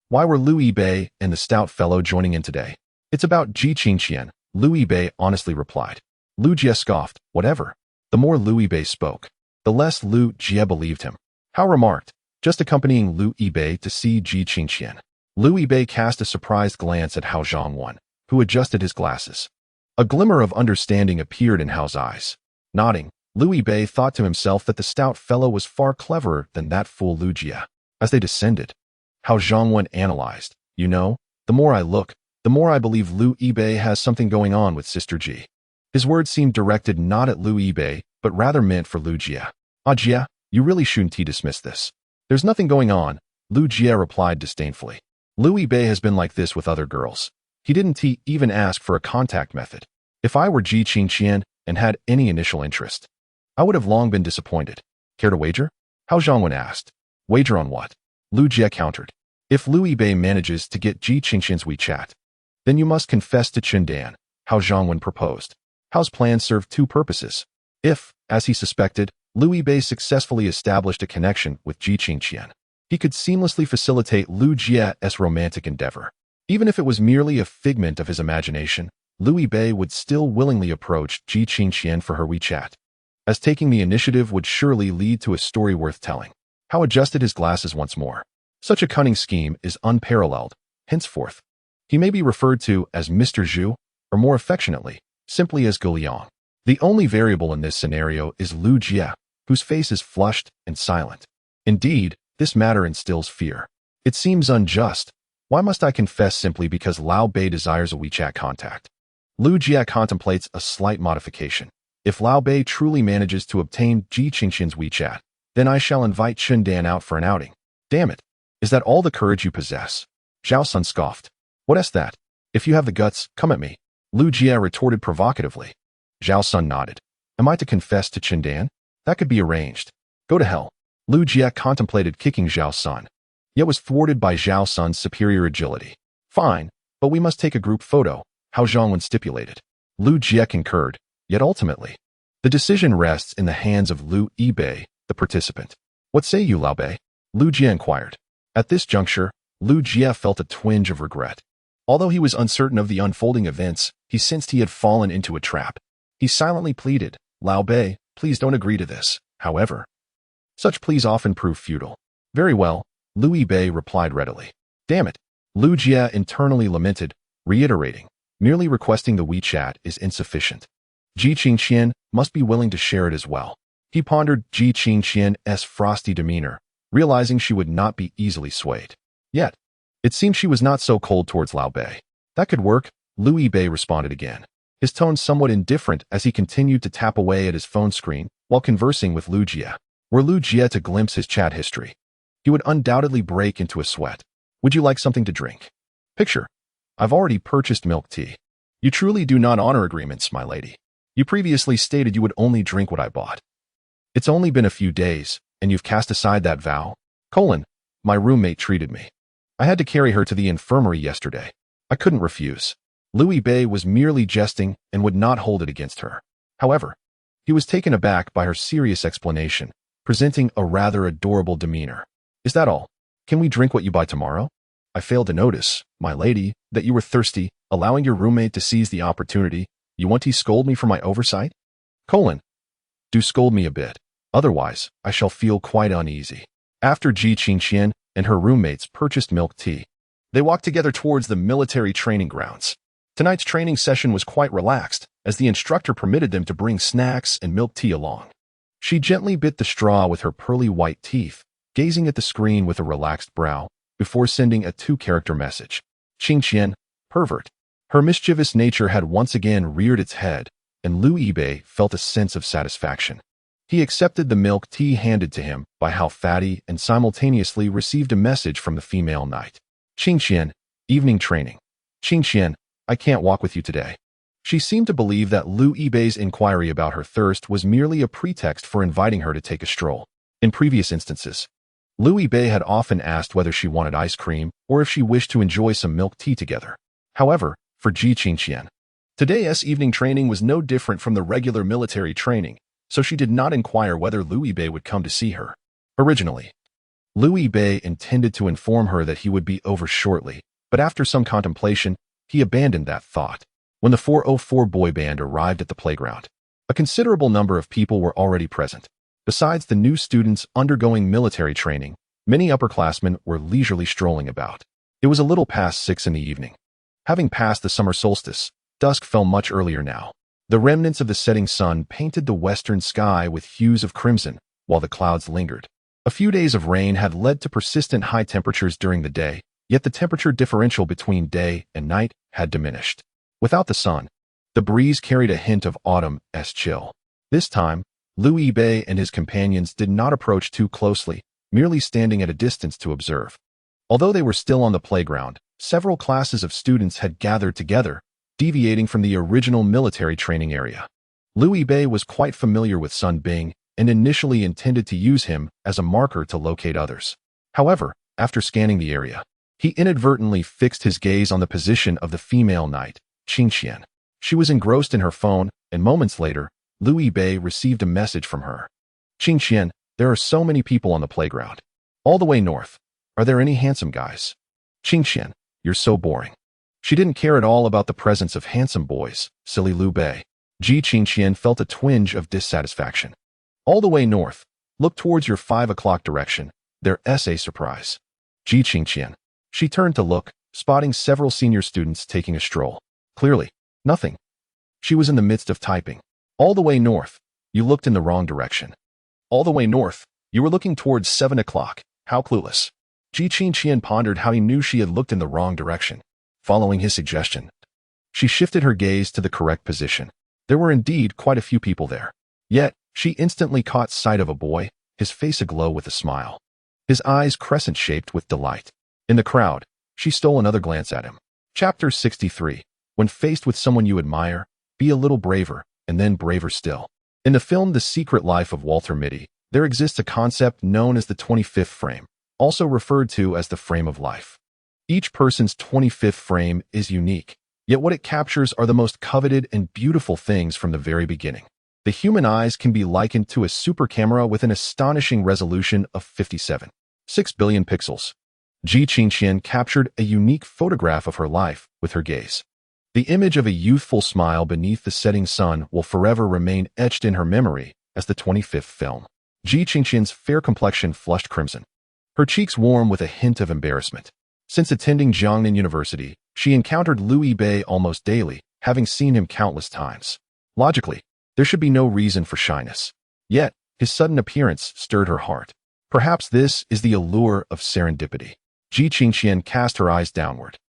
Why were Lu Yibei and the stout fellow joining in today? "It's about Ji Qingqian," Lu Yibei honestly replied. Lu Jie scoffed. "Whatever." The more Lu Yibei spoke, the less Lu Jie believed him. Hao remarked, "Just accompanying Lu Yibei to see Ji Qingqian." Lu Yibei cast a surprised glance at Hao Zhongwan, who adjusted his glasses. A glimmer of understanding appeared in Hao's eyes. Nodding, Lu Yibei thought to himself that the stout fellow was far cleverer than that fool Lu Jie. As they descended, Hao Zhongwan analyzed. "You know, the more I look, the more I believe Lu Yibei has something going on with Sister Ji." His words seemed directed not at Lu Yibei, but rather meant for Lu Jie. "Ah Jie, you really shouldn't dismiss this." "There's nothing going on," Lu Jie replied disdainfully. "Lu Yibei has been like this with other girls. He didn't even ask for a contact method. If I were Ji Qingqian and had any initial interest, I would have long been disappointed." "Care to wager?" Hao Zhongwen asked. "Wager on what?" Lu Jie countered. "If Lu Yibei manages to get Ji Qingqian's WeChat, then you must confess to Qindan," Hao Zhongwen proposed. Hao's plan served two purposes. If, as he suspected, Lu Yibei successfully established a connection with Ji Qingqian, he could seamlessly facilitate Lu Jie's romantic endeavor. Even if it was merely a figment of his imagination, Lu Yibei would still willingly approach Ji Qingqian for her WeChat, as taking the initiative would surely lead to a story worth telling. Hao adjusted his glasses once more. Such a cunning scheme is unparalleled. Henceforth, he may be referred to as Mr. Zhu, or more affectionately, simply as Guliang. The only variable in this scenario is Lu Jie, whose face is flushed and silent. Indeed, this matter instills fear. It seems unjust. Why must I confess simply because Lao Bei desires a WeChat contact? Lu Jie contemplates a slight modification. If Lao Bei truly manages to obtain Ji Qingqian's WeChat, then I shall invite Qindan out for an outing. Damn it. Is that all the courage you possess? Zhao Sun scoffed. What is that? If you have the guts, come at me. Lu Jie retorted provocatively. Zhao Sun nodded. Am I to confess to Qindan? That could be arranged. Go to hell. Lu Jie contemplated kicking Zhao Sun, yet was thwarted by Zhao Sun's superior agility. Fine, but we must take a group photo, Hao Zhongwen stipulated. Lu Jie concurred, yet ultimately, the decision rests in the hands of Lu Yibei, the participant. What say you, Lao Bei? Lu Jie inquired. At this juncture, Lu Jie felt a twinge of regret. Although he was uncertain of the unfolding events, he sensed he had fallen into a trap. He silently pleaded, Lao Bei, please don't agree to this. However, such pleas often prove futile. Very well, Lu Yibei replied readily. Damn it. Lu Jie internally lamented, reiterating, merely requesting the WeChat is insufficient. Ji Qingqian must be willing to share it as well. He pondered Ji Qingqian's frosty demeanor, realizing she would not be easily swayed. Yet, it seemed she was not so cold towards Lao Bei. That could work, Liu Yibei responded again, his tone somewhat indifferent as he continued to tap away at his phone screen while conversing with Liu Jie. Were Liu Jie to glimpse his chat history, he would undoubtedly break into a sweat. Would you like something to drink? Picture. I've already purchased milk tea. You truly do not honor agreements, my lady. You previously stated you would only drink what I bought. It's only been a few days, and you've cast aside that vow. My roommate treated me. I had to carry her to the infirmary yesterday. I couldn't refuse. Liu Yibei was merely jesting and would not hold it against her. However, he was taken aback by her serious explanation, presenting a rather adorable demeanor. Is that all? Can we drink what you buy tomorrow? I failed to notice, my lady, that you were thirsty, allowing your roommate to seize the opportunity. You want to scold me for my oversight? Do scold me a bit. Otherwise, I shall feel quite uneasy. After Ji Qingqian and her roommates purchased milk tea, they walked together towards the military training grounds. Tonight's training session was quite relaxed, as the instructor permitted them to bring snacks and milk tea along. She gently bit the straw with her pearly white teeth, gazing at the screen with a relaxed brow, before sending a 2-character message. Qingqian, pervert. Her mischievous nature had once again reared its head, and Liu Yibei felt a sense of satisfaction. He accepted the milk tea handed to him by Hao Fatty and simultaneously received a message from the female knight. Qingqian, evening training. Qingqian, I can't walk with you today. She seemed to believe that Liu Yibei's inquiry about her thirst was merely a pretext for inviting her to take a stroll. In previous instances, Liu Yibei had often asked whether she wanted ice cream or if she wished to enjoy some milk tea together. However, for Ji Qingqian, today's evening training was no different from the regular military training, so she did not inquire whether Liu Yibei would come to see her. Originally, Liu Yibei intended to inform her that he would be over shortly, but after some contemplation, he abandoned that thought. When the 404 boy band arrived at the playground, a considerable number of people were already present. Besides the new students undergoing military training, many upperclassmen were leisurely strolling about. It was a little past 6 in the evening. Having passed the summer solstice, dusk fell much earlier now. The remnants of the setting sun painted the western sky with hues of crimson, while the clouds lingered. A few days of rain had led to persistent high temperatures during the day, yet the temperature differential between day and night had diminished. Without the sun, the breeze carried a hint of autumn's chill. This time, Liu Yibei and his companions did not approach too closely, merely standing at a distance to observe. Although they were still on the playground, several classes of students had gathered together, deviating from the original military training area. Liu Yibei was quite familiar with Sun Bing and initially intended to use him as a marker to locate others. However, after scanning the area, he inadvertently fixed his gaze on the position of the female knight, Qingqian. She was engrossed in her phone, and moments later, Liu Yibei received a message from her. Qingqian, there are so many people on the playground. All the way north. Are there any handsome guys? Qingqian, you're so boring. She didn't care at all about the presence of handsome boys, silly Liu Bei. Ji Qingqian felt a twinge of dissatisfaction. All the way north. Look towards your 5 o'clock direction. There's a surprise. Ji Qingqian. She turned to look, spotting several senior students taking a stroll. Clearly, nothing. She was in the midst of typing. All the way north. You looked in the wrong direction. All the way north. You were looking towards 7 o'clock. How clueless. Ji Qingqian pondered how he knew she had looked in the wrong direction. Following his suggestion, she shifted her gaze to the correct position. There were indeed quite a few people there. Yet, she instantly caught sight of a boy, his face aglow with a smile. His eyes crescent-shaped with delight. In the crowd, she stole another glance at him. Chapter 63. When faced with someone you admire, be a little braver, and then braver still. In the film The Secret Life of Walter Mitty, there exists a concept known as the 25th frame, also referred to as the frame of life. Each person's 25th frame is unique, yet what it captures are the most coveted and beautiful things from the very beginning. The human eyes can be likened to a super camera with an astonishing resolution of 57.6 billion pixels. Ji Qingqian captured a unique photograph of her life with her gaze. The image of a youthful smile beneath the setting sun will forever remain etched in her memory as the 25th film. Ji Qingqian's fair complexion flushed crimson, her cheeks warm with a hint of embarrassment. Since attending Jiangnan University, she encountered Liu Yibei almost daily, having seen him countless times. Logically, there should be no reason for shyness. Yet, His sudden appearance stirred her heart. Perhaps this is the allure of serendipity. Ji Qingxian cast her eyes downward.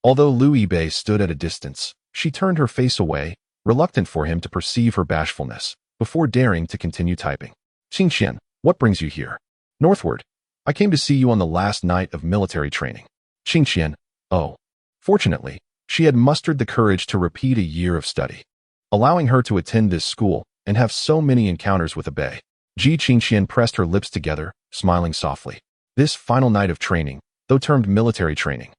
Although Lu Yibei stood at a distance, she turned her face away, reluctant for him to perceive her bashfulness, before daring to continue typing. Qingxian, what brings you here? Northward. I came to see you on the last night of military training. Qingxian, oh. Fortunately, she had mustered the courage to repeat a year of study, allowing her to attend this school and have so many encounters with a Bei. Ji Qingxian pressed her lips together, smiling softly. This final night of training, though termed military training,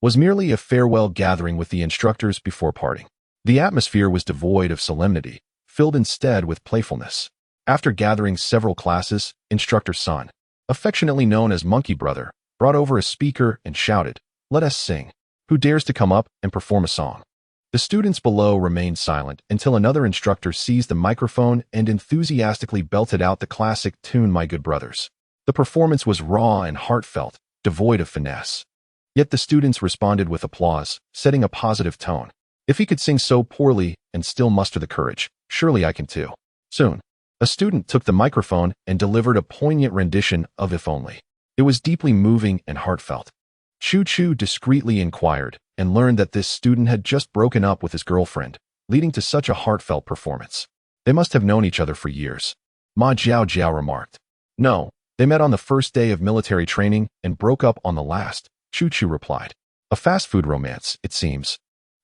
was merely a farewell gathering with the instructors before parting. The atmosphere was devoid of solemnity, filled instead with playfulness. After gathering several classes, Instructor Sun, affectionately known as Monkey Brother, brought over a speaker and shouted, "Let us sing. Who dares to come up and perform a song?" The students below remained silent until another instructor seized the microphone and enthusiastically belted out the classic tune My Good Brothers. The performance was raw and heartfelt, devoid of finesse. Yet the students responded with applause, setting a positive tone. If he could sing so poorly and still muster the courage, surely I can too. Soon, a student took the microphone and delivered a poignant rendition of If Only. It was deeply moving and heartfelt. Chu Chu discreetly inquired and learned that this student had just broken up with his girlfriend, leading to such a heartfelt performance. They must have known each other for years. Ma Jiao Jiao remarked. No, they met on the first day of military training and broke up on the last, Chu Chu replied. A fast food romance, it seems.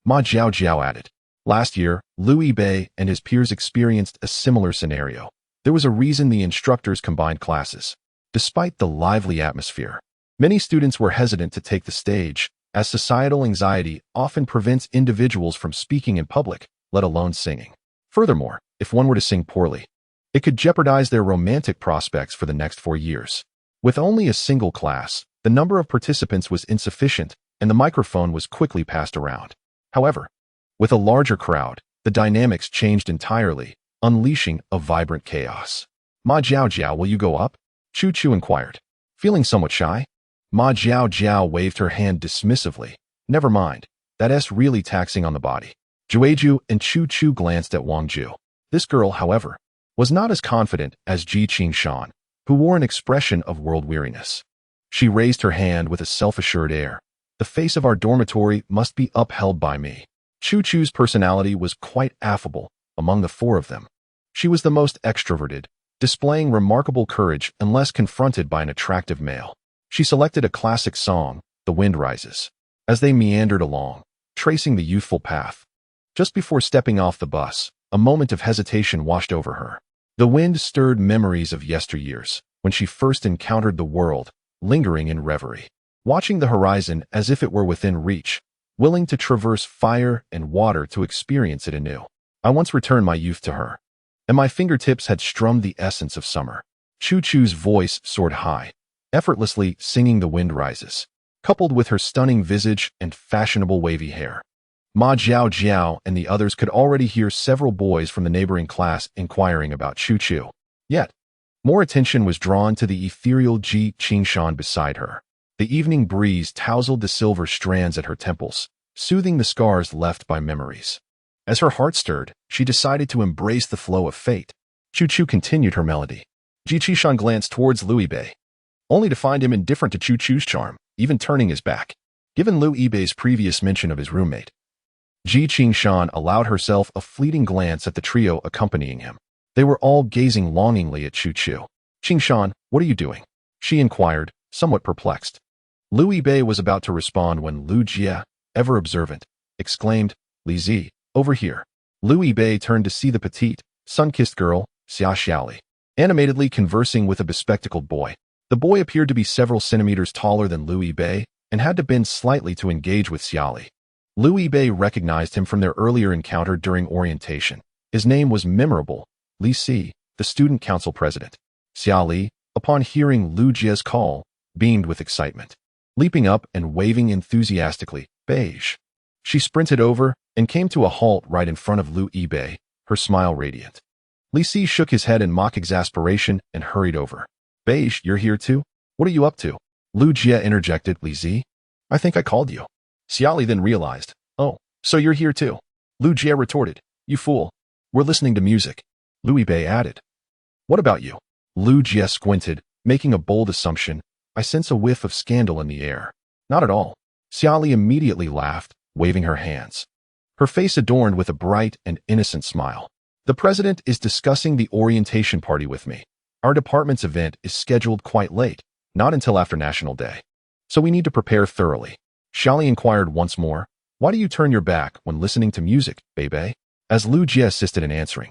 Ma Jiao Jiao added. Last year, Lu Yibei and his peers experienced a similar scenario. There was a reason the instructors combined classes. Despite the lively atmosphere, many students were hesitant to take the stage, as societal anxiety often prevents individuals from speaking in public, let alone singing. Furthermore, if one were to sing poorly, it could jeopardize their romantic prospects for the next 4 years. With only a single class, the number of participants was insufficient, and the microphone was quickly passed around. However, with a larger crowd, the dynamics changed entirely, unleashing a vibrant chaos. Ma Jiao Jiao, will you go up? Chu Chu inquired. Feeling somewhat shy? Ma Jiao Jiao waved her hand dismissively. Never mind, that's really taxing on the body. Jueju and Chu Chu glanced at Wang Ju. This girl, however, was not as confident as Ji Qingxian, who wore an expression of world weariness. She raised her hand with a self-assured air. The face of our dormitory must be upheld by me. Chu Chu's personality was quite affable among the 4 of them. She was the most extroverted, displaying remarkable courage unless confronted by an attractive male. She selected a classic song, The Wind Rises, as they meandered along, tracing the youthful path. Just before stepping off the bus, a moment of hesitation washed over her. The wind stirred memories of yesteryears, when she first encountered the world, lingering in reverie, watching the horizon as if it were within reach, willing to traverse fire and water to experience it anew. I once returned my youth to her, and my fingertips had strummed the essence of summer. Chu Chu's voice soared high, effortlessly singing The Wind Rises, coupled with her stunning visage and fashionable wavy hair. Ma Jiao Jiao and the others could already hear several boys from the neighboring class inquiring about Chu Chu. Yet, more attention was drawn to the ethereal Ji Qingxian beside her. The evening breeze tousled the silver strands at her temples, soothing the scars left by memories. As her heart stirred, she decided to embrace the flow of fate. Chu Chu continued her melody. Ji Qingxian glanced towards Lu Yibei, only to find him indifferent to Chu Chu's charm, even turning his back. Given Lu Yibei's previous mention of his roommate, Ji Qingxian allowed herself a fleeting glance at the trio accompanying him. They were all gazing longingly at Chu Chu. Qingxian, what are you doing? She inquired, somewhat perplexed. Lu Yibei was about to respond when Lu Jie, ever observant, exclaimed, Li Zi, over here. Lu Yibei turned to see the petite, sun-kissed girl, Xia Xiaoli, animatedly conversing with a bespectacled boy. The boy appeared to be several centimeters taller than Lu Yibei and had to bend slightly to engage with Xiaoli. Lu Yibei recognized him from their earlier encounter during orientation. His name was memorable, Li Si, the student council president. Xiaoli, upon hearing Lu Jie's call, beamed with excitement. Leaping up and waving enthusiastically, beige. She sprinted over and came to a halt right in front of Lu Yibei, her smile radiant. Li Si shook his head in mock exasperation and hurried over. Beige, you're here too? What are you up to? Lu Jie interjected, Li Zi. I think I called you. Xiaoli then realized. Oh, so you're here too. Lu Jie retorted. You fool. We're listening to music. Lu Yibei added. What about you? Lu Jie squinted, making a bold assumption. I sense a whiff of scandal in the air. Not at all. Xiaoli immediately laughed, waving her hands. Her face adorned with a bright and innocent smile. The president is discussing the orientation party with me. Our department's event is scheduled quite late, not until after National Day. So we need to prepare thoroughly. Xiaoli inquired once more, why do you turn your back when listening to music, Bei? As Lu Jie assisted in answering.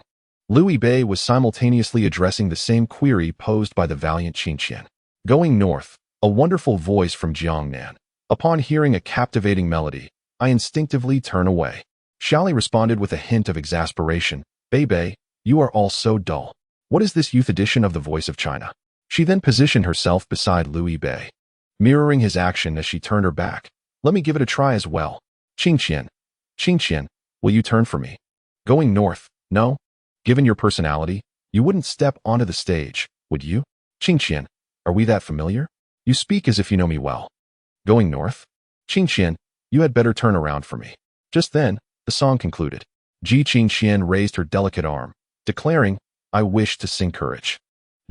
Lu Bei was simultaneously addressing the same query posed by the valiant Qingqian. Going north, a wonderful voice from Jiangnan. Upon hearing a captivating melody, I instinctively turn away. Xiaoli responded with a hint of exasperation. Bei, you are all so dull. What is this youth edition of the Voice of China? She then positioned herself beside Lu Bei, mirroring his action as she turned her back. Let me give it a try as well. Qingqian, will you turn for me? Going north, no? Given your personality, you wouldn't step onto the stage, would you? Qingqian, are we that familiar? You speak as if you know me well. Going north? Qingqian, you had better turn around for me. Just then, the song concluded. Ji Qingqian raised her delicate arm, declaring, I wish to sing courage.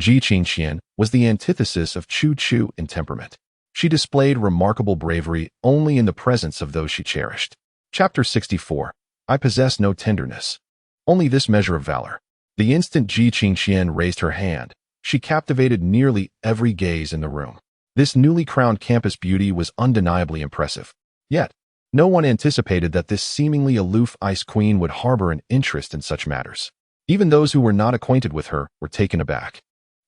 Ji Qingqian was the antithesis of Chu Chu in temperament. She displayed remarkable bravery only in the presence of those she cherished. Chapter 64. I possess no tenderness. Only this measure of valor. The instant Ji Qingqian raised her hand, she captivated nearly every gaze in the room. This newly crowned campus beauty was undeniably impressive. Yet, no one anticipated that this seemingly aloof ice queen would harbor an interest in such matters. Even those who were not acquainted with her were taken aback,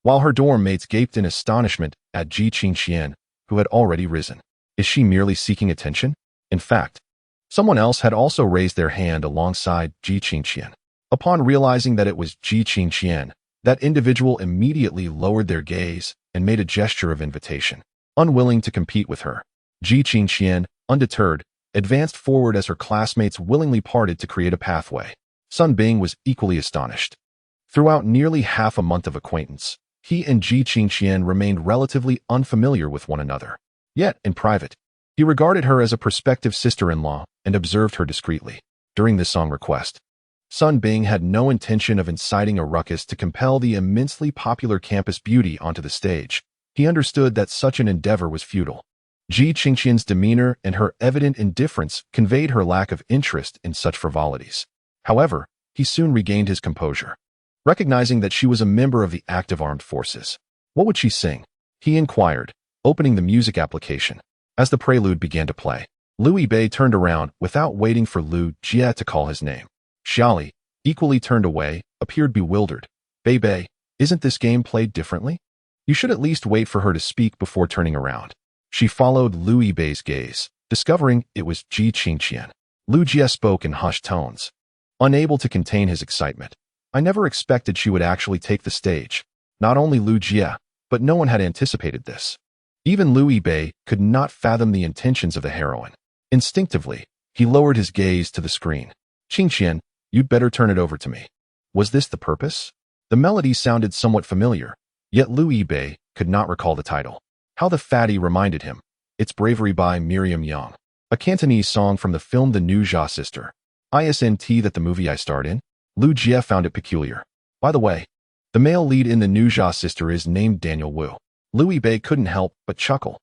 while her dorm mates gaped in astonishment at Ji Qingqian, who had already risen. Is she merely seeking attention? In fact, someone else had also raised their hand alongside Ji Qingqian. Upon realizing that it was Ji Qingqian, that individual immediately lowered their gaze and made a gesture of invitation. Unwilling to compete with her, Ji Qingqian, undeterred, advanced forward as her classmates willingly parted to create a pathway. Sun Bing was equally astonished. Throughout nearly half a month of acquaintance, he and Ji Qingqian remained relatively unfamiliar with one another. Yet, in private, he regarded her as a prospective sister-in-law and observed her discreetly. During this song request, Sun Bing had no intention of inciting a ruckus to compel the immensely popular campus beauty onto the stage. He understood that such an endeavor was futile. Ji Qingqian's demeanor and her evident indifference conveyed her lack of interest in such frivolities. However, he soon regained his composure, recognizing that she was a member of the active armed forces. What would she sing? He inquired, opening the music application. As the prelude began to play, Lu Bei turned around without waiting for Lu Jie to call his name. Xiaoli, equally turned away, appeared bewildered. Bei, isn't this game played differently? You should at least wait for her to speak before turning around. She followed Lu Bei's gaze, discovering it was Ji Qingqian. Lu Jie spoke in hushed tones, unable to contain his excitement. I never expected she would actually take the stage. Not only Lu Jie, but no one had anticipated this. Even Lu Bei could not fathom the intentions of the heroine. Instinctively, he lowered his gaze to the screen. Qingqian, you'd better turn it over to me. Was this the purpose? The melody sounded somewhat familiar, yet Lu Bei could not recall the title. How the fatty reminded him. It's Bravery by Miriam Yang, a Cantonese song from the film The New Jia Sister. ISNT that the movie I starred in? Lu Jie found it peculiar. By the way, the male lead in The New Jia Sister is named Daniel Wu. Lu Bei couldn't help but chuckle.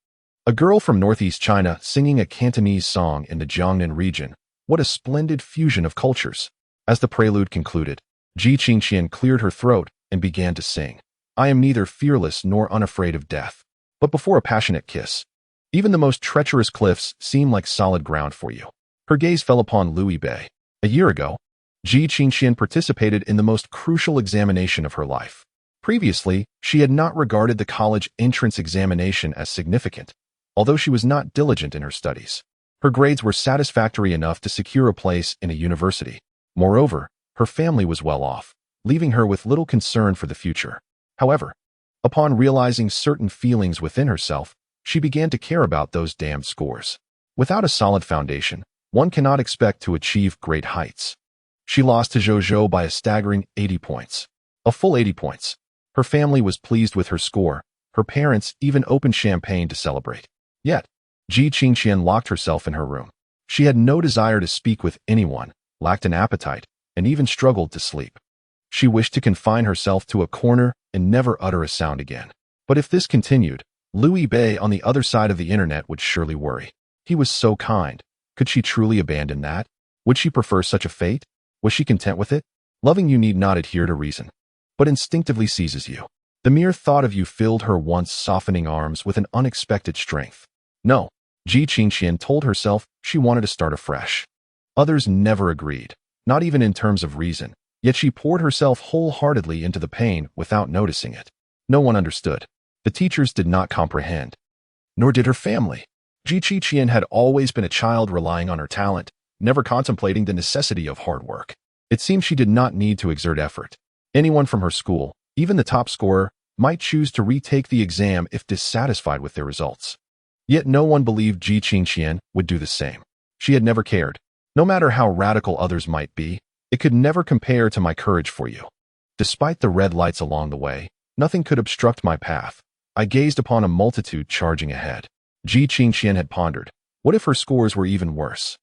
A girl from northeast China singing a Cantonese song in the Jiangnan region. What a splendid fusion of cultures. As the prelude concluded, Ji Qingqian cleared her throat and began to sing. I am neither fearless nor unafraid of death, but before a passionate kiss, even the most treacherous cliffs seem like solid ground for you. Her gaze fell upon Lu Bei. A year ago, Ji Qingqian participated in the most crucial examination of her life. Previously, she had not regarded the college entrance examination as significant, although she was not diligent in her studies. Her grades were satisfactory enough to secure a place in a university. Moreover, her family was well off, leaving her with little concern for the future. However, upon realizing certain feelings within herself, she began to care about those damned scores. Without a solid foundation, one cannot expect to achieve great heights. She lost to Zhou by a staggering 80 points. A full 80 points. Her family was pleased with her score. Her parents even opened champagne to celebrate. Yet, Ji Qingqian locked herself in her room. She had no desire to speak with anyone, lacked an appetite, and even struggled to sleep. She wished to confine herself to a corner and never utter a sound again. But if this continued, Louis Bay on the other side of the internet would surely worry. He was so kind. Could she truly abandon that? Would she prefer such a fate? Was she content with it? Loving you need not adhere to reason, but instinctively seizes you. The mere thought of you filled her once softening arms with an unexpected strength. No, Ji Qingqian told herself she wanted to start afresh. Others never agreed, not even in terms of reason, yet she poured herself wholeheartedly into the pain without noticing it. No one understood. The teachers did not comprehend, nor did her family. Ji Qingqian had always been a child relying on her talent, never contemplating the necessity of hard work. It seemed she did not need to exert effort. Anyone from her school, even the top scorer, might choose to retake the exam if dissatisfied with their results. Yet no one believed Ji Qingqian would do the same. She had never cared. No matter how radical others might be, it could never compare to my courage for you. Despite the red lights along the way, nothing could obstruct my path. I gazed upon a multitude charging ahead. Ji Qingqian had pondered, what if her scores were even worse?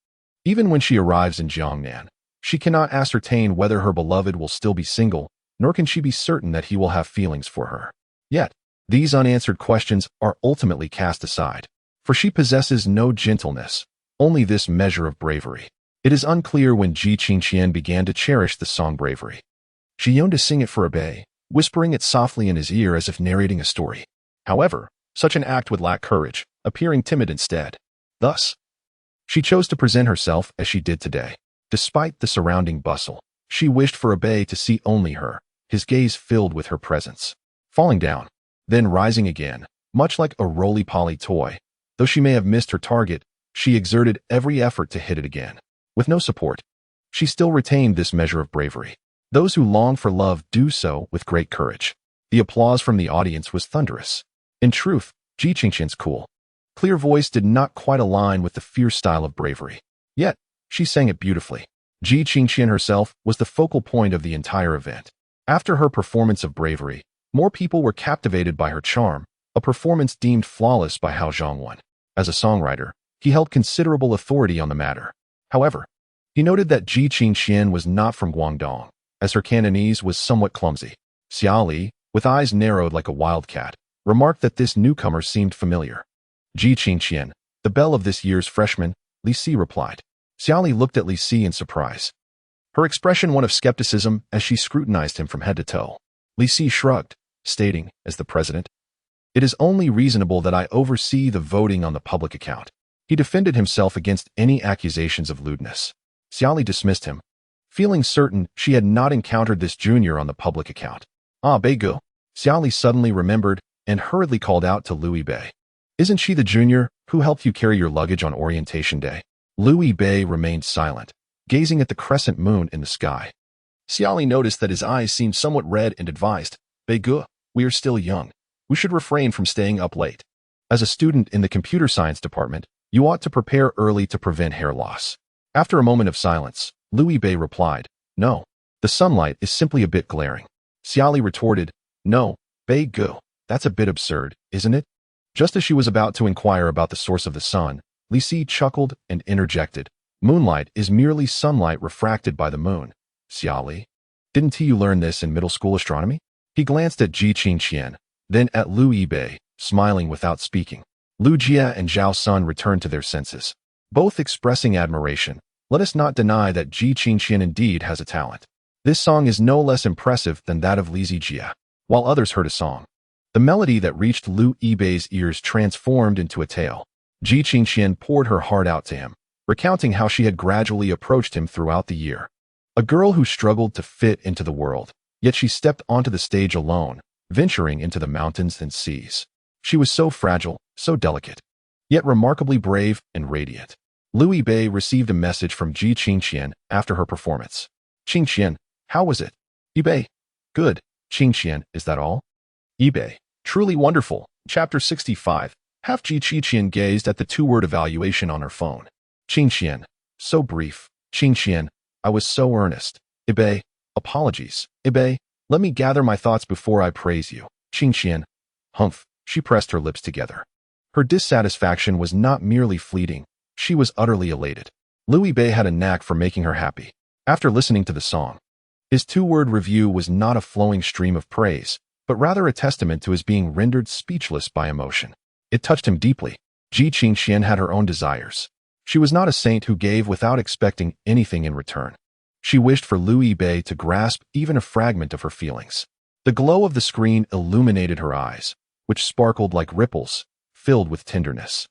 Even when she arrives in Jiangnan, she cannot ascertain whether her beloved will still be single, nor can she be certain that he will have feelings for her. Yet, these unanswered questions are ultimately cast aside, for she possesses no gentleness, only this measure of bravery. It is unclear when Ji Qingqian began to cherish the song Bravery. She yearned to sing it for Bei, whispering it softly in his ear as if narrating a story. However, such an act would lack courage, appearing timid instead. Thus, she chose to present herself as she did today. Despite the surrounding bustle, she wished for Bei to see only her, his gaze filled with her presence. Falling down, then rising again, much like a roly-poly toy. Though she may have missed her target, she exerted every effort to hit it again. With no support, she still retained this measure of bravery. Those who long for love do so with great courage. The applause from the audience was thunderous. In truth, Ji Qingqian's cool, clear voice did not quite align with the fierce style of Bravery. Yet, she sang it beautifully. Ji Qingqian herself was the focal point of the entire event. After her performance of Bravery, more people were captivated by her charm, a performance deemed flawless by Hao Zhongwen. As a songwriter, he held considerable authority on the matter. However, he noted that Ji Qingqian was not from Guangdong, as her Cantonese was somewhat clumsy. Xiao Li, with eyes narrowed like a wildcat, remarked that this newcomer seemed familiar. Ji Qingqian, the belle of this year's freshman, Li Si replied. Xiao Li looked at Li Si in surprise, her expression one of skepticism as she scrutinized him from head to toe. Li Si shrugged, stating, as the president, "It is only reasonable that I oversee the voting on the public account." He defended himself against any accusations of lewdness. Xiao Li dismissed him, feeling certain she had not encountered this junior on the public account. Ah, Bei Gu. Xiao Li suddenly remembered and hurriedly called out to Louis Bei. Isn't she the junior who helped you carry your luggage on orientation day? Louis Bei remained silent, gazing at the crescent moon in the sky. Xiao Li noticed that his eyes seemed somewhat red and advised, Bei Gu, we are still young. We should refrain from staying up late. As a student in the computer science department, you ought to prepare early to prevent hair loss. After a moment of silence, Louis Bei replied, No, the sunlight is simply a bit glaring. Xiao Li retorted, No, Bei Gu, that's a bit absurd, isn't it? Just as she was about to inquire about the source of the sun, Li Si chuckled and interjected, Moonlight is merely sunlight refracted by the moon. Xiao Li, didn't you learn this in middle school astronomy? He glanced at Ji Qingqian, then at Louis Bei, smiling without speaking. Lu Jia and Zhao Sun returned to their senses, both expressing admiration. Let us not deny that Ji Qingqian indeed has a talent. This song is no less impressive than that of Li Zijia. While others heard a song, the melody that reached Lu Yibei's ears transformed into a tale. Ji Qingqian poured her heart out to him, recounting how she had gradually approached him throughout the year. A girl who struggled to fit into the world, yet she stepped onto the stage alone, venturing into the mountains and seas. She was so fragile, so delicate, yet remarkably brave and radiant. Louis Bei received a message from Ji Qingqian after her performance. Qingqian, how was it? Bei, good. Qingqian, is that all? Bei, truly wonderful. Chapter 65. Half Ji Qingqian gazed at the two-word evaluation on her phone. Qingqian, so brief. Qingqian, I was so earnest. Bei, apologies. Bei, let me gather my thoughts before I praise you. Qingqian, humph. She pressed her lips together. Her dissatisfaction was not merely fleeting, she was utterly elated. Louis Bei had a knack for making her happy. After listening to the song, his two-word review was not a flowing stream of praise, but rather a testament to his being rendered speechless by emotion. It touched him deeply. Ji Qingxian had her own desires. She was not a saint who gave without expecting anything in return. She wished for Lu Yibei to grasp even a fragment of her feelings. The glow of the screen illuminated her eyes, which sparkled like ripples, filled with tenderness.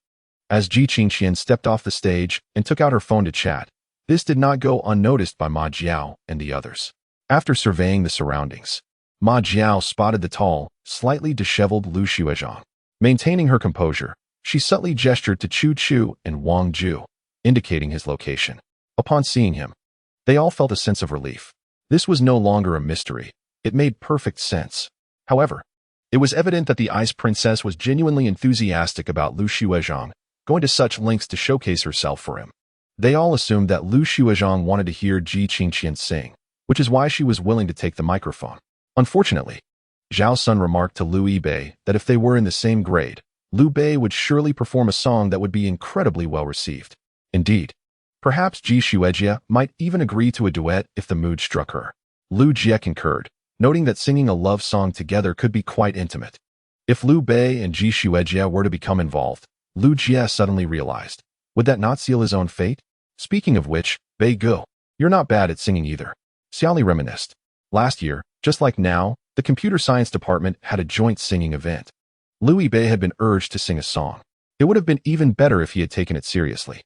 As Ji Qingxian stepped off the stage and took out her phone to chat, this did not go unnoticed by Ma Jiao and the others. After surveying the surroundings, Ma Jiao spotted the tall, slightly disheveled Lu Xuezhang. Maintaining her composure, she subtly gestured to Chu Chu and Wang Ju, indicating his location. Upon seeing him, they all felt a sense of relief. This was no longer a mystery. It made perfect sense. However, it was evident that the ice princess was genuinely enthusiastic about Lu Xuezhang, going to such lengths to showcase herself for him. They all assumed that Lu Xuezhang wanted to hear Ji Qingxian sing, which is why she was willing to take the microphone. Unfortunately, Zhao Sun remarked to Lu Yibei that if they were in the same grade, Lu Bei would surely perform a song that would be incredibly well received. Indeed, perhaps Ji Xuejia might even agree to a duet if the mood struck her. Lu Jie concurred, noting that singing a love song together could be quite intimate. If Lu Bei and Ji Xuejia were to become involved, Lu Jie suddenly realized, would that not seal his own fate? Speaking of which, Bei Gu, you're not bad at singing either. Xiaoli reminisced. Last year, just like now, the computer science department had a joint singing event. Lu Yibei had been urged to sing a song. It would have been even better if he had taken it seriously.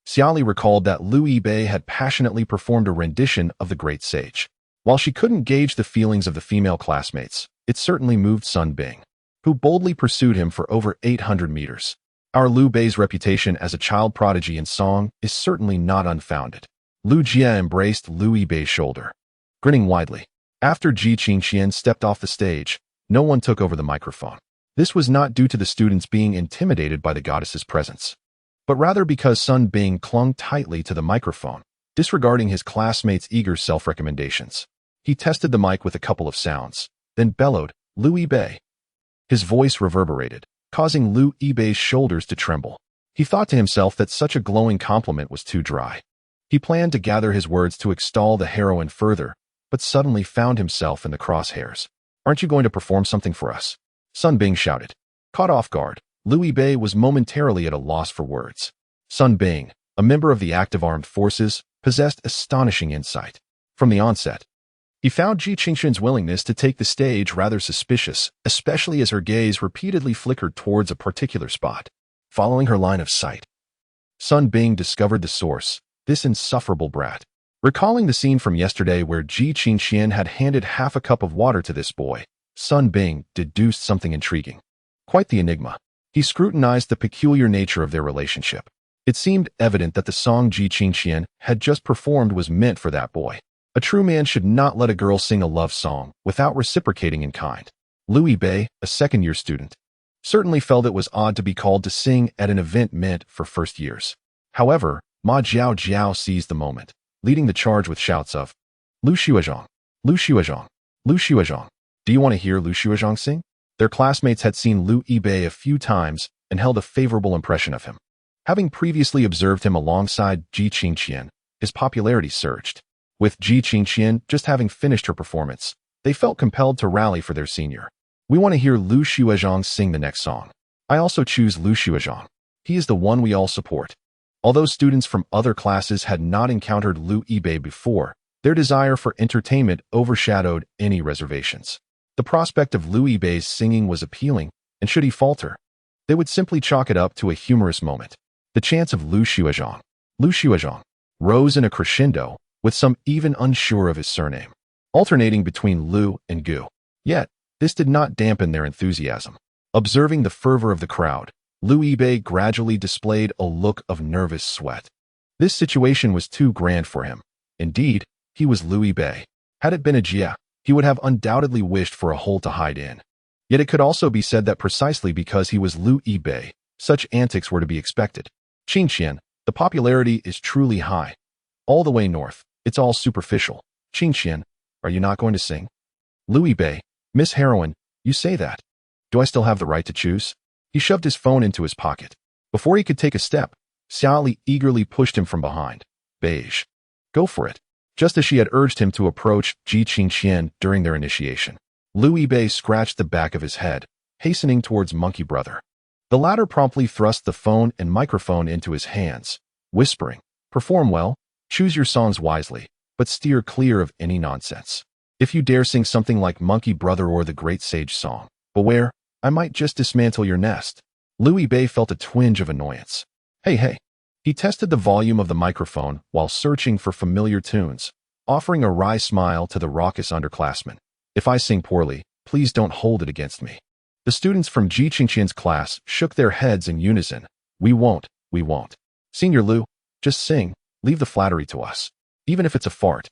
Xiaoli recalled that Lu Yibei had passionately performed a rendition of the Great Sage. While she couldn't gauge the feelings of the female classmates, it certainly moved Sun Bing, who boldly pursued him for over 800 meters. Our Lu Bei's reputation as a child prodigy in song is certainly not unfounded. Lu Jie embraced Lu Yibei's shoulder, grinning widely. After Ji Qingxian stepped off the stage, no one took over the microphone. This was not due to the students being intimidated by the goddess's presence, but rather because Sun Bing clung tightly to the microphone, disregarding his classmates' eager self-recommendations. He tested the mic with a couple of sounds, then bellowed, Lu Yibei. His voice reverberated, causing Lu Yibei's shoulders to tremble. He thought to himself that such a glowing compliment was too dry. He planned to gather his words to extol the heroine further, but suddenly found himself in the crosshairs. Aren't you going to perform something for us? Sun Bing shouted. Caught off guard, Lu Yibei was momentarily at a loss for words. Sun Bing, a member of the active armed forces, possessed astonishing insight. From the onset, he found Ji Qingxian's willingness to take the stage rather suspicious, especially as her gaze repeatedly flickered towards a particular spot. Following her line of sight, Sun Bing discovered the source, this insufferable brat. Recalling the scene from yesterday where Ji Qingxian had handed half a cup of water to this boy, Sun Bing deduced something intriguing. Quite the enigma. He scrutinized the peculiar nature of their relationship. It seemed evident that the song Ji Qingxian had just performed was meant for that boy. A true man should not let a girl sing a love song without reciprocating in kind. Lu Yibei, a second-year student, certainly felt it was odd to be called to sing at an event meant for first years. However, Ma Jiao seized the moment, leading the charge with shouts of, Lu Xuezhang, Lu Xuezhang, Lu Xuezhang. Do you want to hear Lu Xuezhang sing? Their classmates had seen Lu Yibei a few times and held a favorable impression of him. Having previously observed him alongside Ji Qingxian, his popularity surged. With Ji Qingxian just having finished her performance, they felt compelled to rally for their senior. We want to hear Lu Xuezhang sing the next song. I also choose Lu Xuezhang. He is the one we all support. Although students from other classes had not encountered Lu Yibei before, their desire for entertainment overshadowed any reservations. The prospect of Lu Yibei's singing was appealing, and should he falter, they would simply chalk it up to a humorous moment. The chants of Lu Xuezhang, rose in a crescendo, with some even unsure of his surname, alternating between Lu and Gu. Yet, this did not dampen their enthusiasm. Observing the fervor of the crowd, Lu Yibei gradually displayed a look of nervous sweat. This situation was too grand for him. Indeed, he was Lu Yibei. Had it been a Jia, he would have undoubtedly wished for a hole to hide in. Yet it could also be said that precisely because he was Lu Yibei, such antics were to be expected. Qingxian, the popularity is truly high. All the way north, it's all superficial. Qingxian, are you not going to sing? Lu Yibei, Miss Heroine, you say that. Do I still have the right to choose? He shoved his phone into his pocket. Before he could take a step, Xiaoli eagerly pushed him from behind. Beige. Go for it. Just as she had urged him to approach Ji Qingxian during their initiation. Liu Bei scratched the back of his head, hastening towards Monkey Brother. The latter promptly thrust the phone and microphone into his hands, whispering, "Perform well, choose your songs wisely, but steer clear of any nonsense. If you dare sing something like Monkey Brother or the Great Sage Song, beware, I might just dismantle your nest." Liu Bei felt a twinge of annoyance. Hey. He tested the volume of the microphone while searching for familiar tunes, offering a wry smile to the raucous underclassmen. "If I sing poorly, please don't hold it against me." The students from Ji Qingqian's class shook their heads in unison. We won't. Senior Liu, just sing, leave the flattery to us. Even if it's a fart,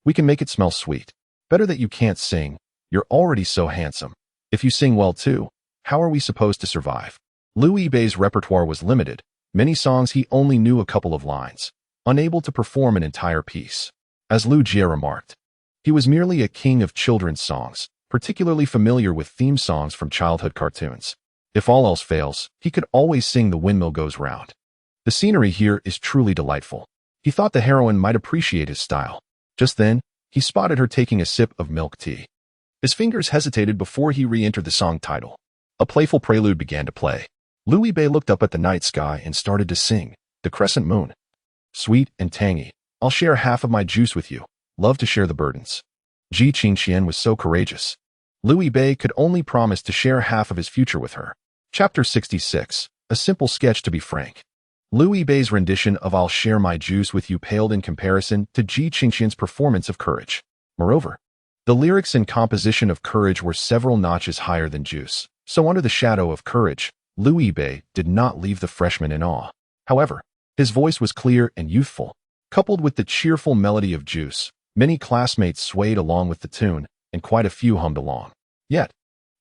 we can make it smell sweet. Better that you can't sing, you're already so handsome. If you sing well too, how are we supposed to survive? Liu Bei's repertoire was limited. Many songs he only knew a couple of lines, unable to perform an entire piece. As Liu Jie remarked, he was merely a king of children's songs, particularly familiar with theme songs from childhood cartoons. If all else fails, he could always sing The Windmill Goes Round. The scenery here is truly delightful. He thought the heroine might appreciate his style. Just then, he spotted her taking a sip of milk tea. His fingers hesitated before he re-entered the song title. A playful prelude began to play. Liu Bei looked up at the night sky and started to sing, "The Crescent Moon. Sweet and tangy, I'll share half of my juice with you. Love to share the burdens." Ji Qingqian was so courageous. Liu Bei could only promise to share half of his future with her. Chapter 66, a simple sketch to be frank. Liu Bei's rendition of "I'll Share My Juice with You" paled in comparison to Ji Qingqian's performance of Courage. Moreover, the lyrics and composition of Courage were several notches higher than Juice, so under the shadow of Courage, Liu Bei did not leave the freshman in awe. However, his voice was clear and youthful. Coupled with the cheerful melody of Juice, many classmates swayed along with the tune, and quite a few hummed along. Yet,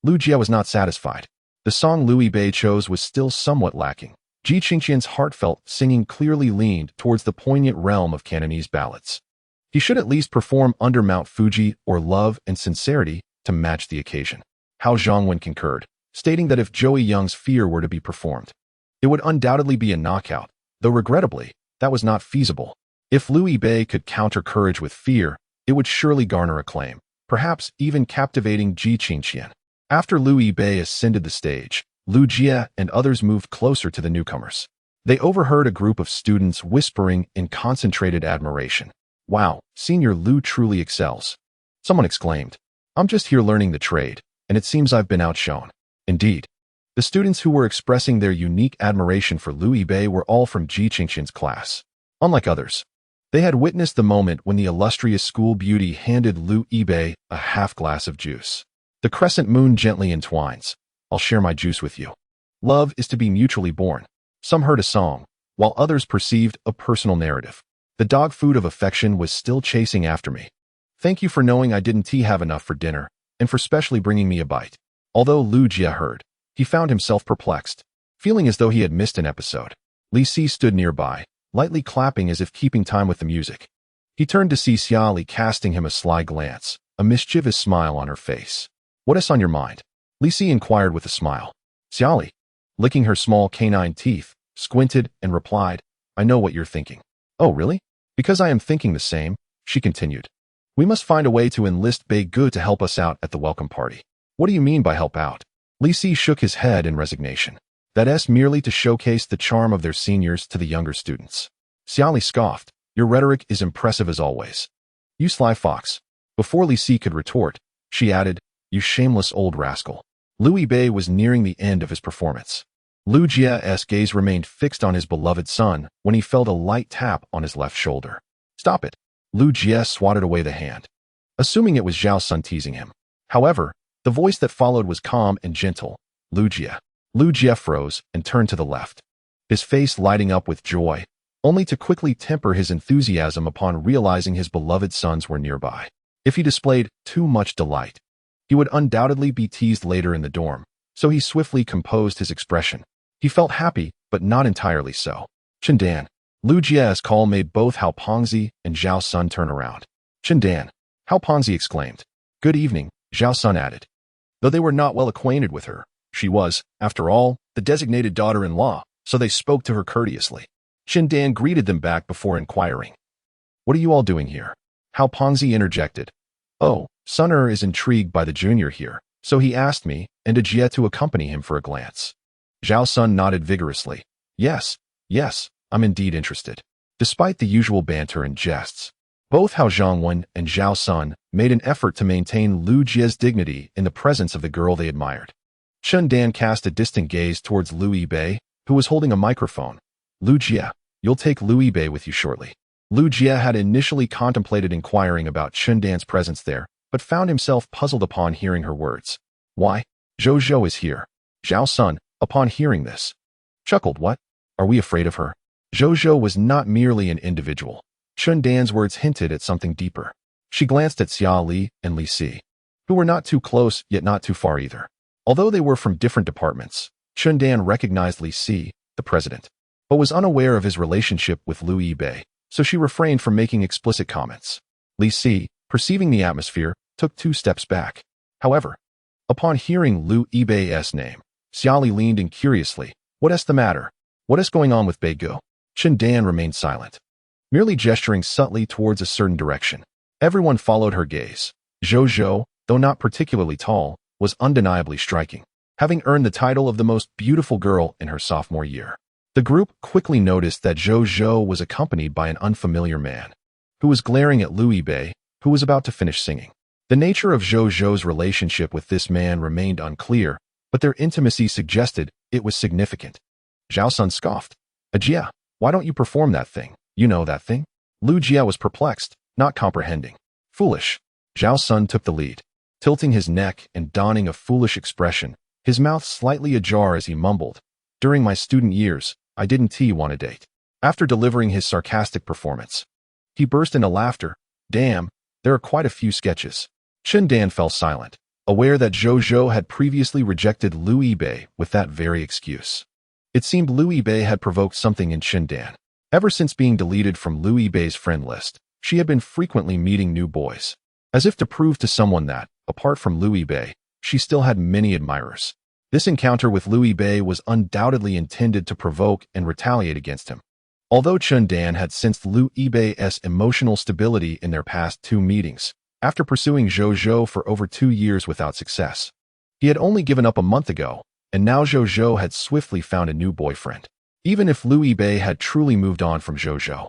Liu Jie was not satisfied. The song Liu Bei chose was still somewhat lacking. Ji Qingqian's heartfelt singing clearly leaned towards the poignant realm of Cantonese ballads. He should at least perform Under Mount Fuji or Love and Sincerity to match the occasion. Hao Zhongwen concurred, stating that if Joey Young's Fear were to be performed, it would undoubtedly be a knockout, though regrettably, that was not feasible. If Liu Bei could counter Courage with Fear, it would surely garner acclaim, perhaps even captivating Ji Qingqian. After Liu Bei ascended the stage, Liu Jie and others moved closer to the newcomers. They overheard a group of students whispering in concentrated admiration. "Wow, Senior Liu truly excels." Someone exclaimed, "I'm just here learning the trade, and it seems I've been outshone." Indeed, the students who were expressing their unique admiration for Liu Bei were all from Ji Qingqian's class. Unlike others, they had witnessed the moment when the illustrious school beauty handed Liu Bei a half glass of juice. "The crescent moon gently entwines. I'll share my juice with you. Love is to be mutually born." Some heard a song, while others perceived a personal narrative. The dog food of affection was still chasing after me. Thank you for knowing I didn't have enough for dinner, and for specially bringing me a bite. Although Liu Jie heard, he found himself perplexed, feeling as though he had missed an episode. Li Si stood nearby, lightly clapping as if keeping time with the music. He turned to see Xiali casting him a sly glance, a mischievous smile on her face. "What is on your mind?" Li Si inquired with a smile. Xiali, licking her small canine teeth, squinted and replied, "I know what you're thinking." "Oh, really?" "Because I am thinking the same," she continued. "We must find a way to enlist Bei Gu to help us out at the welcome party." "What do you mean by help out?" Li Si shook his head in resignation. "That's merely to showcase the charm of their seniors to the younger students." Xiali scoffed. "Your rhetoric is impressive as always. You sly fox." Before Li Si could retort, she added, "You shameless old rascal." Liu Bei was nearing the end of his performance. Liu Jie's gaze remained fixed on his beloved son when he felt a light tap on his left shoulder. "Stop it." Liu Jie swatted away the hand, assuming it was Zhao Sun teasing him. However, the voice that followed was calm and gentle. "Liu Jie." Liu Jie froze and turned to the left, his face lighting up with joy, only to quickly temper his enthusiasm upon realizing his beloved sons were nearby. If he displayed too much delight, he would undoubtedly be teased later in the dorm, so he swiftly composed his expression. He felt happy, but not entirely so. "Chindan." Liu Jie's call made both Hao Pengzi and Zhao Sun turn around. "Chindan," Hao Pengzi exclaimed. "Good evening," Zhao Sun added. Though they were not well acquainted with her, she was, after all, the designated daughter-in-law, so they spoke to her courteously. Chindan greeted them back before inquiring, "What are you all doing here?" Hao Pengzi interjected, "Oh, Sunner is intrigued by the junior here, so he asked me and Jie to accompany him for a glance. Zhao Sun nodded vigorously. Yes, I'm indeed interested. Despite the usual banter and jests, both Hao Zhongwen and Zhao Sun made an effort to maintain Lu Jie's dignity in the presence of the girl they admired. Chen Dan cast a distant gaze towards Lu Yibei, who was holding a microphone. Lu Jie, you'll take Lu Yibei with you shortly. Lu Jie had initially contemplated inquiring about Chen Dan's presence there, but found himself puzzled upon hearing her words. Why? Zhou Zhou is here. Zhao Sun, upon hearing this, chuckled. What? Are we afraid of her? Zhou Zhou was not merely an individual. Chen Dan's words hinted at something deeper. She glanced at Xia Li and Li Si, who were not too close yet not too far either. Although they were from different departments, Chen Dan recognized Li Si, the president, but was unaware of his relationship with Lu Yibei, so she refrained from making explicit comments. Li Si, perceiving the atmosphere, took 2 steps back. However, upon hearing Lu Yibei's name, Xia Li leaned in curiously. What is the matter? What is going on with Bei Gu? Chen Dan remained silent, merely gesturing subtly towards a certain direction. Everyone followed her gaze. Zhou Zhou, though not particularly tall, was undeniably striking, having earned the title of the most beautiful girl in her sophomore year. The group quickly noticed that Zhou Zhou was accompanied by an unfamiliar man, who was glaring at Lu Yibei, who was about to finish singing. The nature of Zhou Zhou's relationship with this man remained unclear, but their intimacy suggested it was significant. Zhao Sun scoffed. Jie, why don't you perform that thing? You know that thing? Lu Jie was perplexed, not comprehending. Foolish. Zhao Sun took the lead, tilting his neck and donning a foolish expression, his mouth slightly ajar as he mumbled. During my student years, I didn't want a date. After delivering his sarcastic performance, he burst into laughter. Damn, there are quite a few sketches. Chen Dan fell silent, aware that Zhou Zhou had previously rejected Lu Yibei with that very excuse. It seemed Lu Yibei had provoked something in Chen Dan. Ever since being deleted from Lu Yibei's friend list, she had been frequently meeting new boys, as if to prove to someone that, apart from Lu Yibei, she still had many admirers. This encounter with Lu Yibei was undoubtedly intended to provoke and retaliate against him. Although Chen Dan had sensed Lu Yibei's emotional stability in their past 2 meetings, after pursuing Zhou Zhou for over 2 years without success, he had only given up a month ago, and now Zhou Zhou had swiftly found a new boyfriend. Even if Lu Yibei had truly moved on from Zhou Zhou,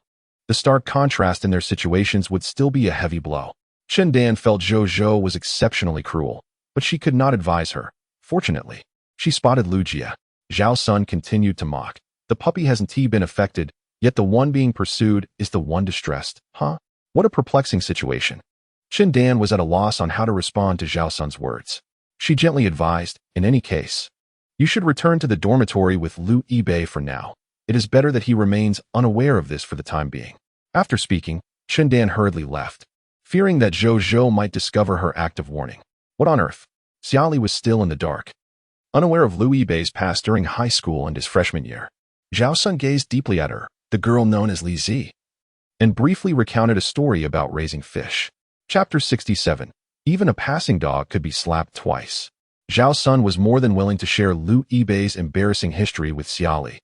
the stark contrast in their situations would still be a heavy blow. Chen Dan felt Zhou Zhou was exceptionally cruel, but she could not advise her. Fortunately, she spotted Lu Jie. Zhao Sun continued to mock. The puppy hasn't been affected, yet the one being pursued is the one distressed. Huh? What a perplexing situation. Chen Dan was at a loss on how to respond to Zhao Sun's words. She gently advised, in any case, you should return to the dormitory with Lu Yibei for now. It is better that he remains unaware of this for the time being. After speaking, Chen Dan hurriedly left, fearing that Zhou Zhou might discover her act of warning. What on earth? Xia Li was still in the dark, unaware of Lu Yibei's past during high school and his freshman year. Zhao Sun gazed deeply at her, the girl known as Li Zi, and briefly recounted a story about raising fish. Chapter 67. Even a passing dog could be slapped twice. Zhao Sun was more than willing to share Lu Yibei's embarrassing history with Xia Li,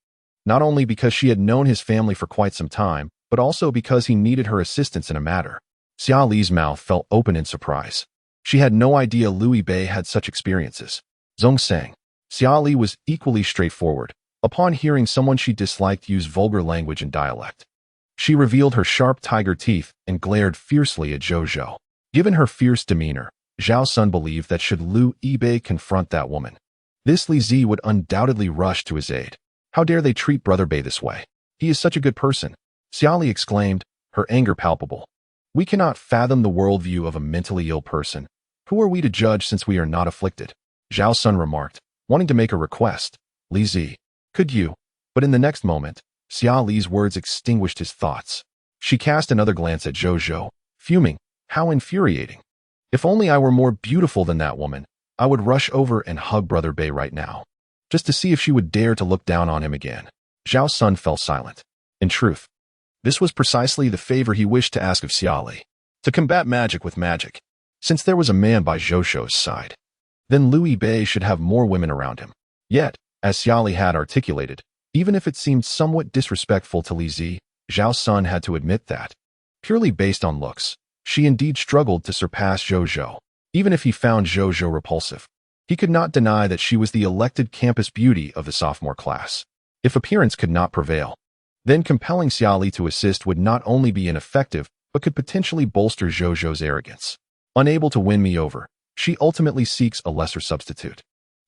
not only because she had known his family for quite some time, but also because he needed her assistance in a matter. Xia Li's mouth fell open in surprise. She had no idea Lu Yibei had such experiences. Zong sang. Xia Li was equally straightforward. Upon hearing someone she disliked use vulgar language and dialect, she revealed her sharp tiger teeth and glared fiercely at Zhou Zhou. Given her fierce demeanor, Zhao Sun believed that should Lu Yibei confront that woman, this Li Zi would undoubtedly rush to his aid. How dare they treat Brother Bei this way? He is such a good person. Xia Li exclaimed, her anger palpable. We cannot fathom the worldview of a mentally ill person. Who are we to judge since we are not afflicted? Zhao Sun remarked, wanting to make a request. Li Zi, could you? But in the next moment, Xia Li's words extinguished his thoughts. She cast another glance at Zhou Zhou, fuming. How infuriating. If only I were more beautiful than that woman, I would rush over and hug Brother Bei right now, just to see if she would dare to look down on him again. Zhao Sun fell silent. In truth, this was precisely the favor he wished to ask of Xia Li, to combat magic with magic. Since there was a man by Zhou Zhou's side, then Lu Yibei should have more women around him. Yet, as Xia Li had articulated, even if it seemed somewhat disrespectful to Li Zi, Zhao Sun had to admit that, purely based on looks, she indeed struggled to surpass Zhou Zhou. even if he found Zhou repulsive. He could not deny that she was the elected campus beauty of the sophomore class. If appearance could not prevail, then compelling Xiaoli to assist would not only be ineffective, but could potentially bolster Zhou's arrogance. Unable to win me over, she ultimately seeks a lesser substitute.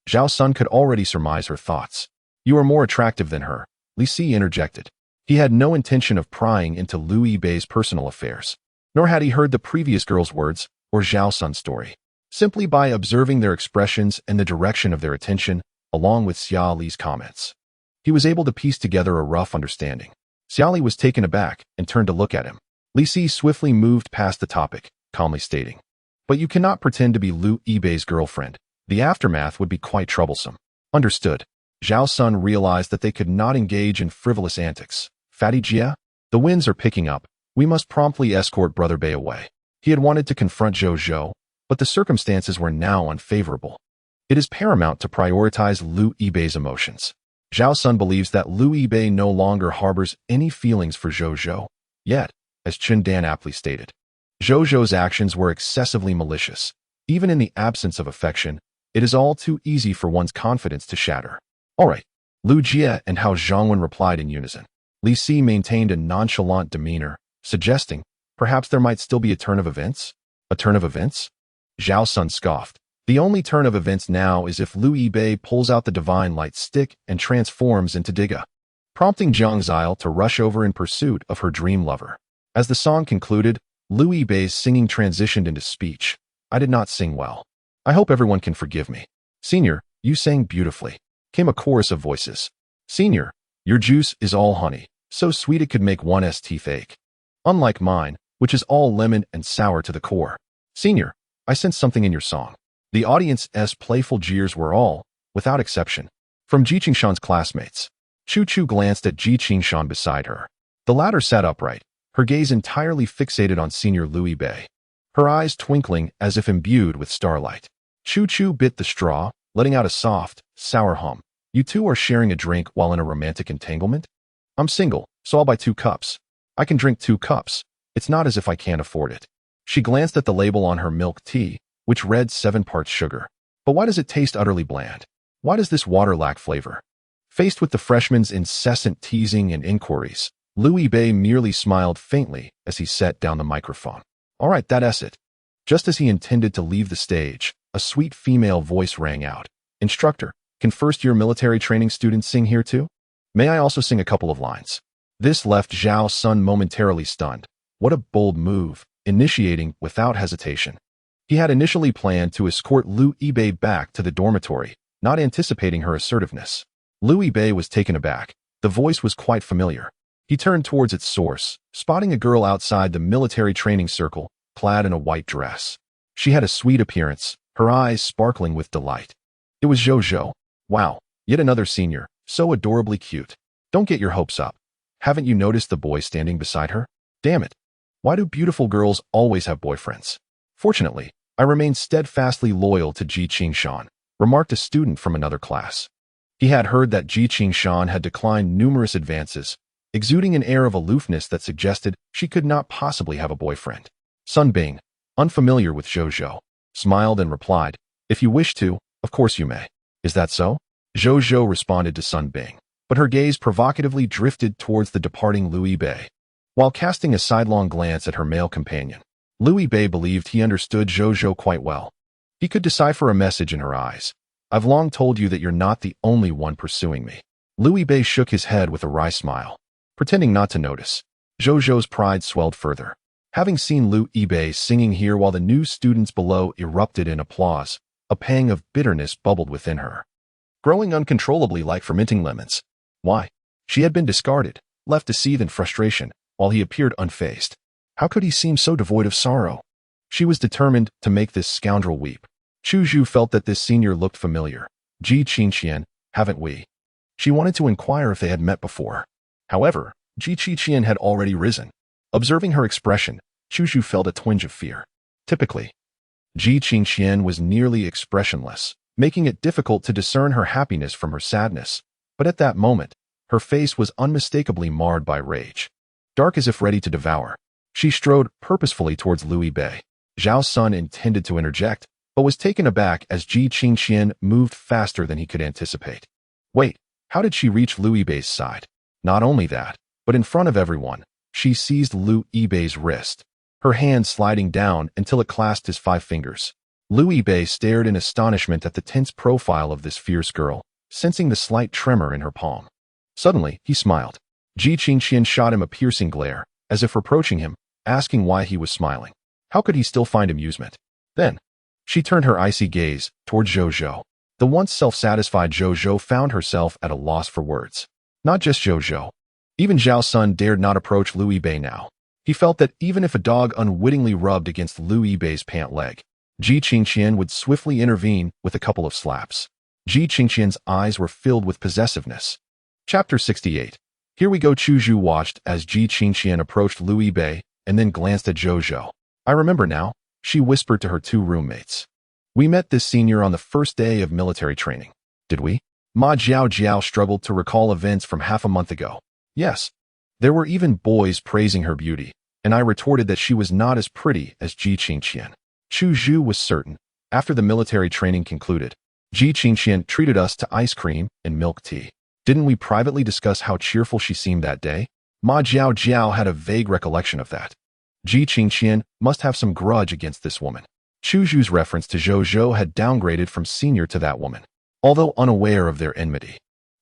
Zhao Sun could already surmise her thoughts. You are more attractive than her, Li Si interjected. He had no intention of prying into Liu Yibei's personal affairs, nor had he heard the previous girl's words or Zhao Sun's story. Simply by observing their expressions and the direction of their attention, along with Xia Li's comments, he was able to piece together a rough understanding. Xia Li was taken aback and turned to look at him. Li Si swiftly moved past the topic, calmly stating, "But you cannot pretend to be Liu Yibei's girlfriend. The aftermath would be quite troublesome." Understood. Zhao Sun realized that they could not engage in frivolous antics. Fatty Jia, the winds are picking up. We must promptly escort Brother Bei away. He had wanted to confront Zhou, but the circumstances were now unfavorable. It is paramount to prioritize Liu Yibei's emotions. Zhao Sun believes that Liu Yibei no longer harbors any feelings for Zhou, yet, as Chen Dan aptly stated, Zhou's actions were excessively malicious. Even in the absence of affection, it is all too easy for one's confidence to shatter. All right, Liu Jie and Hao Zhongwen replied in unison. Li Si maintained a nonchalant demeanor, suggesting, perhaps there might still be a turn of events? A turn of events? Zhao Sun scoffed. The only turn of events now is if Liu Yibei pulls out the divine light stick and transforms into Diga, prompting Jiang Zile to rush over in pursuit of her dream lover. As the song concluded, Liu Yibei's singing transitioned into speech. I did not sing well. I hope everyone can forgive me. Senior, you sang beautifully. Came a chorus of voices. Senior, your juice is all honey, so sweet it could make one's teeth ache. Unlike mine, which is all lemon and sour to the core. Senior, I sense something in your song. The audience's playful jeers were all, without exception, from Ji Qingshan's classmates. Chu Chu glanced at Ji Qingshan beside her. The latter sat upright, her gaze entirely fixated on Senior Liu Yibei, her eyes twinkling as if imbued with starlight. Chu Chu bit the straw, letting out a soft, sour hum. You two are sharing a drink while in a romantic entanglement? I'm single, so I'll buy 2 cups. I can drink 2 cups. It's not as if I can't afford it. She glanced at the label on her milk tea, which read 7 parts sugar. But why does it taste utterly bland? Why does this water lack flavor? Faced with the freshman's incessant teasing and inquiries, Liu Yibei merely smiled faintly as he set down the microphone. All right, that's it. Just as he intended to leave the stage, a sweet female voice rang out. Instructor, can first-year military training students sing here too? May I also sing a couple of lines? This left Zhao Sun momentarily stunned. What a bold move, initiating without hesitation. He had initially planned to escort Liu Yibei back to the dormitory, not anticipating her assertiveness. Liu Yibei was taken aback. The voice was quite familiar. He turned towards its source, spotting a girl outside the military training circle, clad in a white dress. She had a sweet appearance, her eyes sparkling with delight. It was Zhou. Wow, yet another senior, so adorably cute. Don't get your hopes up. Haven't you noticed the boy standing beside her? Damn it. Why do beautiful girls always have boyfriends? Fortunately, I remain steadfastly loyal to Ji Qingshan, remarked a student from another class. He had heard that Ji Qingshan had declined numerous advances, exuding an air of aloofness that suggested she could not possibly have a boyfriend. Sun Bing, unfamiliar with Zhou, smiled and replied, if you wish to, of course you may. Is that so? Zhou responded to Sun Bing, but her gaze provocatively drifted towards the departing Liu Yibei. While casting a sidelong glance at her male companion, Liu Yibei believed he understood Zhou quite well. He could decipher a message in her eyes. I've long told you that you're not the only one pursuing me. Liu Yibei shook his head with a wry smile, pretending not to notice. Zhou's pride swelled further. Having seen Liu Yibei singing here while the new students below erupted in applause, a pang of bitterness bubbled within her, growing uncontrollably like fermenting lemons. Why? She had been discarded, left to seethe in frustration, while he appeared unfazed. How could he seem so devoid of sorrow? She was determined to make this scoundrel weep. Chu Zhu felt that this senior looked familiar. Ji Qingshan, haven't we? She wanted to inquire if they had met before. However, Ji Qingshan had already risen. Observing her expression, Chu Zhu felt a twinge of fear. Typically, Ji Qingshan was nearly expressionless, making it difficult to discern her happiness from her sadness. But at that moment, her face was unmistakably marred by rage. Dark as if ready to devour, she strode purposefully towards Liu Yibei. Zhao Sun intended to interject, but was taken aback as Ji Qingqian moved faster than he could anticipate. Wait, how did she reach Liu Yibei's side? Not only that, but in front of everyone, she seized Liu Yibei's wrist, her hand sliding down until it clasped his 5 fingers. Liu Yibei stared in astonishment at the tense profile of this fierce girl, sensing the slight tremor in her palm. Suddenly, he smiled. Ji Qingqian shot him a piercing glare, as if reproaching him, asking why he was smiling. How could he still find amusement? Then, she turned her icy gaze toward Zhou Zhou. The once self-satisfied Zhou Zhou found herself at a loss for words. Not just Zhou Zhou. Even Zhao Sun dared not approach Liu Yibei now. He felt that even if a dog unwittingly rubbed against Liu Yibei's pant leg, Ji Qingqian would swiftly intervene with a couple of slaps. Ji Qingqian's eyes were filled with possessiveness. Chapter 68. Here we go. Chu Zhu watched as Ji Qingqian approached Liu Yibei and then glanced at Zhou Zhou. I remember now, she whispered to her 2 roommates. We met this senior on the first day of military training. Did we? Ma Jiao Jiao struggled to recall events from half a month ago. Yes. There were even boys praising her beauty, and I retorted that she was not as pretty as Ji Qingqian. Chu Zhu was certain. After the military training concluded, Ji Qingqian treated us to ice cream and milk tea. Didn't we privately discuss how cheerful she seemed that day? Ma Jiao Jiao had a vague recollection of that. Ji Qingqian must have some grudge against this woman. Chu Zhu's reference to Zhou Zhou had downgraded from senior to that woman, although unaware of their enmity.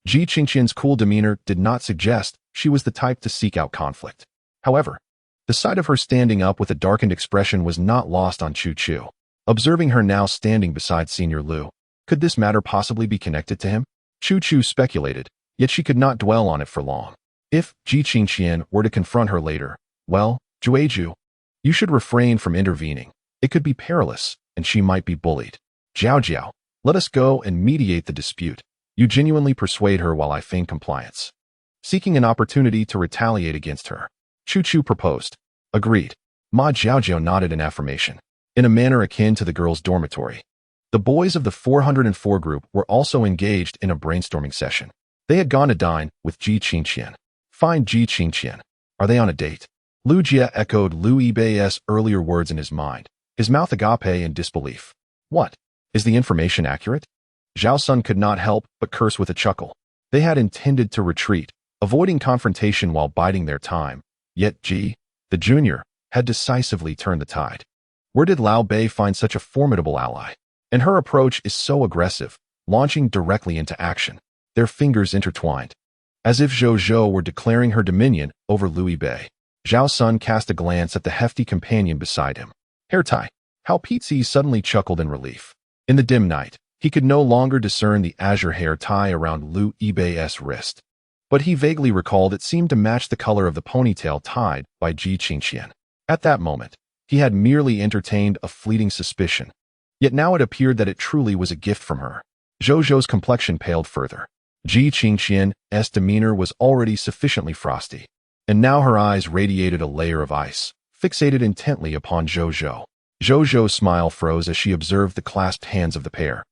Ji Qingqian's cool demeanor did not suggest she was the type to seek out conflict. However, the sight of her standing up with a darkened expression was not lost on Chu Chu. Observing her now standing beside Senior Liu, could this matter possibly be connected to him? Chu Chu speculated, yet she could not dwell on it for long. If Ji Qingqian were to confront her later, well, Jueju, you should refrain from intervening. It could be perilous, and she might be bullied. Jiao Jiao, let us go and mediate the dispute. You genuinely persuade her while I feign compliance. Seeking an opportunity to retaliate against her, Chu Chu proposed. Agreed. Ma Jiaojiao nodded in affirmation, in a manner akin to the girls' dormitory. The boys of the 404 group were also engaged in a brainstorming session. They had gone to dine with Ji Qingqian. Fine Ji Qingqian. Are they on a date? Liu Jie echoed Liu Yibei's earlier words in his mind, his mouth agape in disbelief. What? Is the information accurate? Zhao Sun could not help but curse with a chuckle. They had intended to retreat, avoiding confrontation while biding their time, yet Ji, the junior, had decisively turned the tide. Where did Lao Bei find such a formidable ally? And her approach is so aggressive, launching directly into action, their fingers intertwined, as if Zhou Zhou were declaring her dominion over Liu Bei. Zhao Sun cast a glance at the hefty companion beside him. Hair tie. How Pete suddenly chuckled in relief. In the dim night, he could no longer discern the azure hair tie around Liu Yibei's wrist, but he vaguely recalled it seemed to match the color of the ponytail tied by Ji Qingqian. At that moment, he had merely entertained a fleeting suspicion, yet now it appeared that it truly was a gift from her. Zhou Zhou's complexion paled further. Ji Qingqian's demeanor was already sufficiently frosty, and now her eyes radiated a layer of ice, fixated intently upon Zhou Zhou. Zhou Zhou's smile froze as she observed the clasped hands of the pair,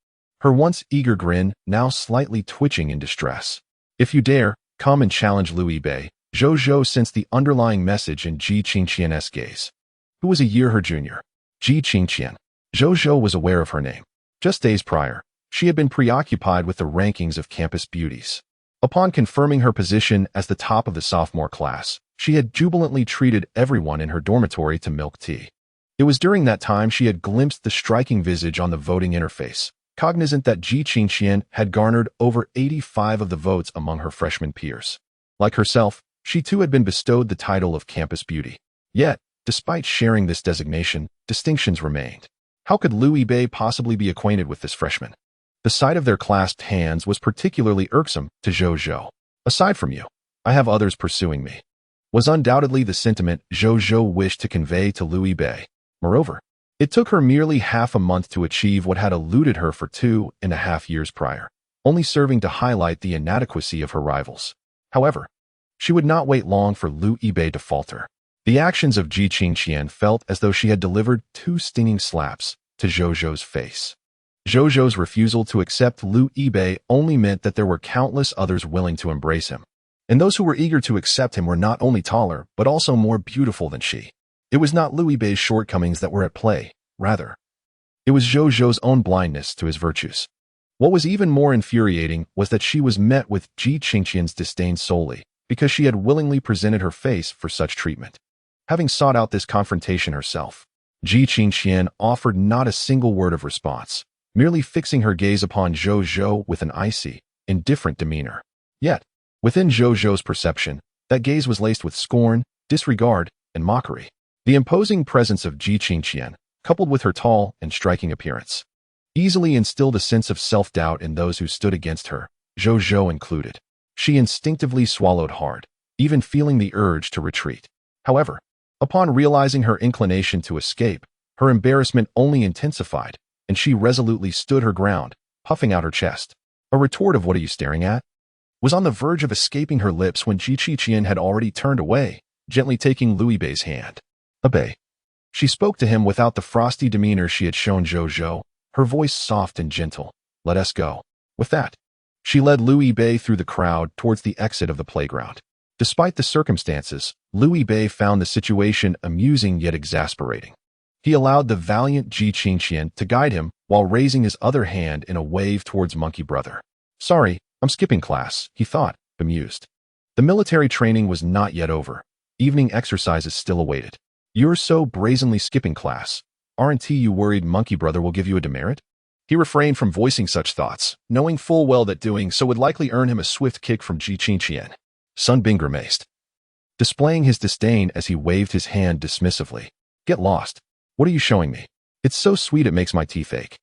her once eager grin now slightly twitching in distress. If you dare, come and challenge Liu Yibei. Zhou Zhou sensed the underlying message in Ji Qingqian's gaze. Who was a year her junior? Ji Qingqian. Zhou Zhou was aware of her name. Just days prior, she had been preoccupied with the rankings of campus beauties. Upon confirming her position as the top of the sophomore class, she had jubilantly treated everyone in her dormitory to milk tea. It was during that time she had glimpsed the striking visage on the voting interface, cognizant that Ji Qingqian had garnered over 85 of the votes among her freshman peers. Like herself, she too had been bestowed the title of campus beauty. Yet, despite sharing this designation, distinctions remained. How could Liu Yibei possibly be acquainted with this freshman? The sight of their clasped hands was particularly irksome to Zhou Zhou. Aside from you, I have others pursuing me, was undoubtedly the sentiment Zhou Zhou wished to convey to Liu Yibei. Moreover, it took her merely half a month to achieve what had eluded her for 2.5 years prior, only serving to highlight the inadequacy of her rivals. However, she would not wait long for Liu Yibei to falter. The actions of Ji Qingqian felt as though she had delivered 2 stinging slaps to Zhou Zhou's face. Zhou Zhou's refusal to accept Liu Yibei only meant that there were countless others willing to embrace him. And those who were eager to accept him were not only taller, but also more beautiful than she. It was not Liu Yibei's shortcomings that were at play, rather, It was Zhou Zhou's own blindness to his virtues. What was even more infuriating was that she was met with Ji Qingqian's disdain solely because she had willingly presented her face for such treatment. Having sought out this confrontation herself, Ji Qingqian offered not a single word of response, merely fixing her gaze upon Zhou Zhou with an icy, indifferent demeanor. Yet, within Zhou Zhou's perception, that gaze was laced with scorn, disregard, and mockery. The imposing presence of Ji Qingqian, coupled with her tall and striking appearance, easily instilled a sense of self-doubt in those who stood against her, Zhou Zhou included. She instinctively swallowed hard, even feeling the urge to retreat. However, upon realizing her inclination to escape, her embarrassment only intensified, and she resolutely stood her ground, puffing out her chest. A retort of "What are you staring at?" was on the verge of escaping her lips when Ji Qingqian had already turned away, gently taking Liu Bei's hand. "Obey." She spoke to him without the frosty demeanor she had shown Zhou Zhou, her voice soft and gentle. "Let us go." With that, she led Liu Bei through the crowd towards the exit of the playground. Despite the circumstances, Liu Bei found the situation amusing yet exasperating. He allowed the valiant Ji Qingqian to guide him while raising his other hand in a wave towards Monkey Brother. "Sorry, I'm skipping class," he thought, bemused. The military training was not yet over. Evening exercises still awaited. "You're so brazenly skipping class. Aren't you worried Monkey Brother will give you a demerit?" He refrained from voicing such thoughts, knowing full well that doing so would likely earn him a swift kick from Ji Qingqian. Sun Bing grimaced, displaying his disdain as he waved his hand dismissively. "Get lost. What are you showing me? It's so sweet it makes my teeth ache."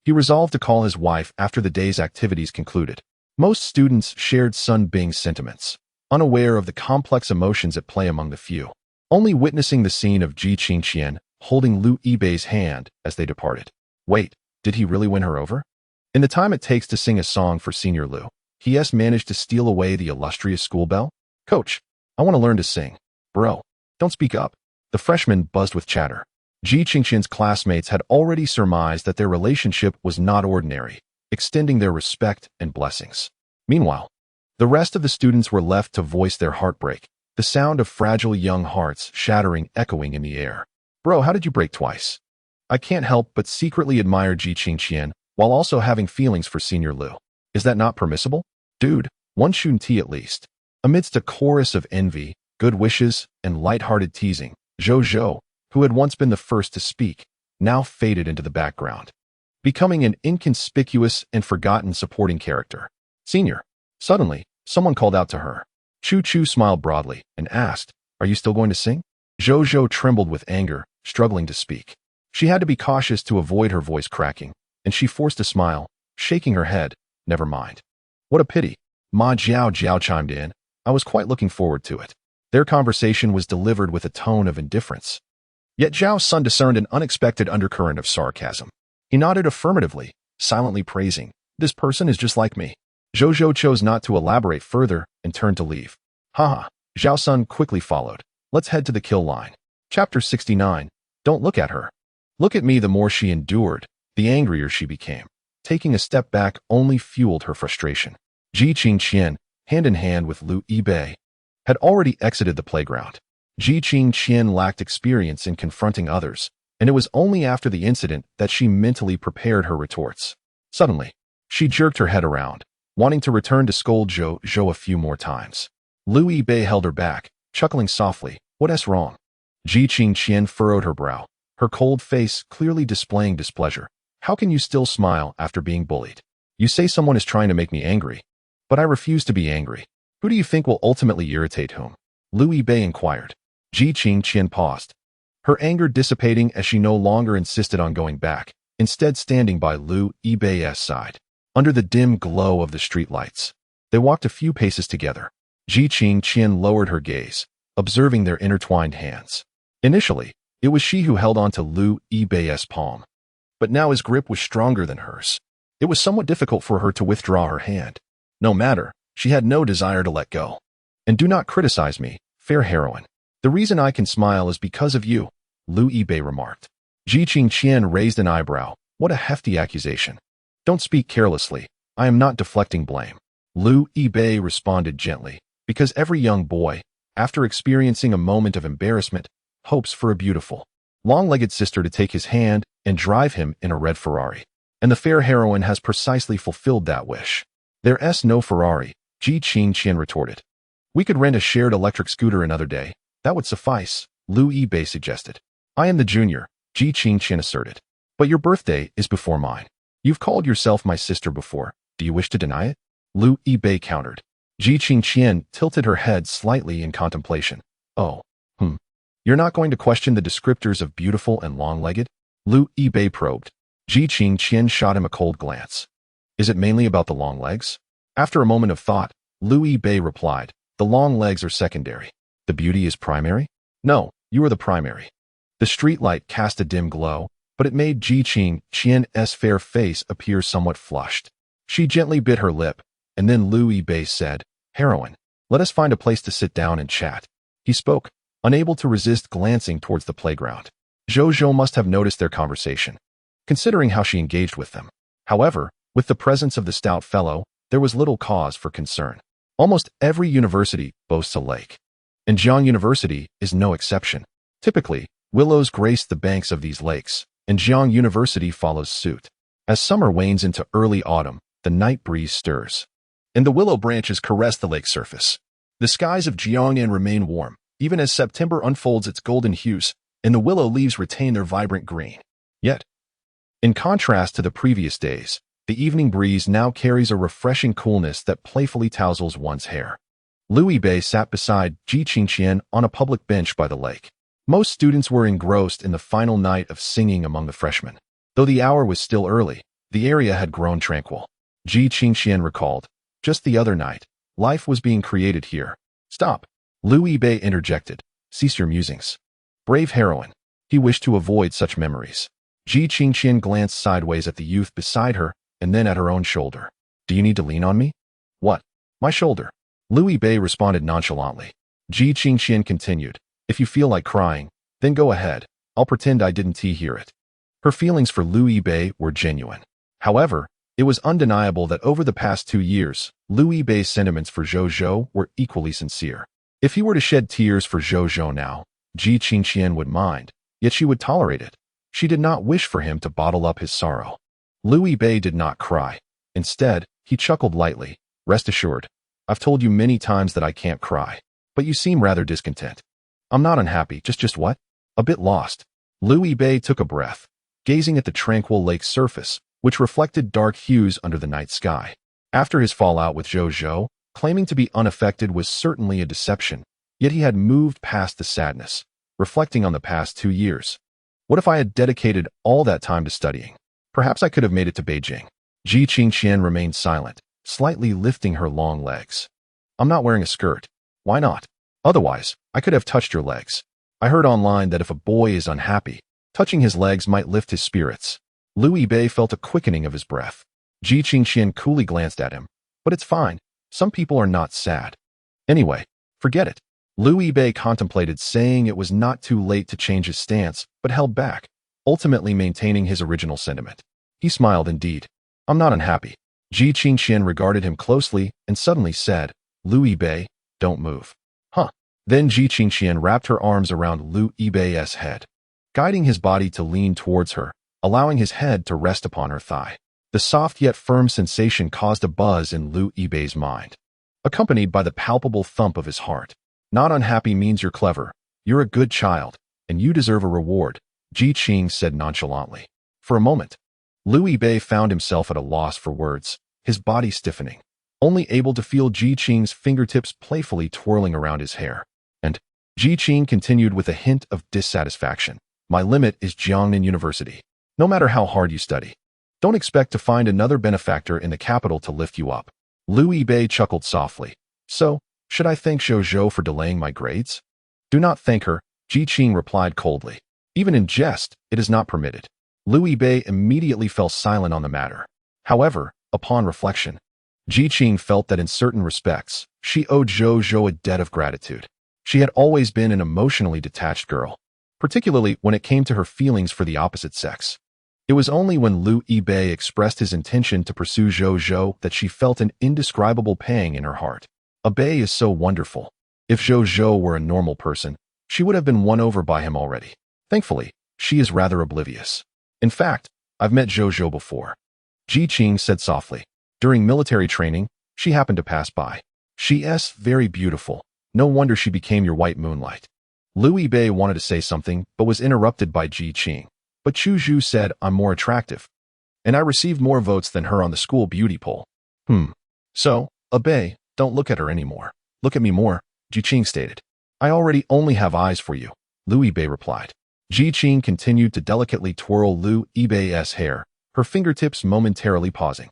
He resolved to call his wife after the day's activities concluded. Most students shared Sun Bing's sentiments, unaware of the complex emotions at play among the few, only witnessing the scene of Ji Qingqian holding Liu Bei's hand as they departed. Wait, did he really win her over? In the time it takes to sing a song for Senior Liu, he has managed to steal away the illustrious school belle? "Coach, I want to learn to sing." "Bro, don't speak up." The freshman buzzed with chatter. Ji Qingqian's classmates had already surmised that their relationship was not ordinary, extending their respect and blessings. Meanwhile, the rest of the students were left to voice their heartbreak, the sound of fragile young hearts shattering echoing in the air. "Bro, how did you break twice?" I can't help but secretly admire Ji Qingqian while also having feelings for Senior Liu. Is that not permissible? Dude, one shouldn't at least. Amidst a chorus of envy, good wishes, and light-hearted teasing, Zhou Zhou, who had once been the first to speak, now faded into the background, becoming an inconspicuous and forgotten supporting character. "Senior." Suddenly, someone called out to her. Chu Chu smiled broadly and asked, "Are you still going to sing?" Zhou Zhou trembled with anger, struggling to speak. She had to be cautious to avoid her voice cracking, and she forced a smile, shaking her head. "Never mind." "What a pity." Ma Jiao Jiao chimed in. "I was quite looking forward to it." Their conversation was delivered with a tone of indifference. Yet Zhao's son discerned an unexpected undercurrent of sarcasm. He nodded affirmatively, silently praising, "This person is just like me." Zhou Zhou chose not to elaborate further and turned to leave. "Haha." Zhao's son quickly followed. "Let's head to the kill line." Chapter 69. Don't look at her. Look at me. The more she endured, the angrier she became. Taking a step back only fueled her frustration. Ji Qingqian, hand in hand with Liu Bei, had already exited the playground. Ji Qingqian lacked experience in confronting others, and it was only after the incident that she mentally prepared her retorts. Suddenly, she jerked her head around, wanting to return to scold Zhou Zhou a few more times. Liu Bei held her back, chuckling softly. "What's wrong?" Ji Qingqian furrowed her brow, her cold face clearly displaying displeasure. "How can you still smile after being bullied? You say someone is trying to make me angry, but I refuse to be angry. Who do you think will ultimately irritate whom?" Liu Bei inquired. Ji Qingqian paused, her anger dissipating as she no longer insisted on going back, instead standing by Liu Bei's side. Under the dim glow of the streetlights, they walked a few paces together. Ji Qingqian lowered her gaze, observing their intertwined hands. Initially, it was she who held on to Liu Bei's palm, but now his grip was stronger than hers. It was somewhat difficult for her to withdraw her hand. No matter, she had no desire to let go. "And do not criticize me, fair heroine. The reason I can smile is because of you," Liu Bei remarked. Ji Qingqian raised an eyebrow. "What a hefty accusation." "Don't speak carelessly. I am not deflecting blame." Liu Bei responded gently, because every young boy, after experiencing a moment of embarrassment, hopes for a beautiful long-legged sister to take his hand and drive him in a red Ferrari. And the fair heroine has precisely fulfilled that wish. There's no Ferrari, Ji Qingqian retorted. We could rent a shared electric scooter another day. That would suffice, Liu Yibei suggested. I am the junior, Ji Qingqian asserted. But your birthday is before mine. You've called yourself my sister before. Do you wish to deny it? Liu Yibei countered. Ji Qingqian tilted her head slightly in contemplation. Oh, You're not going to question the descriptors of beautiful and long-legged? Liu Yibei probed. Ji Qingqian shot him a cold glance. Is it mainly about the long legs? After a moment of thought, Liu Yibei replied, the long legs are secondary. The beauty is primary? No, you are the primary. The streetlight cast a dim glow, but it made Ji Qingqian's fair face appear somewhat flushed. She gently bit her lip, and then Liu Yibei said, Heroine, let us find a place to sit down and chat. He spoke, unable to resist glancing towards the playground. Zhou must have noticed their conversation, considering how she engaged with them. However, with the presence of the stout fellow, there was little cause for concern. Almost every university boasts a lake, and Jiang University is no exception. Typically, willows grace the banks of these lakes, and Jiang University follows suit. As summer wanes into early autumn, the night breeze stirs, and the willow branches caress the lake surface. The skies of Jiangnan remain warm, even as September unfolds its golden hues, and the willow leaves retain their vibrant green. Yet, in contrast to the previous days, the evening breeze now carries a refreshing coolness that playfully touzles one's hair. Liu Yibei sat beside Ji Qingqian on a public bench by the lake. Most students were engrossed in the final night of singing among the freshmen. Though the hour was still early, the area had grown tranquil. Ji Qingqian recalled, just the other night, life was being created here. Stop, Liu Yibei interjected. Cease your musings. Brave heroine. He wished to avoid such memories. Ji Qingqian glanced sideways at the youth beside her and then at her own shoulder. Do you need to lean on me? What? My shoulder. Liu Yibei responded nonchalantly. Ji Qingqian continued. If you feel like crying, then go ahead. I'll pretend I didn't hear it. Her feelings for Liu Yibei were genuine. However, it was undeniable that over the past 2 years, Liu Yibei's sentiments for Zhou were equally sincere. If he were to shed tears for Zhou now, Ji Qingqian would mind, yet she would tolerate it. She did not wish for him to bottle up his sorrow. Liu Yibei did not cry. Instead, he chuckled lightly. Rest assured, I've told you many times that I can't cry, but you seem rather discontent. I'm not unhappy, just what? A bit lost. Liu Yibei took a breath, gazing at the tranquil lake's surface, which reflected dark hues under the night sky. After his fallout with Zhou, claiming to be unaffected was certainly a deception, yet he had moved past the sadness, reflecting on the past 2 years. What if I had dedicated all that time to studying? Perhaps I could have made it to Beijing. Ji Qingqian remained silent, slightly lifting her long legs. I'm not wearing a skirt. Why not? Otherwise, I could have touched your legs. I heard online that if a boy is unhappy, touching his legs might lift his spirits. Liu Yibei felt a quickening of his breath. Ji Qingqian coolly glanced at him. But it's fine. Some people are not sad. Anyway, forget it. Liu Yibei contemplated saying it was not too late to change his stance, but held back, ultimately maintaining his original sentiment. He smiled indeed. I'm not unhappy. Ji Qingqian regarded him closely and suddenly said, Liu Yibei, don't move. Huh. Then Ji Qingqian wrapped her arms around Liu Yibei's head, guiding his body to lean towards her, allowing his head to rest upon her thigh. The soft yet firm sensation caused a buzz in Liu Yibei's mind, accompanied by the palpable thump of his heart. Not unhappy means you're clever, you're a good child, and you deserve a reward, Ji Qing said nonchalantly. For a moment, Liu Yibei found himself at a loss for words, his body stiffening, only able to feel Ji Qing's fingertips playfully twirling around his hair. And Ji Qing continued with a hint of dissatisfaction. My limit is Jiangnan University. No matter how hard you study, don't expect to find another benefactor in the capital to lift you up. Liu Yibei chuckled softly. So, should I thank Zhou for delaying my grades? Do not thank her, Ji Qing replied coldly. Even in jest, it is not permitted. Liu Yibei immediately fell silent on the matter. However, upon reflection, Ji Qing felt that in certain respects, she owed Zhou a debt of gratitude. She had always been an emotionally detached girl, particularly when it came to her feelings for the opposite sex. It was only when Liu Yibei expressed his intention to pursue Zhou that she felt an indescribable pang in her heart. A Bei is so wonderful. If Zhou were a normal person, she would have been won over by him already. Thankfully, she is rather oblivious. In fact, I've met Zhou before. Ji Qing said softly. During military training, she happened to pass by. She's very beautiful. No wonder she became your white moonlight. Liu Yibei wanted to say something, but was interrupted by Ji Qing. But Chu Zhu said, I'm more attractive. And I received more votes than her on the school beauty poll. So, Abe, don't look at her anymore. Look at me more, Ji Qing stated. I already only have eyes for you, Liu Yibei replied. Ji Qing continued to delicately twirl Liu Yibei's hair, her fingertips momentarily pausing.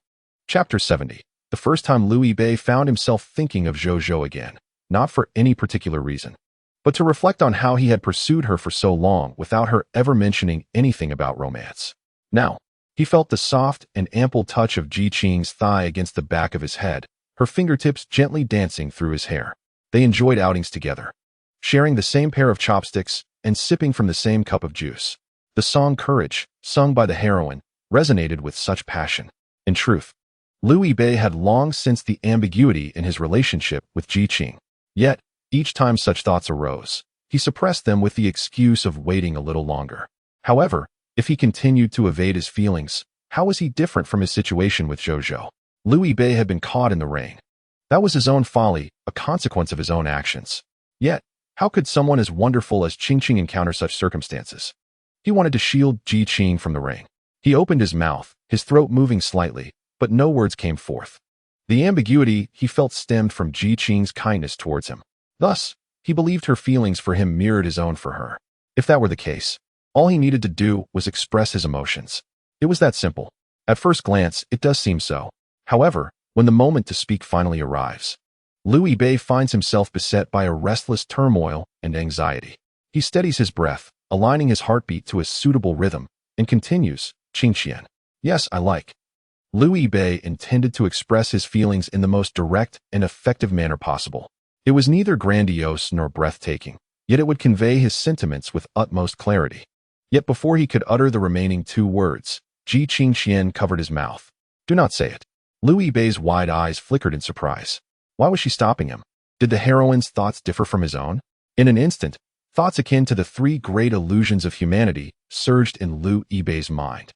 Chapter 70. The first time Liu Yibei found himself thinking of Zhou again, not for any particular reason, but to reflect on how he had pursued her for so long without her ever mentioning anything about romance. Now, he felt the soft and ample touch of Ji Qing's thigh against the back of his head, her fingertips gently dancing through his hair. They enjoyed outings together, sharing the same pair of chopsticks and sipping from the same cup of juice. The song Courage, sung by the heroine, resonated with such passion. In truth, Liu Yibei had long sensed the ambiguity in his relationship with Ji Qing. Yet, each time such thoughts arose, he suppressed them with the excuse of waiting a little longer. However, if he continued to evade his feelings, how was he different from his situation with Zhou? Liu Yibei had been caught in the rain. That was his own folly, a consequence of his own actions. Yet, how could someone as wonderful as Qing encounter such circumstances? He wanted to shield Ji Qing from the rain. He opened his mouth, his throat moving slightly, but no words came forth. The ambiguity he felt stemmed from Ji Qing's kindness towards him. Thus, he believed her feelings for him mirrored his own for her. If that were the case, all he needed to do was express his emotions. It was that simple. At first glance, it does seem so. However, when the moment to speak finally arrives, Liu Yibei finds himself beset by a restless turmoil and anxiety. He steadies his breath, aligning his heartbeat to a suitable rhythm, and continues, Qingqian. Yes, I like. Liu Yibei intended to express his feelings in the most direct and effective manner possible. It was neither grandiose nor breathtaking, yet it would convey his sentiments with utmost clarity. Yet before he could utter the remaining two words, Ji Qingqian covered his mouth. Do not say it. Liu Yibei's wide eyes flickered in surprise. Why was she stopping him? Did the heroine's thoughts differ from his own? In an instant, thoughts akin to the three great illusions of humanity surged in Liu Yibei's mind,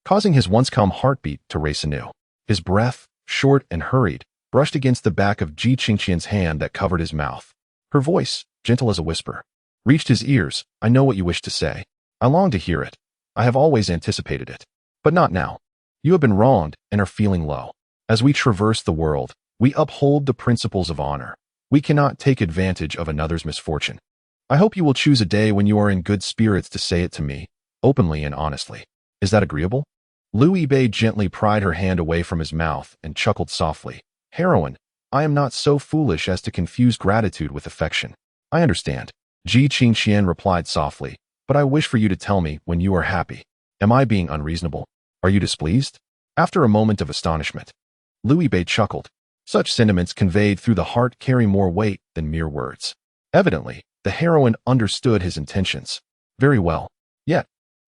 causing his once calm heartbeat to race anew. His breath, short and hurried, brushed against the back of Ji Qingqian's hand that covered his mouth. Her voice, gentle as a whisper, reached his ears. I know what you wish to say. I long to hear it. I have always anticipated it. But not now. You have been wronged and are feeling low. As we traverse the world, we uphold the principles of honor. We cannot take advantage of another's misfortune. I hope you will choose a day when you are in good spirits to say it to me, openly and honestly. Is that agreeable? Liu Yibei gently pried her hand away from his mouth and chuckled softly. Heroine, I am not so foolish as to confuse gratitude with affection. I understand. Ji Qingqian replied softly, but I wish for you to tell me when you are happy. Am I being unreasonable? Are you displeased? After a moment of astonishment, Liu Yibei chuckled. Such sentiments conveyed through the heart carry more weight than mere words. Evidently, the heroine understood his intentions. Very well. Yet,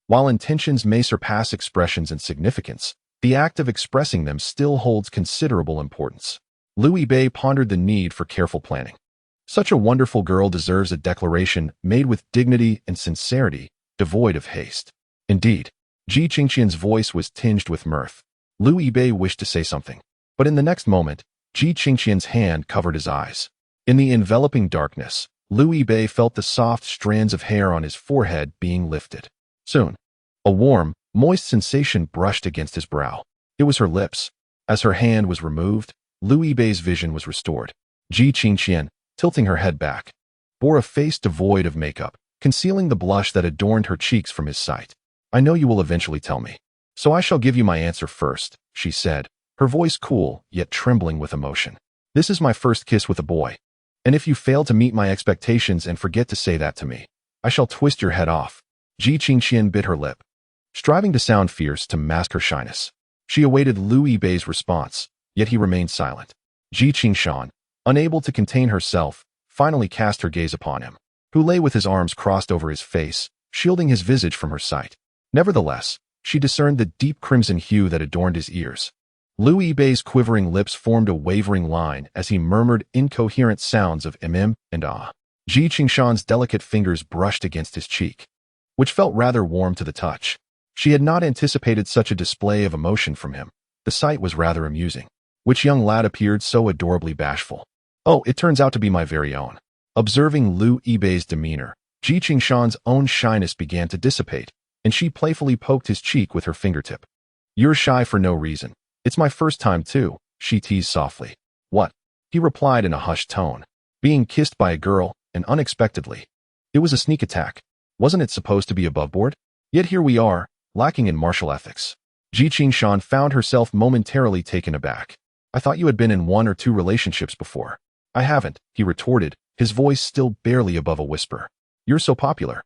while intentions may surpass expressions in significance, the act of expressing them still holds considerable importance. Liu Yibei pondered the need for careful planning. Such a wonderful girl deserves a declaration made with dignity and sincerity, devoid of haste. Indeed, Ji Qingqian's voice was tinged with mirth. Liu Yibei wished to say something, but in the next moment, Ji Qingqian's hand covered his eyes. In the enveloping darkness, Liu Yibei felt the soft strands of hair on his forehead being lifted. Soon, a warm, moist sensation brushed against his brow. It was her lips. As her hand was removed, Liu Yibei's vision was restored. Ji Qingqian, tilting her head back, bore a face devoid of makeup, concealing the blush that adorned her cheeks from his sight. I know you will eventually tell me, so I shall give you my answer first, she said, her voice cool, yet trembling with emotion. This is my first kiss with a boy, and if you fail to meet my expectations and forget to say that to me, I shall twist your head off. Ji Qingqian bit her lip, striving to sound fierce to mask her shyness. She awaited Liu Yibei's response, yet he remained silent. Ji Qingqian, unable to contain herself, finally cast her gaze upon him, who lay with his arms crossed over his face, shielding his visage from her sight. Nevertheless, she discerned the deep crimson hue that adorned his ears. Liu Yibei's quivering lips formed a wavering line as he murmured incoherent sounds of and ah. Ji Qingqian's delicate fingers brushed against his cheek. which felt rather warm to the touch. She had not anticipated such a display of emotion from him. The sight was rather amusing. Which young lad appeared so adorably bashful? Oh, it turns out to be my very own. Observing Liu Yibei's demeanor, Ji Qingshan's own shyness began to dissipate, and she playfully poked his cheek with her fingertip. You're shy for no reason. It's my first time too, she teased softly. What? He replied in a hushed tone. Being kissed by a girl, and unexpectedly. It was a sneak attack. Wasn't it supposed to be above board? Yet here we are, lacking in martial ethics. Ji Qingshan found herself momentarily taken aback. I thought you had been in 1 or 2 relationships before. I haven't, he retorted, his voice still barely above a whisper. You're so popular.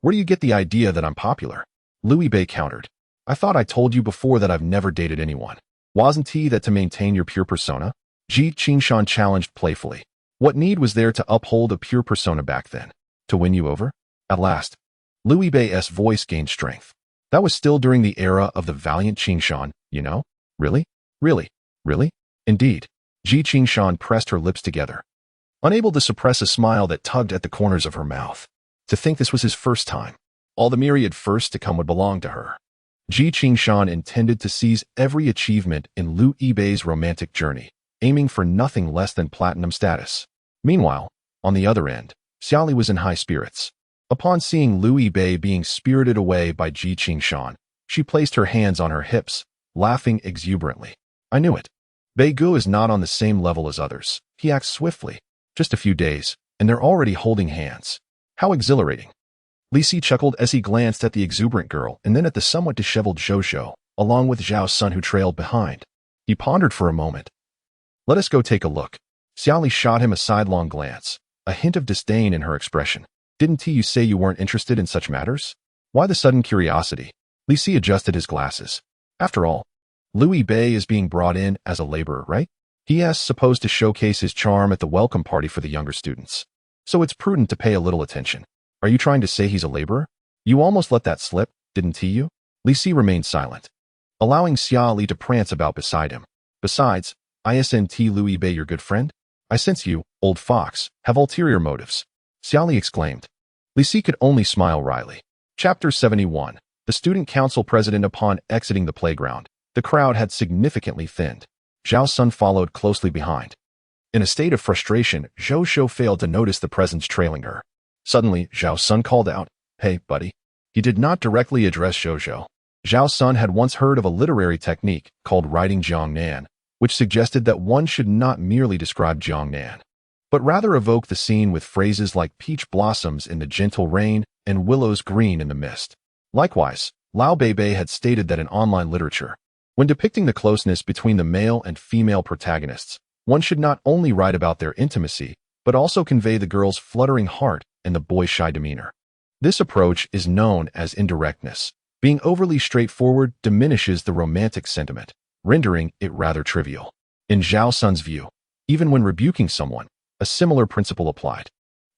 Where do you get the idea that I'm popular? Liu Yibei countered. I thought I told you before that I've never dated anyone. Wasn't he that to maintain your pure persona? Ji Qingshan challenged playfully. What need was there to uphold a pure persona back then? To win you over? At last. Liu Yibei's voice gained strength. That was still during the era of the valiant Qingshan, you know? Really? Really? Really? Indeed. Ji Qingshan pressed her lips together, unable to suppress a smile that tugged at the corners of her mouth. To think this was his first time. All the myriad firsts to come would belong to her. Ji Qingshan intended to seize every achievement in Liu Yibei's romantic journey, aiming for nothing less than platinum status. Meanwhile, on the other end, Xiaoli was in high spirits. Upon seeing Liu Yibei being spirited away by Ji Qingshan, she placed her hands on her hips, laughing exuberantly. I knew it. Bei Gu is not on the same level as others. He acts swiftly. Just a few days, and they're already holding hands. How exhilarating. Li Si chuckled as he glanced at the exuberant girl and then at the somewhat disheveled Zhou, along with Zhao Sun who trailed behind. He pondered for a moment. Let us go take a look. Xiaoli shot him a sidelong glance, a hint of disdain in her expression. Didn't you say you weren't interested in such matters? Why the sudden curiosity? Li Si adjusted his glasses. After all, Liu Yibei is being brought in as a laborer, right? He is supposed to showcase his charm at the welcome party for the younger students. So it's prudent to pay a little attention. Are you trying to say he's a laborer? You almost let that slip, didn't you? Li Si remained silent, allowing Xiaoli to prance about beside him. Besides, isn't Liu Yibei your good friend? I sense you, old fox, have ulterior motives. Xiaoli exclaimed. Li Si could only smile wryly. Chapter 71. The student council president. Upon exiting the playground, the crowd had significantly thinned. Zhao Sun followed closely behind. In a state of frustration, Zhou failed to notice the presence trailing her. Suddenly, Zhao Sun called out, Hey, buddy. He did not directly address Zhou. Zhao Sun had once heard of a literary technique called writing Jiangnan, which suggested that one should not merely describe Jiangnan, but rather evoke the scene with phrases like peach blossoms in the gentle rain and willows green in the mist. Likewise, Lao Beibei had stated that in online literature, when depicting the closeness between the male and female protagonists, one should not only write about their intimacy, but also convey the girl's fluttering heart and the boy's shy demeanor. This approach is known as indirectness. Being overly straightforward diminishes the romantic sentiment, rendering it rather trivial. In Zhao Sun's view, even when rebuking someone, a similar principle applied.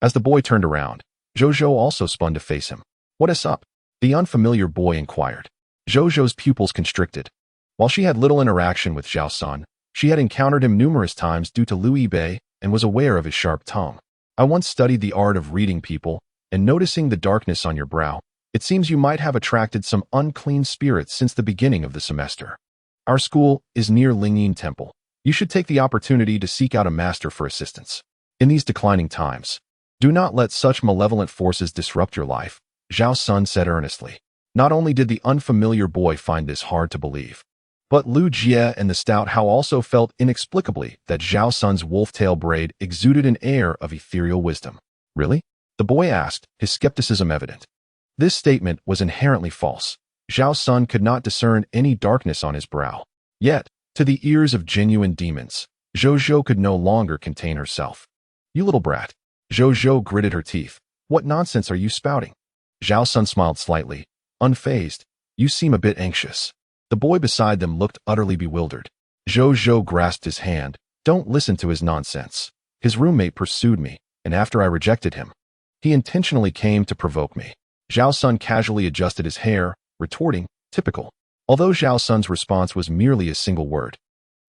As the boy turned around, Zhou also spun to face him. What is up? The unfamiliar boy inquired. Zhou's pupils constricted. While she had little interaction with Zhao Sun, she had encountered him numerous times due to Liu Yibei and was aware of his sharp tongue. I once studied the art of reading people, and noticing the darkness on your brow, it seems you might have attracted some unclean spirits since the beginning of the semester. Our school is near Lingyin Temple. You should take the opportunity to seek out a master for assistance. In these declining times, do not let such malevolent forces disrupt your life, Zhao Sun said earnestly. Not only did the unfamiliar boy find this hard to believe, but Liu Jie and the stout Hao also felt inexplicably that Zhao Sun's wolf-tail braid exuded an air of ethereal wisdom. Really? The boy asked, his skepticism evident. This statement was inherently false. Zhao Sun could not discern any darkness on his brow. Yet, to the ears of genuine demons, Zhou could no longer contain herself. You little brat. Zhou gritted her teeth. What nonsense are you spouting? Zhao Sun smiled slightly, unfazed. You seem a bit anxious. The boy beside them looked utterly bewildered. Zhou grasped his hand. Don't listen to his nonsense. His roommate pursued me, and after I rejected him, he intentionally came to provoke me. Zhao Sun casually adjusted his hair, retorting, typical. Although Zhao Sun's response was merely a single word,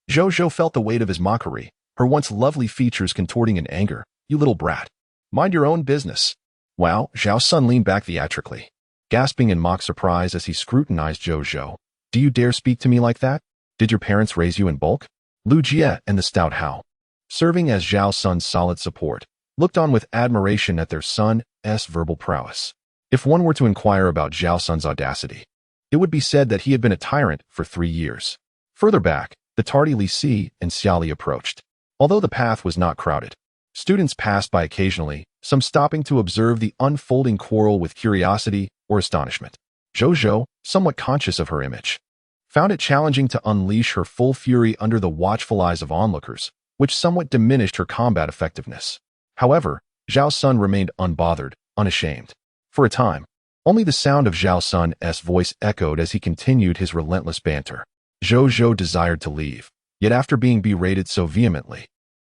Zhou felt the weight of his mockery, her once lovely features contorting in anger. You little brat. Mind your own business. Wow, Zhao Sun leaned back theatrically. gasping in mock surprise as he scrutinized Zhou Zhou. Do you dare speak to me like that? Did your parents raise you in bulk? Lu Jie and the stout Hao, serving as Zhao Sun's solid support, looked on with admiration at their son's verbal prowess. If one were to inquire about Zhao Sun's audacity, it would be said that he had been a tyrant for 3 years. Further back, the tardy Li Si and Xiali approached. Although the path was not crowded, students passed by occasionally, some stopping to observe the unfolding quarrel with curiosity or astonishment. Zhou Zhou, somewhat conscious of her image, found it challenging to unleash her full fury under the watchful eyes of onlookers, which somewhat diminished her combat effectiveness. However, Zhao Sun remained unbothered, unashamed. For a time, only the sound of Zhao Sun's voice echoed as he continued his relentless banter. Zhou Zhou desired to leave, yet after being berated so vehemently,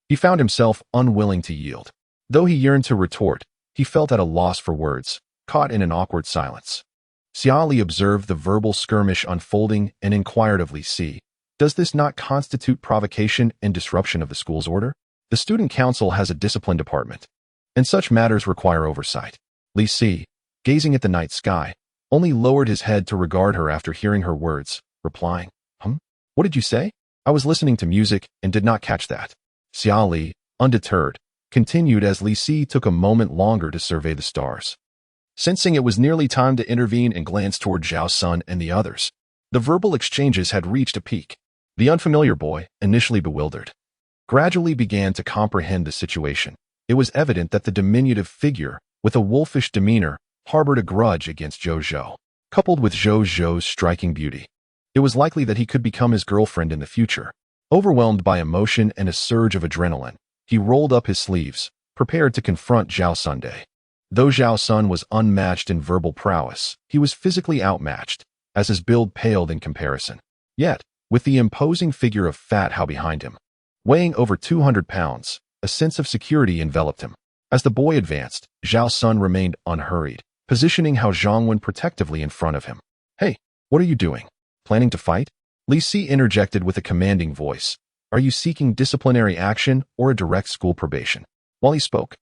he found himself unwilling to yield. Though he yearned to retort, he felt at a loss for words, caught in an awkward silence. Xiali observed the verbal skirmish unfolding and inquired of Li Si, "Does this not constitute provocation and disruption of the school's order? The student council has a discipline department, and such matters require oversight." Li Si, gazing at the night sky, only lowered his head to regard her after hearing her words, replying, What did you say? I was listening to music and did not catch that." Xiali, undeterred, continued as Li Si took a moment longer to survey the stars. Sensing it was nearly time to intervene and glance toward Zhao Sun and the others, the verbal exchanges had reached a peak. The unfamiliar boy, initially bewildered, gradually began to comprehend the situation. It was evident that the diminutive figure, with a wolfish demeanor, harbored a grudge against Zhou Zhou. Coupled with Zhou Zhou's striking beauty, it was likely that he could become his girlfriend in the future. Overwhelmed by emotion and a surge of adrenaline, he rolled up his sleeves, prepared to confront Zhao Sun. Though Zhao Sun was unmatched in verbal prowess, he was physically outmatched, as his build paled in comparison. Yet, with the imposing figure of Fat Hao behind him, weighing over 200 pounds, a sense of security enveloped him. As the boy advanced, Zhao Sun remained unhurried, positioning Hao Zhongwen protectively in front of him. "Hey, what are you doing? Planning to fight?" Li Si interjected with a commanding voice. "Are you seeking disciplinary action or a direct school probation?" While he spoke,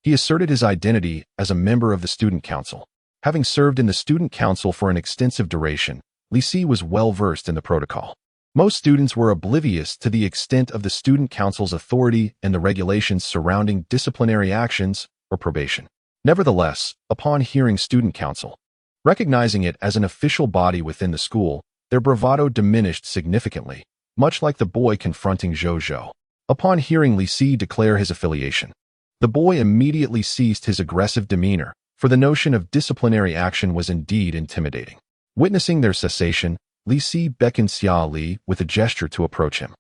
he asserted his identity as a member of the student council. Having served in the student council for an extensive duration, Li Si was well versed in the protocol. Most students were oblivious to the extent of the student council's authority and the regulations surrounding disciplinary actions or probation. Nevertheless, upon hearing student council, recognizing it as an official body within the school, their bravado diminished significantly, much like the boy confronting Zhou Zhou. Upon hearing Li Si declare his affiliation, the boy immediately ceased his aggressive demeanor, for the notion of disciplinary action was indeed intimidating. Witnessing their cessation, Li Si beckoned Xia Li with a gesture to approach him.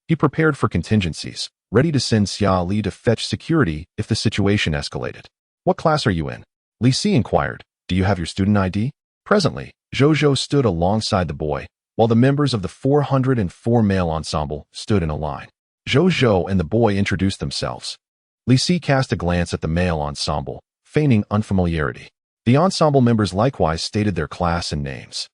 He prepared for contingencies, ready to send Xia Li to fetch security if the situation escalated. "What class are you in?" Li Si inquired. "Do you have your student ID?" Presently, Zhou Zhou stood alongside the boy, while the members of the 404 male ensemble stood in a line. Zhou Zhou and the boy introduced themselves. Li Si cast a glance at the male ensemble, feigning unfamiliarity. The ensemble members likewise stated their class and names.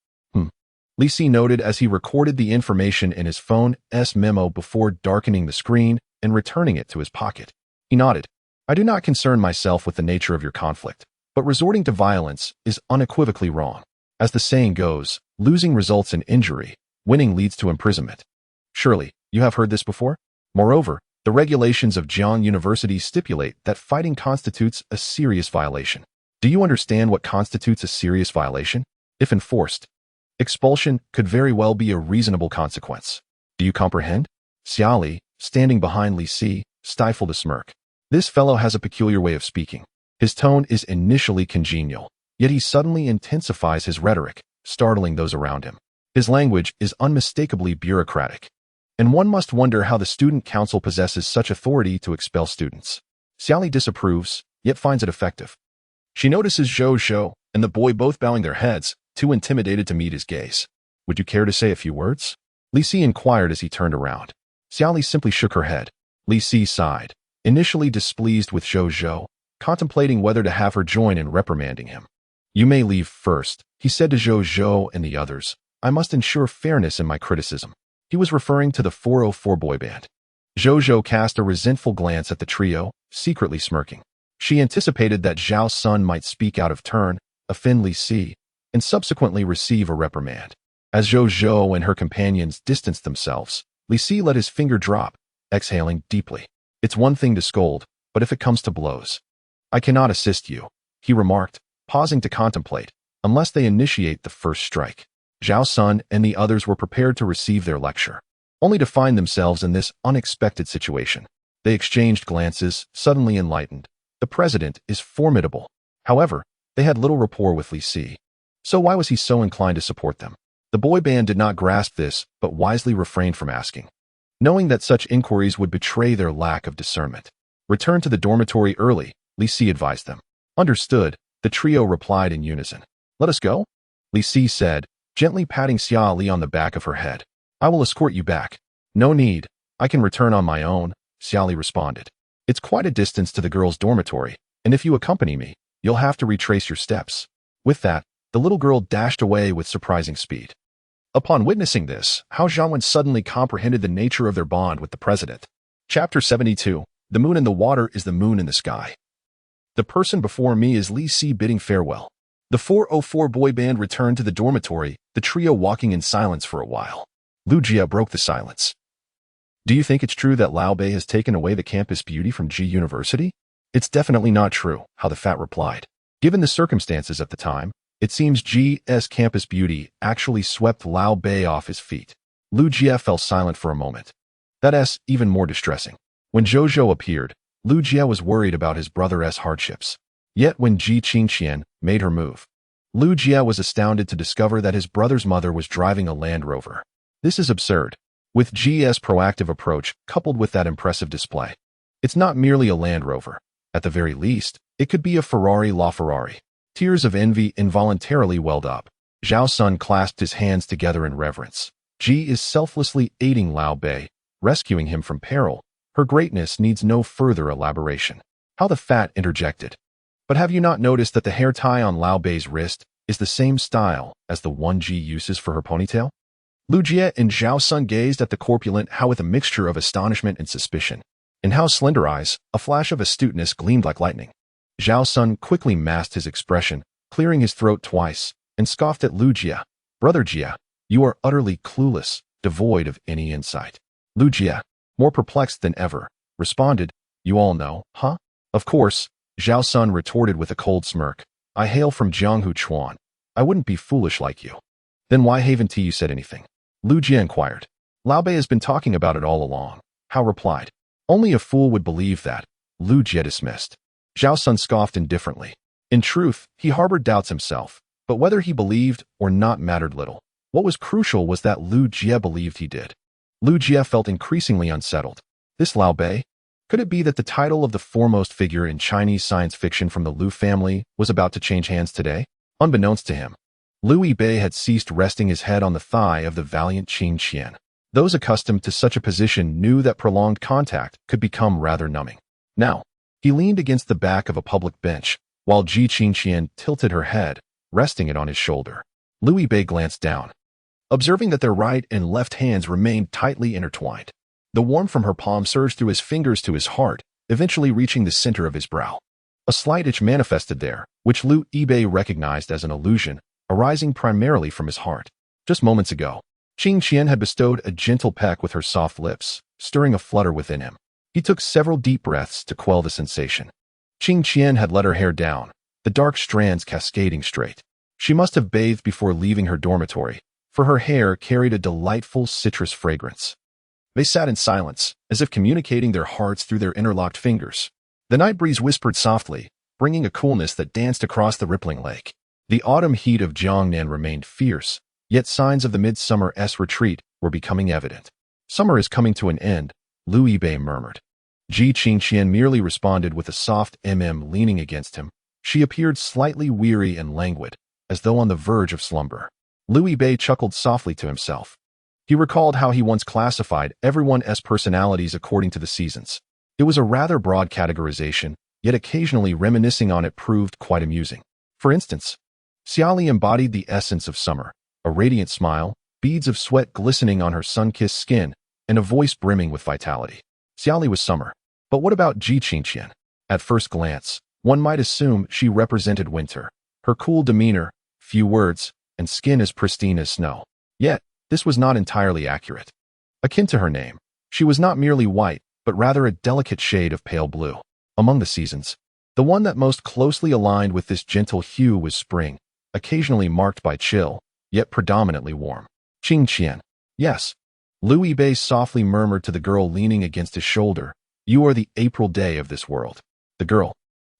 Li Si noted as he recorded the information in his phone's memo before darkening the screen and returning it to his pocket. He nodded. "I do not concern myself with the nature of your conflict, but resorting to violence is unequivocally wrong. As the saying goes, losing results in injury, winning leads to imprisonment. Surely, you have heard this before? Moreover, the regulations of Jiang University stipulate that fighting constitutes a serious violation. Do you understand what constitutes a serious violation? If enforced, expulsion could very well be a reasonable consequence. Do you comprehend?" Xiali, standing behind Li Si, stifled a smirk. This fellow has a peculiar way of speaking. His tone is initially congenial, yet he suddenly intensifies his rhetoric, startling those around him. His language is unmistakably bureaucratic, and one must wonder how the student council possesses such authority to expel students. Xiali disapproves, yet finds it effective. She notices Zhou Zhou and the boy both bowing their heads, too intimidated to meet his gaze. "Would you care to say a few words?" Li Si inquired as he turned around. Xiali simply shook her head. Li Si sighed, initially displeased with Zhou Zhou, contemplating whether to have her join in reprimanding him. "You may leave first," he said to Zhou Zhou and the others. "I must ensure fairness in my criticism." He was referring to the 404 boy band. Zhou Zhou cast a resentful glance at the trio, secretly smirking. She anticipated that Zhao Sun might speak out of turn, offend Li Si, and subsequently receive a reprimand. As Zhou and her companions distanced themselves, Li Si let his finger drop, exhaling deeply. It's one thing to scold, but if it comes to blows, I cannot assist you, he remarked, pausing to contemplate, unless they initiate the first strike. Zhao Sun and the others were prepared to receive their lecture, only to find themselves in this unexpected situation. They exchanged glances, suddenly enlightened. The president is formidable. However, they had little rapport with Li Si. So why was he so inclined to support them? The boy band did not grasp this, but wisely refrained from asking, knowing that such inquiries would betray their lack of discernment. Return to the dormitory early, Li Si advised them. Understood, the trio replied in unison. Let us go? Li Si said, gently patting Xia Li on the back of her head. I will escort you back. No need, I can return on my own, Xia Li responded. It's quite a distance to the girls' dormitory, and if you accompany me, you'll have to retrace your steps. With that, the little girl dashed away with surprising speed. Upon witnessing this, Hao Zhanwen suddenly comprehended the nature of their bond with the president. Chapter 72. The moon in the water is the moon in the sky. The person before me is Li Si bidding farewell. The 404 boy band returned to the dormitory, the trio walking in silence for a while. Lu Jia broke the silence. Do you think it's true that Lao Bei has taken away the campus beauty from Ji University? It's definitely not true, Hao the Fat replied. Given the circumstances at the time, it seems Ji's campus beauty actually swept Lao Bei off his feet. Lu Jia fell silent for a moment. That's even more distressing. When Zhou appeared, Lu Jia was worried about his brother's hardships. Yet when Ji Qingqian made her move, Lu Jia was astounded to discover that his brother's mother was driving a Land Rover. This is absurd. With Ji's proactive approach coupled with that impressive display, it's not merely a Land Rover. At the very least, it could be a Ferrari LaFerrari. Tears of envy involuntarily welled up. Zhao Sun clasped his hands together in reverence. Ji is selflessly aiding Lao Bei, rescuing him from peril. Her greatness needs no further elaboration. Hao the Fat interjected. But have you not noticed that the hair tie on Lao Bei's wrist is the same style as the one Ji uses for her ponytail? Lu Jia and Zhao Sun gazed at the corpulent Hao with a mixture of astonishment and suspicion. In Hao's slender eyes, a flash of astuteness gleamed like lightning. Zhao Sun quickly masked his expression, clearing his throat twice, and scoffed at Lu Jia. Brother Jia, you are utterly clueless, devoid of any insight. Lu Jia, more perplexed than ever, responded, you all know, huh? Of course, Zhao Sun retorted with a cold smirk. I hail from Jianghu Chuan. I wouldn't be foolish like you. Then why haven't you said anything? Lu Jia inquired. Lao Bei has been talking about it all along, Hao replied. Only a fool would believe that, Lu Jia dismissed. Zhao Sun scoffed indifferently. In truth, he harbored doubts himself, but whether he believed or not mattered little. What was crucial was that Lu Jia believed he did. Lu Jia felt increasingly unsettled. This Lao Bei? Could it be that the title of the foremost figure in Chinese science fiction from the Lu family was about to change hands today? Unbeknownst to him, Lu Yibei had ceased resting his head on the thigh of the valiant Qing Qian. Those accustomed to such a position knew that prolonged contact could become rather numbing. Now, he leaned against the back of a public bench, while Ji Qingqian tilted her head, resting it on his shoulder. Lu Yibei glanced down, observing that their right and left hands remained tightly intertwined. The warmth from her palm surged through his fingers to his heart, eventually reaching the center of his brow. A slight itch manifested there, which Lu Yibei recognized as an illusion, arising primarily from his heart. Just moments ago, Qing Qian had bestowed a gentle peck with her soft lips, stirring a flutter within him. He took several deep breaths to quell the sensation. Qing Qian had let her hair down, the dark strands cascading straight. She must have bathed before leaving her dormitory, for her hair carried a delightful citrus fragrance. They sat in silence, as if communicating their hearts through their interlocked fingers. The night breeze whispered softly, bringing a coolness that danced across the rippling lake. The autumn heat of Jiangnan remained fierce, yet signs of the midsummer's retreat were becoming evident. Summer is coming to an end, Lu Yibei murmured. Ji Qingqian merely responded with a soft leaning against him. She appeared slightly weary and languid, as though on the verge of slumber. Lu Yibei chuckled softly to himself. He recalled how he once classified everyone's personalities according to the seasons. It was a rather broad categorization, yet occasionally reminiscing on it proved quite amusing. For instance, Xiaoli embodied the essence of summer, a radiant smile, beads of sweat glistening on her sun-kissed skin, and a voice brimming with vitality. Xiaoli was summer. But what about Ji Qingqian? At first glance, one might assume she represented winter. Her cool demeanor, few words, and skin as pristine as snow. Yet, this was not entirely accurate. Akin to her name, she was not merely white, but rather a delicate shade of pale blue. Among the seasons, the one that most closely aligned with this gentle hue was spring, occasionally marked by chill, yet predominantly warm. Qing Qian. Yes. Liu Bei softly murmured to the girl leaning against his shoulder, "You are the April day of this world." The girl,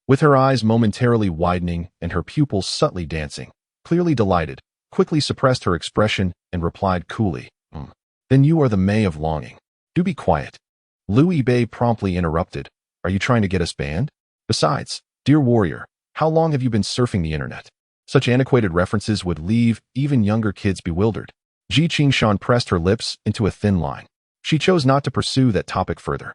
with her eyes momentarily widening and her pupils subtly dancing, clearly delighted, quickly suppressed her expression and replied coolly, "Then you are the May of longing." "Do be quiet." Liu Bei promptly interrupted, "Are you trying to get us banned? Besides, dear warrior, how long have you been surfing the internet?" Such antiquated references would leave even younger kids bewildered. Ji Qingshan pressed her lips into a thin line. She chose not to pursue that topic further,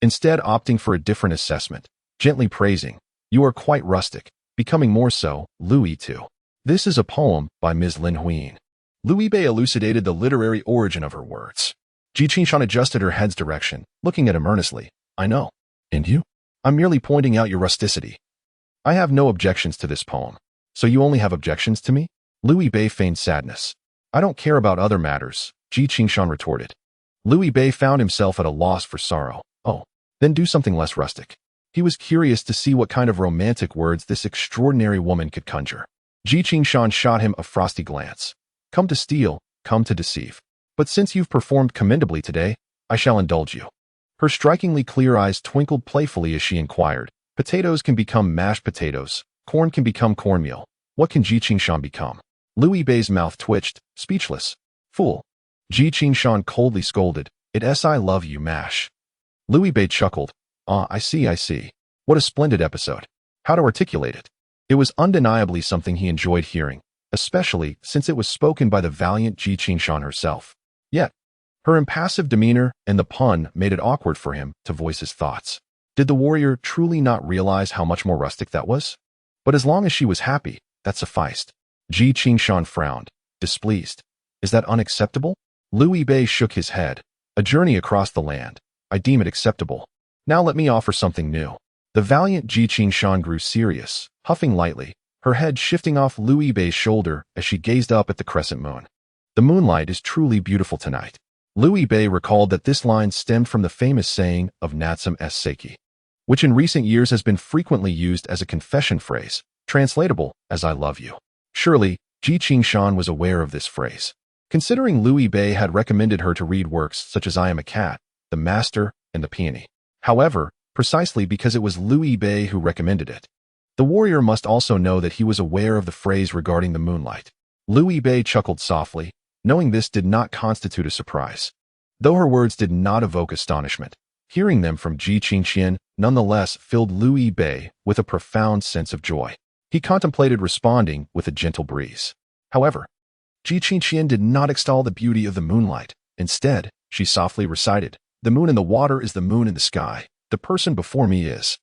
instead opting for a different assessment, gently praising, "You are quite rustic, becoming more so, Louis too." This is a poem by Ms. Lin Huiyin. Liu Bei elucidated the literary origin of her words. Ji Qingshan adjusted her head's direction, looking at him earnestly. "I know. And you? I'm merely pointing out your rusticity. I have no objections to this poem. So you only have objections to me?" Liu Bei feigned sadness. "I don't care about other matters," Ji Qingshan retorted. Liu Bei found himself at a loss for sorrow. "Oh, then do something less rustic." He was curious to see what kind of romantic words this extraordinary woman could conjure. Ji Qingshan shot him a frosty glance. "Come to steal, come to deceive. But since you've performed commendably today, I shall indulge you." Her strikingly clear eyes twinkled playfully as she inquired, "Potatoes can become mashed potatoes, corn can become cornmeal. What can Ji Qingshan become?" Liu Bei's mouth twitched, speechless. "Fool." Ji Qingshan coldly scolded, "It's I love you mash." Liu Bei chuckled. "Ah, I see. What a splendid episode. How to articulate it?" It was undeniably something he enjoyed hearing, especially since it was spoken by the valiant Ji Qingshan herself. Yet, her impassive demeanor and the pun made it awkward for him to voice his thoughts. Did the warrior truly not realize how much more rustic that was? But as long as she was happy, that sufficed. Ji Qingshan frowned, displeased. "Is that unacceptable?" Liu Bei shook his head. "A journey across the land. I deem it acceptable. Now let me offer something new." The valiant Ji Qingshan grew serious, huffing lightly, her head shifting off Liu Bei's shoulder as she gazed up at the crescent moon. "The moonlight is truly beautiful tonight." Liu Bei recalled that this line stemmed from the famous saying of Natsum S. Seiki, which in recent years has been frequently used as a confession phrase, translatable as "I love you." Surely, Ji Qingshan was aware of this phrase, considering Liu Bei had recommended her to read works such as I Am a Cat, The Master, and The Peony. However, precisely because it was Liu Bei who recommended it, the warrior must also know that he was aware of the phrase regarding the moonlight. Liu Bei chuckled softly, knowing this did not constitute a surprise. Though her words did not evoke astonishment, hearing them from Ji Qingshan nonetheless filled Liu Bei with a profound sense of joy. He contemplated responding with a gentle breeze. However, Ji Qingshan did not extol the beauty of the moonlight. Instead, she softly recited, "The moon in the water is the moon in the sky. The person before me is."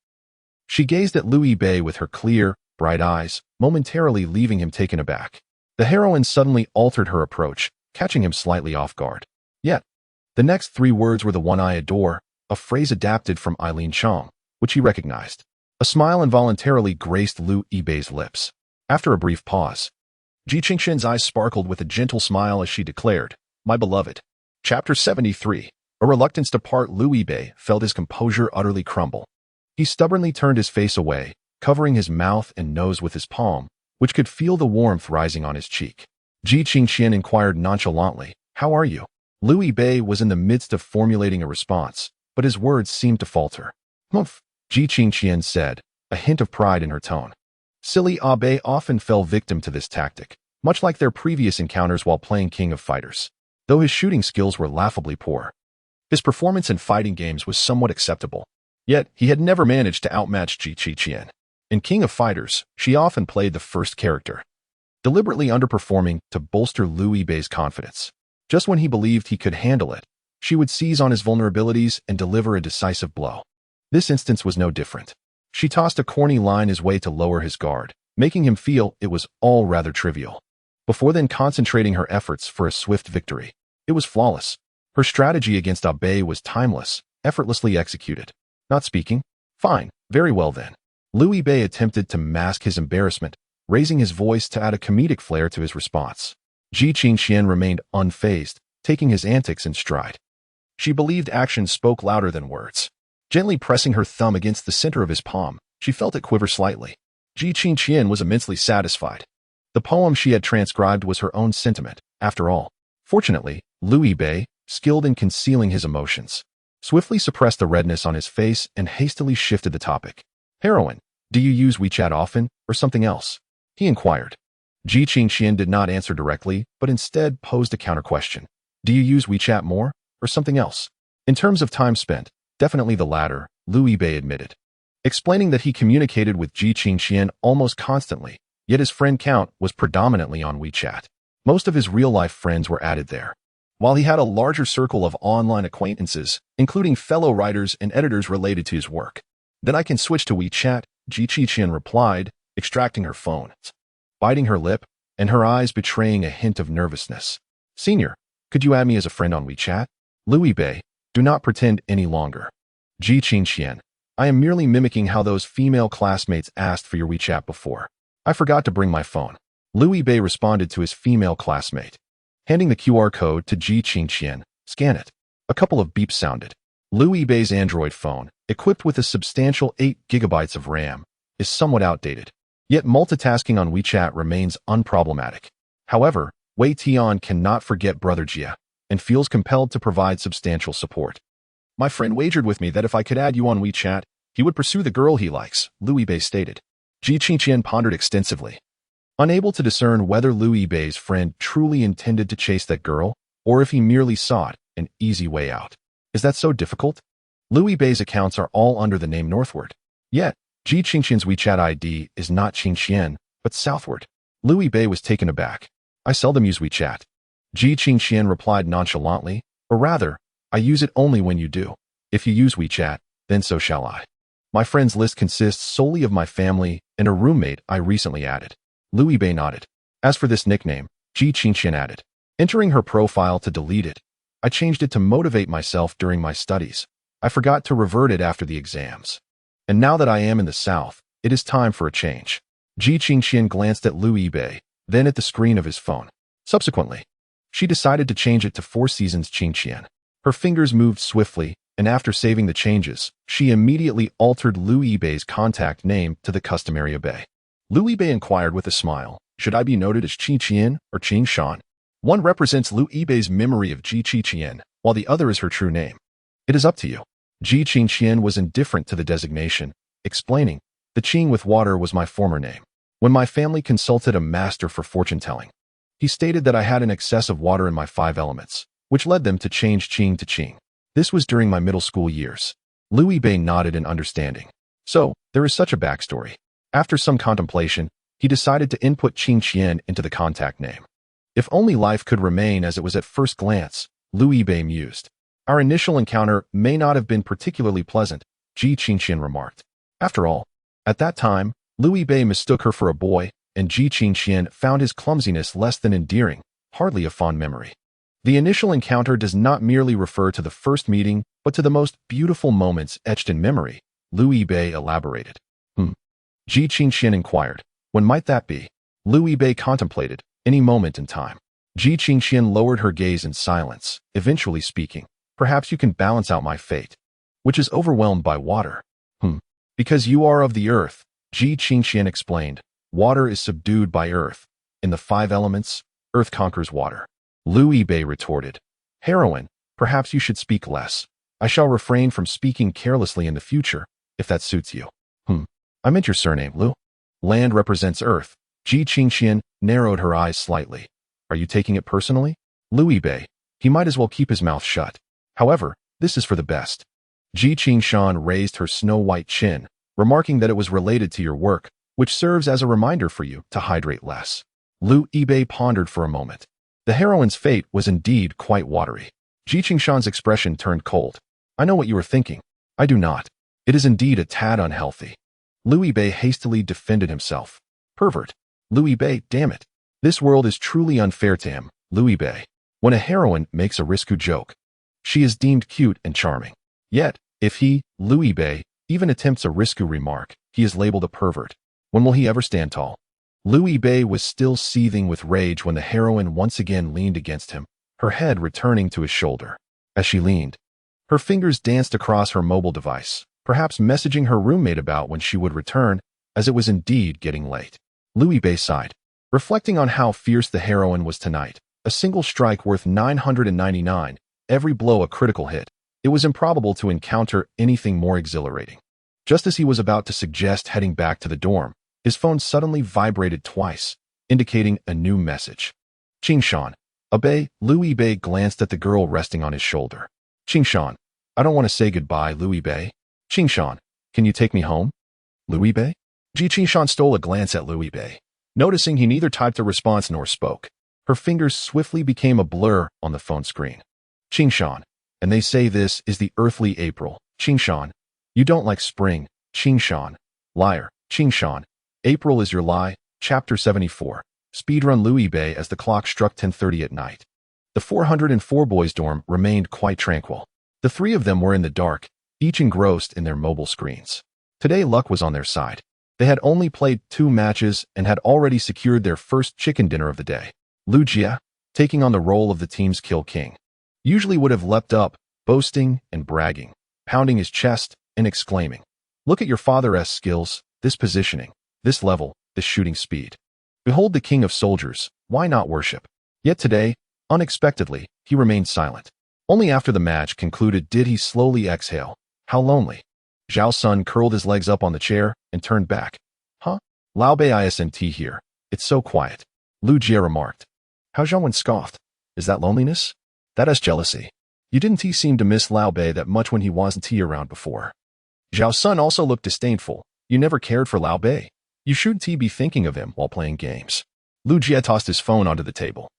She gazed at Liu Bei with her clear, bright eyes, momentarily leaving him taken aback. The heroine suddenly altered her approach, catching him slightly off guard. Yet, the next three words were "the one I adore," a phrase adapted from Eileen Chong, which he recognized. A smile involuntarily graced Liu Bei's lips. After a brief pause, Ji Qingshan's eyes sparkled with a gentle smile as she declared, "My beloved." Chapter 73. A reluctance to part. Liu Bei felt his composure utterly crumble. He stubbornly turned his face away, covering his mouth and nose with his palm, which could feel the warmth rising on his cheek. Ji Qingshan inquired nonchalantly, "How are you?" Liu Bei was in the midst of formulating a response, but his words seemed to falter. "Humph," Ji Qingshan said, a hint of pride in her tone. Silly Abe often fell victim to this tactic, much like their previous encounters while playing King of Fighters. Though his shooting skills were laughably poor, his performance in fighting games was somewhat acceptable. Yet, he had never managed to outmatch Ji Qingshan. In King of Fighters, she often played the first character, deliberately underperforming to bolster Liu Bei's confidence. Just when he believed he could handle it, she would seize on his vulnerabilities and deliver a decisive blow. This instance was no different. She tossed a corny line his way to lower his guard, making him feel it was all rather trivial. Before then concentrating her efforts for a swift victory. It was flawless. Her strategy against Abe was timeless, effortlessly executed. Not speaking? Fine, very well then. Liu Bei attempted to mask his embarrassment, raising his voice to add a comedic flair to his response. Ji Qingxian remained unfazed, taking his antics in stride. She believed actions spoke louder than words. Gently pressing her thumb against the center of his palm, she felt it quiver slightly. Ji Qingxian was immensely satisfied. The poem she had transcribed was her own sentiment, after all. Fortunately, Liu Bei, skilled in concealing his emotions, swiftly suppressed the redness on his face and hastily shifted the topic. Heroine, do you use WeChat often, or something else? He inquired. Ji Qingxian did not answer directly, but instead posed a counter-question. Do you use WeChat more, or something else? In terms of time spent, definitely the latter, Liu Bei admitted. Explaining that he communicated with Ji Qingxian almost constantly, yet his friend count was predominantly on WeChat. Most of his real-life friends were added there. While he had a larger circle of online acquaintances, including fellow writers and editors related to his work. Then I can switch to WeChat, Ji Qingxian replied, extracting her phone, biting her lip, and her eyes betraying a hint of nervousness. Senior, could you add me as a friend on WeChat? Liu Bei, do not pretend any longer. Ji Qingxian, I am merely mimicking how those female classmates asked for your WeChat before. I forgot to bring my phone. Liu Bei responded to his female classmate. Handing the QR code to Ji Qingxian, scan it. A couple of beeps sounded. Liu Bei's Android phone, equipped with a substantial 8 GB of RAM, is somewhat outdated. Yet multitasking on WeChat remains unproblematic. However, Wei Tian cannot forget Brother Jia, and feels compelled to provide substantial support. My friend wagered with me that if I could add you on WeChat, he would pursue the girl he likes, Liu Bei stated. Ji Qingxian pondered extensively. Unable to discern whether Liu Bei's friend truly intended to chase that girl, or if he merely sought an easy way out. Is that so difficult? Liu Bei's accounts are all under the name Northward. Yet, Ji Qingxian's WeChat ID is not Qingxian, but Southward. Liu Bei was taken aback. I seldom use WeChat. Ji Qingxian replied nonchalantly, or rather, I use it only when you do. If you use WeChat, then so shall I. My friends list consists solely of my family and a roommate I recently added. Liu Bei nodded. As for this nickname, Ji Qingxian added. Entering her profile to delete it, I changed it to motivate myself during my studies. I forgot to revert it after the exams. And now that I am in the South, it is time for a change. Ji Qingxian glanced at Liu Bei, then at the screen of his phone. Subsequently, she decided to change it to Four Seasons Qingxian. Her fingers moved swiftly, and after saving the changes, she immediately altered Liu Bei's contact name to the customary Bei. Liu Bei inquired with a smile, should I be noted as Qingxian or Qingshan? One represents Liu Bei's memory of Ji Qingxian, while the other is her true name. It is up to you. Ji Qingxian was indifferent to the designation, explaining, the Qing with water was my former name. When my family consulted a master for fortune-telling, he stated that I had an excess of water in my 5 elements, which led them to change Qing to Qing. This was during my middle school years. Liu Bei nodded in understanding. So, there is such a backstory. After some contemplation, he decided to input Qingxian into the contact name. If only life could remain as it was at first glance, Liu Bei mused. Our initial encounter may not have been particularly pleasant, Ji Qingxian remarked. After all, at that time, Liu Bei mistook her for a boy, and Ji Qingxian found his clumsiness less than endearing, hardly a fond memory. The initial encounter does not merely refer to the first meeting, but to the most beautiful moments etched in memory, Liu Bei elaborated. Ji Qingxian inquired, when might that be? Liu Bei contemplated, any moment in time. Ji Qingxian lowered her gaze in silence, eventually speaking, perhaps you can balance out my fate, which is overwhelmed by water. Because you are of the earth, Ji Qingxian explained, water is subdued by earth. In the 5 elements, earth conquers water. Liu Bei retorted, heroine, perhaps you should speak less. I shall refrain from speaking carelessly in the future, if that suits you. I meant your surname, Liu. Land represents earth. Ji Qingxian narrowed her eyes slightly. Are you taking it personally? Liu Bei, he might as well keep his mouth shut. However, this is for the best. Ji Qingxian raised her snow-white chin, remarking that it was related to your work, which serves as a reminder for you to hydrate less. Liu Bei pondered for a moment. The heroine's fate was indeed quite watery. Ji Qingxian's expression turned cold. I know what you are thinking. I do not. It is indeed a tad unhealthy. Liu Bei hastily defended himself. Pervert. Liu Bei, damn it. This world is truly unfair to him, Liu Bei. When a heroine makes a risque joke, she is deemed cute and charming. Yet, if he, Liu Bei, even attempts a risque remark, he is labeled a pervert. When will he ever stand tall? Louis Bay was still seething with rage when the heroine once again leaned against him, her head returning to his shoulder. As she leaned, her fingers danced across her mobile device, perhaps messaging her roommate about when she would return, as it was indeed getting late. Louis Bay sighed, reflecting on how fierce the heroine was tonight. A single strike worth 999, every blow a critical hit. It was improbable to encounter anything more exhilarating. Just as he was about to suggest heading back to the dorm, his phone suddenly vibrated twice, indicating a new message. Qingshan. Abe, Louis Bay glanced at the girl resting on his shoulder. Qingshan. I don't want to say goodbye, Louis Bay. Qingshan. Can you take me home? Louis Bay? Qingshan stole a glance at Louis Bay, noticing he neither typed a response nor spoke. Her fingers swiftly became a blur on the phone screen. Qingshan. And they say this is the earthly April. Qingshan. You don't like spring. Qingshan. Liar. Qingshan. April is your lie. Chapter 74. Speedrun Louis Bay as the clock struck 10:30 at night. The 404 boys' dorm remained quite tranquil. The three of them were in the dark, each engrossed in their mobile screens. Today luck was on their side. They had only played 2 matches and had already secured their first chicken dinner of the day. Lu Jia, taking on the role of the team's kill king, usually would have leapt up, boasting and bragging, pounding his chest and exclaiming, "Look at your father's skills, this positioning, this level, this shooting speed. Behold the king of soldiers, why not worship?" Yet today, unexpectedly, he remained silent. Only after the match concluded did he slowly exhale. How lonely. Zhao Sun curled his legs up on the chair and turned back. Huh? Lao Bei isn't here. It's so quiet. Lu Jia remarked. How Zhao scoffed. Is that loneliness? That is jealousy. You didn't seem to miss Lao Bei that much when he wasn't around before. Zhao Sun also looked disdainful. You never cared for Lao Bei. You should be thinking of him while playing games. Lu Jia tossed his phone onto the table,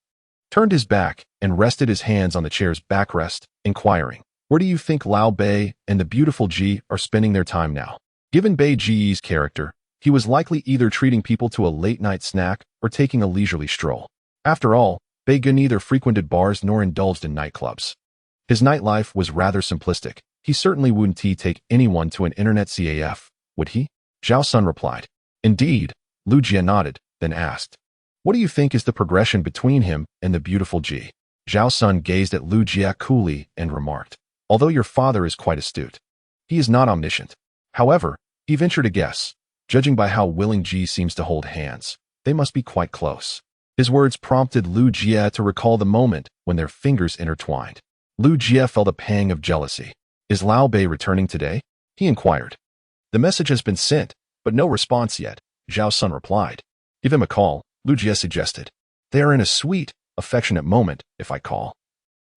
turned his back, and rested his hands on the chair's backrest, inquiring, where do you think Lao Bei and the beautiful Ji are spending their time now? Given Bei Ji's character, he was likely either treating people to a late-night snack or taking a leisurely stroll. After all, Bei Ge neither frequented bars nor indulged in nightclubs. His nightlife was rather simplistic. He certainly wouldn't take anyone to an internet CAF, would he? Zhao Sun replied. Indeed, Lu Jia nodded, then asked, what do you think is the progression between him and the beautiful Ji? Zhao Sun gazed at Lu Jia coolly and remarked, although your father is quite astute, he is not omniscient. However, he ventured a guess. Judging by how willing Ji seems to hold hands, they must be quite close. His words prompted Lu Jia to recall the moment when their fingers intertwined. Lu Jia felt a pang of jealousy. Is Lao Bei returning today? He inquired. The message has been sent, but no response yet, Zhao Sun replied. Give him a call, Lu Jia suggested. They are in a sweet, affectionate moment, if I call.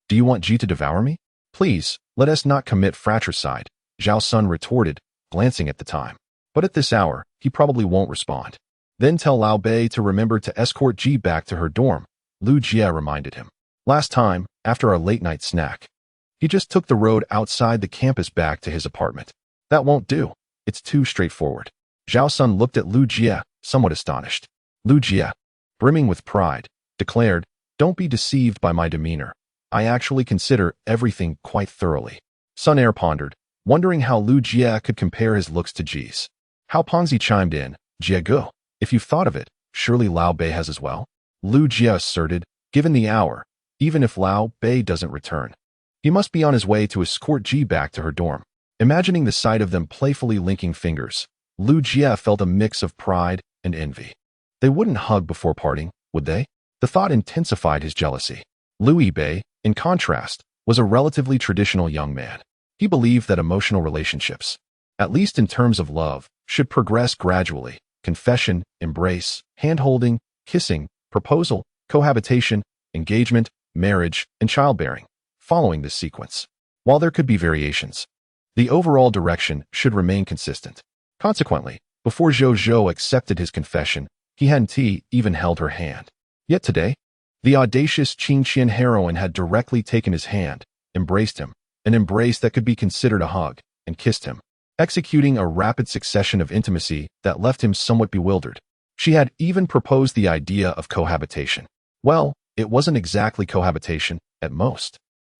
Do you want Ji to devour me? Please, let us not commit fratricide, Zhao Sun retorted, glancing at the time. But at this hour, he probably won't respond. Then tell Lao Bei to remember to escort Ji back to her dorm, Lu Jia reminded him. Last time, after our late-night snack, he just took the road outside the campus back to his apartment. That won't do. It's too straightforward. Zhao Sun looked at Lu Jia, somewhat astonished. Lu Jia, brimming with pride, declared, don't be deceived by my demeanor. I actually consider everything quite thoroughly. Sun Air pondered, wondering how Lu Jia could compare his looks to Ji's. How Ponzi chimed in, Jia Go. If you've thought of it, surely Lao Bei has as well? Lu Jia asserted, given the hour, even if Lao Bei doesn't return, he must be on his way to escort Ji back to her dorm. Imagining the sight of them playfully linking fingers, Lu Jia felt a mix of pride and envy. They wouldn't hug before parting, would they? The thought intensified his jealousy. Louis Bei, in contrast, was a relatively traditional young man. He believed that emotional relationships, at least in terms of love, should progress gradually. Confession, embrace, hand-holding, kissing, proposal, cohabitation, engagement, marriage, and childbearing, following this sequence. While there could be variations, the overall direction should remain consistent. Consequently, before Zhou accepted his confession, he hadn't even held her hand. Yet today, the audacious Qingqian heroine had directly taken his hand, embraced him, an embrace that could be considered a hug, and kissed him, executing a rapid succession of intimacy that left him somewhat bewildered. She had even proposed the idea of cohabitation. Well, it wasn't exactly cohabitation, at most.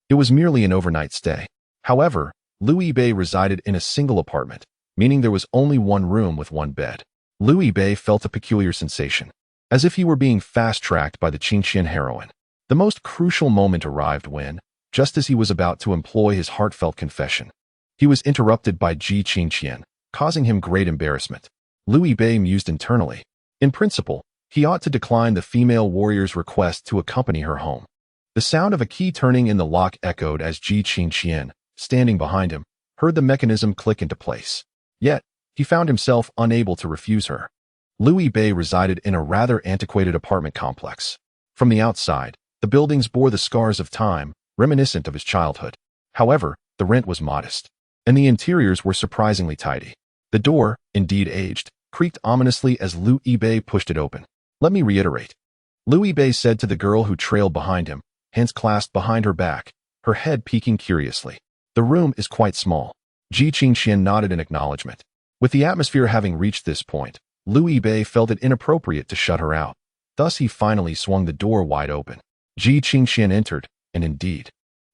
It was merely an overnight stay. However, Louis Bei resided in a single apartment, meaning there was only one room with one bed. Louis Bei felt a peculiar sensation. as if he were being fast-tracked by the Qingqian heroine. The most crucial moment arrived when, just as he was about to employ his heartfelt confession, he was interrupted by Ji Qingqian, causing him great embarrassment. Liu Bei mused internally. In principle, he ought to decline the female warrior's request to accompany her home. The sound of a key turning in the lock echoed as Ji Qingqian, standing behind him, heard the mechanism click into place. Yet, he found himself unable to refuse her. Liu Bei resided in a rather antiquated apartment complex. From the outside, the buildings bore the scars of time, reminiscent of his childhood. However, the rent was modest, and the interiors were surprisingly tidy. The door, indeed aged, creaked ominously as Liu Bei pushed it open. "Let me reiterate," Liu Bei said to the girl who trailed behind him, hands clasped behind her back, her head peeking curiously. "The room is quite small." Ji Qingqian nodded in acknowledgement. With the atmosphere having reached this point, Liu Bei felt it inappropriate to shut her out. Thus he finally swung the door wide open. Ji Qingqian entered, and indeed,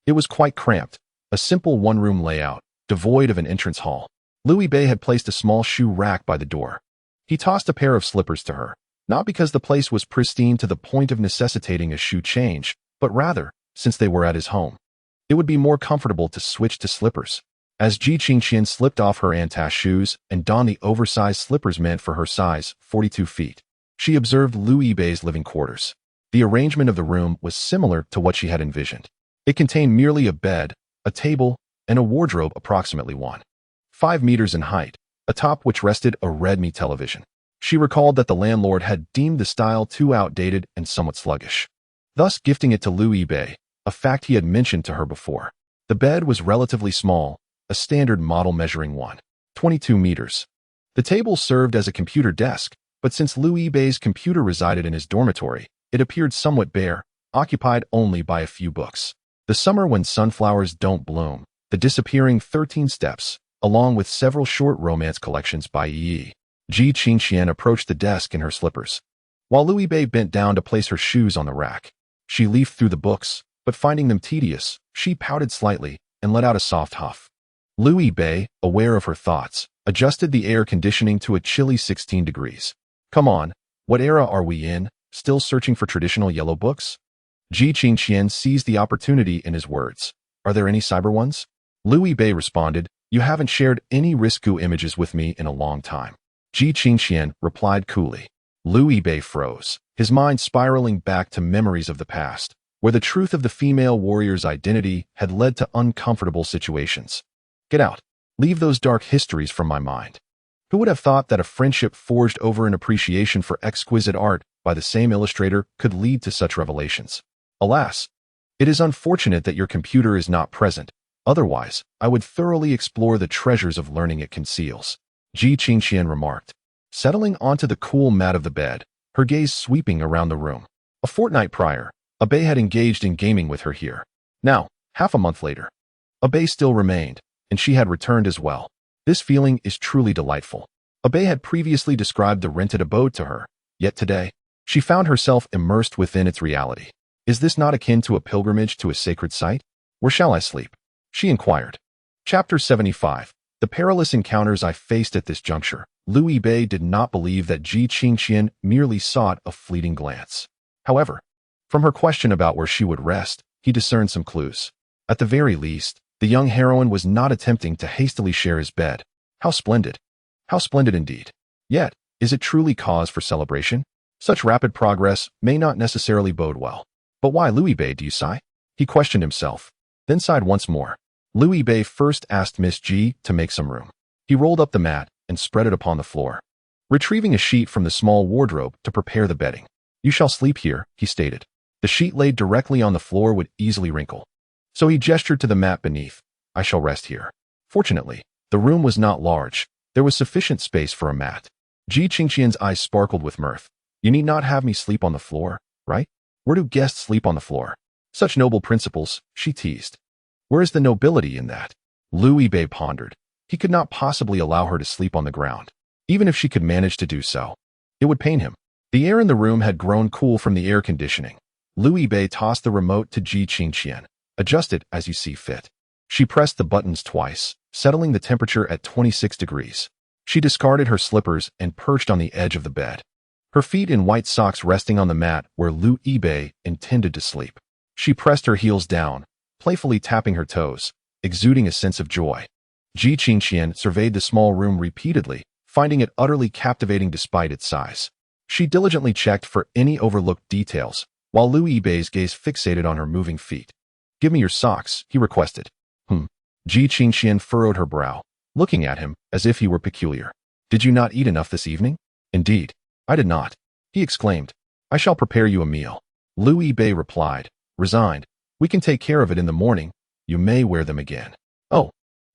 it was quite cramped, a simple one-room layout, devoid of an entrance hall. Liu Bei had placed a small shoe rack by the door. He tossed a pair of slippers to her, not because the place was pristine to the point of necessitating a shoe change, but rather, since they were at his home, it would be more comfortable to switch to slippers. As Ji Qingqian slipped off her Antash shoes and donned the oversized slippers meant for her size, 42 feet, she observed Liu Bei's living quarters. The arrangement of the room was similar to what she had envisioned. It contained merely a bed, a table, and a wardrobe approximately 1.5 meters in height, atop which rested a Redmi television. She recalled that the landlord had deemed the style too outdated and somewhat sluggish, thus gifting it to Liu Bei, a fact he had mentioned to her before. The bed was relatively small, a standard model measuring 1.22 meters. The table served as a computer desk, but since Liu Bei's computer resided in his dormitory, it appeared somewhat bare, occupied only by a few books. The Summer When Sunflowers Don't Bloom, The Disappearing 13 Steps, along with several short romance collections by Yi. Ji Qingqian approached the desk in her slippers, while Liu Bei bent down to place her shoes on the rack. She leafed through the books, but finding them tedious, she pouted slightly and let out a soft huff. Liu Bei, aware of her thoughts, adjusted the air conditioning to a chilly 16 degrees. "Come on, what era are we in? Still searching for traditional yellow books?" Ji Qingqian seized the opportunity in his words. "Are there any cyber ones?" Liu Bei responded, "You haven't shared any Risku images with me in a long time." Ji Qingqian replied coolly. Liu Bei froze, his mind spiraling back to memories of the past, where the truth of the female warrior's identity had led to uncomfortable situations. "Get out. Leave those dark histories from my mind." Who would have thought that a friendship forged over an appreciation for exquisite art by the same illustrator could lead to such revelations? Alas, it is unfortunate that your computer is not present. Otherwise, I would thoroughly explore the treasures of learning it conceals, Ji Qingqian remarked, settling onto the cool mat of the bed, her gaze sweeping around the room. A fortnight prior, Abe had engaged in gaming with her here. Now, half a month later, Abe still remained, and she had returned as well. This feeling is truly delightful. Abe had previously described the rented abode to her, yet today, she found herself immersed within its reality. Is this not akin to a pilgrimage to a sacred site? Where shall I sleep? She inquired. Chapter 75. The perilous encounters I faced at this juncture. Liu Bei did not believe that Ji Qingqian merely sought a fleeting glance. However, from her question about where she would rest, he discerned some clues. At the very least, the young heroine was not attempting to hastily share his bed. How splendid! How splendid indeed. Yet, is it truly cause for celebration? Such rapid progress may not necessarily bode well. But why Liu Bei, do you sigh? He questioned himself, then sighed once more. Liu Bei first asked Miss Ji to make some room. He rolled up the mat and spread it upon the floor, retrieving a sheet from the small wardrobe to prepare the bedding. "You shall sleep here," he stated. The sheet laid directly on the floor would easily wrinkle. So he gestured to the mat beneath. "I shall rest here." Fortunately, the room was not large. There was sufficient space for a mat. Ji Qingqian's eyes sparkled with mirth. "You need not have me sleep on the floor, right? Where do guests sleep on the floor? Such noble principles," she teased. "Where is the nobility in that?" Liu Bei pondered. He could not possibly allow her to sleep on the ground. Even if she could manage to do so, it would pain him. The air in the room had grown cool from the air conditioning. Liu Bei tossed the remote to Ji Qingqian. "Adjust it as you see fit." She pressed the buttons twice, settling the temperature at 26 degrees. She discarded her slippers and perched on the edge of the bed. her feet in white socks resting on the mat where Lu Yibei intended to sleep. She pressed her heels down, playfully tapping her toes, exuding a sense of joy. Ji Qingqian surveyed the small room repeatedly, finding it utterly captivating despite its size. She diligently checked for any overlooked details, while Lu Yibei's gaze fixated on her moving feet. "Give me your socks," he requested. Ji Qingqian furrowed her brow, looking at him as if he were peculiar. "Did you not eat enough this evening?" "Indeed, I did not," he exclaimed. "I shall prepare you a meal." Lu Yibei replied, resigned. "We can take care of it in the morning. You may wear them again." "Oh."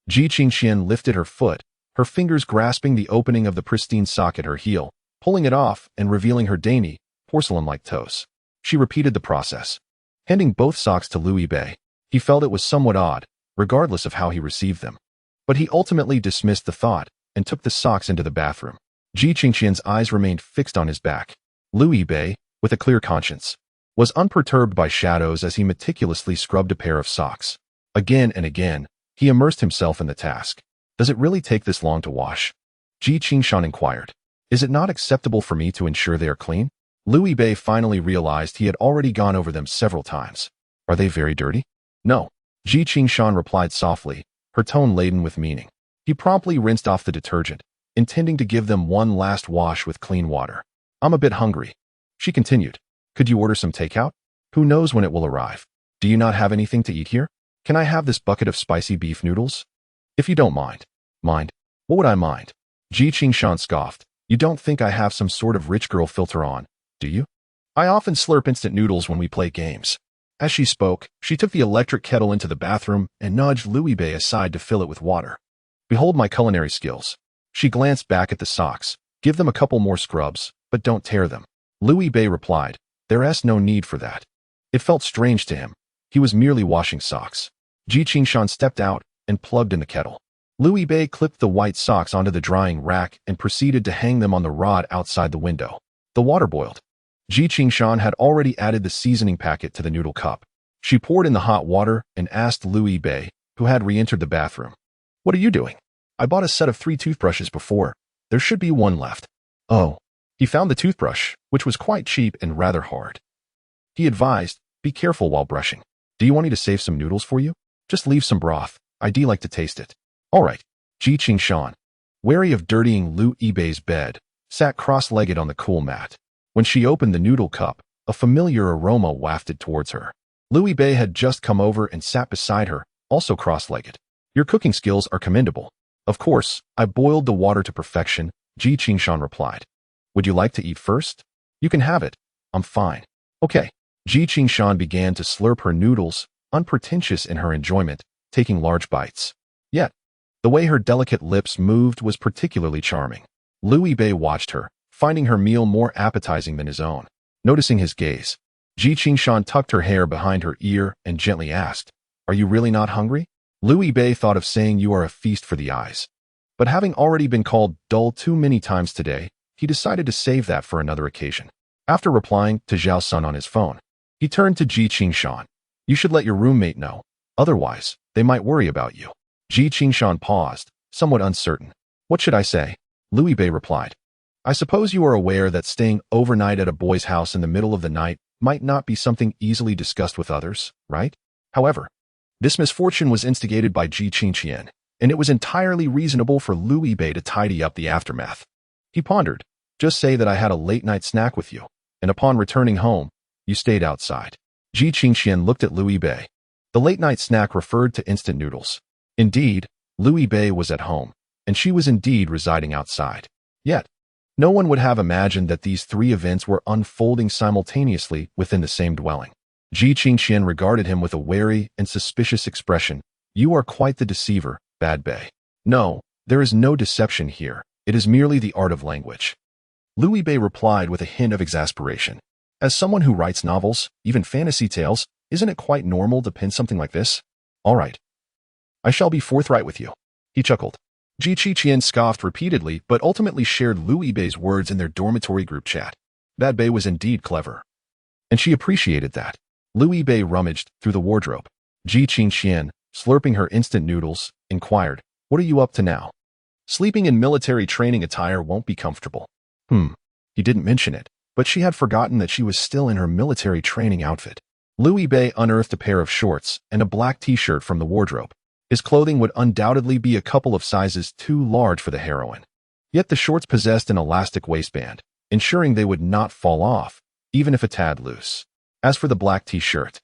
Ji Qingqian lifted her foot, her fingers grasping the opening of the pristine sock at her heel, pulling it off and revealing her dainty, porcelain-like toes. She repeated the process. Handing both socks to Lu Yibei, he felt it was somewhat odd, regardless of how he received them. But he ultimately dismissed the thought and took the socks into the bathroom. Ji Qingqian's eyes remained fixed on his back. Lu Yibei, with a clear conscience, was unperturbed by shadows as he meticulously scrubbed a pair of socks. Again and again, he immersed himself in the task. "Does it really take this long to wash?" Ji Qingqian inquired. "Is it not acceptable for me to ensure they are clean?" Lu Yibei finally realized he had already gone over them several times. "Are they very dirty?" "No," Ji Qingqian replied softly, her tone laden with meaning. He promptly rinsed off the detergent, intending to give them one last wash with clean water. "I'm a bit hungry," she continued. "Could you order some takeout? Who knows when it will arrive? Do you not have anything to eat here? Can I have this bucket of spicy beef noodles?" "If you don't mind." "Mind? What would I mind?" Ji Qingqian scoffed. "You don't think I have some sort of rich girl filter on, do you? I often slurp instant noodles when we play games." As she spoke, she took the electric kettle into the bathroom and nudged Lu Yibei aside to fill it with water. "Behold my culinary skills." She glanced back at the socks. "Give them a couple more scrubs, but don't tear them." Lu Yibei replied, "There's no need for that." It felt strange to him. He was merely washing socks. Ji Qingqian stepped out and plugged in the kettle. Lu Yibei clipped the white socks onto the drying rack and proceeded to hang them on the rod outside the window. The water boiled. Ji Qingqian had already added the seasoning packet to the noodle cup. She poured in the hot water and asked Lu Yibei, who had re-entered the bathroom. "What are you doing?" "I bought a set of 3 toothbrushes before. There should be 1 left." "Oh." He found the toothbrush, which was quite cheap and rather hard. He advised, "Be careful while brushing. Do you want me to save some noodles for you? Just leave some broth. I'd like to taste it." "All right." Ji Qingqian, wary of dirtying Lu Yibei's bed, sat cross-legged on the cool mat. When she opened the noodle cup, a familiar aroma wafted towards her. Lu Yibei had just come over and sat beside her, also cross-legged. "Your cooking skills are commendable." "Of course, I boiled the water to perfection," Ji Qingqian replied. "Would you like to eat first?" "You can have it. I'm fine." "Okay." Ji Qingqian began to slurp her noodles, unpretentious in her enjoyment, taking large bites. Yet, the way her delicate lips moved was particularly charming. Lu Yibei watched her, finding her meal more appetizing than his own. Noticing his gaze, Ji Qingqian tucked her hair behind her ear and gently asked, "Are you really not hungry?" Lu Yibei thought of saying you are a feast for the eyes. But having already been called dull too many times today, he decided to save that for another occasion. After replying to Zhao Sun on his phone, he turned to Ji Qingqian. "You should let your roommate know. Otherwise, they might worry about you." Ji Qingqian paused, somewhat uncertain. "What should I say?" Lu Yibei replied. "I suppose you are aware that staying overnight at a boy's house in the middle of the night might not be something easily discussed with others, right? However, this misfortune was instigated by Ji Qingqian, and it was entirely reasonable for Lu Yibei to tidy up the aftermath." He pondered. "Just say that I had a late-night snack with you, and upon returning home, you stayed outside." Ji Qingqian looked at Lu Yibei. The late-night snack referred to instant noodles. Indeed, Lu Yibei was at home, and she was indeed residing outside. Yet, no one would have imagined that these 3 events were unfolding simultaneously within the same dwelling. Ji Qingqian regarded him with a wary and suspicious expression. "You are quite the deceiver, Bad Bei." "No, there is no deception here. It is merely the art of language." Lu Yibei replied with a hint of exasperation. "As someone who writes novels, even fantasy tales, isn't it quite normal to pen something like this? All right. I shall be forthright with you." He chuckled. Ji Qingqian scoffed repeatedly, but ultimately shared Lu Yibei's words in their dormitory group chat. Bad Bei was indeed clever, and she appreciated that. Lu Yibei rummaged through the wardrobe. Ji Qingqian, slurping her instant noodles, inquired, "What are you up to now?" "Sleeping in military training attire won't be comfortable." He didn't mention it, but she had forgotten that she was still in her military training outfit. Louis Bay unearthed a pair of shorts and a black t-shirt from the wardrobe. His clothing would undoubtedly be a couple of sizes too large for the heroine. Yet the shorts possessed an elastic waistband, ensuring they would not fall off, even if a tad loose. As for the black t-shirt,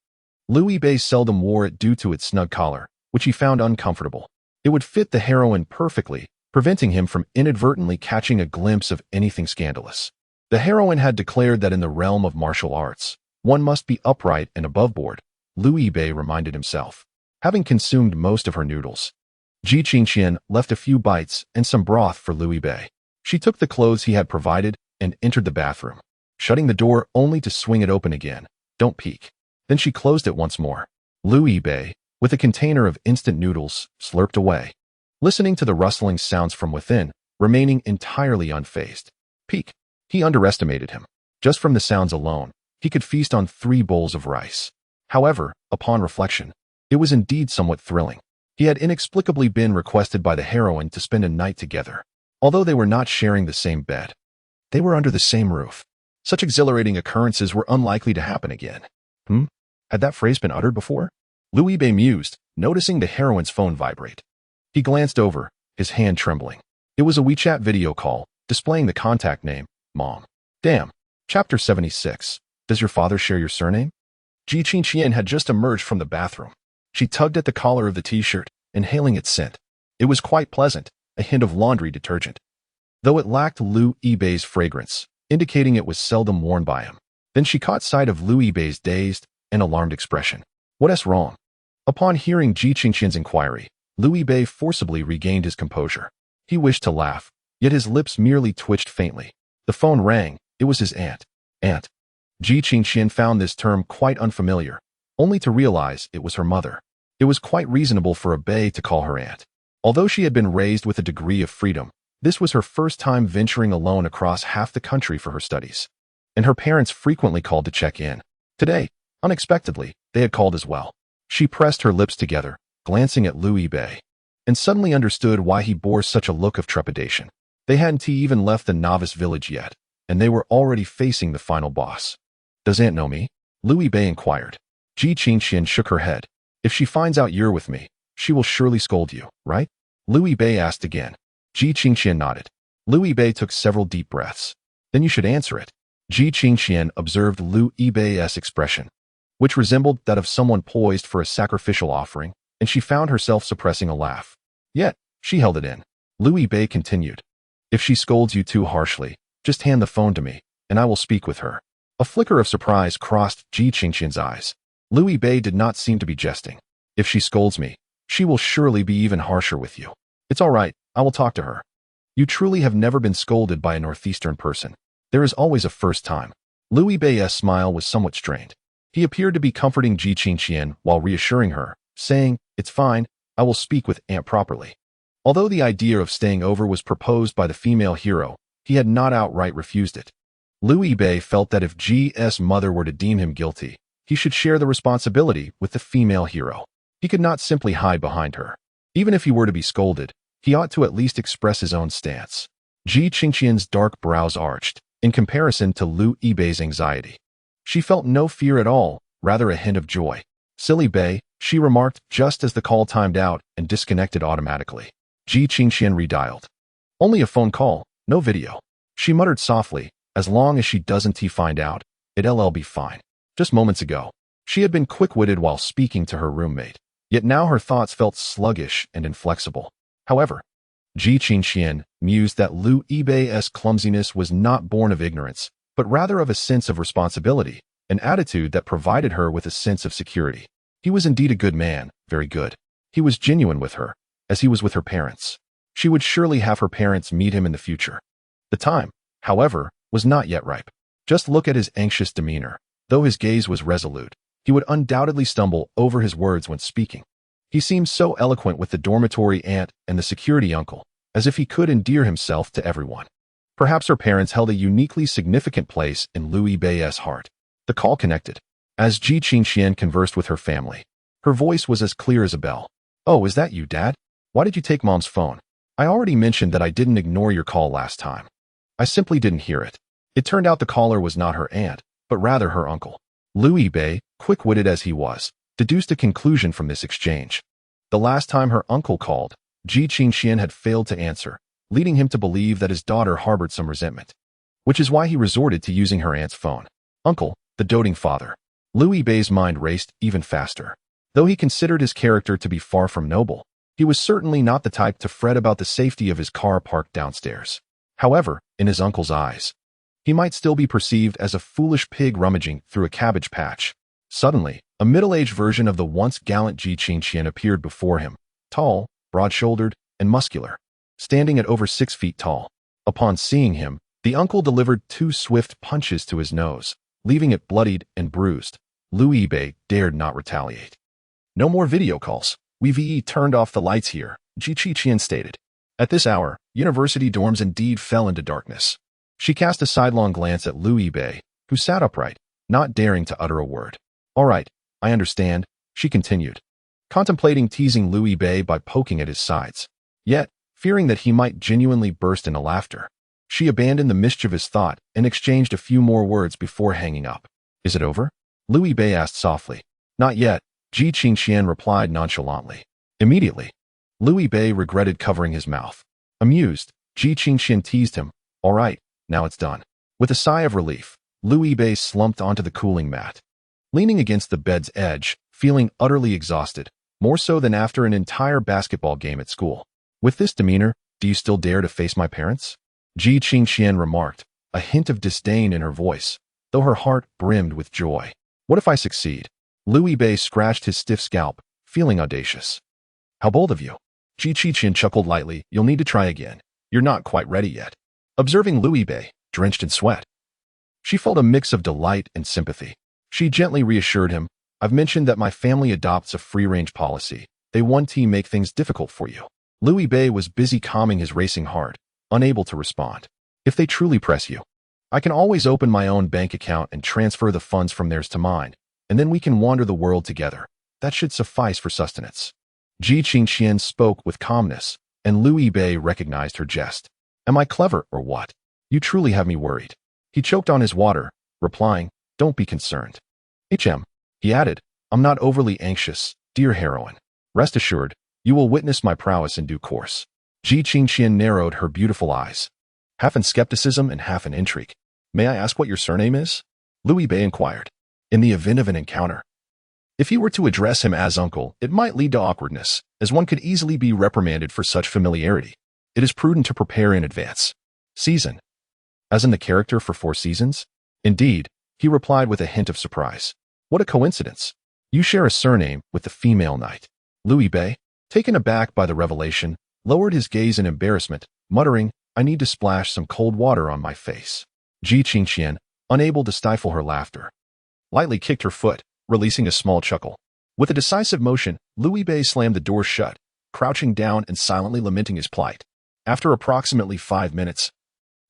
Louis Bay seldom wore it due to its snug collar, which he found uncomfortable. It would fit the heroine perfectly, preventing him from inadvertently catching a glimpse of anything scandalous. The heroine had declared that in the realm of martial arts, one must be upright and aboveboard, Louis Bay reminded himself. Having consumed most of her noodles, Ji Qingqian left a few bites and some broth for Louis Bay. She took the clothes he had provided and entered the bathroom, shutting the door only to swing it open again. Don't peek. Then she closed it once more. Louis Bay, with a container of instant noodles, slurped away, listening to the rustling sounds from within, remaining entirely unfazed. Peek. He underestimated him. Just from the sounds alone, he could feast on 3 bowls of rice. However, upon reflection, it was indeed somewhat thrilling. He had inexplicably been requested by the heroine to spend a night together. Although they were not sharing the same bed, they were under the same roof. Such exhilarating occurrences were unlikely to happen again. Had that phrase been uttered before? Louis Bay mused, noticing the heroine's phone vibrate. He glanced over, his hand trembling. It was a WeChat video call, displaying the contact name, Mom. Damn. Chapter 76. Does your father share your surname? Ji Qingqian had just emerged from the bathroom. She tugged at the collar of the t-shirt, inhaling its scent. It was quite pleasant, a hint of laundry detergent, though it lacked Louis Bay's fragrance, indicating it was seldom worn by him. Then she caught sight of Louis Bay's dazed and alarmed expression. What's wrong? Upon hearing Ji Qingqian's inquiry, Louis Bay forcibly regained his composure. He wished to laugh, yet his lips merely twitched faintly. The phone rang. It was his aunt. Aunt. Ji Qingqian found this term quite unfamiliar, only to realize it was her mother. It was quite reasonable for a Bay to call her aunt. Although she had been raised with a degree of freedom, this was her first time venturing alone across half the country for her studies, and her parents frequently called to check in. Today, unexpectedly, they had called as well. She pressed her lips together, glancing at Louis Bay, and suddenly understood why he bore such a look of trepidation. They hadn't even left the novice village yet, and they were already facing the final boss. Does Aunt know me? Louis Bay inquired. Ji Qingqian shook her head. If she finds out you're with me, she will surely scold you, right? Louis Bay asked again. Ji Qingqian nodded. Louis Bay took several deep breaths. Then you should answer it. Ji Qingqian observed Louis Bay's expression, which resembled that of someone poised for a sacrificial offering, and she found herself suppressing a laugh. Yet, she held it in. Louis Bay continued. If she scolds you too harshly, just hand the phone to me, and I will speak with her. A flicker of surprise crossed Ji Qingqian's eyes. Louis Bay did not seem to be jesting. If she scolds me, she will surely be even harsher with you. It's all right, I will talk to her. You truly have never been scolded by a northeastern person. There is always a first time. Louis Bay's smile was somewhat strained. He appeared to be comforting Ji Qingqian while reassuring her, saying, It's fine, I will speak with Aunt properly. Although the idea of staying over was proposed by the female hero, he had not outright refused it. Louis Bay felt that if G's mother were to deem him guilty, he should share the responsibility with the female hero. He could not simply hide behind her. Even if he were to be scolded, he ought to at least express his own stance. Ji Qingqian's dark brows arched, in comparison to Louis Bay's anxiety. She felt no fear at all, rather a hint of joy. Silly Bay, she remarked just as the call timed out and disconnected automatically. Ji Qingqian redialed. Only a phone call, no video. She muttered softly, as long as she doesn't find out, it'll be fine. Just moments ago, she had been quick-witted while speaking to her roommate, yet now her thoughts felt sluggish and inflexible. However, Ji Qingqian mused that Louis Bay's clumsiness was not born of ignorance, but rather of a sense of responsibility, an attitude that provided her with a sense of security. He was indeed a good man, very good. He was genuine with her, as he was with her parents. She would surely have her parents meet him in the future. The time, however, was not yet ripe. Just look at his anxious demeanor. Though his gaze was resolute, he would undoubtedly stumble over his words when speaking. He seemed so eloquent with the dormitory aunt and the security uncle, as if he could endear himself to everyone. Perhaps her parents held a uniquely significant place in Louis Bay's heart. The call connected. As Ji Qingqian conversed with her family, her voice was as clear as a bell. Oh, is that you, Dad? Why did you take Mom's phone? I already mentioned that I didn't ignore your call last time. I simply didn't hear it. It turned out the caller was not her aunt, but rather her uncle. Liu Bei, quick-witted as he was, deduced a conclusion from this exchange. The last time her uncle called, Ji Qingxian had failed to answer, leading him to believe that his daughter harbored some resentment, which is why he resorted to using her aunt's phone. Uncle, the doting father. Liu Bei's mind raced even faster. Though he considered his character to be far from noble, he was certainly not the type to fret about the safety of his car parked downstairs. However, in his uncle's eyes, he might still be perceived as a foolish pig rummaging through a cabbage patch. Suddenly, a middle-aged version of the once gallant Ji Qingxian appeared before him, tall, broad-shouldered, and muscular, standing at over 6 feet tall. Upon seeing him, the uncle delivered 2 swift punches to his nose, leaving it bloodied and bruised. Liu Bei dared not retaliate. No more video calls. We've turned off the lights here, Ji Qingxian stated. At this hour, university dorms indeed fell into darkness. She cast a sidelong glance at Liu Bei, who sat upright, not daring to utter a word. All right, I understand, she continued, contemplating teasing Liu Bei by poking at his sides. Yet, fearing that he might genuinely burst into laughter, she abandoned the mischievous thought and exchanged a few more words before hanging up. Is it over? Liu Bei asked softly. Not yet, Ji Qingxian replied nonchalantly. Immediately, Liu Bei regretted covering his mouth. Amused, Ji Qingxian teased him. All right, now it's done. With a sigh of relief, Liu Bei slumped onto the cooling mat, leaning against the bed's edge, feeling utterly exhausted, more so than after an entire basketball game at school. With this demeanor, do you still dare to face my parents? Ji Qingxian remarked, a hint of disdain in her voice, though her heart brimmed with joy. What if I succeed? Liu Bei scratched his stiff scalp, feeling audacious. How bold of you. Ji Qingxian chuckled lightly. You'll need to try again. You're not quite ready yet. Observing Liu Bei, drenched in sweat, she felt a mix of delight and sympathy. She gently reassured him, I've mentioned that my family adopts a free-range policy. They want to make things difficult for you. Liu Bei was busy calming his racing heart, unable to respond. If they truly press you, I can always open my own bank account and transfer the funds from theirs to mine, and then we can wander the world together. That should suffice for sustenance. Ji Qingxian spoke with calmness, and Liu Bei recognized her jest. Am I clever or what? You truly have me worried. He choked on his water, replying, Don't be concerned. He added, I'm not overly anxious, dear heroine. Rest assured, you will witness my prowess in due course. Ji Qingxian narrowed her beautiful eyes, half in skepticism and half in intrigue. May I ask what your surname is? Liu Bei inquired. In the event of an encounter, if he were to address him as uncle, it might lead to awkwardness, as one could easily be reprimanded for such familiarity. It is prudent to prepare in advance. Season. As in the character for 4 seasons? Indeed, he replied with a hint of surprise. What a coincidence. You share a surname with the female knight. Liu Bei, taken aback by the revelation, lowered his gaze in embarrassment, muttering, I need to splash some cold water on my face. Ji Qingxian, unable to stifle her laughter, lightly kicked her foot, releasing a small chuckle. With a decisive motion, Liu Bei slammed the door shut, crouching down and silently lamenting his plight. After approximately 5 minutes,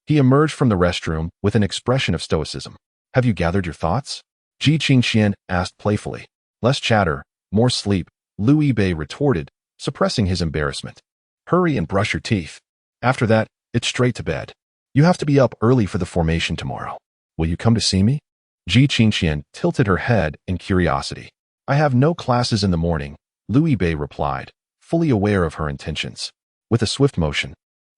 he emerged from the restroom with an expression of stoicism. Have you gathered your thoughts? Ji Qingxian asked playfully. Less chatter, more sleep, Liu Bei retorted, suppressing his embarrassment. Hurry and brush your teeth. After that, it's straight to bed. You have to be up early for the formation tomorrow. Will you come to see me? Ji Qingxian tilted her head in curiosity. I have no classes in the morning, Liu Bei replied, fully aware of her intentions. With a swift motion,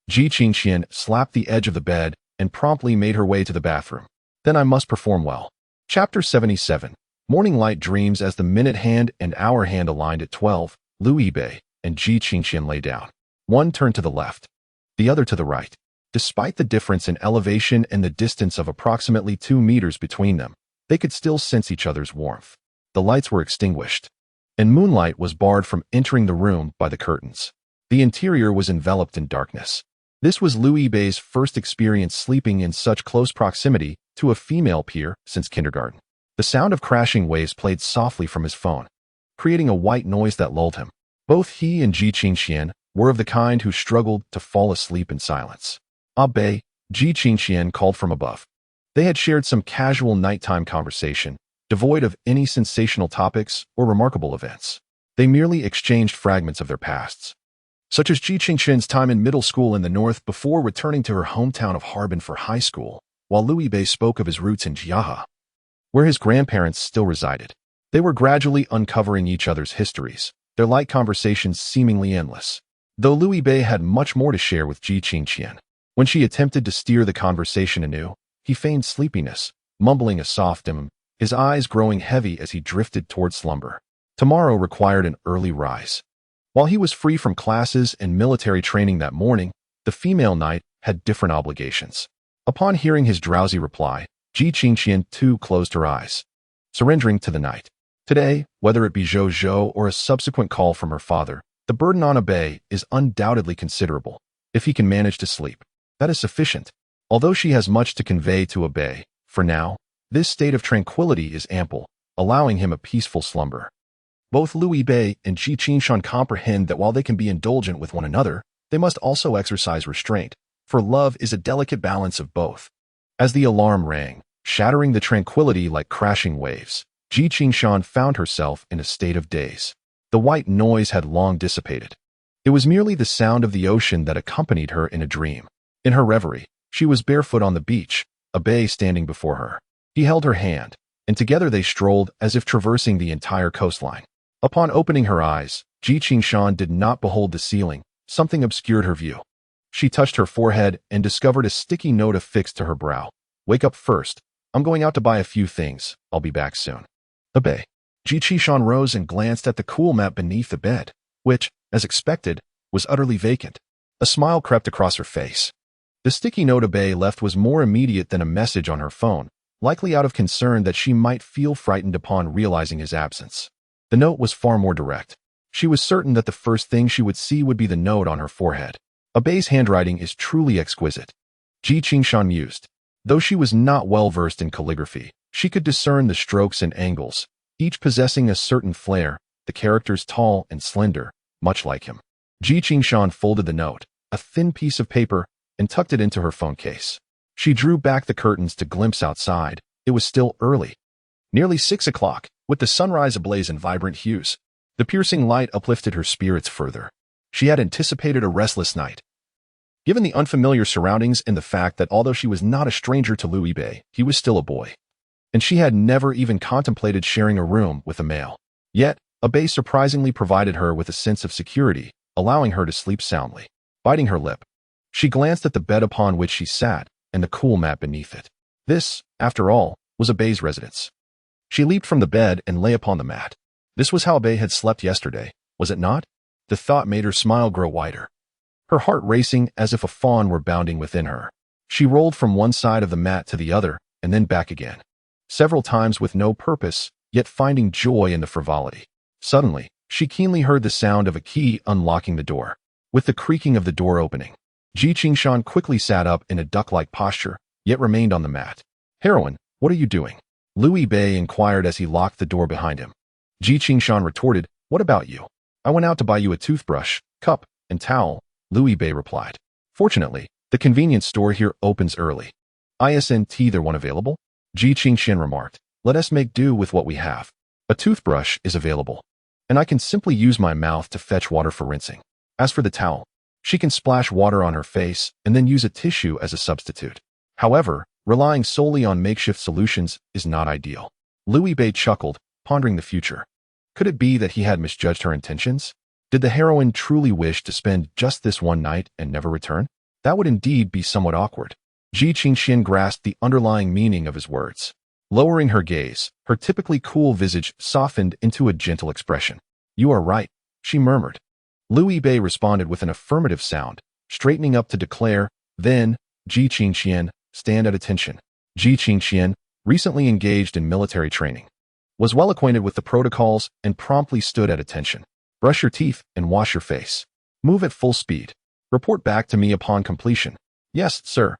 Ji Qingxian slapped the edge of the bed and promptly made her way to the bathroom. Then I must perform well. Chapter 77. Morning light dreams. As the minute hand and hour hand aligned at 12, Liu Bei and Ji Qingxian lay down. One turned to the left, the other to the right. Despite the difference in elevation and the distance of approximately 2 meters between them, they could still sense each other's warmth. The lights were extinguished, and moonlight was barred from entering the room by the curtains. The interior was enveloped in darkness. This was Liu Bei's first experience sleeping in such close proximity to a female peer since kindergarten. The sound of crashing waves played softly from his phone, creating a white noise that lulled him. Both he and Ji Qingxian were of the kind who struggled to fall asleep in silence. Ah Bei, Ji Qingxian called from above. They had shared some casual nighttime conversation, devoid of any sensational topics or remarkable events. They merely exchanged fragments of their pasts, such as Ji Qingxian's time in middle school in the north before returning to her hometown of Harbin for high school, while Louis Bei spoke of his roots in Jiaha, where his grandparents still resided. They were gradually uncovering each other's histories, their light conversations seemingly endless. Though Louis Bei had much more to share with Ji Qingqian, when she attempted to steer the conversation anew, he feigned sleepiness, mumbling a soft his eyes growing heavy as he drifted toward slumber. Tomorrow required an early rise. While he was free from classes and military training that morning, the female knight had different obligations. Upon hearing his drowsy reply, Ji Qingqian too closed her eyes, surrendering to the night. Today, whether it be Zhou Zhou or a subsequent call from her father, the burden on Bei is undoubtedly considerable. If he can manage to sleep, that is sufficient. Although she has much to convey to Bei, for now, this state of tranquility is ample, allowing him a peaceful slumber. Both Louis Bei and Ji Qingqian comprehend that while they can be indulgent with one another, they must also exercise restraint, for love is a delicate balance of both. As the alarm rang, shattering the tranquility like crashing waves, Ji Qingqian found herself in a state of daze. The white noise had long dissipated. It was merely the sound of the ocean that accompanied her in a dream. In her reverie, she was barefoot on the beach, Bei standing before her. He held her hand, and together they strolled as if traversing the entire coastline. Upon opening her eyes, Ji Qingqian did not behold the ceiling. Something obscured her view. She touched her forehead and discovered a sticky note affixed to her brow. Wake up first. I'm going out to buy a few things. I'll be back soon. Bei. Ji Qingqian rose and glanced at the cool mat beneath the bed, which, as expected, was utterly vacant. A smile crept across her face. The sticky note Bei left was more immediate than a message on her phone, likely out of concern that she might feel frightened upon realizing his absence. The note was far more direct. She was certain that the first thing she would see would be the note on her forehead. Bei's handwriting is truly exquisite. Ji Qingqian mused. Though she was not well versed in calligraphy, she could discern the strokes and angles, each possessing a certain flair, the characters tall and slender, much like him. Ji Qingqian folded the note, a thin piece of paper, and tucked it into her phone case. She drew back the curtains to glimpse outside. It was still early. Nearly 6 o'clock, with the sunrise ablaze in vibrant hues. The piercing light uplifted her spirits further. She had anticipated a restless night. Given the unfamiliar surroundings and the fact that although she was not a stranger to Louis Bei, he was still a boy. And she had never even contemplated sharing a room with a male. Yet, Bei surprisingly provided her with a sense of security, allowing her to sleep soundly. Biting her lip, she glanced at the bed upon which she sat and the cool mat beneath it. This, after all, was Bei's residence. She leaped from the bed and lay upon the mat. This was how Bei had slept yesterday, was it not? The thought made her smile grow wider. Her heart racing as if a fawn were bounding within her. She rolled from one side of the mat to the other, and then back again. Several times with no purpose, yet finding joy in the frivolity. Suddenly, she keenly heard the sound of a key unlocking the door. With the creaking of the door opening, Ji Qingqian quickly sat up in a duck-like posture, yet remained on the mat. Heroine, what are you doing? Louis Bei inquired as he locked the door behind him. Ji Qingqian retorted, what about you? I went out to buy you a toothbrush, cup, and towel, Louis Bei replied. Fortunately, the convenience store here opens early. Isn't there one available? Ji Qingqian remarked. Let us make do with what we have. A toothbrush is available, and I can simply use my mouth to fetch water for rinsing. As for the towel, she can splash water on her face and then use a tissue as a substitute. However, relying solely on makeshift solutions is not ideal. Louis Bei chuckled, pondering the future. Could it be that he had misjudged her intentions? Did the heroine truly wish to spend just this one night and never return? That would indeed be somewhat awkward. Ji Qingqian grasped the underlying meaning of his words. Lowering her gaze, her typically cool visage softened into a gentle expression. You are right, she murmured. Louis Bei responded with an affirmative sound, straightening up to declare, then, Ji Qingqian, stand at attention. Ji Qingqian, recently engaged in military training, was well acquainted with the protocols and promptly stood at attention. Brush your teeth and wash your face. Move at full speed. Report back to me upon completion. Yes, sir.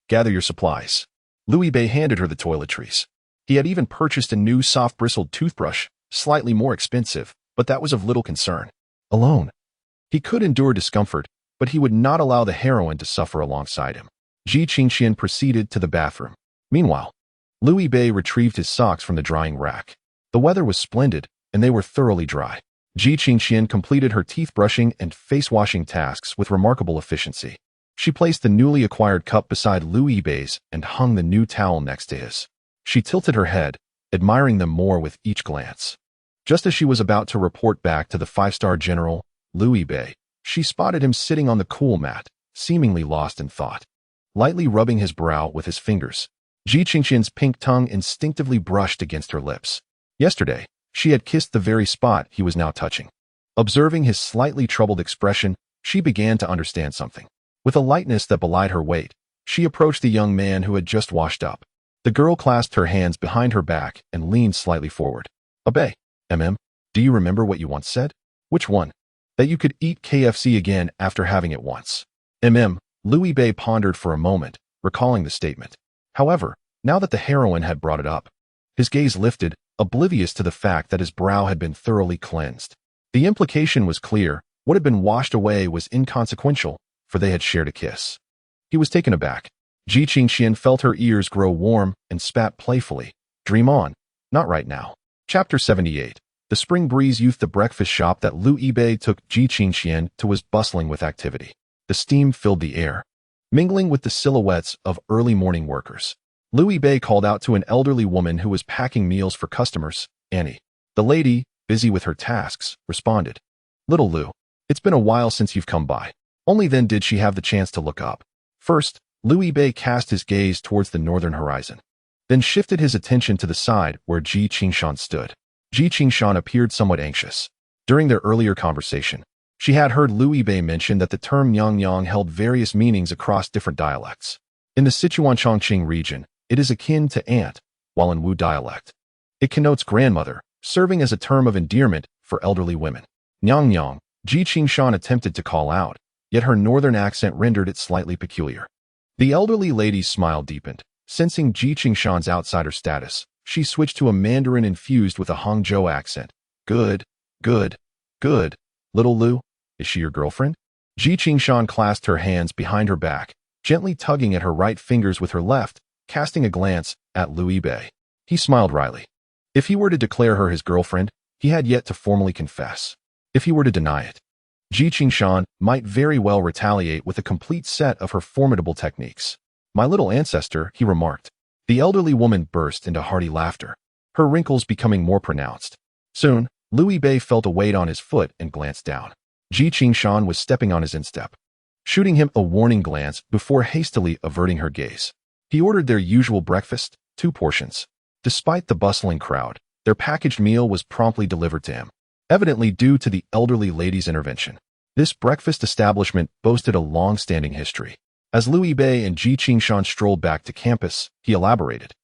Gather your supplies. Louis Bei handed her the toiletries. He had even purchased a new soft-bristled toothbrush, slightly more expensive, but that was of little concern. Alone. He could endure discomfort, but he would not allow the heroine to suffer alongside him. Ji Qingqian proceeded to the bathroom. Meanwhile, Louis Bei retrieved his socks from the drying rack. The weather was splendid, and they were thoroughly dry. Ji Qingqian completed her teeth brushing and face washing tasks with remarkable efficiency. She placed the newly acquired cup beside Louis Bey's and hung the new towel next to his. She tilted her head, admiring them more with each glance. Just as she was about to report back to the five-star general, Louis Bey, she spotted him sitting on the cool mat, seemingly lost in thought. Lightly rubbing his brow with his fingers, Ji Qingqian's pink tongue instinctively brushed against her lips. Yesterday, she had kissed the very spot he was now touching. Observing his slightly troubled expression, she began to understand something. With a lightness that belied her weight, she approached the young man who had just washed up. The girl clasped her hands behind her back and leaned slightly forward. "Abe, do you remember what you once said?" "Which one?" "That you could eat KFC again after having it once." Louis Bey pondered for a moment, recalling the statement. However, now that the heroine had brought it up, his gaze lifted, oblivious to the fact that his brow had been thoroughly cleansed. The implication was clear. What had been washed away was inconsequential, for they had shared a kiss. He was taken aback. Ji Qingqian felt her ears grow warm and spat playfully. "Dream on. Not right now." Chapter 78. The spring breeze youthed the breakfast shop that Louis Bey took Ji Qingqian to was bustling with activity. The steam filled the air, mingling with the silhouettes of early morning workers. Louis Bey called out to an elderly woman who was packing meals for customers. "Annie." The lady, busy with her tasks, responded. "Little Lou, it's been a while since you've come by." Only then did she have the chance to look up. First, Louis Bey cast his gaze towards the northern horizon, then shifted his attention to the side where Ji Qingqian stood. Ji Qingqian appeared somewhat anxious. During their earlier conversation, she had heard Louis Bey mention that the term Nyang held various meanings across different dialects. In the Sichuan Chongqing region, it is akin to aunt, while in Wu dialect, it connotes grandmother, serving as a term of endearment for elderly women. Nyang, Ji Qingqian attempted to call out, yet her northern accent rendered it slightly peculiar. The elderly lady's smile deepened. Sensing Ji Qingqian's outsider status, she switched to a Mandarin infused with a Hangzhou accent. Good. Little Lou, is she your girlfriend?" Ji Qingqian clasped her hands behind her back, gently tugging at her right fingers with her left, casting a glance at Louis Bey. He smiled wryly. If he were to declare her his girlfriend, he had yet to formally confess. If he were to deny it, Ji Qingqian might very well retaliate with a complete set of her formidable techniques. "My little ancestor," he remarked. The elderly woman burst into hearty laughter, her wrinkles becoming more pronounced. Soon, Louis Bey felt a weight on his foot and glanced down. Ji Qingqian was stepping on his instep, shooting him a warning glance before hastily averting her gaze. He ordered their usual breakfast, 2 portions. Despite the bustling crowd, their packaged meal was promptly delivered to him, evidently due to the elderly lady's intervention. This breakfast establishment boasted a long-standing history. As Louis Bey and Ji Qingqian strolled back to campus, he elaborated.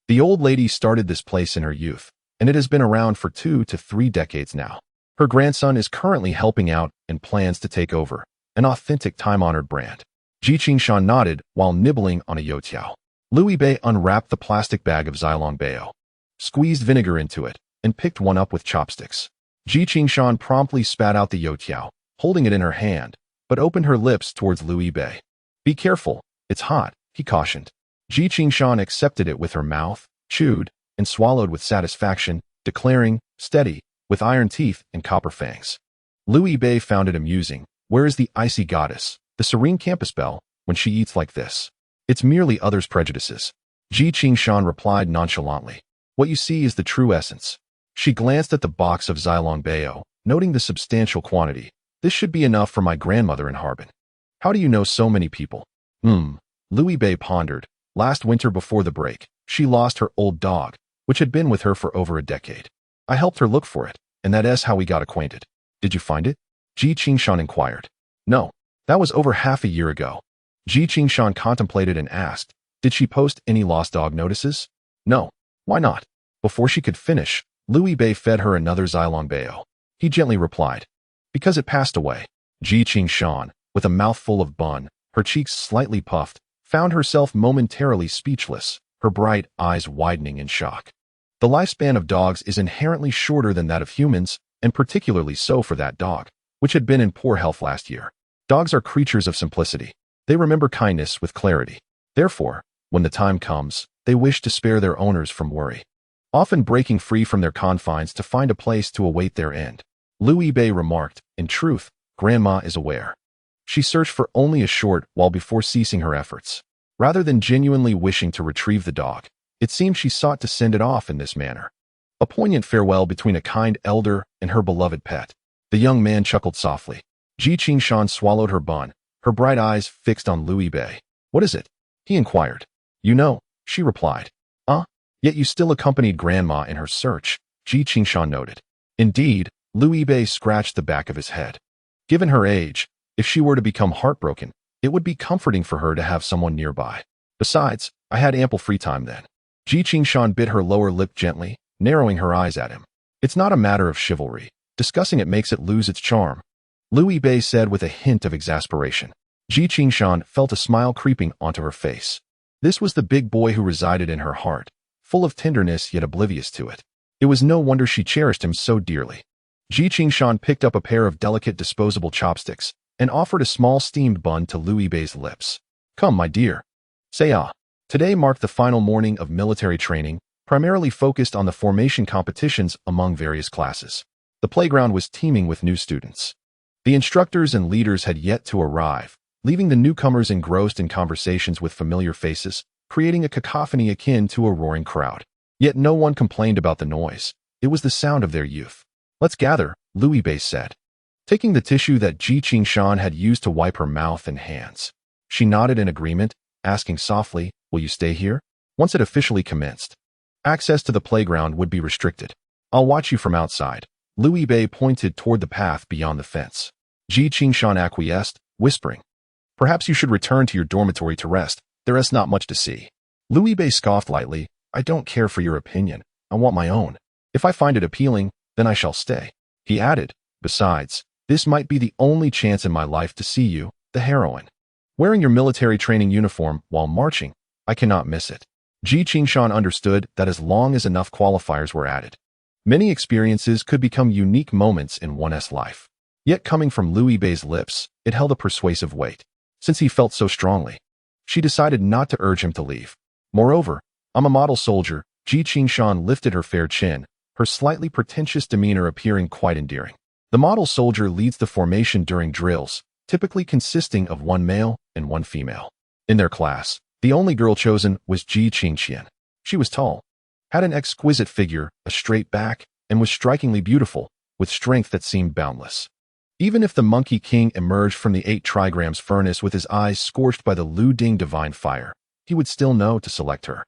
The old lady started this place in her youth, and it has been around for 2 to 3 decades now. Her grandson is currently helping out and plans to take over, an authentic time-honored brand. Ji Qingqian nodded while nibbling on a youtiao. Louis Bey unwrapped the plastic bag of Xilong Bao, squeezed vinegar into it, and picked one up with chopsticks. Ji Qingqian promptly spat out the youtiao, holding it in her hand, but opened her lips towards Louis Bey. "Be careful, it's hot," he cautioned. Ji Qingqian accepted it with her mouth, chewed, and swallowed with satisfaction, declaring, "Steady, with iron teeth and copper fangs." Louis Bey found it amusing. "Where is the icy goddess, the serene campus Belle, when she eats like this?" "It's merely others' prejudices," Ji Qingqian replied nonchalantly. "What you see is the true essence." She glanced at the box of Xilong Bao, noting the substantial quantity. "This should be enough for my grandmother in Harbin." "How do you know so many people?" Louis Bey pondered. "Last winter before the break, she lost her old dog, which had been with her for over a decade. I helped her look for it, and that is how we got acquainted." "Did you find it?" Ji Qingqian inquired. "No, that was over half a year ago." Ji Qingqian contemplated and asked, "Did she post any lost dog notices?" "No." "Why not?" Before she could finish, Louis Bey fed her another Xilong Bao. He gently replied, "Because it passed away." Ji Qingqian, with a mouthful of bun, her cheeks slightly puffed, found herself momentarily speechless, her bright eyes widening in shock. The lifespan of dogs is inherently shorter than that of humans, and particularly so for that dog, which had been in poor health last year. Dogs are creatures of simplicity. They remember kindness with clarity. Therefore, when the time comes, they wish to spare their owners from worry, often breaking free from their confines to find a place to await their end. Louis Bey remarked, "In truth, Grandma is aware." She searched for only a short while before ceasing her efforts. Rather than genuinely wishing to retrieve the dog, it seemed she sought to send it off in this manner. A poignant farewell between a kind elder and her beloved pet. The young man chuckled softly. Ji Qingshan swallowed her bun, her bright eyes fixed on Liu Bei. "What is it?" he inquired. "You know," she replied. Yet you still accompanied Grandma in her search," Ji Qingshan noted. Indeed, Liu Bei scratched the back of his head. Given her age, if she were to become heartbroken, it would be comforting for her to have someone nearby. Besides, I had ample free time then. Ji Qingshan bit her lower lip gently, narrowing her eyes at him. "It's not a matter of chivalry. Discussing it makes it lose its charm," Liu Bei said with a hint of exasperation. Ji Qingshan felt a smile creeping onto her face. This was the big boy who resided in her heart, full of tenderness yet oblivious to it. It was no wonder she cherished him so dearly. Ji Qingshan picked up a pair of delicate disposable chopsticks and offered a small steamed bun to Liu Bei's lips. "Come, my dear. Say ah." Today marked the final morning of military training, primarily focused on the formation competitions among various classes. The playground was teeming with new students. The instructors and leaders had yet to arrive, leaving the newcomers engrossed in conversations with familiar faces, creating a cacophony akin to a roaring crowd. Yet no one complained about the noise. It was the sound of their youth. "Let's gather," Liu Bei said, taking the tissue that Ji Qingshan had used to wipe her mouth and hands. She nodded in agreement, asking softly, "Will you stay here?" Once it officially commenced, access to the playground would be restricted. "I'll watch you from outside." Liu Bei pointed toward the path beyond the fence. Ji Qingshan acquiesced, whispering, "Perhaps you should return to your dormitory to rest. There is not much to see." Liu Bei scoffed lightly. "I don't care for your opinion. I want my own. If I find it appealing, then I shall stay." He added, "Besides, this might be the only chance in my life to see you, the heroine. Wearing your military training uniform while marching, I cannot miss it." Ji Qingshan understood that as long as enough qualifiers were added, many experiences could become unique moments in one's life. Yet coming from Liu Bei's lips, it held a persuasive weight. Since he felt so strongly, she decided not to urge him to leave. Moreover, "I'm a model soldier." Ji Qingshan lifted her fair chin, her slightly pretentious demeanor appearing quite endearing. The model soldier leads the formation during drills, typically consisting of one male and one female. In their class, the only girl chosen was Ji Qingqian. She was tall, had an exquisite figure, a straight back, and was strikingly beautiful, with strength that seemed boundless. Even if the Monkey King emerged from the 8 trigrams furnace with his eyes scorched by the Lu Ding divine fire, he would still know to select her.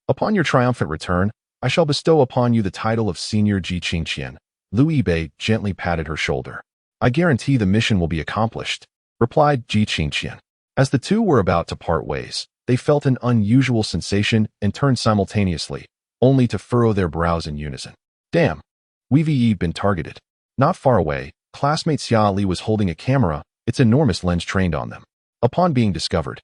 "Upon your triumphant return, I shall bestow upon you the title of Senior Ji Qingqian." Liu Bei gently patted her shoulder. "I guarantee the mission will be accomplished," replied Ji Qingqian. As the two were about to part ways, they felt an unusual sensation and turned simultaneously, only to furrow their brows in unison. "Damn, we've been targeted." Not far away, classmate Xia Li was holding a camera, its enormous lens trained on them. Upon being discovered,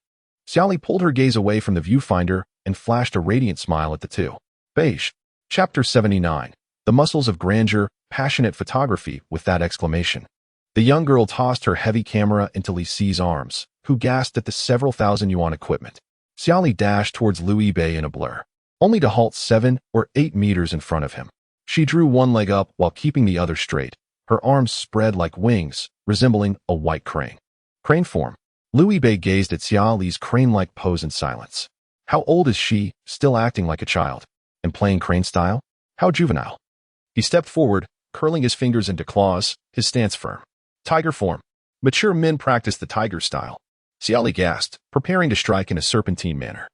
Xia Li pulled her gaze away from the viewfinder and flashed a radiant smile at the two. Beige. Chapter 79. The muscles of grandeur, passionate photography. With that exclamation, the young girl tossed her heavy camera into Li Si's arms, who gasped at the several thousand yuan equipment. Xia Li dashed towards Liu Bei in a blur, only to halt 7 or 8 meters in front of him. She drew one leg up while keeping the other straight, her arms spread like wings, resembling a white crane. Crane form. Liu Bei gazed at Xia Li's crane-like pose in silence. How old is she, still acting like a child? And playing crane style? How juvenile. He stepped forward, curling his fingers into claws, his stance firm. Tiger form. Mature men practice the tiger style. Xia Li gasped, preparing to strike in a serpentine manner.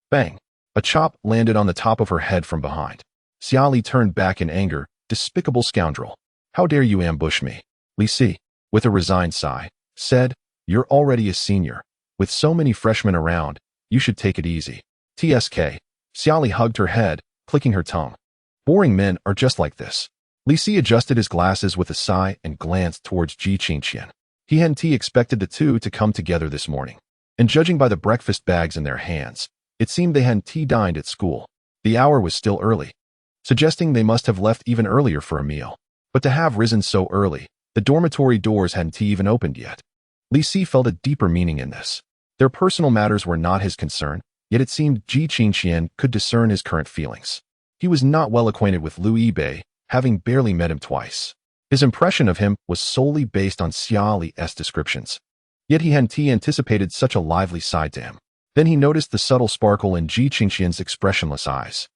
Bang! A chop landed on the top of her head from behind. Xia Li turned back in anger. Despicable scoundrel. How dare you ambush me? Li Si, with a resigned sigh, said, "You're already a senior. With so many freshmen around, you should take it easy." TSK. Xia Li hugged her head, clicking her tongue. Boring men are just like this. Li Si adjusted his glasses with a sigh and glanced towards Ji Qingqian. He hadn't expected the two to come together this morning. And judging by the breakfast bags in their hands, it seemed they hadn't dined at school. The hour was still early, suggesting they must have left even earlier for a meal. But to have risen so early, the dormitory doors hadn't even opened yet. Li Si felt a deeper meaning in this. Their personal matters were not his concern, yet it seemed Ji Qingqian could discern his current feelings. He was not well acquainted with Liu Bei, having barely met him twice. His impression of him was solely based on Xia Li's descriptions. Yet he hadn't anticipated such a lively side to him. Then he noticed the subtle sparkle in Ji Qingqian's expressionless eyes.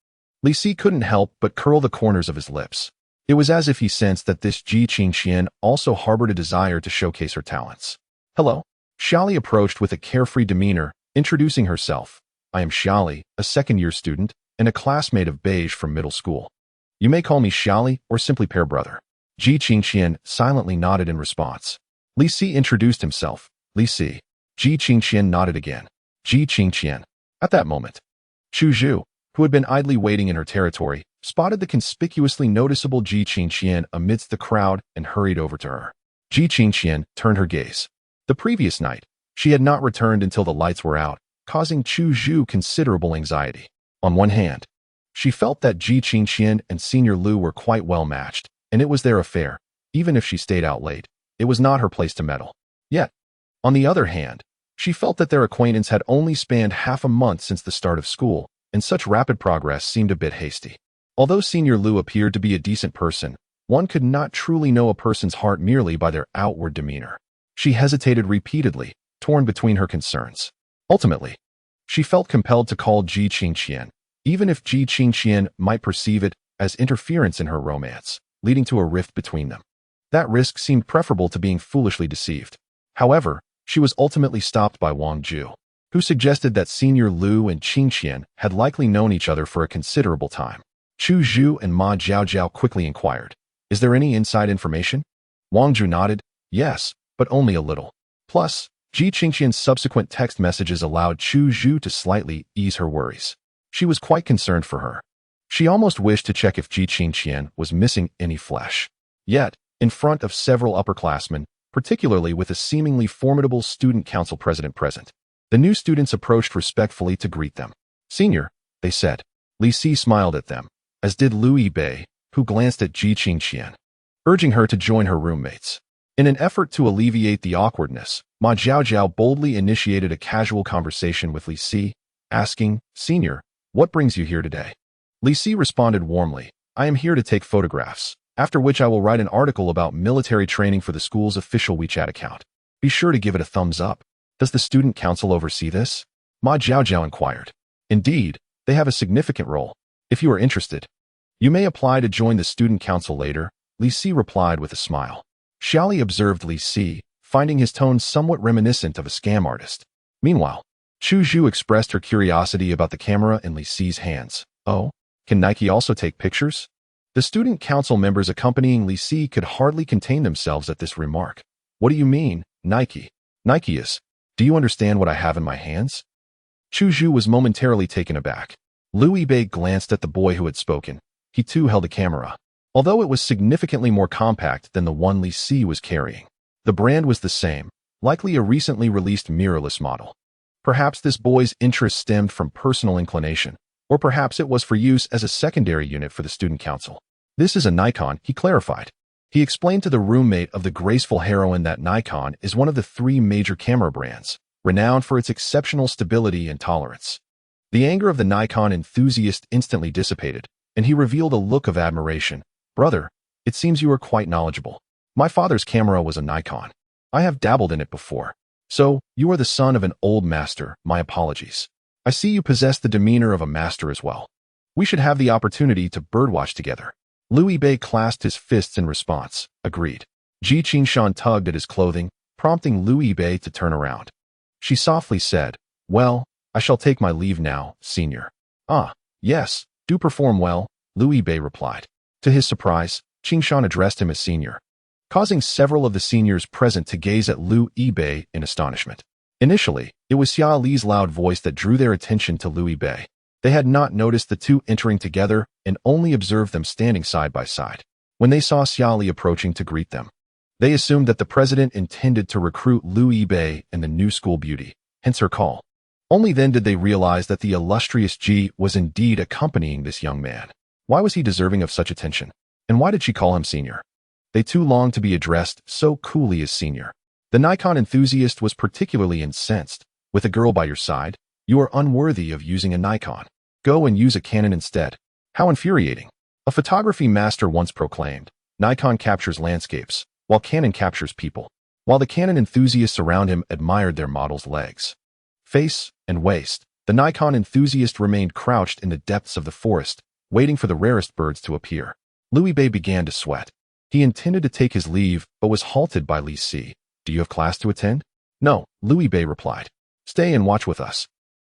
Li Si couldn't help but curl the corners of his lips. It was as if he sensed that this Ji Qingqian also harbored a desire to showcase her talents. Hello? Xiaoli approached with a carefree demeanor, introducing herself. I am Xiaoli, a second-year student, and a classmate of Beige from middle school. You may call me Xiaoli or simply Pair Brother. Ji Qingqian silently nodded in response. Li Si introduced himself. Li Si. Ji Qingqian nodded again. Ji Qingqian. At that moment, Chu Zhu, who had been idly waiting in her territory, spotted the conspicuously noticeable Ji Qingqian amidst the crowd and hurried over to her. Ji Qingqian turned her gaze. The previous night, she had not returned until the lights were out, causing Chu Zhu considerable anxiety. On one hand, she felt that Ji Qingqian and Senior Lu were quite well matched, and it was their affair. Even if she stayed out late, it was not her place to meddle. Yet, on the other hand, she felt that their acquaintance had only spanned half a month since the start of school, and such rapid progress seemed a bit hasty. Although Senior Lu appeared to be a decent person, one could not truly know a person's heart merely by their outward demeanor. She hesitated repeatedly, torn between her concerns. Ultimately, she felt compelled to call Ji Qingqian, even if Ji Qingqian might perceive it as interference in her romance, leading to a rift between them. That risk seemed preferable to being foolishly deceived. However, she was ultimately stopped by Wang Ju, who suggested that Senior Lu and Qingqian had likely known each other for a considerable time. Chu Zhu and Ma Jiaojiao quickly inquired, "Is there any inside information?" Wang Ju nodded, "Yes, but only a little." Plus, Ji Qingqian's subsequent text messages allowed Chu Zhu to slightly ease her worries. She was quite concerned for her. She almost wished to check if Ji Qingqian was missing any flesh. Yet, in front of several upperclassmen, particularly with a seemingly formidable student council president present, the new students approached respectfully to greet them. "Senior," they said. Li Si smiled at them, as did Lu Yibei, who glanced at Ji Qingqian, urging her to join her roommates. In an effort to alleviate the awkwardness, Ma Jiaojiao boldly initiated a casual conversation with Li Si, asking, "Senior, what brings you here today?" Li Si responded warmly, "I am here to take photographs, after which I will write an article about military training for the school's official WeChat account. Be sure to give it a thumbs up. Does the student council oversee this?" Ma Jiaojiao inquired. "Indeed, they have a significant role. If you are interested, you may apply to join the student council later," Li Si replied with a smile. Xiaoli observed Li Si, finding his tone somewhat reminiscent of a scam artist. Meanwhile, Chu Zhu expressed her curiosity about the camera in Li Si's hands. "Oh, can Nike also take pictures?" The student council members accompanying Li Si could hardly contain themselves at this remark. "What do you mean, Nike? Nike is. Do you understand what I have in my hands?" Chu Zhu was momentarily taken aback. Lu Yibei glanced at the boy who had spoken. He too held a camera, although it was significantly more compact than the one Li Si was carrying. The brand was the same, likely a recently released mirrorless model. Perhaps this boy's interest stemmed from personal inclination, or perhaps it was for use as a secondary unit for the student council. "This is a Nikon," he clarified. He explained to the roommate of the graceful heroine that Nikon is one of the 3 major camera brands, renowned for its exceptional stability and tolerance. The anger of the Nikon enthusiast instantly dissipated, and he revealed a look of admiration. "Brother, it seems you are quite knowledgeable. My father's camera was a Nikon. I have dabbled in it before. So, you are the son of an old master, my apologies. I see you possess the demeanor of a master as well. We should have the opportunity to birdwatch together." Lu Yibei clasped his fists in response, agreed. Ji Qingqian tugged at his clothing, prompting Lu Yibei to turn around. She softly said, "Well, I shall take my leave now, senior." "Ah, yes, do perform well," Lu Yibei replied. To his surprise, Qingqian addressed him as senior, causing several of the seniors present to gaze at Lu Yibei in astonishment. Initially, it was Xia Li's loud voice that drew their attention to Lu Yibei. They had not noticed the two entering together and only observed them standing side by side. When they saw Xia Li approaching to greet them, they assumed that the president intended to recruit Lu Yibei and the new school beauty, hence her call. Only then did they realize that the illustrious Ji was indeed accompanying this young man. Why was he deserving of such attention? And why did she call him senior? They too longed to be addressed so coolly as senior. The Nikon enthusiast was particularly incensed. With a girl by your side, you are unworthy of using a Nikon. Go and use a Canon instead. How infuriating. A photography master once proclaimed, Nikon captures landscapes, while Canon captures people. while the Canon enthusiasts around him admired their model's legs, face, and waist. The Nikon enthusiast remained crouched in the depths of the forest, waiting for the rarest birds to appear. Louis Bei began to sweat. He intended to take his leave, but was halted by Li Si. Do you have class to attend? No, Louis Bei replied. Stay and watch with us.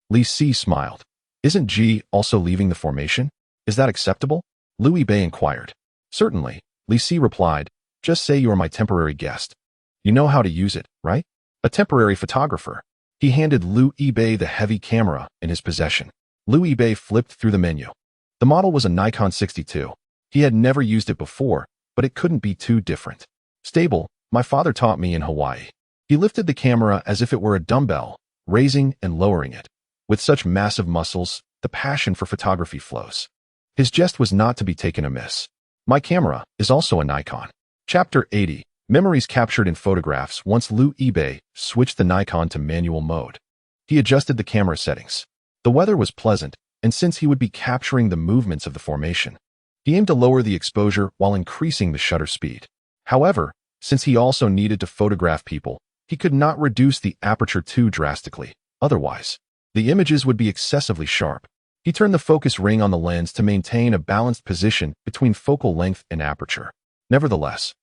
Li Si smiled. Isn't Ji also leaving the formation? Is that acceptable? Louis Bei inquired. Certainly, Li Si replied. Just say you are my temporary guest. You know how to use it, right? A temporary photographer. He handed Louis Bei the heavy camera in his possession. Louis Bei flipped through the menu. The model was a Nikon 62. He had never used it before, but it couldn't be too different. Stable, my father taught me in Hawaii. He lifted the camera as if it were a dumbbell, raising and lowering it. With such massive muscles, the passion for photography flows. His jest was not to be taken amiss. My camera is also a Nikon. Chapter 80. Memories captured in photographs. Once Louis Bei switched the Nikon to manual mode. He adjusted the camera settings. The weather was pleasant, and since he would be capturing the movements of the formation, he aimed to lower the exposure while increasing the shutter speed. However, since he also needed to photograph people, he could not reduce the aperture too drastically. Otherwise, the images would be excessively sharp. He turned the focus ring on the lens to maintain a balanced position between focal length and aperture. Nevertheless,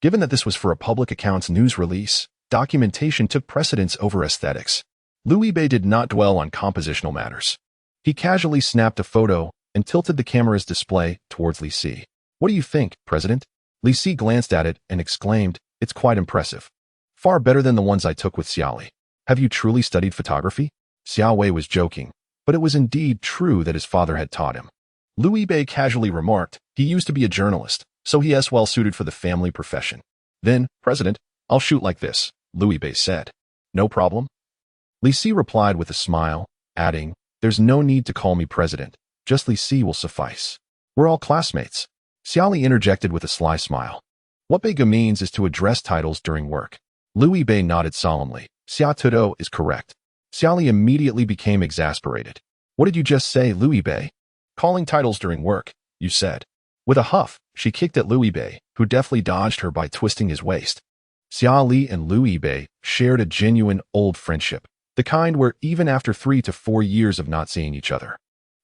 given that this was for a public accounts news release, documentation took precedence over aesthetics. Louis Bei did not dwell on compositional matters. He casually snapped a photo and tilted the camera's display towards Li Si. What do you think, President? Li Si glanced at it and exclaimed, It's quite impressive. Far better than the ones I took with Xiaoli. Have you truly studied photography? Xiao Wei was joking, but it was indeed true that his father had taught him. Louis Bei casually remarked, he used to be a journalist, so he is well suited for the family profession. Then, President, I'll shoot like this, Louis Bei said. No problem. Li Si replied with a smile, adding, There's no need to call me President, just Li Si will suffice. We're all classmates. Xiaoli interjected with a sly smile. What Beigu means is to address titles during work. Louis Bei nodded solemnly. Xia Tudo is correct. Xiaoli immediately became exasperated. What did you just say, Louis Bei? Calling titles during work, you said. With a huff, she kicked at Louis Bei, who deftly dodged her by twisting his waist. Xiaoli and Louis Bei shared a genuine old friendship, the kind where even after 3 to 4 years of not seeing each other,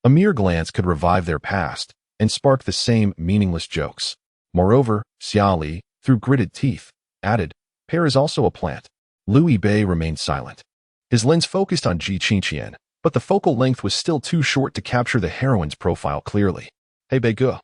a mere glance could revive their past and spark the same meaningless jokes. Moreover, Xiaoli, through gritted teeth, added, Pear is also a plant. Louis Bei remained silent. His lens focused on Ji Qingqian, but the focal length was still too short to capture the heroine's profile clearly. Hey Beigu,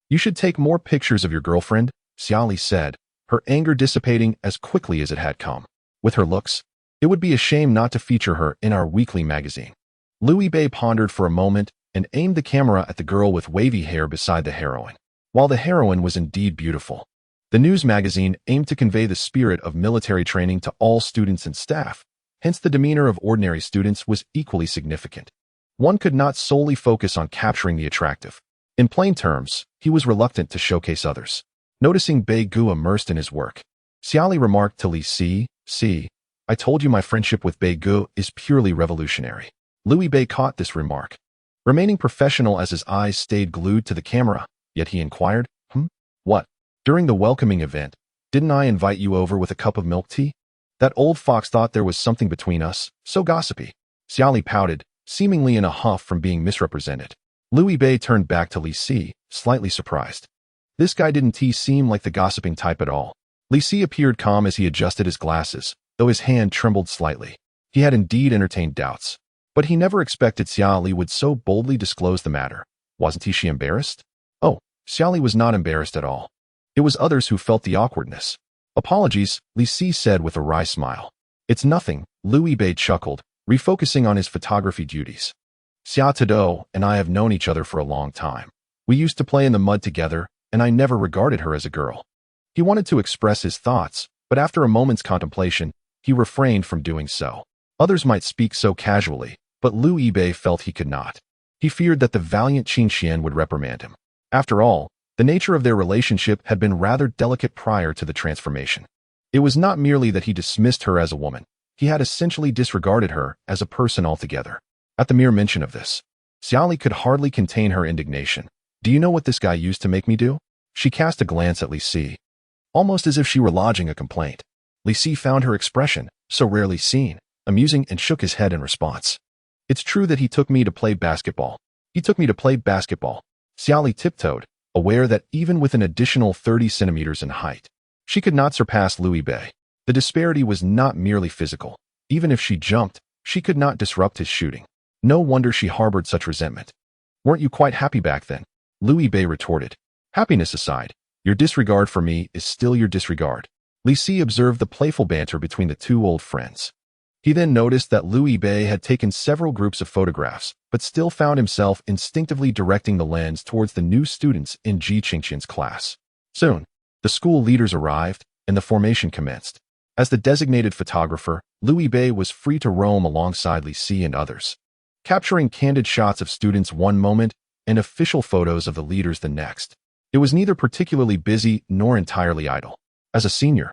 you should take more pictures of your girlfriend, Xiaoli said, her anger dissipating as quickly as it had come. With her looks, it would be a shame not to feature her in our weekly magazine. Louis Bei pondered for a moment and aimed the camera at the girl with wavy hair beside the heroine. While the heroine was indeed beautiful, the news magazine aimed to convey the spirit of military training to all students and staff. Hence the demeanor of ordinary students was equally significant. One could not solely focus on capturing the attractive. In plain terms, he was reluctant to showcase others. Noticing Beigu immersed in his work, Xiaoli remarked to Li Si, See, I told you my friendship with Beigu is purely revolutionary. Louis Bei caught this remark, remaining professional as his eyes stayed glued to the camera, yet he inquired, What? During the welcoming event, didn't I invite you over with a cup of milk tea? That old fox thought there was something between us, so gossipy. Xiaoli pouted, seemingly in a huff from being misrepresented. Louis Bei turned back to Li Si, slightly surprised. This guy didn't seem like the gossiping type at all. Li Si appeared calm as he adjusted his glasses, though his hand trembled slightly. He had indeed entertained doubts, but he never expected Xiaoli would so boldly disclose the matter. Wasn't she embarrassed? Oh, Xiaoli was not embarrassed at all. It was others who felt the awkwardness. Apologies, Li Si said with a wry smile. It's nothing, Louis Bei chuckled, refocusing on his photography duties. Xia Tudo and I have known each other for a long time. We used to play in the mud together, and I never regarded her as a girl. He wanted to express his thoughts, but after a moment's contemplation, he refrained from doing so. Others might speak so casually, but Louis Bei felt he could not. He feared that the valiant Qingqian would reprimand him. After all, the nature of their relationship had been rather delicate prior to the transformation. It was not merely that he dismissed her as a woman. He had essentially disregarded her as a person altogether. At the mere mention of this, Xiaoli could hardly contain her indignation. Do you know what this guy used to make me do? She cast a glance at Li Si, almost as if she were lodging a complaint. Li Si found her expression, so rarely seen, amusing and shook his head in response. It's true that he took me to play basketball. He took me to play basketball. Xiaoli tiptoed, aware that even with an additional 30 centimeters in height, she could not surpass Liu Bei. The disparity was not merely physical. Even if she jumped, she could not disrupt his shooting. No wonder she harbored such resentment. Weren't you quite happy back then? Liu Bei retorted. Happiness aside, your disregard for me is still your disregard. Li Si observed the playful banter between the two old friends. He then noticed that Liu Bei had taken several groups of photographs, but still found himself instinctively directing the lens towards the new students in Ji Qingqian's class. Soon, the school leaders arrived, and the formation commenced. As the designated photographer, Liu Bei was free to roam alongside Li Si and others, capturing candid shots of students one moment and official photos of the leaders the next. It was neither particularly busy nor entirely idle. As a senior,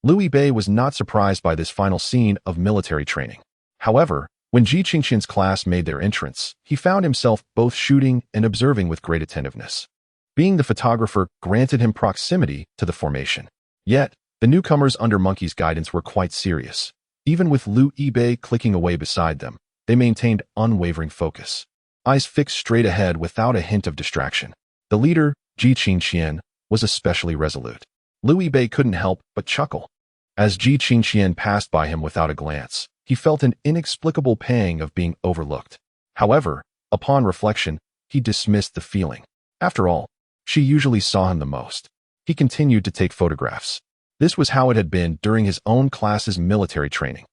Liu Bei was not surprised by this final scene of military training. However, when Ji Qingqian's class made their entrance, he found himself both shooting and observing with great attentiveness. Being the photographer granted him proximity to the formation. Yet, the newcomers under Monkey's guidance were quite serious. Even with Liu Bei clicking away beside them, they maintained unwavering focus, eyes fixed straight ahead without a hint of distraction. The leader, Ji Qingqian, was especially resolute. Liu Bei couldn't help but chuckle. As Ji Qingqian passed by him without a glance, he felt an inexplicable pang of being overlooked. However, upon reflection, he dismissed the feeling. After all, she usually saw him the most. He continued to take photographs. This was how it had been during his own class's military training.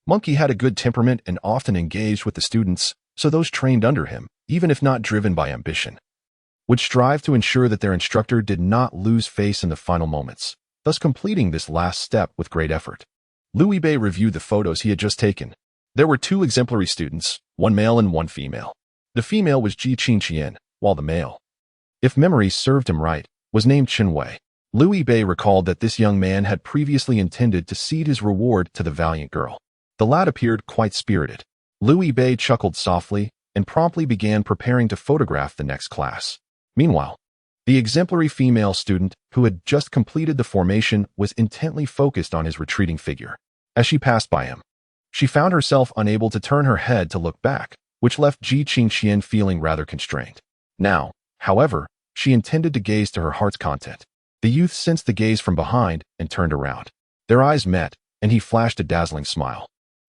Monkey had a good temperament and often engaged with the students, so those trained under him, even if not driven by ambition, would strive to ensure that their instructor did not lose face in the final moments, thus completing this last step with great effort. Liu Bei reviewed the photos he had just taken. There were 2 exemplary students, one male and one female. The female was Ji Qingqian, while the male, if memory served him right, was named Chen Wei. Liu Bei recalled that this young man had previously intended to cede his reward to the valiant girl. The lad appeared quite spirited. Liu Bei chuckled softly and promptly began preparing to photograph the next class. Meanwhile, the exemplary female student who had just completed the formation was intently focused on his retreating figure. As she passed by him, she found herself unable to turn her head to look back, which left Ji Qingqian feeling rather constrained. Now, however, she intended to gaze to her heart's content. The youth sensed the gaze from behind and turned around. Their eyes met, and he flashed a dazzling smile,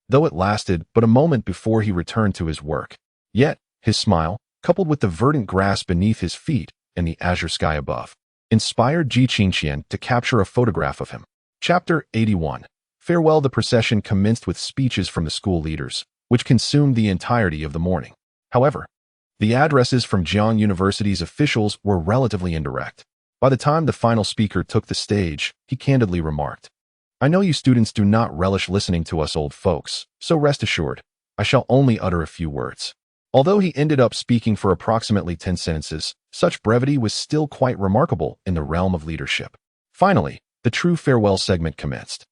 though it lasted but a moment before he returned to his work. Yet, his smile, coupled with the verdant grass beneath his feet and the azure sky above, inspired Ji Qingqian to capture a photograph of him. Chapter 81. Farewell. The procession commenced with speeches from the school leaders, which consumed the entirety of the morning. However, the addresses from Jiang University's officials were relatively indirect. By the time the final speaker took the stage, he candidly remarked, "I know you students do not relish listening to us old folks, so rest assured, I shall only utter a few words." Although he ended up speaking for approximately 10 sentences, such brevity was still quite remarkable in the realm of leadership. Finally, the true farewell segment commenced.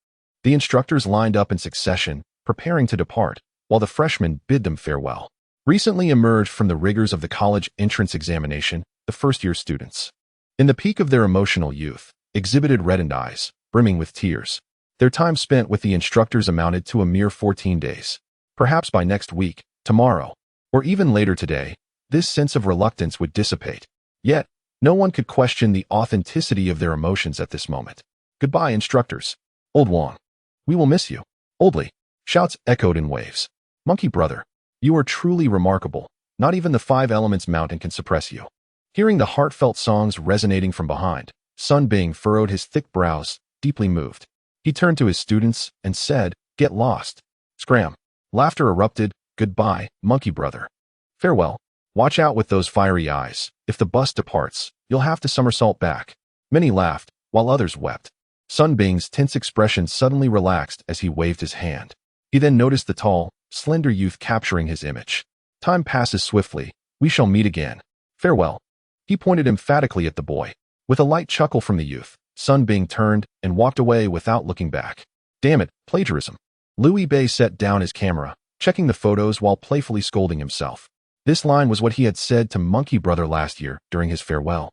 The instructors lined up in succession, preparing to depart, while the freshmen bid them farewell. Recently emerged from the rigors of the college entrance examination, the first-year students, in the peak of their emotional youth, exhibited reddened eyes, brimming with tears. Their time spent with the instructors amounted to a mere 14 days. Perhaps by next week, tomorrow, or even later today, this sense of reluctance would dissipate. Yet, no one could question the authenticity of their emotions at this moment. "Goodbye, instructors. Old Wang. We will miss you." "Old Li." Shouts echoed in waves. "Monkey brother, you are truly remarkable. Not even the 5 Elements mountain can suppress you." Hearing the heartfelt songs resonating from behind, Sun Bing furrowed his thick brows, deeply moved. He turned to his students and said, "Get lost." Scram. Laughter erupted. "Goodbye, monkey brother. Farewell. Watch out with those fiery eyes. If the bus departs, you'll have to somersault back." Many laughed, while others wept. Sun Bing's tense expression suddenly relaxed as he waved his hand. He then noticed the tall, slender youth capturing his image. "Time passes swiftly. We shall meet again. Farewell." He pointed emphatically at the boy. With a light chuckle from the youth, Sun Bing turned and walked away without looking back. "Damn it, plagiarism." Liu Bei set down his camera, checking the photos while playfully scolding himself. This line was what he had said to Monkey Brother last year during his farewell.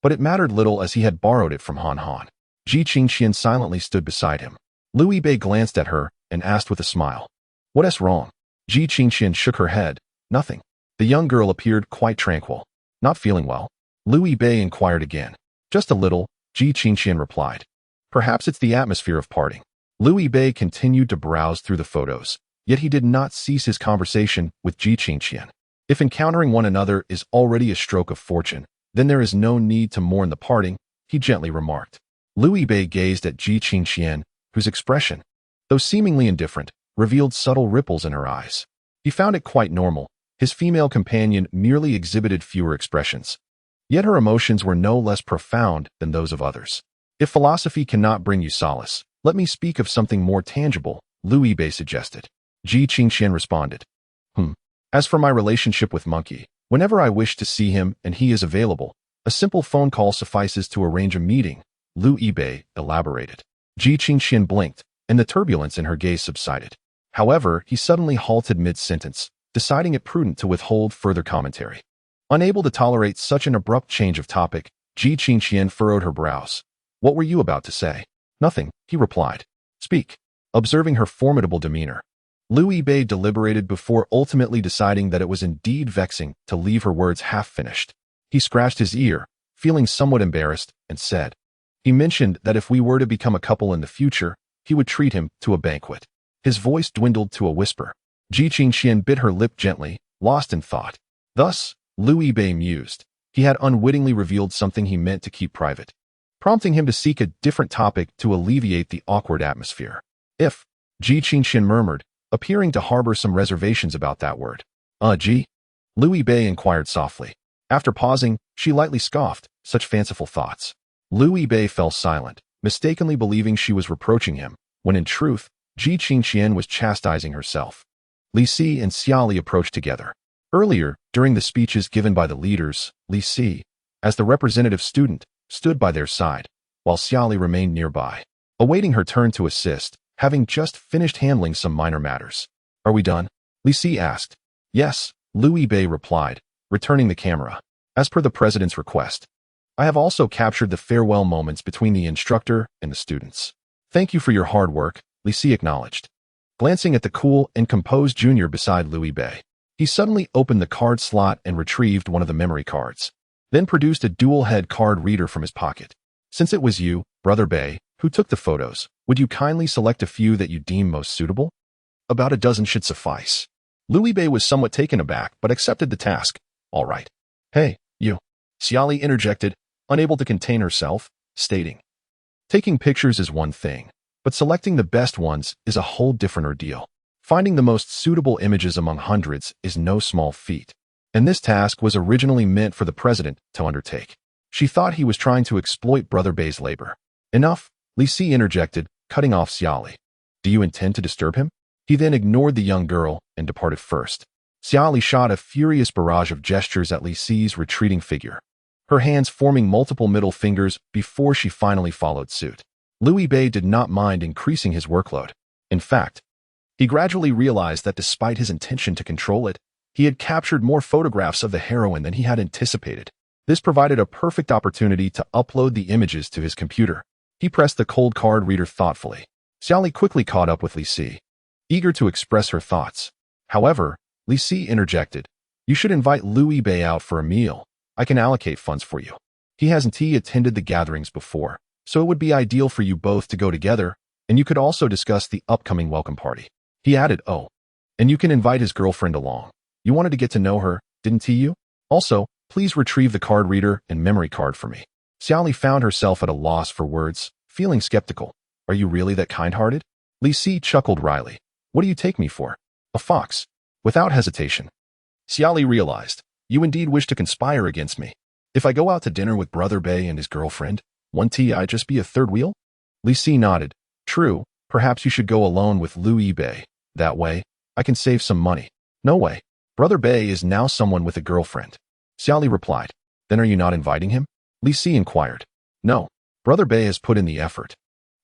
But it mattered little as he had borrowed it from Han Han. Ji Qingqian silently stood beside him. Lu Yibei glanced at her and asked with a smile. What's wrong? Ji Qingxian shook her head. Nothing. The young girl appeared quite tranquil. Not feeling well? Lu Yibei inquired again. Just a little, Ji Qingxian replied. Perhaps it's the atmosphere of parting. Lu Yibei continued to browse through the photos, yet he did not cease his conversation with Ji Qingxian. If encountering one another is already a stroke of fortune, then there is no need to mourn the parting, he gently remarked. Lu Yibei gazed at Ji Qingxian, whose expression, though seemingly indifferent, revealed subtle ripples in her eyes. He found it quite normal. His female companion merely exhibited fewer expressions. Yet her emotions were no less profound than those of others. If philosophy cannot bring you solace, let me speak of something more tangible, Lu Yibei suggested. Ji Qingxian responded. As for my relationship with Monkey, whenever I wish to see him and he is available, a simple phone call suffices to arrange a meeting, Lu Yibei elaborated. Ji Qingxian blinked, and the turbulence in her gaze subsided. However, he suddenly halted mid-sentence, deciding it prudent to withhold further commentary. Unable to tolerate such an abrupt change of topic, Ji Qingxian furrowed her brows. What were you about to say? Nothing, he replied. Speak. Observing her formidable demeanor, Lu Yibei deliberated before ultimately deciding that it was indeed vexing to leave her words half-finished. He scratched his ear, feeling somewhat embarrassed, and said, he mentioned that if we were to become a couple in the future, he would treat him to a banquet. His voice dwindled to a whisper. Ji Qingxian bit her lip gently, lost in thought. Thus, Lu Yibei mused. He had unwittingly revealed something he meant to keep private, prompting him to seek a different topic to alleviate the awkward atmosphere. If, Ji Qingxian murmured, appearing to harbor some reservations about that word. Ji? Lu Yibei inquired softly. After pausing, she lightly scoffed, such fanciful thoughts. Lu Yibei fell silent, mistakenly believing she was reproaching him, when in truth, Ji Qingxian was chastising herself. Li Si and Xiali approached together. Earlier, during the speeches given by the leaders, Li Si, as the representative student, stood by their side, while Xiali remained nearby, awaiting her turn to assist, having just finished handling some minor matters. Are we done? Li Si asked. Yes, Lu Yibei replied, returning the camera. As per the president's request, I have also captured the farewell moments between the instructor and the students. Thank you for your hard work, Li Si acknowledged. Glancing at the cool and composed junior beside Lu Yibei, he suddenly opened the card slot and retrieved one of the memory cards, then produced a dual-head card reader from his pocket. Since it was you, Brother Bei, who took the photos, would you kindly select a few that you deem most suitable? About a dozen should suffice. Lu Yibei was somewhat taken aback, but accepted the task. All right. Hey, you. Xiali interjected, unable to contain herself, stating, taking pictures is one thing, but selecting the best ones is a whole different ordeal. Finding the most suitable images among hundreds is no small feat, and this task was originally meant for the president to undertake. She thought he was trying to exploit Brother Bei's labor. Enough, Li Si interjected, cutting off Xiali. Do you intend to disturb him? He then ignored the young girl and departed first. Xiali shot a furious barrage of gestures at Li Si's retreating figure, her hands forming multiple middle fingers before she finally followed suit. Lu Yibei did not mind increasing his workload. In fact, he gradually realized that despite his intention to control it, he had captured more photographs of the heroine than he had anticipated. This provided a perfect opportunity to upload the images to his computer. He pressed the cold card reader thoughtfully. Xiali quickly caught up with Li Si, eager to express her thoughts. However, Li Si interjected, you should invite Lu Yibei out for a meal. I can allocate funds for you. He hasn't attended the gatherings before, so it would be ideal for you both to go together, and you could also discuss the upcoming welcome party. He added, oh, and you can invite his girlfriend along. You wanted to get to know her, didn't you? Also, please retrieve the card reader and memory card for me. Xiali found herself at a loss for words, feeling skeptical. Are you really that kind-hearted? Li Si chuckled wryly. What do you take me for? A fox? Without hesitation, Xiali realized, you indeed wish to conspire against me. If I go out to dinner with Brother Bei and his girlfriend, won't I just be a third wheel? Li Si nodded. True, perhaps you should go alone with Lu Yibei. That way, I can save some money. No way. Brother Bei is now someone with a girlfriend. Xiali replied. Then are you not inviting him? Li Si inquired. No, Brother Bei has put in the effort,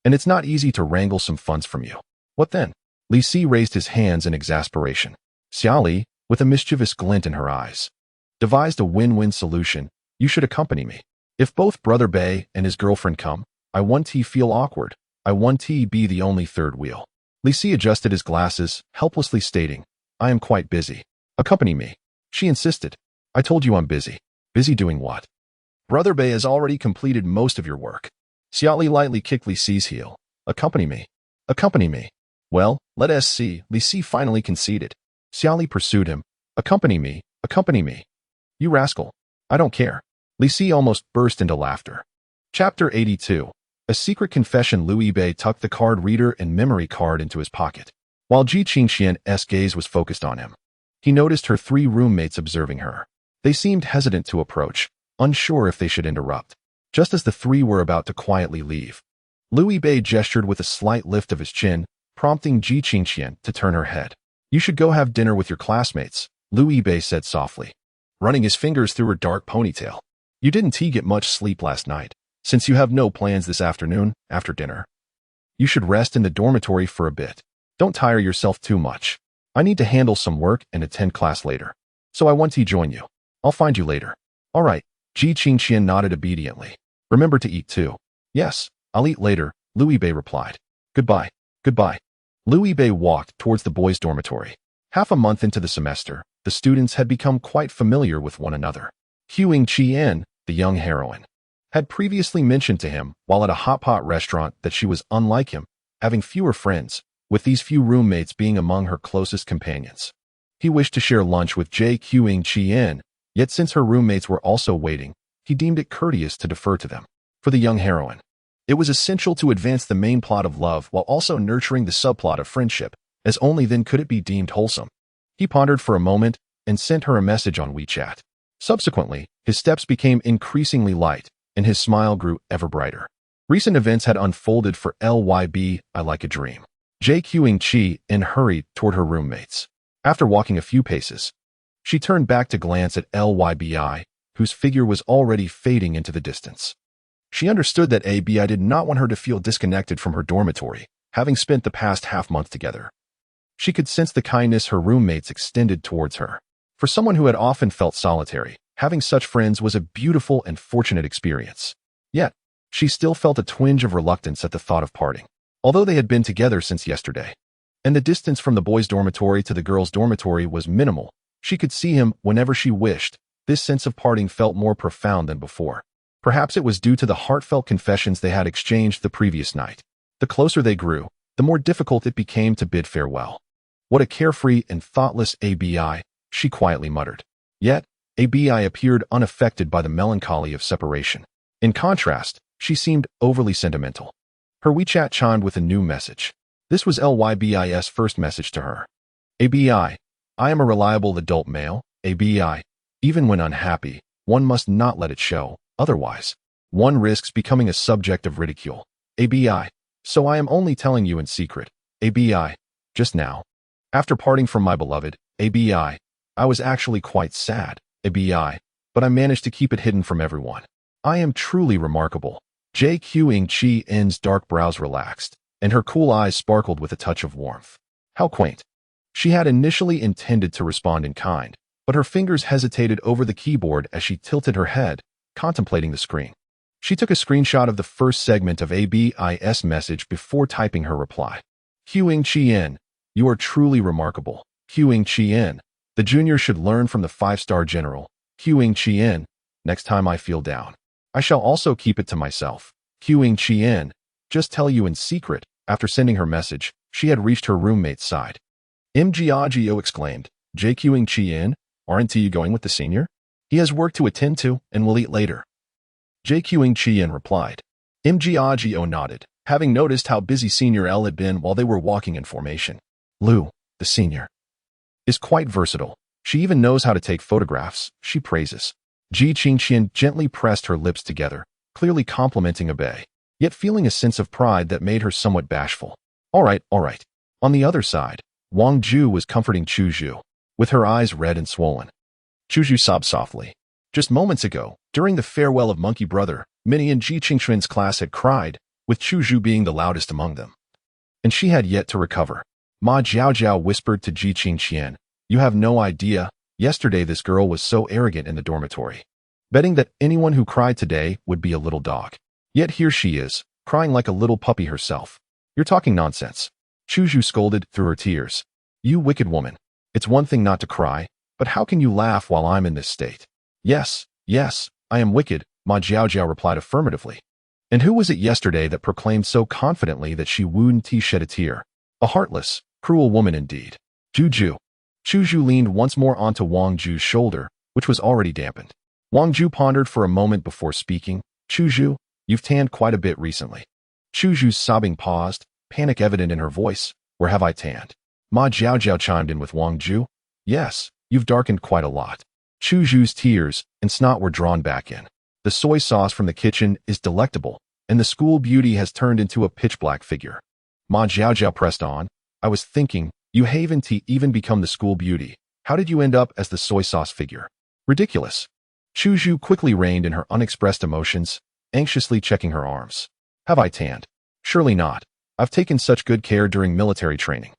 and it's not easy to wrangle some funds from you. What then? Li Si raised his hands in exasperation. Xiali, with a mischievous glint in her eyes, devised a win-win solution. You should accompany me. If both Brother Bei and his girlfriend come, I won't feel awkward. I want to be the only third wheel. Li Si adjusted his glasses, helplessly stating, I am quite busy. Accompany me. She insisted. I told you I'm busy. Busy doing what? Brother Bei has already completed most of your work. Xiaoli lightly kicked Li Si's heel. Accompany me. Accompany me. Well, let us see. Li Si finally conceded. Xiaoli pursued him. Accompany me. Accompany me. You rascal. I don't care. Li Si almost burst into laughter. Chapter 82. A secret confession. Liu Bei tucked the card reader and memory card into his pocket, while Ji Qingqian's gaze was focused on him. He noticed her 3 roommates observing her. They seemed hesitant to approach, unsure if they should interrupt. Just as the 3 were about to quietly leave, Liu Bei gestured with a slight lift of his chin, prompting Ji Qingqian to turn her head. You should go have dinner with your classmates, Liu Bei said softly, running his fingers through her dark ponytail. You didn't get much sleep last night. Since you have no plans this afternoon, after dinner, you should rest in the dormitory for a bit. Don't tire yourself too much. I need to handle some work and attend class later. So I want to join you. I'll find you later. All right. Ji Qingqian nodded obediently. Remember to eat too. Yes, I'll eat later, Liu Bei replied. Goodbye. Goodbye. Liu Bei walked towards the boys' dormitory. Half a month into the semester, the students had become quite familiar with one another. Huang Qian, the young heroine, had previously mentioned to him while at a hot pot restaurant that she was unlike him, having fewer friends, with these few roommates being among her closest companions. He wished to share lunch with Huang Qian, yet since her roommates were also waiting, he deemed it courteous to defer to them. For the young heroine, it was essential to advance the main plot of love while also nurturing the subplot of friendship, as only then could it be deemed wholesome. He pondered for a moment and sent her a message on WeChat. Subsequently, his steps became increasingly light, and his smile grew ever brighter. Recent events had unfolded for Lyb, I like a dream. Huang Qian hurried toward her roommates. After walking a few paces, she turned back to glance at Lybi, whose figure was already fading into the distance. She understood that Abi did not want her to feel disconnected from her dormitory, having spent the past half-month together. She could sense the kindness her roommates extended towards her. For someone who had often felt solitary, having such friends was a beautiful and fortunate experience. Yet, she still felt a twinge of reluctance at the thought of parting. Although they had been together since yesterday, and the distance from the boys' dormitory to the girls' dormitory was minimal, she could see him whenever she wished. This sense of parting felt more profound than before. Perhaps it was due to the heartfelt confessions they had exchanged the previous night. The closer they grew, the more difficult it became to bid farewell. What a carefree and thoughtless Abi, she quietly muttered. Yet, Abi appeared unaffected by the melancholy of separation. In contrast, she seemed overly sentimental. Her WeChat chimed with a new message. This was Lyb's first message to her. Abi, I am a reliable adult male. Abi, even when unhappy, one must not let it show, otherwise, one risks becoming a subject of ridicule. Abi, so I am only telling you in secret. Abi, just now. After parting from my beloved, Abi, I was actually quite sad. Abi, but I managed to keep it hidden from everyone. I am truly remarkable. Huang Qian's dark brows relaxed, and her cool eyes sparkled with a touch of warmth. How quaint. She had initially intended to respond in kind, but her fingers hesitated over the keyboard as she tilted her head, contemplating the screen. She took a screenshot of the first segment of Abi's message before typing her reply. Huang Qian, you are truly remarkable. Huang Qian, the junior should learn from the 5-star general. Huang Qian, next time I feel down, I shall also keep it to myself. Huang Qian, just tell you in secret. After sending her message, she had reached her roommate's side. Mgiagio exclaimed, Huang Qian, aren't you going with the senior? He has work to attend to and will eat later. Huang Qian replied. Mgiagio nodded, having noticed how busy Senior L had been while they were walking in formation. Liu, the senior, is quite versatile. She even knows how to take photographs, she praises. Ji Qingqian gently pressed her lips together, clearly complimenting Abe, yet feeling a sense of pride that made her somewhat bashful. All right. On the other side, Wang Ju was comforting Chu Zhu, with her eyes red and swollen. Chu Zhu sobbed softly. Just moments ago, during the farewell of Monkey Brother, many in Ji Qingqian's class had cried, with Chu Zhu being the loudest among them. And she had yet to recover. Ma Jiaojiao whispered to Ji Qingqian, you have no idea, yesterday this girl was so arrogant in the dormitory, betting that anyone who cried today would be a little dog. Yet here she is, crying like a little puppy herself. You're talking nonsense. Chuzhu scolded through her tears. You wicked woman. It's one thing not to cry, but how can you laugh while I'm in this state? Yes, I am wicked, Ma Jiaojiao replied affirmatively. And who was it yesterday that proclaimed so confidently that she wouldn't shed a tear? A heartless, cruel woman indeed. Juju. Chuzhu leaned once more onto Wang Ju's shoulder, which was already dampened. Wang Ju pondered for a moment before speaking. Chuzhu, you've tanned quite a bit recently. Chuzhu's sobbing paused, panic evident in her voice. Where have I tanned? Ma Jiaojiao chimed in with Wang Ju. Yes, you've darkened quite a lot. Chuzhu's tears and snot were drawn back in. The soy sauce from the kitchen is delectable, and the school beauty has turned into a pitch-black figure. Ma Jiaojiao pressed on. I was thinking, you haven't even become the school beauty. How did you end up as the soy sauce figure? Ridiculous. Chuzhu quickly reined in her unexpressed emotions, anxiously checking her arms. Have I tanned? Surely not. I've taken such good care during military training.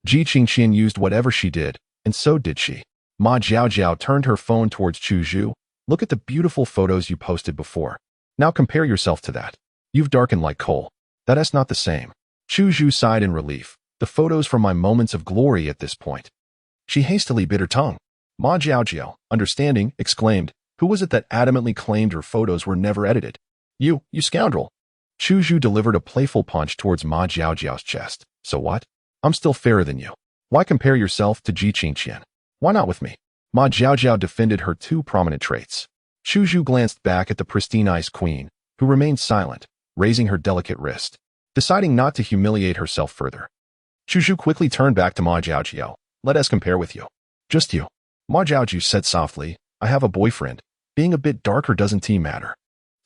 Ji Qingqian used whatever she did, and so did she. Ma Jiaojiao turned her phone towards Chuzhu. Look at the beautiful photos you posted before. Now compare yourself to that. You've darkened like coal. That's not the same. Chuzhu sighed in relief. The photos from my moments of glory at this point. She hastily bit her tongue. Ma Jiaojiao, understanding, exclaimed, who was it that adamantly claimed her photos were never edited? You scoundrel. Chuzhu delivered a playful punch towards Ma Jiaojiao's chest. So what? I'm still fairer than you. Why compare yourself to Ji Qingqian? Why not with me? Ma Jiaojiao defended her two prominent traits. Chuzhu glanced back at the pristine ice queen, who remained silent, raising her delicate wrist, deciding not to humiliate herself further. Chuzhu quickly turned back to Ma Jiaojiao. Let us compare with you. Just you. Ma Jiaojiao said softly, I have a boyfriend. Being a bit darker doesn't matter.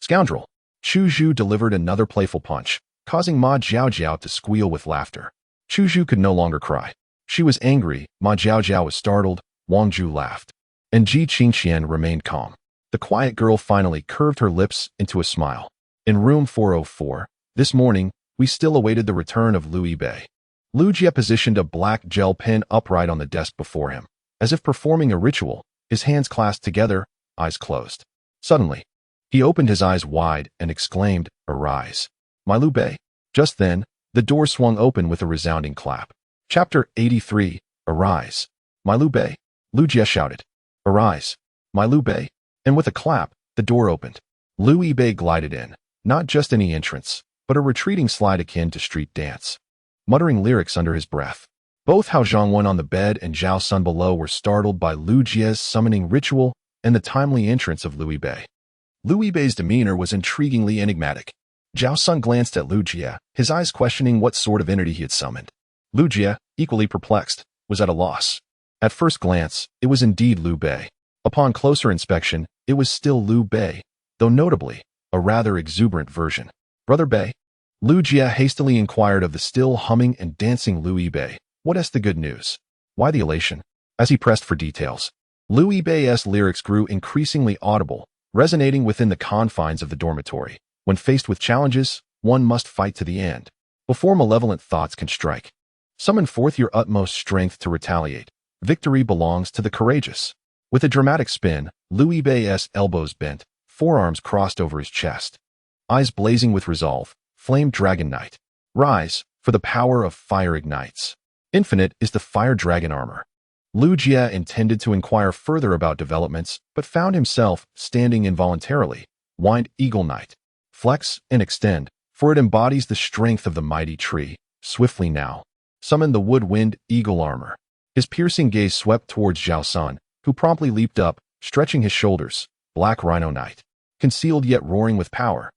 Scoundrel. Chuzhu delivered another playful punch, causing Ma Jiaojiao to squeal with laughter. Chuzhu could no longer cry. She was angry, Ma Jiaojiao was startled, Wang Ju laughed. And Ji Qingqian remained calm. The quiet girl finally curved her lips into a smile. In room 404, this morning, we still awaited the return of Liu Bei. Liu Jie positioned a black gel pen upright on the desk before him. As if performing a ritual, his hands clasped together, eyes closed. Suddenly, he opened his eyes wide and exclaimed, Arise. My Liu Bei. Just then, the door swung open with a resounding clap. Chapter 83, Arise. My Liu Bei. Liu Jie shouted. Arise. My Liu Bei. And with a clap, the door opened. Liu Bei glided in, not just any entrance, but a retreating slide akin to street dance. Muttering lyrics under his breath. Both Hao Zhongwen on the bed and Zhao Sun below were startled by Liu Jie's summoning ritual and the timely entrance of Liu Bei. Liu Bei's demeanor was intriguingly enigmatic. Zhao Sun glanced at Liu Jie, his eyes questioning what sort of entity he had summoned. Liu Jie, equally perplexed, was at a loss. At first glance, it was indeed Liu Bei. Upon closer inspection, it was still Liu Bei, though notably, a rather exuberant version. Brother Bei? Liu Jie hastily inquired of the still humming and dancing Liu Bei. What is the good news? Why the elation? As he pressed for details, Liu Bei's lyrics grew increasingly audible, resonating within the confines of the dormitory. When faced with challenges, one must fight to the end, before malevolent thoughts can strike. Summon forth your utmost strength to retaliate. Victory belongs to the courageous. With a dramatic spin, Liu Bei's elbows bent, forearms crossed over his chest. Eyes blazing with resolve, flamed Dragon Knight. Rise, for the power of fire ignites. Infinite is the fire dragon armor. Liu Jie intended to inquire further about developments, but found himself standing involuntarily. Wind Eagle Knight. Flex and extend, for it embodies the strength of the mighty tree. Swiftly now. Summon the woodwind eagle armor. His piercing gaze swept towards Zhao Sun, who promptly leaped up, stretching his shoulders. Black Rhino Knight. Concealed yet roaring with power.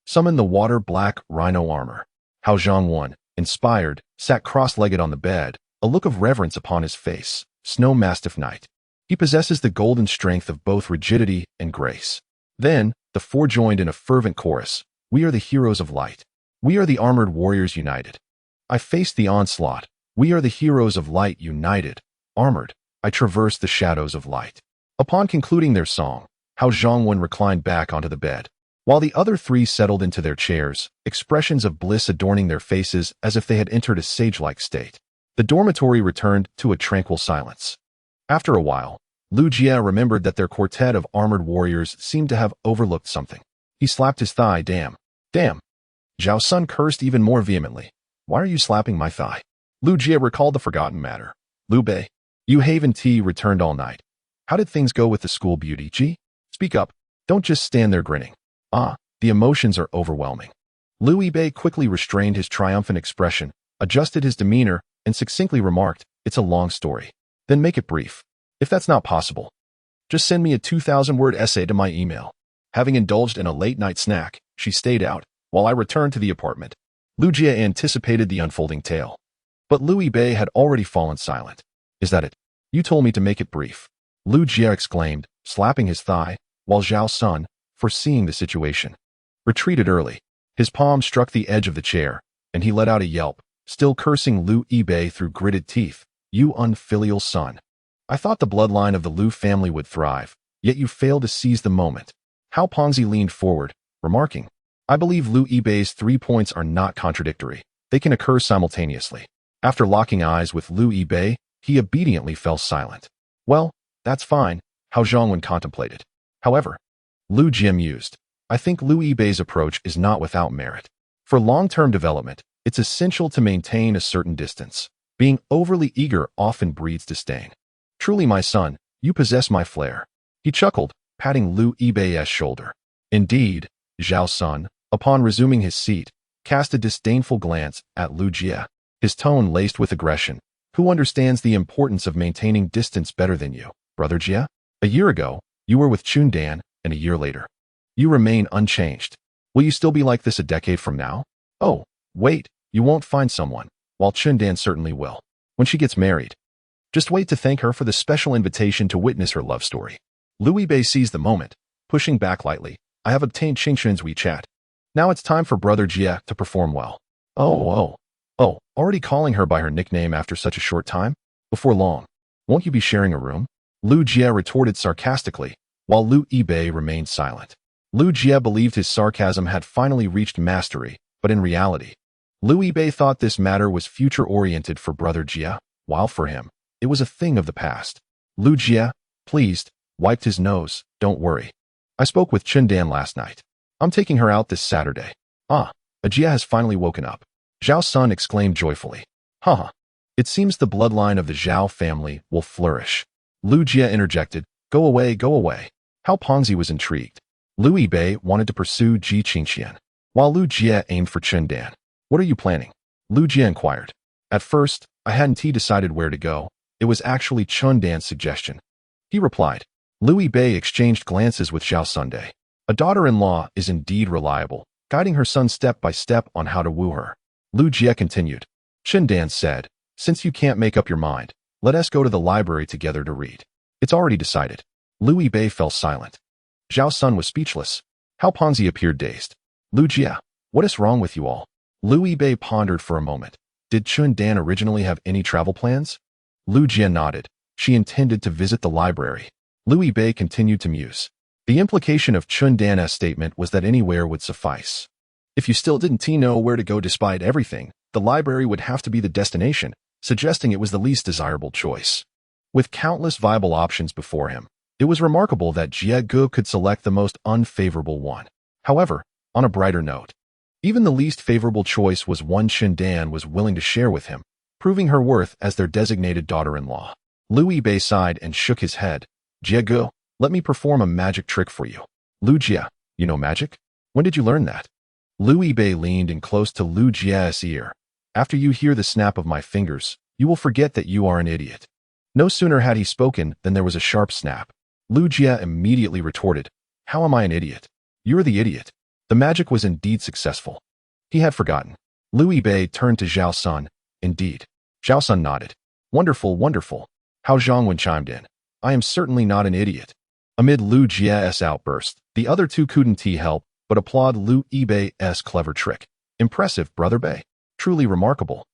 Summon the water black rhino armor. Hao Zhongwen, inspired, sat cross-legged on the bed, a look of reverence upon his face. Snow Mastiff Knight. He possesses the golden strength of both rigidity and grace. Then, the four joined in a fervent chorus. We are the heroes of light. We are the armored warriors united. I face the onslaught. We are the heroes of light united. Armored, I traverse the shadows of light. Upon concluding their song, Hao Zhongwen reclined back onto the bed, while the other three settled into their chairs, expressions of bliss adorning their faces as if they had entered a sage-like state. The dormitory returned to a tranquil silence. After a while, Liu Jie remembered that their quartet of armored warriors seemed to have overlooked something. He slapped his thigh. Damn. Zhao Sun cursed even more vehemently. Why are you slapping my thigh? Lu Jie recalled the forgotten matter. Liu Bei, you Haven Tea returned all night. How did things go with the school beauty, Ji? Speak up. Don't just stand there grinning. Ah, the emotions are overwhelming. Liu Yibei quickly restrained his triumphant expression, adjusted his demeanor, and succinctly remarked, it's a long story. Then make it brief. If that's not possible, just send me a 2,000-word essay to my email. Having indulged in a late-night snack, she stayed out, while I returned to the apartment. Lu Jie anticipated the unfolding tale. But Liu Yibei had already fallen silent. Is that it? You told me to make it brief. Lu Jie exclaimed, slapping his thigh, while Zhao Sun, foreseeing the situation, retreated early. His palm struck the edge of the chair, and he let out a yelp, still cursing Liu Yibei through gritted teeth. You unfilial son. I thought the bloodline of the Liu family would thrive, yet you failed to seize the moment. Hao Pengzi leaned forward, remarking, I believe Liu Yibei's 3 points are not contradictory. They can occur simultaneously. After locking eyes with Liu Yibei, he obediently fell silent. Well, that's fine, Hao Zhongwen contemplated. However, Lu Jie mused, I think Liu Yibei's approach is not without merit. For long-term development, it's essential to maintain a certain distance. Being overly eager often breeds disdain. Truly, my son, you possess my flair. He chuckled, patting Liu Yibei's shoulder. Indeed, Zhao Sun, upon resuming his seat, cast a disdainful glance at Lu Jie, his tone laced with aggression. Who understands the importance of maintaining distance better than you, brother Jie? A year ago, you were with Chun Dan, and a year later, you remain unchanged. Will you still be like this a decade from now? Oh, wait, you won't find someone, while Chun Dan certainly will. When she gets married, just wait to thank her for the special invitation to witness her love story. Liu Yibei seized the moment, pushing back lightly. I have obtained Qingxun's WeChat. Now it's time for brother Jie to perform well. Oh, already calling her by her nickname after such a short time? Before long, won't you be sharing a room? Lu Jie retorted sarcastically, while Liu Yibei remained silent. Lu Jie believed his sarcasm had finally reached mastery, but in reality, Liu Yibei thought this matter was future-oriented for brother Jie, while for him, it was a thing of the past. Lu Jie, pleased, wiped his nose. Don't worry. I spoke with Chun Dan last night. I'm taking her out this Saturday. Ah, Jie has finally woken up. Zhao Sun exclaimed joyfully. Haha. It seems the bloodline of the Zhao family will flourish. Lu Jie interjected. Go away, go away. Hao Pengzi was intrigued. Liu Yibei wanted to pursue Ji Qingxian, while Lu Jie aimed for Chun Dan. What are you planning? Lu Jie inquired. At first, I hadn't decided where to go. It was actually Chun Dan's suggestion. He replied. Liu Yibei exchanged glances with Zhao Sunday. A daughter-in-law is indeed reliable, guiding her son step by step on how to woo her. Lu Jie continued. Chun Dan said, since you can't make up your mind, let us go to the library together to read. It's already decided. Liu Yibei fell silent. Zhao Sun was speechless. Hao Pengzi appeared dazed. Lu Jie, what is wrong with you all? Liu Yibei pondered for a moment. Did Chun Dan originally have any travel plans? Lu Jie nodded. She intended to visit the library. Liu Yibei continued to muse. The implication of Chun Dan's statement was that anywhere would suffice. If you still didn't know where to go despite everything, the library would have to be the destination, suggesting it was the least desirable choice. With countless viable options before him, it was remarkable that Jie Gu could select the most unfavorable one. However, on a brighter note, even the least favorable choice was one Chun Dan was willing to share with him, proving her worth as their designated daughter-in-law. Liu Yibei sighed and shook his head. Jie Gu, let me perform a magic trick for you. Lu Jie, you know magic? When did you learn that? Liu Yibei leaned in close to Lu Jie's ear. After you hear the snap of my fingers, you will forget that you are an idiot. No sooner had he spoken than there was a sharp snap. Lu Jie immediately retorted, how am I an idiot? You're the idiot. The magic was indeed successful. He had forgotten. Liu Yibei turned to Zhao Sun. Indeed. Zhao Sun nodded. Wonderful, wonderful. Hao Zhongwen chimed in. I am certainly not an idiot. Amid Lu Jie's outburst, the other two couldn't help but applaud Liu Yibei's clever trick. Impressive, brother Bei. Truly remarkable.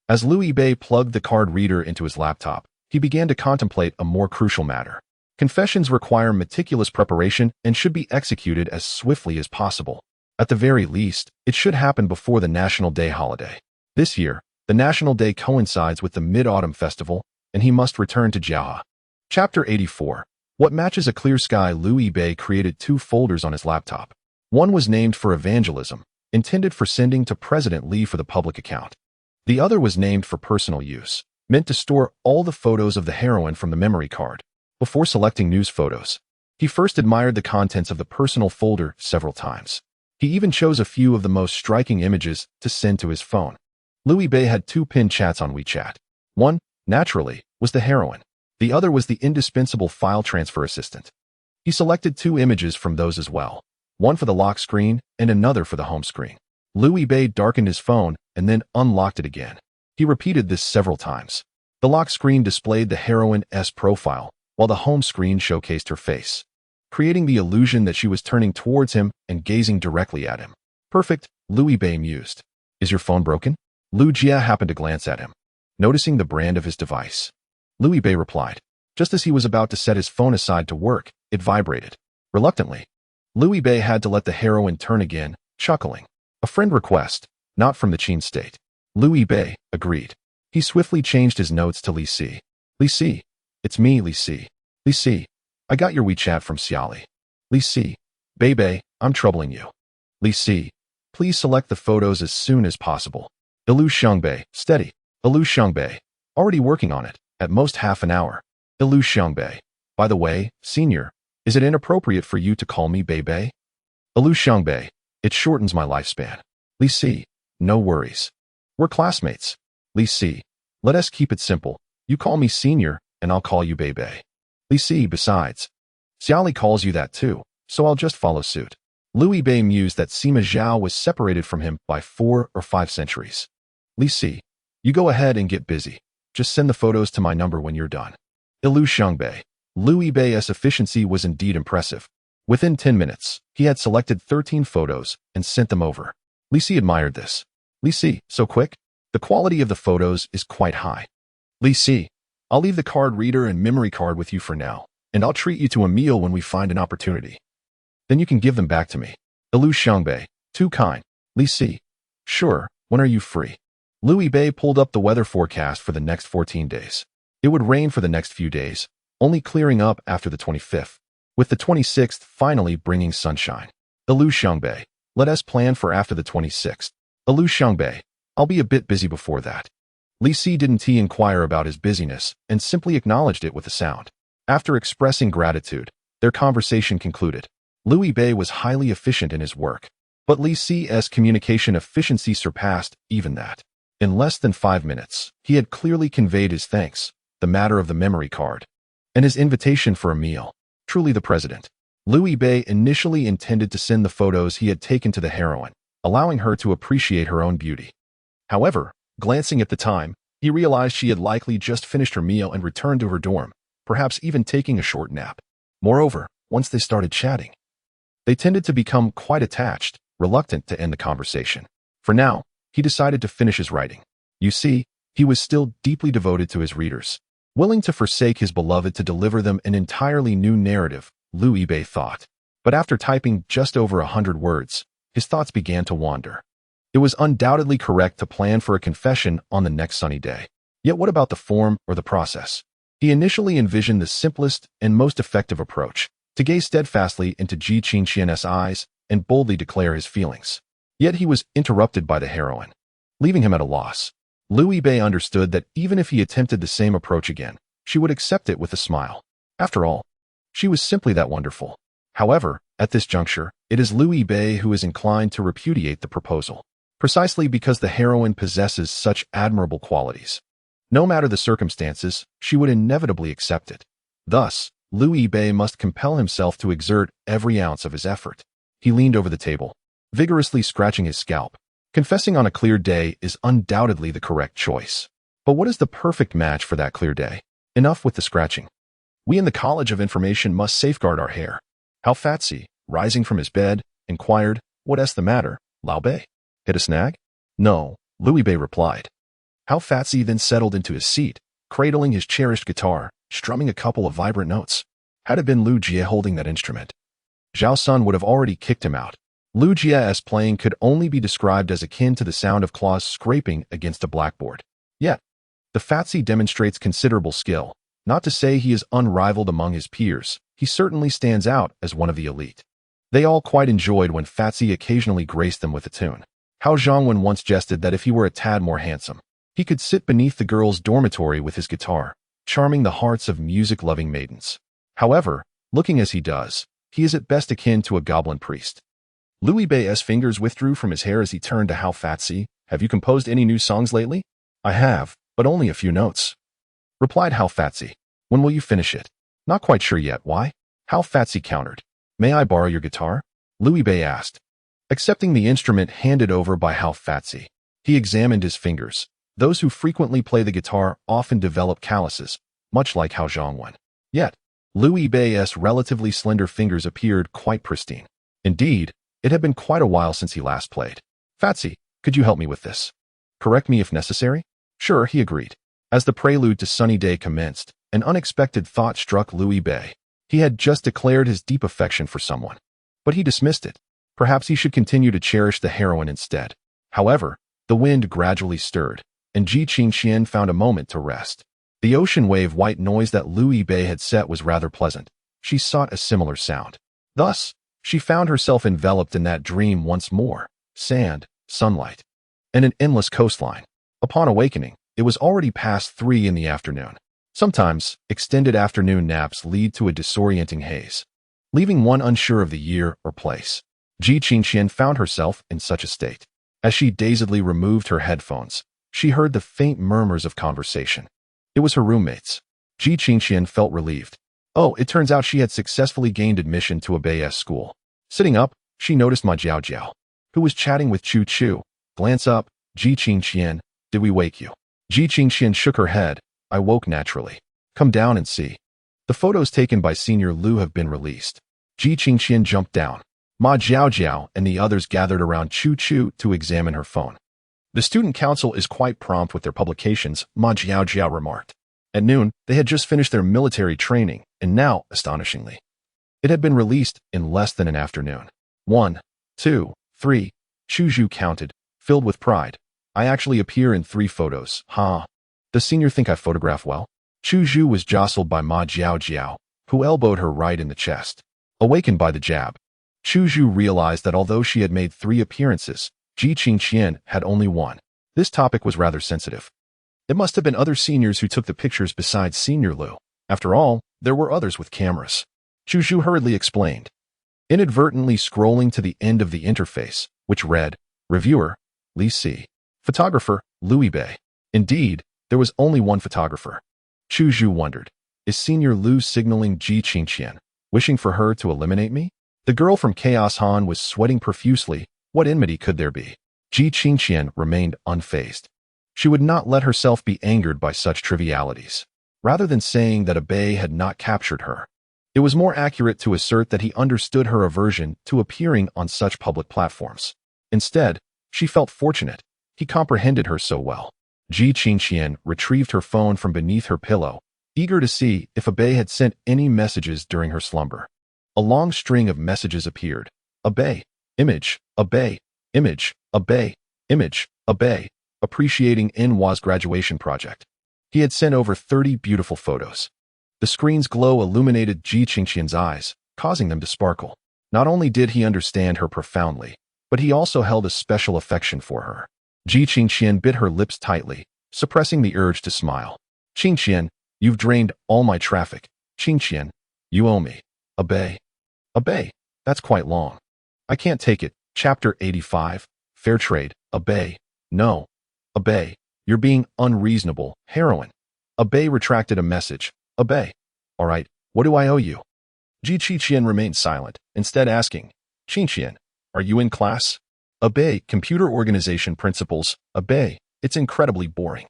As Liu Yibei plugged the card reader into his laptop, he began to contemplate a more crucial matter. Confessions require meticulous preparation and should be executed as swiftly as possible. At the very least, it should happen before the National Day holiday. This year, the National Day coincides with the Mid-Autumn Festival, and he must return to Jiahe. Chapter 84. What matches a clear sky? Liu Yibei created 2 folders on his laptop. One was named for evangelism, intended for sending to President Lee for the public account. The other was named for personal use, meant to store all the photos of the heroine from the memory card. Before selecting news photos, he first admired the contents of the personal folder several times. He even chose a few of the most striking images to send to his phone. Louis Bay had two pinned chats on WeChat. One, naturally, was the heroine. The other was the indispensable file transfer assistant. He selected two images from those as well, one for the lock screen and another for the home screen. Louis Bay darkened his phone and then unlocked it again. He repeated this several times. The lock screen displayed the heroine's profile, while the home screen showcased her face, creating the illusion that she was turning towards him and gazing directly at him. Perfect, Louis Bay mused. Is your phone broken? Lu Jia happened to glance at him, noticing the brand of his device. Louis Bay replied. Just as he was about to set his phone aside to work, it vibrated. Reluctantly, Louis Bay had to let the heroine turn again, chuckling. A friend request, not from the Qin state. Louis Bay agreed. He swiftly changed his notes to Li Si. Li Si, it's me, Li Si. Li Si, I got your WeChat from Xiaoli. Li Si, Bei, I'm troubling you. Li Si, please select the photos as soon as possible. Ilu Xiangbei, steady. Ilu Xiangbei, already working on it, at most half an hour. Ilu Xiangbei, by the way, senior, is it inappropriate for you to call me Bei? Ilu Xiangbei, it shortens my lifespan. Li Si, no worries. We're classmates. Li Si, let us keep it simple. You call me senior, and I'll call you Bei. Li Si, besides, Xiaoli calls you that too, so I'll just follow suit. Louis Bay mused that Sima Zhao was separated from him by 4 or 5 centuries. Li Si, you go ahead and get busy. Just send the photos to my number when you're done. Ilu Xiangbei, Louis Bay's efficiency was indeed impressive. Within 10 minutes, he had selected 13 photos and sent them over. Li Si admired this. Li Si, so quick? The quality of the photos is quite high. Li Si, I'll leave the card reader and memory card with you for now, and I'll treat you to a meal when we find an opportunity. Then you can give them back to me. Ilu Xiangbei, too kind. Li Si, sure, when are you free? Louis Bay pulled up the weather forecast for the next 14 days. It would rain for the next few days, only clearing up after the 25th, with the 26th finally bringing sunshine. Ilu Xiangbei, let us plan for after the 26th. Ilu Xiangbei, I'll be a bit busy before that. Li Si didn't inquire about his busyness and simply acknowledged it with a sound. After expressing gratitude, their conversation concluded. Louis Bay was highly efficient in his work, but Li Si's communication efficiency surpassed even that. In less than 5 minutes, he had clearly conveyed his thanks, the matter of the memory card, and his invitation for a meal. Truly the president. Louis Bay initially intended to send the photos he had taken to the heroine, allowing her to appreciate her own beauty. However, glancing at the time, he realized she had likely just finished her meal and returned to her dorm, perhaps even taking a short nap. Moreover, once they started chatting, they tended to become quite attached, reluctant to end the conversation. For now, he decided to finish his writing. You see, he was still deeply devoted to his readers, willing to forsake his beloved to deliver them an entirely new narrative, Louis Bay thought. But after typing just over 100 words, his thoughts began to wander. It was undoubtedly correct to plan for a confession on the next sunny day. Yet what about the form or the process? He initially envisioned the simplest and most effective approach, to gaze steadfastly into Ji Qingxian's eyes and boldly declare his feelings. Yet he was interrupted by the heroine, leaving him at a loss. Louis Bay understood that even if he attempted the same approach again, she would accept it with a smile. After all, she was simply that wonderful. However, at this juncture, it is Louis Bay who is inclined to repudiate the proposal, precisely because the heroine possesses such admirable qualities. No matter the circumstances, she would inevitably accept it. Thus, Louis Bay must compel himself to exert every ounce of his effort. He leaned over the table, vigorously scratching his scalp. Confessing on a clear day is undoubtedly the correct choice. But what is the perfect match for that clear day? Enough with the scratching. We in the College of Information must safeguard our hair. How Fatsi, rising from his bed, inquired, What's the matter, Lao Bei? Hit a snag? No, Louis Bay replied. How Fatsi then settled into his seat, cradling his cherished guitar, strumming a couple of vibrant notes. Had it been Lu Jie holding that instrument, Zhao Sun would have already kicked him out. Lu Jie's playing could only be described as akin to the sound of claws scraping against a blackboard. Yet, the Fatsi demonstrates considerable skill. Not to say he is unrivaled among his peers, he certainly stands out as one of the elite. They all quite enjoyed when Fatsi occasionally graced them with a tune. Hao Zhongwen once jested that if he were a tad more handsome, he could sit beneath the girls' dormitory with his guitar, charming the hearts of music-loving maidens. However, looking as he does, he is at best akin to a goblin priest. Louis Bei's fingers withdrew from his hair as he turned to Hao Fatsi. Have you composed any new songs lately? I have, but only a few notes, replied Hao Fatsi. When will you finish it? Not quite sure yet. Why? Hao Fatsi countered. May I borrow your guitar? Louis Bei asked. Accepting the instrument handed over by Hao Fatsi, he examined his fingers. Those who frequently play the guitar often develop calluses, much like Hao Zhongwen. Yet, Louis Bei's relatively slender fingers appeared quite pristine. Indeed, it had been quite a while since he last played. Fatsi, could you help me with this? Correct me if necessary? Sure, he agreed. As the prelude to Sunny Day commenced, an unexpected thought struck Louis Bei. He had just declared his deep affection for someone, but he dismissed it. Perhaps he should continue to cherish the heroine instead. However, the wind gradually stirred, and Ji Qingqian found a moment to rest. The ocean wave white noise that Louis Bei had set was rather pleasant. She sought a similar sound. Thus, she found herself enveloped in that dream once more: sand, sunlight, and an endless coastline. Upon awakening, it was already past 3 in the afternoon. Sometimes, extended afternoon naps lead to a disorienting haze, leaving one unsure of the year or place. Ji Qingqian found herself in such a state. As she dazedly removed her headphones, she heard the faint murmurs of conversation. It was her roommates. Ji Qingqian felt relieved. Oh, it turns out she had successfully gained admission to a Bei's school. Sitting up, she noticed Ma Jiao, who was chatting with Chu Chu. Glance up. Ji Qingqian, did we wake you? Ji Qingqian shook her head. I woke naturally. Come down and see. The photos taken by Senior Lu have been released. Ji Qingqian jumped down. Ma Jiao and the others gathered around Chu Chu to examine her phone. The student council is quite prompt with their publications, Ma Jiao remarked. At noon, they had just finished their military training, and now, astonishingly, it had been released in less than an afternoon. 1, 2, 3, Chu Zhu counted, filled with pride. I actually appear in 3 photos, huh? Does Senior think I photograph well? Chu Zhu was jostled by Ma Jiao, who elbowed her right in the chest. Awakened by the jab, Chu Zhu realized that although she had made 3 appearances, Ji Qingqian had only 1. This topic was rather sensitive. It must have been other seniors who took the pictures besides Senior Lu. After all, there were others with cameras. Chu Zhu hurriedly explained, inadvertently scrolling to the end of the interface, which read, Reviewer, Li Si. Photographer, Louis Bei. Indeed, there was only one photographer. Chu Zhu wondered, is Senior Lu signaling Ji Qingqian, wishing for her to eliminate me? The girl from Chaos Han was sweating profusely. What enmity could there be? Ji Qingqian remained unfazed. She would not let herself be angered by such trivialities. Rather than saying that a Bei had not captured her, it was more accurate to assert that he understood her aversion to appearing on such public platforms. Instead, she felt fortunate. He comprehended her so well. Ji Qingqian retrieved her phone from beneath her pillow, eager to see if a Bei had sent any messages during her slumber. A long string of messages appeared. A Bei, image, a Bei, image, a Bei, image, a Bei, appreciating Enhua's graduation project. He had sent over 30 beautiful photos. The screen's glow illuminated Ji Qingqian's eyes, causing them to sparkle. Not only did he understand her profoundly, but he also held a special affection for her. Ji Qingqian bit her lips tightly, suppressing the urge to smile. Qingqian, you've drained all my traffic. Qingqian, you owe me. A Bei. A Bei, that's quite long. I can't take it. Chapter 85, Fair Trade. A Bei. No. A Bei, you're being unreasonable, heroine. A Bei retracted a message. A Bei. All right, what do I owe you? Ji Qingqian remained silent, instead asking, Qingqian, are you in class? A Bei, computer organization principles. A Bei, it's incredibly boring.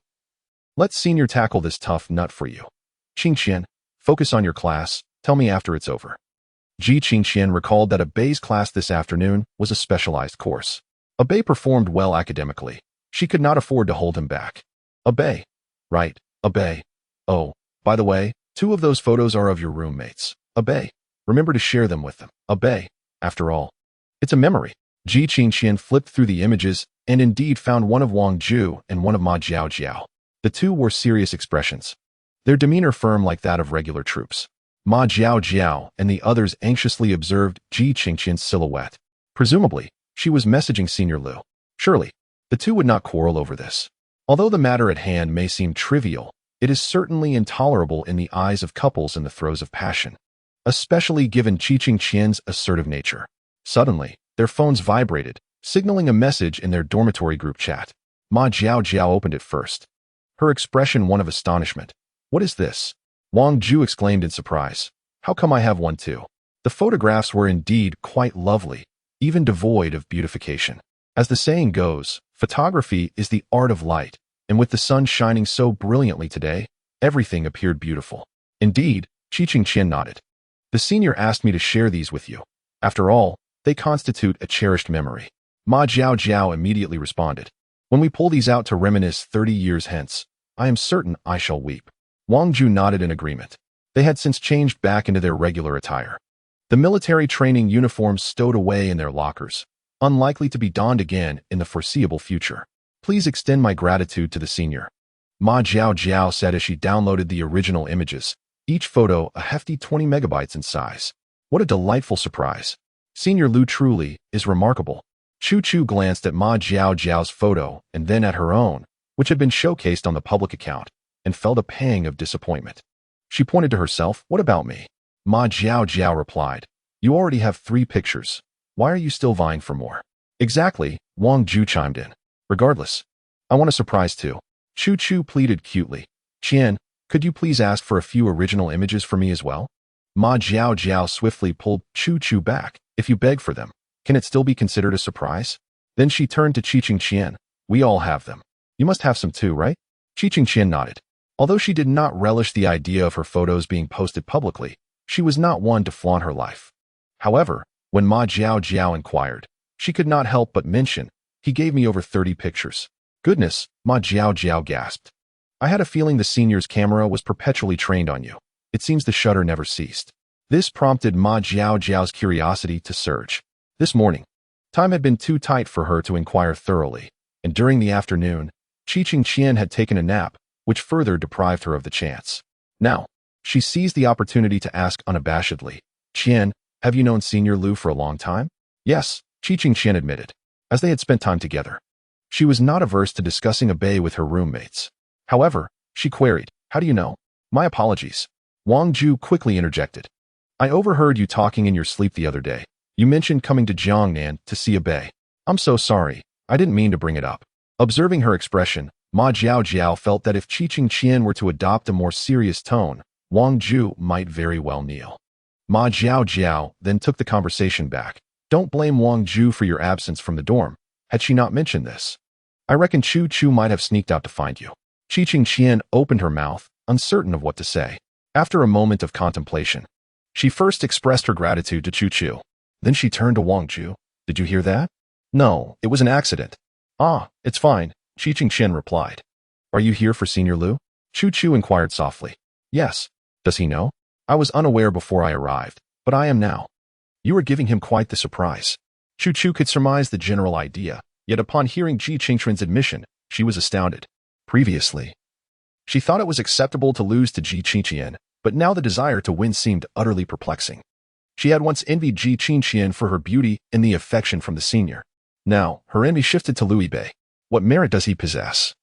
Let Senior tackle this tough nut for you. Qingqian, focus on your class. Tell me after it's over. Ji Qingqian recalled that a Bei's class this afternoon was a specialized course. A Bei performed well academically. She could not afford to hold him back. A Bei. Right, a Bei. Oh, by the way, 2 of those photos are of your roommates. A Bei. Remember to share them with them. A Bei. After all, it's a memory. Ji Qingqian flipped through the images and indeed found one of Wang Zhu and one of Ma Jiao. The 2 wore serious expressions, their demeanor firm like that of regular troops. Ma Jiao and the others anxiously observed Ji Qingqian's silhouette. Presumably, she was messaging Senior Lu. Surely, the two would not quarrel over this. Although the matter at hand may seem trivial, it is certainly intolerable in the eyes of couples in the throes of passion, especially given Ji Qingqian's assertive nature. Suddenly, their phones vibrated, signaling a message in their dormitory group chat. Ma Jiao opened it first, her expression one of astonishment. "What is this?" Wang Ju exclaimed in surprise. "How come I have one too?" The photographs were indeed quite lovely, even devoid of beautification. As the saying goes, photography is the art of light, and with the sun shining so brilliantly today, everything appeared beautiful. Indeed, Ji Qingqian nodded. "The senior asked me to share these with you. After all, they constitute a cherished memory." Ma Jiao immediately responded. "When we pull these out to reminisce 30 years hence, I am certain I shall weep." Wang Ju nodded in agreement. They had since changed back into their regular attire. The military training uniforms stowed away in their lockers, unlikely to be donned again in the foreseeable future. "Please extend my gratitude to the senior," Ma Jiao said as she downloaded the original images, each photo a hefty 20 megabytes in size. "What a delightful surprise. Senior Lu truly is remarkable." Chu glanced at Ma Jiao's photo and then at her own, which had been showcased on the public account, and felt a pang of disappointment. She pointed to herself. "What about me?" Ma Jiao replied. "You already have 3 pictures. Why are you still vying for more?" "Exactly," Wang Ju chimed in. "Regardless, I want a surprise too." Chu pleaded cutely. "Qian, could you please ask for a few original images for me as well?" Ma Jiao swiftly pulled Chu back. "If you beg for them, can it still be considered a surprise?" Then she turned to Ji Qingqian. "We all have them. You must have some too, right?" Ji Qingqian nodded. Although she did not relish the idea of her photos being posted publicly, she was not one to flaunt her life. However, when Ma Jiao inquired, she could not help but mention, "He gave me over 30 pictures." "Goodness," Ma Jiao gasped. "I had a feeling the senior's camera was perpetually trained on you. It seems the shutter never ceased." This prompted Ma Jiao's curiosity to surge. This morning, time had been too tight for her to inquire thoroughly, and during the afternoon, Ji Qingqian had taken a nap, which further deprived her of the chance. Now, she seized the opportunity to ask unabashedly, "Qian, have you known Senior Lu for a long time?" "Yes," Ji Qingqian admitted, as they had spent time together. She was not averse to discussing a bay with her roommates. However, she queried, "How do you know?" "My apologies." Wang Ju quickly interjected. "I overheard you talking in your sleep the other day. You mentioned coming to Jiangnan to see a bay. I'm so sorry, I didn't mean to bring it up." Observing her expression, Ma Jiao felt that if Ji Qingqian were to adopt a more serious tone, Wang Ju might very well kneel. Ma Jiao then took the conversation back. "Don't blame Wang Ju for your absence from the dorm. Had she not mentioned this, I reckon Chu might have sneaked out to find you." Ji Qingqian opened her mouth, uncertain of what to say. After a moment of contemplation, she first expressed her gratitude to Chu. Then she turned to Wang Ju. "Did you hear that?" "No, it was an accident." "Ah, it's fine," Ji Qingqian replied. "Are you here for Senior Lu?" Chu inquired softly. "Yes." "Does he know?" "I was unaware before I arrived, but I am now." "You are giving him quite the surprise." Chu could surmise the general idea, yet upon hearing Ji Qingqian's admission, she was astounded. Previously, she thought it was acceptable to lose to Ji Qingqian, but now the desire to win seemed utterly perplexing. She had once envied Ji Qingqian for her beauty and the affection from the senior. Now, her envy shifted to Louis Bei. What merit does he possess?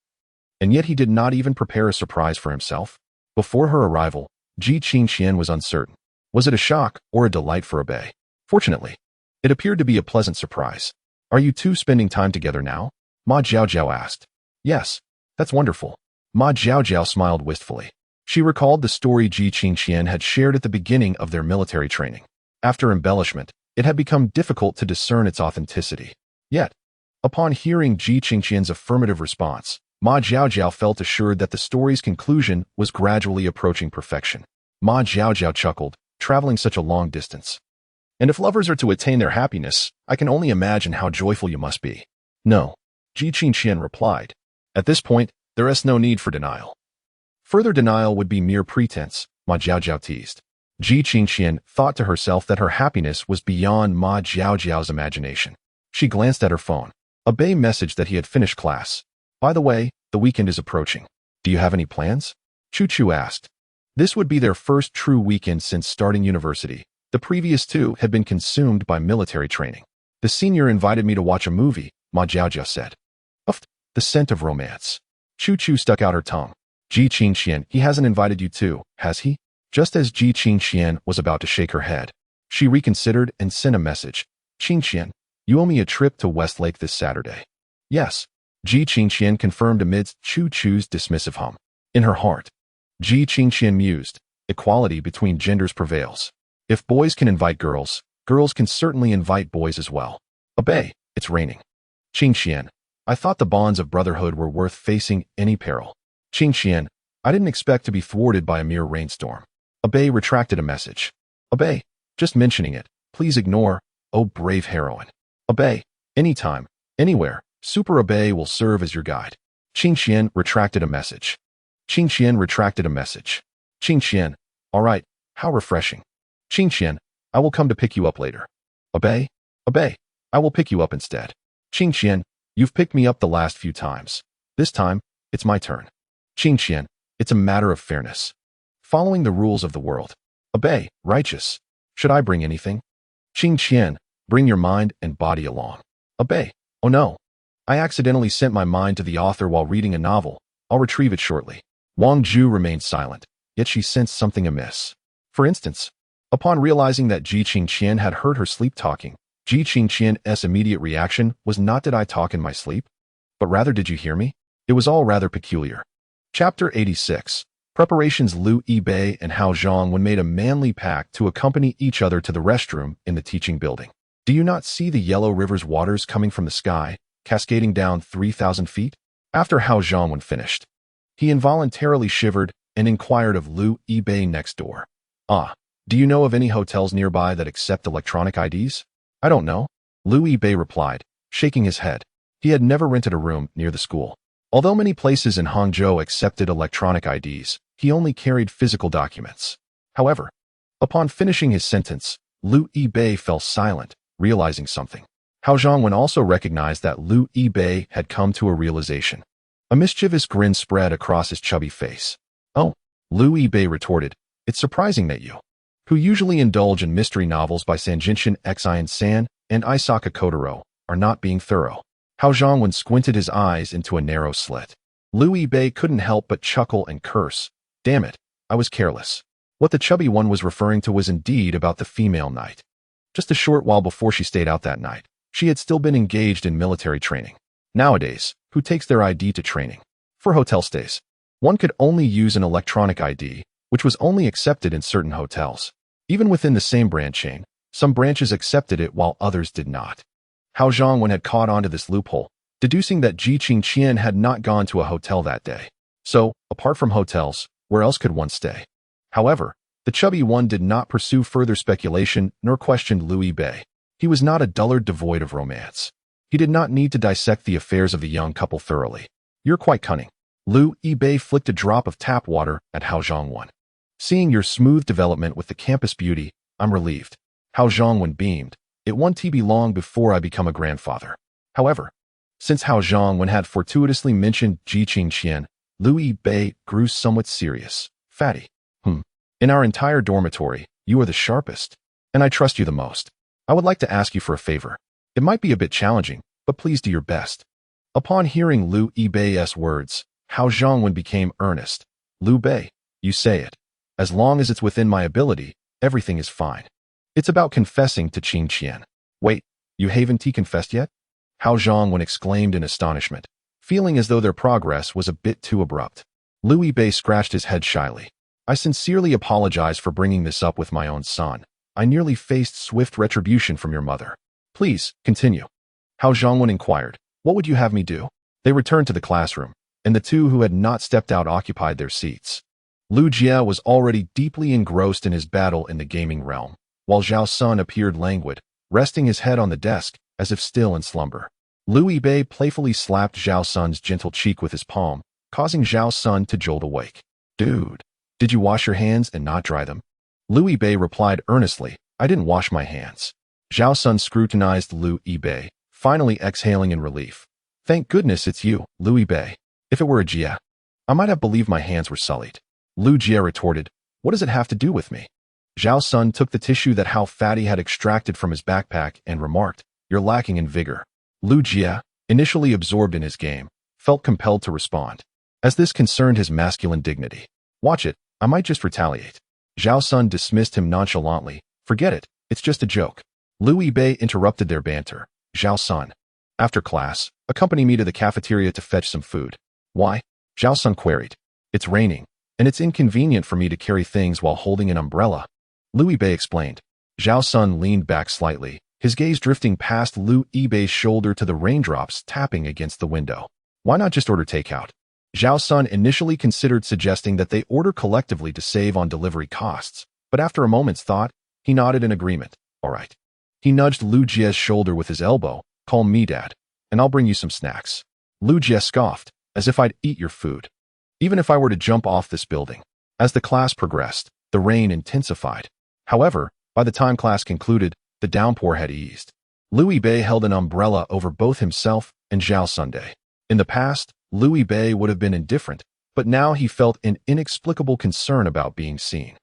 And yet he did not even prepare a surprise for himself. Before her arrival, Ji Qingqian was uncertain. Was it a shock or a delight for a Bei? Fortunately, it appeared to be a pleasant surprise. "Are you two spending time together now?" Ma Jiao asked. "Yes, that's wonderful." Ma Jiao smiled wistfully. She recalled the story Ji Qingqian had shared at the beginning of their military training. After embellishment, it had become difficult to discern its authenticity. Yet, upon hearing Ji Qingqian's affirmative response, Ma Jiao felt assured that the story's conclusion was gradually approaching perfection. Ma Jiao chuckled, traveling such a long distance. "And if lovers are to attain their happiness, I can only imagine how joyful you must be." "No," Ji Qingqian replied. "At this point, there is no need for denial." Further denial would be mere pretense, Ma Jiao teased. Ji Qingqian thought to herself that her happiness was beyond Ma Jiao's imagination. She glanced at her phone. A Bei message that he had finished class. "By the way, the weekend is approaching. Do you have any plans?" Chu asked. This would be their first true weekend since starting university. The previous two had been consumed by military training. The senior invited me to watch a movie, Ma Jiaojia said. Uffed, the scent of romance. Chu Chu stuck out her tongue. Ji Qingxian, he hasn't invited you too, has he? Just as Ji Qingxian was about to shake her head, she reconsidered and sent a message. Qingxian, you owe me a trip to Westlake this Saturday. Yes, Ji Qingxian confirmed amidst Chu Chu's dismissive hum. In her heart, Ji Qingxian mused, equality between genders prevails. If boys can invite girls, girls can certainly invite boys as well. Obey, it's raining. Qingxian, I thought the bonds of brotherhood were worth facing any peril. Qingxian, I didn't expect to be thwarted by a mere rainstorm. Obey retracted a message. Obey, just mentioning it, please ignore, oh brave heroine. Obey, anytime, anywhere, Super Obey will serve as your guide. Qingxian retracted a message. Qingxian retracted a message. Qingxian, all right, how refreshing. Qingxian, I will come to pick you up later. Obey, obey, I will pick you up instead. Qingxian, you've picked me up the last few times. This time, it's my turn. Qingxian, it's a matter of fairness. Following the rules of the world. Obey, righteous. Should I bring anything? Qingxian, bring your mind and body along. Obey, oh no. I accidentally sent my mind to the author while reading a novel. I'll retrieve it shortly. Wang Zhu remained silent, yet she sensed something amiss. For instance, upon realizing that Ji Qingxian had heard her sleep-talking, Ji Qingxian's immediate reaction was not did I talk in my sleep, but rather did you hear me? It was all rather peculiar. Chapter 86. Preparations. Lu Yibei and Hao Zhongwen made a manly pact to accompany each other to the restroom in the teaching building. Do you not see the yellow river's waters coming from the sky, cascading down 3,000 feet? After Hao Zhongwen finished, he involuntarily shivered and inquired of Lu Yibei next door. Ah, do you know of any hotels nearby that accept electronic IDs? I don't know, Lu Yibei replied, shaking his head. He had never rented a room near the school. Although many places in Hangzhou accepted electronic IDs, he only carried physical documents. However, upon finishing his sentence, Lu Yibei fell silent, realizing something. Hao Zhongwen also recognized that Lu Yibei had come to a realization. A mischievous grin spread across his chubby face. Oh, Lu Yibei retorted, it's surprising that you, who usually indulge in mystery novels by Sanjinshin Xian San and Isaka Kotaro, are not being thorough. Hao Zhongwen squinted his eyes into a narrow slit. Lu Yibei couldn't help but chuckle and curse. Damn it, I was careless. What the chubby one was referring to was indeed about the female knight. Just a short while before she stayed out that night, she had still been engaged in military training. Nowadays, who takes their ID to training? For hotel stays, one could only use an electronic ID, which was only accepted in certain hotels. Even within the same brand chain, some branches accepted it while others did not. Hao Zhongwen had caught on to this loophole, deducing that Ji Qingxian had not gone to a hotel that day. So, apart from hotels, where else could one stay? However, the chubby one did not pursue further speculation nor question Lu Yibei. He was not a dullard devoid of romance. He did not need to dissect the affairs of the young couple thoroughly. You're quite cunning. Lu Yibei flicked a drop of tap water at Hao Zhongwen. Seeing your smooth development with the campus beauty, I'm relieved. Hao Zhongwen beamed. It won't be long before I become a grandfather. However, since Hao Zhongwen had fortuitously mentioned Ji Qingxian, Lu Yibei grew somewhat serious. Fatty. In our entire dormitory, you are the sharpest, and I trust you the most. I would like to ask you for a favor. It might be a bit challenging, but please do your best. Upon hearing Lu Yibei's words, Hao Zhongwen became earnest. Lu Bei, you say it. As long as it's within my ability, everything is fine. It's about confessing to Qingxian. Wait, you haven't confessed yet? Hao Zhongwen exclaimed in astonishment, feeling as though their progress was a bit too abrupt. Lu Yibei scratched his head shyly. I sincerely apologize for bringing this up with my own son. I nearly faced swift retribution from your mother. Please, continue. Hao Zhongwen inquired, what would you have me do? They returned to the classroom, and the two who had not stepped out occupied their seats. Lu Jie was already deeply engrossed in his battle in the gaming realm, while Zhao Sun appeared languid, resting his head on the desk, as if still in slumber. Lu Yibei playfully slapped Zhao Sun's gentle cheek with his palm, causing Zhao Sun to jolt awake. Dude, did you wash your hands and not dry them? Lu Yibei replied earnestly, I didn't wash my hands. Zhao Sun scrutinized Lu Yibei, finally exhaling in relief. Thank goodness it's you, Lu Yibei. If it were a Jie, I might have believed my hands were sullied. Lu Jie retorted, What does it have to do with me? Zhao Sun took the tissue that Hao Fatty had extracted from his backpack and remarked, "You're lacking in vigor." Lu Jie, initially absorbed in his game, felt compelled to respond, as this concerned his masculine dignity. "Watch it, I might just retaliate." Zhao Sun dismissed him nonchalantly. "Forget it, it's just a joke." Lu Yibei interrupted their banter. "Zhao Sun, after class, accompany me to the cafeteria to fetch some food." "Why?" Zhao Sun queried. "It's raining, and it's inconvenient for me to carry things while holding an umbrella," Lu Yibei explained. Zhao Sun leaned back slightly, his gaze drifting past Lu Yibei's shoulder to the raindrops tapping against the window. "Why not just order takeout?" Zhao Sun initially considered suggesting that they order collectively to save on delivery costs, but after a moment's thought, he nodded in agreement. "All right." He nudged Lu Jie's shoulder with his elbow. "Call me Dad, and I'll bring you some snacks." Lu Jie scoffed, "As if I'd eat your food. Even if I were to jump off this building." As the class progressed, the rain intensified. However, by the time class concluded, the downpour had eased. Lu Yibei held an umbrella over both himself and Zhao Sunday. In the past, Lu Yibei would have been indifferent, but now he felt an inexplicable concern about being seen.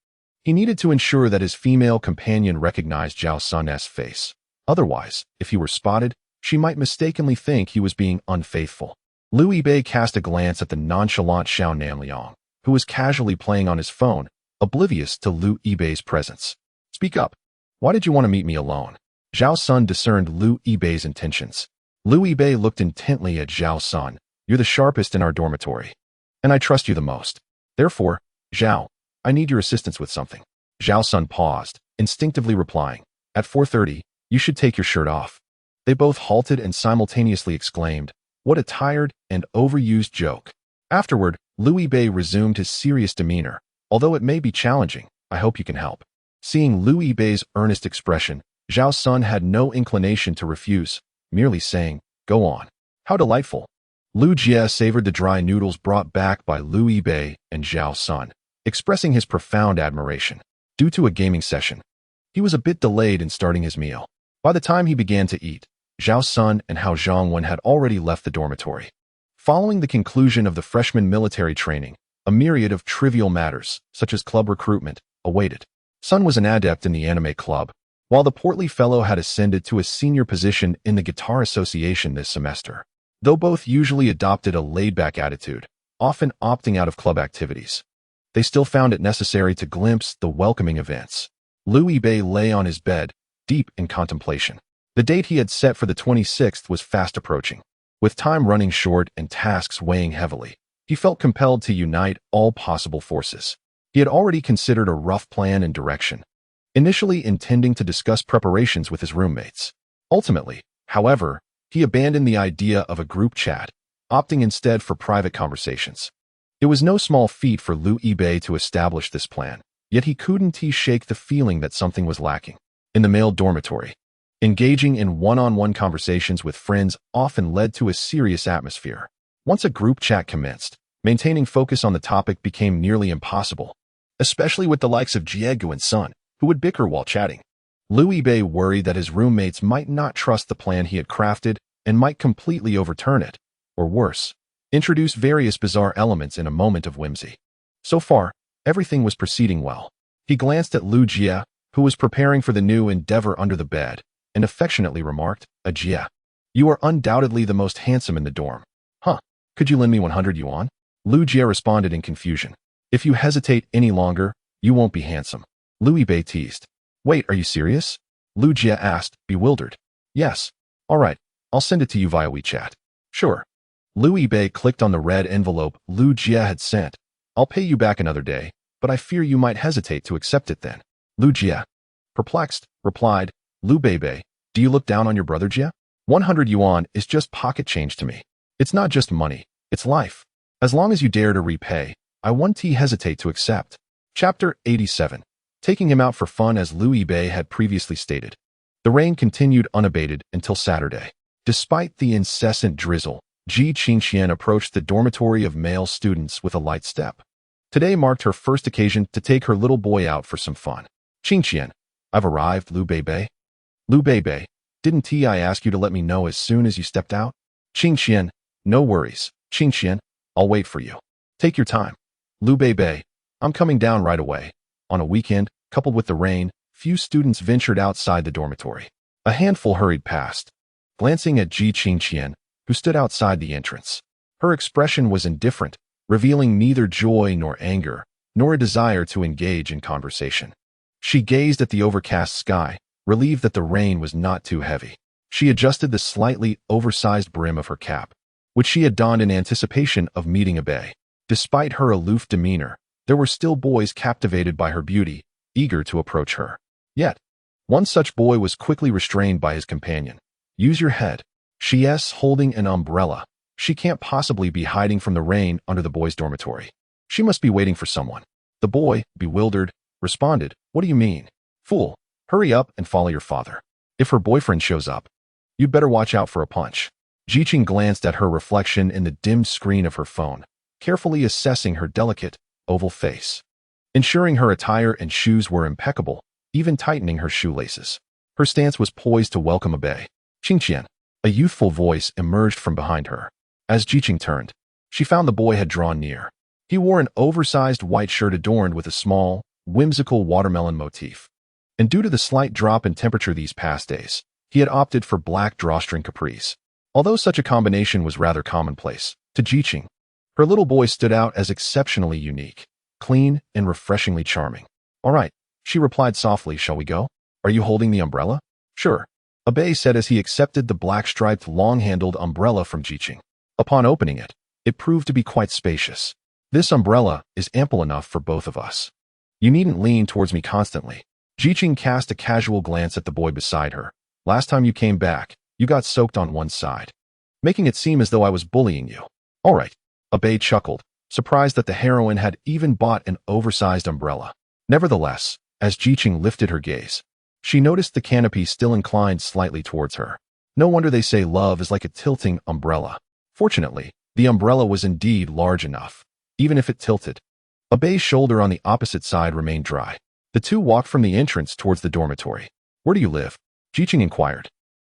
He needed to ensure that his female companion recognized Zhao Sun's face. Otherwise, if he were spotted, she might mistakenly think he was being unfaithful. Lu Yibei cast a glance at the nonchalant Xiao Nanliang, who was casually playing on his phone, oblivious to Lu Yibei's presence. "Speak up. Why did you want to meet me alone?" Zhao Sun discerned Lu Yibei's intentions. Lu Yibei looked intently at Zhao Sun. "You're the sharpest in our dormitory, and I trust you the most. Therefore, Zhao, I need your assistance with something." Zhao Sun paused, instinctively replying, "At 4:30, you should take your shirt off." They both halted and simultaneously exclaimed, "What a tired and overused joke." Afterward, Lu Yibei resumed his serious demeanor. "Although it may be challenging, I hope you can help." Seeing Lu Yibei's earnest expression, Zhao Sun had no inclination to refuse, merely saying, "Go on." "How delightful." Lu Jie savored the dry noodles brought back by Lu Yibei and Zhao Sun, expressing his profound admiration. Due to a gaming session, he was a bit delayed in starting his meal. By the time he began to eat, Zhao Sun and Hao Zhongwen had already left the dormitory. Following the conclusion of the freshman military training, a myriad of trivial matters, such as club recruitment, awaited. Sun was an adept in the anime club, while the portly fellow had ascended to a senior position in the Guitar Association this semester. Though both usually adopted a laid-back attitude, often opting out of club activities, they still found it necessary to glimpse the welcoming events. Lu Yibei lay on his bed, deep in contemplation. The date he had set for the 26th was fast approaching. With time running short and tasks weighing heavily, he felt compelled to unite all possible forces. He had already considered a rough plan and direction, initially intending to discuss preparations with his roommates. Ultimately, however, he abandoned the idea of a group chat, opting instead for private conversations. It was no small feat for Lu Yibei to establish this plan, yet he couldn't shake the feeling that something was lacking. In the male dormitory, engaging in one-on-one conversations with friends often led to a serious atmosphere. Once a group chat commenced, maintaining focus on the topic became nearly impossible, especially with the likes of Jiegu and Sun, who would bicker while chatting. Lu Yibei worried that his roommates might not trust the plan he had crafted and might completely overturn it, or worse, introduce various bizarre elements in a moment of whimsy. So far, everything was proceeding well. He glanced at Lu Jie, who was preparing for the new endeavor under the bed, and affectionately remarked, "Jie, you are undoubtedly the most handsome in the dorm." "Huh, could you lend me 100 yuan?" Lu Jie responded in confusion. "If you hesitate any longer, you won't be handsome," Lu Yibei teased. "Wait, are you serious?" Lu Jie asked, bewildered. "Yes. All right, I'll send it to you via WeChat." "Sure." Lu Yibei clicked on the red envelope Lu Jie had sent. "I'll pay you back another day, but I fear you might hesitate to accept it then." Lu Jie, perplexed, replied, "Lu Bebe, do you look down on your brother Jie? 100 yuan is just pocket change to me. It's not just money, it's life. As long as you dare to repay, I won't hesitate to accept." Chapter 87. Taking him out for fun as Lu Yibei had previously stated. The rain continued unabated until Saturday. Despite the incessant drizzle, Ji Qingxian approached the dormitory of male students with a light step. Today marked her first occasion to take her little boy out for some fun. "Qingxian, I've arrived, Lu Bebe." "Lu Bebe, didn't I ask you to let me know as soon as you stepped out?" "Qingxian, no worries, Qingxian, I'll wait for you. Take your time." "Lu Bebe, I'm coming down right away. On a weekend, coupled with the rain, few students ventured outside the dormitory. A handful hurried past, glancing at Ji Qingqian, who stood outside the entrance. Her expression was indifferent, revealing neither joy nor anger, nor a desire to engage in conversation. She gazed at the overcast sky, relieved that the rain was not too heavy. She adjusted the slightly oversized brim of her cap, which she had donned in anticipation of meeting Belle. Despite her aloof demeanor, there were still boys captivated by her beauty, eager to approach her. Yet, one such boy was quickly restrained by his companion. "Use your head." She's holding an umbrella. She can't possibly be hiding from the rain under the boys' dormitory. She must be waiting for someone. The boy, bewildered, responded, "What do you mean? Fool, hurry up and follow your father. If her boyfriend shows up, you'd better watch out for a punch." Jiqing glanced at her reflection in the dimmed screen of her phone, carefully assessing her delicate, oval face, ensuring her attire and shoes were impeccable, even tightening her shoelaces. Her stance was poised to welcome Belle. "Qingqian." A youthful voice emerged from behind her. As Jiqing turned, she found the boy had drawn near. He wore an oversized white shirt adorned with a small, whimsical watermelon motif. And due to the slight drop in temperature these past days, he had opted for black drawstring capris. Although such a combination was rather commonplace, to Jiqing, her little boy stood out as exceptionally unique, clean, and refreshingly charming. "All right," she replied softly, "shall we go? Are you holding the umbrella?" "Sure," Belle said as he accepted the black-striped, long-handled umbrella from Jiqing. Upon opening it, it proved to be quite spacious. "This umbrella is ample enough for both of us. You needn't lean towards me constantly." Jiqing cast a casual glance at the boy beside her. "Last time you came back, you got soaked on one side, making it seem as though I was bullying you." "All right," Belle chuckled, surprised that the heroine had even bought an oversized umbrella. Nevertheless, as Jiqing lifted her gaze, she noticed the canopy still inclined slightly towards her. No wonder they say love is like a tilting umbrella. Fortunately, the umbrella was indeed large enough, even if it tilted. Belle's shoulder on the opposite side remained dry. The two walked from the entrance towards the dormitory. "Where do you live?" Jiqing inquired.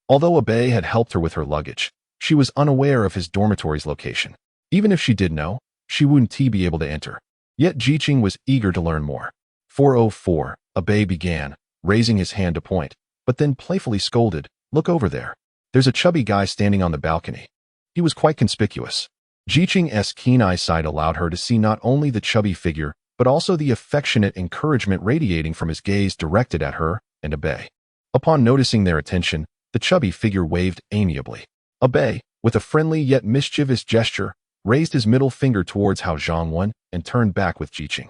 Although Belle had helped her with her luggage, she was unaware of his dormitory's location. Even if she did know, she wouldn't be able to enter. Yet Jiqing was eager to learn more. 404, Belle began, raising his hand to point, but then playfully scolded, "Look over there. There's a chubby guy standing on the balcony." He was quite conspicuous. Jiqing's keen eyesight allowed her to see not only the chubby figure, but also the affectionate encouragement radiating from his gaze directed at her and Belle. Upon noticing their attention, the chubby figure waved amiably. Belle, with a friendly yet mischievous gesture, raised his middle finger towards Hao Zhongwen and turned back with Jiqing.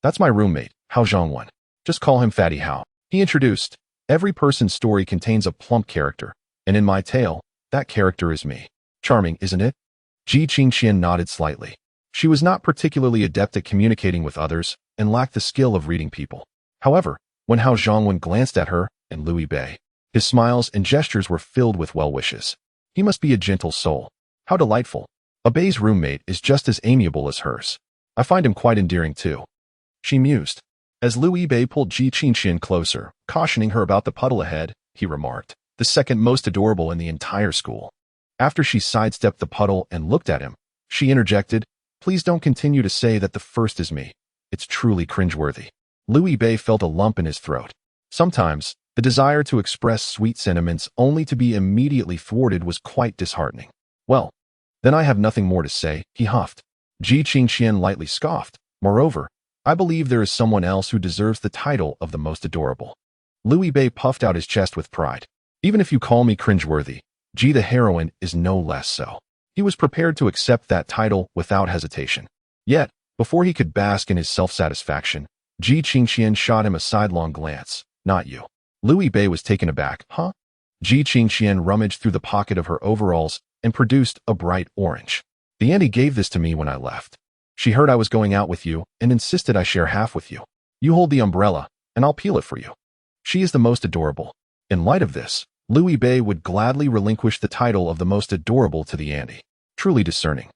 "That's my roommate, Hao Zhongwen. Just call him Fatty Hao," he introduced. "Every person's story contains a plump character, and in my tale, that character is me. Charming, isn't it?" Ji Qingqian nodded slightly. She was not particularly adept at communicating with others and lacked the skill of reading people. However, when Hao Zhongwen glanced at her and Louis Belle, his smiles and gestures were filled with well wishes. He must be a gentle soul. How delightful. Belle's roommate is just as amiable as hers. I find him quite endearing too, she mused. As Louis Belle pulled Ji Qingqian closer, cautioning her about the puddle ahead, he remarked, "The second most adorable in the entire school." After she sidestepped the puddle and looked at him, she interjected, "Please don't continue to say that the first is me. It's truly cringeworthy." Louis Belle felt a lump in his throat. Sometimes, the desire to express sweet sentiments only to be immediately thwarted was quite disheartening. "Well, then I have nothing more to say," he huffed. Ji Qingqian lightly scoffed. "Moreover, I believe there is someone else who deserves the title of the most adorable." Louis Belle puffed out his chest with pride. "Even if you call me cringeworthy, Ji the heroine is no less so." He was prepared to accept that title without hesitation. Yet, before he could bask in his self-satisfaction, Ji Qingqian shot him a sidelong glance. "Not you." Louis Belle was taken aback. "Huh?" Ji Qingqian rummaged through the pocket of her overalls and produced a bright orange. "The auntie gave this to me when I left. She heard I was going out with you and insisted I share half with you. You hold the umbrella, and I'll peel it for you." She is the most adorable. In light of this, Louis Belle would gladly relinquish the title of the most adorable to the auntie. Truly discerning.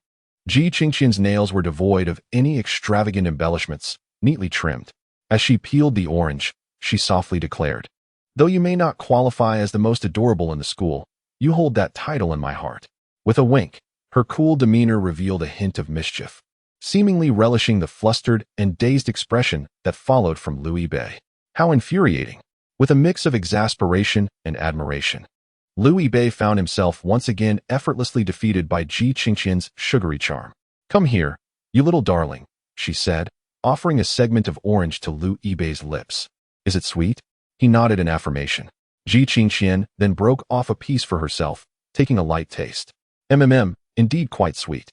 Ji Qingqian's nails were devoid of any extravagant embellishments, neatly trimmed. As she peeled the orange, she softly declared, "Though you may not qualify as the most adorable in the school, you hold that title in my heart." With a wink, her cool demeanor revealed a hint of mischief. seemingly relishing the flustered and dazed expression that followed from Liu Bei. How infuriating! With a mix of exasperation and admiration, Liu Bei found himself once again effortlessly defeated by Ji Qingqian's sugary charm. "Come here, you little darling," she said, offering a segment of orange to Liu Bei's lips. "Is it sweet?" He nodded in affirmation. Ji Qingqian then broke off a piece for herself, taking a light taste. Indeed quite sweet."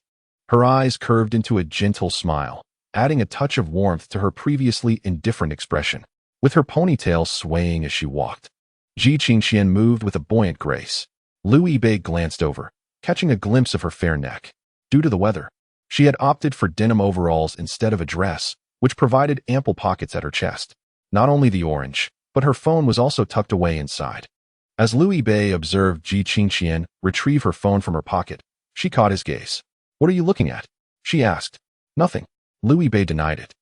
Her eyes curved into a gentle smile, adding a touch of warmth to her previously indifferent expression, with her ponytail swaying as she walked. Ji Qingqian moved with a buoyant grace. Liu Bei glanced over, catching a glimpse of her fair neck. Due to the weather, she had opted for denim overalls instead of a dress, which provided ample pockets at her chest. Not only the orange, but her phone was also tucked away inside. As Liu Bei observed Ji Qingqian retrieve her phone from her pocket, she caught his gaze. "What are you looking at?" she asked. "Nothing." Liu Bei denied it.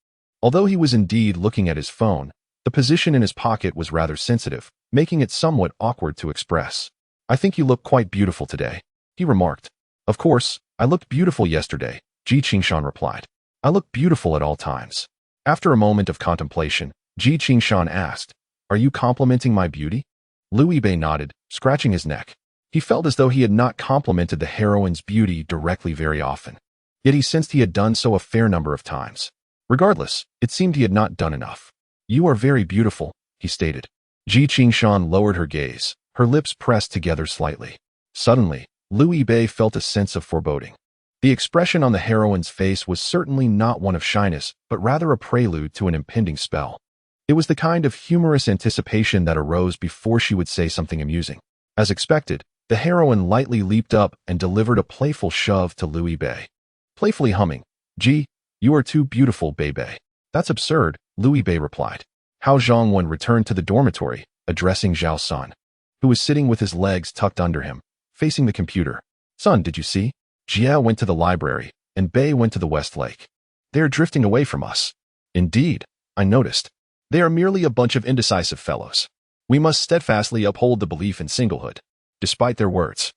Although he was indeed looking at his phone, the position in his pocket was rather sensitive, making it somewhat awkward to express. "I think you look quite beautiful today," he remarked. "Of course, I looked beautiful yesterday," Ji Qingqian replied. "I look beautiful at all times." After a moment of contemplation, Ji Qingqian asked, "Are you complimenting my beauty?" Liu Bei nodded, scratching his neck. He felt as though he had not complimented the heroine's beauty directly very often. Yet he sensed he had done so a fair number of times. Regardless, it seemed he had not done enough. "You are very beautiful," he stated. Ji Qingqian lowered her gaze, her lips pressed together slightly. Suddenly, Liu Bei felt a sense of foreboding. The expression on the heroine's face was certainly not one of shyness, but rather a prelude to an impending spell. It was the kind of humorous anticipation that arose before she would say something amusing. As expected, the heroine lightly leaped up and delivered a playful shove to Liu Bei. Playfully humming, "Ji, you are too beautiful, Bei." "That's absurd," Liu Bei replied. Hao Zhongwen returned to the dormitory, addressing Zhao Sun, who was sitting with his legs tucked under him, facing the computer. "Son, did you see? Jia went to the library, and Bei went to the West Lake. They are drifting away from us." "Indeed, I noticed. They are merely a bunch of indecisive fellows. We must steadfastly uphold the belief in singlehood, despite their words."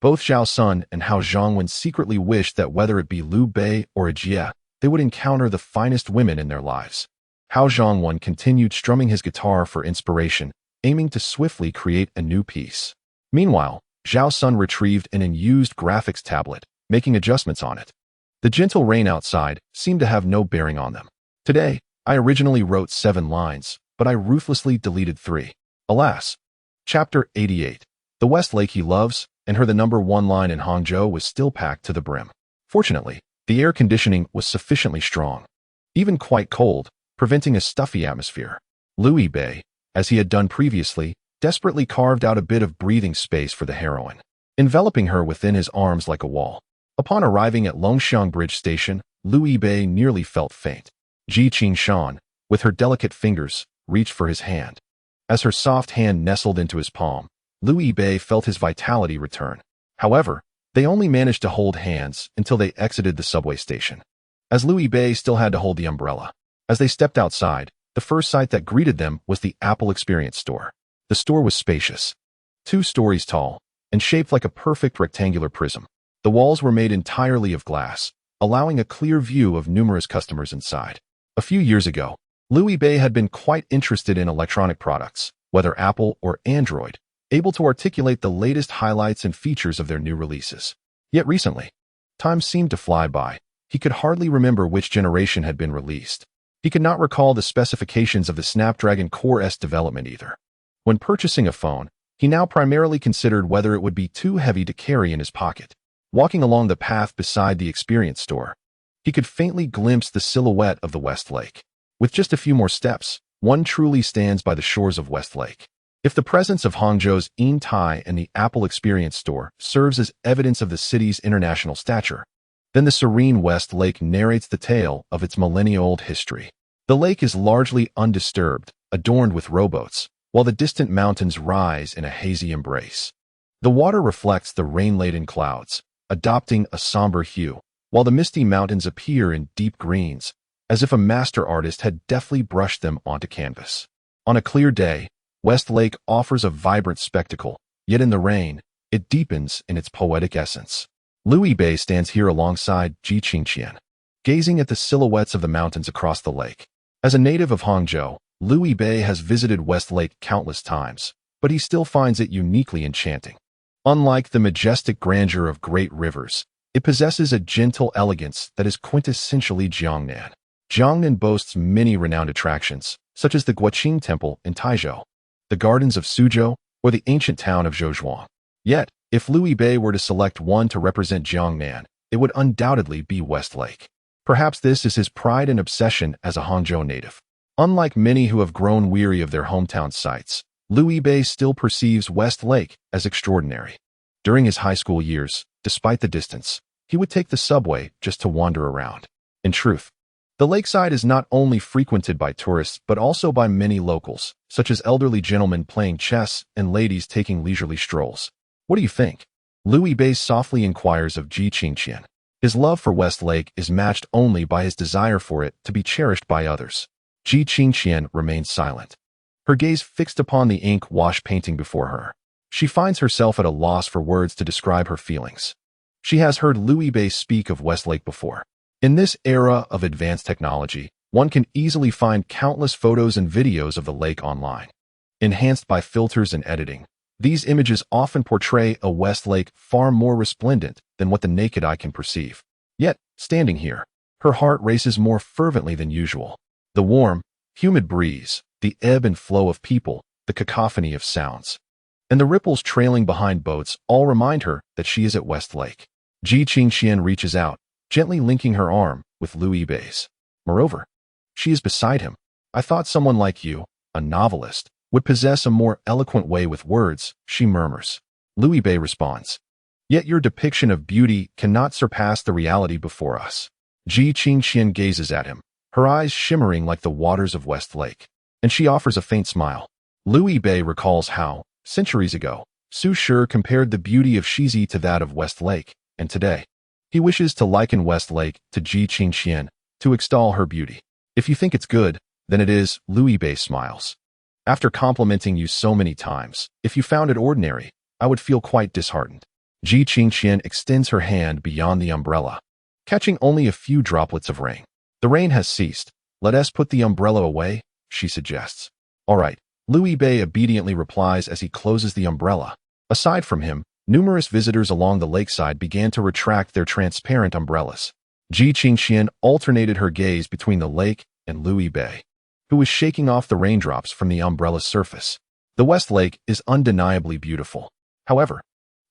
Both Zhao Sun and Hao Zhongwen secretly wished that whether it be Liu Bei or a Jia, they would encounter the finest women in their lives. Hao Zhongwen continued strumming his guitar for inspiration, aiming to swiftly create a new piece. Meanwhile, Zhao Sun retrieved an unused graphics tablet, making adjustments on it. The gentle rain outside seemed to have no bearing on them. "Today, I originally wrote 7 lines, but I ruthlessly deleted 3. Alas." Chapter 88. The West Lake he loves, and her the #1 line in Hangzhou was still packed to the brim. Fortunately, the air conditioning was sufficiently strong, even quite cold, preventing a stuffy atmosphere. Liu Bei, as he had done previously, desperately carved out a bit of breathing space for the heroine, enveloping her within his arms like a wall. Upon arriving at Longxiang Bridge Station, Liu Bei nearly felt faint. Ji Qingqian, with her delicate fingers, reached for his hand. As her soft hand nestled into his palm, Liu Bei felt his vitality return. However, they only managed to hold hands until they exited the subway station, as Liu Bei still had to hold the umbrella. As they stepped outside, the first sight that greeted them was the Apple Experience store. The store was spacious, 2 stories tall, and shaped like a perfect rectangular prism. The walls were made entirely of glass, allowing a clear view of numerous customers inside. A few years ago, Liu Bei had been quite interested in electronic products, whether Apple or Android, able to articulate the latest highlights and features of their new releases. Yet recently, time seemed to fly by. He could hardly remember which generation had been released. He could not recall the specifications of the Snapdragon Core S development either. When purchasing a phone, he now primarily considered whether it would be too heavy to carry in his pocket. Walking along the path beside the Experience store, he could faintly glimpse the silhouette of the West Lake. With just a few more steps, one truly stands by the shores of West Lake. If the presence of Hangzhou's Intai and the Apple Experience store serves as evidence of the city's international stature, then the serene West Lake narrates the tale of its millennia-old history. The lake is largely undisturbed, adorned with rowboats, while the distant mountains rise in a hazy embrace. The water reflects the rain-laden clouds, adopting a somber hue, while the misty mountains appear in deep greens, as if a master artist had deftly brushed them onto canvas. On a clear day, West Lake offers a vibrant spectacle, yet in the rain, it deepens in its poetic essence. Liu Bei stands here alongside Ji Qingqian, gazing at the silhouettes of the mountains across the lake. As a native of Hangzhou, Liu Bei has visited West Lake countless times, but he still finds it uniquely enchanting. Unlike the majestic grandeur of great rivers, it possesses a gentle elegance that is quintessentially Jiangnan. Jiangnan boasts many renowned attractions, such as the Guoqing Temple in Taizhou, the gardens of Suzhou, or the ancient town of Zhouzhuang. Yet, if Liu Bei were to select one to represent Jiangnan, it would undoubtedly be West Lake. Perhaps this is his pride and obsession as a Hangzhou native. Unlike many who have grown weary of their hometown sites, Liu Bei still perceives West Lake as extraordinary. During his high school years, despite the distance, he would take the subway just to wander around. In truth, the lakeside is not only frequented by tourists but also by many locals, such as elderly gentlemen playing chess and ladies taking leisurely strolls. What do you think? Liu Bei softly inquires of Ji Qingqian. His love for West Lake is matched only by his desire for it to be cherished by others. Ji Qingqian remains silent, her gaze fixed upon the ink wash painting before her. She finds herself at a loss for words to describe her feelings. She has heard Liu Bei speak of West Lake before. In this era of advanced technology, one can easily find countless photos and videos of the lake online. Enhanced by filters and editing, these images often portray a West Lake far more resplendent than what the naked eye can perceive. Yet, standing here, her heart races more fervently than usual. The warm, humid breeze, the ebb and flow of people, the cacophony of sounds, and the ripples trailing behind boats all remind her that she is at West Lake. Ji Qingqian reaches out, gently linking her arm with Liu Bei's. Moreover, she is beside him. I thought someone like you, a novelist, would possess a more eloquent way with words, she murmurs. Liu Bei responds. Yet your depiction of beauty cannot surpass the reality before us. Ji Qingqian gazes at him, her eyes shimmering like the waters of West Lake, and she offers a faint smile. Liu Bei recalls how, centuries ago, Su Shi compared the beauty of Shizi to that of West Lake, and today, he wishes to liken West Lake to Ji Qingqian, to extol her beauty. If you think it's good, then it is, Liu Bei smiles. After complimenting you so many times, if you found it ordinary, I would feel quite disheartened. Ji Qingqian extends her hand beyond the umbrella, catching only a few droplets of rain. The rain has ceased. Let us put the umbrella away, she suggests. All right, Liu Bei obediently replies as he closes the umbrella. Aside from him, numerous visitors along the lakeside began to retract their transparent umbrellas. Ji Qingqian alternated her gaze between the lake and Liu Bei, who was shaking off the raindrops from the umbrella's surface. The West Lake is undeniably beautiful. However,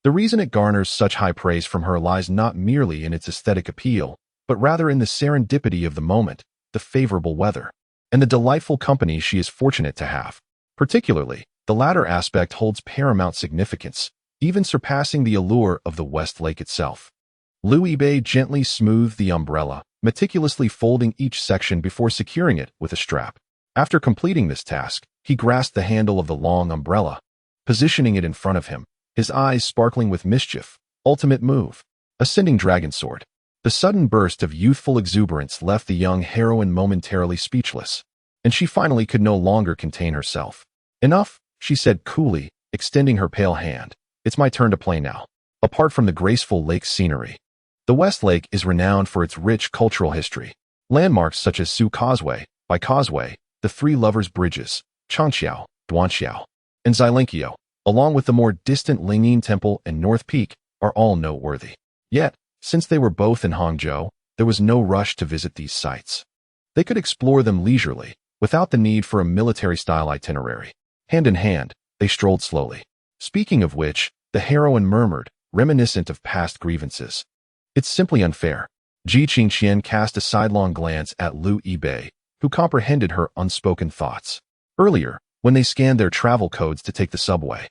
the reason it garners such high praise from her lies not merely in its aesthetic appeal, but rather in the serendipity of the moment, the favorable weather, and the delightful company she is fortunate to have. Particularly, the latter aspect holds paramount significance, even surpassing the allure of the West Lake itself. Liu Bei gently smoothed the umbrella, meticulously folding each section before securing it with a strap. After completing this task, he grasped the handle of the long umbrella, positioning it in front of him, his eyes sparkling with mischief. Ultimate move. Ascending dragon sword. The sudden burst of youthful exuberance left the young heroine momentarily speechless, and she finally could no longer contain herself. Enough, she said coolly, extending her pale hand. It's my turn to play now. Apart from the graceful lake scenery, the West Lake is renowned for its rich cultural history. Landmarks such as Su Causeway, Bai Causeway, the Three Lovers Bridges, Changqiao, Duanxiao, and Xilinqiao, along with the more distant Lingyin Temple and North Peak, are all noteworthy. Yet, since they were both in Hangzhou, there was no rush to visit these sites. They could explore them leisurely, without the need for a military-style itinerary. Hand in hand, they strolled slowly. Speaking of which, the heroine murmured, reminiscent of past grievances. It's simply unfair. Ji Qingqian cast a sidelong glance at Liu Bei, who comprehended her unspoken thoughts. Earlier, when they scanned their travel codes to take the subway,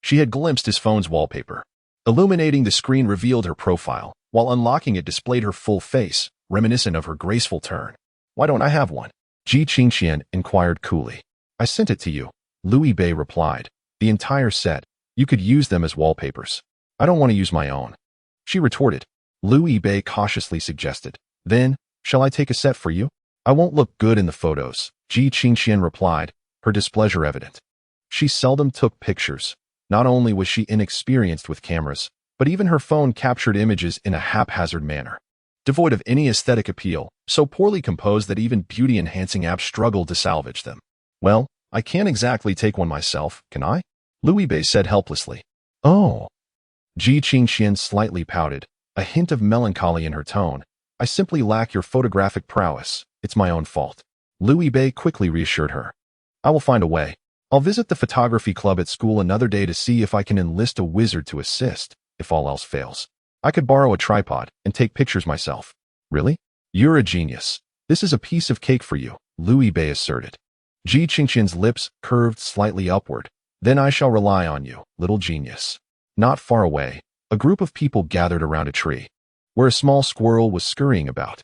she had glimpsed his phone's wallpaper. Illuminating the screen revealed her profile, while unlocking it displayed her full face, reminiscent of her graceful turn. Why don't I have one? Ji Qingqian inquired coolly. I sent it to you, Liu Bei replied. The entire set. You could use them as wallpapers. I don't want to use my own, she retorted. Liu Bei cautiously suggested. Then, shall I take a set for you? I won't look good in the photos, Ji Qingqian replied, her displeasure evident. She seldom took pictures. Not only was she inexperienced with cameras, but even her phone captured images in a haphazard manner. devoid of any aesthetic appeal, so poorly composed that even beauty-enhancing apps struggled to salvage them. Well, I can't exactly take one myself, can I? Louis Bei said helplessly. Oh. Ji Qingxian slightly pouted, a hint of melancholy in her tone. I simply lack your photographic prowess. It's my own fault. Louis Bei quickly reassured her. I will find a way. I'll visit the photography club at school another day to see if I can enlist a wizard to assist, if all else fails. I could borrow a tripod and take pictures myself. Really? You're a genius. This is a piece of cake for you, Louis Bei asserted. Ji Qingxian's lips curved slightly upward. Then I shall rely on you, little genius. Not far away, a group of people gathered around a tree, where a small squirrel was scurrying about.